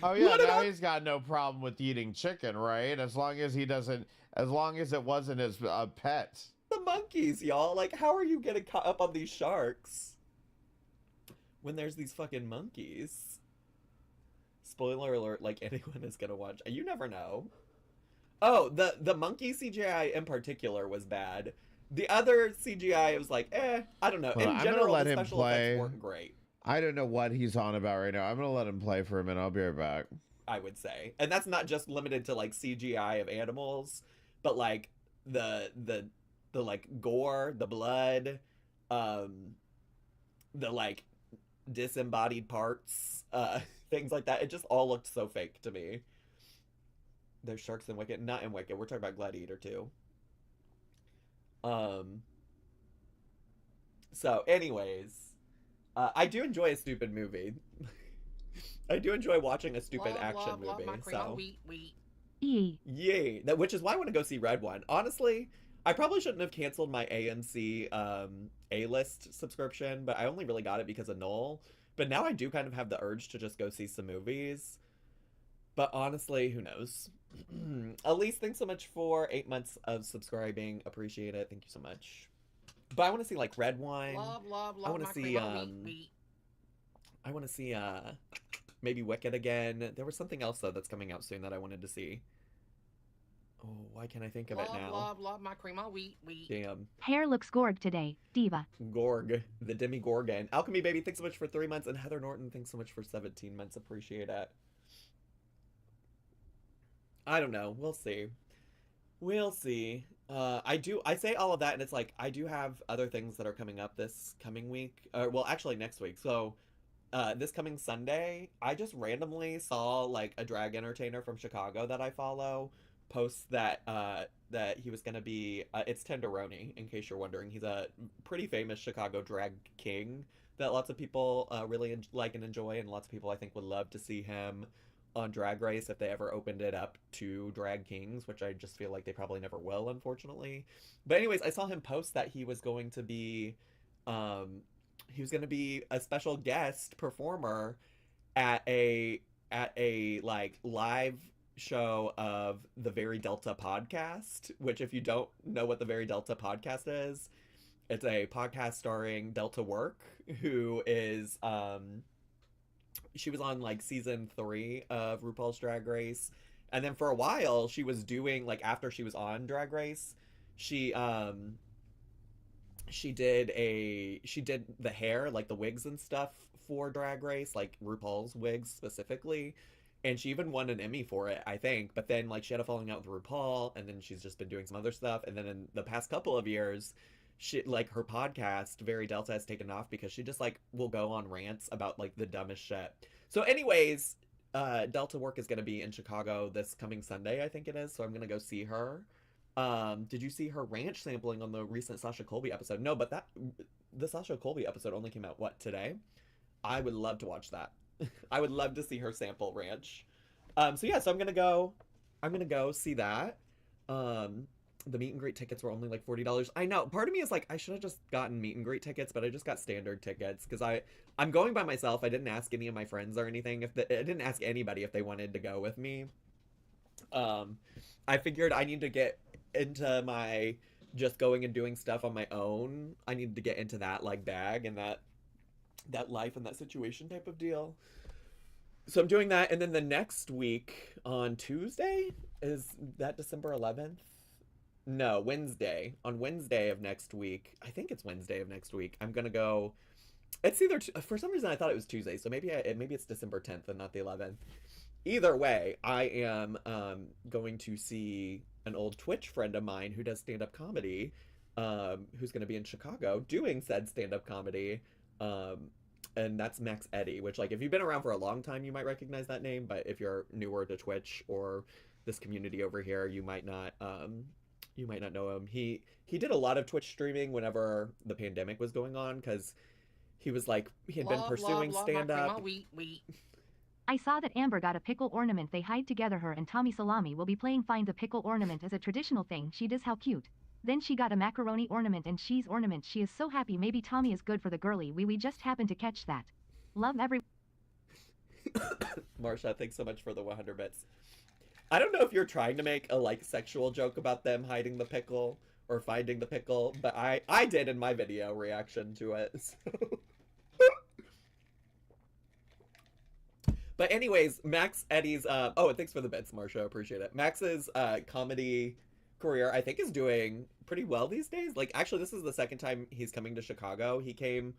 Oh yeah, now he's got no problem with eating chicken, right? As long as it wasn't his pet. The monkeys, y'all. Like, how are you getting caught up on these sharks when there's these fucking monkeys? Spoiler alert, like anyone is gonna watch. You never know. Oh, the monkey CGI in particular was bad. The other CGI was like, I don't know. Well, in general, the special effects weren't great. I don't know what he's on about right now. I'm gonna let him play for a minute. I'll be right back. I would say, and that's not just limited to like CGI of animals, but like the like gore, the blood, the like disembodied parts, things like that. It just all looked so fake to me. There's sharks in Wicked, not in Wicked. We're talking about Gladiator 2. So anyways, I do enjoy a stupid movie. I do enjoy watching a stupid action movie. So yay. Which is why I want to go see Red One. Honestly, I probably shouldn't have canceled my AMC A-list subscription, but I only really got it because of Noel. But now I do kind of have the urge to just go see some movies. But honestly, who knows? Elise, thanks so much for 8 months of subscribing. Appreciate it. Thank you so much. But I want to see like Red Wine. Love I want to see I want to see maybe Wicked again. There was something else though that's coming out soon that I wanted to see. Oh, why can't I think of it now? Love my cream of wheat. Damn. Hair looks gorg today, diva. Gorg, the Demigorgon. Alchemy Baby, thanks so much for 3 months, and Heather Norton, thanks so much for 17 months. Appreciate it. I don't know. We'll see. We'll see. I say all of that, and it's like, I do have other things that are coming up this coming week. Well, actually next week. So, this coming Sunday, I just randomly saw, like, a drag entertainer from Chicago that I follow post that, that he was gonna be, it's Tenderoni, in case you're wondering. He's a pretty famous Chicago drag king that lots of people, really like and enjoy, and lots of people, I think, would love to see him on Drag Race if they ever opened it up to drag kings, which I just feel like they probably never will, unfortunately. But anyways, I saw him post that he was going to be a special guest performer at a like live show of the Very Delta podcast, which, if you don't know what the Very Delta podcast is, it's a podcast starring Delta Work, who is she was on like season 3 of RuPaul's Drag Race, and then for a while she was doing, like, after she was on Drag Race, she did the hair, like the wigs and stuff for Drag Race, like RuPaul's wigs specifically, and she even won an Emmy for it, I think. But then, like, she had a falling out with RuPaul, and then she's just been doing some other stuff, and then in the past couple of years, she, like, her podcast Very Delta has taken off because she just, like, will go on rants about, like, the dumbest shit. So anyways, Delta Work is going to be in Chicago this coming Sunday, I think it is, so I'm going to go see her. Did you see her ranch sampling on the recent Sasha Colby episode? No, but the Sasha Colby episode only came out, what, today? I would love to watch that. I would love to see her sample ranch. So yeah, so I'm gonna go see that. The meet and greet tickets were only like $40. I know, part of me is like, I should have just gotten meet and greet tickets, but I just got standard tickets because I'm going by myself. I didn't ask any of my friends or anything. I didn't ask anybody if they wanted to go with me. I figured I need to get into my just going and doing stuff on my own. I needed to get into that, like, bag and that life and that situation type of deal. So I'm doing that, and then the next week on Tuesday, is that December 11th? No, Wednesday. On Wednesday of next week, I think it's Wednesday of next week, I'm gonna go. It's either, for some reason I thought it was Tuesday, so maybe it's December 10th and not the 11th. Either way, I am going to see an old Twitch friend of mine who does stand-up comedy, who's going to be in Chicago doing said stand-up comedy, and that's Max Eddy, which, like, if you've been around for a long time, you might recognize that name, but if you're newer to Twitch or this community over here, you might not know him. He did a lot of Twitch streaming whenever the pandemic was going on, because he was like, he had been pursuing stand-up. I saw that Amber got a pickle ornament. They hide together. Her and Tommy Salami will be playing find the pickle ornament as a traditional thing. She does, how cute. Then she got a macaroni ornament and cheese ornament. She is so happy. Maybe Tommy is good for the girly. We just happened to catch that. Love every... Marsha, thanks so much for the 100 bits. I don't know if you're trying to make a, like, sexual joke about them hiding the pickle or finding the pickle, but I did in my video reaction to it, so... But anyways, Max Eddy's, oh, thanks for the bits, Marsha, appreciate it. Max's comedy career, I think, is doing pretty well these days. Like, actually, this is the second time he's coming to Chicago. He came,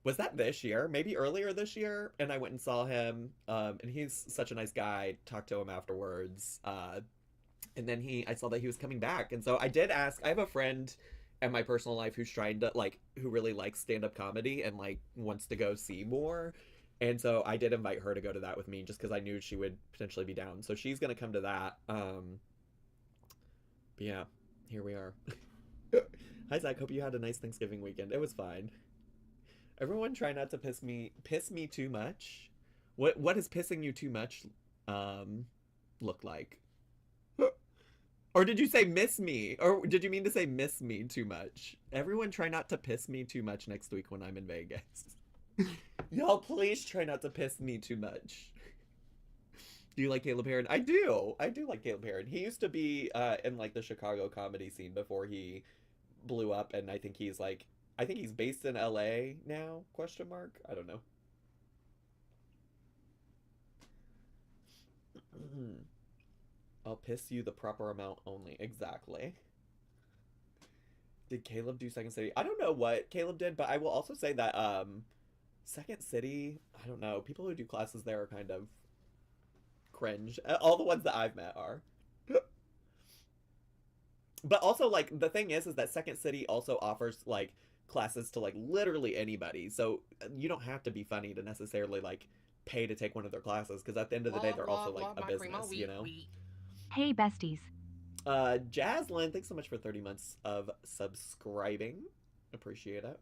was that this year? Maybe earlier this year, and I went and saw him, and he's such a nice guy. Talked to him afterwards, and then I saw that he was coming back, and so I did ask. I have a friend in my personal life who's trying to, like, who really likes stand-up comedy and, like, wants to go see more. And so I did invite her to go to that with me just because I knew she would potentially be down. So she's going to come to that. But yeah, here we are. Hi, Zach. Hope you had a nice Thanksgiving weekend. It was fine. Everyone try not to piss me too much. What does pissing you too much look like? Or did you say miss me? Or did you mean to say miss me too much? Everyone try not to piss me too much next week when I'm in Vegas. Y'all, please try not to piss me too much. Do you like Caleb Heron? I do like Caleb Heron. He used to be in, like, the Chicago comedy scene before he blew up, and I think he's based in LA now, question mark? I don't know. I'll piss you the proper amount only. Exactly. Did Caleb do Second City? I don't know what Caleb did, but I will also say that Second City, I don't know. People who do classes there are kind of cringe. All the ones that I've met are. But also, like, the thing is that Second City also offers, like, classes to, like, literally anybody. So you don't have to be funny to necessarily, like, pay to take one of their classes. Because at the end of the day, they're also, like, a business, you know? Hey, besties. Jaslyn, thanks so much for 30 months of subscribing. Appreciate it.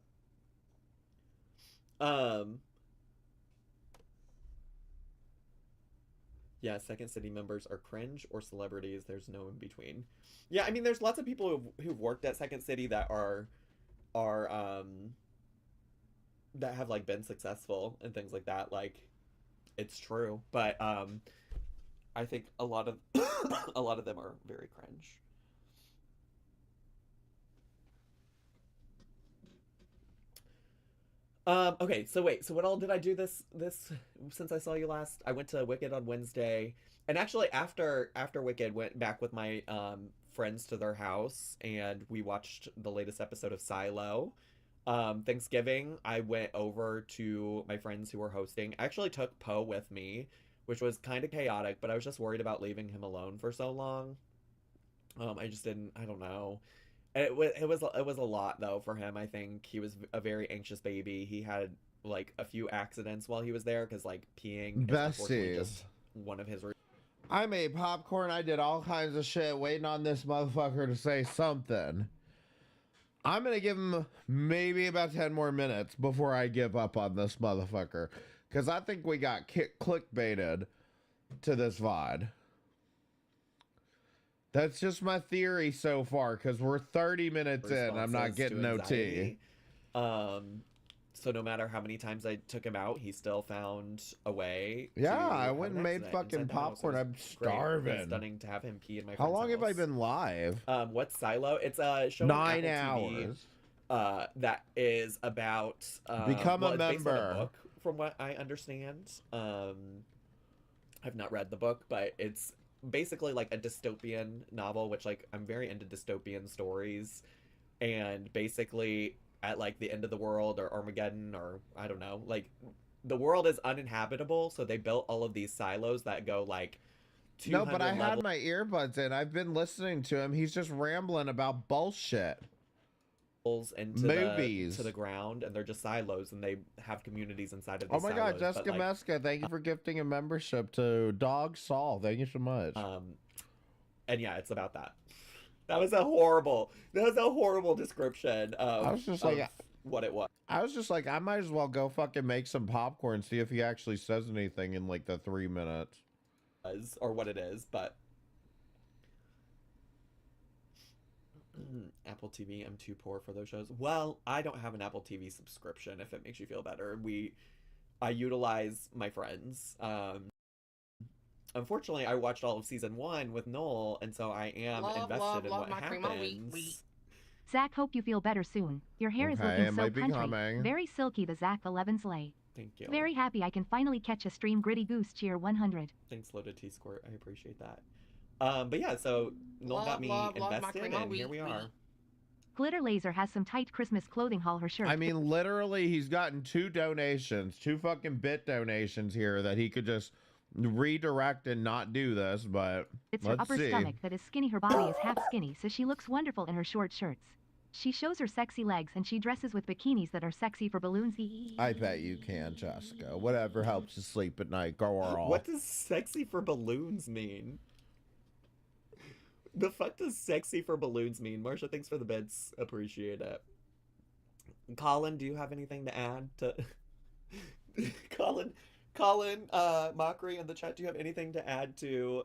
Yeah, Second City members are cringe or celebrities. There's no in between. Yeah, I mean, there's lots of people who've worked at Second City that are that have like been successful and things like that. Like, it's true, but I think a lot of a lot of them are very cringe. Okay, so wait, so what all did I do this since I saw you last? I went to Wicked on Wednesday, and actually after Wicked, went back with my friends to their house, and we watched the latest episode of Silo. Thanksgiving, I went over to my friends who were hosting. I actually took Poe with me, which was kind of chaotic, but I was just worried about leaving him alone for so long. I just didn't, I don't know. It was a lot though for him. I think he was a very anxious baby. He had like a few accidents while he was there because like peeing is unfortunately just one of his. I made popcorn. I did all kinds of shit waiting on this motherfucker to say something. I'm gonna give him maybe about 10 more minutes before I give up on this motherfucker, because I think we got clickbaited to this VOD. That's just my theory so far, because we're 30 minutes in. I'm not getting no tea. So no matter how many times I took him out, he still found a way. Yeah, I went and made fucking popcorn. I'm starving. It's stunning to have him pee in my. How long have I been live? What's Silo? It's a show 9 on Apple hours. TV, that is about become a it's based on member. a book, from what I understand. I've not read the book, but it's basically like a dystopian novel, which like I'm very into dystopian stories, and basically at like the end of the world or Armageddon or I don't know, like the world is uninhabitable, so they built all of these silos that go like 200 No, but I had my earbuds in. I've been listening to him. He's just rambling about bullshit. Into movies to the ground, and they're just silos, and they have communities inside of these Oh my silos, god, Jessica but, like, Meska, thank you for gifting a membership to Dog Saul. Thank you so much. And yeah, it's about that. That was a horrible description of, I was just like, what it was. I was just like, I might as well go fucking make some popcorn, see if he actually says anything in like the 3 minutes. Or what it is, but Apple TV, I'm too poor for those shows. Well, I don't have an Apple TV subscription, if it makes you feel better. I utilize my friends. Unfortunately, I watched all of season 1 with Noel, and so I am invested in what happens. Zach, hope you feel better soon. Your hair is Okay, it looking so might be country. coming. Very silky, the Zach 11 sleigh. Thank you. Very happy I can finally catch a stream. Gritty Goose cheer 100. Thanks, Loaded T Squirt. I appreciate that. But yeah, so Noel got me invested, and here we are. Glitter Laser has some tight Christmas clothing haul her shirt. I mean, literally, he's gotten 2 donations, 2 fucking bit donations here that he could just redirect and not do this, but It's her upper stomach that is skinny. Her body is half skinny, so she looks wonderful in her short shirts. She shows her sexy legs, and she dresses with bikinis that are sexy for balloons. I bet you can, Jessica. Whatever helps you sleep at night, girl. What does sexy for balloons mean? The fuck does sexy for balloons mean? Marsha, thanks for the bits. Appreciate it. Colin, do you have anything to add to... Colin, Mockery in the chat, do you have anything to add to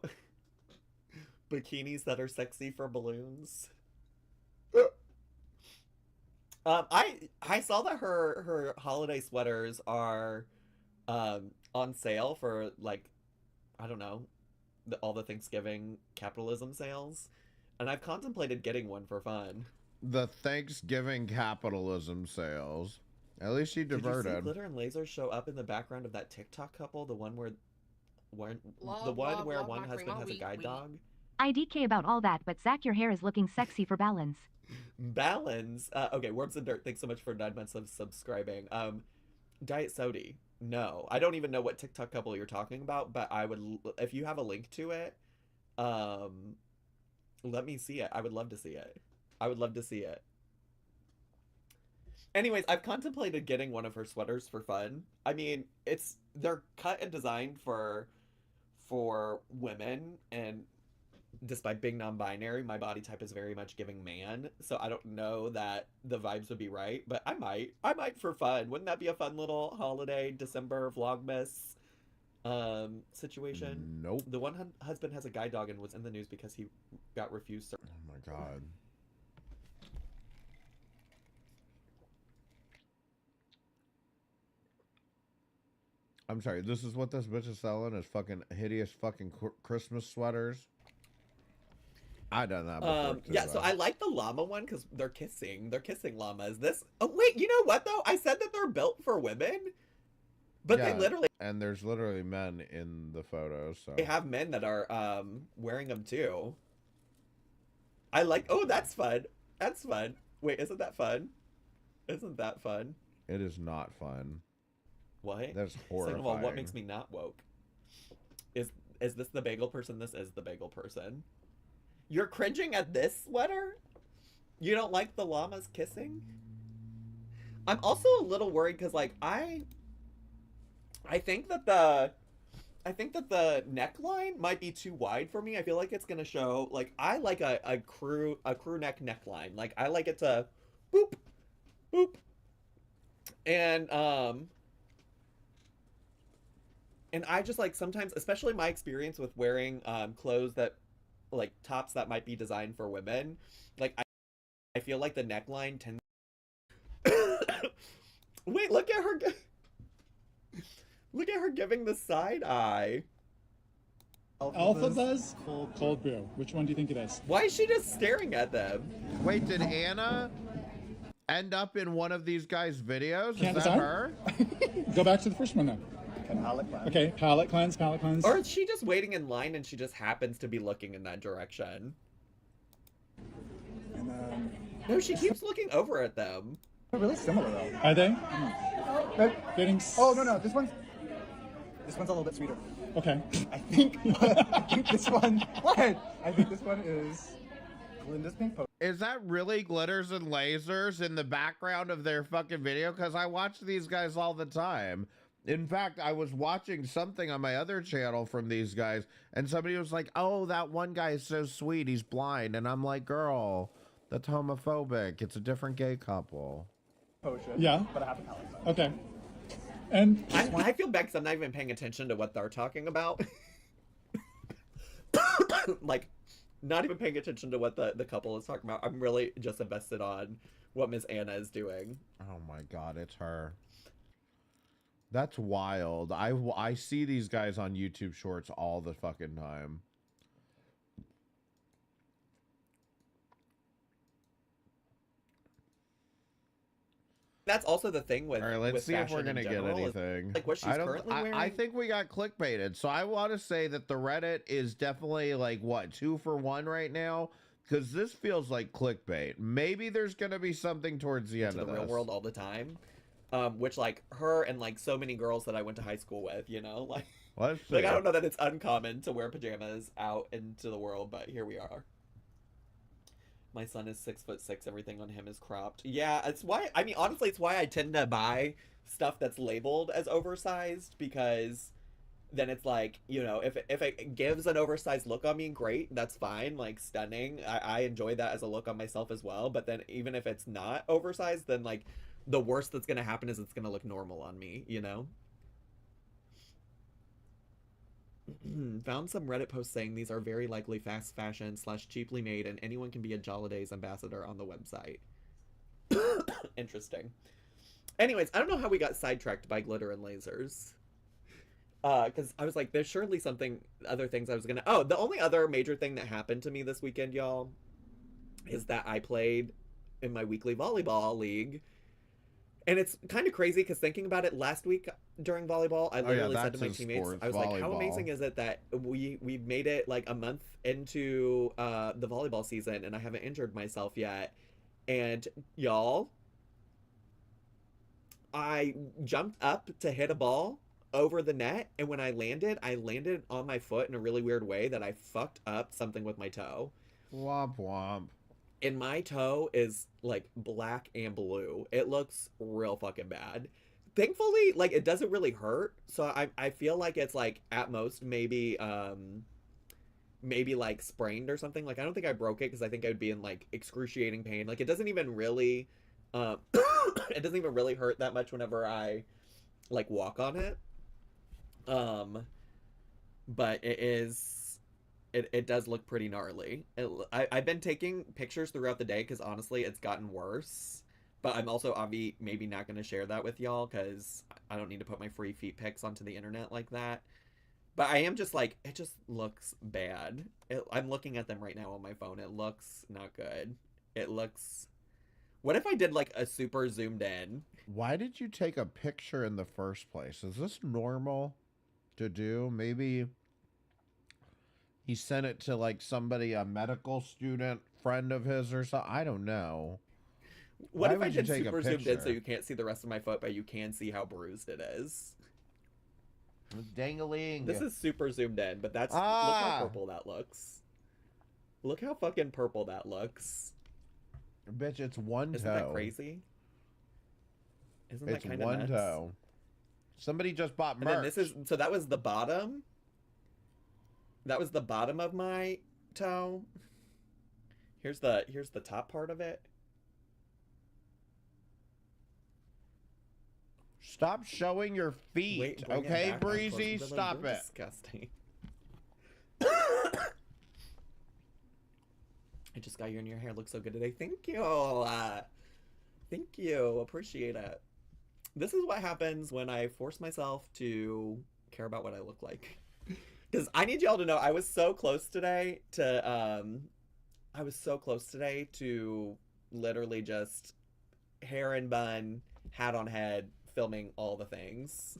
bikinis that are sexy for balloons? I saw that her holiday sweaters are on sale for like, I don't know, all the Thanksgiving capitalism sales, and I've contemplated getting one for fun. The Thanksgiving capitalism sales. At least she diverted. Did you see glitter and lasers show up in the background of that TikTok couple? The one where one husband has a guide dog? IDK about all that, but Zach, your hair is looking sexy for balance. Balance? Okay, Worms and Dirt, thanks so much for 9 months of subscribing. Diet Sodi. No, I don't even know what TikTok couple you're talking about, but I would, if you have a link to it, Let me see it. I would love to see it. I would love to see it. Anyways, I've contemplated getting one of her sweaters for fun. I mean, they're cut and designed for women, and despite being non-binary, my body type is very much giving man, so I don't know that the vibes would be right, but I might for fun. Wouldn't that be a fun little holiday December vlogmas situation? Nope. The one husband has a guide dog and was in the news because he got refused. Oh my god. I'm sorry, this is what this bitch is selling, is fucking hideous fucking Christmas sweaters. I done that before too, yeah, so I like the llama one because they're kissing llamas. Oh wait, you know what though? I said that they're built for women, but Yeah, they literally, and there's literally men in the photos, so they have men that are wearing them too. I like, oh, that's fun. That's fun. Wait, isn't that fun? Isn't that fun? it is not fun. What? That's Second horrifying. of all, what makes me not woke? Is this the bagel person? This is the bagel person. You're cringing at this sweater? You don't like the llamas kissing? I'm also a little worried because, like, I think that the neckline might be too wide for me. I feel like it's gonna show, like, I like a crew neck neckline. Like, I like it to boop, boop. And I just, like, sometimes, especially my experience with wearing clothes that, like, tops that might be designed for women, like, I feel like the neckline tends. Wait, look at her. Look at her giving the side eye. Alpha Buzz, cold brew. Which one do you think it is? Why is she just staring at them? Wait, did Anna end up in one of these guys' videos? Can't is that decide? her? Go back to the first one then. Okay, palette cleanse. Or is she just waiting in line and she just happens to be looking in that direction? And then... No, she keeps looking over at them. They're really similar though. Are they? Getting... Oh no, this one's a little bit sweeter. Okay. I think this one. What? I think this one is Glinda's pink potion. Is that really glitters and lasers in the background of their fucking video? Because I watch these guys all the time. In fact, I was watching something on my other channel from these guys, and somebody was like, oh, that one guy is so sweet, he's blind. And I'm like, girl, that's homophobic. It's a different gay couple. Potion. Yeah. But I have a palette. Okay. And I feel bad because I'm not even paying attention to what they're talking about. Like, not even paying attention to what the couple is talking about. I'm really just invested on what Miss Anna is doing. Oh my god, it's her. That's wild. I see these guys on YouTube Shorts all the fucking time. That's also the thing with. All right, let's with see if we're fashion in gonna get general, is, anything. like what she's currently wearing. I think we got clickbaited. So I want to say that the Reddit is definitely like what 2 for 1 right now, because this feels like clickbait. Maybe there's gonna be something towards the end to of the this. real world all the time, which like her and like so many girls that I went to high school with, you know, like. Let's see. Like, I don't know that it's uncommon to wear pajamas out into the world, but here we are. My son is 6'6". Everything on him is cropped. Yeah, it's why. I mean, honestly, it's why I tend to buy stuff that's labeled as oversized, because then it's like, you know, if it gives an oversized look on me, great, that's fine, like stunning. I enjoy that as a look on myself as well. But then even if it's not oversized, then like the worst that's gonna happen is it's gonna look normal on me, you know. Found some Reddit posts saying these are very likely fast fashion / cheaply made, and anyone can be a Jollidays ambassador on the website. Interesting. Anyways, I don't know how we got sidetracked by glitter and lasers. Because I was like, there's surely other things I was gonna. Oh, the only other major thing that happened to me this weekend, y'all, is that I played in my weekly volleyball league. And it's kind of crazy because thinking about it, last week during volleyball, I literally said to my teammates, I was like, how amazing is it that we've made it like a month into the volleyball season and I haven't injured myself yet. And y'all, I jumped up to hit a ball over the net, and when I landed on my foot in a really weird way that I fucked up something with my toe. Womp womp. And my toe is like black and blue. It looks real fucking bad. Thankfully, like it doesn't really hurt. So I feel like it's like at most maybe maybe like sprained or something. Like I don't think I broke it because I think I would be in like excruciating pain. Like it doesn't even really it doesn't even really hurt that much whenever I like walk on it. But it does look pretty gnarly. I've been taking pictures throughout the day because honestly it's gotten worse. But I'm also maybe not going to share that with y'all because I don't need to put my free feet pics onto the internet like that. But I am just like, it just looks bad. I'm looking at them right now on my phone. It looks not good. It looks... What if I did like a super zoomed in? Why did you take a picture in the first place? Is this normal to do? Maybe he sent it to like somebody, a medical student friend of his or something. I don't know. What if I did super zoomed in so you can't see the rest of my foot, but you can see how bruised it is? Dangling. This is super zoomed in, but that's look how purple that looks. Look how fucking purple that looks. Bitch, it's one toe. Isn't that crazy? Isn't that kind of one nuts? toe. Somebody just bought merch. And then this is so that was the bottom. That was the bottom of my toe. Here's the top part of it. Stop showing your feet, okay, Breezy? Stop it. Disgusting. I just got you and your hair looks so good today. Thank you. Thank you. Appreciate it. This is what happens when I force myself to care about what I look like. Because I need y'all to know I was so close today to literally just hair and bun, hat on head, filming all the things.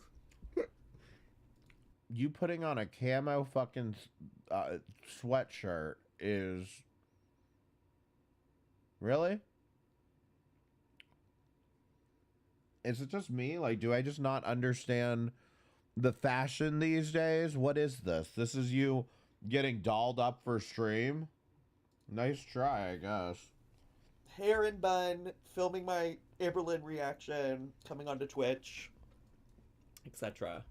You putting on a camo fucking sweatshirt is... Really? Is it just me? Like, do I just not understand the fashion these days? What is this? This is you getting dolled up for stream? Nice try, I guess. Hair and bun, filming my Amberlynn reaction, coming onto Twitch, etc.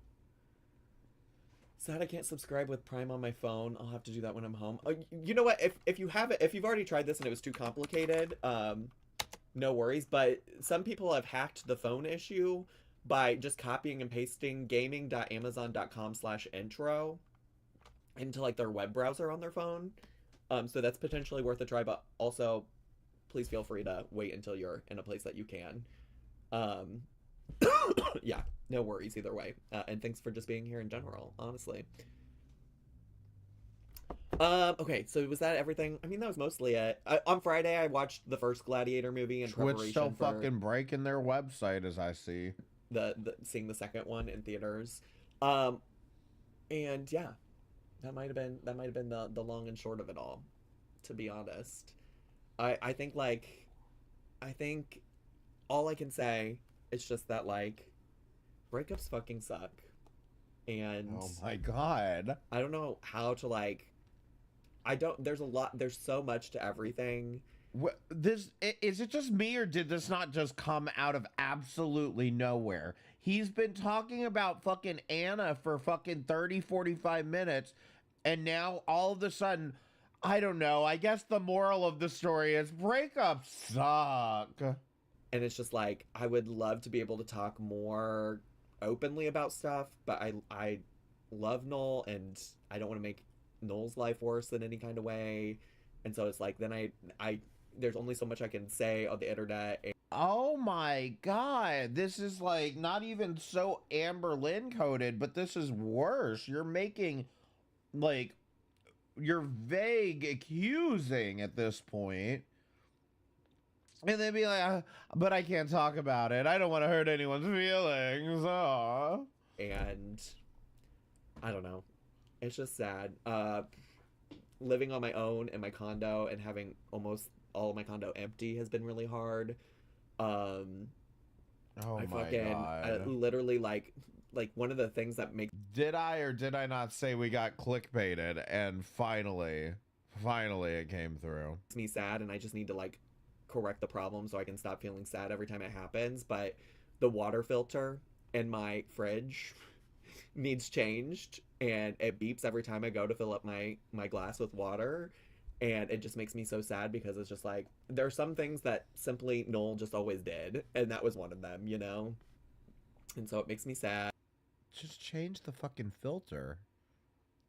Sad I can't subscribe with Prime on my phone. I'll have to do that when I'm home. You know what? If you have it, if you've already tried this and it was too complicated, no worries. But some people have hacked the phone issue by just copying and pasting gaming.amazon.com/intro into like their web browser on their phone. So that's potentially worth a try. But also, please feel free to wait until you're in a place that you can. Yeah, no worries either way. And thanks for just being here in general, honestly. Okay, so was that everything? I mean, that was mostly it. On Friday, I watched the first Gladiator movie in Twitch preparation still for fucking breaking their website, as I see. Seeing the second one in theaters. And yeah, that might have been the long and short of it all, to be honest. I think all I can say is just that like breakups fucking suck. And oh my god, I don't know how to like there's so much to everything. Is it just me, or did this not just come out of absolutely nowhere? He's been talking about fucking Anna for fucking 30-45 minutes, and now all of a sudden, I don't know, I guess the moral of the story is breakups suck. And it's just like, I would love to be able to talk more openly about stuff, but I love Noel, and I don't want to make Noel's life worse in any kind of way. And so it's like, then I there's only so much I can say on the internet. Oh my god, this is like not even so Amberlynn coded, but this is worse. You're making like, you're vague accusing at this point. And then be like, but I can't talk about it. I don't want to hurt anyone's feelings. Aww. And I don't know. It's just sad. Living on my own in my condo and having almost all of my condo empty has been really hard. Oh I my god. I literally like one of the things that makes... Did I or did I not say we got clickbaited and finally Finally, it came through. Makes me sad, and I just need to like correct the problem so I can stop feeling sad every time it happens. But the water filter in my fridge needs changed, and it beeps every time I go to fill up my glass with water, and it just makes me so sad because it's just like there are some things that simply Noel just always did, and that was one of them, you know? And so it makes me sad. Just change the fucking filter.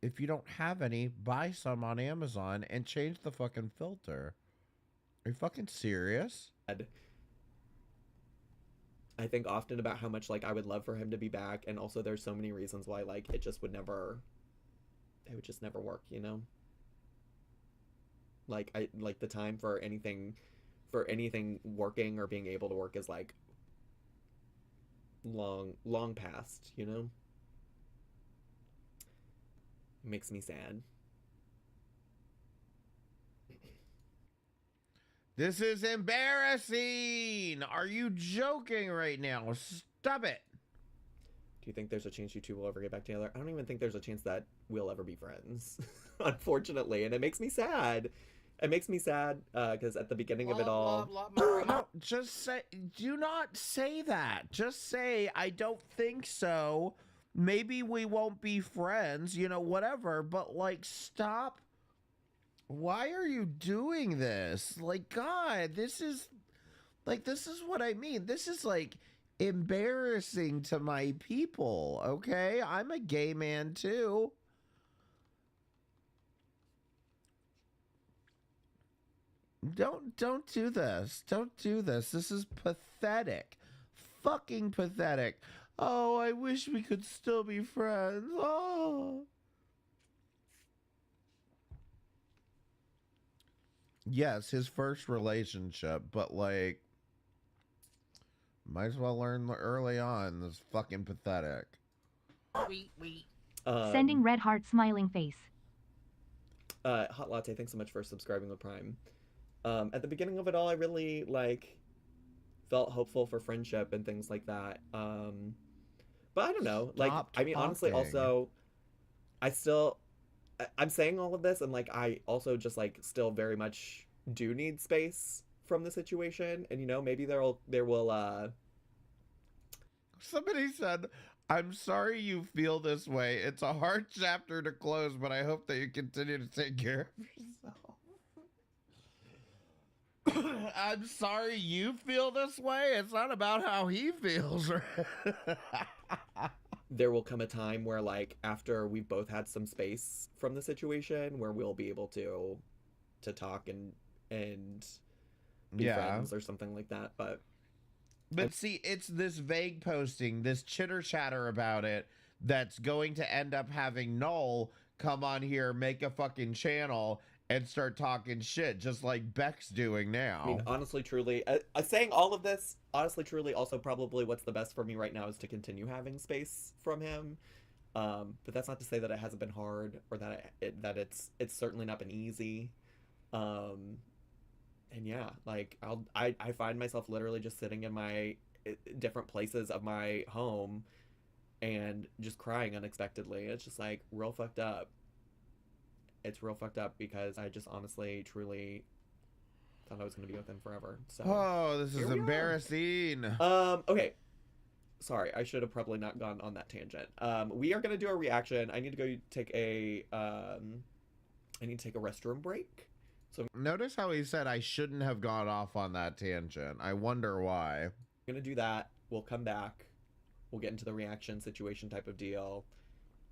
If you don't have any, buy some on Amazon and change the fucking filter. Are you fucking serious? I think often about how much like I would love for him to be back, and also there's so many reasons why like it just would never, it would just never work, you know? Like I like the time for anything working or being able to work is like long past, you know? It makes me sad. This is embarrassing. Are you joking right now? Stop it. Do you think there's a chance you two will ever get back together? I don't even think there's a chance that we'll ever be friends, unfortunately. And it makes me sad. It makes me sad because at the beginning of it all... No, just say... Do not say that. Just say, I don't think so. Maybe we won't be friends, you know, whatever. But, like, stop. Why are you doing this? Like, God, this is... Like, this is what I mean. This is, like, embarrassing to my people, okay? I'm a gay man, too. Don't do this. Don't do this. This is pathetic. Fucking pathetic. Oh, I wish we could still be friends. Oh. Yes, his first relationship, but like, might as well learn early on. This is fucking pathetic. Sending red heart smiling face. Hot Latte, thanks so much for subscribing with Prime. At the beginning of it all, I really like felt hopeful for friendship and things like that. But I don't know. Like, I mean, honestly, also, I'm saying all of this, and like, I also just like still very much do need space from the situation, and you know, maybe there will. Somebody said, "I'm sorry you feel this way. It's a hard chapter to close, but I hope that you continue to take care of yourself." I'm sorry you feel this way. It's not about how he feels. There will come a time where, like, after we've both had some space from the situation, where we'll be able to talk and be friends or something like that. But see, it's this vague posting, this chitter chatter about it, that's going to end up having Noel come on here, make a fucking channel, and start talking shit, just like Beck's doing now. I mean, honestly, truly, saying all of this, honestly, truly, also probably what's the best for me right now is to continue having space from him. But that's not to say that it hasn't been hard or that it's certainly not been easy. And yeah, like I find myself literally just sitting in my different places of my home and just crying unexpectedly. It's just like real fucked up. It's real fucked up because I just honestly, truly thought I was going to be with him forever. So, oh, this is embarrassing. Okay. Sorry, I should have probably not gone on that tangent. We are going to do a reaction. I need to go take a restroom break. So notice how he said I shouldn't have gone off on that tangent. I wonder why. I'm going to do that. We'll come back. We'll get into the reaction situation type of deal.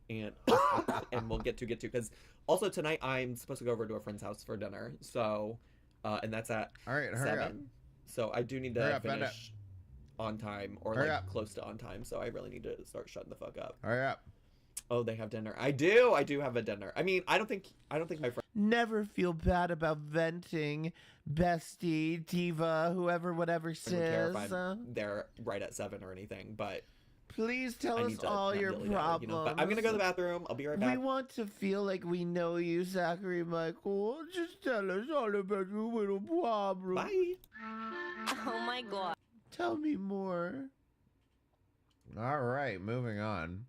And we'll get to because also tonight I'm supposed to go over to a friend's house for dinner. So and that's at 7. So I do need to finish on time or close to on time. So I really need to start shutting the fuck up. Hurry up. Oh, they have dinner. I do have a dinner. I mean, I don't think my friend. Never feel bad about venting, bestie, diva, whoever, whatever says. They're right at 7 or anything, but. Please tell us all your problems. You know, but I'm gonna go to the bathroom. I'll be right back. We want to feel like we know you, Zachary Michael. Just tell us all about your little problems. Bye. Oh my God. Tell me more. All right, moving on.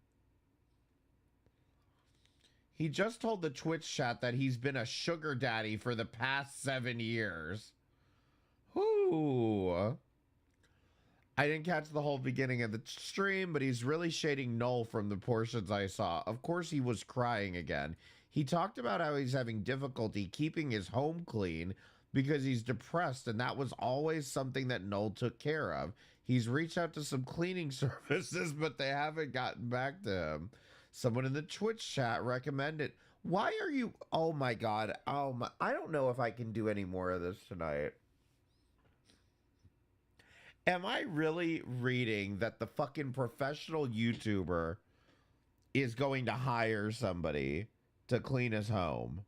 He just told the Twitch chat that he's been a sugar daddy for the past 7 years. Ooh. I didn't catch the whole beginning of the stream, but he's really shading Noel from the portions I saw. Of course, he was crying again. He talked about how he's having difficulty keeping his home clean because he's depressed, and that was always something that Noel took care of. He's reached out to some cleaning services, but they haven't gotten back to him. Someone in the Twitch chat recommended. Why are you... Oh, my God. Oh, my... I don't know if I can do any more of this tonight. Am I really reading that the fucking professional YouTuber is going to hire somebody to clean his home?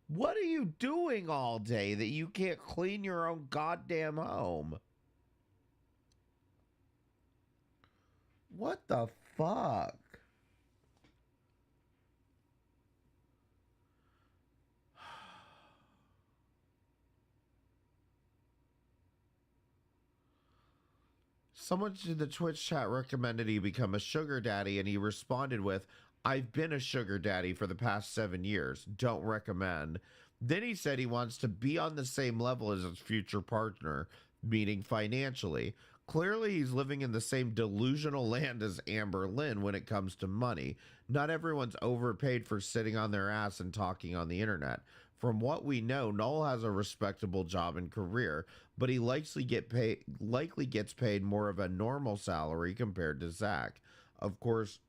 What are you doing all day that you can't clean your own goddamn home? What the fuck? Someone in the Twitch chat recommended he become a sugar daddy, and he responded with, I've been a sugar daddy for the past 7 years. Don't recommend. Then he said he wants to be on the same level as his future partner, meaning financially. Clearly, he's living in the same delusional land as Amberlynn when it comes to money. Not everyone's overpaid for sitting on their ass and talking on the internet. From what we know, Noel has a respectable job and career, but he likely gets paid more of a normal salary compared to Zach. Of course,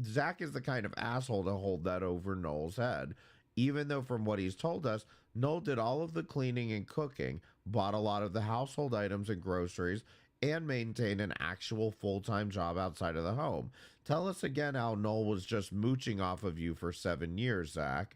Zach is the kind of asshole to hold that over Noel's head. Even though from what he's told us, Noel did all of the cleaning and cooking, bought a lot of the household items and groceries, and maintained an actual full-time job outside of the home. Tell us again how Noel was just mooching off of you for 7 years, Zach.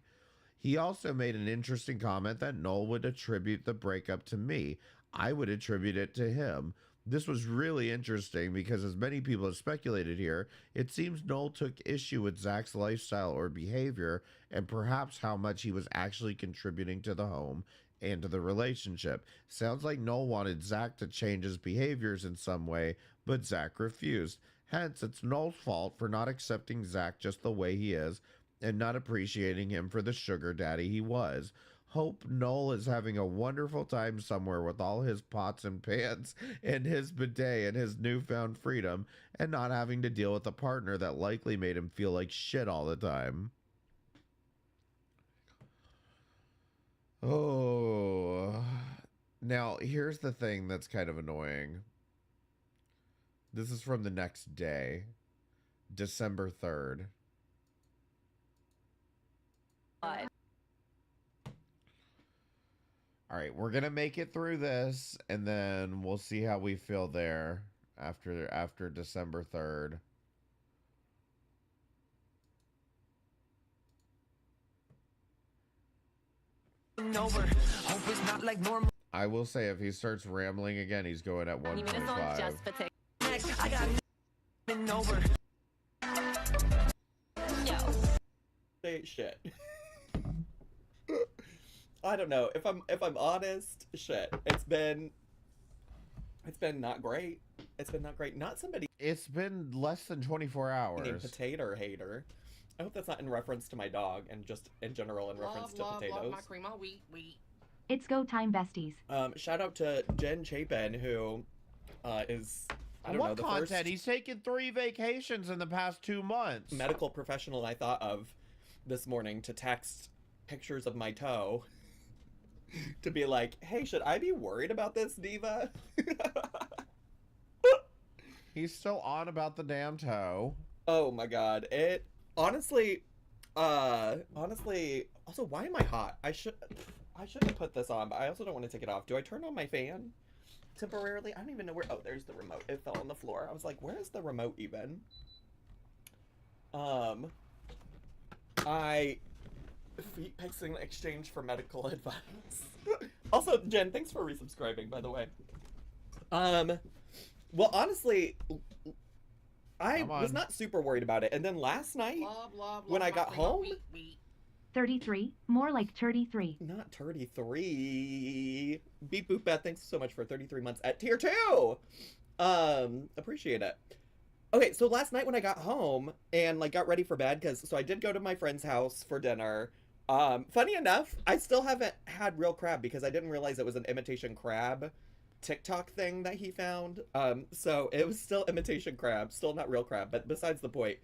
He also made an interesting comment that Noel would attribute the breakup to me. I would attribute it to him. This was really interesting because, as many people have speculated here, it seems Noel took issue with Zach's lifestyle or behavior and perhaps how much he was actually contributing to the home and to the relationship. Sounds like Noel wanted Zach to change his behaviors in some way, but Zach refused. Hence, it's Noel's fault for not accepting Zach just the way he is and not appreciating him for the sugar daddy he was. Hope Noel is having a wonderful time somewhere with all his pots and pans and his bidet and his newfound freedom, and not having to deal with a partner that likely made him feel like shit all the time. Oh. Now, here's the thing that's kind of annoying. This is from the next day, December 3rd. All right, we're going to make it through this, and then we'll see how we feel there after December 3rd. I will say, if he starts rambling again, he's going at 1.5. Say shit. I don't know. If I'm honest, shit. It's been not great. It's been not great. Not somebody. It's been less than 24 hours. Named Potato Hater. I hope that's not in reference to my dog and just in general in reference to potatoes. Love my cream of wheat. It's go time, besties. Shout out to Jen Chapin, who is I don't know, the content? first He's taken 3 vacations in the past 2 months. medical professional I thought of this morning to text pictures of my toe. To be like, hey, should I be worried about this, diva? He's still on about the damn toe. Oh my god. It honestly, also, why am I hot? I shouldn't have put this on, but I also don't want to take it off. Do I turn on my fan temporarily? I don't even know where. Oh, there's the remote. It fell on the floor. I was like, where is the remote even? Feet pics in exchange for medical advice. Also, Jen, thanks for resubscribing, by the way. Well, honestly, I was not super worried about it. And then last night, when I got home... 33, more like 33. Not 33. Beep boop bat, thanks so much for 33 months at tier 2. Appreciate it. Okay, so last night when I got home and like got ready for bed, so I did go to my friend's house for dinner. Funny enough, I still haven't had real crab because I didn't realize it was an imitation crab TikTok thing that he found. So it was still imitation crab, still not real crab, but besides the point.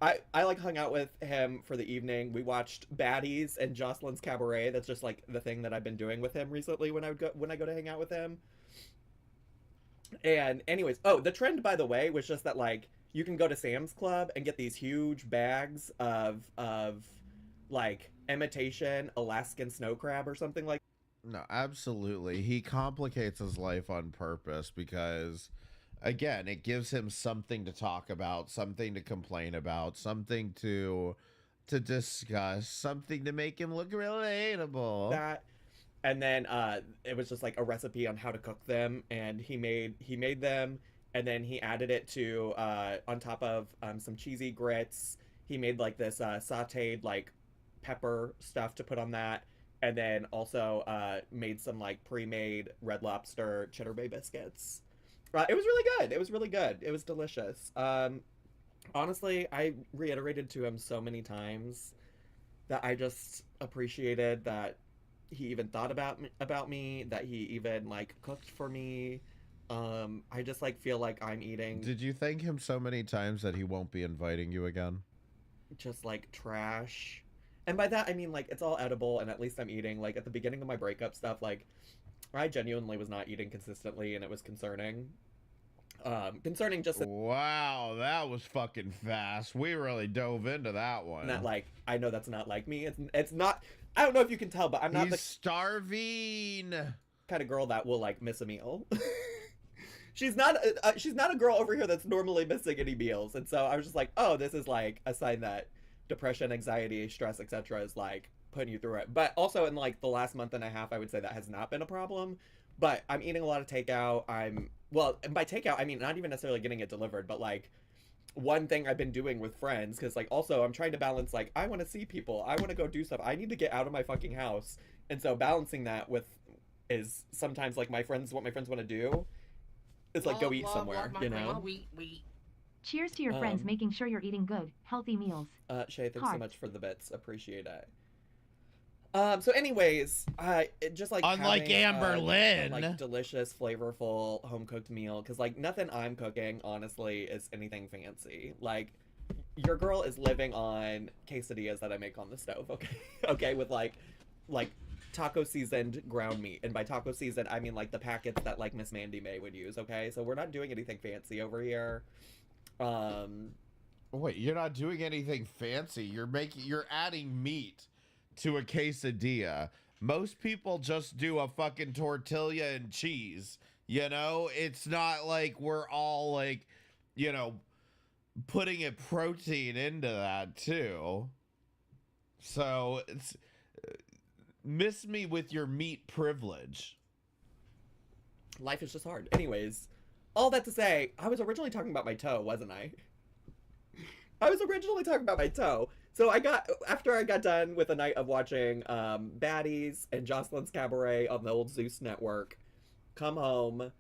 I like hung out with him for the evening. We watched Baddies and Jocelyn's Cabaret. That's just like the thing that I've been doing with him recently when I go to hang out with him. And anyways, oh, the trend, by the way, was just that like you can go to Sam's Club and get these huge bags of like imitation Alaskan snow crab or something like. No, absolutely. He complicates his life on purpose because, again, it gives him something to talk about, something to complain about, something to discuss, something to make him look relatable. That. And then it was just like a recipe on how to cook them, and he made them, and then he added it to on top of some cheesy grits. He made like this sautéed like pepper stuff to put on that, and then also made some like pre-made Red Lobster Cheddar Bay biscuits. It was really good. It was really good. It was delicious. Honestly, I reiterated to him so many times that I just appreciated that he even thought about me, that he even like cooked for me. I just like feel like I'm eating. Did you thank him so many times that he won't be inviting you again? Just like trash. And by that I mean like it's all edible and at least I'm eating. Like at the beginning of my breakup stuff, like I genuinely was not eating consistently and it was concerning. Concerning just wow, that was fucking fast. We really dove into that one. That like I know that's not like me. It's not. I don't know if you can tell, but I'm not He's the starving kind of girl that will like miss a meal. She's not a girl over here that's normally missing any meals, and so I was just like, oh, this is like a sign that depression, anxiety, stress, etc. is like putting you through it. But also in like the last month and a half, I would say that has not been a problem. But I'm eating a lot of takeout. And by takeout, I mean not even necessarily getting it delivered, but like one thing I've been doing with friends, because like also I'm trying to balance like I want to see people, I want to go do stuff, I need to get out of my fucking house, and so balancing that with is sometimes like what my friends want to do is like go eat somewhere, you know. Cheers to your friends making sure you're eating good, healthy meals. Shay, thanks so much for the bits, appreciate it. So anyways, it just like unlike Amberlynn, like delicious, flavorful home cooked meal, because like nothing I'm cooking honestly is anything fancy. Like your girl is living on quesadillas that I make on the stove. Okay, okay, with like taco seasoned ground meat, and by taco seasoned I mean like the packets that like Miss Mandy May would use. Okay, so we're not doing anything fancy over here. Wait, you're not doing anything fancy. You're adding meat to a quesadilla. Most people just do a fucking tortilla and cheese, you know? It's not like we're all like, you know, putting a protein into that too. So it's miss me with your meat privilege. Life is just hard. Anyways, all that to say, I was originally talking about my toe, wasn't I? I was originally talking about my toe. So after I got done with a night of watching Baddies and Jocelyn's Cabaret on the old Zeus network, come home,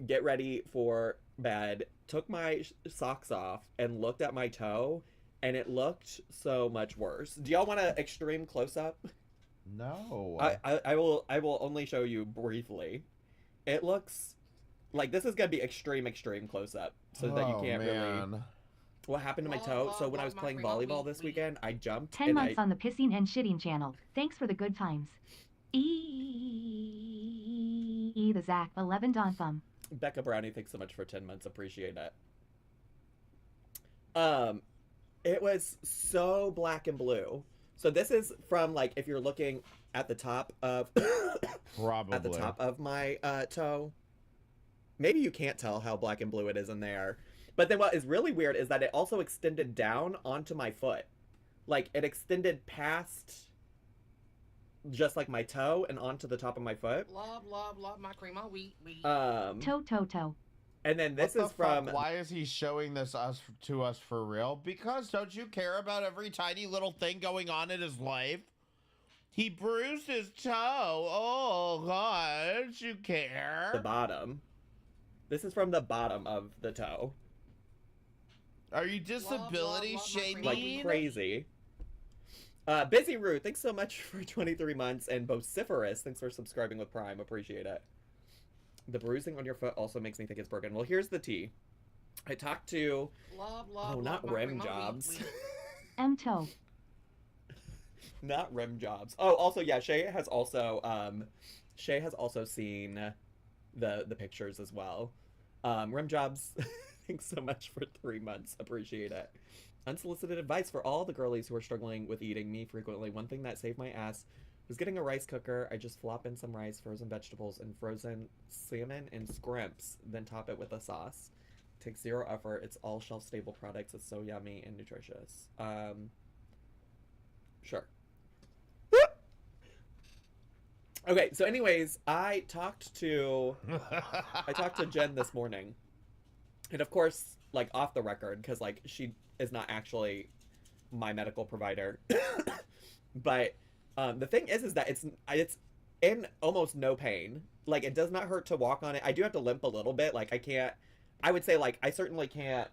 get ready for bed, took my socks off and looked at my toe, and it looked so much worse. Do y'all want an extreme close-up? No. I will only show you briefly. It looks like this is gonna be extreme close-up, so that you can't really. What happened to my toe? So when I was playing volleyball this weekend, I jumped. 10 months on the pissing and shitting channel. Thanks for the good times. The Zach 11 Don Thumb. Becca Brownie, thanks so much for 10 months. Appreciate it. It was so black and blue. So this is from like if you're looking at the top of probably at the top of my toe. Maybe you can't tell how black and blue it is in there. But then what is really weird is that it also extended down onto my foot. Like, it extended past just, like, my toe and onto the top of my foot. Love my cream, my wheat. Toe. And then this is from... Why is he showing this to us for real? Because don't you care about every tiny little thing going on in his life? He bruised his toe. Oh, God, don't you care? The bottom. This is from the bottom of the toe. Are you disability shaming? Like crazy. Busy Ruth, thanks so much for 23 months, and Vociferous, thanks for subscribing with Prime, appreciate it. The bruising on your foot also makes me think it's broken. Well, here's the tea. I talked to, not rim jobs. M-toe. Not rim jobs. Oh, also, yeah, Shay has also seen the pictures as well. Rim jobs, thanks so much for 3 months, appreciate it. Unsolicited advice for all the girlies who are struggling with eating me frequently. One thing that saved my ass was getting a rice cooker. I just flop in some rice, frozen vegetables, and frozen salmon and scrimps, then top it with a sauce. Takes 0 effort. It's all shelf-stable products. It's so yummy and nutritious. Sure. Okay, so anyways, I talked to Jen this morning. And of course, like off the record, because like she is not actually my medical provider. But the thing is that it's in almost no pain. Like it does not hurt to walk on it. I do have to limp a little bit. Like I would say like I certainly can't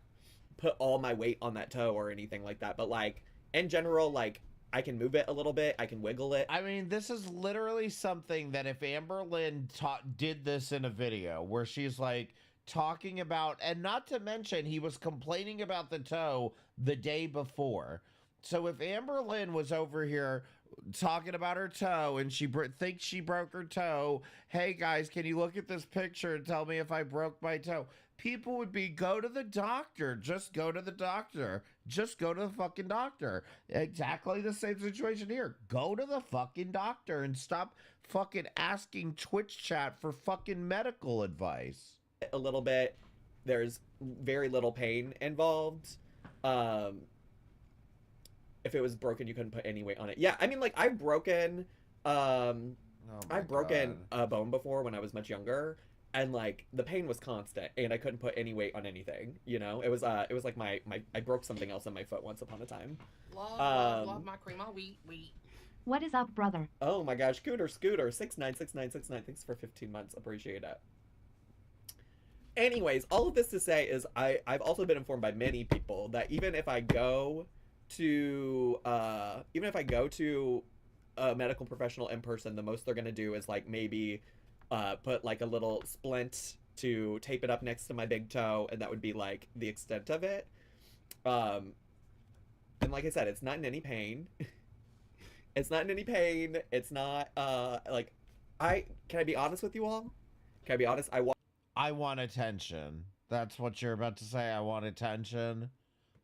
put all my weight on that toe or anything like that. But like in general, like I can move it a little bit. I can wiggle it. I mean, this is literally something that if Amberlynn did this in a video where she's like talking about, and not to mention he was complaining about the toe the day before. So if Amberlynn was over here talking about her toe and she thinks she broke her toe, hey guys, can you look at this picture and tell me if I broke my toe? People would be, go to the doctor. Just go to the doctor. Just go to the fucking doctor. Exactly the same situation here. Go to the fucking doctor and stop fucking asking Twitch chat for fucking medical advice. A little bit. There's very little pain involved. If it was broken, you couldn't put any weight on it. Yeah, I mean, like, I've broken a bone before when I was much younger. And like the pain was constant, and I couldn't put any weight on anything. You know, it was like I broke something else in my foot once upon a time. Love my cream. I'll wheat. What is up, brother? Oh my gosh, Scooter, 696969. Thanks for 15 months, appreciate it. Anyways, all of this to say is I've also been informed by many people that even if I go to a medical professional in person, the most they're gonna do is like maybe put like a little splint to tape it up next to my big toe, and that would be like the extent of it. And like I said, it's not in any pain. It's not in any pain. It's not like can I be honest with you all? Can I be honest? I want attention. That's what you're about to say. I want attention.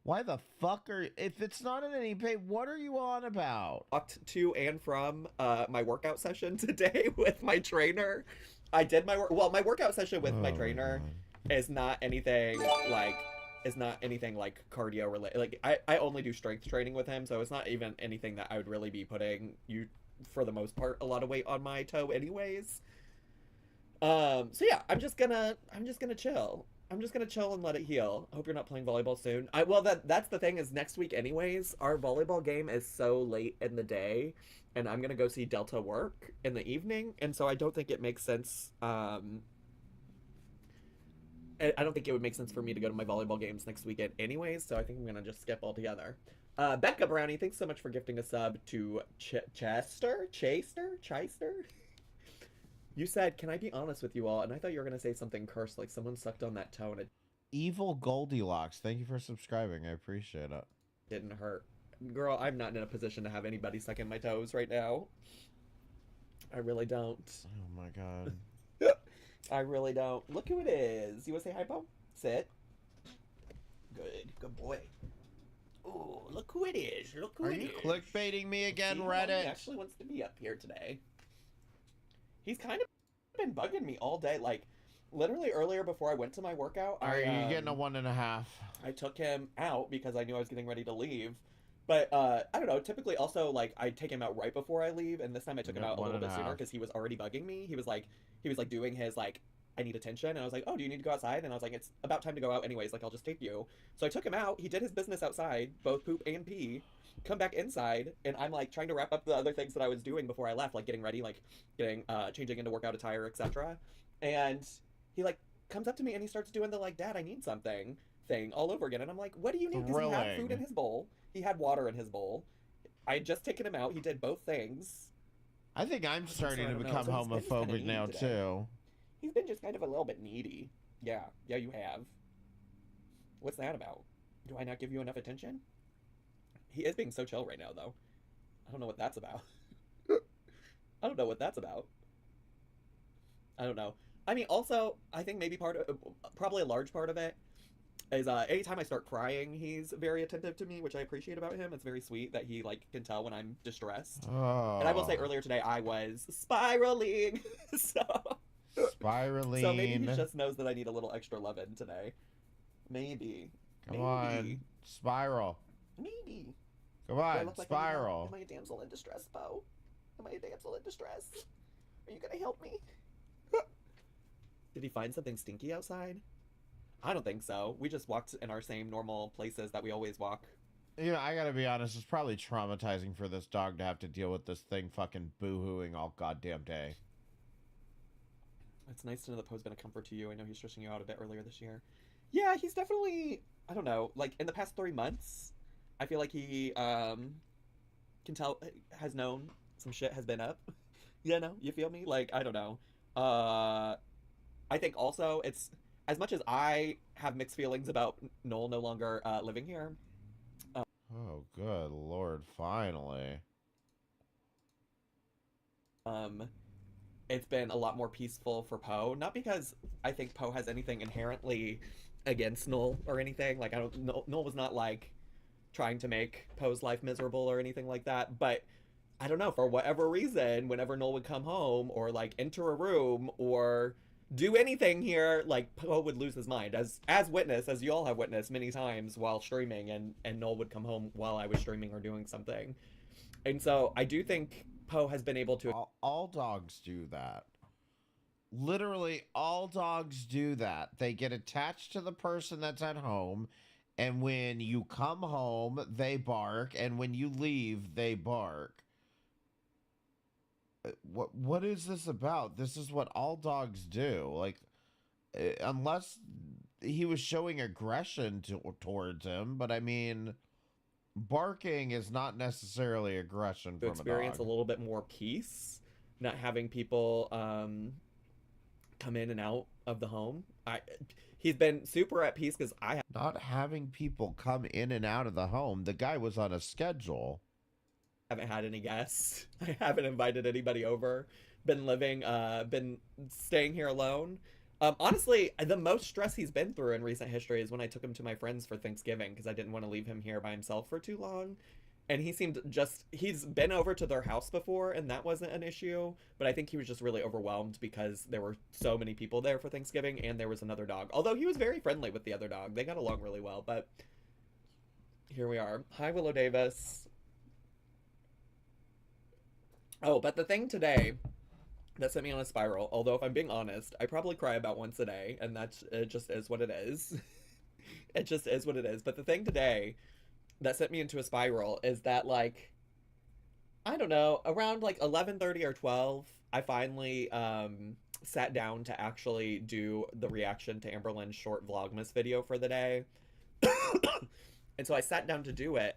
Why the fuck if it's not in any pain, what are you on about? Walked to and from my workout session today with my trainer. I did my workout session with my trainer is not anything like cardio related. Like I only do strength training with him, so it's not even anything that I would really be putting for the most part a lot of weight on my toe anyways. So yeah, I'm just gonna chill. I'm just gonna chill and let it heal. I hope you're not playing volleyball soon. That's the thing is next week anyways, our volleyball game is so late in the day, and I'm gonna go see Delta work in the evening, and so I don't think it makes sense. I don't think it would make sense for me to go to my volleyball games next weekend anyways, so I think I'm gonna just skip altogether. Becca Brownie, thanks so much for gifting a sub to Chester? You said, can I be honest with you all? And I thought you were going to say something cursed, like someone sucked on that toe and it Evil Goldilocks, thank you for subscribing. I appreciate it. Didn't hurt. Girl, I'm not in a position to have anybody sucking my toes right now. I really don't. Oh my god. I really don't. Look who it is. You want to say hi, Bo? Sit. Good boy. Oh, look who it is. Look who it is. Are you clickbaiting me again, Reddit? He actually wants to be up here today. He's kind of been bugging me all day. Like, literally earlier before I went to my workout, Are you getting a 1.5? I took him out because I knew I was getting ready to leave. But, I don't know, typically also, like, I take him out right before I leave, and this time I took him out a little bit sooner because he was already bugging me. He was doing his, like, I need attention, and I was like, oh, do you need to go outside? And I was like, it's about time to go out anyways, like, I'll just take you. So I took him out, he did his business outside, both poop and pee, come back inside, and I'm, like, trying to wrap up the other things that I was doing before I left, like, getting ready, like, changing into workout attire, etc. And he, like, comes up to me and he starts doing the, like, Dad, I need something thing all over again. And I'm like, what do you need? Because he had food in his bowl. He had water in his bowl. I had just taken him out. He did both things. I think I'm starting to become homophobic now, too. He's been just kind of a little bit needy. Yeah. Yeah, you have. What's that about? Do I not give you enough attention? He is being so chill right now, though. I don't know what that's about. I don't know what that's about. I don't know. I mean, also, I think maybe probably a large part of it is anytime I start crying, he's very attentive to me, which I appreciate about him. It's very sweet that he like can tell when I'm distressed. Oh. And I will say earlier today I was spiraling. Spiraling. So maybe he just knows that I need a little extra loving today. Maybe. Come on. Spiral. Maybe. Come on, spiral. Am I a damsel in distress, Bo? Am I a damsel in distress? Are you gonna help me? Did he find something stinky outside? I don't think so. We just walked in our same normal places that we always walk. Yeah, I gotta be honest, it's probably traumatizing for this dog to have to deal with this thing fucking boo-hooing all goddamn day. It's nice to know that Poe's been a comfort to you. I know he's stressing you out a bit earlier this year. Yeah, he's definitely, I don't know, like in the past 3 months, I feel like he can tell, has known some shit has been up. You know, you feel me? Like, I don't know. I think also it's, as much as I have mixed feelings about Noel no longer living here. Oh, good Lord, finally. It's been a lot more peaceful for Poe. Not because I think Poe has anything inherently against Noel or anything. Like, Noel was not, like, trying to make Poe's life miserable or anything like that. But, I don't know, for whatever reason, whenever Noel would come home or, like, enter a room or do anything here, like, Poe would lose his mind. As witness, as you all have witnessed many times while streaming, and Noel would come home while I was streaming or doing something. And so, I do think Poe has been able to... All dogs do that. Literally, all dogs do that. They get attached to the person that's at home, and when you come home, they bark, and when you leave, they bark. What is this about? This is what all dogs do. Like, unless he was showing aggression towards him, but I mean, barking is not necessarily aggression from a dog. Experience a little bit more peace, not having people come in and out of the home. He's been super at peace because not having people come in and out of the home. The guy was on a schedule. Haven't had any guests. I haven't invited anybody over. Been staying here alone. Honestly, the most stress he's been through in recent history is when I took him to my friends for Thanksgiving because I didn't want to leave him here by himself for too long. And he's been over to their house before and that wasn't an issue, but I think he was just really overwhelmed because there were so many people there for Thanksgiving and there was another dog. Although he was very friendly with the other dog. They got along really well, but here we are. Hi, Willow Davis. Oh, but the thing today that sent me on a spiral, although if I'm being honest, I probably cry about once a day, and it just is what it is. It just is what it is. But the thing today that sent me into a spiral is that, like, I don't know, around like 11:30 or 12, I finally sat down to actually do the reaction to Amberlynn's short Vlogmas video for the day. And so I sat down to do it.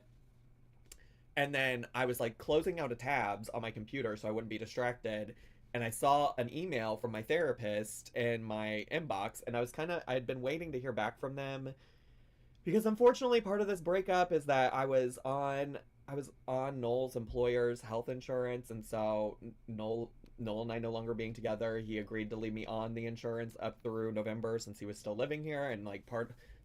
And then I was like closing out of tabs on my computer so I wouldn't be distracted. And I saw an email from my therapist in my inbox. And I had been waiting to hear back from them. Because unfortunately part of this breakup is that I was on Noel's employer's health insurance. And so Noel and I no longer being together, he agreed to leave me on the insurance up through November since he was still living here. And like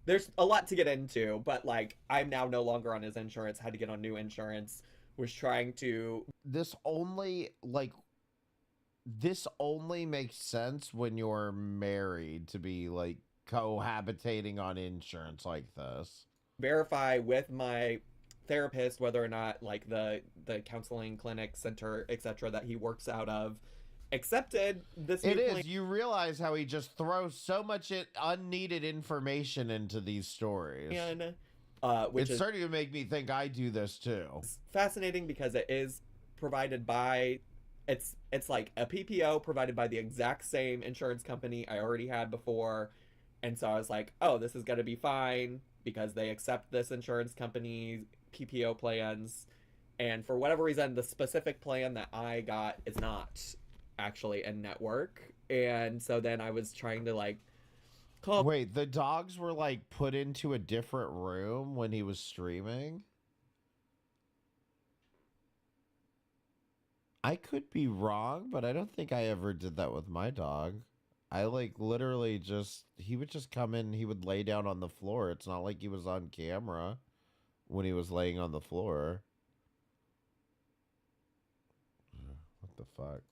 there's a lot to get into, but like I'm now no longer on his insurance, had to get on new insurance, was trying to... This only makes sense when you're married to be like cohabitating on insurance like this. Verify with my therapist whether or not like the counseling clinic center, etc. that he works out of accepted this. It is. You realize how he just throws so much unneeded information into these stories. And which is starting to make me think I do this too. It's fascinating because it is provided by it's like a PPO provided by the exact same insurance company I already had before, And so I was like, oh, this is going to be fine because they accept this insurance company's PPO plans. And for whatever reason, the specific plan that I got is not actually in network. And so then I was trying to like call. Wait, the dogs were like put into a different room when he was streaming? I could be wrong, but I don't think I ever did that with my dog. I like literally just, he would just come in, he would lay down on the floor. It's not like he was on camera when he was laying on the floor. What the fuck?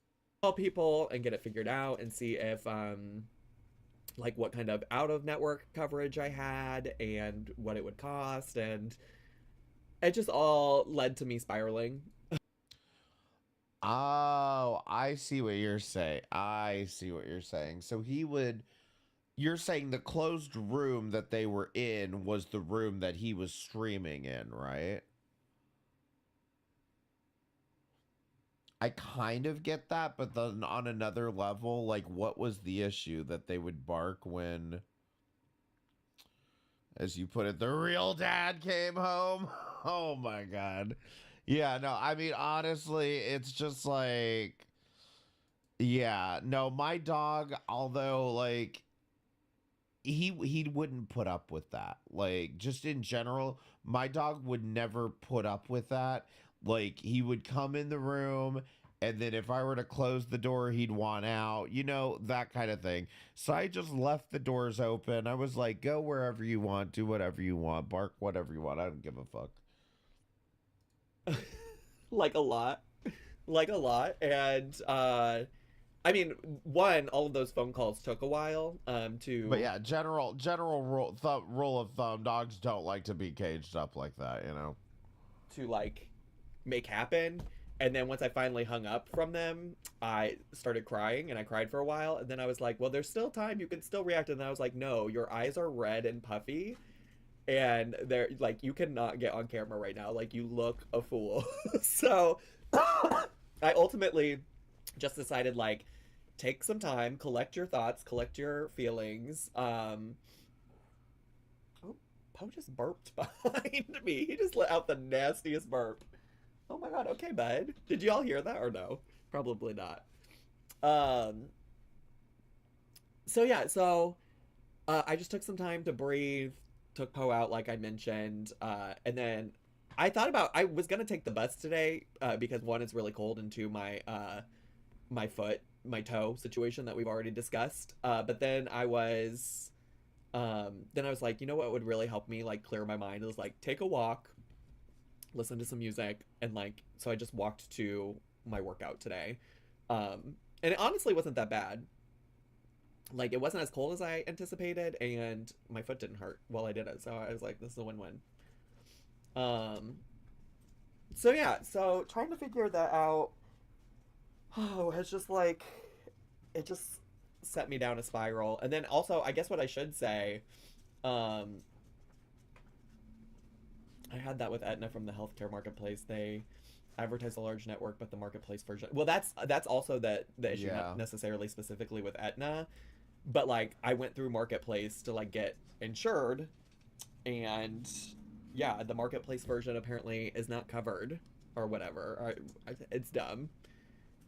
Call people and get it figured out and see if like what kind of out of network coverage I had and what it would cost, and it just all led to me spiraling. Oh, I see what you're saying. I see what you're saying. So he would, you're saying the closed room that they were in was the room that he was streaming in, right? I kind of get that, but then on another level, like what was the issue that they would bark when, as you put it, the real dad came home? Oh my God. Yeah, no, I mean, honestly, it's just like, yeah, no, my dog, although like he wouldn't put up with that. Like just in general, my dog would never put up with that. Like he would come in the room and then if I were to close the door, he'd want out, you know, that kind of thing. So I just left the doors open. I was like, go wherever you want, do whatever you want, bark whatever you want. I don't give a fuck. Like a lot. And I mean, one, all of those phone calls took a while to. But yeah, general rule of thumb, dogs don't like to be caged up like that, you know. To like make happen. And then once I finally hung up from them, I started crying, and I cried for a while, and then I was like, well, there's still time, you can still react. And then I was like, no, your eyes are red and puffy, and they're like, you cannot get on camera right now, like you look a fool. So I ultimately just decided, like, take some time, collect your thoughts, collect your feelings. Oh, Poe just burped behind me. He just let out the nastiest burp. Oh my God, okay, bud. Did you all hear that or no? Probably not. So yeah, I just took some time to breathe, took Poe out like I mentioned, and then I thought about, I was gonna take the bus today, because one, it's really cold, and two, my toe situation that we've already discussed. But then I was like, you know what would really help me like clear my mind is like take a walk, listen to some music, and like, so I just walked to my workout today. And it honestly wasn't that bad. Like, it wasn't as cold as I anticipated, and my foot didn't hurt while I did it. So I was like, this is a win-win. So yeah, so trying to figure that out, it's just like, it just set me down a spiral. And then also, I guess what I should say, I had that with Aetna from the healthcare marketplace. They advertise a large network, but the marketplace version. Well, that's also the issue, Yeah. not necessarily specifically with Aetna, but like I went through marketplace to like get insured, and yeah, the marketplace version apparently is not covered or whatever. It's dumb.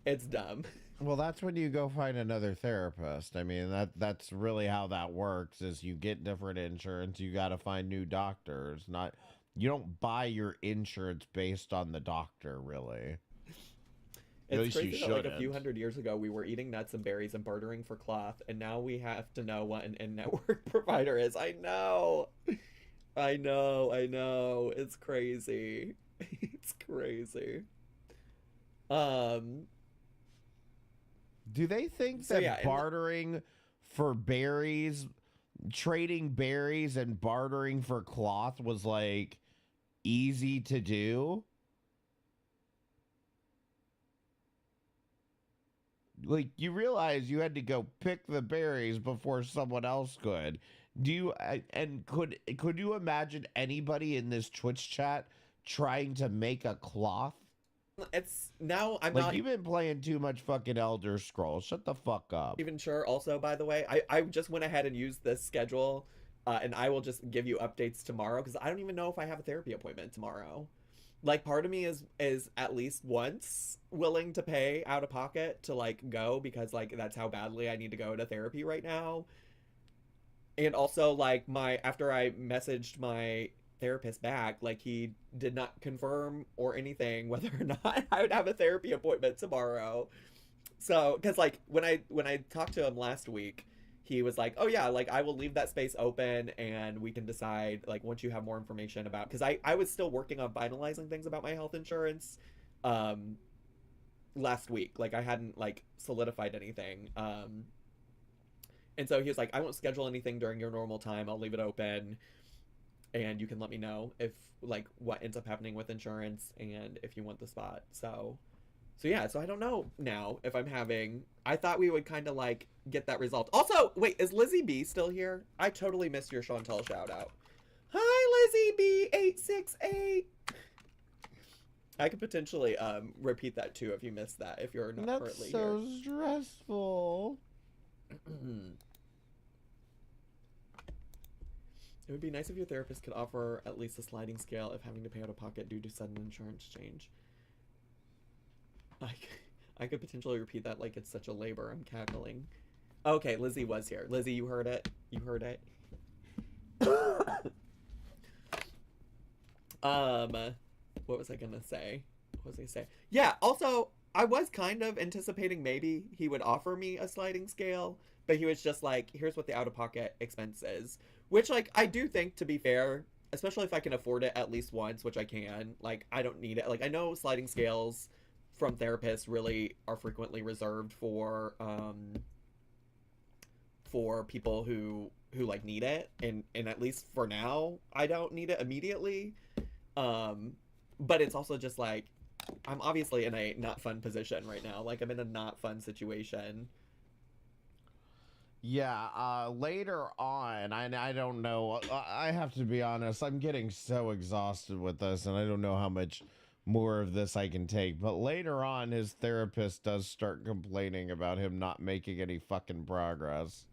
It's dumb. Well, that's when you go find another therapist. I mean, that's really how that works. Is you get different insurance, you got to find new doctors. You don't buy your insurance based on the doctor, really. At It's least you crazy that like a shouldn't. few hundred years ago we were eating nuts and berries and bartering for cloth, and now we have to know what an in-network provider is. I know. It's crazy. It's crazy. Do they think So, that yeah, and- bartering for berries, trading berries and bartering for cloth was like easy to do? Like, you realize you had to go pick the berries before someone else could. Could you imagine anybody in this Twitch chat trying to make a cloth? it's now I'm like, not you've been playing too much fucking Elder Scrolls. Shut the fuck up. even sure. Also, by the way, I just went ahead and used this schedule, and I will just give you updates tomorrow because I don't even know if I have a therapy appointment tomorrow. Like, part of me is at least once willing to pay out of pocket to like go because like that's how badly I need to go to therapy right now. And also, like, after I messaged my therapist back, like, he did not confirm or anything whether or not I would have a therapy appointment tomorrow. So, because like when I talked to him last week, he was like, "Oh yeah, like I will leave that space open and we can decide like once you have more information about." Because I was still working on finalizing things about my health insurance, last week. Like I hadn't like solidified anything. And so he was like, "I won't schedule anything during your normal time. I'll leave it open, and you can let me know if like what ends up happening with insurance and if you want the spot." So yeah, so I don't know now if I'm having. I thought we would kind of like get that result. Also, wait, is Lizzie B still here? I totally missed your Chantal shout out. Hi, Lizzie B868. I could potentially repeat that too if you missed that, if you're not currently here. That's so stressful. It would be nice if your therapist could offer at least a sliding scale if having to pay out of pocket due to sudden insurance change. I could potentially repeat that like it's such a labor. I'm cackling. Okay, Lizzie was here. Lizzie, you heard it. You heard it. What was I gonna say? What was I gonna say? Yeah, also, I was kind of anticipating maybe he would offer me a sliding scale, but he was just like, here's what the out-of-pocket expense is. Which, like, I do think, to be fair, especially if I can afford it at least once, which I can, like, I don't need it. Like, I know sliding scales from therapists really are frequently reserved for people who like need it, and at least for now, I don't need it immediately. But it's also just like, I'm obviously in a not fun position right now. Like, I'm in a not fun situation. Yeah, later on, I don't know. I have to be honest, I'm getting so exhausted with this, and I don't know how much more of this I can take. But later on, his therapist does start complaining about him not making any fucking progress.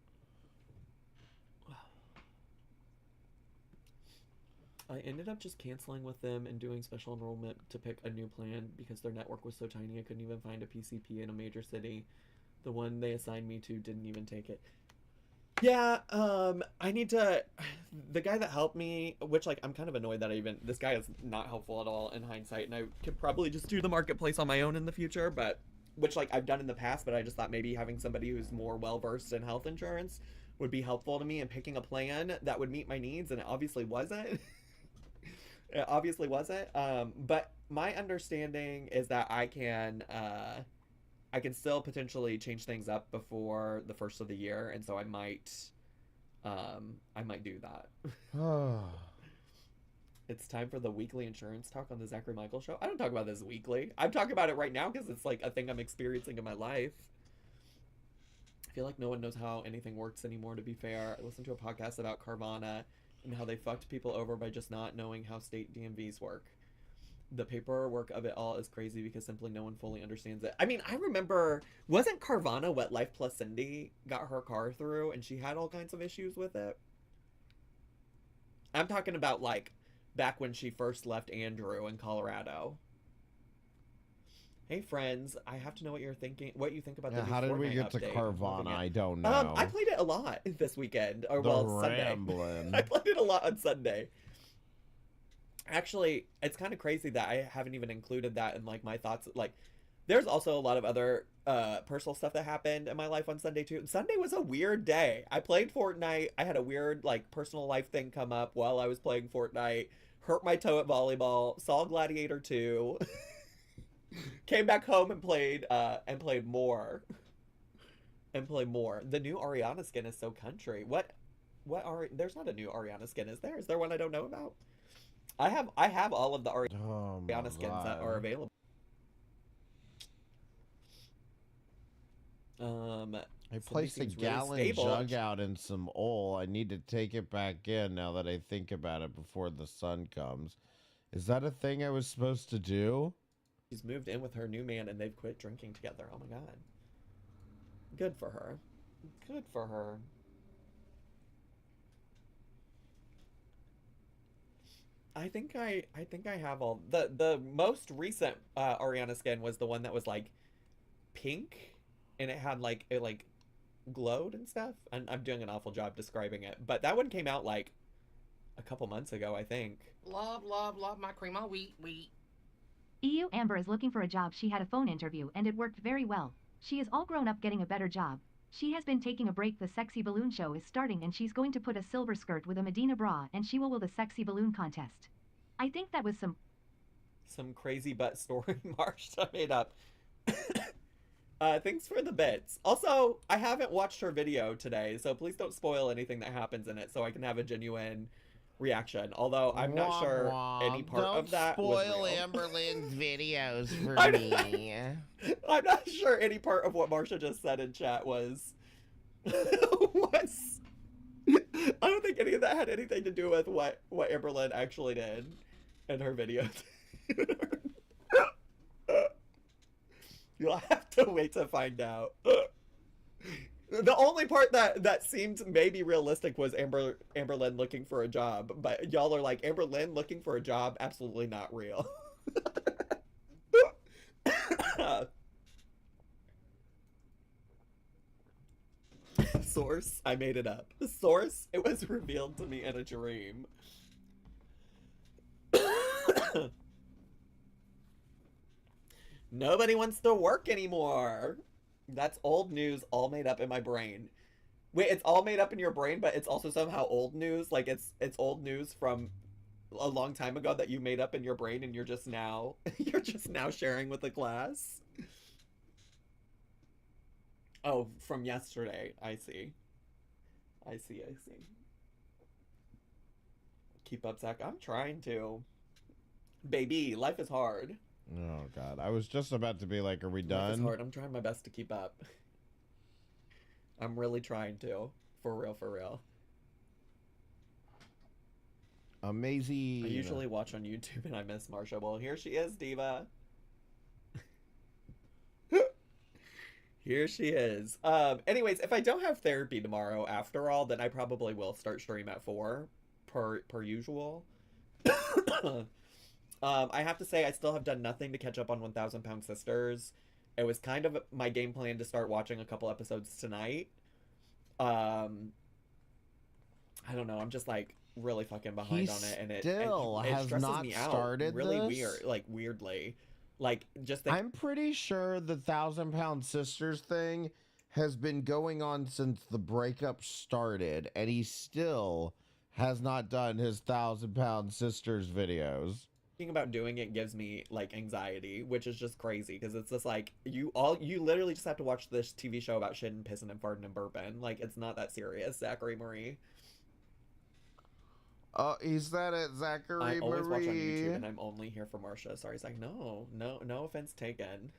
I ended up just canceling with them and doing special enrollment to pick a new plan because their network was so tiny I couldn't even find a PCP in a major city. The one they assigned me to didn't even take it. Yeah, I need to. The guy that helped me, which, like, I'm kind of annoyed that this guy is not helpful at all in hindsight, and I could probably just do the marketplace on my own in the future, but, which, like, I've done in the past, but I just thought maybe having somebody who's more well-versed in health insurance would be helpful to me in picking a plan that would meet my needs, and it obviously wasn't. It obviously wasn't, but my understanding is that I can still potentially change things up before the first of the year, and so I might do that. It's time for the weekly insurance talk on the Zachary Michael show. I don't talk about this weekly. I'm talking about it right now because it's like a thing I'm experiencing in my life. I feel like no one knows how anything works anymore, to be fair. I listened to a podcast about Carvana and how they fucked people over by just not knowing how state DMVs work. The paperwork of it all is crazy because simply no one fully understands it. I mean, I remember, wasn't Carvana what Life Plus Cindy got her car through and she had all kinds of issues with it? I'm talking about, like, back when she first left Andrew in Colorado. Hey friends, I have to know what you think about the new how did we Fortnite get to update. Carvana? I don't know. I played it a lot this weekend, or Sunday. Ramblin'. I played it a lot on Sunday. Actually, it's kind of crazy that I haven't even included that in like my thoughts. Like, there's also a lot of other personal stuff that happened in my life on Sunday too. Sunday was a weird day. I played Fortnite. I had a weird like personal life thing come up while I was playing Fortnite. Hurt my toe at volleyball. Saw Gladiator 2. Came back home and played more. And play more. The new Ariana skin is so country. There's not a new Ariana skin, is there? Is there one I don't know about? I have all of the Ariana skins that are available. I placed a gallon jug out in some oil. I need to take it back in now that I think about it before the sun comes. Is that a thing I was supposed to do? She's moved in with her new man and they've quit drinking together. Oh my god. Good for her. Good for her. I think I have all the most recent Ariana skin was the one that was like pink and it had like it like glowed and stuff. I'm doing an awful job describing it, but that one came out like a couple months ago, I think. Love, love, love my cream of wheat. EU Amber is looking for a job. She had a phone interview and it worked very well. She is all grown up getting a better job. She has been taking a break. The Sexy Balloon show is starting and she's going to put a silver skirt with a Medina bra and she will win the Sexy Balloon contest. I think that was some crazy butt story Marsha made up. Thanks for the bits. Also, I haven't watched her video today, so please don't spoil anything that happens in it so I can have a genuine reaction. Although I'm not sure any part of that was real. Don't spoil Amberlynn's videos for me. I'm not sure any part of what Marsha just said in chat was I don't think any of that had anything to do with what Amberlynn actually did in her videos. You'll have to wait to find out. The only part that seemed maybe realistic was Amberlynn looking for a job, but y'all are like, Amberlynn looking for a job? Absolutely not real. Source, I made it up. Source, it was revealed to me in a dream. Nobody wants to work anymore. That's old news all made up in my brain. Wait, it's all made up in your brain, but it's also somehow old news? Like it's old news from a long time ago that you made up in your brain and you're just now sharing with the class? Oh, from yesterday. I see. Keep up, Zach. I'm trying to. Baby, life is hard. Oh, God. I was just about to be like, are we done? Life is hard. I'm trying my best to keep up. I'm really trying to. For real, for real. Amazing. I usually watch on YouTube and I miss Marsha. Well, here she is, Diva. Here she is. Anyways, if I don't have therapy tomorrow after all, then I probably will start stream at 4 per usual. I have to say I still have done nothing to catch up on 1,000 Pound Sisters. It was kind of my game plan to start watching a couple episodes tonight. I don't know. I'm just like really fucking behind on it, and it stresses me out really weird, like weirdly. Like, just I'm pretty sure the 1,000 Pound Sisters thing has been going on since the breakup started, and he still has not done his 1,000 Pound Sisters videos. Thinking about doing it gives me like anxiety, which is just crazy because it's just like you literally just have to watch this TV show about shitting, pissing, and farting and burping. Like, it's not that serious, Zachary Marie. Is that it, Zachary Marie? I always watch on YouTube, and I'm only here for Marsha. Sorry, Zach. No offense taken.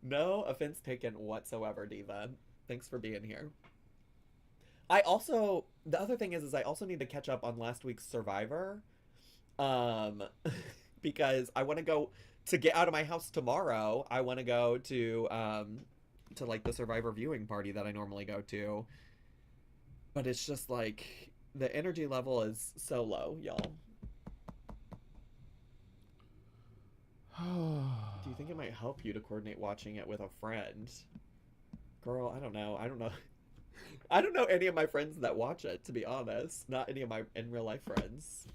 No offense taken whatsoever, Diva. Thanks for being here. The other thing is I also need to catch up on last week's Survivor. Because I want to go to get out of my house tomorrow. I want to go to like the Survivor viewing party that I normally go to. But it's just like the energy level is so low, y'all. Do you think it might help you to coordinate watching it with a friend? Girl, I don't know. I don't know any of my friends that watch it, to be honest. Not any of my in real life friends.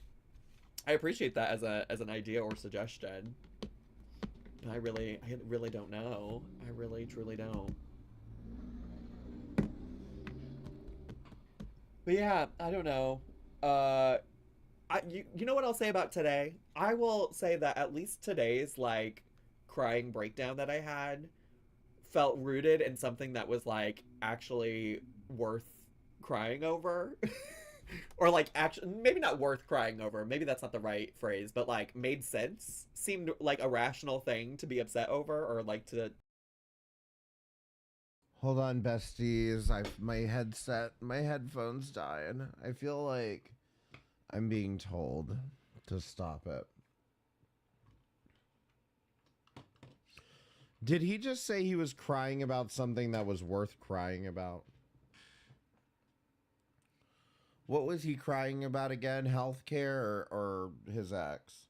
I appreciate that as an idea or suggestion. But I really don't know. I really truly don't. But yeah, I don't know. You know what I'll say about today? I will say that at least today's like crying breakdown that I had felt rooted in something that was like actually worth crying over. Or like actually maybe not worth crying over, maybe that's not the right phrase, but like made sense, seemed like a rational thing to be upset over, or like to. Hold on, besties. My headphones died. I feel like I'm being told to stop it. Did he just say he was crying about something that was worth crying about? What was he crying about again? Healthcare or his ex?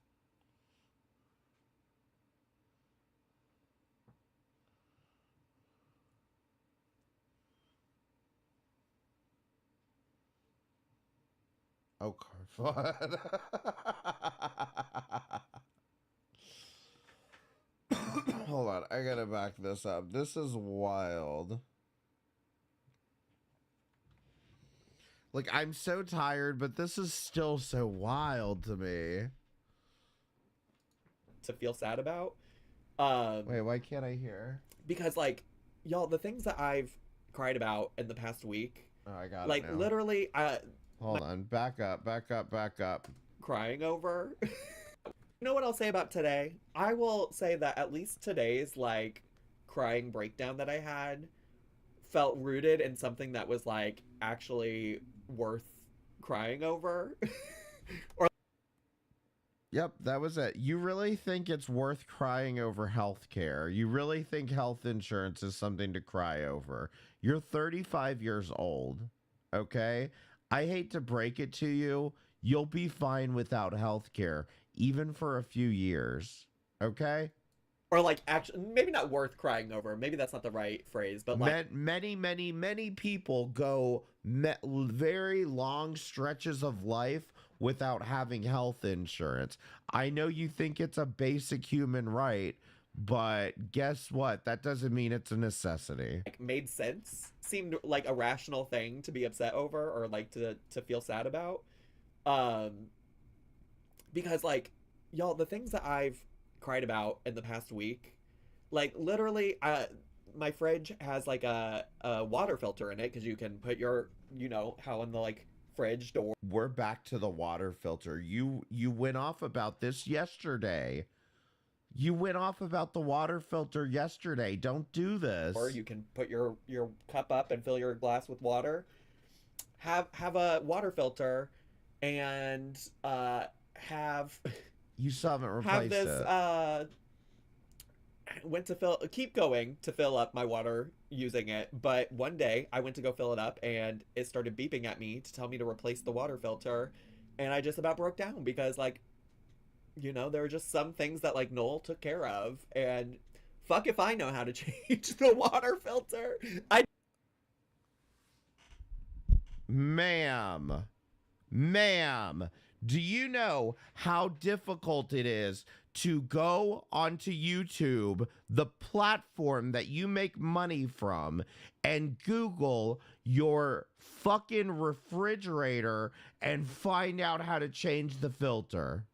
Oh, Carfod. Hold on, I gotta back this up. This is wild. Like, I'm so tired, but this is still so wild to me. To feel sad about. Wait, why can't I hear? Because, like, y'all, the things that I've cried about in the past week. Oh, I got like, it now. literally, Hold on, back up. Crying over. You know what I'll say about today? I will say that at least today's, like, crying breakdown that I had felt rooted in something that was, like, actually worth crying over. Yep, that was it. You really think it's worth crying over healthcare? You really think health insurance is something to cry over? You're 35 years old, okay? I hate to break it to you. You'll be fine without healthcare, even for a few years, okay? Or, like, actually, maybe not worth crying over. Maybe that's not the right phrase, but, like... Many people go very long stretches of life without having health insurance. I know you think it's a basic human right, but guess what? That doesn't mean it's a necessity. Like, made sense. Seemed like a rational thing to be upset over or, like, to feel sad about. Because, like, y'all, the things that I've cried about in the past week, like, literally, my fridge has, like, a water filter in it because you can put your, you know, how in the, like, fridge door. We're back to the water filter. You went off about this yesterday. You went off about the water filter yesterday. Don't do this. Or you can put your cup up and fill your glass with water. Have a water filter and have... You still haven't replaced it. Went to keep going to fill up my water using it, but one day I went to go fill it up and it started beeping at me to tell me to replace the water filter, and I just about broke down because, like, you know, there were just some things that, like, Noel took care of, and fuck if I know how to change the water filter. Ma'am, do you know how difficult it is to go onto YouTube, the platform that you make money from, and Google your fucking refrigerator and find out how to change the filter?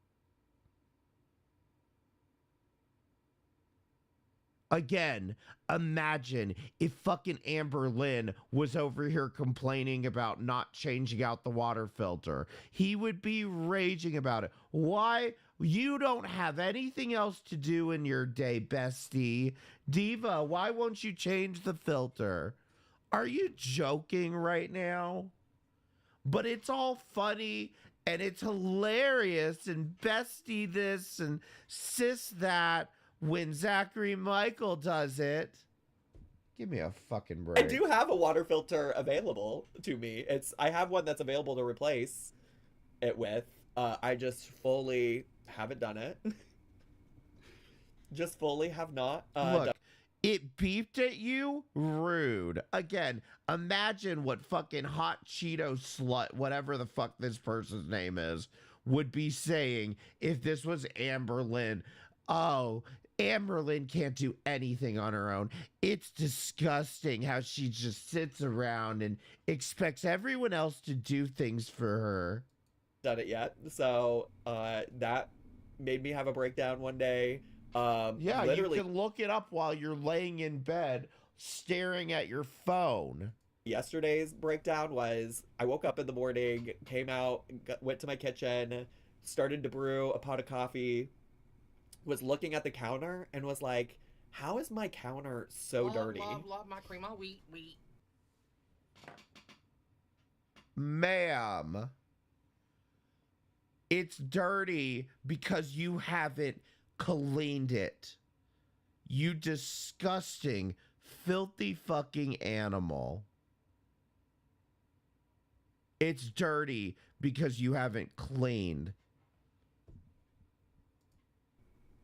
Again, imagine if fucking Amberlynn was over here complaining about not changing out the water filter. He would be raging about it. Why? You don't have anything else to do in your day, bestie. Diva, why won't you change the filter? Are you joking right now? But it's all funny and it's hilarious and bestie this and sis that when Zachary Michael does it. Give me a fucking break. I do have a water filter available to me. I have one that's available to replace it with. I just fully haven't done it. Just fully have not. Look, it beeped at you? Rude. Again, imagine what fucking hot Cheeto slut, whatever the fuck this person's name is, would be saying if this was Amberlynn. Oh, Amberlynn can't do anything on her own. It's disgusting how she just sits around and expects everyone else to do things for her. Done it yet. So that made me have a breakdown one day. Yeah, literally, you can look it up while you're laying in bed staring at your phone. Yesterday's breakdown was I woke up in the morning, came out, went to my kitchen, started to brew a pot of coffee, was looking at the counter and was like, how is my counter so dirty? Love my cream of wheat. Ma'am, it's dirty because you haven't cleaned it. You disgusting, filthy fucking animal. It's dirty because you haven't cleaned.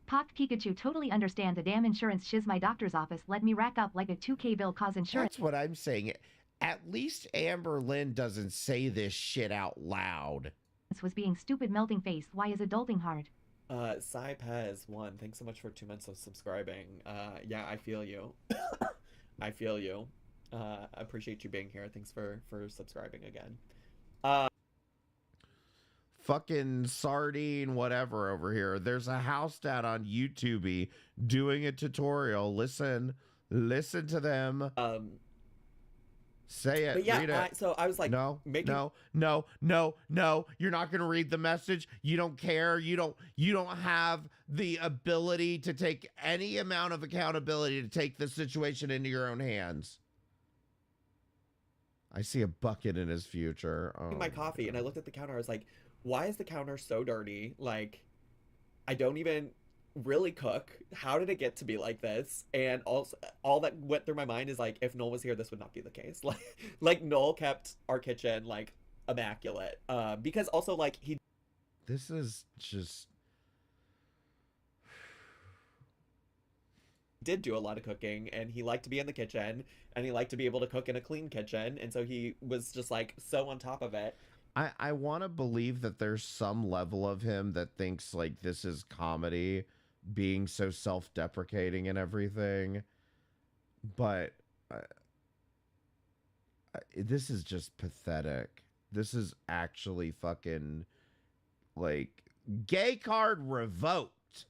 Pock Pikachu totally understand the damn insurance shiz. My doctor's office let me rack up like a 2K bill cause insurance. That's what I'm saying. At least Amberlynn doesn't say this shit out loud. Was being stupid melting face. Why is adulting hard? Cy Pez 1, thanks so much for 2 months of subscribing. Yeah, I feel you. I feel you. Appreciate you being here. Thanks for subscribing again. Fucking sardine whatever over here. There's a house dad on YouTube doing a tutorial. Listen to them. Say it. But yeah, read it. so I was like, no. You're not gonna read the message. You don't care. You don't have the ability to take any amount of accountability to take the situation into your own hands. I see a bucket in his future. Oh, my coffee, and I looked at the counter. I was like, why is the counter so dirty? Like, I don't even really cook. How did it get to be like this? And also, all that went through my mind is like, if Noel was here, this would not be the case. Like Noel kept our kitchen like immaculate. Because also like this is just did do a lot of cooking, and he liked to be in the kitchen, and he liked to be able to cook in a clean kitchen, and so he was just like so on top of it. I want to believe that there's some level of him that thinks like this is comedy, being so self-deprecating and everything, but this is just pathetic. This is actually fucking like gay card revoked.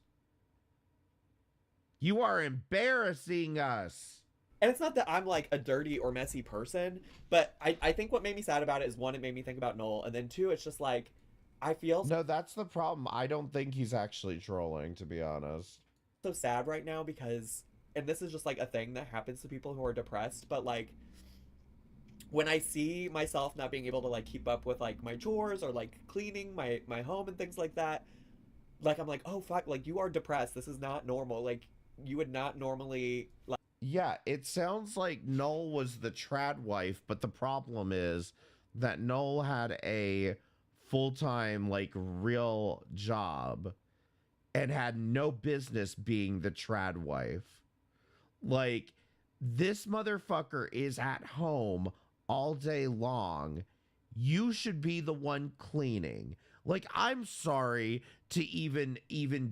You are embarrassing us. And it's not that I'm like a dirty or messy person, but I think what made me sad about it is, one, it made me think about Noel, and then two, it's just like, I feel no, that's the problem. I don't think he's actually trolling, to be honest. So sad right now because, and this is just like a thing that happens to people who are depressed, but like when I see myself not being able to like keep up with like my chores or like cleaning my home and things like that, like I'm like, oh fuck, like you are depressed. This is not normal. Like you would not normally like. Yeah, it sounds like Noel was the trad wife, but the problem is that Noel had a full-time, like, real job and had no business being the trad wife. Like, this motherfucker is at home all day long. You should be the one cleaning. Like, I'm sorry to even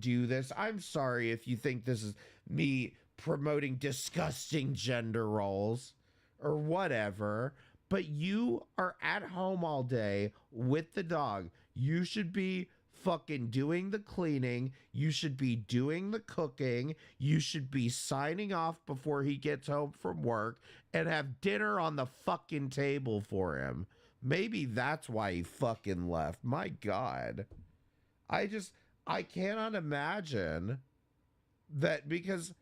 do this. I'm sorry if you think this is me promoting disgusting gender roles or whatever, but you are at home all day with the dog. You should be fucking doing the cleaning. You should be doing the cooking. You should be signing off before he gets home from work and have dinner on the fucking table for him. Maybe that's why he fucking left. My God. I cannot imagine that, because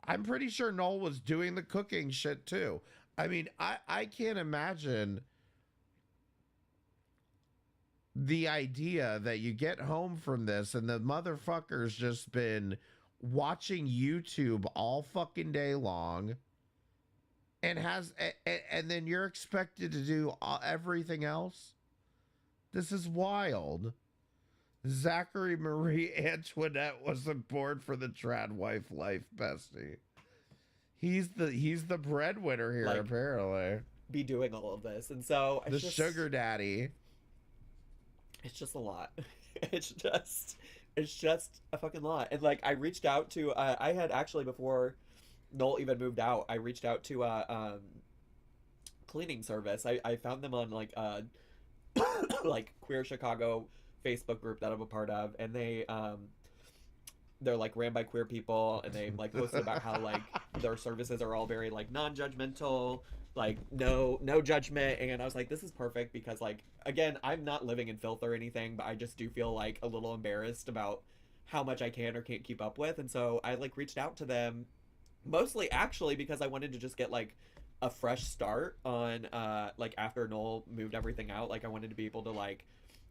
I'm pretty sure Noel was doing the cooking shit too. I mean, I can't imagine the idea that you get home from this and the motherfucker's just been watching YouTube all fucking day long and then you're expected to do everything else. This is wild. Zachary Marie Antoinette wasn't born for the trad wife life, bestie. He's the breadwinner here, like, apparently. Be doing all of this, and so the sugar daddy. It's just a lot. It's just a fucking lot. And like I reached out to I had actually, before Noel even moved out, I reached out to cleaning service. I found them on like like Queer Chicago Facebook group that I'm a part of, and they're like ran by queer people, and they like posted about how like their services are all very like non-judgmental, like no judgment. And I was like, this is perfect, because like, again, I'm not living in filth or anything, but I just do feel like a little embarrassed about how much I can or can't keep up with. And so I like reached out to them, mostly actually because I wanted to just get like a fresh start on like after Noel moved everything out. Like I wanted to be able to like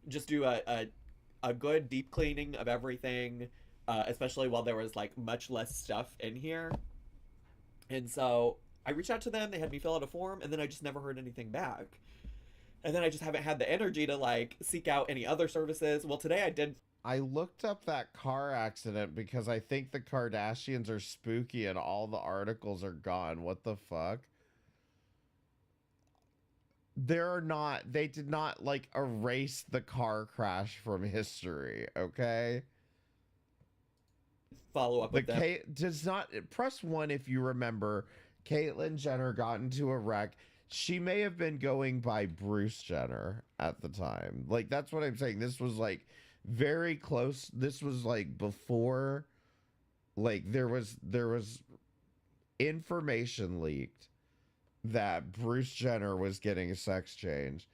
just do a good deep cleaning of everything, especially while there was like much less stuff in here. And so I reached out to them, they had me fill out a form, and then I just never heard anything back. And then I just haven't had the energy to like seek out any other services. Well, today I did. I looked up that car accident because I think the Kardashians are spooky and all the articles are gone. What the fuck? They did not like erase the car crash from history, okay? Follow up with them. Does not press 1 if you remember Caitlyn Jenner got into a wreck. She may have been going by Bruce Jenner at the time. Like, that's what I'm saying. This was like very close. This was like before, like there was information leaked that Bruce Jenner was getting a sex change,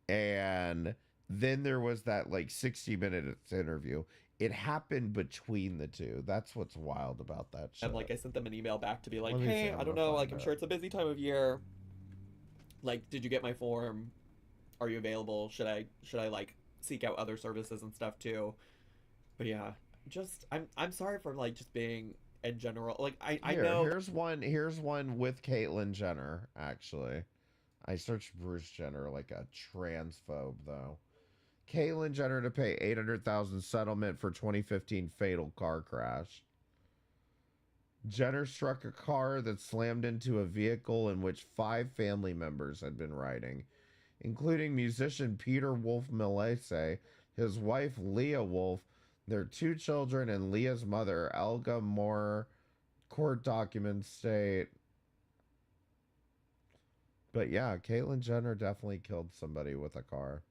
and then there was that like 60 minutes interview. It happened between the two. That's what's wild about that shit. And like I sent them an email back to be like, Let me see, hey, I'm I don't gonna know, like find I'm it. sure it's a busy time of year. Like, did you get my form? Are you available? Should I like seek out other services and stuff too? But yeah, just I'm sorry for like just being in general. Like I know Here's one with Caitlyn Jenner, actually. I searched Bruce Jenner like a transphobe though. Caitlyn Jenner to pay $800,000 settlement for 2015 fatal car crash. Jenner struck a car that slammed into a vehicle in which 5 family members had been riding, including musician Peter Wolf Milese, his wife Leah Wolf, their 2 children, and Leah's mother, Elga Moore. Court documents state. But yeah, Caitlyn Jenner definitely killed somebody with a car.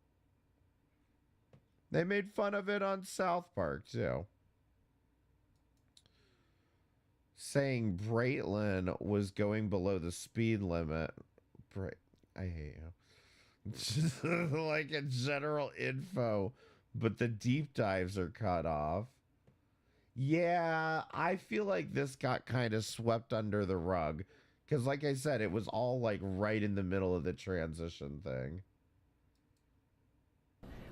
They made fun of it on South Park, too. Saying Breitland was going below the speed limit. I hate you. Just like a general info, but the deep dives are cut off. Yeah, I feel like this got kind of swept under the rug. Because like I said, it was all like right in the middle of the transition thing.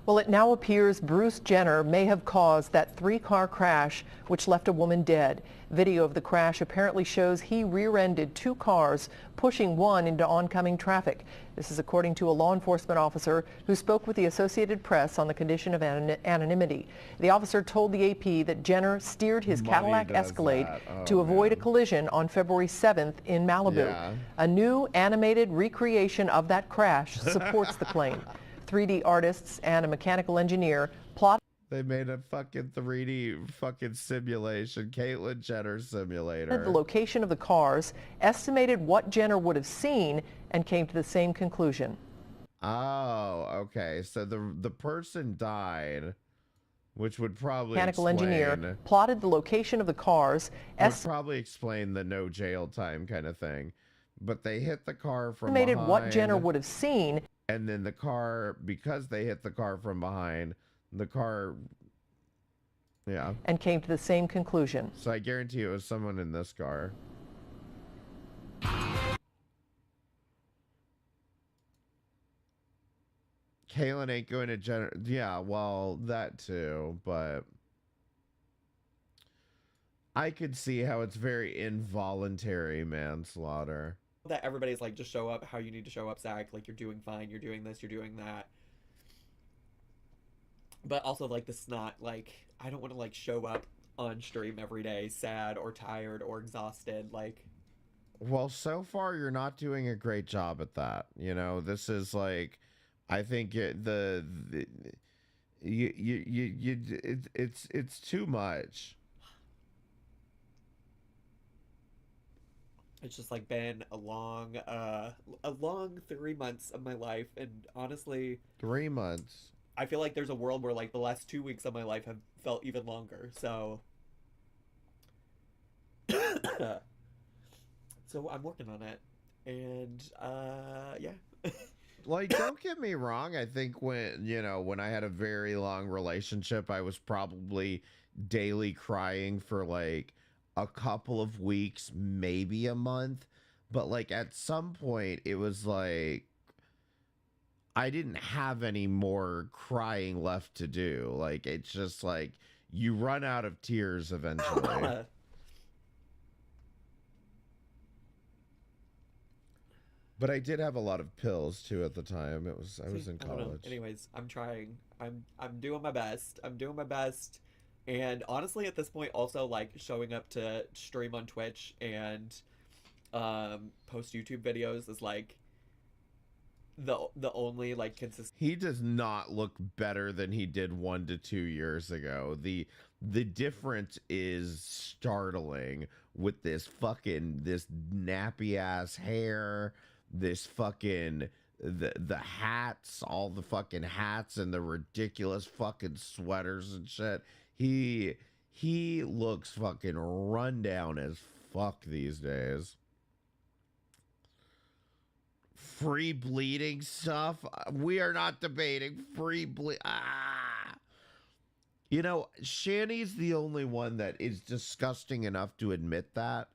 Well, it now appears Bruce Jenner may have caused that 3-car crash which left a woman dead. Video of the crash apparently shows he rear-ended 2 cars, pushing one into oncoming traffic. This is according to a law enforcement officer who spoke with the Associated Press on the condition of anonymity. The officer told the AP that Jenner steered his Cadillac Escalade to avoid a collision on February 7th in Malibu. Yeah. A new animated recreation of that crash supports the claim. 3D artists and a mechanical engineer plotted. They made a fucking 3D fucking simulation, Caitlyn Jenner simulator. The location of the cars, estimated what Jenner would have seen, and came to the same conclusion. Oh, okay. So the person died, which would probably Mechanical engineer plotted the location of the cars. Would probably explain the no jail time kind of thing. But they hit the car from Estimated behind. what Jenner would have seen. And then the car, because they hit the car from behind, the car, yeah. And came to the same conclusion. So I guarantee it was someone in this car. Kaylin ain't going to Jenner. Yeah, well, that too, but I could see how it's very involuntary manslaughter. that everybody's like, just show up how you need to show up, Zach. Like, you're doing fine. You're doing this. You're doing that. But also, like, this is not, like, I don't want to, like, show up on stream every day sad or tired or exhausted. Like, well, so far you're not doing a great job at that. You know, this is like, I think it's too much. it's just like been a long 3 months of my life, and honestly, 3 months. I feel like there's a world where like the last 2 weeks of my life have felt even longer. So, so I'm working on it, and yeah. Like, don't get me wrong. I think when I had a very long relationship, I was probably daily crying for like a couple of weeks, maybe a month. But like at some point it was like I didn't have any more crying left to do. Like, it's just like you run out of tears eventually. But I did have a lot of pills too at the time. I was in college. Anyways, I'm trying. I'm doing my best. I'm doing my best. And honestly, at this point, also like showing up to stream on Twitch and post YouTube videos is like the only like consistent. He does not look better than he did 1 to 2 years ago. The difference is startling with this nappy ass hair, this fucking the hats, all the fucking hats and the ridiculous fucking sweaters and shit. He looks fucking run down as fuck these days. Free bleeding stuff. We are not debating free bleed. You know, Shani's the only one that is disgusting enough to admit that.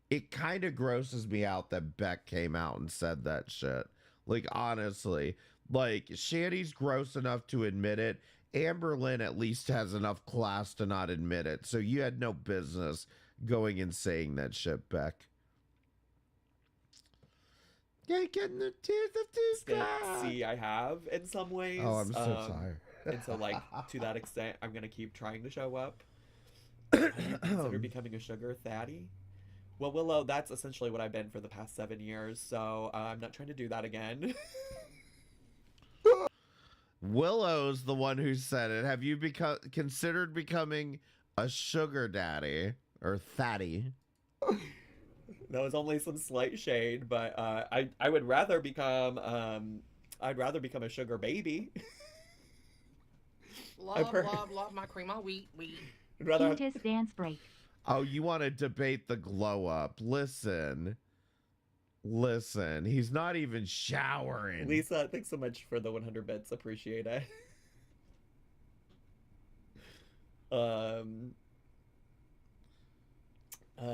It kind of grosses me out that Beck came out and said that shit. Like, honestly, like, Shani's gross enough to admit it. Amberlynn at least has enough class to not admit it. So you had no business going and saying that shit, Beck. Getting the tears of two skies. See, I have in some ways. Oh, I'm so tired. And so, like, to that extent, I'm gonna keep trying to show up. Consider becoming a sugar daddy. Well, Willow, that's essentially what I've been for the past 7 years, so I'm not trying to do that again. Willow's the one who said it. Have you considered becoming a sugar daddy or fatty? That was only some slight shade, but I would rather become I'd rather become a sugar baby. Love my cream on wheat. Cutest dance break. Oh, you want to debate the glow up? Listen, he's not even showering. Lisa, thanks so much for the 100 bits. Appreciate it. But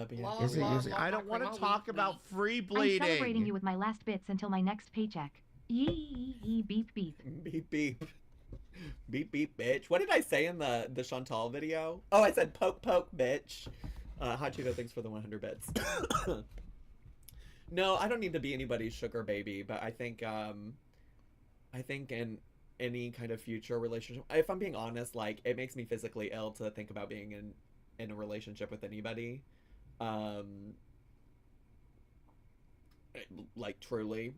yeah. I don't want to talk about free bleeding. I'm celebrating you with my last bits until my next paycheck. Yee, beep, beep. Beep, beep. Beep, beep, bitch. What did I say in the Chantal video? Oh, I said poke, poke, bitch. Hot Cheeto, thanks for the 100 bits. No, I don't need to be anybody's sugar baby, but I think in any kind of future relationship, if I'm being honest, like, it makes me physically ill to think about being in a relationship with anybody. Like, truly.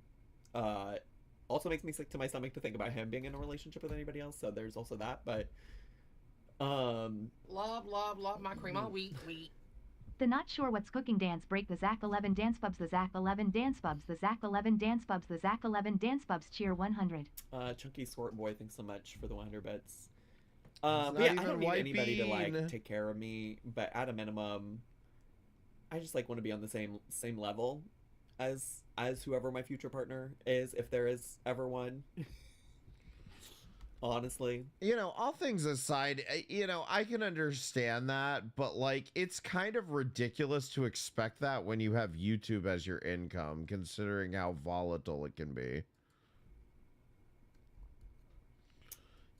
Also makes me sick to my stomach to think about him being in a relationship with anybody else, so there's also that, but love my cream on wheat. The not sure what's cooking dance break, the Zach 11 dance pubs, the Zach 11 dance pubs, the Zach 11 dance pubs, the Zach 11 dance pubs, cheer 100. Chunky Sword Boy, thanks so much for the 100 bits. But yeah, I don't need anybody to like take care of me, but at a minimum, I just like want to be on the same level as whoever my future partner is, if there is ever one. Honestly, you know, all things aside, you know, I can understand that, but like, it's kind of ridiculous to expect that when you have YouTube as your income, considering how volatile it can be.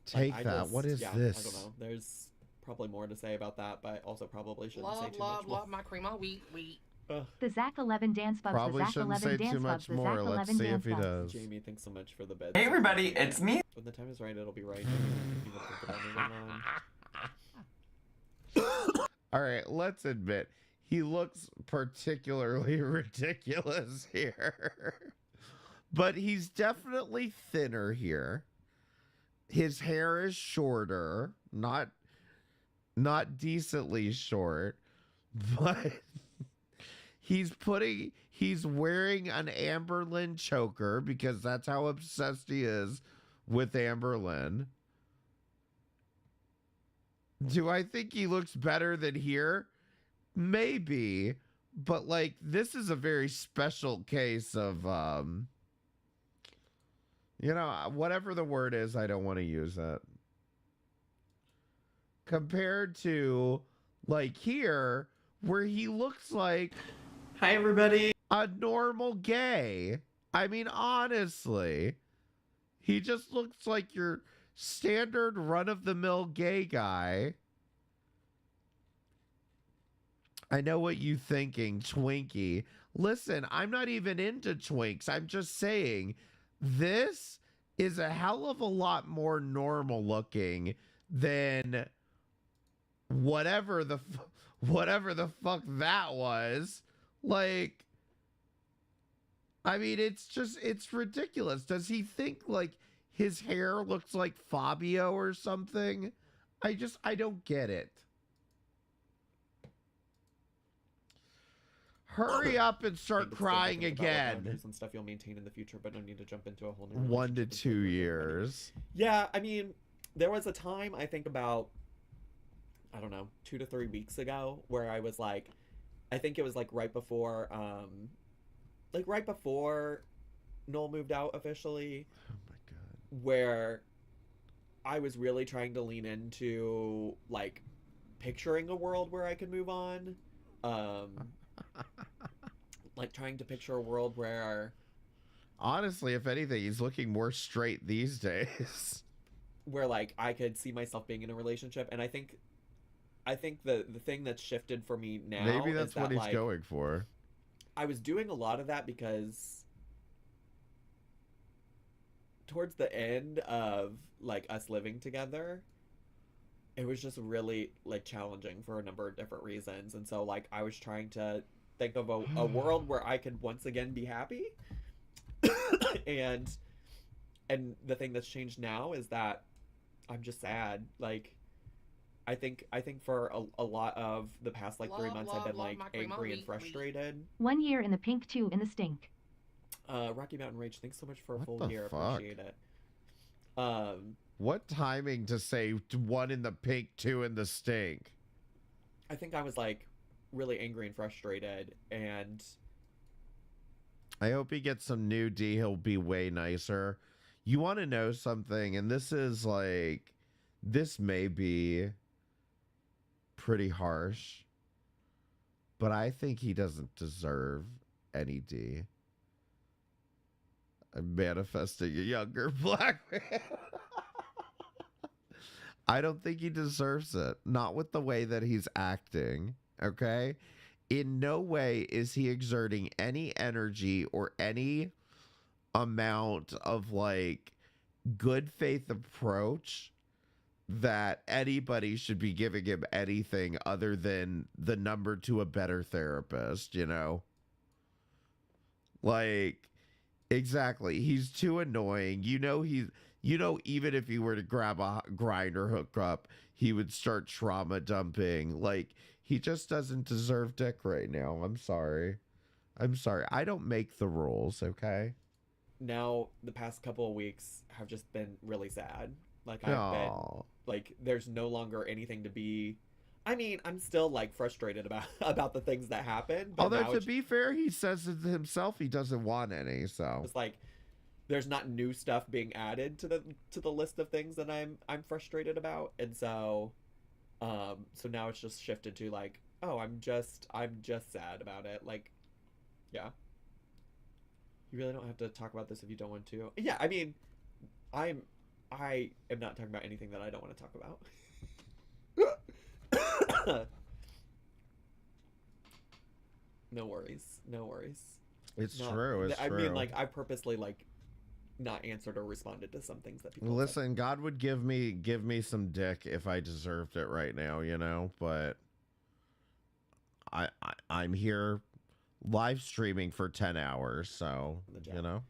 Take that. What is this? I don't know. There's probably more to say about that, but I also probably shouldn't say too much more. Love my cream on wheat. The Zach 11 dance pubs, Probably the Zach shouldn't 11 say dance too much pubs, the more. Zach Let's 11 see dance if he pubs. does. Jamie, thanks so much for the bits. Hey everybody, it's me. When the time is right, it'll be right. All right, let's admit he looks particularly ridiculous here, but he's definitely thinner here. His hair is shorter, not decently short, but he's wearing an Amberlynn choker because that's how obsessed he is with Amberlynn. Do I think he looks better than here? Maybe, but like, this is a very special case of you know, whatever the word is, I don't want to use it. Compared to like here, where he looks like, hi everybody, a normal gay. I mean, honestly, he just looks like your standard run-of-the-mill gay guy. I know what you thinking, Twinkie. Listen, I'm not even into twinks. I'm just saying this is a hell of a lot more normal looking than whatever the fuck that was. Like, I mean, it's ridiculous. Does he think like his hair looks like Fabio or something? I don't get it. Hurry up and start crying again. And stuff you'll maintain in the future, but no need to jump into a whole new 1 to 2 years. Yeah, I mean, there was a time, I think about, I don't know, 2 to 3 weeks ago, where I was like, I think it was like right before Noel moved out officially. Oh my god. Where I was really trying to lean into like picturing a world where I could move on. Like trying to picture a world where, honestly, if anything, he's looking more straight these days. Where like I could see myself being in a relationship, and I think the thing that's shifted for me now, maybe that's is that, what he's like, going for. I was doing a lot of that because towards the end of like us living together, it was just really like challenging for a number of different reasons, and so like I was trying to think of a world where I could once again be happy. and the thing that's changed now is that I'm just sad. Like I think for a lot of the past like 3 months I've been like angry and frustrated. 1 year in the pink, 2 in the stink. Rocky Mountain Rage, thanks so much for a full year. Fuck? Appreciate it. What timing to say 1 in the pink, 2 in the stink? I think I was like really angry and frustrated, and I hope he gets some new D. He'll be way nicer. You want to know something? And this is like, this may be pretty harsh, but I think he doesn't deserve any D. I'm manifesting a younger black man. I don't think he deserves it. Not with the way that he's acting, okay? In no way is he exerting any energy or any amount of, like, good faith approach that anybody should be giving him anything other than the number to a better therapist, you know? Like, exactly. He's too annoying. You know, even if he were to grab a grinder hookup, he would start trauma dumping. Like, he just doesn't deserve dick right now. I'm sorry. I don't make the rules, okay? Now, the past couple of weeks have just been really sad. Like, I've been, like, there's no longer anything to be... I mean, I'm still, like, frustrated about the things that happened. But although, to be fair, he says it himself he doesn't want any, so... It's like, there's not new stuff being added to the list of things that I'm frustrated about. And so, so now it's just shifted to, like, oh, I'm just sad about it. Like, yeah. You really don't have to talk about this if you don't want to. Yeah, I mean, I am not talking about anything that I don't want to talk about. No worries. It's true. I mean, like, I purposely, like, not answered or responded to some things that people listen said. God would give me some dick if I deserved it right now, you know, but I'm here live streaming for 10 hours, so you know.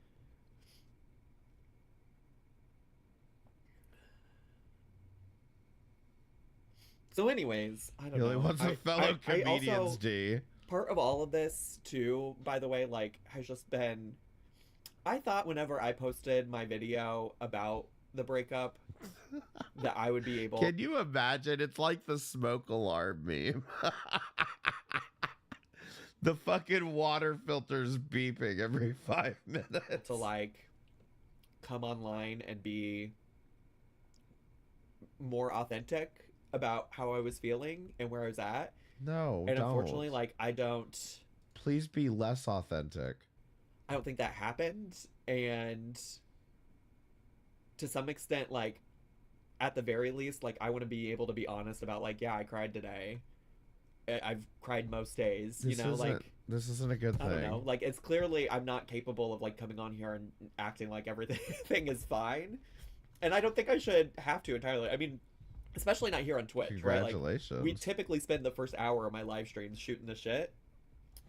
So anyways, I don't know. He only wants a fellow comedian's also, D. Part of all of this too, by the way, like, has just been, I thought whenever I posted my video about the breakup that I would be able... Can you imagine? It's like the smoke alarm meme. The fucking water filter's beeping every 5 minutes. To, like, come online and be more authentic about how I was feeling and where I was at. No, and unfortunately, like, I don't... Please be less authentic. I don't think that happened, and to some extent, like, at the very least, like, I want to be able to be honest about, like, yeah, I cried today. I've cried most days. This You know, like this isn't a good thing. I don't know. Like it's clearly I'm not capable of like coming on here and acting like everything is fine, and I don't think I should have to entirely. I mean, especially not here on Twitch. Congratulations. Right? Like, we typically spend the first hour of my live streams shooting the shit,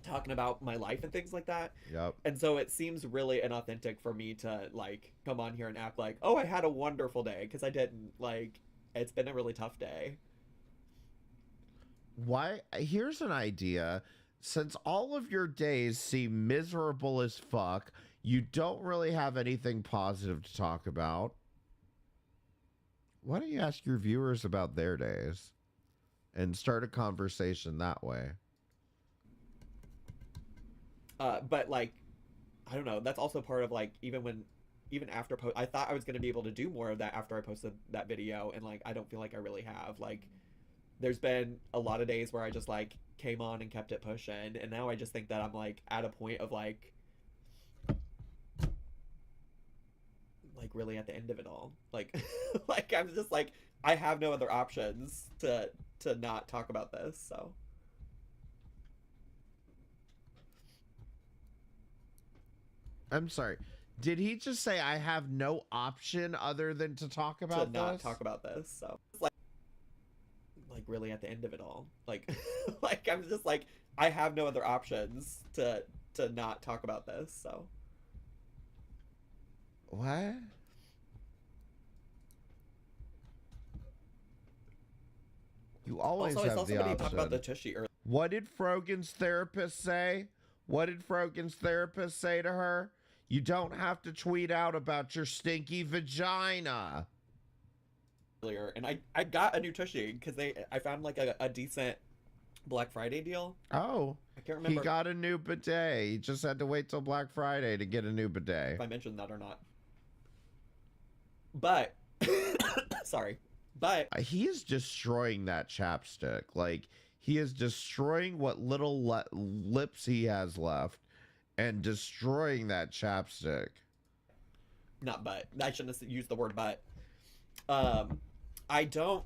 talking about my life and things like that. Yep. And so it seems really inauthentic for me to like come on here and act like, oh, I had a wonderful day, because I didn't. Like, it's been a really tough day. Why? Here's an idea. Since all of your days seem miserable as fuck, you don't really have anything positive to talk about. Why don't you ask your viewers about their days and start a conversation that way? But like, I don't know. That's also part of like, even after post, I thought I was going to be able to do more of that after I posted that video. And like, I don't feel like I really have. Like, there's been a lot of days where I just like came on and kept it pushing. And now I just think that I'm like at a point of like really at the end of it all. Like, like I'm just like, I have no other options to not talk about this. So. I'm sorry. Did he just say I have no option other than to talk about this? To not this? talk about this. So it's like really at the end of it all. Like, like I'm just like, I have no other options to not talk about this. So. What? You always also, have I saw the somebody option. talk about the tushy earlier. What did Frogan's therapist say? What did Frogan's therapist say to her? You don't have to tweet out about your stinky vagina. And I got a new tushy because I found like a decent Black Friday deal. Oh, I can't remember. He got a new bidet. He just had to wait till Black Friday to get a new bidet. If I mentioned that or not. But sorry. But he is destroying that chapstick. Like, he is destroying what little lips he has left and destroying that chapstick. Not but. I shouldn't have used the word but. I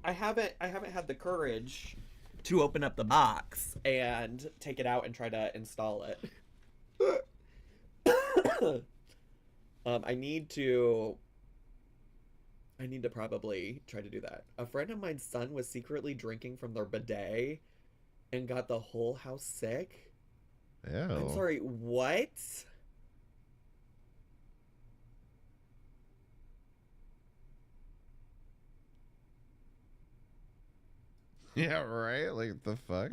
haven't had the courage to open up the box and take it out and try to install it. I need to probably try to do that. A friend of mine's son was secretly drinking from their bidet and got the whole house sick. Ew. I'm sorry, what? Yeah, right? Like, the fuck?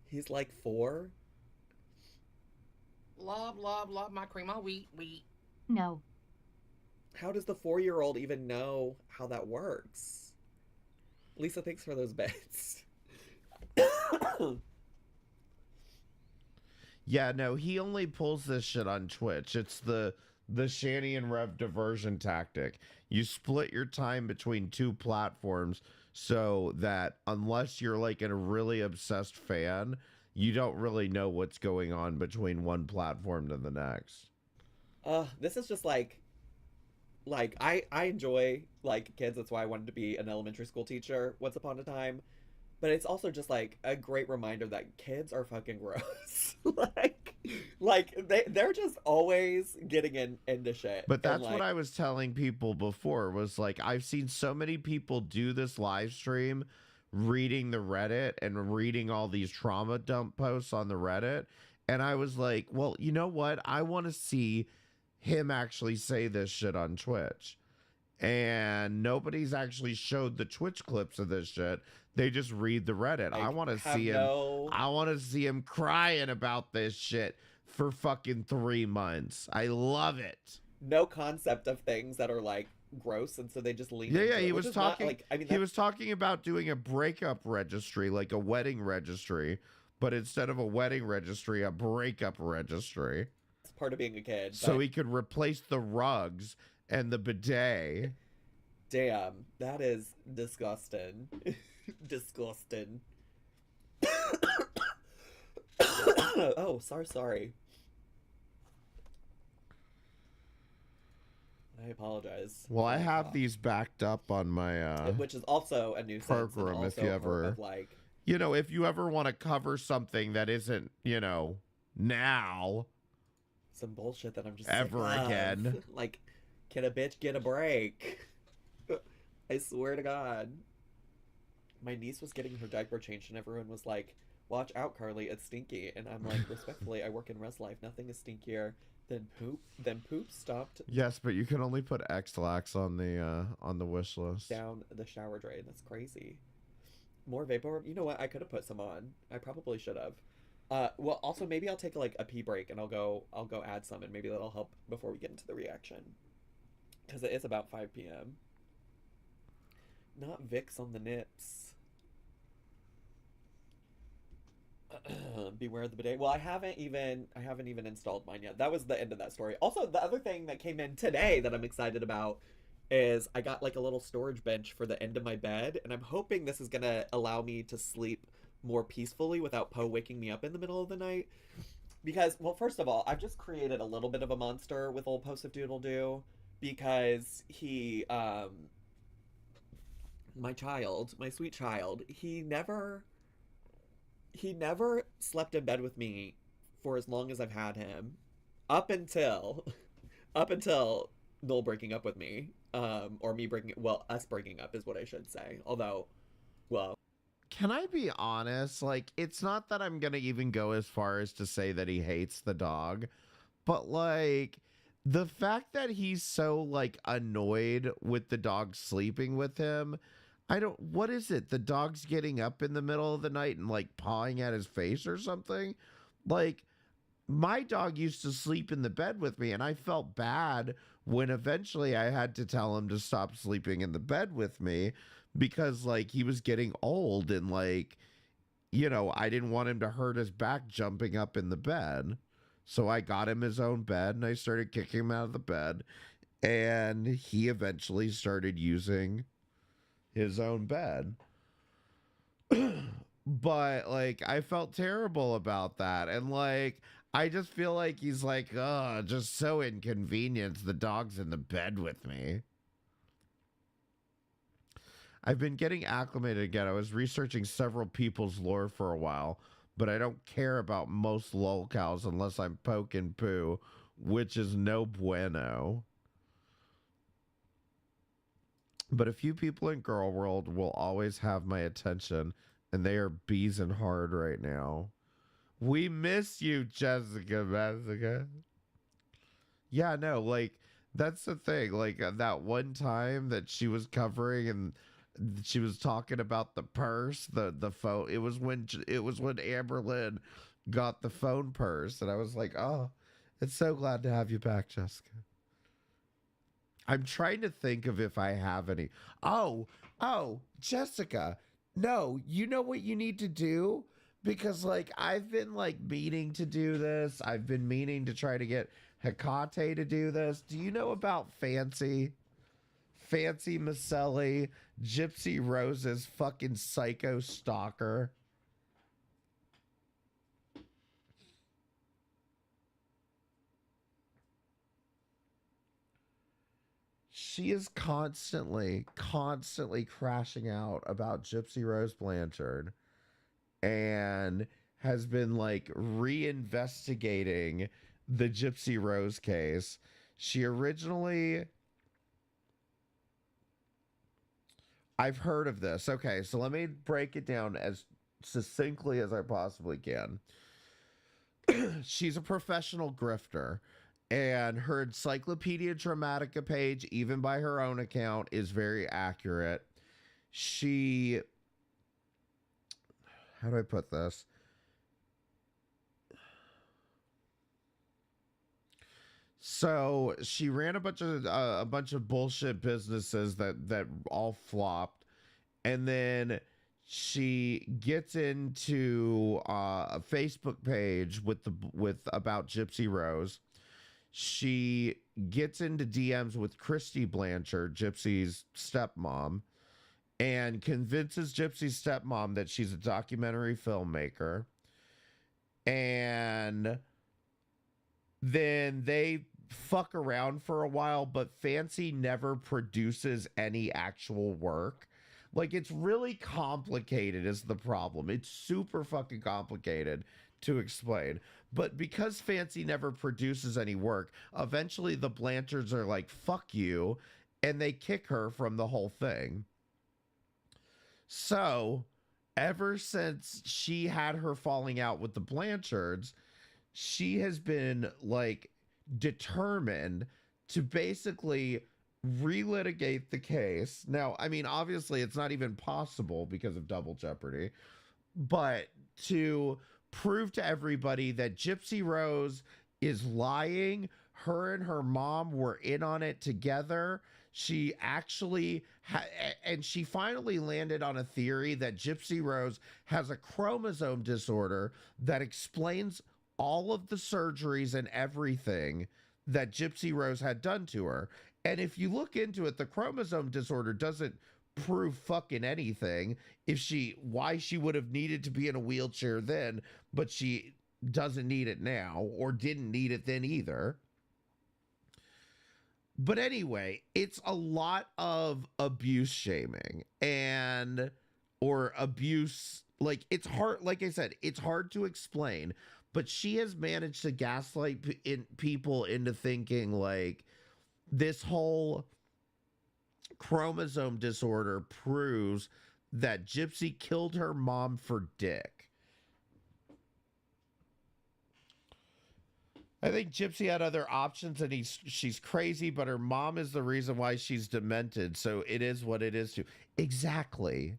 He's like 4. Love my cream all wheat. No. How does the 4-year-old even know how that works? Lisa, thanks for those bets. Yeah, no, he only pulls this shit on Twitch. It's the Shanny and Rev diversion tactic. You split your time between 2 platforms so that unless you're like a really obsessed fan, you don't really know what's going on between one platform to the next. This is just like I enjoy like kids. That's why I wanted to be an elementary school teacher once upon a time. But it's also just like a great reminder that kids are fucking gross. they're just always getting into shit. But that's what I was telling people before, was like, I've seen so many people do this live stream reading the Reddit and reading all these trauma dump posts on the Reddit. And I was like, well, you know what? I want to see him actually say this shit on Twitch. And nobody's actually showed the Twitch clips of this shit. They just read the Reddit. I want to see him. I want to see him crying about this shit for fucking 3 months. I love it. No concept of things that are like gross, and so they just lean. Yeah, he was talking. He was talking about doing a breakup registry, like a wedding registry, but instead of a wedding registry, a breakup registry. It's part of being a kid. So he could replace the rugs and the bidet. Damn, that is disgusting. Disgusting. Oh, sorry. I apologize. Well, I have these backed up on my which is also a nuisance. program. And If you ever, of like, you know, if you ever want to cover something that isn't, you know, now some bullshit that I'm just ever sick of. again. Like, can a bitch get a break? I swear to God. My niece was getting her diaper changed and everyone was like, watch out, Carly, it's stinky. And I'm like, respectfully, I work in res life. Nothing is stinkier than poop. Then poop stopped Yes, but you can only put X-Lax on the wish list. down the shower drain. That's crazy. More vapor. You know what? I could have put some on. I probably should have. Well, also maybe I'll take like a pee break and I'll go add some and maybe that'll help before we get into the reaction. Because it is about 5 p.m. Not Vicks on the nips. Beware the bidet. Well, I haven't even installed mine yet. That was the end of that story. Also, the other thing that came in today that I'm excited about is I got like a little storage bench for the end of my bed, and I'm hoping this is gonna allow me to sleep more peacefully without Poe waking me up in the middle of the night. Because, well, first of all, I've just created a little bit of a monster with old Posif Doodle Doo because he, my sweet child, he never slept in bed with me for as long as I've had him, up until Noel breaking up with me, or us breaking up is what I should say. Although, well, can I be honest? Like, it's not that I'm gonna even go as far as to say that he hates the dog, but like the fact that he's so like annoyed with the dog sleeping with him. What is it? The dog's getting up in the middle of the night and like pawing at his face or something? Like, my dog used to sleep in the bed with me and I felt bad when eventually I had to tell him to stop sleeping in the bed with me because like he was getting old and like, you know, I didn't want him to hurt his back jumping up in the bed. So I got him his own bed and I started kicking him out of the bed and he eventually started using his own bed. But like I felt terrible about that, and like I just feel like he's like, oh, just so inconvenienced, the dog's in the bed with me. I've been getting acclimated again. I was researching several people's lore for a while, but I don't care about most lolcows unless I'm poke and poo, which is no bueno. But a few people in Girl World will always have my attention, and they are bees and hard right now. We miss you, Jessica. Yeah, no, like, that's the thing. Like, that one time that she was covering and she was talking about the purse, the phone. It was when Amberlynn got the phone purse, and I was like, oh, it's so glad to have you back, Jessica. I'm trying to think of if I have any. Oh, Jessica. No, you know what you need to do? Because, like, I've been, like, meaning to do this. I've been meaning to try to get Hecate to do this. Do you know about Fancy Maselli, Gypsy Rose's fucking psycho stalker? She is constantly crashing out about Gypsy Rose Blanchard and has been like reinvestigating the Gypsy Rose case. She originally... I've heard of this. Okay, so let me break it down as succinctly as I possibly can. She's a professional grifter. And her Encyclopedia Dramatica page, even by her own account, is very accurate. How do I put this? So she ran a bunch of bullshit businesses that all flopped, and then she gets into a Facebook page with about Gypsy Rose. She gets into DMs with Christy Blanchard, Gypsy's stepmom, and convinces Gypsy's stepmom that she's a documentary filmmaker. And then they fuck around for a while, but Fancy never produces any actual work. Like, it's really complicated is the problem. It's super fucking complicated to explain. But because Fancy never produces any work, eventually the Blanchards are like, fuck you, and they kick her from the whole thing. So, ever since she had her falling out with the Blanchards, she has been, like, determined to basically relitigate the case. Now, I mean, obviously it's not even possible because of double jeopardy, but to prove to everybody that Gypsy Rose is lying, her and her mom were in on it together. She actually and she finally landed on a theory that Gypsy Rose has a chromosome disorder that explains all of the surgeries and everything that Gypsy Rose had done to her. And if you look into it, the chromosome disorder doesn't prove fucking anything. Why she would have needed to be in a wheelchair then, but she doesn't need it now, or didn't need it then either. But anyway, it's a lot of abuse shaming or abuse. Like, it's hard. Like I said, it's hard to explain, but she has managed to gaslight people into thinking like this whole chromosome disorder proves that Gypsy killed her mom for dick. I think Gypsy had other options and she's crazy, but her mom is the reason why she's demented. So it is what it is too. Exactly.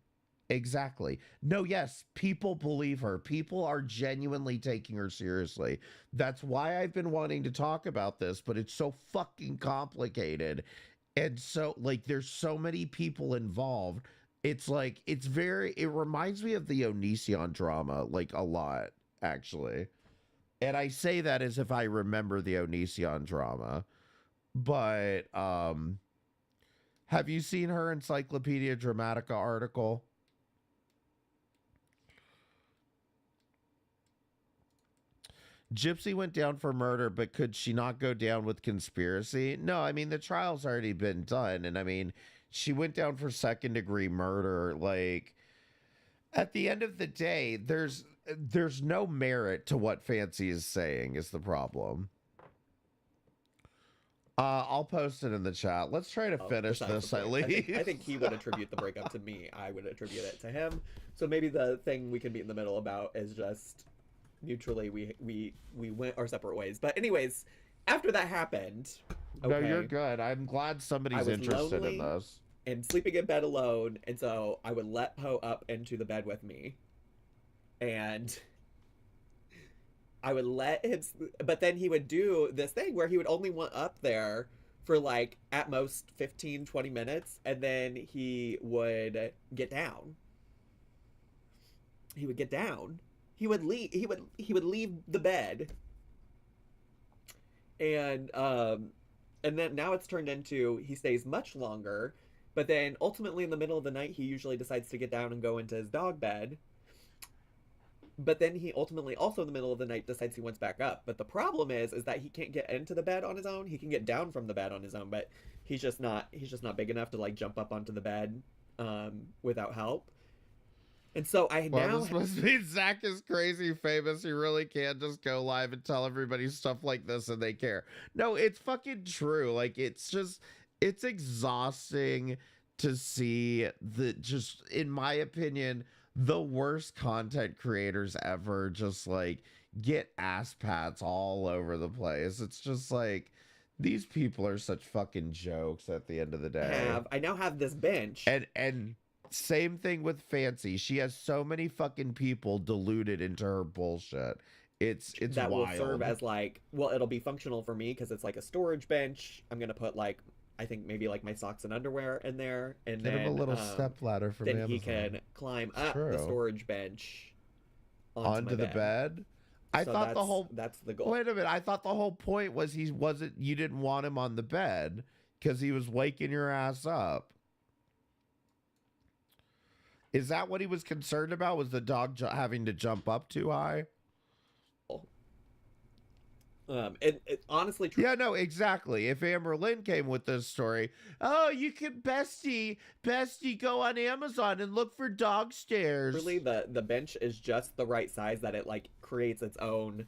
No, yes, people believe her. People are genuinely taking her seriously. That's why I've been wanting to talk about this, but it's so fucking complicated. And so, like, there's so many people involved. It's like, it reminds me of the Onision drama, like, a lot, actually. And I say that as if I remember the Onision drama. But, have you seen her Encyclopedia Dramatica article? Gypsy went down for murder, but could she not go down with conspiracy? No, I mean, the trial's already been done. And I mean, she went down for second-degree murder. Like, at the end of the day, there's no merit to what Fancy is saying is the problem. I'll post it in the chat. Let's try to finish this at least. I think he would attribute the breakup to me. I would attribute it to him. So maybe the thing we can be in the middle about is just mutually we went our separate ways. But anyways, after that happened, no, you're good. I'm glad somebody's interested in this. And sleeping in bed alone, and so I would let Poe up into the bed with me, and I would let him, but then he would do this thing where he would only want up there for like at most 15-20 minutes, and then he would get down. He would get down. He would leave. He would leave the bed, and then now it's turned into he stays much longer, but then ultimately in the middle of the night he usually decides to get down and go into his dog bed. But then he ultimately also in the middle of the night decides he wants back up. But the problem is that he can't get into the bed on his own. He can get down from the bed on his own, but he's just not big enough to like jump up onto the bed without help. And so this must mean Zach is crazy famous. He really can just go live and tell everybody stuff like this and they care. No, it's fucking true. Like, it's exhausting to see in my opinion, the worst content creators ever just like get ass pats all over the place. It's just like, these people are such fucking jokes at the end of the day. I now have this bench. And same thing with Fancy. She has so many fucking people deluded into her bullshit. It's that wild. Will serve as like, well, it'll be functional for me because it's like a storage bench. I'm gonna put like, I think maybe like my socks and underwear in there, and Get then him a little step ladder from then Amazon. he can climb up the storage bench onto the bed. I thought that's the goal. Wait a minute. I thought the whole point was you didn't want him on the bed because he was waking your ass up. Is that what he was concerned about? Was the dog having to jump up too high? It honestly. Yeah, no, exactly. If Amberlynn came with this story, oh, you can bestie go on Amazon and look for dog stairs. Really, the bench is just the right size that it like creates its own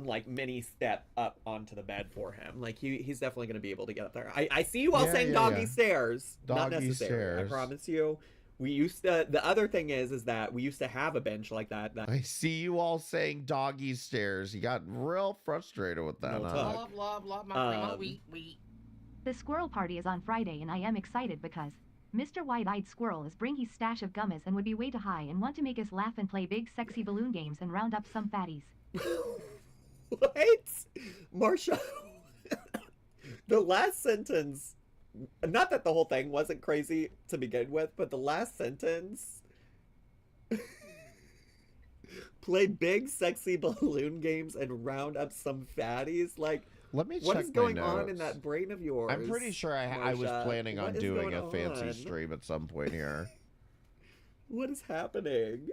like mini step up onto the bed for him. Like he's definitely going to be able to get up there. I see you all saying doggy stairs. Not Doggy necessary. stairs. I promise you. We used to. The other thing is that we used to have a bench like that. I see you all saying doggy stairs. You got real frustrated with that. No huh? Love, love, love my cream of wheat. The squirrel party is on Friday and I am excited because Mr. Wide-Eyed Squirrel is bring his stash of gummies and would be way too high and want to make us laugh and play big sexy balloon games and round up some fatties. What? Marsha, the last sentence, not that the whole thing wasn't crazy to begin with, but the last sentence, play big sexy balloon games and round up some fatties, like, let me what check is going my on notes. in that brain of yours? I'm pretty sure I was Marsha? planning on What is doing going a fancy on? stream at some point here. What is happening?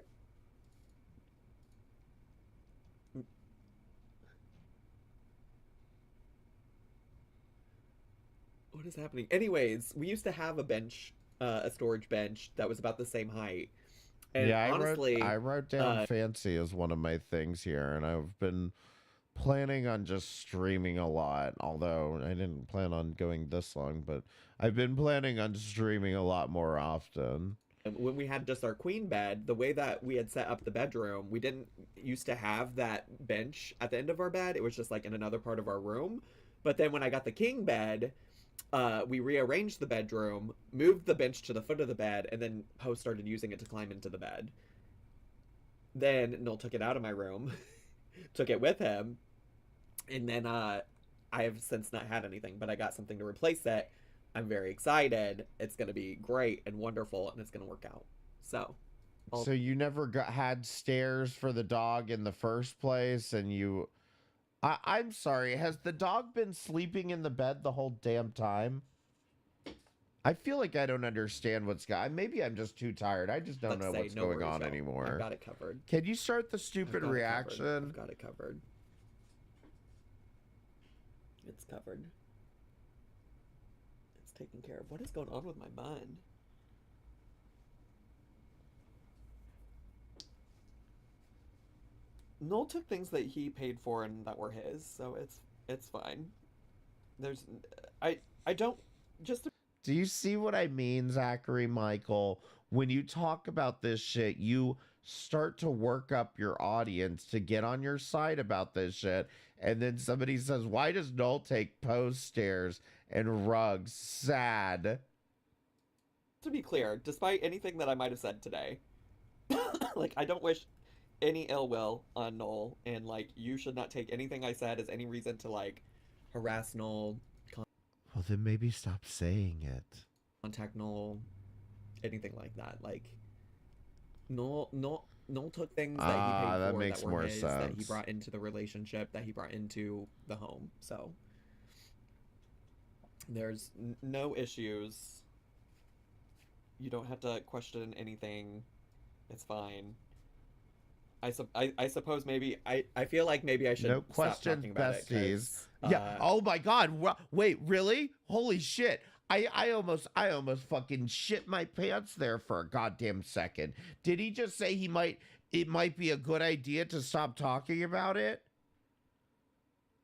What is happening? Anyways, we used to have a bench, a storage bench that was about the same height. And yeah, honestly, I wrote down fancy as one of my things here, and I've been planning on just streaming a lot, although I didn't plan on going this long, but I've been planning on streaming a lot more often. when we had just our queen bed, the way that we had set up the bedroom, we didn't used to have that bench at the end of our bed. It was just like in another part of our room. But then when I got the king bed, we rearranged the bedroom, moved the bench to the foot of the bed, and then Poe started using it to climb into the bed. Then Noel took it out of my room, took it with him, and then I have since not had anything, but I got something to replace it. I'm very excited. It's going to be great and wonderful, and it's going to work out. So you never had stairs for the dog in the first place, and you... I'm sorry, has the dog been sleeping in the bed the whole damn time? I feel like I don't understand what's going... Maybe I'm just too tired. I just don't know what's going on anymore. I've got it covered. Can you start the stupid reaction? I've got it covered. It's covered. It's taken care of. What is going on with my mind? Noel took things that he paid for and that were his, so it's fine. There's I don't just. Do you see what I mean, Zachary Michael? When you talk about this shit, you start to work up your audience to get on your side about this shit, and then somebody says, "Why does Noel take Poe's stairs and rugs?" Sad. To be clear, despite anything that I might have said today, like I don't wish any ill will on Noel, and like you should not take anything I said as any reason to like harass Noel. Well, then maybe stop saying it. Contact Noel, anything like that. Like Noel took things that he paid that for makes that were more his, that he sense. brought into the relationship, that he brought into the home. So there's no issues. You don't have to question anything. It's fine. I suppose maybe I feel like maybe I should No stop questions, talking about besties. it. Yeah. Oh my God. Wait, really? Holy shit. I almost fucking shit my pants there for a goddamn second. Did he just say it might be a good idea to stop talking about it?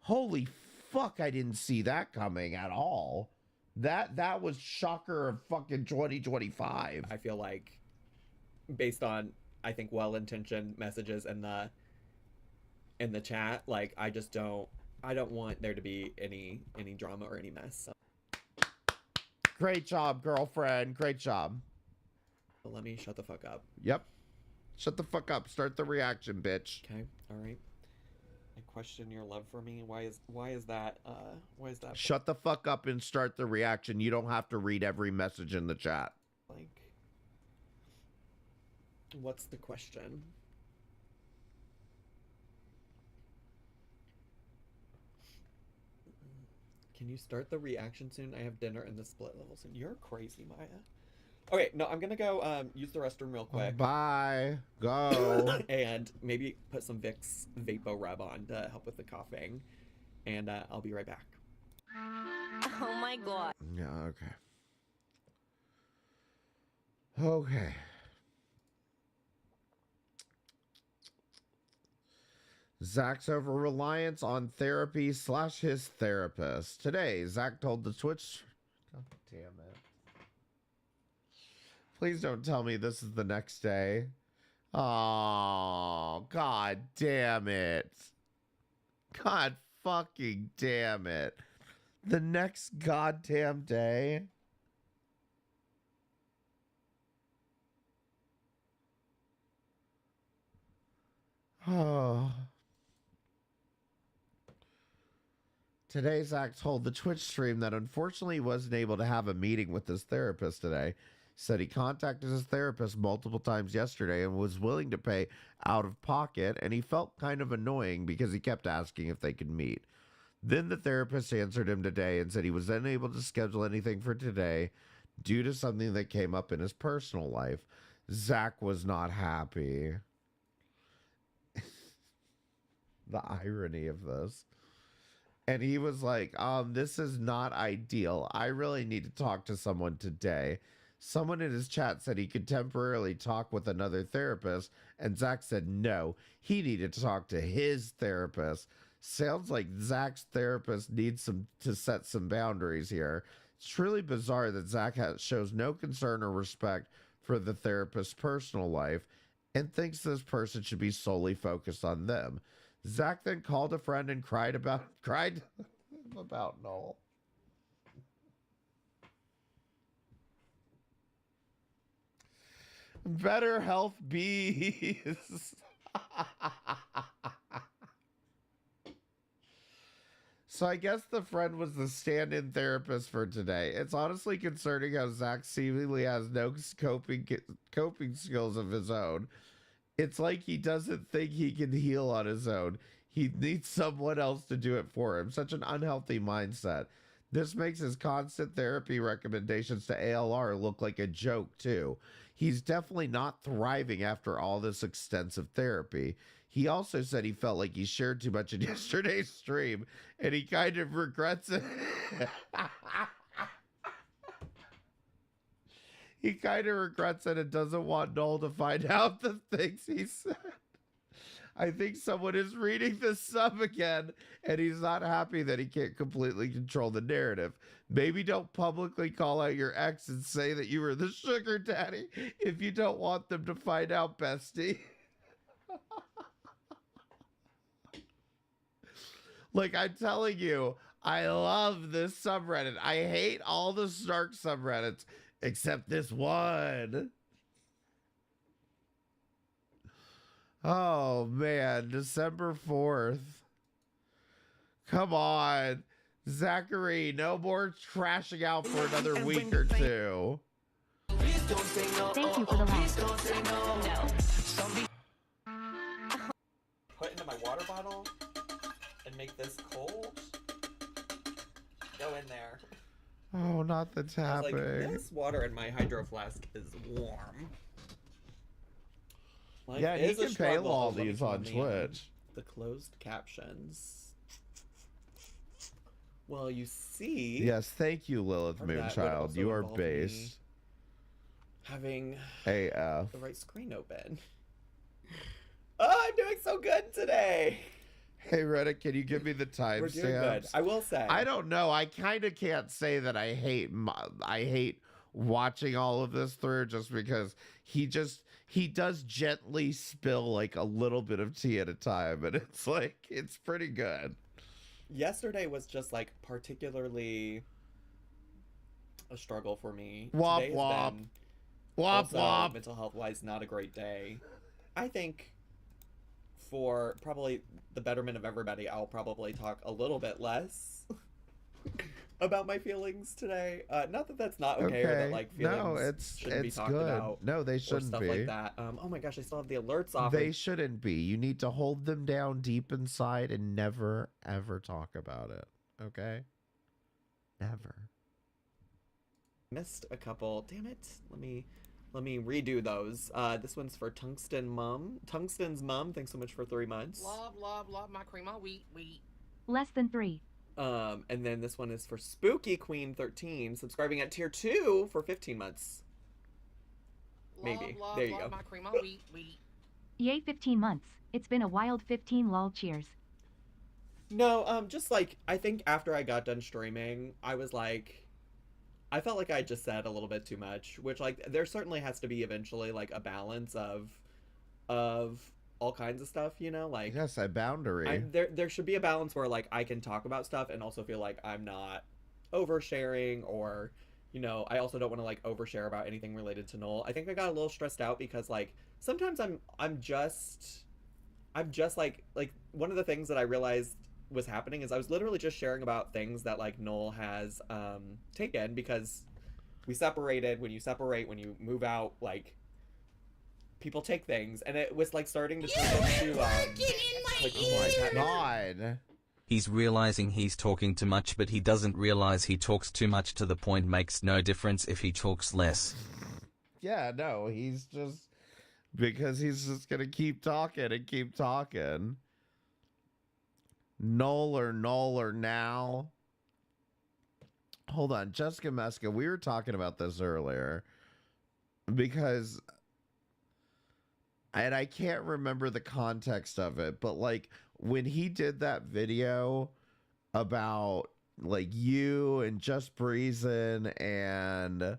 Holy fuck, I didn't see that coming at all. That was shocker of fucking 2025. I feel like based on I think well-intentioned messages in the chat, like I don't want there to be any drama or any mess. So. Great job, girlfriend. Great job. So let me shut the fuck up. Yep. Shut the fuck up. Start the reaction, bitch. Okay. All right. I question your love for me. Why is that? Shut the fuck up and start the reaction. You don't have to read every message in the chat. Like, what's the question? Can you start the reaction soon? I have dinner in the split level soon. You're crazy, Maya. Okay, no, I'm gonna go use the restroom real quick. Bye. Go. And maybe put some Vicks Vapo Rub on to help with the coughing. And I'll be right back. Oh my god. Yeah, okay. Okay. Zach's over-reliance on therapy / his therapist. Today, Zach told the Twitch... God damn it. Please don't tell me this is the next day. Oh, god damn it. God fucking damn it. The next goddamn day? Oh. Today, Zach told the Twitch stream that unfortunately he wasn't able to have a meeting with his therapist today. Said he contacted his therapist multiple times yesterday and was willing to pay out of pocket, and he felt kind of annoying because he kept asking if they could meet. Then the therapist answered him today and said he was unable to schedule anything for today due to something that came up in his personal life. Zach was not happy. The irony of this. And he was like, this is not ideal. I really need to talk to someone today. Someone in his chat said he could temporarily talk with another therapist, and Zach said no, he needed to talk to his therapist. Sounds like Zach's therapist needs to set some boundaries here. It's truly bizarre that Zach shows no concern or respect for the therapist's personal life and thinks this person should be solely focused on them. Zach then called a friend and cried about Noel. Better health bees. So I guess the friend was the stand-in therapist for today. It's honestly concerning how Zach seemingly has no coping skills of his own. It's like he doesn't think he can heal on his own. He needs someone else to do it for him. Such an unhealthy mindset. This makes his constant therapy recommendations to ALR look like a joke, too. He's definitely not thriving after all this extensive therapy. He also said he felt like he shared too much in yesterday's stream, and he kind of regrets it. He kind of regrets it and doesn't want Noel to find out the things he said. I think someone is reading the sub again, and he's not happy that he can't completely control the narrative. Maybe don't publicly call out your ex and say that you were the sugar daddy if you don't want them to find out, bestie. Like, I'm telling you, I love this subreddit. I hate all the Snark subreddits, except this one. Oh, man. December 4th. Come on. Zachary, no more trashing out for another week or two. Thank you for the laugh. Put into my water bottle and make this cold. Go in there. Oh, not the I was tapping. like, this water in my hydro flask is warm. Life Yeah, he is a can pay struggle, all let me these on tell you. Twitch. The closed captions. Well, you see. Yes, thank you, Lilith Part of that would Moonchild. also You are involve me based. Having AF. the right screen open. Oh, I'm doing so good today. Hey, Reddit, can you give me the We're doing good. timestamps? I will say. I don't know. I kind of can't say that I hate watching all of this through, just because he does gently spill like a little bit of tea at a time, and it's like, it's pretty good. Yesterday was just like particularly a struggle for me. Womp Today's womp. been Womp also, womp. mental health wise, not a great day. I think for probably the betterment of everybody, I'll probably talk a little bit less about my feelings today. Not that that's not okay, or that like feelings shouldn't be talked good. about. No, they or shouldn't stuff be. like that. Oh my gosh, I still have the alerts off. They shouldn't be. You need to hold them down deep inside and never, ever talk about it. Okay? Never. Missed a couple. Damn it. Let me redo those. This one's for Tungsten's mom. Thanks so much for 3 months. Love my cream on wheat. Less than 3. And then this one is for Spooky Queen 13, subscribing at tier 2 for 15 months. Maybe. There you go. My cream on wheat. Yay, 15 months. It's been a wild 15 lol, cheers. No, just like, I think after I got done streaming, I was like, I felt like I just said a little bit too much, which, like, there certainly has to be eventually, like, a balance of all kinds of stuff, you know? Like, yes, a boundary. There should be a balance where, like, I can talk about stuff and also feel like I'm not oversharing, or, you know, I also don't want to, like, overshare about anything related to Noel. I think I got a little stressed out because, like, sometimes I'm just like, one of the things that I realized was happening is I was literally just sharing about things that, like, Noel has taken, because we separated. When you move out, like, people take things, and it was like starting to turn into like, oh my god. He's realizing he's talking too much, but he doesn't realize he talks too much. To the point makes no difference if he talks less. Yeah, no, he's just, because he's just gonna keep talking and keep talking. Null or now. Hold on, Jessica Meska, we were talking about this earlier, because, and I can't remember the context of it, but, like, when he did that video about, like, you and Just Breezin' and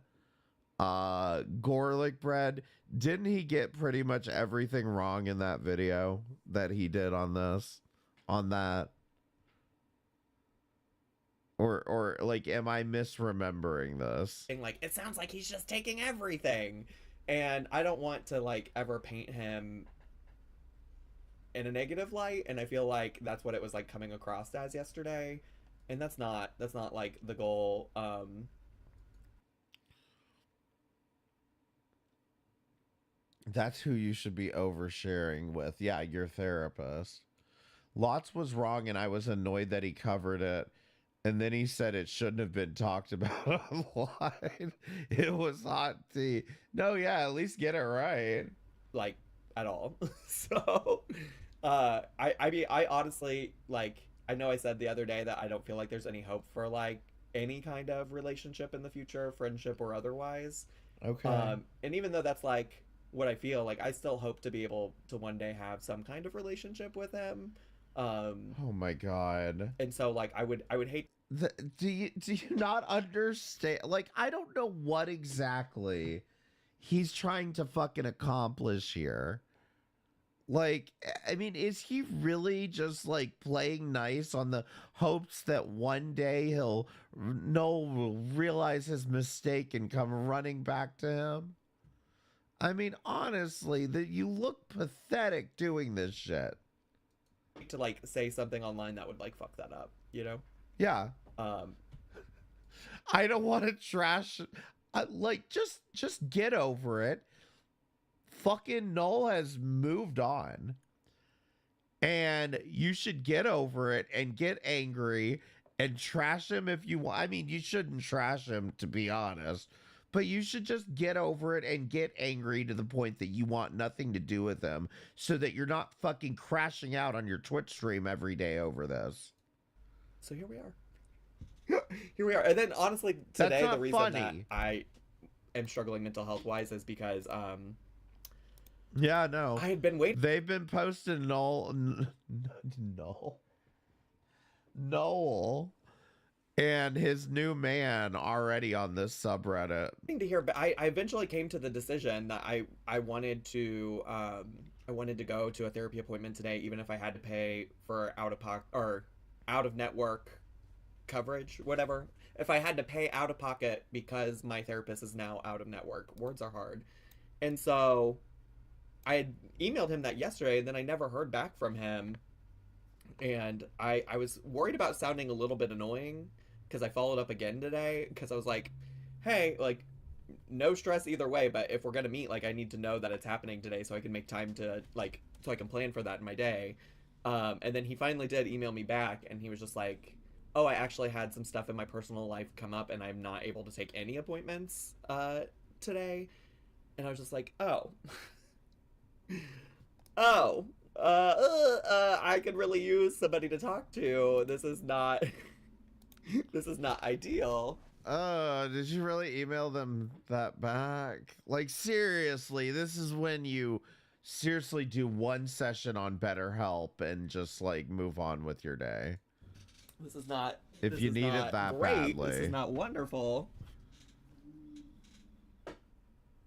garlic bread, didn't he get pretty much everything wrong in that video that he did on that? Or like, am I misremembering this? like, it sounds like he's just taking everything, and I don't want to, like, ever paint him in a negative light, and I feel like that's what it was, like, coming across as yesterday, and that's not like the goal. That's who you should be oversharing with. Yeah, your therapist. Lots was wrong, and I was annoyed that he covered it. And then he said it shouldn't have been talked about online. It was hot tea. No, yeah, at least get it right. Like, at all. So, I mean, I honestly, like, I know I said the other day that I don't feel like there's any hope for, like, any kind of relationship in the future, friendship or otherwise. Okay. And even though that's, like, what I feel, like, I still hope to be able to one day have some kind of relationship with him. Oh my god. And so, like, I would hate. Do you not understand? Like, I don't know what exactly he's trying to fucking accomplish here. Like, I mean, is he really just, like, playing nice on the hopes that one day Noel will realize his mistake and come running back to him? I mean, honestly, that you look pathetic doing this shit. To, like, say something online that would, like, fuck that up, you know? Yeah. I don't want to trash. Like, just get over it. Fucking Noel has moved on, and you should get over it and get angry and trash him if you want. I mean, you shouldn't trash him, to be honest, but you should just get over it and get angry to the point that you want nothing to do with him, so that you're not fucking crashing out on your Twitch stream every day over this. So here we are. Here we are. And then, honestly, today, the reason that I am struggling mental health wise is because yeah, no, I had been waiting. They've been posting Noel and his new man already on this subreddit. To hear, but I eventually came to the decision that I wanted to go to a therapy appointment today, even if I had to pay for out of network coverage, whatever. If I had to pay out of pocket because my therapist is now out of network. Words are hard. And so I had emailed him that yesterday, and then I never heard back from him. And I was worried about sounding a little bit annoying, because I followed up again today, because I was like, hey, like, no stress either way, but if we're gonna meet, like, I need to know that it's happening today so I can make time to, like, so I can plan for that in my day. And then he finally did email me back, and he was just like, oh, I actually had some stuff in my personal life come up and I'm not able to take any appointments today. And I was just like, oh. Oh. I could really use somebody to talk to. This is not this is not ideal. Did you really email them that back? Like, seriously, this is when you seriously do one session on BetterHelp and just, like, move on with your day. This is not if this you is need not it that great. badly. This is not wonderful.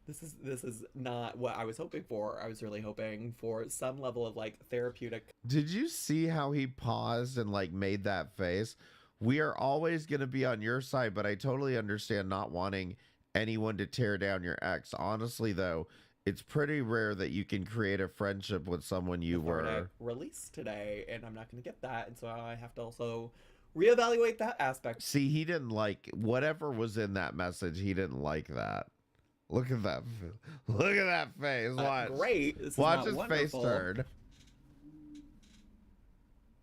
This is not what I was hoping for. I was really hoping for some level of, like, therapeutic. Did you see how he paused and, like, made that face? We are always going to be on your side, but I totally understand not wanting anyone to tear down your ex. Honestly, though, it's pretty rare that you can create a friendship with someone you were released today, and I'm not going to get that, and so I have to also reevaluate that aspect. See, he didn't like whatever was in that message. He didn't like that. Look at that. Look at that face. Watch. Great. This Watch is his wonderful. face turn.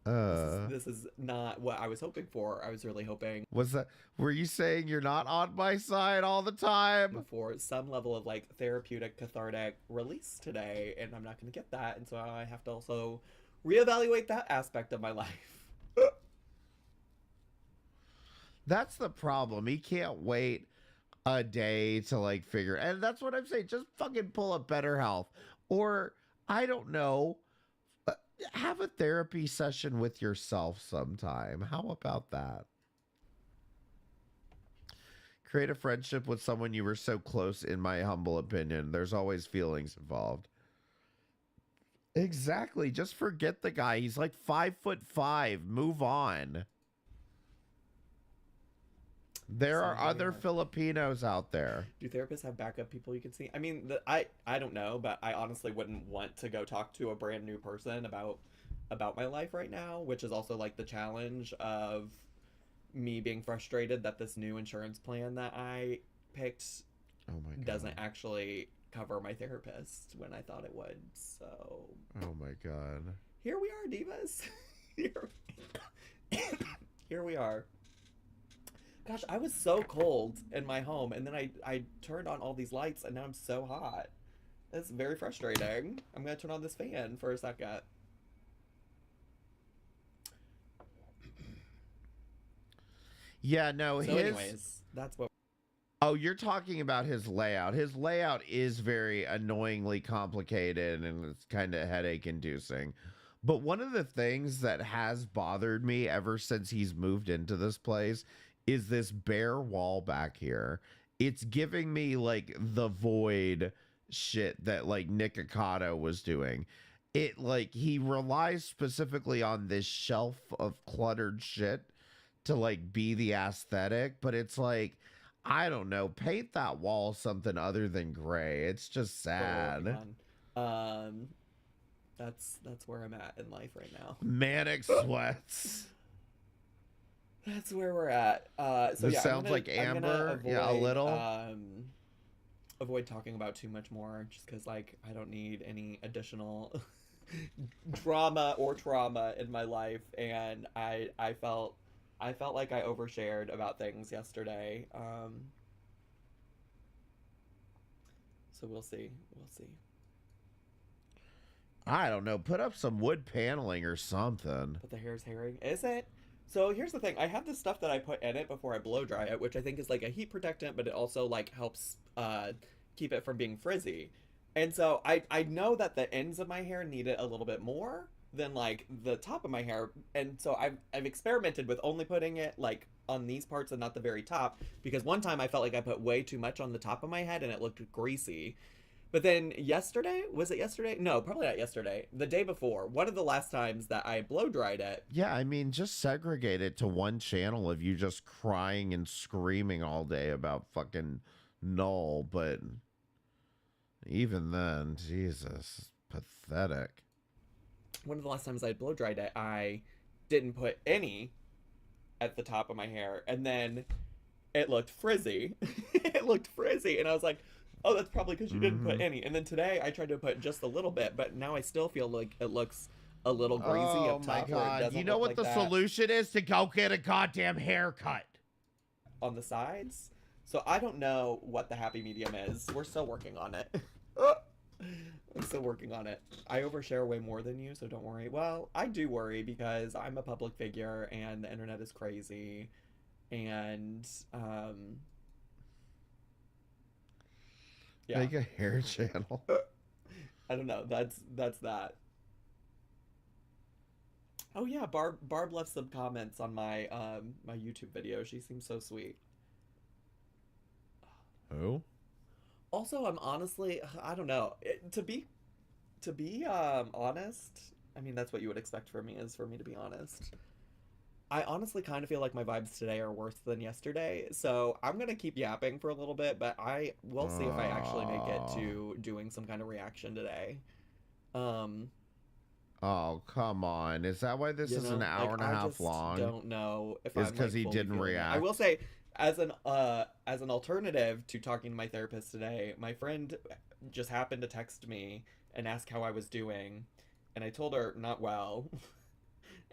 This is not what I was hoping for. I was really hoping. Was that? Were you saying you're not on my side all the time? For some level of, like, therapeutic, cathartic release today, and I'm not going to get that, and so I have to also reevaluate that aspect of my life. That's the problem. He can't wait a day to, like, figure. And that's what I'm saying. Just fucking pull up BetterHelp, or I don't know. Have a therapy session with yourself sometime. How about that? Create a friendship with someone you were so close, in my humble opinion. There's always feelings involved. Exactly. Just forget the guy. He's like 5'5". Move on. There are other Filipinos out there. Do therapists have backup people you can see? I mean, I don't know, but I honestly wouldn't want to go talk to a brand new person about my life right now, which is also, like, the challenge of me being frustrated that this new insurance plan that I picked doesn't actually cover my therapist when I thought it would. So, oh my god. Here we are, divas. Here we are. Gosh, I was so cold in my home, and then I turned on all these lights, and now I'm so hot. It's very frustrating. I'm going to turn on this fan for a second. Yeah, no, so anyways, that's what... Oh, you're talking about his layout. His layout is very annoyingly complicated, and it's kind of headache-inducing. But one of the things that has bothered me ever since he's moved into this place is this bare wall back here. It's giving me, like, the Void shit that, like, Nick Ocado was doing. It, like, he relies specifically on this shelf of cluttered shit to, like, be the aesthetic, but it's like, I don't know, paint that wall something other than gray. It's just sad. That's where I'm at in life right now. Manic sweats. That's where we're at. So this yeah, sounds like Amber. Avoid, yeah, a little. Avoid talking about too much more, just because, like, I don't need any additional drama or trauma in my life, and I felt like I overshared about things yesterday. So we'll see. We'll see. I don't know. Put up some wood paneling or something. But the hair's hairy. Is it? So here's the thing. I have this stuff that I put in it before I blow dry it, which I think is, like, a heat protectant, but it also, like, helps keep it from being frizzy. And so I know that the ends of my hair need it a little bit more than, like, the top of my hair. And so I've experimented with only putting it, like, on these parts and not the very top, because one time I felt like I put way too much on the top of my head and it looked greasy. But then yesterday, was it yesterday? No, probably not yesterday. The day before, one of the last times that I blow dried it. Yeah, I mean, just segregate it to one channel of you just crying and screaming all day about fucking Null. But even then, Jesus, pathetic. One of the last times I blow dried it, I didn't put any at the top of my hair. And then it looked frizzy. It looked frizzy. And I was like, oh, that's probably because you didn't put any. And then today I tried to put just a little bit, but now I still feel like it looks a little greasy Oh up my top. Where it God. doesn't You know look what like the that solution is? To go get a goddamn haircut. on the sides. So I don't know what the happy medium is. We're still working on it. I'm still working on it. I overshare way more than you, so don't worry. Well, I do worry because I'm a public figure and the internet is crazy. And, yeah. Make a hair channel. I don't know. That's that. Oh yeah, Barb left some comments on my my YouTube video. She seems so sweet. Who? Also, I'm honestly, I don't know. To be honest, I mean that's what you would expect from me, is for me to be honest. I honestly kind of feel like my vibes today are worse than yesterday, so I'm gonna keep yapping for a little bit, but I will see if I actually make it to doing some kind of reaction today. Oh, come on. Is that why this is an hour and a half long? I don't know if It's I'm because he fully didn't feeling it. react. I will say, as an alternative to talking to my therapist today, my friend just happened to text me and ask how I was doing, and I told her not well.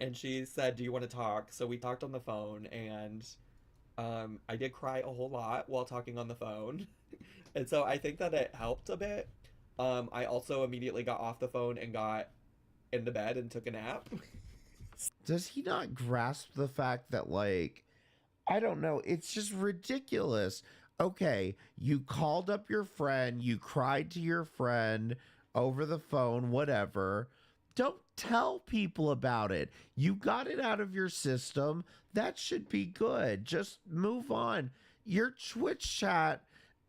And she said, "Do you want to talk?" So we talked on the phone, and I did cry a whole lot while talking on the phone. And so I think that it helped a bit. I also immediately got off the phone and got into bed and took a nap. Does he not grasp the fact that, like, I don't know, it's just ridiculous. Okay, you called up your friend, you cried to your friend over the phone, whatever. Don't tell people about it. You got it out of your system. That should be good. Just move on. Your Twitch chat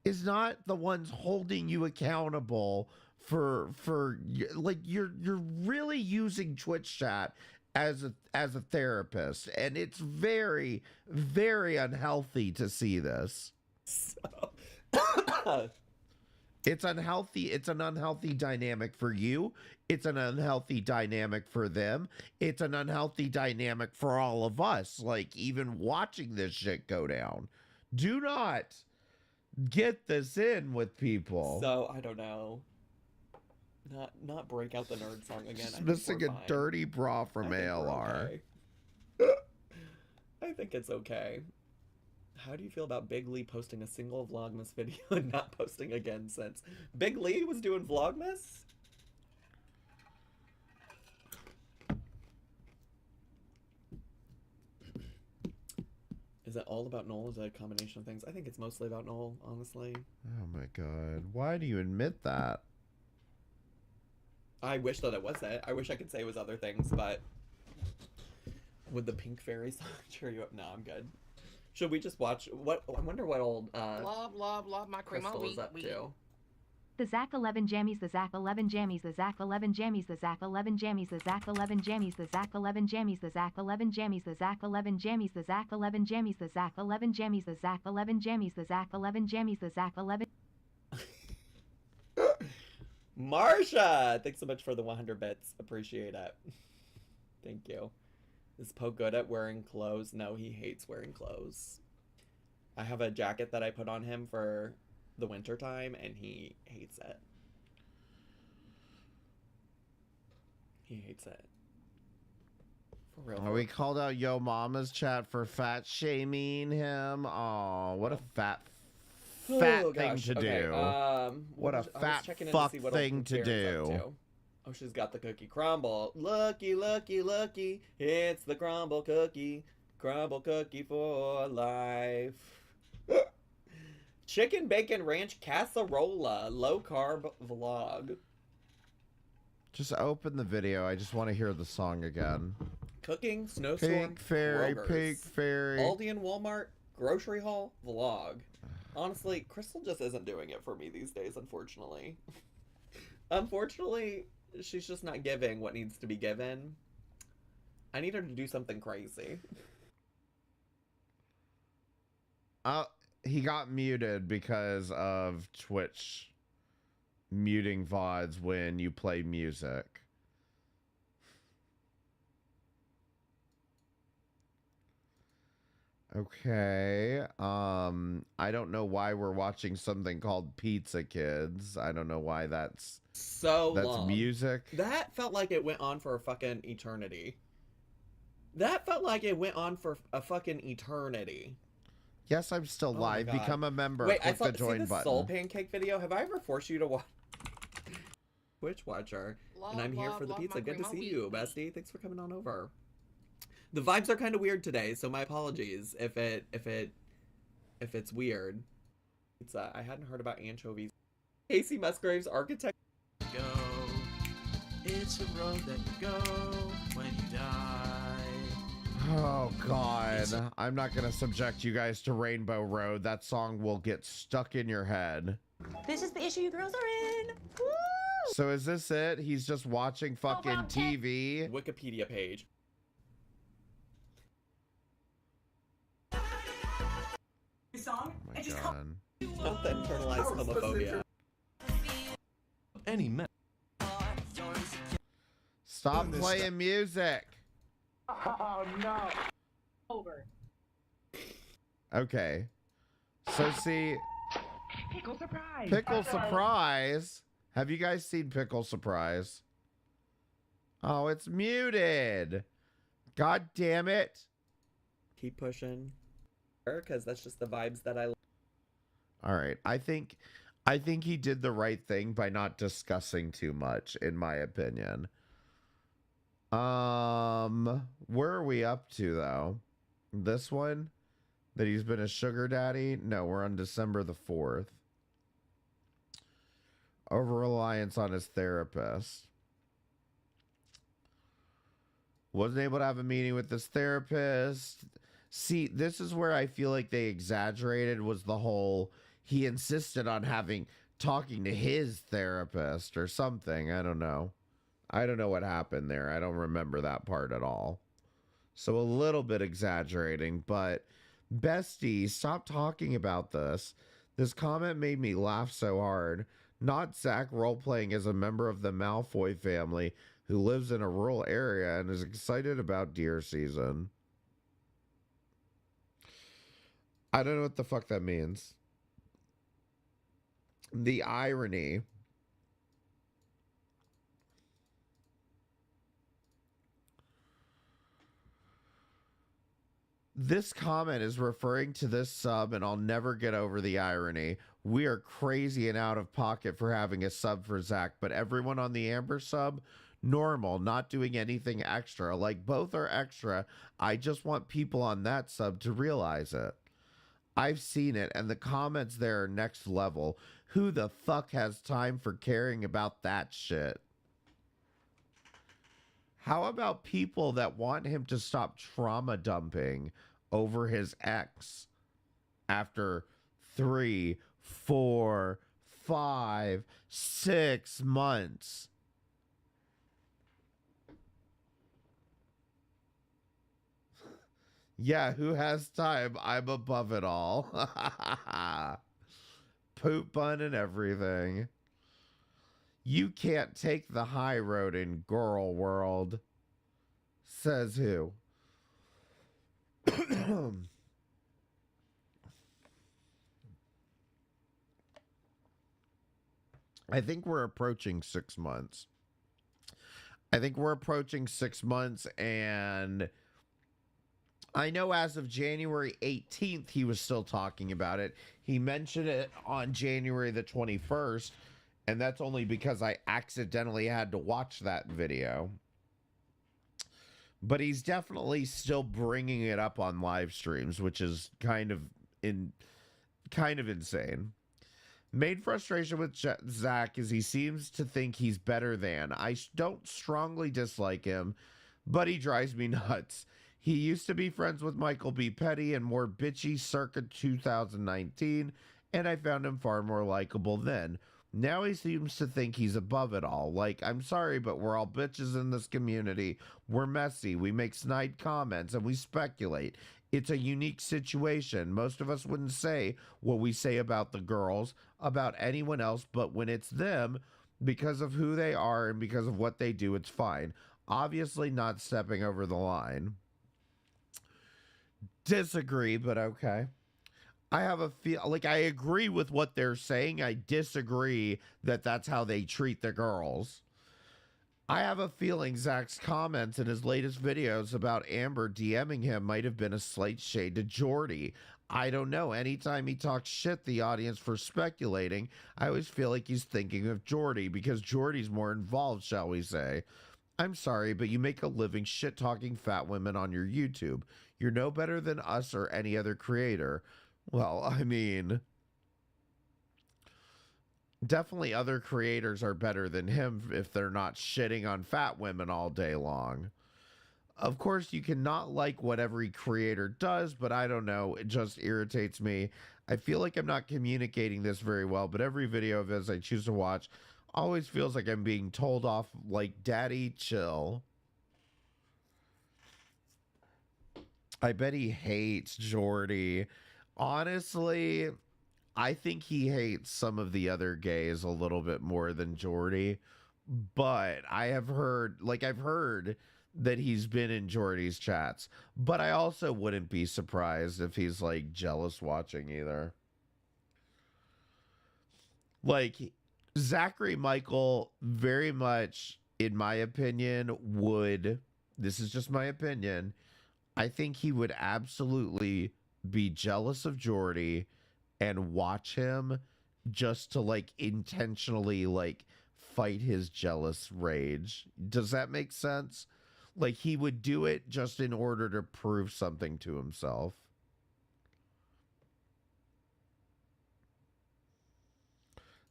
is not the ones holding you accountable for like you're really using Twitch chat as a therapist, and it's very, very unhealthy to see this. It's unhealthy. It's an unhealthy dynamic for you. It's an unhealthy dynamic for them. It's an unhealthy dynamic for all of us, like even watching this shit go down. Do not get this in with people. So I don't know. Not break out the nerd song again. Just missing a dirty bra from ALR. Okay. I think it's okay. How do you feel about Big Lee posting a single Vlogmas video and not posting again since? Big Lee was doing Vlogmas? Is it all about Noel? Is it a combination of things? I think it's mostly about Noel, honestly. Oh my God. Why do you admit that? I wish that it was it. I wish I could say it was other things, but would the Pink Fairy song cheer you up? No, I'm good. Should we just watch what? I wonder what old love my cream Crystal is up to. The Zach 11 Jammies, the Zach 11 Jammies, the Zach 11 Jammies, the Zach 11 Jammies, the Zach 11 Jammies, the Zach 11 Jammies, the Zach 11 Jammies, the Zach 11 Jammies, the Zach 11 Jammies, the Zach 11 Jammies, the Zach 11 Jammies, the Zach 11 Jammies, the Zach 11. Marsha, thanks so much for the 100 bits. Appreciate it. Thank you. Is Poe good at wearing clothes? No, he hates wearing clothes. I have a jacket that I put on him for the winter time, and he hates it. He hates it. For real. Oh, we called out Yo Mama's chat for fat shaming him. Oh, what a fat thing to do. What a fat fuck thing to do. Oh, she's got the cookie crumble. Lucky, lucky, lucky. It's the crumble cookie. Crumble cookie for life. Chicken bacon ranch casserola. Low carb vlog. Just open the video. I just want to hear the song again. Cooking, snowstorm, Pink Fairy, Kroger's, Pink Fairy. Aldi and Walmart, grocery haul, vlog. Honestly, Crystal just isn't doing it for me these days, unfortunately. Unfortunately, she's just not giving what needs to be given. I need her to do something crazy. He got muted because of Twitch muting VODs when you play music. Okay. I don't know why we're watching something called Pizza Kids. I don't know why that's long. Music. That felt like it went on for a fucking eternity. That felt like it went on for a fucking eternny. Yes, I'm still live. Become a member. Wait, Click the join see this button. Soul Pancake video? Have I ever forced you to watch Twitch watcher? And I'm here for the pizza. Good to see you, bestie. Thanks for coming on over. The vibes are kind of weird today, so my apologies if it's weird. It's I hadn't heard about anchovies. Casey Musgrave's architect. Go. It's a road that you go when you die. Oh God, I'm not gonna subject you guys to Rainbow Road. That song will get stuck in your head. This is the issue you girls are in. Woo! So is this it? He's just watching fucking TV? Wikipedia page. Oh my God. Not the internalized homophobia. Any man. Stop playing music. Oh no. Over. Okay. So see, Pickle surprise. Pickle Surprise. Have you guys seen Pickle Surprise? Oh, it's muted. God damn it. Keep pushing. Because that's just the vibes that I like. All right. I think he did the right thing by not discussing too much, in my opinion. Where are we up to though? This one? That he's been a sugar daddy? No, we're on December the 4th. Over-reliance on his therapist. Wasn't able to have a meeting with his therapist. See, this is where I feel like they exaggerated, was the whole, he insisted on talking to his therapist or something. I don't know. I don't know what happened there. I don't remember that part at all. So a little bit exaggerating, but bestie, stop talking about this. This comment made me laugh so hard. Not Zach role-playing as a member of the Malfoy family who lives in a rural area and is excited about deer season. I don't know what the fuck that means. The irony. This comment is referring to this sub, and I'll never get over the irony. We are crazy and out of pocket for having a sub for Zach, but everyone on the Amber sub, normal, not doing anything extra. Like, both are extra. I just want people on that sub to realize it. I've seen it, and the comments there are next level. Who the fuck has time for caring about that shit? How about people that want him to stop trauma dumping over his ex after 3, 4, 5, 6 months? Yeah, who has time? I'm above it all. Poop bun and everything. You can't take the high road in girl world. Says who? I think we're approaching 6 months. And I know as of January 18th, he was still talking about it. He mentioned it on January the 21st, and that's only because I accidentally had to watch that video. But he's definitely still bringing it up on live streams, which is kind of insane. Main frustration with Zach is he seems to think he's better than. I don't strongly dislike him, but he drives me nuts. He used to be friends with Michael B. Petty and more bitchy circa 2019, and I found him far more likable then. Now he seems to think he's above it all. Like, I'm sorry, but we're all bitches in this community. We're messy. We make snide comments and we speculate. It's a unique situation. Most of us wouldn't say what we say about the girls, about anyone else, but when it's them, because of who they are and because of what they do, it's fine. Obviously not stepping over the line. Disagree, but okay. I have a feel like I agree with what they're saying. I disagree that that's how they treat the girls. I have a feeling Zach's comments in his latest videos about Amber DMing him might have been a slight shade to Jordy. I don't know. Anytime he talks shit, the audience for speculating, I always feel like he's thinking of Jordy because Jordy's more involved, shall we say. I'm sorry, but you make a living shit-talking fat women on your YouTube. You're no better than us or any other creator. Well, I mean, definitely other creators are better than him if they're not shitting on fat women all day long. Of course, you cannot like what every creator does, but I don't know. It just irritates me. I feel like I'm not communicating this very well, but every video of his I choose to watch always feels like I'm being told off like, Daddy, chill. I bet he hates Jordy. Honestly, I think he hates some of the other gays a little bit more than Jordy. But I've heard that he's been in Jordy's chats. But I also wouldn't be surprised if he's like jealous watching either. Like, Zachary Michael very much, in my opinion, would, this is just my opinion, I think he would absolutely be jealous of Jordy and watch him just to like intentionally like fight his jealous rage. Does that make sense? Like he would do it just in order to prove something to himself.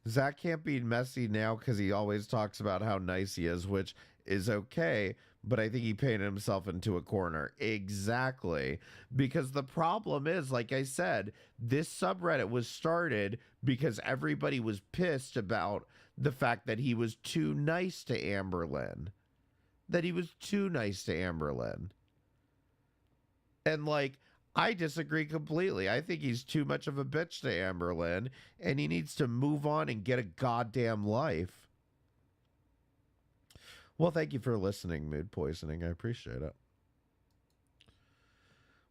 Zach can't be messy now because he always talks about how nice he is, which is okay, but I think he painted himself into a corner. Exactly. Because the problem is, like I said, this subreddit was started because everybody was pissed about the fact that he was too nice to Amberlynn. And like, I disagree completely. I think he's too much of a bitch to Amberlynn, and he needs to move on and get a goddamn life. Well, thank you for listening, Mood Poisoning. I appreciate it.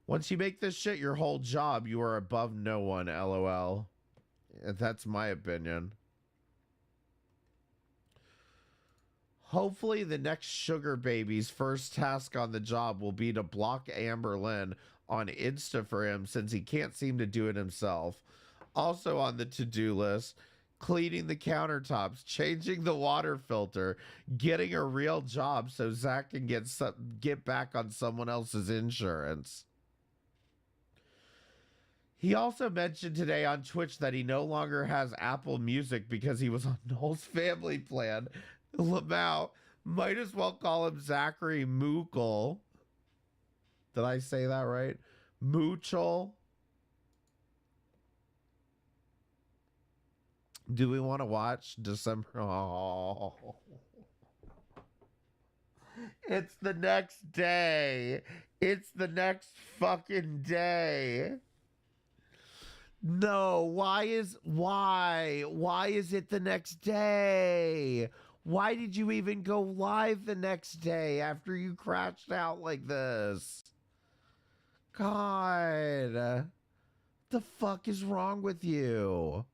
Once you make this shit your whole job, you are above no one, LOL. That's my opinion. Hopefully the next sugar baby's first task on the job will be to block Amberlynn on Insta for him since he can't seem to do it himself. Also on the to-do list, cleaning the countertops, changing the water filter, getting a real job so Zach can get back on someone else's insurance. He also mentioned today on Twitch that he no longer has Apple Music because he was on Noel's family plan. Lamau, might as well call him Zachary Michael. Did I say that right? Moochel. Do we want to watch December? Oh. It's the next day. It's the next fucking day. No, why is it the next day? Why did you even go live the next day after you crashed out like this? God, the fuck is wrong with you?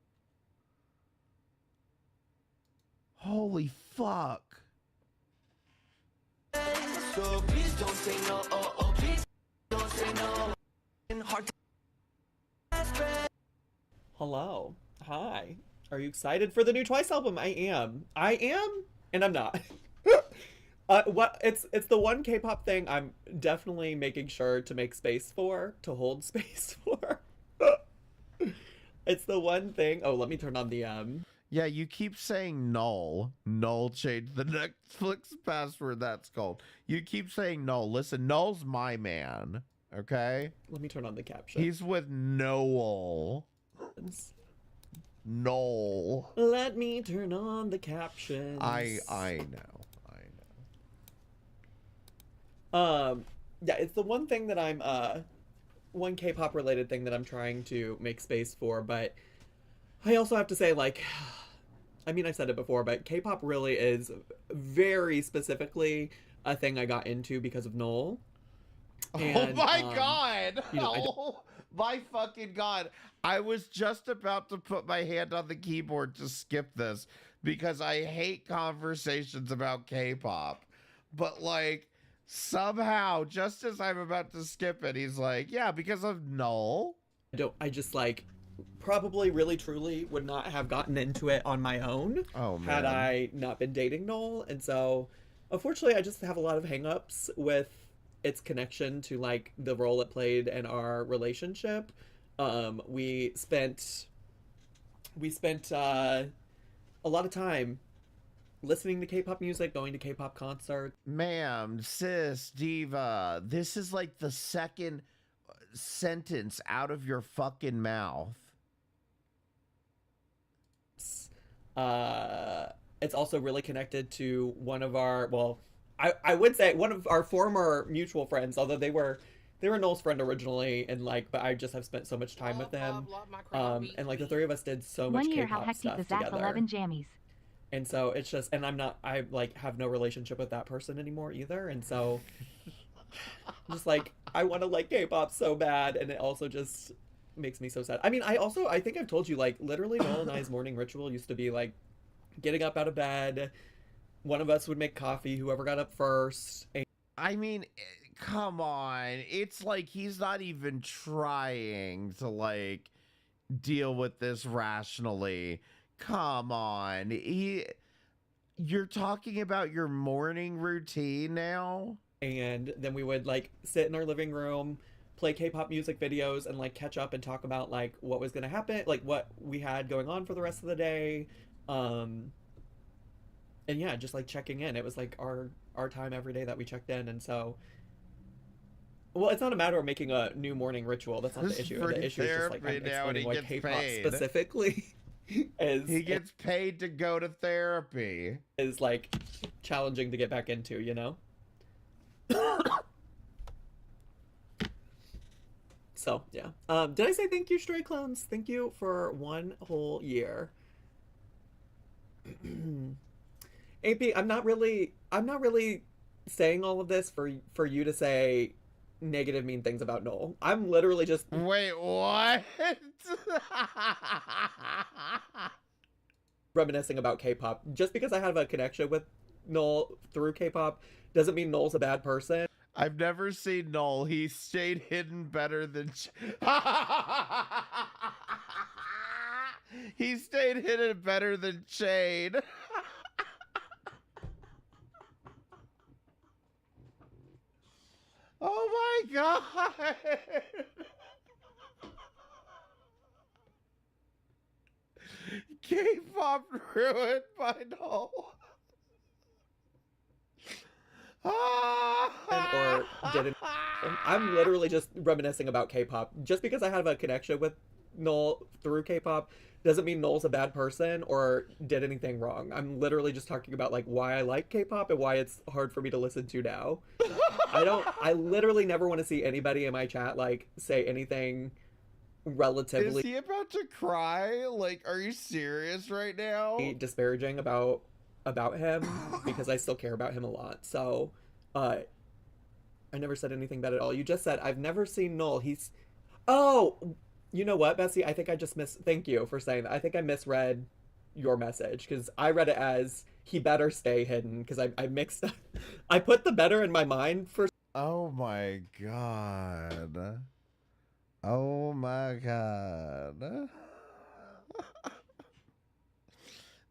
Holy fuck. So please don't say no, oh, please don't say no. Hello. Hi. Are you excited for the new Twice album? I am, and I'm not. It's the one K-pop thing I'm definitely making sure to make space for, to hold space for. It's the one thing. Oh, let me turn on the Yeah, you keep saying null. Null changed the Netflix password, that's called. You keep saying null. Listen, Null's my man, okay? Let me turn on the caption. He's with Noel. Noel. Let me turn on the captions. I know. Yeah, it's the one thing that I'm one K-pop related thing that I'm trying to make space for, but I also have to say, like, I mean, I've said it before, but K-pop really is very specifically a thing I got into because of Noel. And, oh my God! You know, oh My fucking God. I was just about to put my hand on the keyboard to skip this because I hate conversations about K-pop. But like, somehow, just as I'm about to skip it, he's like, yeah, because of Noel. I just like probably really truly would not have gotten into it on my own had I not been dating Noel. And so unfortunately I just have a lot of hangups with its connection to like the role it played in our relationship. We spent a lot of time listening to K-pop music, going to K-pop concerts. Ma'am, sis, diva, this is like the second sentence out of your fucking mouth. It's also really connected to one of our, well, I would say one of our former mutual friends, although they were Noel's friend originally, and like, but I just have spent so much time with them. And like the three of us did so much K-pop stuff together. 11 jammies. And so it's just, and I like have no relationship with that person anymore either. And so just like, I want to like K-pop so bad. And it also just makes me so sad. I mean, I think I've told you, like, literally Noel and I's morning ritual used to be like getting up out of bed. One of us would make coffee, whoever got up first. I mean, come on. It's like he's not even trying to like deal with this rationally. Come on. You're talking about your morning routine now? And then we would like sit in our living room, play K-pop music videos, and like catch up and talk about like what was going to happen, like what we had going on for the rest of the day. And yeah, just like checking in. It was like our time every day that we checked in. And so, well, it's not a matter of making a new morning ritual. That's not the issue. The issue is just like I'm explaining what K-pop specifically is. He gets paid to go to therapy. Is like challenging to get back into, you know? So yeah. Did I say thank you, Stray Clones? Thank you for 1 whole year. AP, I'm not really saying all of this for you to say negative, mean things about Noel. I'm literally just wait, what? Reminiscing about K-pop. Just because I have a connection with Noel through K-pop doesn't mean Noel's a bad person. I've never seen Noel. He stayed hidden better than he stayed hidden better than Shade. Oh my God. K-pop ruined by Noel. Or didn't. I'm literally just reminiscing about K-pop. Just because I have a connection with Noel through K-pop doesn't mean Noel's a bad person or did anything wrong. I'm literally just talking about like why I like K-pop and why it's hard for me to listen to now. I literally never want to see anybody in my chat like say anything relatively. Is he about to cry? Like, are you serious right now? Disparaging about him because I still care about him a lot. So, I never said anything bad at all. You just said I've never seen Noel. Oh, you know what, Bessie? I think I just thank you for saying that. I think I misread your message because I read it as he better stay hidden because I mixed up. I put the better in my mind for. Oh my God. Oh my God.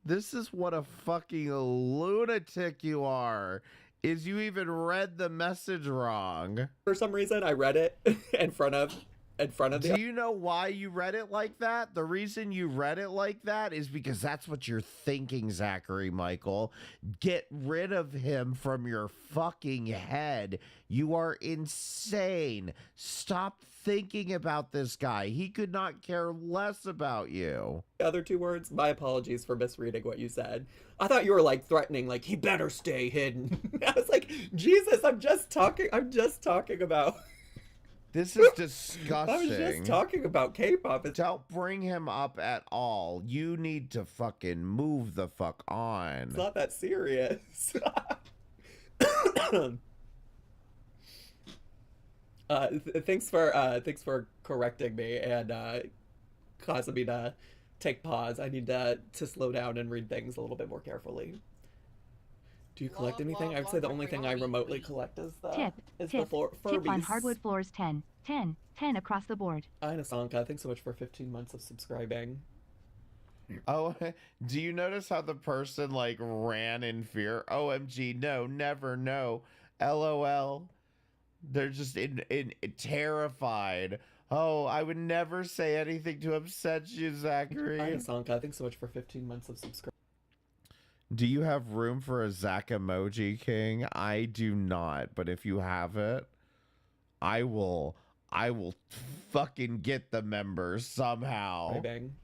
This is what a fucking lunatic you are. Is you even read the message wrong? For some reason, I read it in front of the. Do you know why you read it like that? The reason you read it like that is because that's what you're thinking, Zachary Michael. Get rid of him from your fucking head. You are insane. Stop thinking about this guy. He could not care less about you. The other two words, my apologies for misreading what you said. I thought you were like threatening, like he better stay hidden. I was like, Jesus, I'm just talking about. This is disgusting. I was just talking about K-pop. Don't bring him up at all. You need to fucking move the fuck on. It's not that serious. Thanks for correcting me and causing me to take pause. I need to slow down and read things a little bit more carefully. Do you collect anything? I would say the only thing I remotely collect is the Tip Furbies. on hardwood floors 10 across the board. Anasanka, thanks so much for 15 months of subscribing. Oh, do you notice how the person like ran in fear? OMG, no, never, no. LOL. They're just in terrified. Oh, I would never say anything to upset you, Zachary. Anasanka, thanks so much for 15 months of subscribing. Do you have room for a Zach emoji, King? I do not, but if you have it, I will fucking get the members somehow. Bang.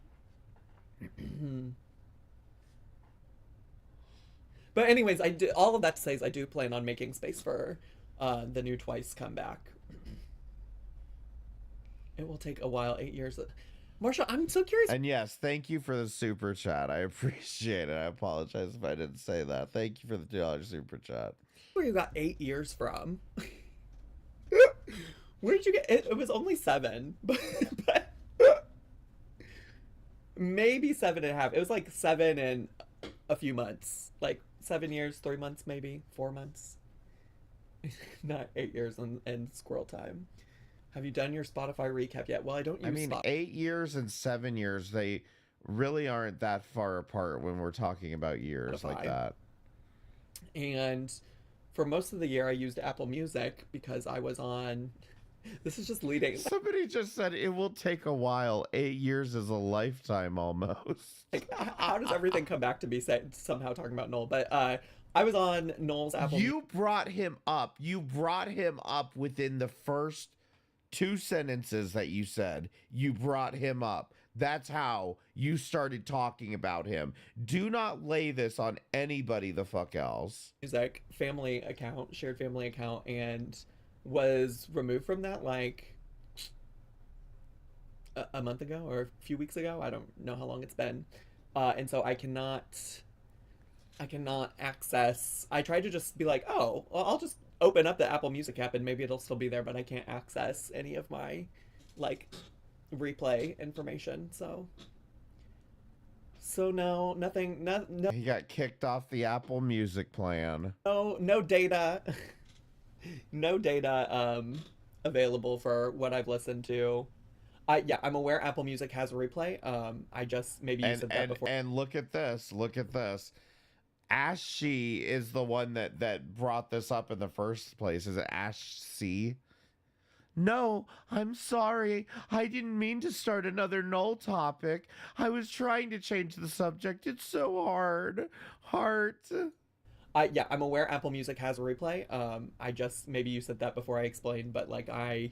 But anyways, all of that to say is I do plan on making space for the new Twice comeback. It will take a while, 8 years. Marsha, I'm so curious. And yes, thank you for the super chat. I appreciate it. I apologize if I didn't say that. Thank you for the $2 super chat. Where you got 8 years from? Where did you get it? It was only 7, but maybe 7.5. It was like 7 and a few months, like 7 years, 3 months, maybe 4 months. Not 8 years and squirrel time. Have you done your Spotify recap yet? Well, I don't use Spotify. 8 years and 7 years, they really aren't that far apart when we're talking about years like that. And for most of the year, I used Apple Music because I was on... This is just leading. Somebody just said it will take a while. 8 years is a lifetime almost. Like, how does everything come back to me somehow talking about Noel? But I was on Noel's Apple... You brought him up. You brought him up within the first 2 sentences that you said. You brought him up. That's how you started talking about him. Do not lay this on anybody the fuck else. Music family account, shared family account, and was removed from that like a month ago or a few weeks ago. I don't know how long it's been. And so I cannot access. I tried to just be like, oh, well, I'll just open up the Apple Music app and maybe it'll still be there, but I can't access any of my like replay information. So no, nothing. No. He got kicked off the Apple Music plan. No data. No data available for what I've listened to. Yeah, I'm aware Apple Music has a replay. I just maybe you said that before. And look at this. Look at this. Ash She is the one that brought this up in the first place. Is it Ash C? No, I'm sorry. I didn't mean to start another null topic. I was trying to change the subject. It's so hard. Heart. Yeah, I'm aware Apple Music has a replay. I just maybe you said that before I explained, but like I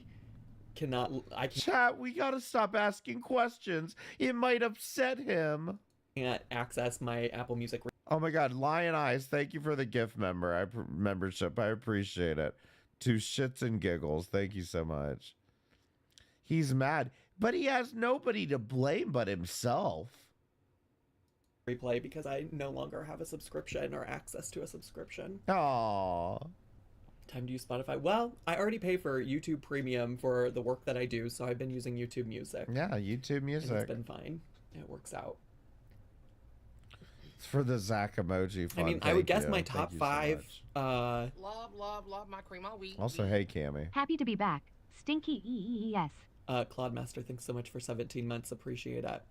cannot. Chat, we gotta stop asking questions. It might upset him. Can't access my Apple Music. Oh my God, Lion Eyes! Thank you for the gift membership. I appreciate it. To shits and giggles. Thank you so much. He's mad, but he has nobody to blame but himself. Replay because I no longer have a subscription or access to a subscription. Aww. Time to use Spotify. Well, I already pay for YouTube Premium for the work that I do, so I've been using YouTube Music. Yeah, YouTube Music. And it's been fine. It works out. It's for the Zach emoji fun. I mean, I would guess my top 5. Love my cream all week. Also, hey, Cammy. Happy to be back. Stinky EES. Claude Master, thanks so much for 17 months. Appreciate it.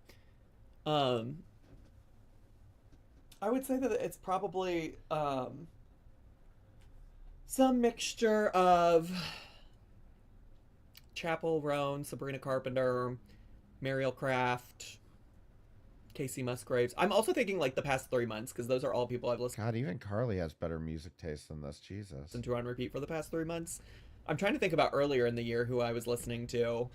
I would say that it's probably some mixture of Chapel Roan, Sabrina Carpenter, Mariel Craft, Casey Musgraves. I'm also thinking like the past 3 months because those are all people I've listened. God, even Carly has better music taste than this. Jesus. To on repeat for the past 3 months. I'm trying to think about earlier in the year who I was listening to.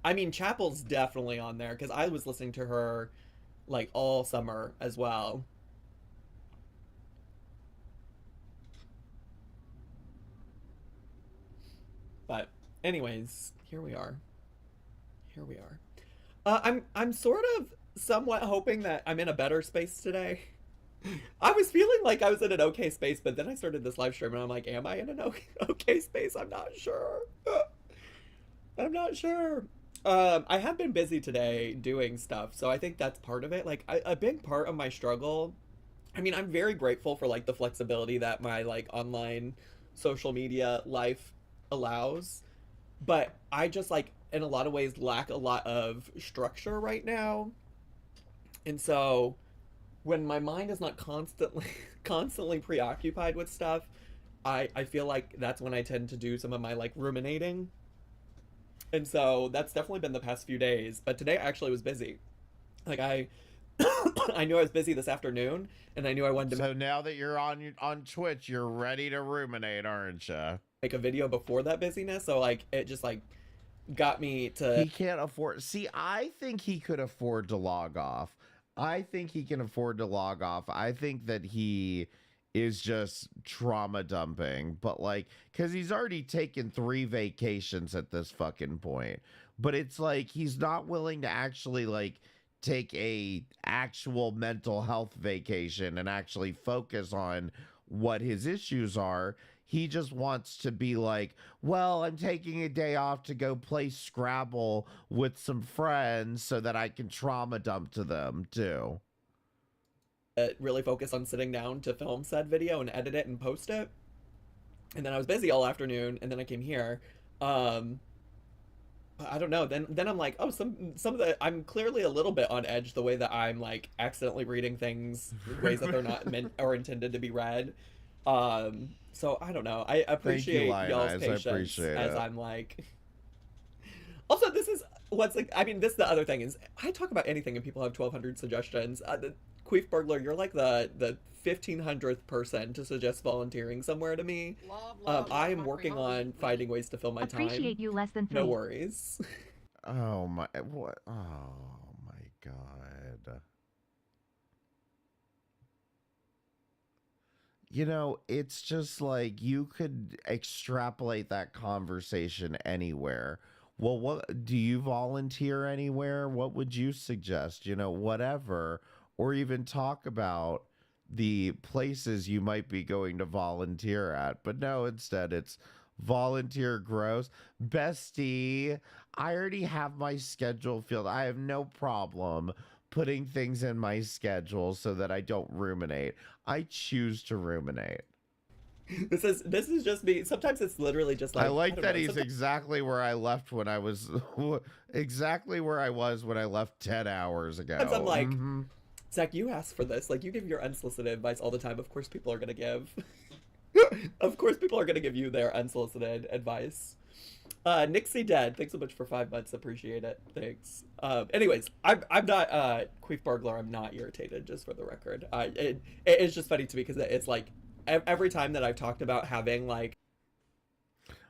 I mean, Chapel's definitely on there because I was listening to her like all summer as well. But anyways, here we are. I'm sort of somewhat hoping that I'm in a better space today. I was feeling like I was in an okay space, but then I started this live stream and I'm like, am I in an okay space? I'm not sure. I'm not sure. I have been busy today doing stuff, so I think that's part of it. Like, a big part of my struggle, I mean, I'm very grateful for, like, the flexibility that my, like, online social media life allows, but I just, like, in a lot of ways lack a lot of structure right now. And so when my mind is not constantly preoccupied with stuff, I feel like that's when I tend to do some of my, like, ruminating. And so that's definitely been the past few days, but today I actually was busy. Like, I I knew I was busy this afternoon, and I knew I wanted to So now that you're on Twitch, you're ready to ruminate, aren't you? make a video before that busyness, so, like, it just, like, got me to... He can't afford... See, I think he could afford to log off. I think he can afford to log off. I think that he is just trauma dumping, but, like, because he's already taken 3 vacations at this fucking point. But it's like he's not willing to actually, like, take a actual mental health vacation and actually focus on what his issues are. He just wants to be like, well, I'm taking a day off to go play Scrabble with some friends so that I can trauma dump to them too. Really focus on sitting down to film said video and edit it and post it. And then I was busy all afternoon, and then I came here. I don't know. Then I'm like, oh, some of the... I'm clearly a little bit on edge the way that I'm, like, accidentally reading things ways that they're not meant or intended to be read. So I don't know. I appreciate y'all's patience as I'm like... Also, this is what's like... I mean, this is the other thing is I talk about anything and people have 1,200 suggestions. The Queef Burglar, you're like the 1,500th person to suggest volunteering somewhere to me. I am working on finding ways to fill my time. Appreciate you less than 3. No worries. Oh my... What? Oh my God. You know, it's just like you could extrapolate that conversation anywhere. Well, what do you volunteer anywhere? What would you suggest? You know, whatever. Or even talk about the places you might be going to volunteer at. But no, instead it's volunteer gross. Bestie, I already have my schedule filled. I have no problem putting things in my schedule so that I don't ruminate. I choose to ruminate. This is just me. Sometimes it's literally just like... I like that he's exactly where I left when I was... exactly where I was when I left 10 hours ago. Because I'm like, Zach, you asked for this. Like, you give your unsolicited advice all the time. Of course people are going to give. Of course people are going to give you their unsolicited advice. Nixie Dead, thanks so much for 5 months. Appreciate it. Thanks. Anyways, I'm not Queef Burglar. I'm not irritated, just for the record. It's just funny to me because it's like every time that I've talked about having like...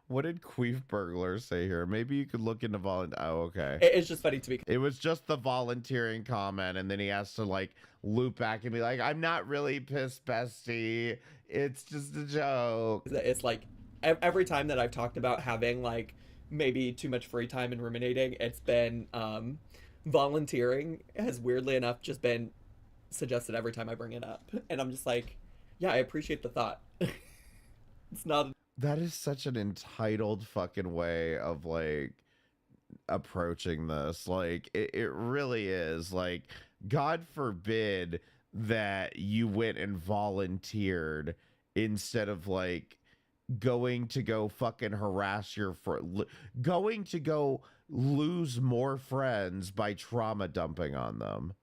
What did Queef Burglar say here? Maybe you could look into volunteer. Oh, okay. It's just funny to me. It was just the volunteering comment, and then he has to like loop back and be like, "I'm not really pissed, bestie. It's just a joke." It's like every time that I've talked about having like maybe too much free time and ruminating, it's been volunteering has weirdly enough just been suggested every time I bring it up, and I'm just like, yeah, I appreciate the thought. It's not... That is such an entitled fucking way of like approaching this. Like it really is. Like, God forbid that you went and volunteered instead of like going to go fucking harass your going to go lose more friends by trauma dumping on them.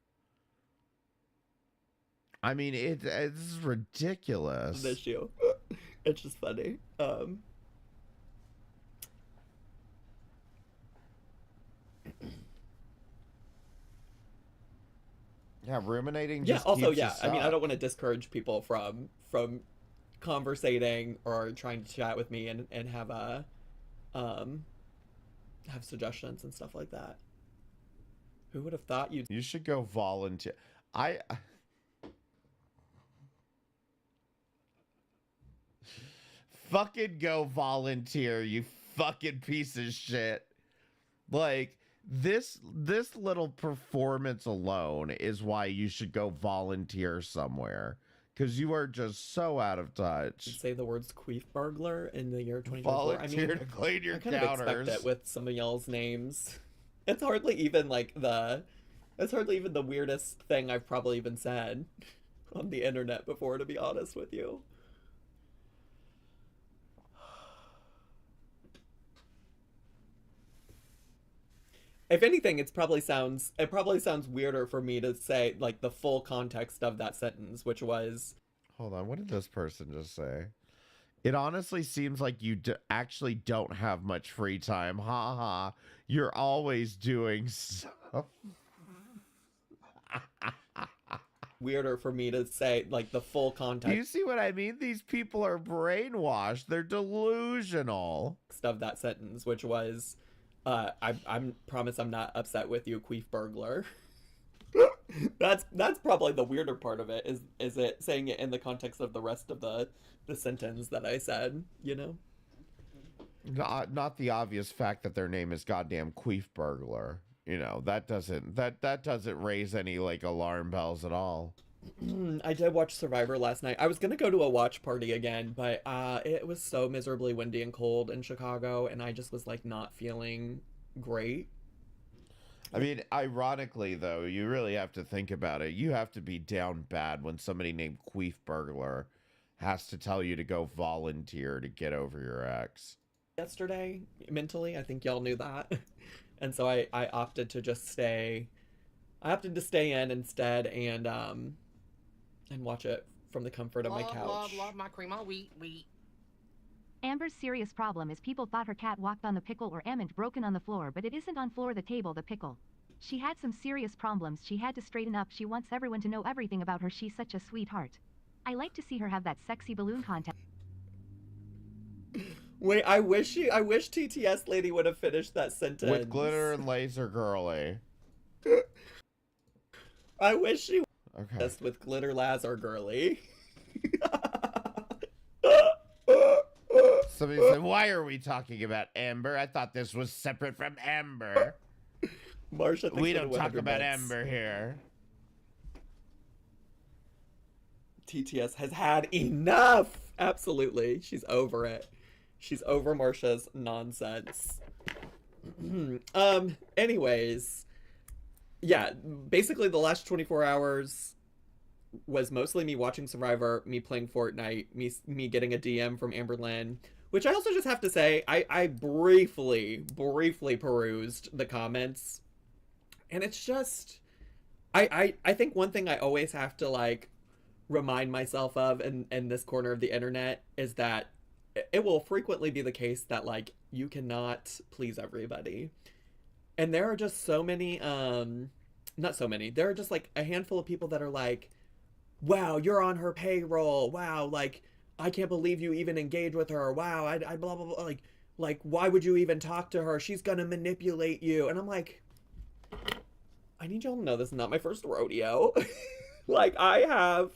I mean, it's ridiculous. This issue. It's just funny. Yeah, ruminating. Yeah. Just Also, keeps yeah. us I mean, I up. don't want to discourage people from conversating or trying to chat with me and have a have suggestions and stuff like that. Who would have thought you'd... You should go volunteer. Fucking go volunteer, you fucking piece of shit. Like, this little performance alone is why you should go volunteer somewhere. because you are just so out of touch. Say the words queef burglar in the year 2024. Volunteer to clean your I kind of expect it with some of y'all's names. It's hardly even like it's hardly even the weirdest thing I've probably even said on the internet before, to be honest with you. If anything, it probably sounds weirder for me to say like the full context of that sentence, which was, hold on, what did this person just say? It honestly seems like you actually don't have much free time. Ha ha. You're always doing stuff. Weirder for me to say like the full context. Do you see what I mean? These people are brainwashed. They're delusional. Of that sentence, which was, I promise I'm not upset with you, queef burglar. That's probably the weirder part of it, is it saying it in the context of the rest of the sentence that I said, you know? Not the obvious fact that their name is goddamn queef burglar. You know, that doesn't raise any like alarm bells at all. I did watch Survivor last night. I was gonna go to a watch party again, but it was so miserably windy and cold in Chicago, and I just was like not feeling great. I mean, ironically though, you really have to think about it. You have to be down bad when somebody named Queef Burglar has to tell you to go volunteer to get over your ex. Yesterday, mentally, I think y'all knew that. And so I opted to just stay. I opted to stay in instead and watch it from the comfort of my couch. Love my cream all wheat. Amber's serious problem is people thought her cat walked on the pickle or almond broken on the floor, but it isn't on floor the table, the pickle. She had some serious problems she had to straighten up. She wants everyone to know everything about her. She's such a sweetheart. I like to see her have that sexy balloon contest. Wait, I wish TTS lady would have finished that sentence. With glitter and laser girly. I wish she okay. With glitter laser girly. Somebody said, why are we talking about Amber? I thought this was separate from Amber. Marsha, we don't talk about Amber here. TTS has had enough. Absolutely. She's over it. She's over Marsha's nonsense. Anyways, yeah, basically the last 24 hours was mostly me watching Survivor, me playing Fortnite, me getting a DM from Amberlynn, which I also just have to say, I briefly perused the comments, and it's just, I think one thing I always have to like remind myself of in this corner of the internet is that it will frequently be the case that like you cannot please everybody, and there are just so many not so many, there are just like a handful of people that are like, wow, you're on her payroll, wow, like I can't believe you even engage with her, wow, I blah blah blah, like why would you even talk to her, she's gonna manipulate you. And I'm like, I need y'all to know this is not my first rodeo. Like I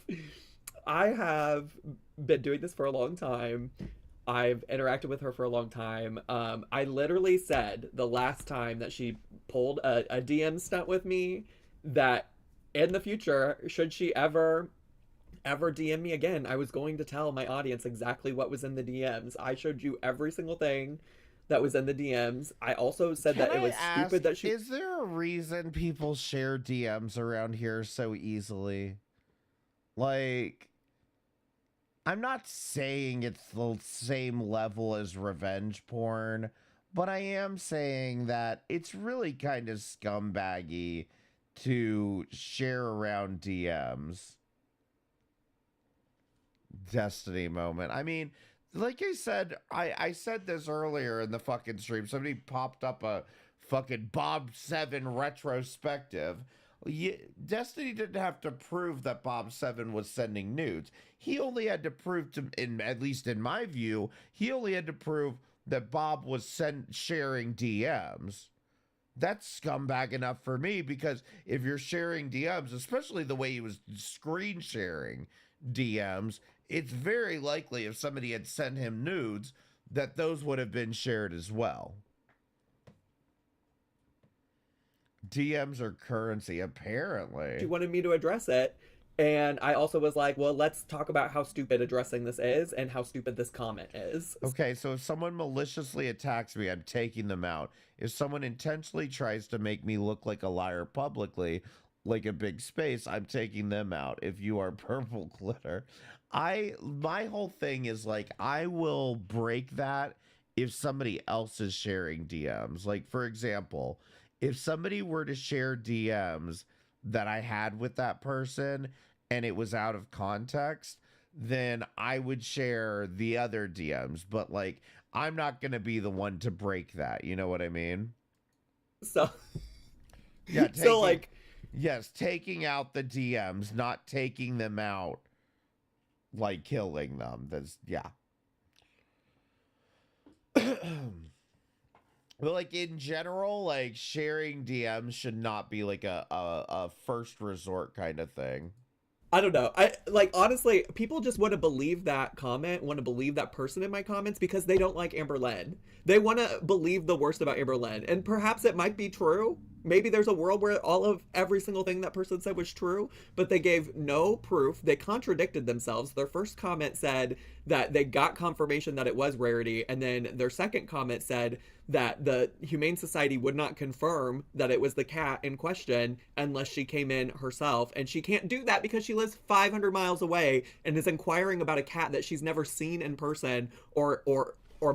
have been doing this for a long time. I've interacted with her for a long time. I literally said the last time that she pulled a DM stunt with me that in the future, should she ever DM me again, I was going to tell my audience exactly what was in the DMs. I showed you every single thing that was in the DMs. I also said that it was stupid that she... Is there a reason people share DMs around here so easily? Like... I'm not saying it's the same level as revenge porn, but I am saying that it's really kind of scumbaggy to share around DMs. Destiny moment. I mean, like I said, I said this earlier in the fucking stream. Somebody popped up a fucking Bob 7 retrospective. Destiny didn't have to prove that Bob 7 was sending nudes. He only had to prove to, at least in my view, he only had to prove that Bob was sharing DMs. That's scumbag enough for me, because if you're sharing DMs, especially the way he was screen sharing DMs, it's very likely if somebody had sent him nudes that those would have been shared as well. DMs are currency, apparently. She wanted me to address it, And I also was like, well, let's talk about how stupid addressing this is and how stupid this comment is. Okay, so if someone maliciously attacks me, I'm taking them out. If someone intentionally tries to make me look like a liar publicly, like a big space, I'm taking them out. If you are purple glitter, my whole thing is like, I will break that if somebody else is sharing DMs. Like, for example, if somebody were to share DMs that I had with that person and it was out of context, then I would share the other DMs. But like, I'm not going to be the one to break that. You know what I mean? So, yeah. So like, yes, taking out the DMs, not taking them out, like killing them. That's, yeah. But like in general, like sharing DMs should not be like a first resort kind of thing. I don't know. I like, honestly, people just want to believe that comment, want to believe that person in my comments because they don't like Amberlynn. They want to believe the worst about Amberlynn. And perhaps it might be true. Maybe there's a world where every single thing that person said was true, but they gave no proof. They contradicted themselves. Their first comment said that they got confirmation that it was Rarity, and then their second comment said that the Humane Society would not confirm that it was the cat in question unless she came in herself, and she can't do that because she lives 500 miles away and is inquiring about a cat that she's never seen in person or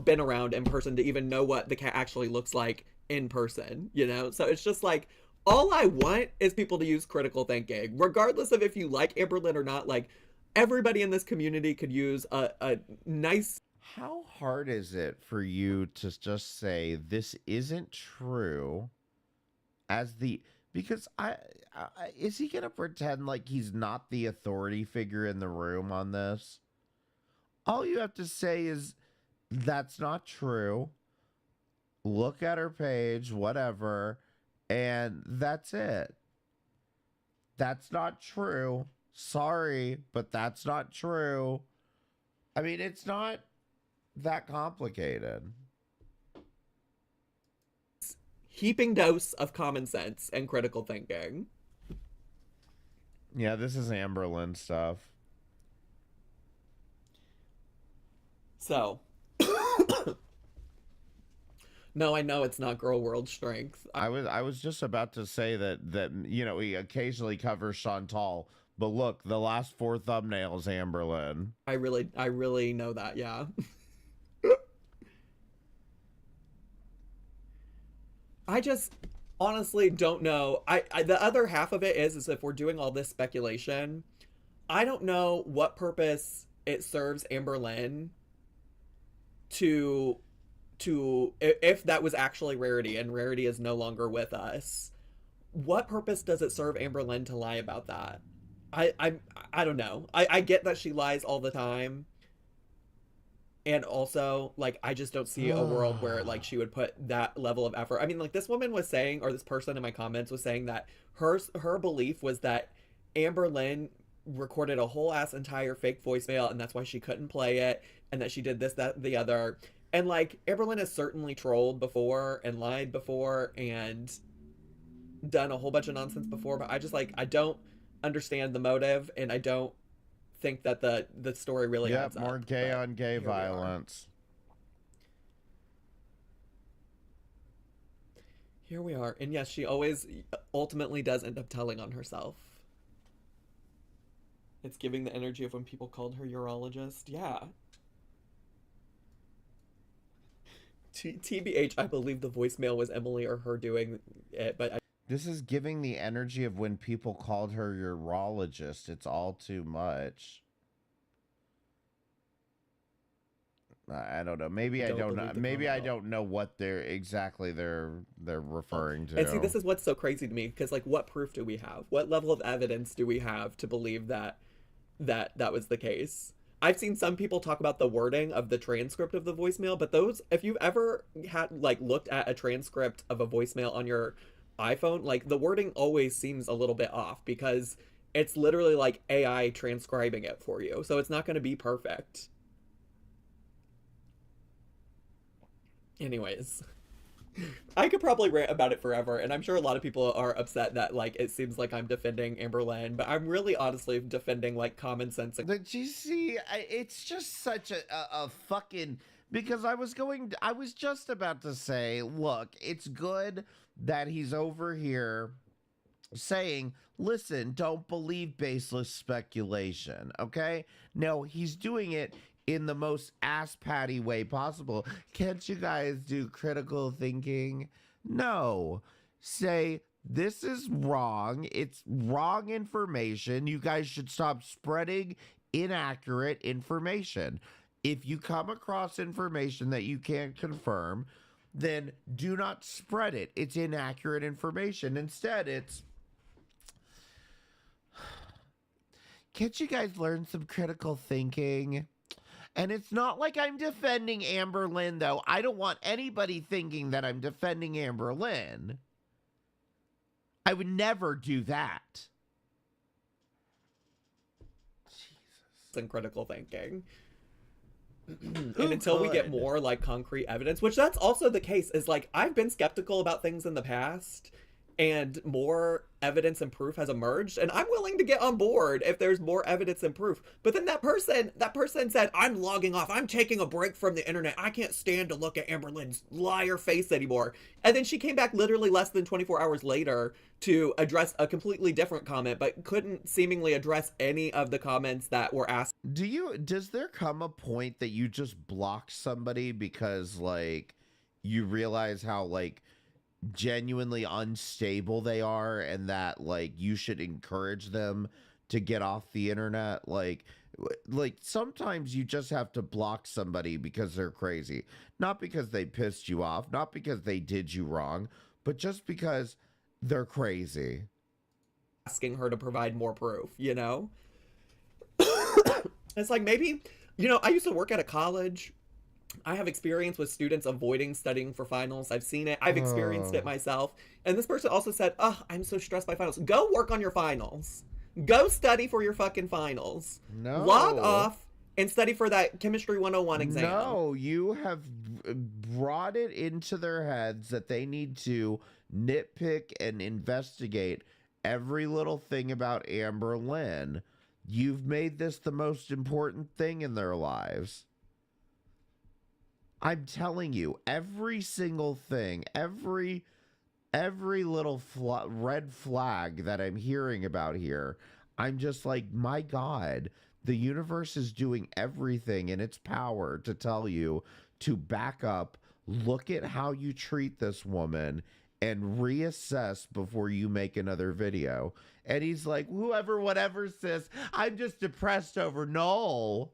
been around in person to even know what the cat actually looks like in person, you know? So it's just like, all I want is people to use critical thinking, regardless of if you like Amberlynn or not. Like, everybody in this community could use a nice... How hard is it for you to just say this isn't true as the... Because is he going to pretend like he's not the authority figure in the room on this? All you have to say is, that's not true. Look at her page, whatever, and that's it. That's not true. Sorry, but that's not true. I mean, it's not that complicated. Heaping dose of common sense and critical thinking. Yeah, this is Amberlynn stuff. So, no, I know it's not girl world strength. I was just about to say that you know, he occasionally covers Chantal, but look, the last 4 thumbnails, Amberlynn. I really know that, yeah. I just honestly don't know. I the other half of it is if we're doing all this speculation, I don't know what purpose it serves Amberlynn to if that was actually Rarity and Rarity is no longer with us. What purpose does it serve Amberlynn to lie about that? I don't know. I get that she lies all the time. And also, like, I just don't see a world where, like, she would put that level of effort. I mean, like, this woman was saying, or this person in my comments was saying that her belief was that Amberlynn recorded a whole ass entire fake voicemail, and that's why she couldn't play it, and that she did this, that, the other. And, like, Amberlynn has certainly trolled before and lied before and done a whole bunch of nonsense before, but I just, like, I don't understand the motive, and I don't think that the story really adds up. More gay on gay violence. Here we are. And yes, she always ultimately does end up telling on herself. It's giving the energy of when people called her urologist. Yeah. TBH, I believe the voicemail was Emily or her doing it, but this is giving the energy of when people called her urologist. It's all too much. I don't know. Maybe I don't know. Maybe I don't know what they're referring to. And see, this is what's so crazy to me, because like, what proof do we have? What level of evidence do we have to believe that was the case? I've seen some people talk about the wording of the transcript of the voicemail, but those, if you've ever had like looked at a transcript of a voicemail on your iPhone, like the wording always seems a little bit off because it's literally like AI transcribing it for you. So it's not going to be perfect. Anyways, I could probably rant about it forever, and I'm sure a lot of people are upset that, like, it seems like I'm defending Amberlynn, but I'm really honestly defending, like, common sense. Did you see? It's just such a fucking... Because I was just about to say, look, it's good that he's over here saying, listen, don't believe baseless speculation, okay? No, he's doing it in the most ass-patty way possible. Can't you guys do critical thinking? No. Say, this is wrong. It's wrong information. You guys should stop spreading inaccurate information. If you come across information that you can't confirm, then do not spread it. It's inaccurate information. Instead, it's... Can't you guys learn some critical thinking? And it's not like I'm defending Amberlynn, though. I don't want anybody thinking that I'm defending Amberlynn. I would never do that. Jesus. And critical thinking. And until we get more, like, concrete evidence, which that's also the case, is, like, I've been skeptical about things in the past, and more evidence and proof has emerged, and I'm willing to get on board if there's more evidence and proof. But then that person said, I'm logging off. I'm taking a break from the internet. I can't stand to look at Amberlynn's liar face anymore. And then she came back literally less than 24 hours later to address a completely different comment, but couldn't seemingly address any of the comments that were asked. Does there come a point that you just block somebody because, like, you realize how, like, genuinely unstable they are, and that, like, you should encourage them to get off the internet? Like sometimes you just have to block somebody because they're crazy, not because they pissed you off, not because they did you wrong, but just because they're crazy. Asking her to provide more proof, you know? It's like, maybe, you know, I used to work at a college. I have experience with students avoiding studying for finals. I've seen it. I've experienced it myself. And this person also said, oh, I'm so stressed by finals. Go work on your finals. Go study for your fucking finals. No. Log off and study for that Chemistry 101 exam. No, you have brought it into their heads that they need to nitpick and investigate every little thing about Amberlynn. You've made this the most important thing in their lives. I'm telling you, every single thing, every little red flag that I'm hearing about here, I'm just like, my God, the universe is doing everything in its power to tell you to back up, look at how you treat this woman, and reassess before you make another video. And he's like, whoever, whatever, sis, I'm just depressed over Noel.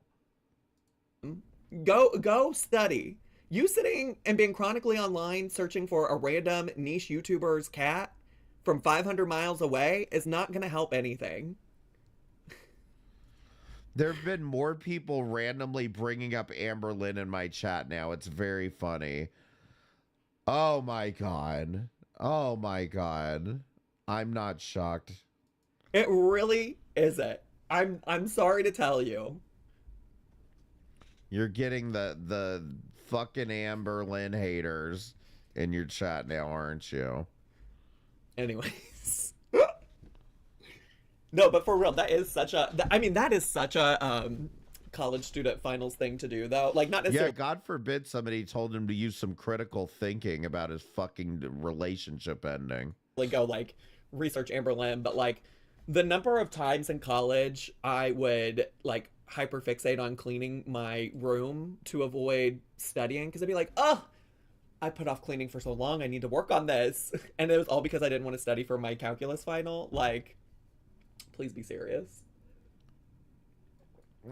Go study. You sitting and being chronically online searching for a random niche YouTuber's cat from 500 miles away is not going to help anything. There have been more people randomly bringing up Amberlynn in my chat now. It's very funny. Oh my God. Oh my God. I'm not shocked. It really isn't. I'm sorry to tell you. You're getting the fucking Amberlynn haters in your chat now, aren't you? Anyways. No, but for real, that is such a college student finals thing to do, though. Like, not necessarily. Yeah, God forbid somebody told him to use some critical thinking about his fucking relationship ending. Like, go, like, research Amberlynn, but, like, the number of times in college I would, like, hyperfixate on cleaning my room to avoid studying, because I'd be like, oh, I put off cleaning for so long, I need to work on this. And it was all because I didn't want to study for my calculus final. Like, please be serious.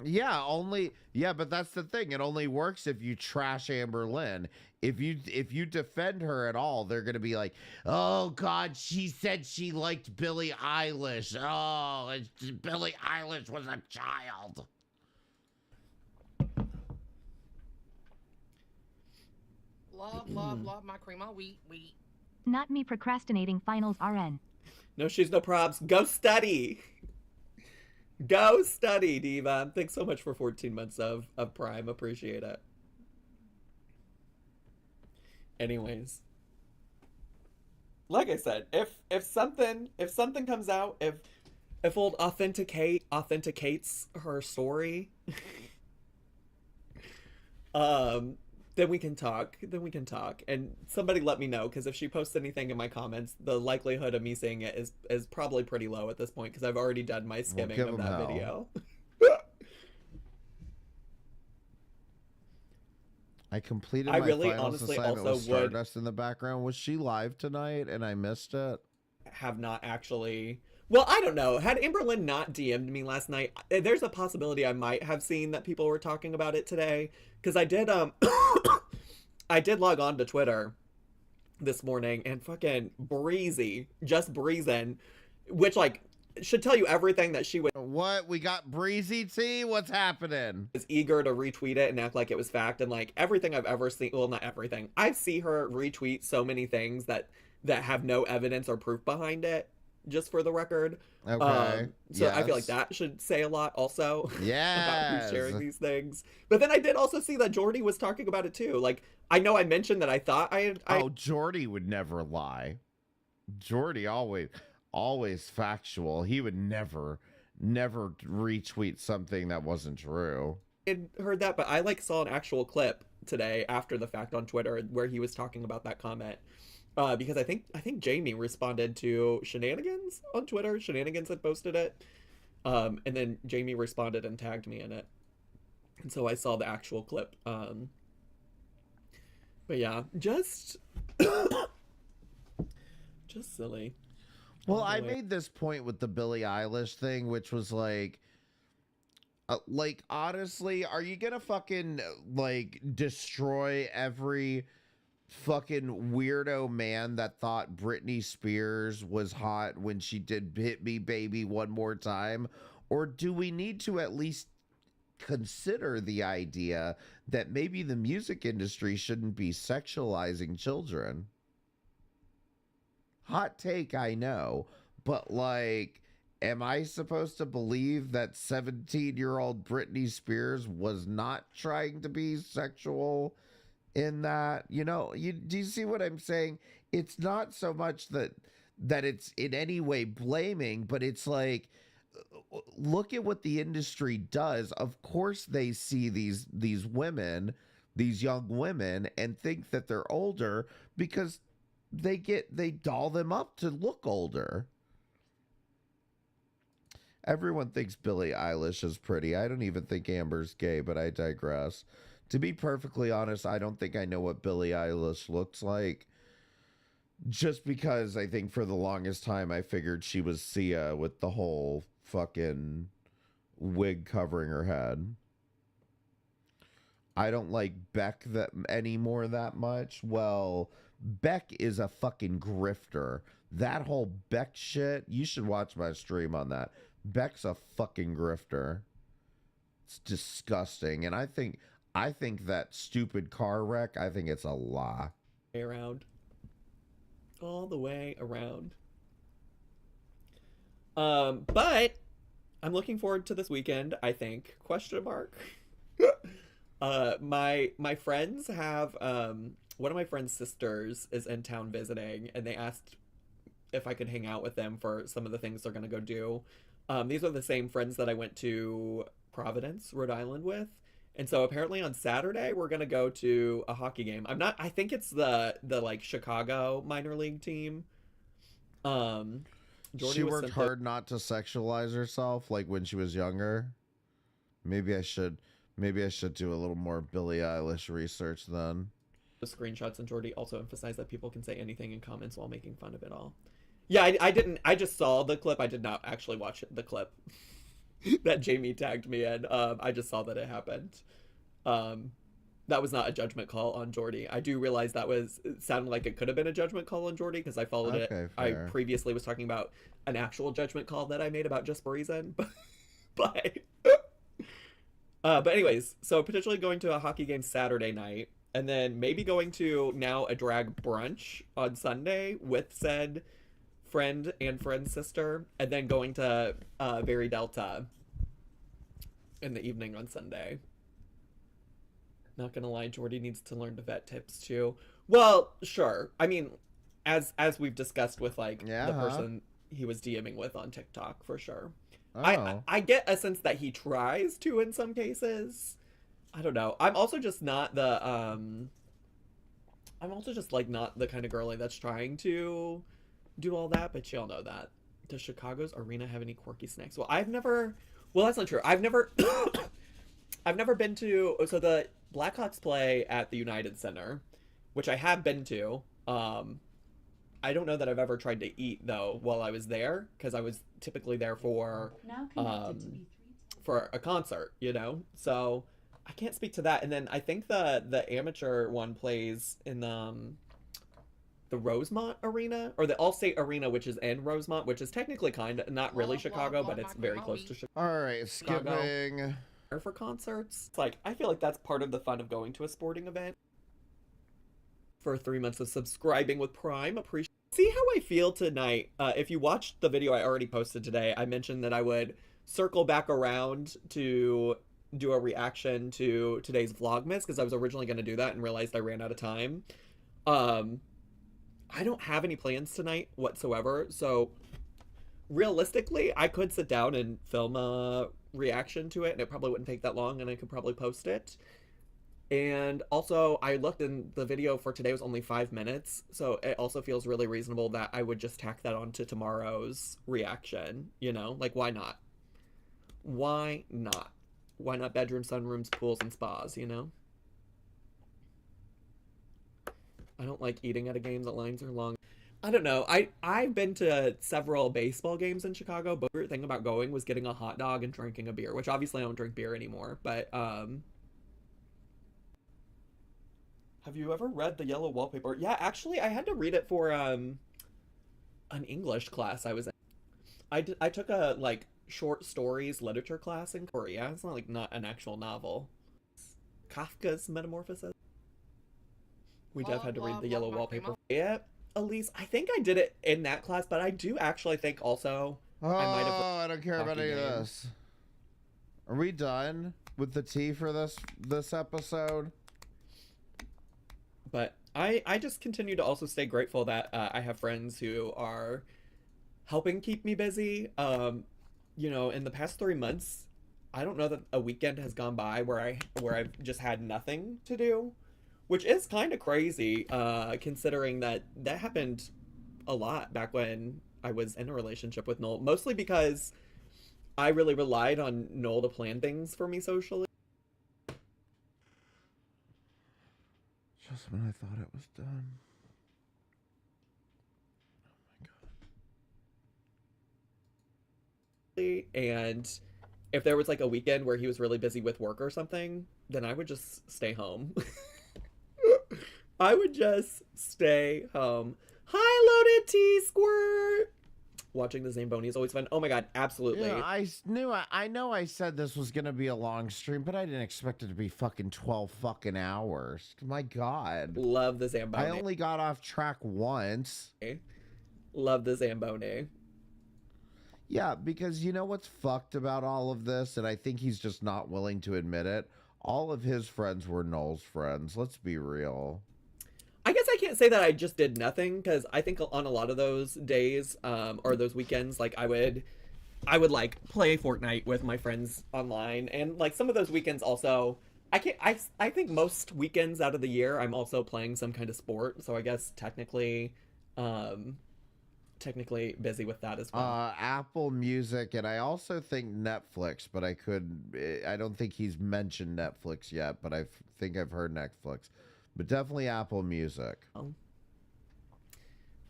Yeah, but that's the thing. It only works if you trash Amberlynn. If you defend her at all, they're gonna be like, oh God, she said she liked Billie Eilish. Oh, Billie Eilish was a child. Love my cream. Wheat. Not me procrastinating finals RN. No shoes, no props. Go study. Go study, Diva. Thanks so much for 14 months of Prime. Appreciate it. Anyways. like I said, if something comes out, if old authenticates her story, then we can talk. And somebody let me know, because if she posts anything in my comments, the likelihood of me seeing it is probably pretty low at this point, because I've already done my skimming of that video. I completed my finals assignment with Stardust in the background. Was she live tonight and I missed it? Have not actually. Well, I don't know. Had Amberlynn not DM'd me last night, there's a possibility I might have seen that people were talking about it today. Because I did I did log on to Twitter this morning, and fucking Breezy, just breezing, which like should tell you everything that she would. What? We got Breezy T? What's happening? Is eager to retweet it and act like it was fact, and like everything I've ever seen, well, not everything. I see her retweet so many things that have no evidence or proof behind it, just for the record. Okay. So I feel like that should say a lot also. Yeah. About who's sharing these things. But then I did also see that Jordy was talking about it too. Like, I know I mentioned that I thought Oh, Jordy would never lie. Jordy always factual. He would never retweet something that wasn't true. I heard that, but I like saw an actual clip today after the fact on Twitter where he was talking about that comment. Because I think Jamie responded to Shenanigans on Twitter. Shenanigans had posted it. And then Jamie responded and tagged me in it. And so I saw the actual clip. But yeah, just silly. Well, I made this point with the Billie Eilish thing, which was like honestly, are you gonna fucking like destroy every fucking weirdo man that thought Britney Spears was hot when she did Hit Me Baby One More Time? Or do we need to at least consider the idea that maybe the music industry shouldn't be sexualizing children? Hot take, I know, but like, am I supposed to believe that 17-year-old Britney Spears was not trying to be sexual in that? You know, do you see what I'm saying? It's not so much that it's in any way blaming, but it's like, look at what the industry does. Of course they see these women, these young women, and think that they're older because they doll them up to look older. Everyone thinks Billie Eilish is pretty. I don't even think Amber's gay, but I digress. To be perfectly honest, I don't think I know what Billie Eilish looks like. Just because I think for the longest time I figured she was Sia with the whole fucking wig covering her head. I don't like Beck anymore that much. Well, Beck is a fucking grifter. That whole Beck shit, you should watch my stream on that. Beck's a fucking grifter. It's disgusting. And I think that stupid car wreck, I think it's a lie. Around. All the way around. But I'm looking forward to this weekend, I think. Question mark. My friends have one of my friend's sisters is in town visiting, and they asked if I could hang out with them for some of the things they're gonna go do. These are the same friends that I went to Providence, Rhode Island with. And so apparently on Saturday we're gonna go to a hockey game. I think it's the like Chicago minor league team. She worked hard not to sexualize herself like when she was younger. Maybe I should do a little more Billie Eilish research then. The screenshots, and Jordy also emphasized that people can say anything in comments while making fun of it all. Yeah, I just saw the clip. I did not actually watch the clip that Jamie tagged me in. I just saw that it happened. That was not a judgment call on Jordy. I do realize it sounded like it could have been a judgment call on Jordy because I followed it. Fair. I previously was talking about an actual judgment call that I made about Just Reason. But anyways, so potentially going to a hockey game Saturday night, and then maybe going to now a drag brunch on Sunday with said friend and friend's sister, and then going to Very Delta in the evening on Sunday. Not gonna lie, Jordy needs to learn to vet tips too. Well, sure. I mean, as we've discussed with like Yeah. the person he was DMing with on TikTok for sure. Oh. I get a sense that he tries to in some cases. I don't know. I'm also just not the I'm also just like not the kind of girly that's trying to do all that, but y'all know that. Does Chicago's arena have any quirky snacks? Well, that's not true. I've never been to, so the Blackhawks play at the United Center, which I have been to. I don't know that I've ever tried to eat though while I was there, because I was typically there for a concert, you know? So I can't speak to that. And then I think the amateur one plays in the Rosemont Arena, or the Allstate Arena, which is in Rosemont, which is technically kind of not really Chicago, but it's very close to Chicago. All right, skipping for concerts. It's like, I feel like that's part of the fun of going to a sporting event. For 3 months of subscribing with Prime, appreciate. See how I feel tonight. If you watched the video I already posted today, I mentioned that I would circle back around to do a reaction to today's Vlogmas, because I was originally going to do that and realized I ran out of time. I don't have any plans tonight whatsoever, so realistically, I could sit down and film a reaction to it, and it probably wouldn't take that long, and I could probably post it. And also, I looked, and the video for today was only 5 minutes, so it also feels really reasonable that I would just tack that onto tomorrow's reaction, you know? Like, why not? Why not? Why not bedrooms, sunrooms, pools, and spas, you know? I don't like eating at a game. The lines are long. I don't know. I've been to several baseball games in Chicago, but the favorite thing about going was getting a hot dog and drinking a beer, which obviously I don't drink beer anymore, but have you ever read The Yellow Wallpaper? Yeah, actually, I had to read it for an English class I was in. I took a like short stories literature class in Korea. It's not an actual novel. Kafka's Metamorphosis. We def had to read The Yellow Wallpaper. Yeah, Elise, I think I did it in that class, but I do actually think also I might have. Oh, I don't care about any of this. Are we done with the tea for this episode? But I just continue to also stay grateful that I have friends who are helping keep me busy. You know, in the past 3 months, I don't know that a weekend has gone by where I've just had nothing to do, which is kind of crazy, considering that happened a lot back when I was in a relationship with Noel, mostly because I really relied on Noel to plan things for me socially. Just when I thought it was done. Oh my god. And if there was like a weekend where he was really busy with work or something, then I would just stay home. I would just stay home. Hi, Loaded T-Squirt! Watching the Zamboni is always fun. Oh my god, absolutely. Yeah, I know I said this was gonna be a long stream, but I didn't expect it to be fucking 12 fucking hours. My god. Love the Zamboni. I only got off track once. Love the Zamboni. Yeah, because you know what's fucked about all of this, and I think he's just not willing to admit it? All of his friends were Noel's friends. Let's be real. I guess I can't say that I just did nothing, because I think on a lot of those days, or those weekends, like I would like play Fortnite with my friends online, and like some of those weekends also, I think most weekends out of the year I'm also playing some kind of sport, so I guess technically busy with that as well. Apple Music, and I also think Netflix, but I don't think he's mentioned Netflix yet, but I think I've heard Netflix. But definitely Apple Music.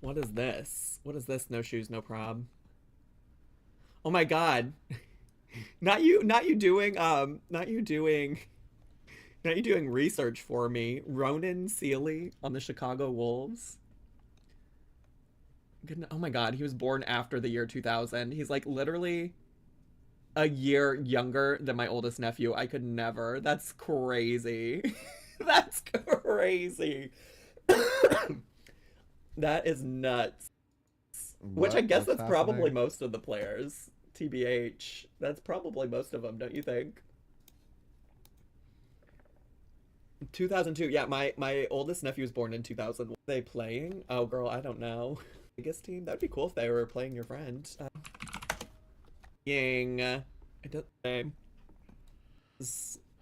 What is this? What is this? No shoes, no prob. Oh my god. Not you doing research for me. Ronan Seeley on the Chicago Wolves. Oh my god, he was born after the year 2000. He's like literally a year younger than my oldest nephew. I could never. That's crazy. That's crazy. That is nuts. Which I guess that's probably most of the players. TBH. That's probably most of them, don't you think? 2002. Yeah, my oldest nephew was born in 2000. What are they playing? Oh, girl, I don't know. Biggest team? That'd be cool if they were playing your friend. Ying. It doesn't say.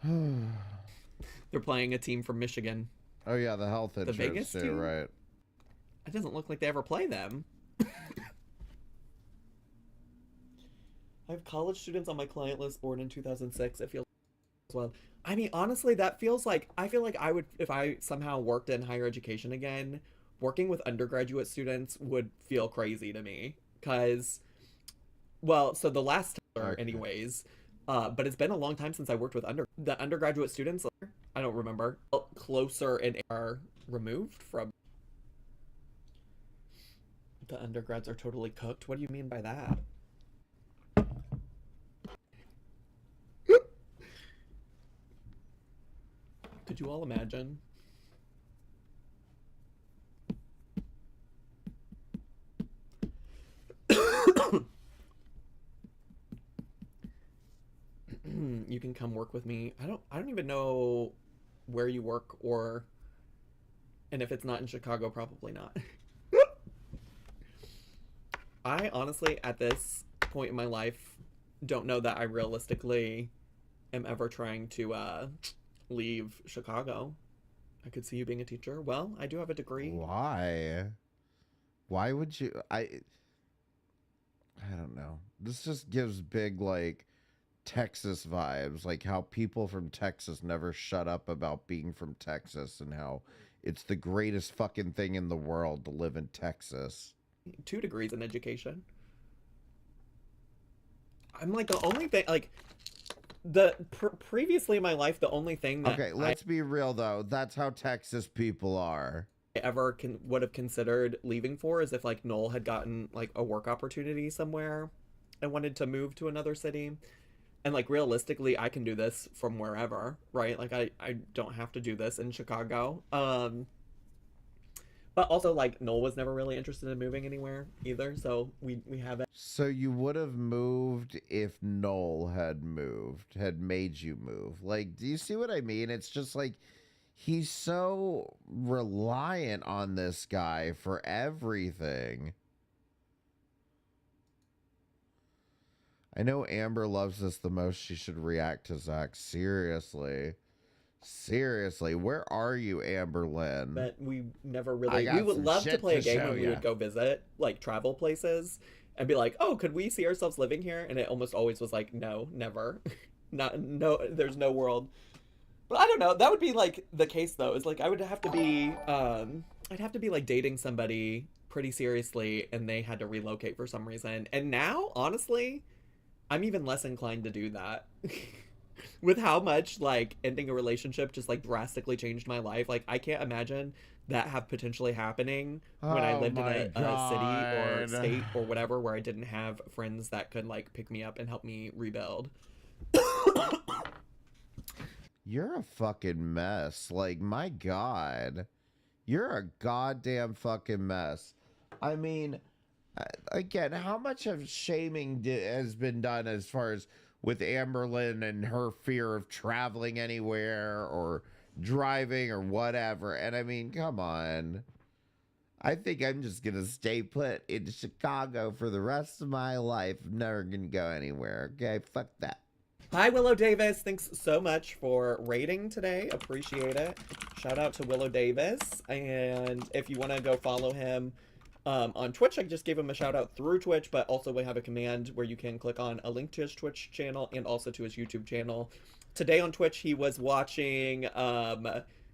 They're playing a team from Michigan. Oh yeah, the health insurance Vegas too, team? right? It doesn't look like they ever play them. I have college students on my client list born in 2006. It feels well. I mean, honestly, that feels like, I feel like I would, if I somehow worked in higher education again, working with undergraduate students would feel crazy to me. Because, well, so the last time, anyways, but it's been a long time since I worked with the undergraduate students. I don't remember. Closer and are removed from. The undergrads are totally cooked. What do you mean by that? Could you all imagine? You can come work with me. I don't even know where you work, and if it's not in Chicago, probably not. I honestly, at this point in my life, don't know that I realistically am ever trying to leave Chicago. I could see you being a teacher. Well, I do have a degree. Why? Why would you? I don't know. This just gives big, like, Texas vibes. Like how people from Texas never shut up about being from Texas and how it's the greatest fucking thing in the world to live in Texas. 2 degrees in education. I'm like, the only thing, like, previously in my life, the only thing that let's be real though, that's how Texas people are. I ever would have considered leaving for is if like Noel had gotten like a work opportunity somewhere and wanted to move to another city. And like realistically, I can do this from wherever, right? Like I don't have to do this in Chicago. But also, like, Noel was never really interested in moving anywhere either, so we haven't. So you would have moved if Noel had made you move. Like, do you see what I mean? It's just like, he's so reliant on this guy for everything. I know Amber loves this the most. She should react to Zach. Seriously, where are you, Amberlynn? But we never really. We would love to play a game when we would go visit, like, travel places and be like, oh, could we see ourselves living here? And it almost always was like, no, never. There's no world. But I don't know. That would be, like, the case, though. Is like, I would have to be, I'd have to be, like, dating somebody pretty seriously and they had to relocate for some reason. And now, honestly, I'm even less inclined to do that. With how much, like, ending a relationship just, like, drastically changed my life. Like, I can't imagine that have potentially happening when I lived in a city or state or whatever where I didn't have friends that could, like, pick me up and help me rebuild. You're a fucking mess. Like, my God. You're a goddamn fucking mess. I mean, again, how much of shaming has been done as far as with Amberlynn and her fear of traveling anywhere or driving or whatever. And I mean, come on. I think I'm just going to stay put in Chicago for the rest of my life. I'm never going to go anywhere. Okay, fuck that. Hi, Willow Davis. Thanks so much for rating today. Appreciate it. Shout out to Willow Davis. And if you want to go follow him on Twitch, I just gave him a shout out through Twitch, but also we have a command where you can click on a link to his Twitch channel and also to his YouTube channel. Today on Twitch, he was watching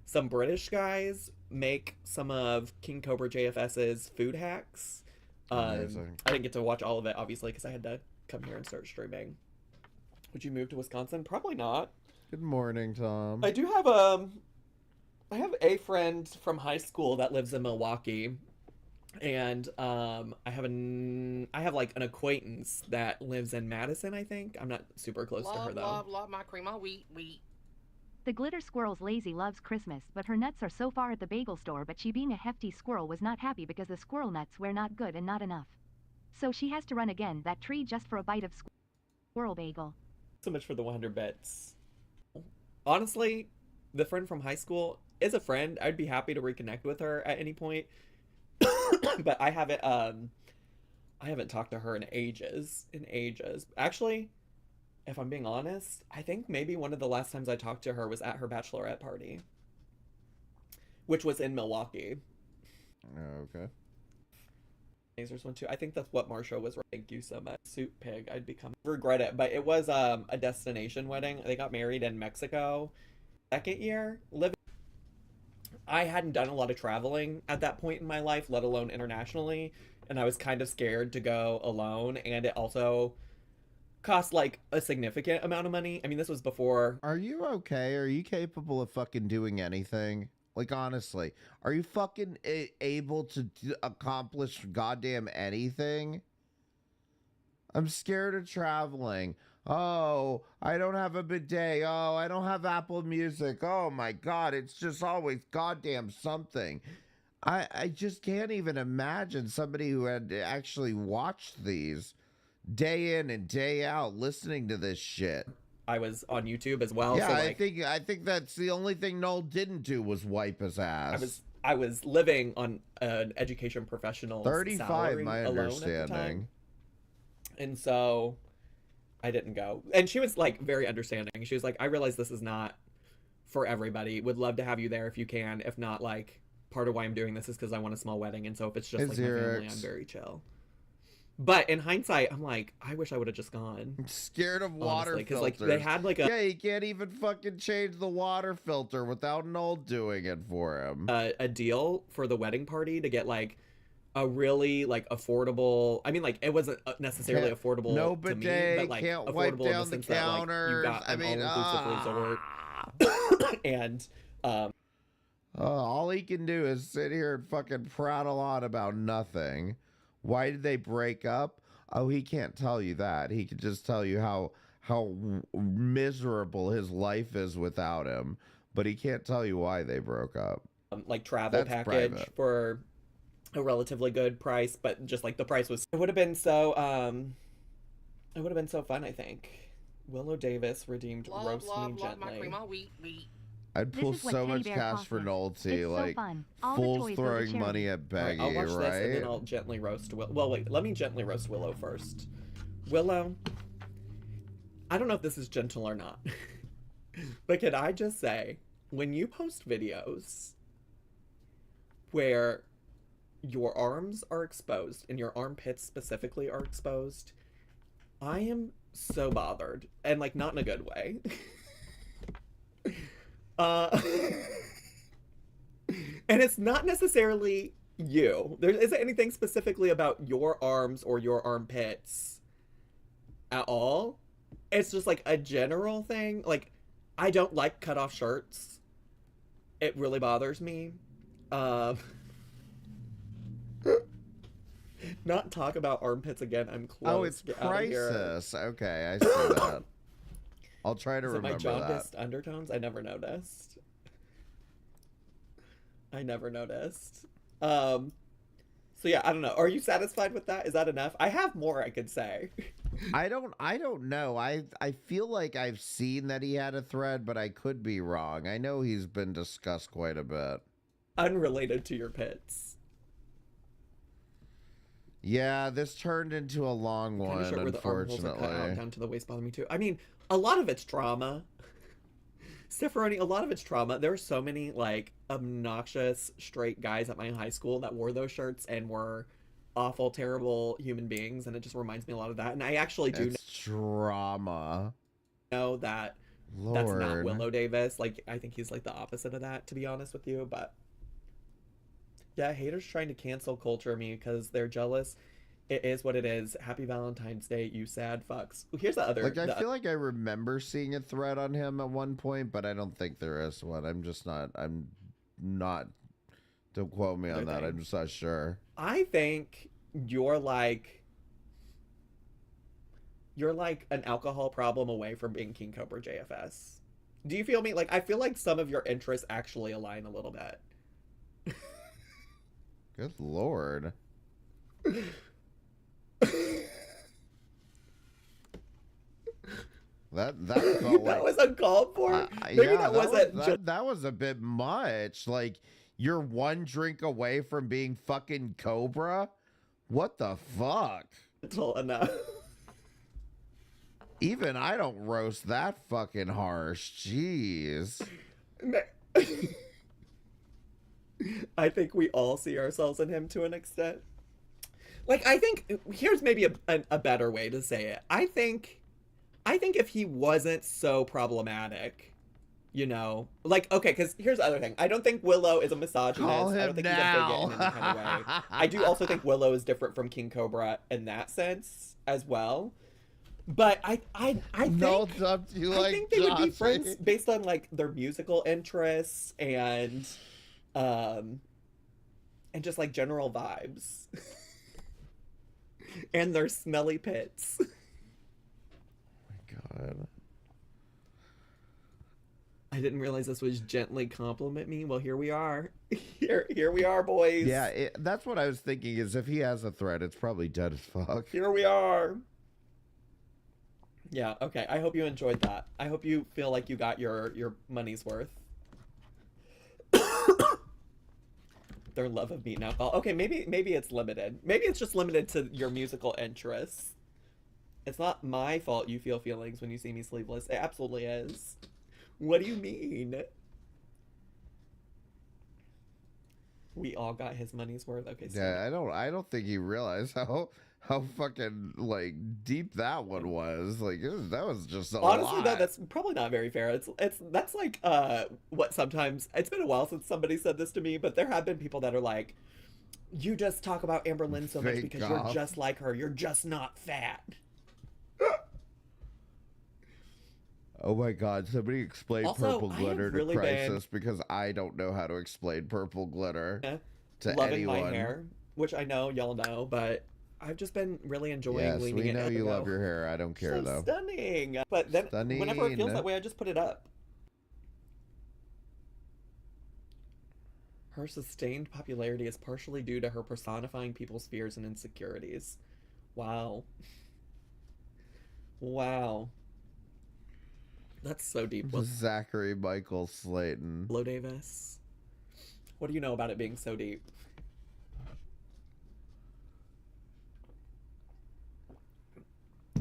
some British guys make some of King Cobra JFS's food hacks. I didn't get to watch all of it, obviously, because I had to come here and start streaming. Would you move to Wisconsin? Probably not. Good morning, Tom. I do have I have a friend from high school that lives in Milwaukee. And I have like an acquaintance that lives in Madison, I think. I'm not super close to her though. Love my cream, wheat. The glitter squirrel's lazy loves Christmas, but her nuts are so far at the bagel store, but she being a hefty squirrel was not happy because the squirrel nuts were not good and not enough. So she has to run again that tree just for a bite of squirrel bagel. So much for the 100 bits. Honestly, the friend from high school is a friend. I'd be happy to reconnect with her at any point. But I haven't talked to her in ages. Actually, if I'm being honest, I think maybe one of the last times I talked to her was at her bachelorette party, which was in Milwaukee. Oh, okay. There's one too. I think that's what Marsha was. Thank you so much. Suit pig. I'd become regret it, but it was a destination wedding. They got married in Mexico. Second year living. I hadn't done a lot of traveling at that point in my life, let alone internationally, and I was kind of scared to go alone, and it also cost like a significant amount of money. I mean, this was before. Are you okay? Are you capable of fucking doing anything? Like, honestly, are you fucking able to accomplish goddamn anything? I'm scared of traveling. Oh, I don't have a bidet. Oh, I don't have Apple Music. Oh my God, it's just always goddamn something. I just can't even imagine somebody who had actually watched these day in and day out listening to this shit. I was on YouTube as well. Yeah, so like, I think that's the only thing Noel didn't do was wipe his ass. I was living on an education professional 35, salary my alone understanding. at the time. And so I didn't go. And she was like very understanding. She was like, I realize this is not for everybody. Would love to have you there if you can. If not, like, part of why I'm doing this is because I want a small wedding. And so if it's just like my family, I'm very chill. But in hindsight, I'm like, I wish I would have just gone. I'm scared of water filters. Because like they had like a you can't even fucking change the water filter without Noel doing it for him. A deal for the wedding party to get like a really like affordable. I mean, like it wasn't necessarily affordable to me, but like can't affordable wipe in the down the sense that like you got an all-inclusive resort. And all he can do is sit here and fucking prattle on about nothing. Why did they break up? Oh, he can't tell you that. He can just tell you how miserable his life is without him, but he can't tell you why they broke up. Like travel package private. For a relatively good price, but just like the price was, it would have been so fun. I think Willow Davis redeemed Roast Me Gently. I'd pull so much cash for Nolte, like fools throwing money at Beggy, I'll watch right? this and then I'll gently roast Willow. Well, wait, let me gently roast Willow first. Willow, I don't know if this is gentle or not, but can I just say, when you post videos where your arms are exposed and your armpits specifically are exposed, I am so bothered, and like not in a good way. And it's not necessarily you. There isn't anything specifically about your arms or your armpits at all. It's just like a general thing. Like, I don't like cut off shirts. It really bothers me. Not talk about armpits again. I'm close. Oh, it's crisis. Okay, I see that. I'll try to remember that. My jaundiced undertones? I never noticed. So yeah, I don't know. Are you satisfied with that? Is that enough? I have more I could say. I don't know. I feel like I've seen that he had a thread, but I could be wrong. I know he's been discussed quite a bit. Unrelated to your pits. Yeah, this turned into a long one, sure unfortunately. The cut out down to the waist bother me too. I mean, a lot of it's trauma. Stepharoni, a lot of it's trauma. There were so many like obnoxious straight guys at my high school that wore those shirts and were awful, terrible human beings, and it just reminds me a lot of that. And I actually do trauma. Know that that's not Willow Davis. Like, I think he's like the opposite of that, to be honest with you. But yeah, haters trying to cancel culture me because they're jealous. It is what it is. Happy Valentine's Day, you sad fucks. Here's the other. Like, I feel like I remember seeing a thread on him at one point, but I don't think there is one. I'm not. Don't quote me on that. I'm just not sure. I think you're like an alcohol problem away from being King Cobra JFS. Do you feel me? Like, I feel like some of your interests actually align a little bit. Good Lord. That felt that like, was uncalled for. Maybe yeah, that wasn't. That was a bit much. Like, you're one drink away from being fucking Cobra. What the fuck? Enough. Even I don't roast that fucking harsh. Jeez. I think we all see ourselves in him to an extent. Like, I think here's maybe a better way to say it. I think if he wasn't so problematic, you know, like, okay, because here's the other thing. I don't think Willow is a misogynist. Call him I don't think now. he's a bigot in any kind of way. I do also think Willow is different from King Cobra in that sense as well. But I think no, you like I think they would be friends based on like their musical interests and just like general vibes. And their smelly pits. Oh my god. I didn't realize this was gently compliment me. Well, here we are. Here we are, boys. Yeah, that's what I was thinking, is if he has a threat, it's probably dead as fuck. Here we are. Yeah, okay. I hope you enjoyed that. I hope you feel like you got your money's worth. Their love of meat and alcohol. Okay, maybe it's limited. Maybe it's just limited to your musical interests. It's not my fault you feel feelings when you see me sleeveless. It absolutely is. What do you mean? We all got his money's worth. Okay, so yeah, I don't think he realized how fucking like deep that one was. Like that was just a honestly lot. though, that's probably not very fair. That's like what sometimes it's been a while since somebody said this to me, but there have been people that are like, you just talk about Amberlynn so much because you're just like her. You're just not fat. Oh my god, somebody explain Also, purple glitter really to Crisis because I don't know how to explain purple glitter to loving anyone. my hair, which I know y'all know, but I've just been really enjoying Yes, leaning we it know in you and love go, your hair. I don't care so though. Stunning. But then whenever it feels that way, I just put it up. Her sustained popularity is partially due to her personifying people's fears and insecurities. Wow. Wow. That's so deep. Zachary Michael Slayton. Hello, Davis. What do you know about it being so deep?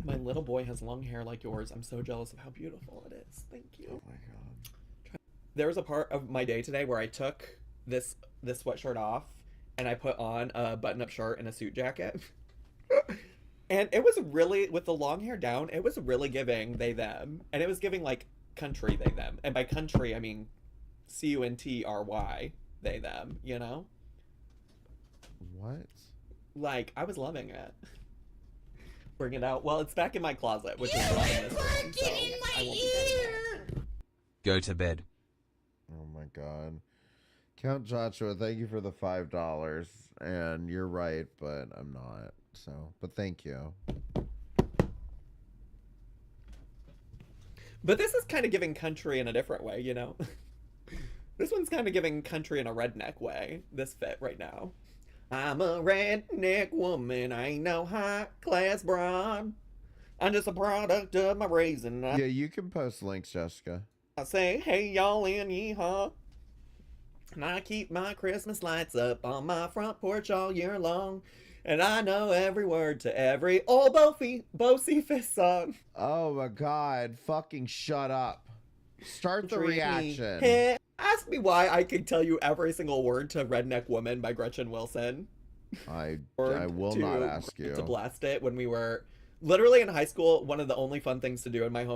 My little boy has long hair like yours. I'm so jealous of how beautiful it is. Thank you. Oh my god. There was a part of my day today where I took this sweatshirt off and I put on a button-up shirt and a suit jacket. And it was really, with the long hair down, it was really giving they, them. And it was giving, like, country they, them. And by country, I mean CUNTRY they, them, you know? What? Like, I was loving it. Bring it out. Well, it's back in my closet, which is not in this room, so I won't be there. Go to bed. Oh my god. Count Joshua, thank you for the $5. And you're right, but I'm not. So, but thank you. But this is kind of giving country in a different way, you know? This one's kind of giving country in a redneck way. This fit right now. I'm a redneck woman. I ain't no high-class broad. I'm just a product of my raising. Yeah, you can post links, Jessica. I say, hey, y'all, and yeehaw. And I keep my Christmas lights up on my front porch all year long. And I know every word to every old Bo Cephas song. Oh my god, fucking shut up. Start the reaction. Hey, ask me why I can tell you every single word to Redneck Woman by Gretchen Wilson. I will not ask you. To blast it when we were literally in high school. One of the only fun things to do in my home